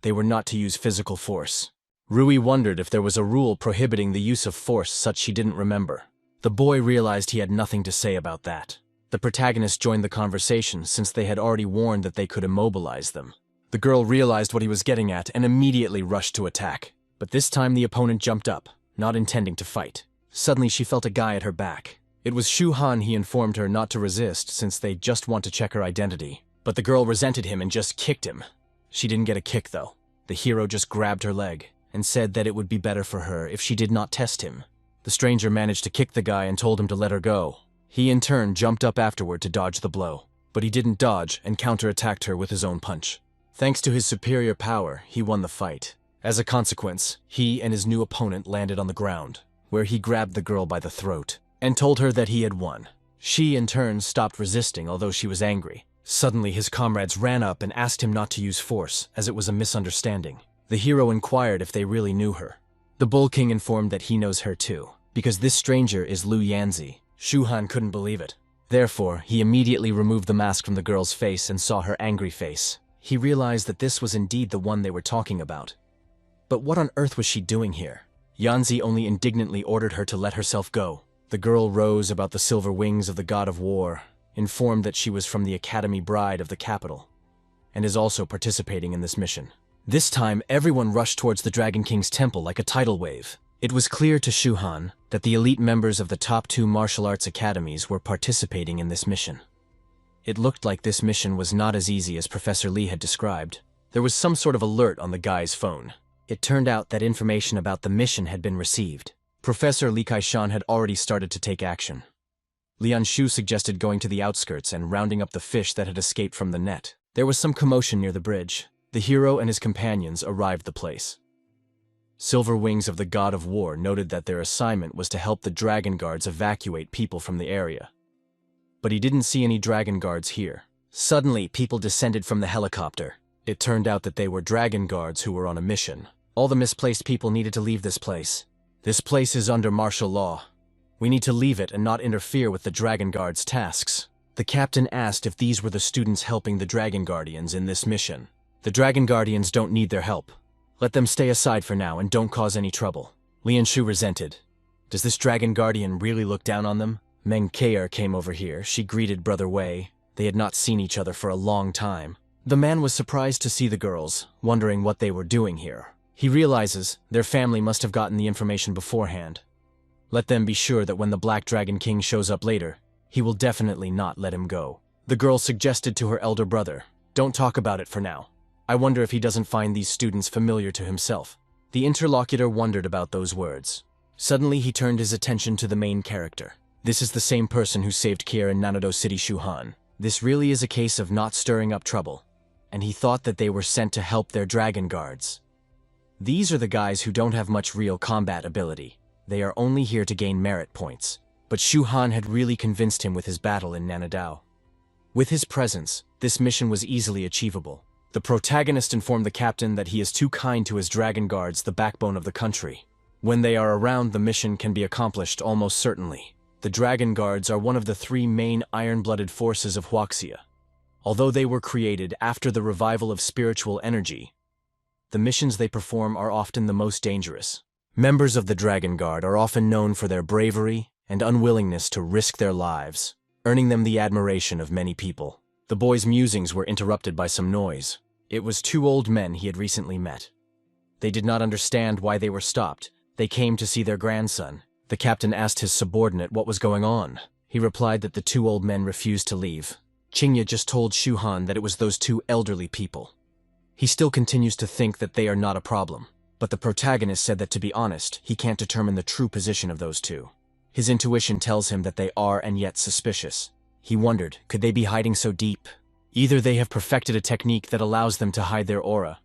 They were not to use physical force. Rui wondered if there was a rule prohibiting the use of force such she didn't remember. The boy realized he had nothing to say about that. The protagonist joined the conversation since they had already warned that they could immobilize them. The girl realized what he was getting at and immediately rushed to attack. But this time the opponent jumped up, not intending to fight. Suddenly she felt a guy at her back. It was Shu Han. He informed her not to resist since they just want to check her identity. But the girl resented him and just kicked him. She didn't get a kick though. The hero just grabbed her leg and said that it would be better for her if she did not test him. The stranger managed to kick the guy and told him to let her go. He in turn jumped up afterward to dodge the blow. But he didn't dodge and counterattacked her with his own punch. Thanks to his superior power, he won the fight. As a consequence, he and his new opponent landed on the ground, where he grabbed the girl by the throat and told her that he had won. She in turn stopped resisting, although she was angry. Suddenly his comrades ran up and asked him not to use force, as it was a misunderstanding. The hero inquired if they really knew her. The Bull King informed that he knows her too, because this stranger is Lu Yanzi. Shu Han couldn't believe it. Therefore, he immediately removed the mask from the girl's face and saw her angry face. He realized that this was indeed the one they were talking about. But what on earth was she doing here? Yanzi only indignantly ordered her to let herself go. The girl rose about the silver wings of the god of war, informed that she was from the Academy Bride of the capital, and is also participating in this mission. This time, everyone rushed towards the Dragon King's temple like a tidal wave. It was clear to Shu Han that the elite members of the top 2 martial arts academies were participating in this mission. It looked like this mission was not as easy as Professor Lee had described. There was some sort of alert on the guy's phone. It turned out that information about the mission had been received. Professor Li Kaishan had already started to take action. Lian Shu suggested going to the outskirts and rounding up the fish that had escaped from the net. There was some commotion near the bridge. The hero and his companions arrived the place. Silver Wings of the God of War noted that their assignment was to help the dragon guards evacuate people from the area. But he didn't see any dragon guards here. Suddenly, people descended from the helicopter. It turned out that they were dragon guards who were on a mission. All the misplaced people needed to leave this place. This place is under martial law. We need to leave it and not interfere with the Dragon Guard's tasks. The captain asked if these were the students helping the Dragon Guardians in this mission. The Dragon Guardians don't need their help. Let them stay aside for now and don't cause any trouble. Lian Shu resented. Does this Dragon Guardian really look down on them? Meng Keir came over here. She greeted Brother Wei. They had not seen each other for a long time. The man was surprised to see the girls, wondering what they were doing here. He realizes their family must have gotten the information beforehand. Let them be sure that when the Black Dragon King shows up later, he will definitely not let him go. The girl suggested to her elder brother, "Don't talk about it for now. I wonder if he doesn't find these students familiar to himself." The interlocutor wondered about those words. Suddenly he turned his attention to the main character. This is the same person who saved Kier in Nanado City, Shu Han. This really is a case of not stirring up trouble, and he thought that they were sent to help their dragon guards. These are the guys who don't have much real combat ability. They are only here to gain merit points. But Shu Han had really convinced him with his battle in Nanadao. With his presence, this mission was easily achievable. The protagonist informed the captain that he is too kind to his dragon guards, the backbone of the country. When they are around, the mission can be accomplished almost certainly. The dragon guards are one of the 3 main iron-blooded forces of Huaxia. Although they were created after the revival of spiritual energy, the missions they perform are often the most dangerous. Members of the Dragon Guard are often known for their bravery and unwillingness to risk their lives, earning them the admiration of many people. The boy's musings were interrupted by some noise. It was 2 old men he had recently met. They did not understand why they were stopped. They came to see their grandson. The captain asked his subordinate what was going on. He replied that the 2 old men refused to leave. Qingye just told Shu Han that it was those 2 elderly people. He still continues to think that they are not a problem, but the protagonist said that to be honest, he can't determine the true position of those 2. His intuition tells him that they are and yet suspicious. He wondered, could they be hiding so deep? Either they have perfected a technique that allows them to hide their aura,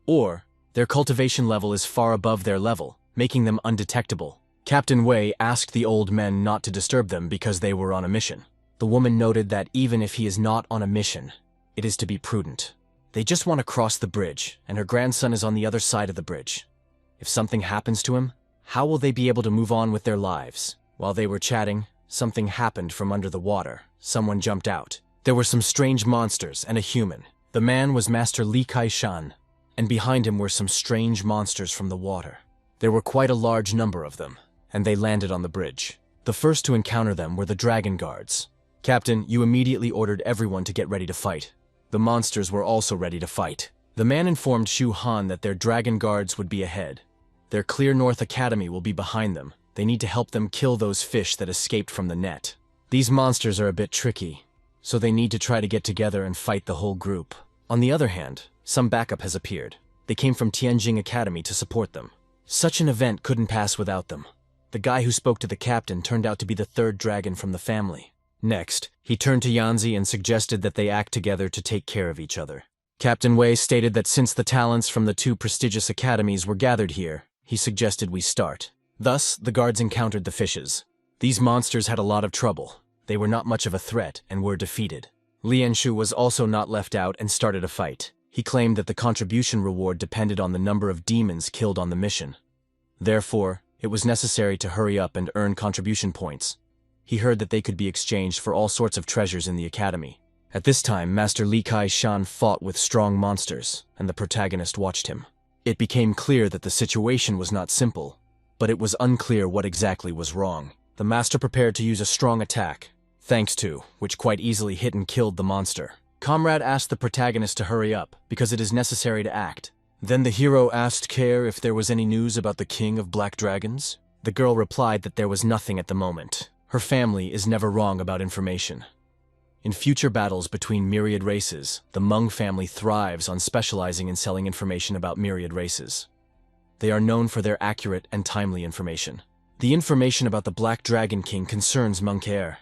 or their cultivation level is far above their level, making them undetectable. Captain Wei asked the old men not to disturb them because they were on a mission. The woman noted that even if he is not on a mission, it is to be prudent. They just want to cross the bridge, and her grandson is on the other side of the bridge. If something happens to him, how will they be able to move on with their lives? While they were chatting, something happened from under the water. Someone jumped out. There were some strange monsters and a human. The man was Master Li Kaishan, and behind him were some strange monsters from the water. There were quite a large number of them, and they landed on the bridge. The first to encounter them were the dragon guards. Captain, you immediately ordered everyone to get ready to fight. The monsters were also ready to fight. The man informed Shu Han that their dragon guards would be ahead. Their Clear North Academy will be behind them. They need to help them kill those fish that escaped from the net. These monsters are a bit tricky, so they need to try to get together and fight the whole group. On the other hand, some backup has appeared. They came from Tianjing Academy to support them. Such an event couldn't pass without them. The guy who spoke to the captain turned out to be the third dragon from the family. Next, he turned to Yanzi and suggested that they act together to take care of each other. Captain Wei stated that since the talents from the two prestigious academies were gathered here, he suggested we start. Thus, the guards encountered the fishes. These monsters had a lot of trouble. They were not much of a threat and were defeated. Lianshu was also not left out and started a fight. He claimed that the contribution reward depended on the number of demons killed on the mission. Therefore, it was necessary to hurry up and earn contribution points. He heard that they could be exchanged for all sorts of treasures in the academy. At this time, Master Li Kai-shan fought with strong monsters, and the protagonist watched him. It became clear that the situation was not simple, but it was unclear what exactly was wrong. The master prepared to use a strong attack, thanks to which quite easily hit and killed the monster. Comrade asked the protagonist to hurry up, because it is necessary to act. Then the hero asked Care if there was any news about the king of black dragons. The girl replied that there was nothing at the moment. Her family is never wrong about information. In future battles between myriad races, the Meng family thrives on specializing in selling information about myriad races. They are known for their accurate and timely information. The information about the Black Dragon King concerns Mengcaer.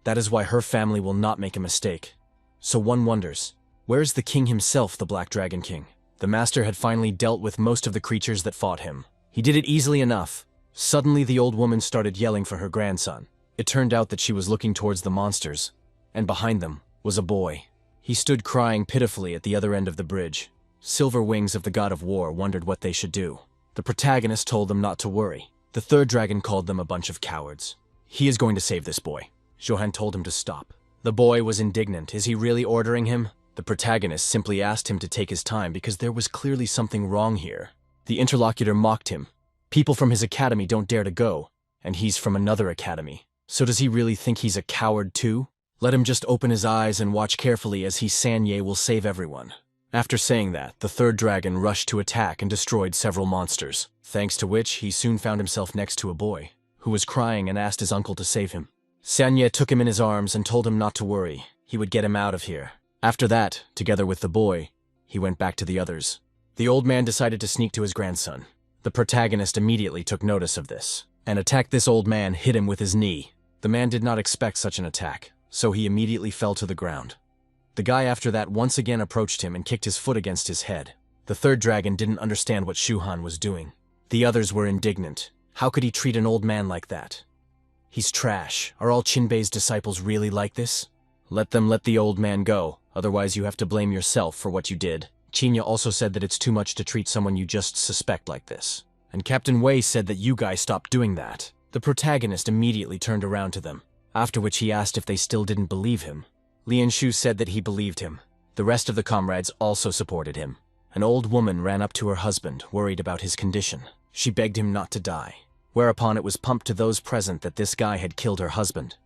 That is why her family will not make a mistake. So one wonders, where is the king himself, the Black Dragon King? The master had finally dealt with most of the creatures that fought him. He did it easily enough. Suddenly the old woman started yelling for her grandson. It turned out that she was looking towards the monsters, and behind them was a boy. He stood crying pitifully at the other end of the bridge. Silver Wings of the God of War wondered what they should do. The protagonist told them not to worry. The third dragon called them a bunch of cowards. He is going to save this boy. Johan told him to stop. The boy was indignant. Is he really ordering him? The protagonist simply asked him to take his time because there was clearly something wrong here. The interlocutor mocked him. People from his academy don't dare to go, and he's from another academy. So does he really think he's a coward too? Let him just open his eyes and watch carefully as Sanye will save everyone. After saying that, the third dragon rushed to attack and destroyed several monsters, thanks to which he soon found himself next to a boy, who was crying and asked his uncle to save him. Sanye took him in his arms and told him not to worry. He would get him out of here. After that, together with the boy, he went back to the others. The old man decided to sneak to his grandson. The protagonist immediately took notice of this, and attacked this old man, hit him with his knee. The man did not expect such an attack, so he immediately fell to the ground. The guy after that once again approached him and kicked his foot against his head. The third dragon didn't understand what Shuhan was doing. The others were indignant. How could he treat an old man like that? He's trash. Are all Chinbei's disciples really like this? Let them let the old man go, otherwise you have to blame yourself for what you did. Chinya also said that it's too much to treat someone you just suspect like this. And Captain Wei said that you guys stopped doing that. The protagonist immediately turned around to them, after which he asked if they still didn't believe him. Lianshu said that he believed him. The rest of the comrades also supported him. An old woman ran up to her husband, worried about his condition. She begged him not to die, whereupon it was pumped to those present that this guy had killed her husband.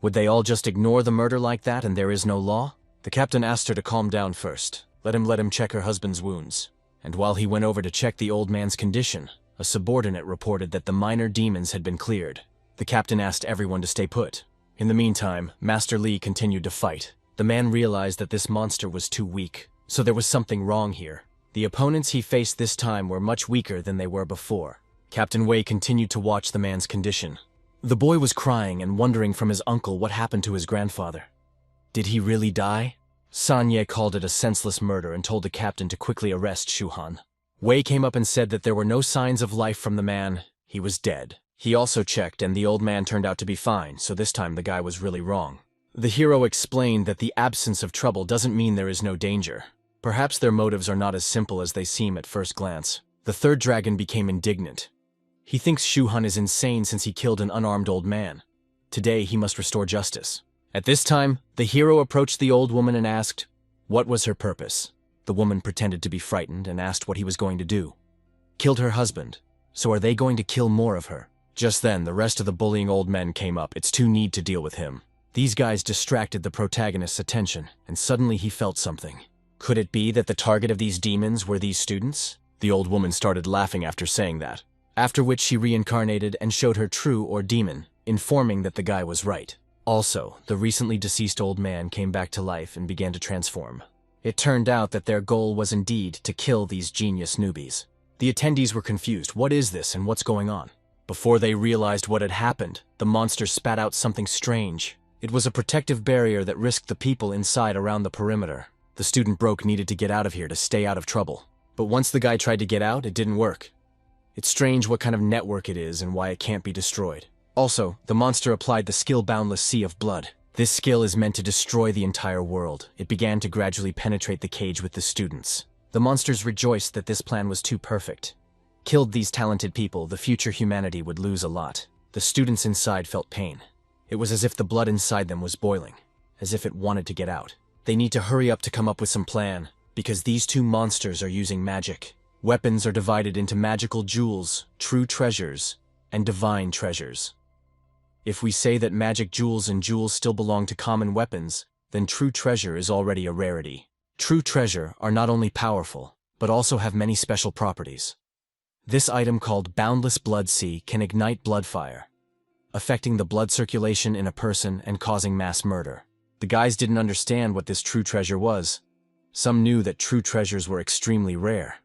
Would they all just ignore the murder like that and there is no law? The captain asked her to calm down first. Let him check her husband's wounds. And while he went over to check the old man's condition, a subordinate reported that the minor demons had been cleared. The captain asked everyone to stay put. In the meantime, Master Li continued to fight. The man realized that this monster was too weak, so there was something wrong here. The opponents he faced this time were much weaker than they were before. Captain Wei continued to watch the man's condition. The boy was crying and wondering from his uncle what happened to his grandfather. Did he really die? Sanye called it a senseless murder and told the captain to quickly arrest Shuhan. Wei came up and said that there were no signs of life from the man. He was dead. He also checked and the old man turned out to be fine, so this time the guy was really wrong. The hero explained that the absence of trouble doesn't mean there is no danger. Perhaps their motives are not as simple as they seem at first glance. The third dragon became indignant. He thinks Shuhan is insane since he killed an unarmed old man. Today he must restore justice. At this time, the hero approached the old woman and asked, what was her purpose? The woman pretended to be frightened and asked what he was going to do. Killed her husband. So are they going to kill more of her? Just then, the rest of the bullying old men came up. It's too need to deal with him. These guys distracted the protagonist's attention, and suddenly he felt something. Could it be that the target of these demons were these students? The old woman started laughing after saying that, after which she reincarnated and showed her true or demon, informing that the guy was right. Also, the recently deceased old man came back to life and began to transform. It turned out that their goal was indeed to kill these genius newbies. The attendees were confused. What is this and what's going on? Before they realized what had happened, the monster spat out something strange. It was a protective barrier that risked the people inside around the perimeter. The student broke needed to get out of here to stay out of trouble. But once the guy tried to get out, it didn't work. It's strange what kind of network it is and why it can't be destroyed. Also, the monster applied the skill Boundless Sea of Blood. This skill is meant to destroy the entire world. It began to gradually penetrate the cage with the students. The monsters rejoiced that this plan was too perfect. Killed these talented people, the future humanity would lose a lot. The students inside felt pain. It was as if the blood inside them was boiling, as if it wanted to get out. They need to hurry up to come up with some plan, because these two monsters are using magic. Weapons are divided into magical jewels, true treasures, and divine treasures. If we say that magic jewels and jewels still belong to common weapons, then true treasure is already a rarity. True treasure are not only powerful, but also have many special properties. This item called Boundless Blood Sea can ignite blood fire, affecting the blood circulation in a person and causing mass murder. The guys didn't understand what this true treasure was. Some knew that true treasures were extremely rare.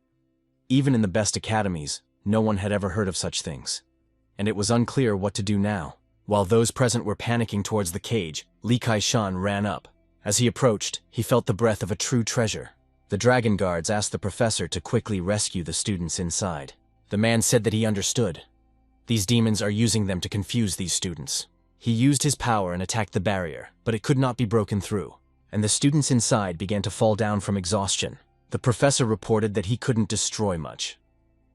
Even in the best academies, no one had ever heard of such things. And it was unclear what to do now. While those present were panicking towards the cage, Li Kai-shan ran up. As he approached, he felt the breath of a true treasure. The dragon guards asked the professor to quickly rescue the students inside. The man said that he understood. These demons are using them to confuse these students. He used his power and attacked the barrier, but it could not be broken through, and the students inside began to fall down from exhaustion. The professor reported that he couldn't destroy much.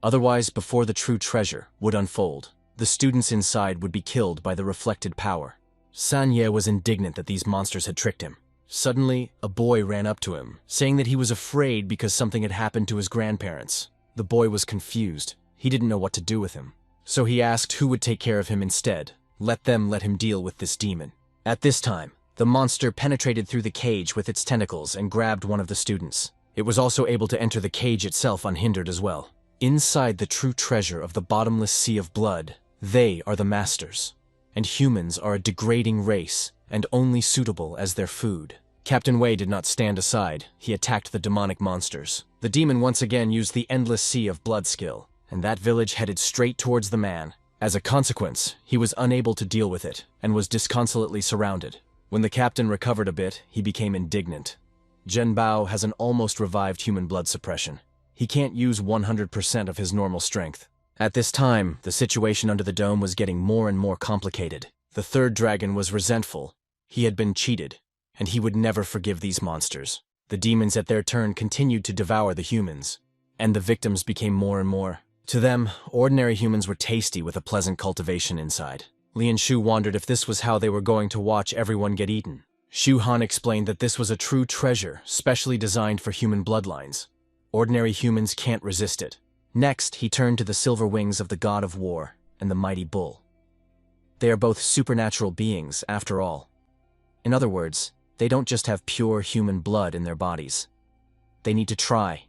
Otherwise, before the true treasure would unfold, the students inside would be killed by the reflected power. Sanye was indignant that these monsters had tricked him. Suddenly, a boy ran up to him, saying that he was afraid because something had happened to his grandparents. The boy was confused. He didn't know what to do with him. So he asked who would take care of him instead. Let him deal with this demon. At this time, the monster penetrated through the cage with its tentacles and grabbed one of the students. It was also able to enter the cage itself unhindered as well. Inside the true treasure of the bottomless sea of blood, they are the masters. And humans are a degrading race and only suitable as their food. Captain Wei did not stand aside. He attacked the demonic monsters. The demon once again used the endless sea of blood skill, and that village headed straight towards the man. As a consequence, he was unable to deal with it and was disconsolately surrounded. When the captain recovered a bit, he became indignant. Zhen Bao has an almost revived human blood suppression. He can't use 100% of his normal strength. At this time, the situation under the dome was getting more and more complicated. The third dragon was resentful. He had been cheated, and he would never forgive these monsters. The demons at their turn continued to devour the humans, and the victims became more and more. To them, ordinary humans were tasty with a pleasant cultivation inside. Lian Shu wondered if this was how they were going to watch everyone get eaten. Shu Han explained that this was a true treasure, specially designed for human bloodlines. Ordinary humans can't resist it. Next, he turned to the silver wings of the god of war and the mighty bull. They are both supernatural beings, after all. In other words, they don't just have pure human blood in their bodies. They need to try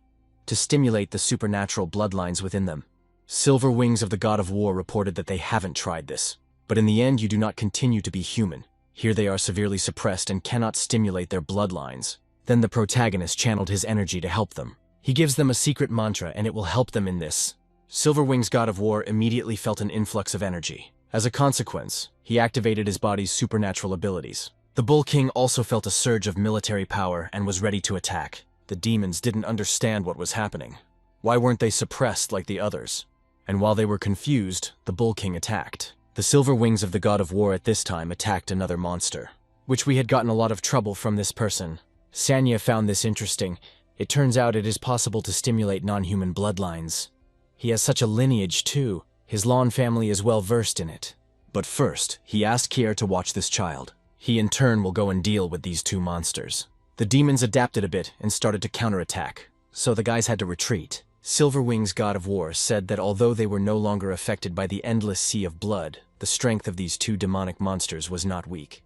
to stimulate the supernatural bloodlines within them. Silver Wings of the God of War reported that they haven't tried this. But in the end, you do not continue to be human. Here they are severely suppressed and cannot stimulate their bloodlines. Then the protagonist channeled his energy to help them. He gives them a secret mantra and it will help them in this. Silver Wings God of War immediately felt an influx of energy. As a consequence, he activated his body's supernatural abilities. The Bull King also felt a surge of military power and was ready to attack. The demons didn't understand what was happening. Why weren't they suppressed like the others? And while they were confused, the Bull King attacked. The Silver Wings of the God of War at this time attacked another monster, which we had gotten a lot of trouble from this person. Sanya found this interesting. It turns out it is possible to stimulate non-human bloodlines. He has such a lineage too. His Lan family is well versed in it. But first, he asked Kier to watch this child. He in turn will go and deal with these two monsters. The demons adapted a bit and started to counterattack, so the guys had to retreat. Silver Wings God of War said that although they were no longer affected by the endless sea of blood, the strength of these two demonic monsters was not weak.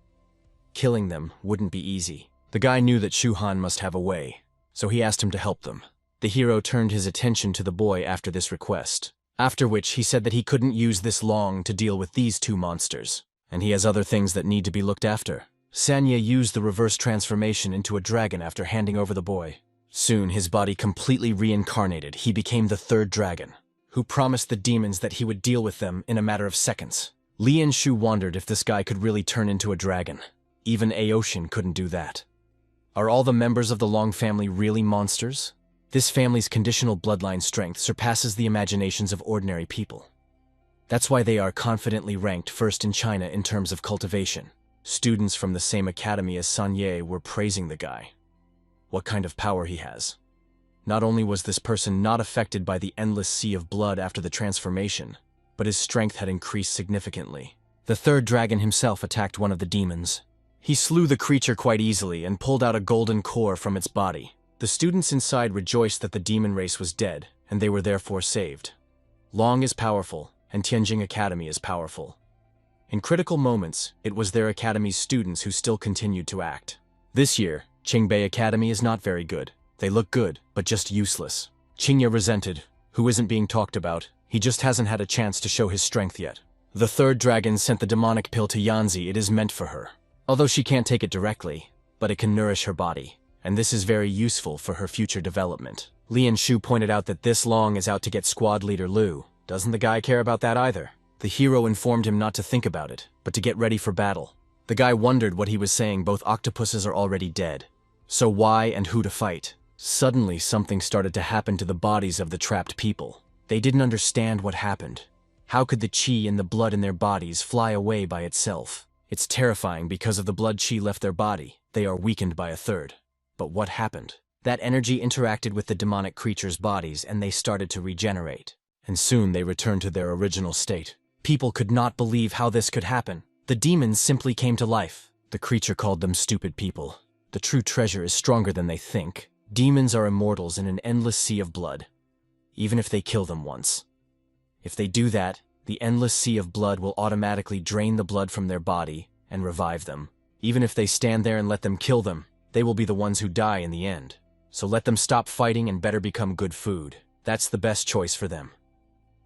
killing them wouldn't be easy. The guy knew that Shu Han must have a way, so he asked him to help them. The hero turned his attention to the boy after this request, after which he said that he couldn't use this long to deal with these two monsters, and he has other things that need to be looked after. Sanya used the reverse transformation into a dragon after handing over the boy. Soon, his body completely reincarnated. He became the third dragon, who promised the demons that he would deal with them in a matter of seconds. Lian Shu wondered if this guy could really turn into a dragon. Even Aoshin couldn't do that. Are all the members of the Long family really monsters? This family's conditional bloodline strength surpasses the imaginations of ordinary people. That's why they are confidently ranked first in China in terms of cultivation. Students from the same academy as Sanye were praising the guy. What kind of power he has. Not only was this person not affected by the endless sea of blood after the transformation, but his strength had increased significantly. The third dragon himself attacked one of the demons. He slew the creature quite easily and pulled out a golden core from its body. The students inside rejoiced that the demon race was dead, and they were therefore saved. Long is powerful, and Tianjing Academy is powerful. In critical moments, it was their academy's students who still continued to act. This year, Qingbei Academy is not very good. They look good, but just useless. Qingya resented, who isn't being talked about. He just hasn't had a chance to show his strength yet. The third dragon sent the demonic pill to Yanzi. It is meant for her. Although she can't take it directly, but it can nourish her body, and this is very useful for her future development. Lian Shu pointed out that this Long is out to get squad leader Lu. Doesn't the guy care about that either? The hero informed him not to think about it, but to get ready for battle. The guy wondered what he was saying. Both octopuses are already dead. So why and who to fight? Suddenly, something started to happen to the bodies of the trapped people. They didn't understand what happened. How could the qi and the blood in their bodies fly away by itself? It's terrifying because of the blood qi left their body. They are weakened by a third. But what happened? That energy interacted with the demonic creatures' bodies and they started to regenerate. And soon they returned to their original state. People could not believe how this could happen. The demons simply came to life. The creature called them stupid people. The true treasure is stronger than they think. Demons are immortals in an endless sea of blood, even if they kill them once. If they do that, the endless sea of blood will automatically drain the blood from their body and revive them. Even if they stand there and let them kill them, they will be the ones who die in the end. So let them stop fighting and better become good food. That's the best choice for them.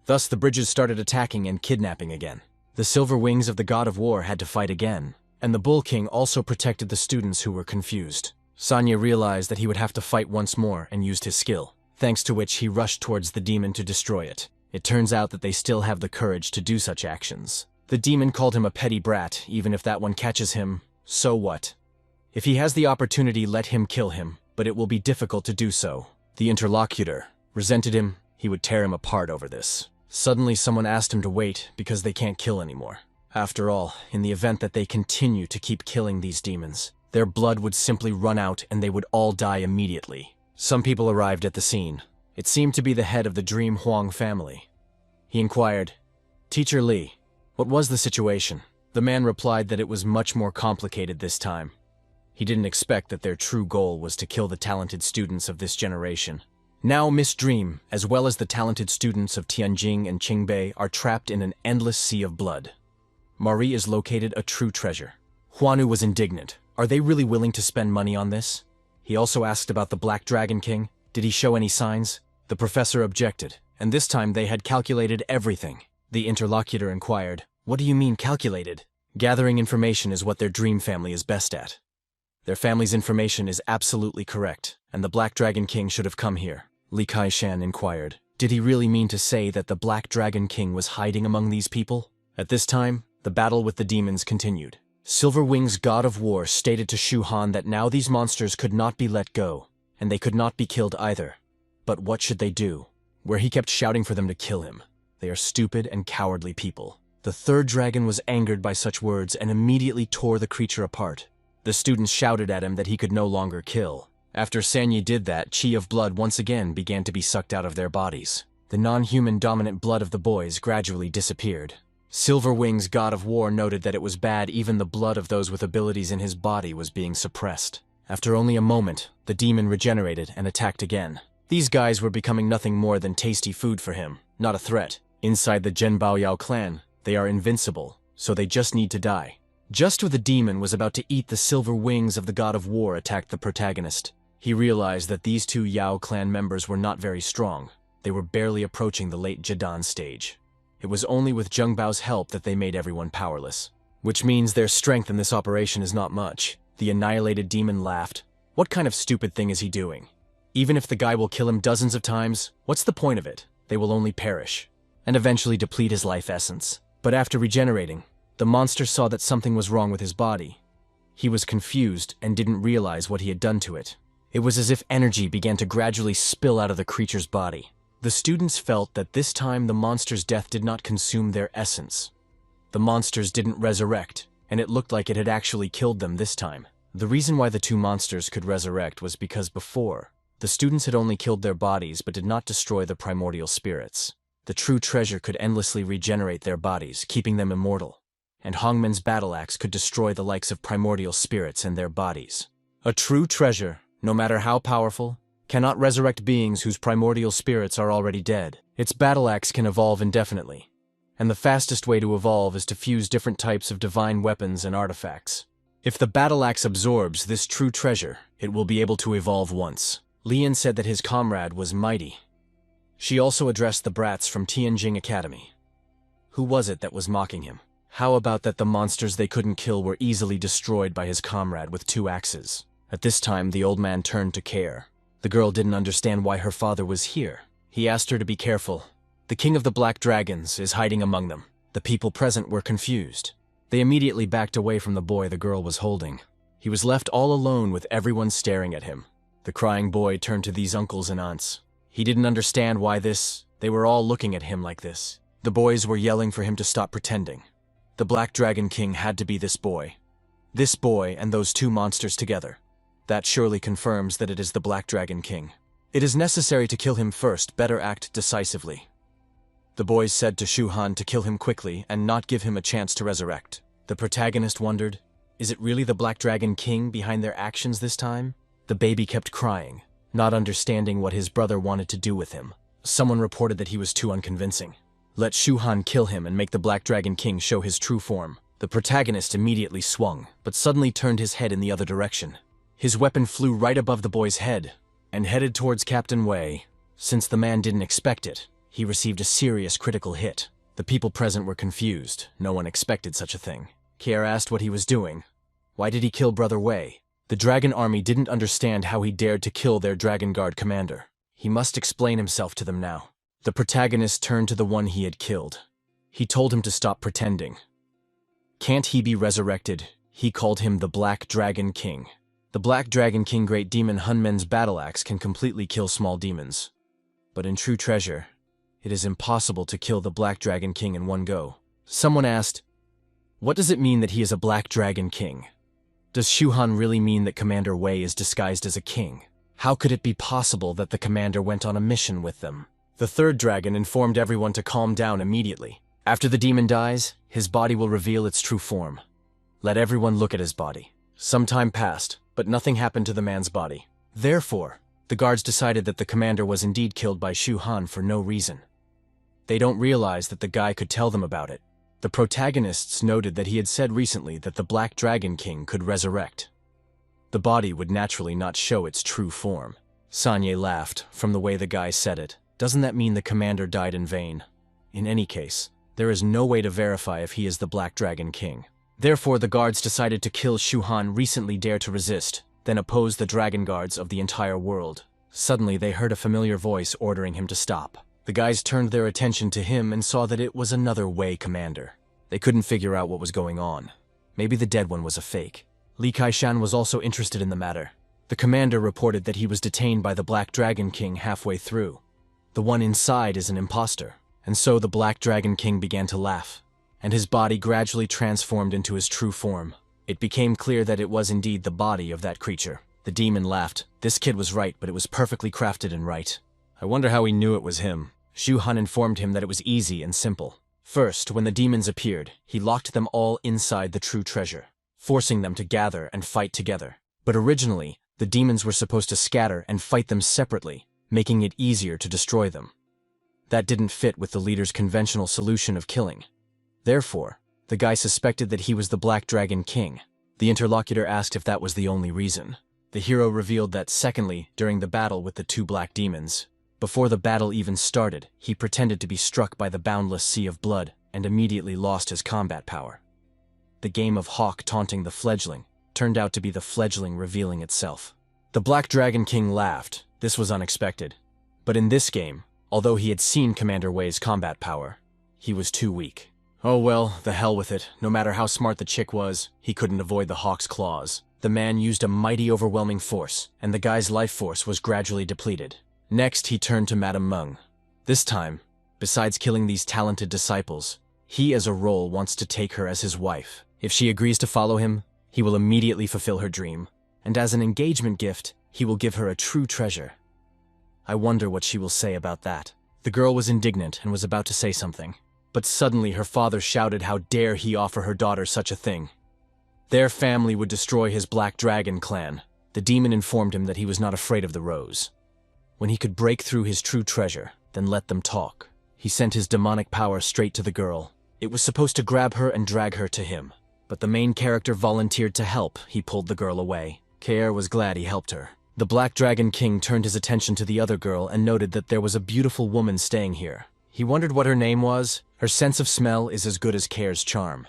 Thus the bridges started attacking and kidnapping again. The silver wings of the god of war had to fight again, and the Bull King also protected the students who were confused. Sanya realized that he would have to fight once more and used his skill, thanks to which he rushed towards the demon to destroy it. It turns out that they still have the courage to do such actions. The demon called him a petty brat. Even if that one catches him, so what? If he has the opportunity, let him kill him, but it will be difficult to do so. The interlocutor resented him. He would tear him apart over this. Suddenly someone asked him to wait because they can't kill anymore. After all, in the event that they continue to keep killing these demons, their blood would simply run out and they would all die immediately. Some people arrived at the scene. It seemed to be the head of the Dream Huang family. He inquired, "Teacher Li, what was the situation?" The man replied that it was much more complicated this time. He didn't expect that their true goal was to kill the talented students of this generation. Now Miss Dream, as well as the talented students of Tianjing and Qingbei, are trapped in an endless sea of blood. Marie is located a true treasure. Huanu was indignant. Are they really willing to spend money on this? He also asked about the Black Dragon King. Did he show any signs? The professor objected, and this time they had calculated everything. The interlocutor inquired, "What do you mean calculated?" Gathering information is what their dream family is best at. Their family's information is absolutely correct, and the Black Dragon King should have come here. Li Kai-shan inquired, did he really mean to say that the Black Dragon King was hiding among these people? At this time, the battle with the demons continued. Silverwing's god of war stated to Shu Han that now these monsters could not be let go, and they could not be killed either. But what should they do? Where he kept shouting for them to kill him. They are stupid and cowardly people. The third dragon was angered by such words and immediately tore the creature apart. The students shouted at him that he could no longer kill. After Sanye did that, qi of blood once again began to be sucked out of their bodies. The non-human dominant blood of the boys gradually disappeared. Silverwing's god of war noted that it was bad even the blood of those with abilities in his body was being suppressed. After only a moment, the demon regenerated and attacked again. These guys were becoming nothing more than tasty food for him, not a threat. Inside the Zhenbao Yao clan, they are invincible, so they just need to die. Just as the demon was about to eat the silver wings of the god of war attacked the protagonist, he realized that these two Yao clan members were not very strong. They were barely approaching the late Jidan stage. It was only with Zhengbao's help that they made everyone powerless. Which means their strength in this operation is not much. The annihilated demon laughed. What kind of stupid thing is he doing? Even if the guy will kill him dozens of times, what's the point of it? They will only perish, and eventually deplete his life essence. But after regenerating, the monster saw that something was wrong with his body. He was confused and didn't realize what he had done to it. It was as if energy began to gradually spill out of the creature's body. The students felt that this time the monster's death did not consume their essence. The monsters didn't resurrect, and it looked like it had actually killed them this time. The reason why the two monsters could resurrect was because before, the students had only killed their bodies but did not destroy the primordial spirits. The true treasure could endlessly regenerate their bodies, keeping them immortal. And Hongmen's battle axe could destroy the likes of primordial spirits and their bodies. A true treasure, no matter how powerful, cannot resurrect beings whose primordial spirits are already dead. Its battle axe can evolve indefinitely, and the fastest way to evolve is to fuse different types of divine weapons and artifacts. If the battle axe absorbs this true treasure, it will be able to evolve once. Lian said that his comrade was mighty. She also addressed the brats from Tianjing Academy. Who was it that was mocking him? How about that the monsters they couldn't kill were easily destroyed by his comrade with 2 axes? At this time, the old man turned to Care. The girl didn't understand why her father was here. He asked her to be careful. The king of the Black Dragons is hiding among them. The people present were confused. They immediately backed away from the boy the girl was holding. He was left all alone with everyone staring at him. The crying boy turned to these uncles and aunts. He didn't understand why they were all looking at him like this. The boys were yelling for him to stop pretending. The Black Dragon King had to be this boy. This boy and those 2 monsters together. That surely confirms that it is the Black Dragon King. It is necessary to kill him first, better act decisively. The boys said to Shu Han to kill him quickly and not give him a chance to resurrect. The protagonist wondered, is it really the Black Dragon King behind their actions this time? The baby kept crying, not understanding what his brother wanted to do with him. Someone reported that he was too unconvincing. Let Shu Han kill him and make the Black Dragon King show his true form. The protagonist immediately swung, but suddenly turned his head in the other direction. His weapon flew right above the boy's head and headed towards Captain Wei. Since the man didn't expect it, he received a serious critical hit. The people present were confused. No one expected such a thing. Kier asked what he was doing. Why did he kill Brother Wei? The dragon army didn't understand how he dared to kill their Dragon Guard commander. He must explain himself to them now. The protagonist turned to the one he had killed. He told him to stop pretending. Can't he be resurrected? He called him the Black Dragon King. The Black Dragon King Great Demon Hunmen's battle axe can completely kill small demons. But in True Treasure, it is impossible to kill the Black Dragon King in one go. Someone asked, what does it mean that he is a Black Dragon King? Does Shu Han really mean that Commander Wei is disguised as a king? How could it be possible that the commander went on a mission with them? The third dragon informed everyone to calm down immediately. After the demon dies, his body will reveal its true form. Let everyone look at his body. Some time passed, but nothing happened to the man's body. Therefore, the guards decided that the commander was indeed killed by Shu Han for no reason. They don't realize that the guy could tell them about it. The protagonists noted that he had said recently that the Black Dragon King could resurrect. The body would naturally not show its true form. Sanye laughed from the way the guy said it. Doesn't that mean the commander died in vain? In any case, there is no way to verify if he is the Black Dragon King. Therefore, the guards decided to kill Shu Han recently dared to resist, then oppose the dragon guards of the entire world. Suddenly, they heard a familiar voice ordering him to stop. The guys turned their attention to him and saw that it was another Wei commander. They couldn't figure out what was going on. Maybe the dead one was a fake. Li Kaishan was also interested in the matter. The commander reported that he was detained by the Black Dragon King halfway through. The one inside is an imposter. And so the Black Dragon King began to laugh, and his body gradually transformed into his true form. It became clear that it was indeed the body of that creature. The demon laughed. This kid was right, but it was perfectly crafted and right. I wonder how he knew it was him. Shu Han informed him that it was easy and simple. First, when the demons appeared, he locked them all inside the true treasure, forcing them to gather and fight together. But originally, the demons were supposed to scatter and fight them separately, making it easier to destroy them. That didn't fit with the leader's conventional solution of killing. Therefore, The guy suspected that he was the Black Dragon King. The interlocutor asked if that was the only reason. The hero revealed that, secondly, during the battle with the two black demons, before the battle even started, he pretended to be struck by the boundless sea of blood and immediately lost his combat power. The game of Hawk taunting the fledgling turned out to be the fledgling revealing itself. The Black Dragon King laughed. This was unexpected. But in this game, although he had seen Commander Wei's combat power, he was too weak. Oh well, the hell with it. No matter how smart the chick was, he couldn't avoid the Hawk's claws. The man used a mighty overwhelming force, and the guy's life force was gradually depleted. Next, he turned to Madame Meng. This time, besides killing these talented disciples, he as a role wants to take her as his wife. If she agrees to follow him, he will immediately fulfill her dream, and as an engagement gift, he will give her a true treasure. I wonder what she will say about that. The girl was indignant and was about to say something, but suddenly her father shouted how dare he offer her daughter such a thing. Their family would destroy his Black Dragon clan. The demon informed him that he was not afraid of the rose. When he could break through his true treasure, then let them talk. He sent his demonic power straight to the girl. It was supposed to grab her and drag her to him, but the main character volunteered to help. He pulled the girl away. Kaer was glad he helped her. The Black Dragon King turned his attention to the other girl and noted that there was a beautiful woman staying here. He wondered what her name was. Her sense of smell is as good as Kaer's charm.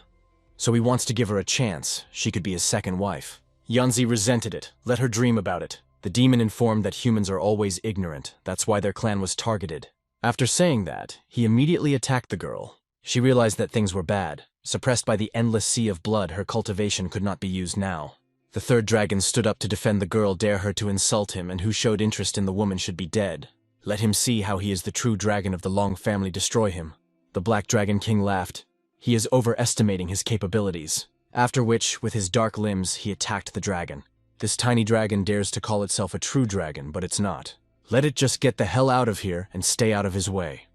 So he wants to give her a chance. She could be his second wife. Yanzi resented it. Let her dream about it. The demon informed that humans are always ignorant. That's why their clan was targeted. After saying that, he immediately attacked the girl. She realized that things were bad. Suppressed by the endless sea of blood, her cultivation could not be used now. The third dragon stood up to defend the girl, dare her to insult him, and who showed interest in the woman should be dead. Let him see how he is the true dragon of the Long family. Destroy him. The Black Dragon King laughed. He is overestimating his capabilities. After which, with his dark limbs, he attacked the dragon. This tiny dragon dares to call itself a true dragon, but it's not. Let it just get the hell out of here and stay out of his way.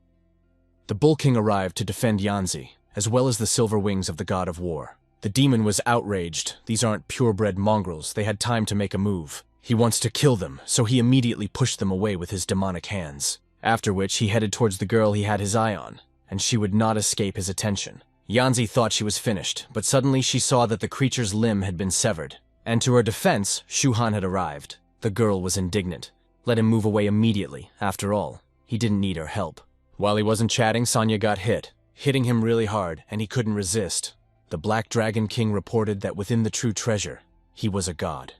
The Bull King arrived to defend Yanzi, as well as the silver wings of the god of war. The demon was outraged. These aren't purebred mongrels. They had time to make a move. He wants to kill them, so he immediately pushed them away with his demonic hands. After which, he headed towards the girl he had his eye on, and she would not escape his attention. Yanzi thought she was finished, but suddenly she saw that the creature's limb had been severed. And to her defense, Shu Han had arrived. The girl was indignant. Let him move away immediately. After all, he didn't need her help. While he wasn't chatting, Sonya got hit, hitting him really hard, and he couldn't resist. The Black Dragon King reported that within the true treasure, he was a god.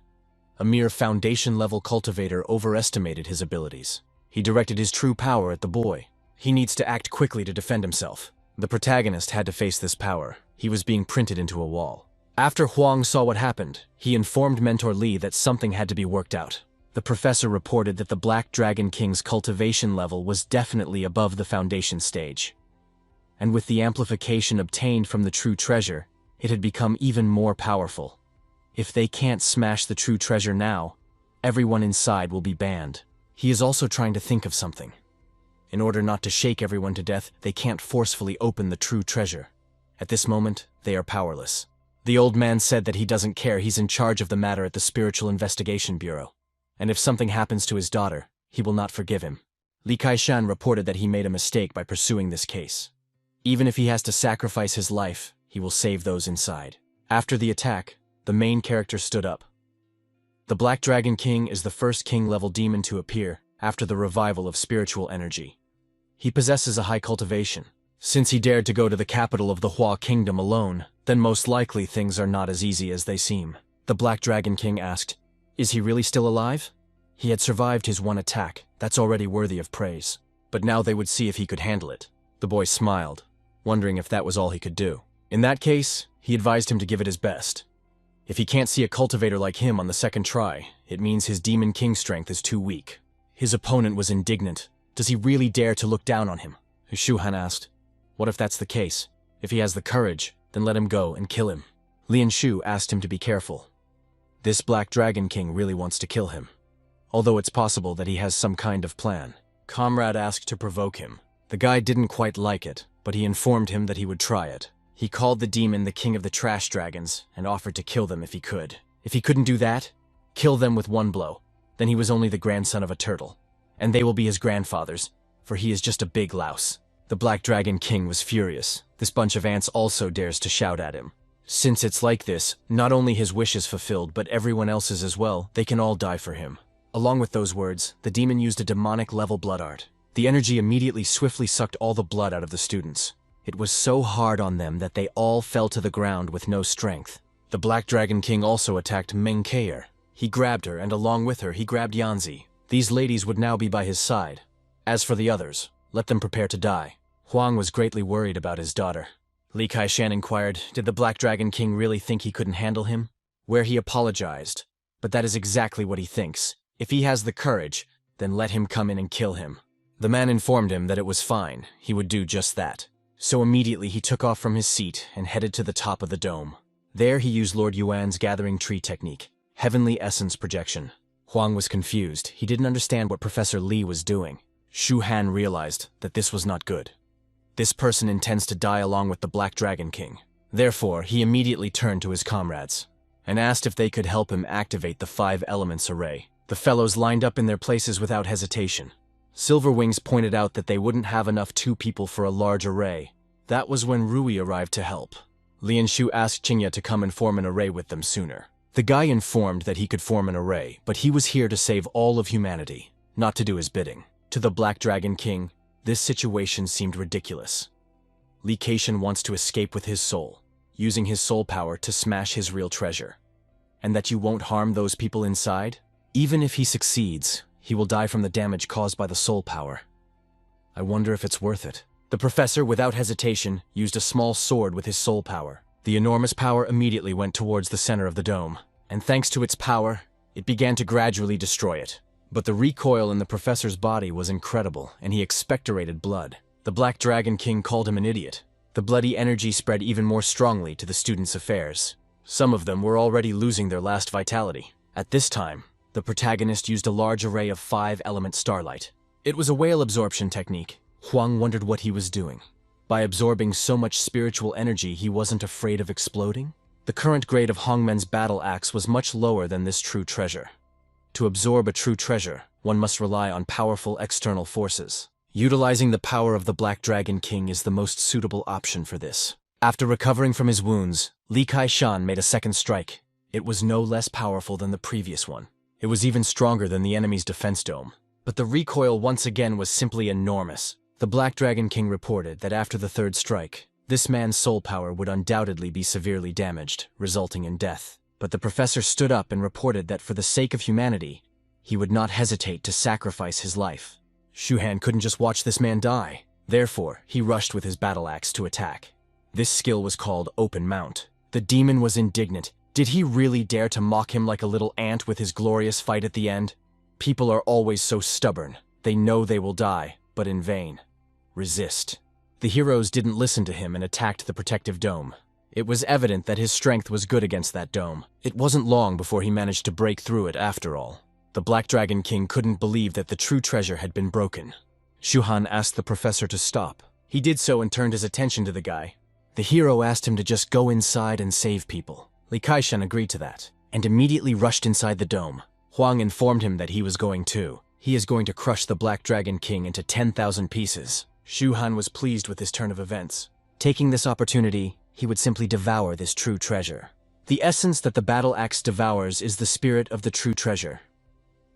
A mere foundation-level cultivator overestimated his abilities. He directed his true power at the boy. He needs to act quickly to defend himself. The protagonist had to face this power. He was being printed into a wall. After Huang saw what happened, he informed Mentor Li that something had to be worked out. The professor reported that the Black Dragon King's cultivation level was definitely above the foundation stage. And with the amplification obtained from the true treasure, it had become even more powerful. If they can't smash the true treasure now, everyone inside will be banned. He is also trying to think of something. In order not to shake everyone to death, they can't forcefully open the true treasure. At this moment, they are powerless. The old man said that he doesn't care. He's in charge of the matter at the Spiritual Investigation Bureau. And if something happens to his daughter, he will not forgive him. Li Kaishan reported that he made a mistake by pursuing this case. Even if he has to sacrifice his life, he will save those inside. After the attack, the main character stood up. The Black Dragon King is the first king-level demon to appear after the revival of spiritual energy. He possesses a high cultivation. Since he dared to go to the capital of the Hua Kingdom alone, then most likely things are not as easy as they seem. The Black Dragon King asked, "Is he really still alive?" He had survived his one attack. That's already worthy of praise. But now they would see if he could handle it. The boy smiled, wondering if that was all he could do. In that case, he advised him to give it his best. If he can't see a cultivator like him on the second try, it means his Demon King strength is too weak. His opponent was indignant. Does he really dare to look down on him? Shu Han asked, "What if that's the case? If he has the courage, then let him go and kill him." Lian Shu asked him to be careful. This Black Dragon King really wants to kill him. Although it's possible that he has some kind of plan. Comrade asked to provoke him. The guy didn't quite like it, but he informed him that he would try it. He called the demon the king of the trash dragons and offered to kill them if he could. If he couldn't do that, kill them with one blow. Then he was only the grandson of a turtle. And they will be his grandfathers, for he is just a big louse. The Black Dragon King was furious. This bunch of ants also dares to shout at him. Since it's like this, not only his wish is fulfilled, but everyone else's as well. They can all die for him. Along with those words, the demon used a demonic-level blood art. The energy immediately swiftly sucked all the blood out of the students. It was so hard on them that they all fell to the ground with no strength. The Black Dragon King also attacked Mengkaer. He grabbed her, and along with her, he grabbed Yanzi. These ladies would now be by his side. As for the others, let them prepare to die. Wang was greatly worried about his daughter. Li Kai-shan inquired, did the Black Dragon King really think he couldn't handle him? Where he apologized. But that is exactly what he thinks. If he has the courage, then let him come in and kill him. The man informed him that it was fine, he would do just that. So immediately he took off from his seat and headed to the top of the dome. There he used Lord Yuan's gathering tree technique, heavenly essence projection. Huang was confused. He didn't understand what Professor Li was doing. Shu Han realized that this was not good. This person intends to die along with the Black Dragon King. Therefore, he immediately turned to his comrades and asked if they could help him activate the 5 elements array. The fellows lined up in their places without hesitation. Silverwings pointed out that they wouldn't have enough 2 people for a large array. That was when Rui arrived to help. Lianshu asked Qingya to come and form an array with them sooner. The guy informed that he could form an array, but he was here to save all of humanity, not to do his bidding. To the Black Dragon King, this situation seemed ridiculous. Li Kai-shan wants to escape with his soul, using his soul power to smash his real treasure. And that you won't harm those people inside? Even if he succeeds, he will die from the damage caused by the soul power. I wonder if it's worth it. The professor, without hesitation, used a small sword with his soul power. The enormous power immediately went towards the center of the dome, and thanks to its power, it began to gradually destroy it. But the recoil in the professor's body was incredible, and he expectorated blood. The Black Dragon King called him an idiot. The bloody energy spread even more strongly to the students' affairs. Some of them were already losing their last vitality. At this time, the protagonist used a large array of 5-element starlight. It was a whale absorption technique. Huang wondered what he was doing. By absorbing so much spiritual energy, he wasn't afraid of exploding? The current grade of Hongmen's battle axe was much lower than this true treasure. To absorb a true treasure, one must rely on powerful external forces. Utilizing the power of the Black Dragon King is the most suitable option for this. After recovering from his wounds, Li Kai-shan made a second strike. It was no less powerful than the previous one. It was even stronger than the enemy's defense dome. But the recoil once again was simply enormous. The Black Dragon King reported that after the 3rd strike, this man's soul power would undoubtedly be severely damaged, resulting in death. But the professor stood up and reported that for the sake of humanity, he would not hesitate to sacrifice his life. Shu Han couldn't just watch this man die. Therefore, he rushed with his battle axe to attack. This skill was called Open Mount. The demon was indignant. Did he really dare to mock him like a little ant with his glorious fight at the end? People are always so stubborn. They know they will die, but in vain. Resist. The heroes didn't listen to him and attacked the protective dome. It was evident that his strength was good against that dome. It wasn't long before he managed to break through it after all. The Black Dragon King couldn't believe that the true treasure had been broken. Shu Han asked the professor to stop. He did so and turned his attention to the guy. The hero asked him to just go inside and save people. Li Kai-shan agreed to that, and immediately rushed inside the dome. Huang informed him that he was going too. He is going to crush the Black Dragon King into 10,000 pieces. Shu Han was pleased with this turn of events. Taking this opportunity, he would simply devour this true treasure. The essence that the battle axe devours is the spirit of the true treasure.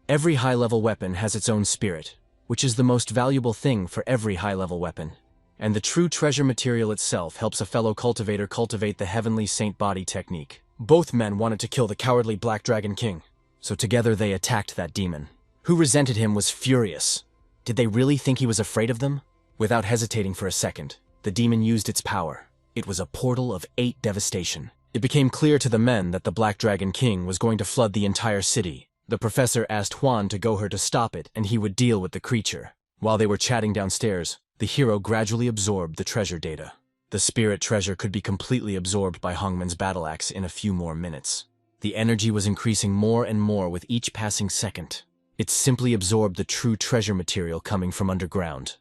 Every high-level weapon has its own spirit, which is the most valuable thing for every high-level weapon. And the true treasure material itself helps a fellow cultivator cultivate the heavenly saint body technique. Both men wanted to kill the cowardly Black Dragon King, so together they attacked that demon. Who resented him was furious. Did they really think he was afraid of them? Without hesitating for a second, the demon used its power. It was a portal of 8 devastation. It became clear to the men that the Black Dragon King was going to flood the entire city. The professor asked Huan to go her to stop it, and he would deal with the creature. While they were chatting downstairs, the hero gradually absorbed the treasure data. The spirit treasure could be completely absorbed by Hongmen's battle axe in a few more minutes. The energy was increasing more and more with each passing second. It simply absorbed the true treasure material coming from underground.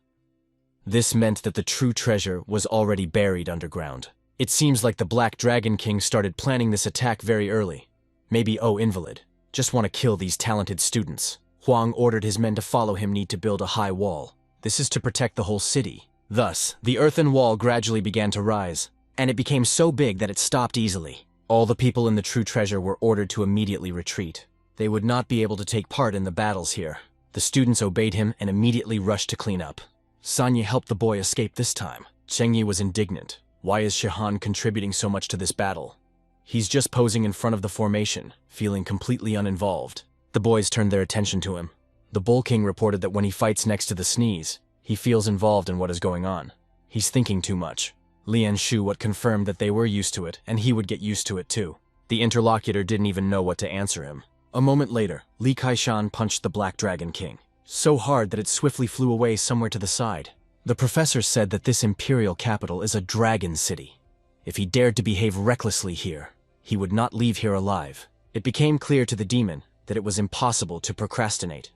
This meant that the true treasure was already buried underground. It seems like the Black Dragon King started planning this attack very early. Maybe Invalid just want to kill these talented students. Huang ordered his men to follow him need to build a high wall. This is to protect the whole city. Thus, the earthen wall gradually began to rise, and it became so big that it stopped easily. All the people in the true treasure were ordered to immediately retreat. They would not be able to take part in the battles here. The students obeyed him and immediately rushed to clean up. Sanya helped the boy escape this time. Chengyi was indignant. Why is Shihan contributing so much to this battle? He's just posing in front of the formation, feeling completely uninvolved. The boys turned their attention to him. The Bull King reported that when he fights next to the Sneeze, he feels involved in what is going on. He's thinking too much. Lian Shu confirmed that they were used to it, and he would get used to it too. The interlocutor didn't even know what to answer him. A moment later, Li Kaishan punched the Black Dragon King, so hard that it swiftly flew away somewhere to the side. The professor said that this imperial capital is a dragon city. If he dared to behave recklessly here, he would not leave here alive. It became clear to the demon that it was impossible to procrastinate.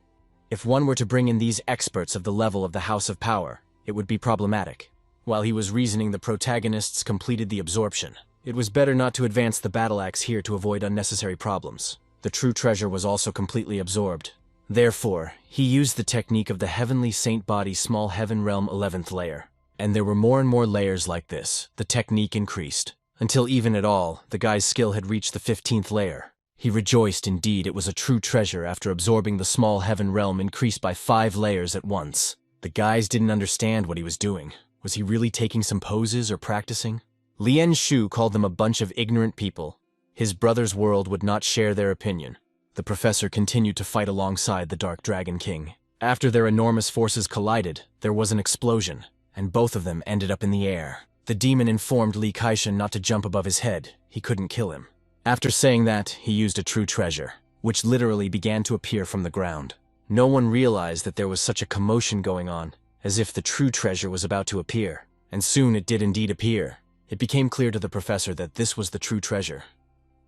If one were to bring in these experts of the level of the House of Power, it would be problematic. While he was reasoning, the protagonists completed the absorption. It was better not to advance the battle axe here to avoid unnecessary problems. The true treasure was also completely absorbed. Therefore, he used the technique of the Heavenly Saint Body Small Heaven Realm 11th layer. And there were more and more layers like this. The technique increased, until even at all, the guy's skill had reached the 15th layer. He rejoiced indeed it was a true treasure after absorbing the Small Heaven Realm increased by 5 layers at once. The guys didn't understand what he was doing. Was he really taking some poses or practicing? Lian Shu called them a bunch of ignorant people. His brother's world would not share their opinion. The professor continued to fight alongside the Dark Dragon King. After their enormous forces collided, there was an explosion, and both of them ended up in the air. The demon informed Li Kaishan not to jump above his head. He couldn't kill him. After saying that, he used a true treasure, which literally began to appear from the ground. No one realized that there was such a commotion going on, as if the true treasure was about to appear. And soon it did indeed appear. It became clear to the professor that this was the true treasure.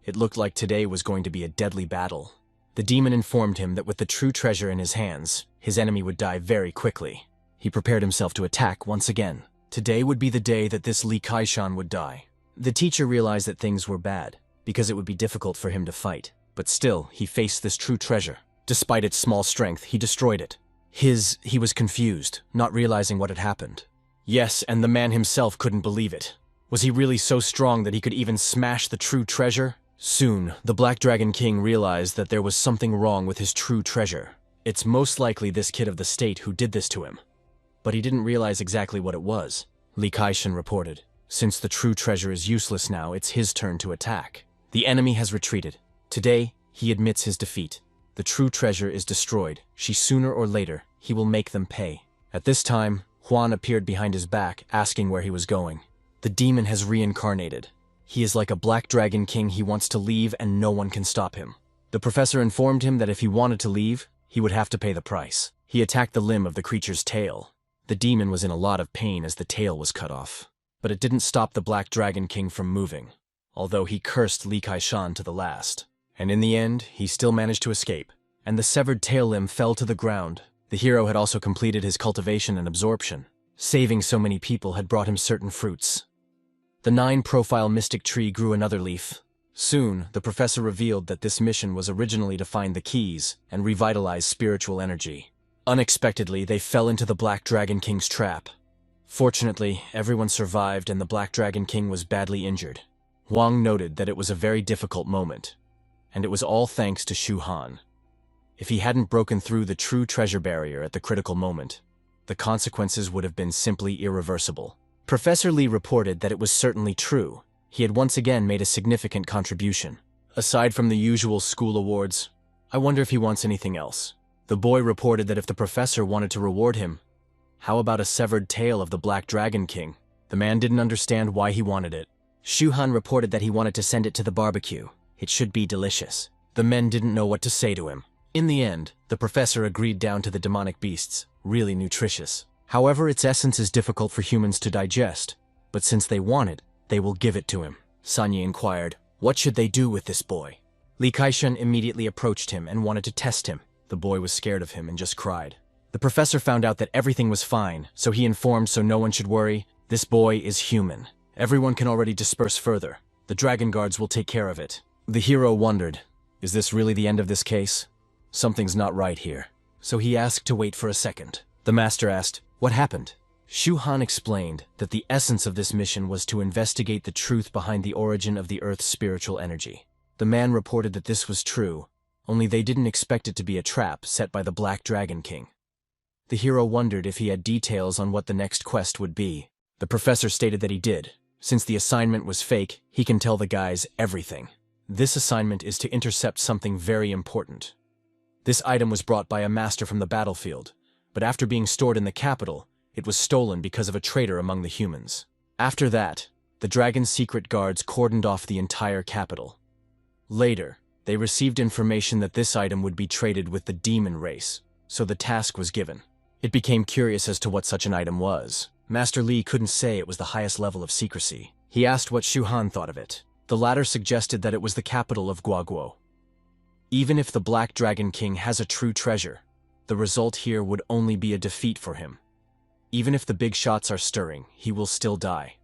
It looked like today was going to be a deadly battle. The demon informed him that with the true treasure in his hands, his enemy would die very quickly. He prepared himself to attack once again. Today would be the day that this Li Kaishan would die. The teacher realized that things were bad, because it would be difficult for him to fight. But still, he faced this true treasure. Despite its small strength, he destroyed it. He was confused, not realizing what had happened. Yes, and the man himself couldn't believe it. Was he really so strong that he could even smash the true treasure? Soon, the Black Dragon King realized that there was something wrong with his true treasure. It's most likely this kid of the state who did this to him. But he didn't realize exactly what it was. Li Kaishan reported, "Since the true treasure is useless now, it's his turn to attack. The enemy has retreated. Today, he admits his defeat. The true treasure is destroyed. Sooner or later, he will make them pay." At this time, Huan appeared behind his back, asking where he was going. The demon has reincarnated. He is like a Black Dragon King. He wants to leave and no one can stop him. The professor informed him that if he wanted to leave, he would have to pay the price. He attacked the limb of the creature's tail. The demon was in a lot of pain as the tail was cut off. But it didn't stop the Black Dragon King from moving, although he cursed Li Kaishan to the last. And in the end, he still managed to escape, and the severed tail limb fell to the ground. The hero had also completed his cultivation and absorption. Saving so many people had brought him certain fruits. The 9-profile mystic tree grew another leaf. Soon, the professor revealed that this mission was originally to find the keys and revitalize spiritual energy. Unexpectedly, they fell into the Black Dragon King's trap. Fortunately, everyone survived and the Black Dragon King was badly injured. Wang noted that it was a very difficult moment, and it was all thanks to Shu Han. If he hadn't broken through the true treasure barrier at the critical moment, the consequences would have been simply irreversible. Professor Li reported that it was certainly true. He had once again made a significant contribution. Aside from the usual school awards, I wonder if he wants anything else. The boy reported that if the professor wanted to reward him, how about a severed tail of the Black Dragon King? The man didn't understand why he wanted it. Shu Han reported that he wanted to send it to the barbecue. It should be delicious. The men didn't know what to say to him. In the end, the professor agreed down to the demonic beasts, really nutritious. However, its essence is difficult for humans to digest, but since they want it, they will give it to him. Sanya inquired, what should they do with this boy? Li Kaishan immediately approached him and wanted to test him. The boy was scared of him and just cried. The professor found out that everything was fine, so he informed so no one should worry, this boy is human. Everyone can already disperse further. The dragon guards will take care of it. The hero wondered, is this really the end of this case? Something's not right here. So he asked to wait for a second. The master asked, what happened? Shu Han explained that the essence of this mission was to investigate the truth behind the origin of the Earth's spiritual energy. The man reported that this was true, only they didn't expect it to be a trap set by the Black Dragon King. The hero wondered if he had details on what the next quest would be. The professor stated that he did. Since the assignment was fake, he can tell the guys everything. This assignment is to intercept something very important. This item was brought by a master from the battlefield, but after being stored in the capital, it was stolen because of a traitor among the humans. After that, the dragon's secret guards cordoned off the entire capital. Later, they received information that this item would be traded with the demon race, so the task was given. It became curious as to what such an item was. Master Li couldn't say it was the highest level of secrecy. He asked what Shu Han thought of it. The latter suggested that it was the capital of Guoguo. Even if the Black Dragon King has a true treasure, the result here would only be a defeat for him. Even if the big shots are stirring, he will still die.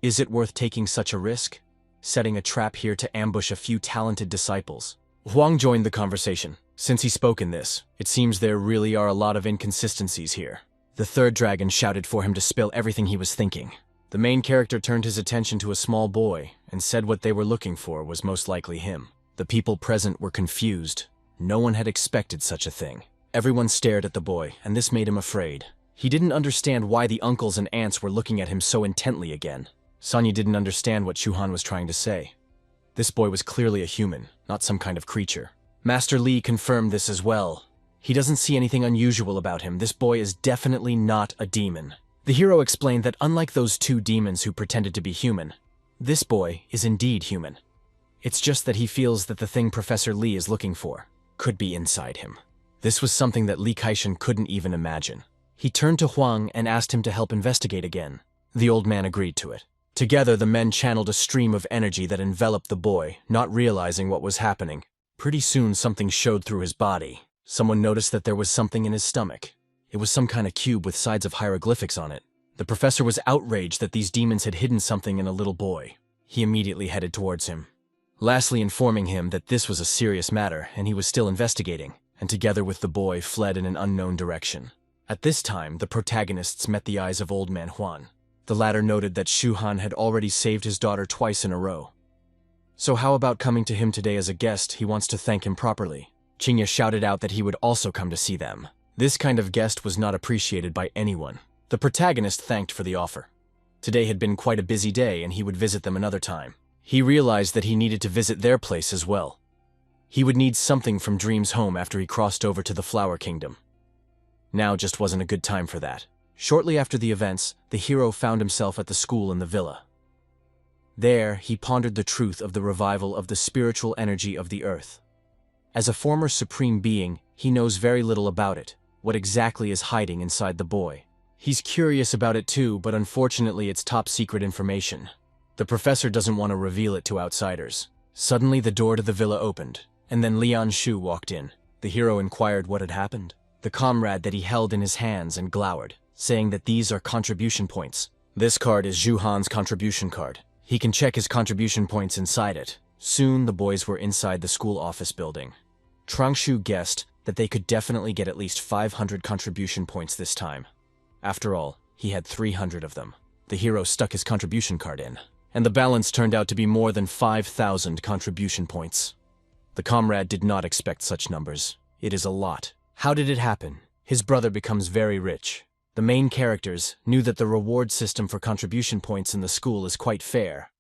Is it worth taking such a risk? Setting a trap here to ambush a few talented disciples? Wang joined the conversation. Since he spoke in this, it seems there really are a lot of inconsistencies here. The third dragon shouted for him to spill everything he was thinking. The main character turned his attention to a small boy and said what they were looking for was most likely him. The people present were confused. No one had expected such a thing. Everyone stared at the boy, and this made him afraid. He didn't understand why the uncles and aunts were looking at him so intently again. Sonya didn't understand what Shu Han was trying to say. This boy was clearly a human, not some kind of creature. Master Li confirmed this as well. He doesn't see anything unusual about him. This boy is definitely not a demon. The hero explained that unlike those two demons who pretended to be human, this boy is indeed human. It's just that he feels that the thing Professor Li is looking for could be inside him. This was something that Li Kaishan couldn't even imagine. He turned to Huang and asked him to help investigate again. The old man agreed to it. Together, the men channeled a stream of energy that enveloped the boy, not realizing what was happening. Pretty soon, something showed through his body. Someone noticed that there was something in his stomach. It was some kind of cube with sides of hieroglyphics on it. The professor was outraged that these demons had hidden something in a little boy. He immediately headed towards him, lastly informing him that this was a serious matter and he was still investigating, and together with the boy fled in an unknown direction. At this time, the protagonists met the eyes of Old Man Huan. The latter noted that Shu Han had already saved his daughter twice in a row. So how about coming to him today as a guest? He wants to thank him properly. Qingya shouted out that he would also come to see them. This kind of guest was not appreciated by anyone. The protagonist thanked for the offer. Today had been quite a busy day and he would visit them another time. He realized that he needed to visit their place as well. He would need something from Dream's home after he crossed over to the Flower Kingdom. Now just wasn't a good time for that. Shortly after the events, the hero found himself at the school in the villa. There, he pondered the truth of the revival of the spiritual energy of the earth. As a former supreme being, he knows very little about it, what exactly is hiding inside the boy. He's curious about it too, but unfortunately it's top secret information. The professor doesn't want to reveal it to outsiders. Suddenly the door to the villa opened, and then Lian Shu walked in. The hero inquired what had happened. The comrade that he held in his hands and glowered, saying that these are contribution points. This card is Zhu Han's contribution card. He can check his contribution points inside it. Soon the boys were inside the school office building. Trangshu guessed that they could definitely get at least 500 contribution points this time. After all, he had 300 of them. The hero stuck his contribution card in, and the balance turned out to be more than 5,000 contribution points. The comrade did not expect such numbers. It is a lot. How did it happen? His brother becomes very rich. The main characters knew that the reward system for contribution points in the school is quite fair.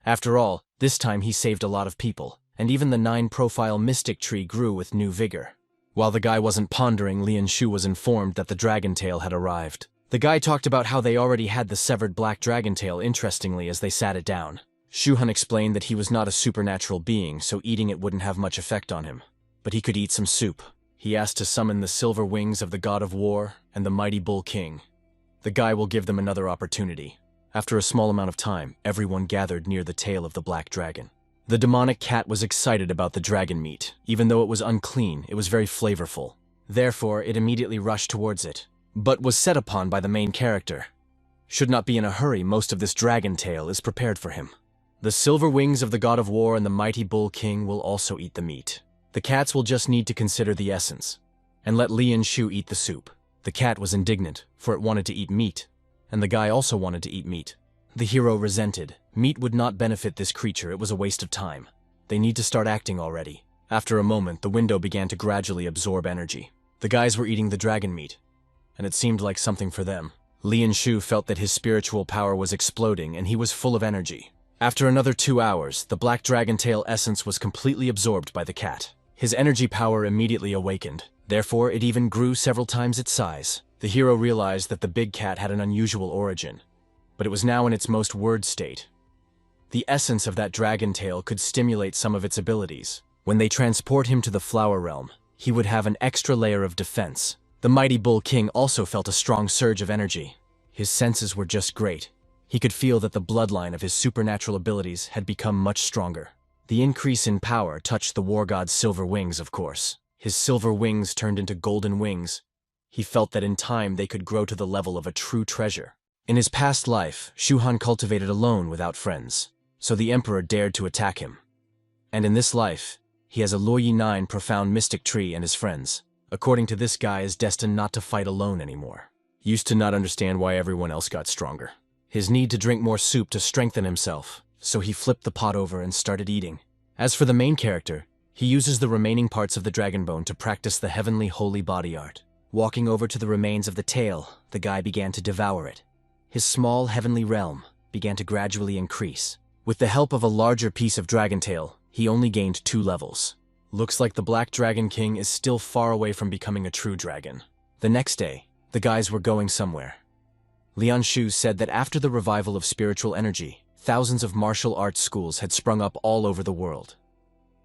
After all, this time he saved a lot of people, and even the 9-profile mystic tree grew with new vigor. While the guy wasn't pondering, Lian Shu was informed that the dragon tail had arrived. The guy talked about how they already had the severed black dragon tail interestingly as they sat it down. Shu Han explained that he was not a supernatural being, so eating it wouldn't have much effect on him. But he could eat some soup. He asked to summon the silver wings of the god of war and the mighty bull king. The guy will give them another opportunity. After a small amount of time, everyone gathered near the tail of the black dragon. The demonic cat was excited about the dragon meat. Even though it was unclean, it was very flavorful. Therefore, it immediately rushed towards it, but was set upon by the main character. Should not be in a hurry, most of this dragon tail is prepared for him. The silver wings of the god of war and the mighty bull king will also eat the meat. The cats will just need to consider the essence, and let Lian Shu eat the soup. The cat was indignant, for it wanted to eat meat. and the guy also wanted to eat meat. The hero resented. Meat would not benefit this creature, it was a waste of time. They need to start acting already. After a moment, the window began to gradually absorb energy. The guys were eating the dragon meat, and it seemed like something for them. Lianshu felt that his spiritual power was exploding and he was full of energy. After another 2 hours, the black dragon tail essence was completely absorbed by the cat. His energy power immediately awakened. Therefore, it even grew several times its size. The hero realized that the big cat had an unusual origin, but it was now in its most word state. The essence of that dragon tail could stimulate some of its abilities. When they transport him to the flower realm, he would have an extra layer of defense. The mighty Bull King also felt a strong surge of energy. His senses were just great. He could feel that the bloodline of his supernatural abilities had become much stronger. The increase in power touched the war god's silver wings, of course. His silver wings turned into golden wings. He felt that in time they could grow to the level of a true treasure. In his past life, Shu Han cultivated alone without friends, so the emperor dared to attack him. And in this life, he has a Luoyi 9 profound mystic tree and his friends. According to this guy, is destined not to fight alone anymore. Used to not understand why everyone else got stronger. His need to drink more soup to strengthen himself, so he flipped the pot over and started eating. As for the main character, he uses the remaining parts of the dragon bone to practice the heavenly holy body art. Walking over to the remains of the tail, the guy began to devour it. His small heavenly realm began to gradually increase. With the help of a larger piece of dragon tail, he only gained 2 levels. Looks like the Black Dragon King is still far away from becoming a true dragon. The next day, the guys were going somewhere. Lianshu said that after the revival of spiritual energy, thousands of martial arts schools had sprung up all over the world.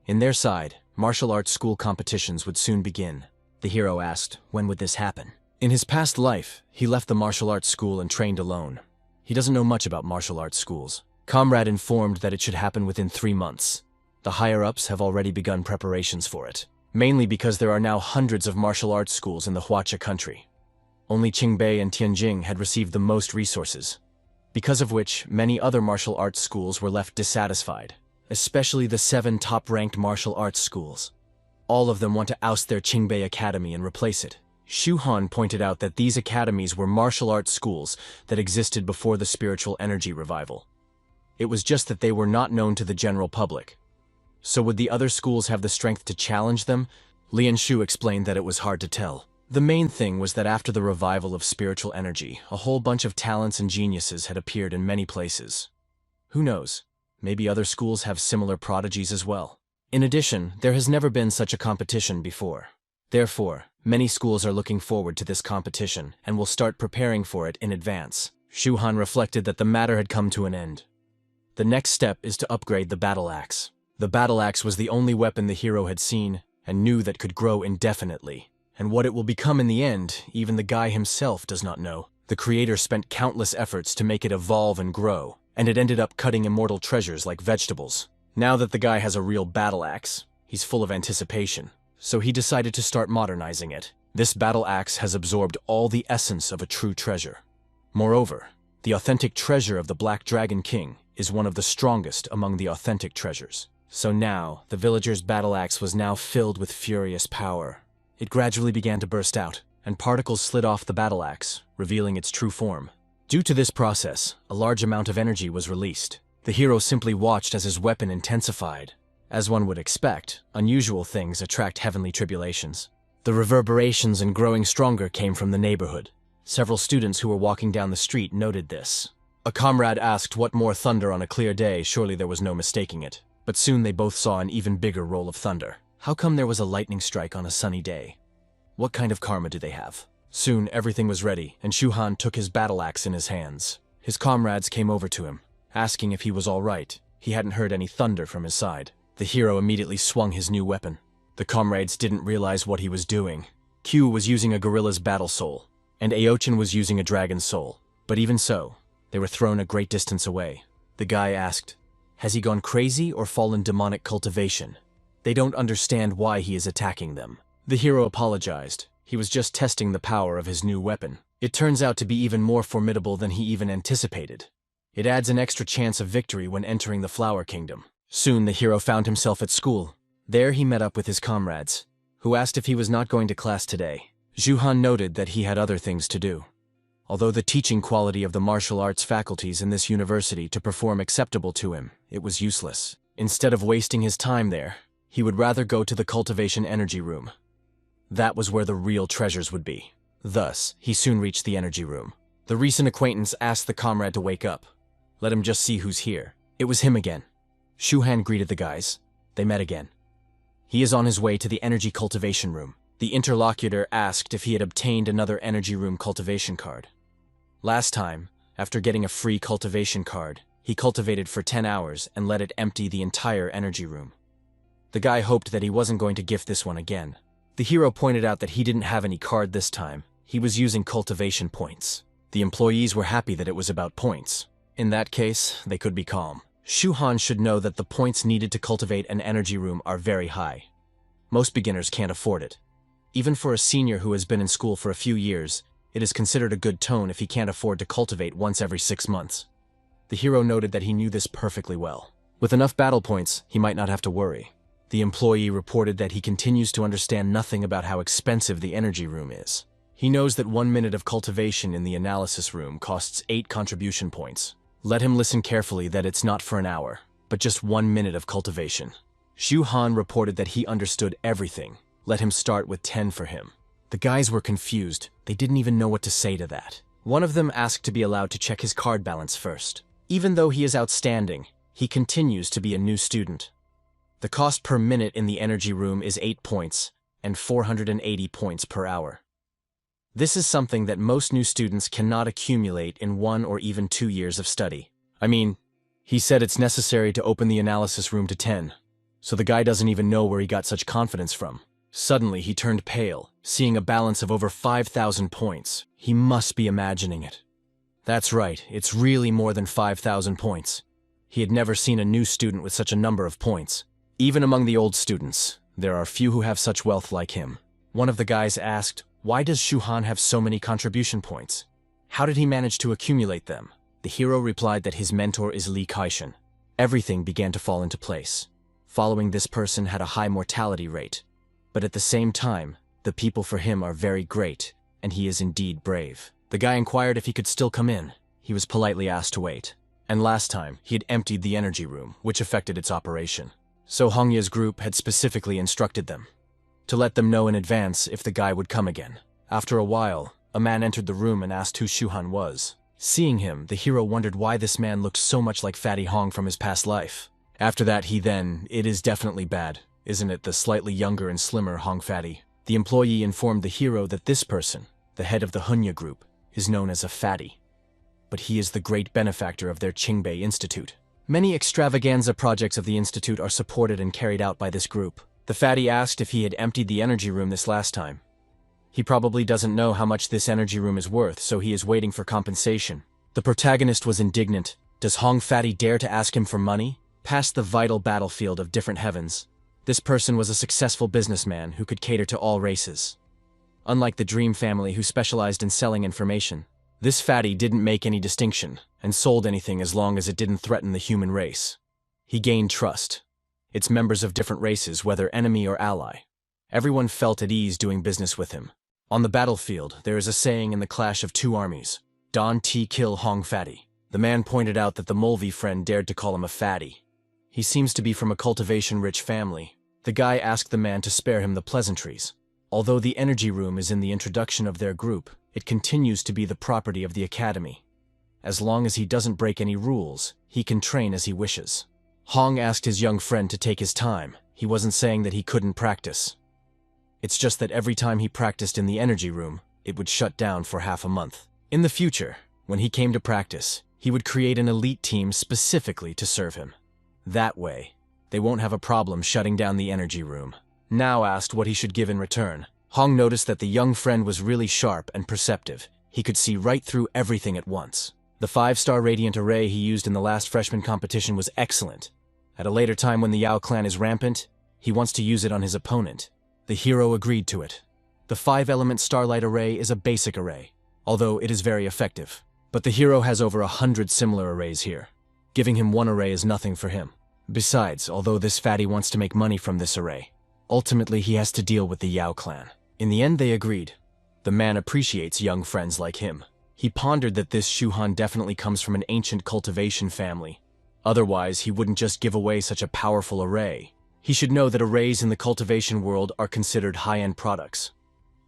In their side, martial arts school competitions would soon begin. The hero asked, when would this happen? In his past life, he left the martial arts school and trained alone. He doesn't know much about martial arts schools. Comrade informed that it should happen within 3 months. The higher-ups have already begun preparations for it, mainly because there are now hundreds of martial arts schools in the Huacha country. Only Qingbei and Tianjing had received the most resources, because of which many other martial arts schools were left dissatisfied, especially the 7 top-ranked martial arts schools. All of them want to oust their Qingbei Academy and replace it. Shu Han pointed out that these academies were martial arts schools that existed before the spiritual energy revival. It was just that they were not known to the general public. So would the other schools have the strength to challenge them? Lianshu explained that it was hard to tell. The main thing was that after the revival of spiritual energy, a whole bunch of talents and geniuses had appeared in many places. Who knows? Maybe other schools have similar prodigies as well. In addition, there has never been such a competition before. Therefore, many schools are looking forward to this competition and will start preparing for it in advance. Shu Han reflected that the matter had come to an end. The next step is to upgrade the battle axe. The battle axe was the only weapon the hero had seen and knew that could grow indefinitely. And what it will become in the end, even the guy himself does not know. The creator spent countless efforts to make it evolve and grow, and it ended up cutting immortal treasures like vegetables. Now that the guy has a real battle axe, he's full of anticipation, so he decided to start modernizing it. This battle axe has absorbed all the essence of a true treasure. Moreover, the authentic treasure of the Black Dragon King is one of the strongest among the authentic treasures. So now, the villager's battle axe was now filled with furious power. It gradually began to burst out, and particles slid off the battle axe, revealing its true form. Due to this process, a large amount of energy was released. The hero simply watched as his weapon intensified. As one would expect, unusual things attract heavenly tribulations. The reverberations and growing stronger came from the neighborhood. Several students who were walking down the street noted this. A comrade asked what more thunder on a clear day, surely there was no mistaking it. But soon they both saw an even bigger roll of thunder. How come there was a lightning strike on a sunny day? What kind of karma do they have? Soon everything was ready, and Shu Han took his battle axe in his hands. His comrades came over to him, asking if he was all right. He hadn't heard any thunder from his side. The hero immediately swung his new weapon. The comrades didn't realize what he was doing. Q was using a gorilla's battle soul, and Aochin was using a dragon's soul. But even so, they were thrown a great distance away. The guy asked, has he gone crazy or fallen demonic cultivation? They don't understand why he is attacking them. The hero apologized. He was just testing the power of his new weapon. It turns out to be even more formidable than he even anticipated. It adds an extra chance of victory when entering the Flower Kingdom. Soon the hero found himself at school. There he met up with his comrades, who asked if he was not going to class today. Shu Han noted that he had other things to do. Although the teaching quality of the martial arts faculties in this university to perform acceptable to him, it was useless. Instead of wasting his time there, he would rather go to the cultivation energy room. That was where the real treasures would be. Thus, he soon reached the energy room. The recent acquaintance asked the comrade to wake up. Let him just see who's here. It was him again. Shu-han greeted the guys. They met again. He is on his way to the energy cultivation room. The interlocutor asked if he had obtained another energy room cultivation card. Last time, after getting a free cultivation card, he cultivated for 10 hours and let it empty the entire energy room. The guy hoped that he wasn't going to gift this one again. The hero pointed out that he didn't have any card this time. He was using cultivation points. The employees were happy that it was about points. In that case, they could be calm. Shu-han should know that the points needed to cultivate an energy room are very high. Most beginners can't afford it. Even for a senior who has been in school for a few years, it is considered a good tone if he can't afford to cultivate once every 6 months. The hero noted that he knew this perfectly well. With enough battle points, he might not have to worry. The employee reported that he continues to understand nothing about how expensive the energy room is. He knows that 1 minute of cultivation in the analysis room costs 8 contribution points. Let him listen carefully that it's not for an hour, but just 1 minute of cultivation. Shu-han reported that he understood everything. Let him start with 10 for him. The guys were confused. They didn't even know what to say to that. One of them asked to be allowed to check his card balance first. Even though he is outstanding, he continues to be a new student. The cost per minute in the energy room is 8 points and 480 points per hour. This is something that most new students cannot accumulate in 1 or even 2 years of study. I mean, he said it's necessary to open the analysis room to 10, so the guy doesn't even know where he got such confidence from. Suddenly, he turned pale, seeing a balance of over 5,000 points. He must be imagining it. That's right, it's really more than 5,000 points. He had never seen a new student with such a number of points. Even among the old students, there are few who have such wealth like him. One of the guys asked, why does Shu-han have so many contribution points? How did he manage to accumulate them? The hero replied that his mentor is Li Kaishan. Everything began to fall into place. Following this person had a high mortality rate. But at the same time, the people for him are very great, and he is indeed brave. The guy inquired if he could still come in. He was politely asked to wait. And last time, he had emptied the energy room, which affected its operation. So Hongya's group had specifically instructed them to let them know in advance if the guy would come again. After a while, a man entered the room and asked who Shu-han was. Seeing him, the hero wondered why this man looked so much like Fatty Hong from his past life. After that, it is definitely bad. Isn't it the slightly younger and slimmer Hong Fatty? The employee informed the hero that this person, the head of the Hunya group, is known as a fatty. But he is the great benefactor of their Qingbei Institute. Many extravaganza projects of the institute are supported and carried out by this group. The fatty asked if he had emptied the energy room this last time. He probably doesn't know how much this energy room is worth, so he is waiting for compensation. The protagonist was indignant. Does Hong Fatty dare to ask him for money? Past the vital battlefield of different heavens, this person was a successful businessman who could cater to all races. Unlike the Dream family who specialized in selling information, this fatty didn't make any distinction and sold anything as long as it didn't threaten the human race. He gained trust. Its members of different races, whether enemy or ally. Everyone felt at ease doing business with him. On the battlefield, there is a saying in the clash of 2 armies, Don T kill Hong Fatty. The man pointed out that the Mulvey friend dared to call him a fatty. He seems to be from a cultivation-rich family. The guy asked the man to spare him the pleasantries. Although the energy room is in the introduction of their group, it continues to be the property of the academy. As long as he doesn't break any rules, he can train as he wishes. Hong asked his young friend to take his time. He wasn't saying that he couldn't practice. It's just that every time he practiced in the energy room, it would shut down for half a month. In the future, when he came to practice, he would create an elite team specifically to serve him. That way, they won't have a problem shutting down the energy room. Now asked what he should give in return, Hong noticed that the young friend was really sharp and perceptive. He could see right through everything at once. The 5-star radiant array he used in the last freshman competition was excellent. At a later time when the Yao clan is rampant, he wants to use it on his opponent. The hero agreed to it. The 5-element starlight array is a basic array, although it is very effective. But the hero has over 100 similar arrays here. Giving him one array is nothing for him. Besides, although this fatty wants to make money from this array, ultimately he has to deal with the Yao clan. In the end they agreed. The man appreciates young friends like him. He pondered that this Shu Han definitely comes from an ancient cultivation family. Otherwise, he wouldn't just give away such a powerful array. He should know that arrays in the cultivation world are considered high-end products.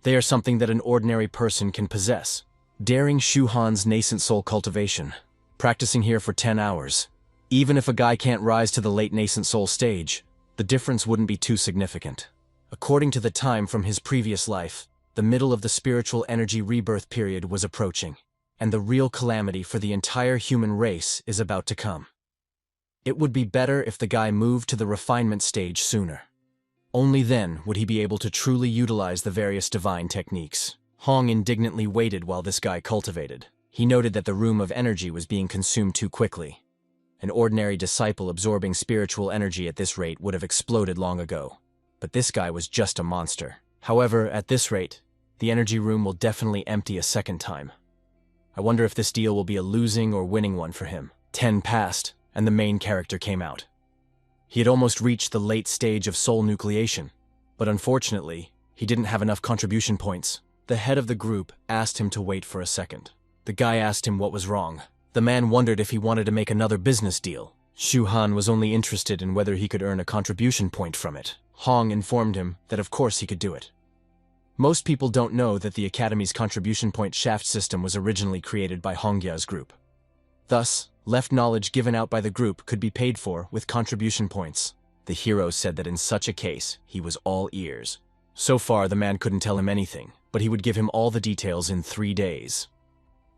They are something that an ordinary person can possess. Daring Shu Han's nascent soul cultivation. Practicing here for 10 hours. Even if a guy can't rise to the late nascent soul stage, the difference wouldn't be too significant. According to the time from his previous life, the middle of the spiritual energy rebirth period was approaching, and the real calamity for the entire human race is about to come. It would be better if the guy moved to the refinement stage sooner. Only then would he be able to truly utilize the various divine techniques. Hong indignantly waited while this guy cultivated. He noted that the room of energy was being consumed too quickly. An ordinary disciple absorbing spiritual energy at this rate would have exploded long ago. But this guy was just a monster. However, at this rate, the energy room will definitely empty a second time. I wonder if this deal will be a losing or winning one for him. 10 passed, and the main character came out. He had almost reached the late stage of soul nucleation, but unfortunately, he didn't have enough contribution points. The head of the group asked him to wait for a second. The guy asked him what was wrong. The man wondered if he wanted to make another business deal. Shu Han was only interested in whether he could earn a contribution point from it. Hong informed him that of course he could do it. Most people don't know that the Academy's contribution point shaft system was originally created by Hongya's group. Thus, left knowledge given out by the group could be paid for with contribution points. The hero said that in such a case, he was all ears. So far, the man couldn't tell him anything, but he would give him all the details in 3 days.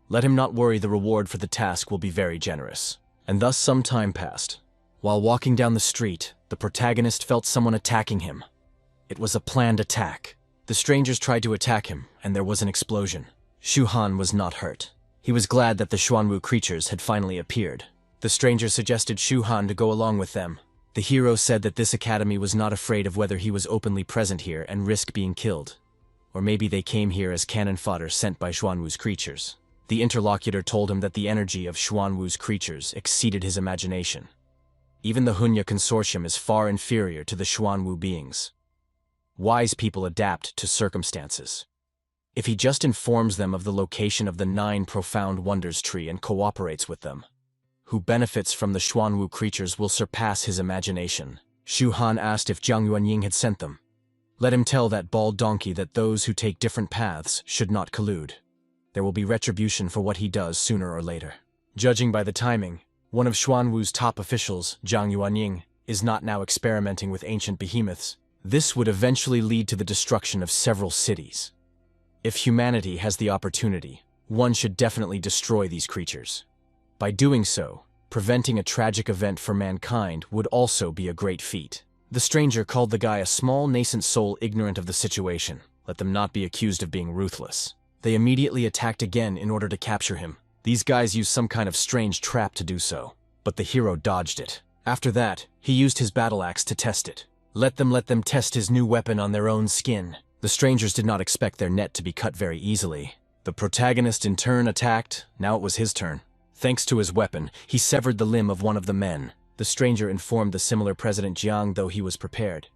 Let him not worry, the reward for the task will be very generous. And thus some time passed. While walking down the street, the protagonist felt someone attacking him. It was a planned attack. The strangers tried to attack him, and there was an explosion. Shu Han was not hurt. He was glad that the Xuanwu creatures had finally appeared. The strangers suggested Shu Han to go along with them. The hero said that this academy was not afraid of whether he was openly present here and risk being killed. Or maybe they came here as cannon fodder sent by Xuanwu's creatures. The interlocutor told him that the energy of Xuanwu's creatures exceeded his imagination. Even the Hunya consortium is far inferior to the Xuanwu beings. Wise people adapt to circumstances. If he just informs them of the location of the 9 profound wonders tree and cooperates with them, who benefits from the Xuanwu creatures will surpass his imagination. Shu Han asked if Jiang Yuanying had sent them. Let him tell that bald donkey that those who take different paths should not collude. There will be retribution for what he does sooner or later. Judging by the timing, one of Xuanwu's top officials, Jiang Yuanying, is not now experimenting with ancient behemoths. This would eventually lead to the destruction of several cities. If humanity has the opportunity, one should definitely destroy these creatures. By doing so, preventing a tragic event for mankind would also be a great feat. The stranger called the guy a small nascent soul ignorant of the situation. Let them not be accused of being ruthless. They immediately attacked again in order to capture him. These guys used some kind of strange trap to do so, but the hero dodged it. After that, he used his battle axe to test it. Let them test his new weapon on their own skin. The strangers did not expect their net to be cut very easily. The protagonist in turn attacked. Now it was his turn. Thanks to his weapon, he severed the limb of one of the men. The stranger informed the similar President Jiang, though he was prepared.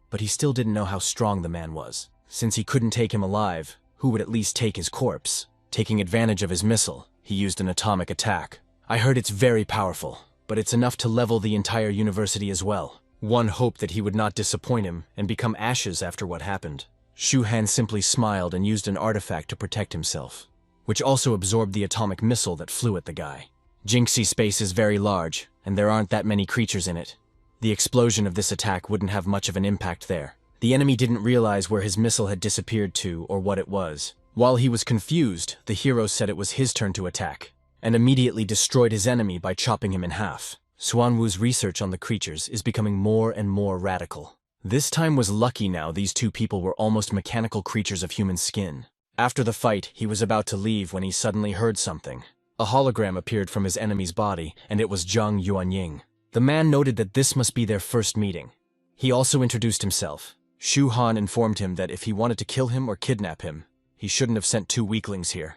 But he still didn't know how strong the man was. Since he couldn't take him alive, who would at least take his corpse? Taking advantage of his missile, he used an atomic attack. I heard it's very powerful, but it's enough to level the entire university as well. One hoped that he would not disappoint him and become ashes after what happened. Shu Han simply smiled and used an artifact to protect himself, which also absorbed the atomic missile that flew at the guy. Jinxie space is very large, and there aren't that many creatures in it. The explosion of this attack wouldn't have much of an impact there. The enemy didn't realize where his missile had disappeared to or what it was. While he was confused, the hero said it was his turn to attack, and immediately destroyed his enemy by chopping him in half. Xuanwu's research on the creatures is becoming more and more radical. This time was lucky now these two people were almost mechanical creatures of human skin. After the fight, he was about to leave when he suddenly heard something. A hologram appeared from his enemy's body, and it was Jiang Yuanying. The man noted that this must be their first meeting. He also introduced himself. Shu Han informed him that if he wanted to kill him or kidnap him, he shouldn't have sent 2 weaklings here.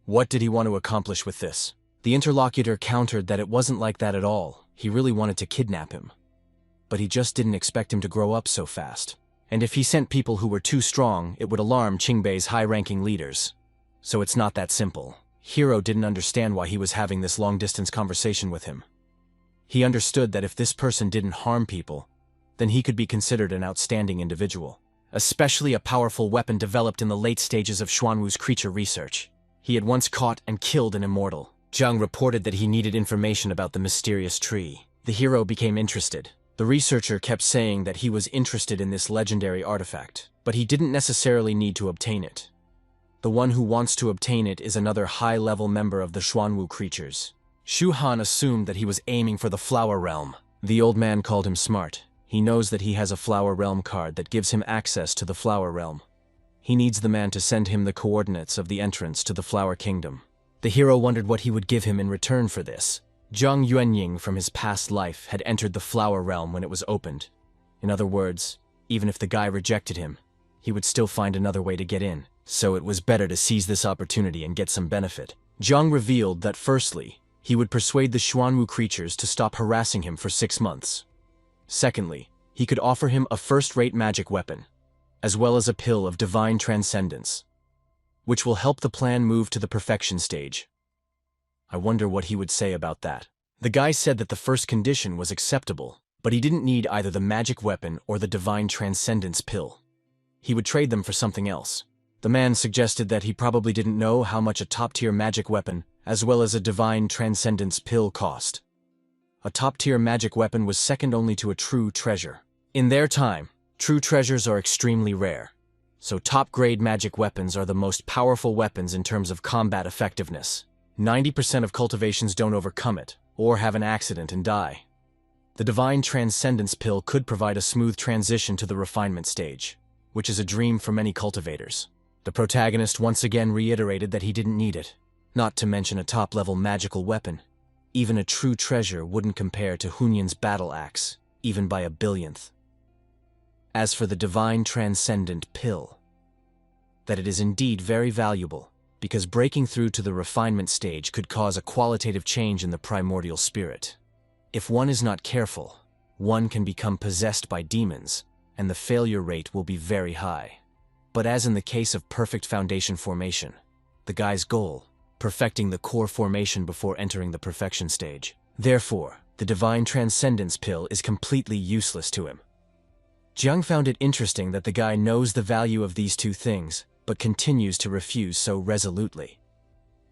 What did he want to accomplish with this? The interlocutor countered that it wasn't like that at all. He really wanted to kidnap him. But he just didn't expect him to grow up so fast. And if he sent people who were too strong, it would alarm Qingbei's high-ranking leaders. So it's not that simple. Hero didn't understand why he was having this long-distance conversation with him. He understood that if this person didn't harm people, then he could be considered an outstanding individual, especially a powerful weapon developed in the late stages of Xuanwu's creature research. He had once caught and killed an immortal. Zhang reported that he needed information about the mysterious tree. The hero became interested. The researcher kept saying that he was interested in this legendary artifact, but he didn't necessarily need to obtain it. The one who wants to obtain it is another high-level member of the Xuanwu creatures. Shu Han assumed that he was aiming for the Flower Realm. The old man called him smart. He knows that he has a Flower Realm card that gives him access to the Flower Realm. He needs the man to send him the coordinates of the entrance to the Flower Kingdom. The hero wondered what he would give him in return for this. Zhang Yuanying from his past life had entered the Flower Realm when it was opened. In other words, even if the guy rejected him, he would still find another way to get in, so it was better to seize this opportunity and get some benefit. Zhang revealed that firstly, he would persuade the Xuanwu creatures to stop harassing him for 6 months. Secondly, he could offer him a first-rate magic weapon, as well as a pill of divine transcendence, which will help the plan move to the perfection stage. I wonder what he would say about that. The guy said that the first condition was acceptable, but he didn't need either the magic weapon or the divine transcendence pill. He would trade them for something else. The man suggested that he probably didn't know how much a top-tier magic weapon as well as a divine transcendence pill cost. A top-tier magic weapon was second only to a true treasure. In their time, true treasures are extremely rare, so top-grade magic weapons are the most powerful weapons in terms of combat effectiveness. 90% of cultivations don't overcome it, or have an accident and die. The divine transcendence pill could provide a smooth transition to the refinement stage, which is a dream for many cultivators. The protagonist once again reiterated that he didn't need it, not to mention a top-level magical weapon. Even a true treasure wouldn't compare to Hunyan's battle axe, even by a billionth. As for the divine transcendent pill, that it is indeed very valuable, because breaking through to the refinement stage could cause a qualitative change in the primordial spirit. If one is not careful, one can become possessed by demons, and the failure rate will be very high. But as in the case of perfect foundation formation, the guy's goal, perfecting the core formation before entering the perfection stage. Therefore, the divine transcendence pill is completely useless to him. Jiang found it interesting that the guy knows the value of these two things, but continues to refuse so resolutely.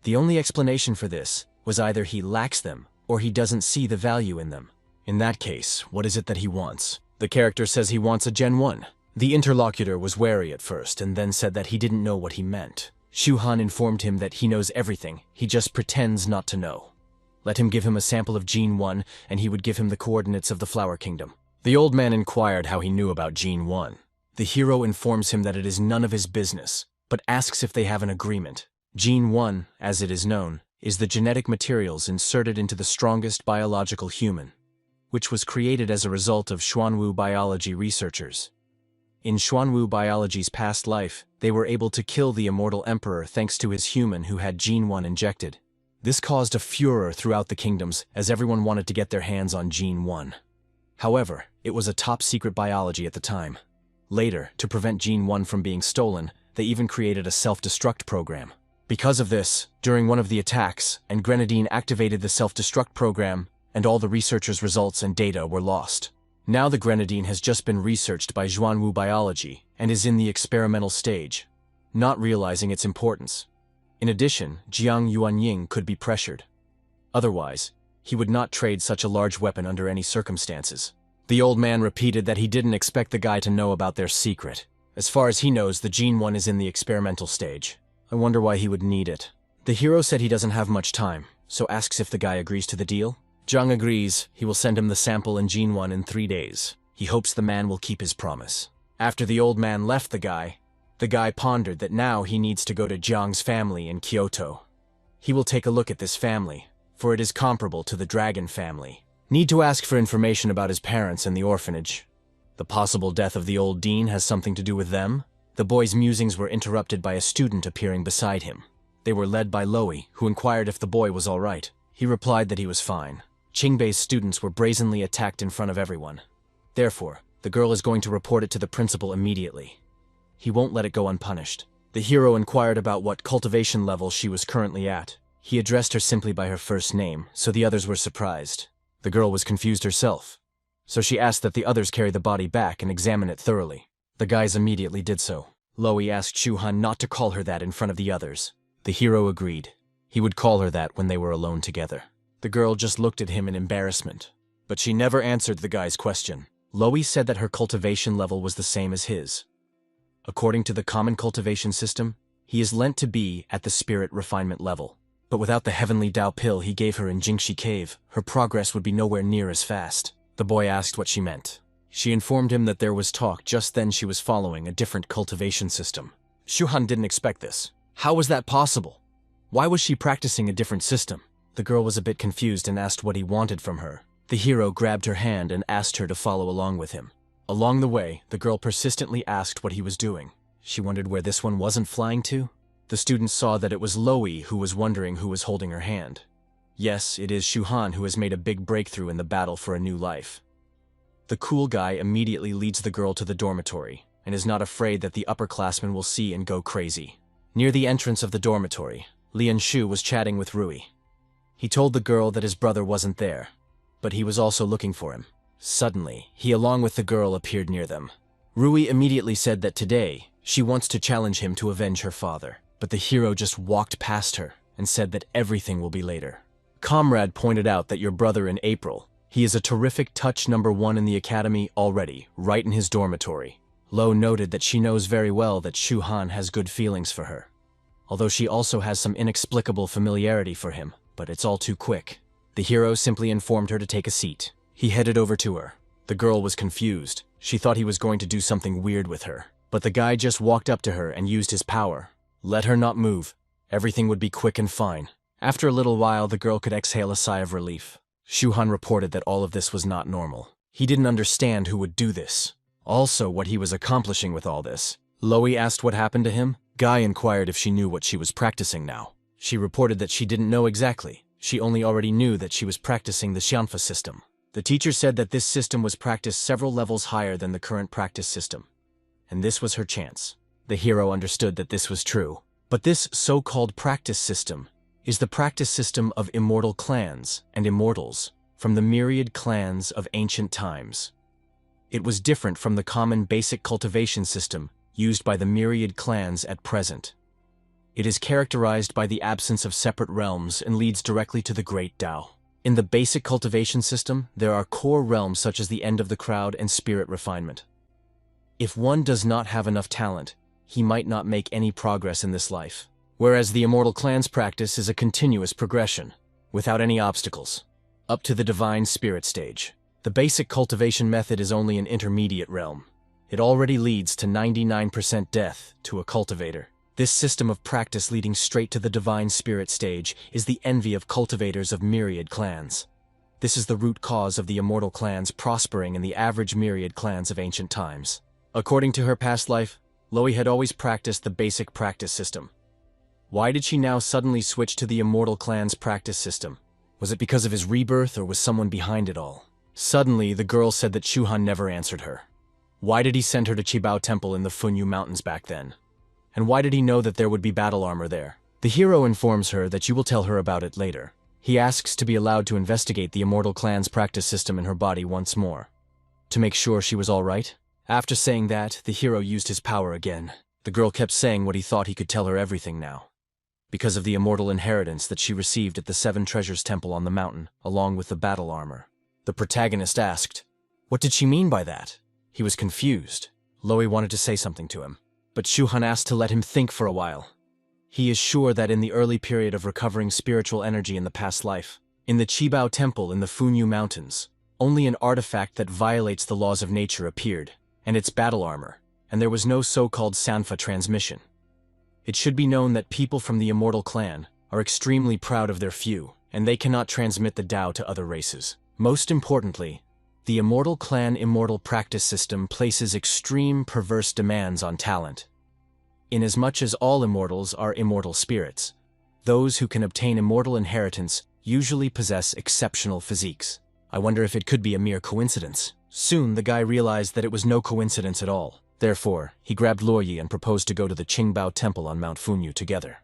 The only explanation for this was either he lacks them, or he doesn't see the value in them. In that case, what is it that he wants? The character says he wants a Gen 1. The interlocutor was wary at first, and then said that he didn't know what he meant. Shu Han informed him that he knows everything, he just pretends not to know. Let him give him a sample of Gene 1, and he would give him the coordinates of the Flower Kingdom. The old man inquired how he knew about Gene 1. The hero informs him that it is none of his business, but asks if they have an agreement. Gene 1, as it is known, is the genetic materials inserted into the strongest biological human, which was created as a result of Xuanwu biology researchers. In Xuanwu biology's past life, they were able to kill the immortal emperor thanks to his human who had Gene 1 injected. This caused a furor throughout the kingdoms as everyone wanted to get their hands on Gene 1. However, it was a top-secret biology at the time. Later, to prevent Gene 1 from being stolen, they even created a self-destruct program. Because of this, during one of the attacks, an Grenadine activated the self-destruct program, and all the researchers' results and data were lost. Now the Grenadine has just been researched by Xuanwu Biology and is in the experimental stage, not realizing its importance. In addition, Jiang Yuanying could be pressured. Otherwise, he would not trade such a large weapon under any circumstances. The old man repeated that he didn't expect the guy to know about their secret. As far as he knows, the Gene 1 is in the experimental stage. I wonder why he would need it. The hero said he doesn't have much time, so asks if the guy agrees to the deal. Zhang agrees. He will send him the sample and Gene 1 in 3 days. He hopes the man will keep his promise. After the old man left the guy pondered that now he needs to go to Jiang's family in Kyoto. He will take a look at this family, for it is comparable to the dragon family. Need to ask for information about his parents and the orphanage. The possible death of the old dean has something to do with them. The boy's musings were interrupted by a student appearing beside him. They were led by Loey, who inquired if the boy was all right. He replied that he was fine. Qingbei's students were brazenly attacked in front of everyone. Therefore, the girl is going to report it to the principal immediately. He won't let it go unpunished. The hero inquired about what cultivation level she was currently at. He addressed her simply by her first name, so the others were surprised. The girl was confused herself, so she asked that the others carry the body back and examine it thoroughly. The guys immediately did so. Loey asked Shu-han not to call her that in front of the others. The hero agreed. He would call her that when they were alone together. The girl just looked at him in embarrassment, but she never answered the guy's question. Loey said that her cultivation level was the same as his. According to the common cultivation system, he is lent to be at the spirit refinement level. But without the heavenly Tao pill he gave her in Jingxi Cave, her progress would be nowhere near as fast. The boy asked what she meant. She informed him that there was talk just then she was following a different cultivation system. Shu-han didn't expect this. How was that possible? Why was she practicing a different system? The girl was a bit confused and asked what he wanted from her. The hero grabbed her hand and asked her to follow along with him. Along the way, the girl persistently asked what he was doing. She wondered where this one wasn't flying to. The students saw that it was Loey who was wondering who was holding her hand. Yes, it is Shu-han who has made a big breakthrough in the battle for a new life. The cool guy immediately leads the girl to the dormitory and is not afraid that the upperclassmen will see and go crazy. Near the entrance of the dormitory, Lian Shu was chatting with Rui. He told the girl that his brother wasn't there, but he was also looking for him. Suddenly, he along with the girl appeared near them. Rui immediately said that today, she wants to challenge him to avenge her father, but the hero just walked past her and said that everything will be later. Comrade pointed out that your brother in April, he is a terrific touch #1 in the academy already, right in his dormitory. Lo noted that she knows very well that Shu-han has good feelings for her, although she also has some inexplicable familiarity for him, but it's all too quick. The hero simply informed her to take a seat. He headed over to her. The girl was confused. She thought he was going to do something weird with her, but the guy just walked up to her and used his power. Let her not move. Everything would be quick and fine. After a little while, the girl could exhale a sigh of relief. Shu-han reported that all of this was not normal. He didn't understand who would do this. Also, what he was accomplishing with all this. Loey asked what happened to him. Guy inquired if she knew what she was practicing now. She reported that she didn't know exactly. She only already knew that she was practicing the Xianfa system. The teacher said that this system was practiced several levels higher than the current practice system. And this was her chance. The hero understood that this was true. But this so-called practice system is the practice system of immortal clans and immortals from the myriad clans of ancient times. It was different from the common basic cultivation system used by the myriad clans at present. It is characterized by the absence of separate realms and leads directly to the Great Tao. In the basic cultivation system, there are core realms such as the end of the crowd and spirit refinement. If one does not have enough talent, he might not make any progress in this life. Whereas the immortal clans practice is a continuous progression, without any obstacles, up to the divine spirit stage. The basic cultivation method is only an intermediate realm. It already leads to 99% death to a cultivator. This system of practice leading straight to the divine spirit stage is the envy of cultivators of myriad clans. This is the root cause of the immortal clans prospering in the average myriad clans of ancient times. According to her past life, Loey had always practiced the basic practice system. Why did she now suddenly switch to the immortal clan's practice system? Was it because of his rebirth, or was someone behind it all? Suddenly, the girl said that Shu-han never answered her. Why did he send her to Qibao Temple in the Funyu Mountains back then? And why did he know that there would be battle armor there? The hero informs her that you will tell her about it later. He asks to be allowed to investigate the immortal clan's practice system in her body once more, to make sure she was all right. After saying that, the hero used his power again. The girl kept saying what he thought he could tell her everything now, because of the immortal inheritance that she received at the Seven Treasures Temple on the mountain, along with the battle armor. The protagonist asked, what did she mean by that? He was confused. Loey wanted to say something to him, but Shu-han asked to let him think for a while. He is sure that in the early period of recovering spiritual energy in the past life, in the Qibao Temple in the Funyu Mountains, only an artifact that violates the laws of nature appeared, and its battle armor, and there was no so-called Sanfa transmission. It should be known that people from the immortal clan are extremely proud of their few, and they cannot transmit the Tao to other races. Most importantly, the immortal clan immortal practice system places extreme perverse demands on talent. Inasmuch as all immortals are immortal spirits, those who can obtain immortal inheritance usually possess exceptional physiques. I wonder if it could be a mere coincidence. Soon the guy realized that it was no coincidence at all. Therefore, he grabbed Luoyi and proposed to go to the Qingbao Temple on Mount Funyu together.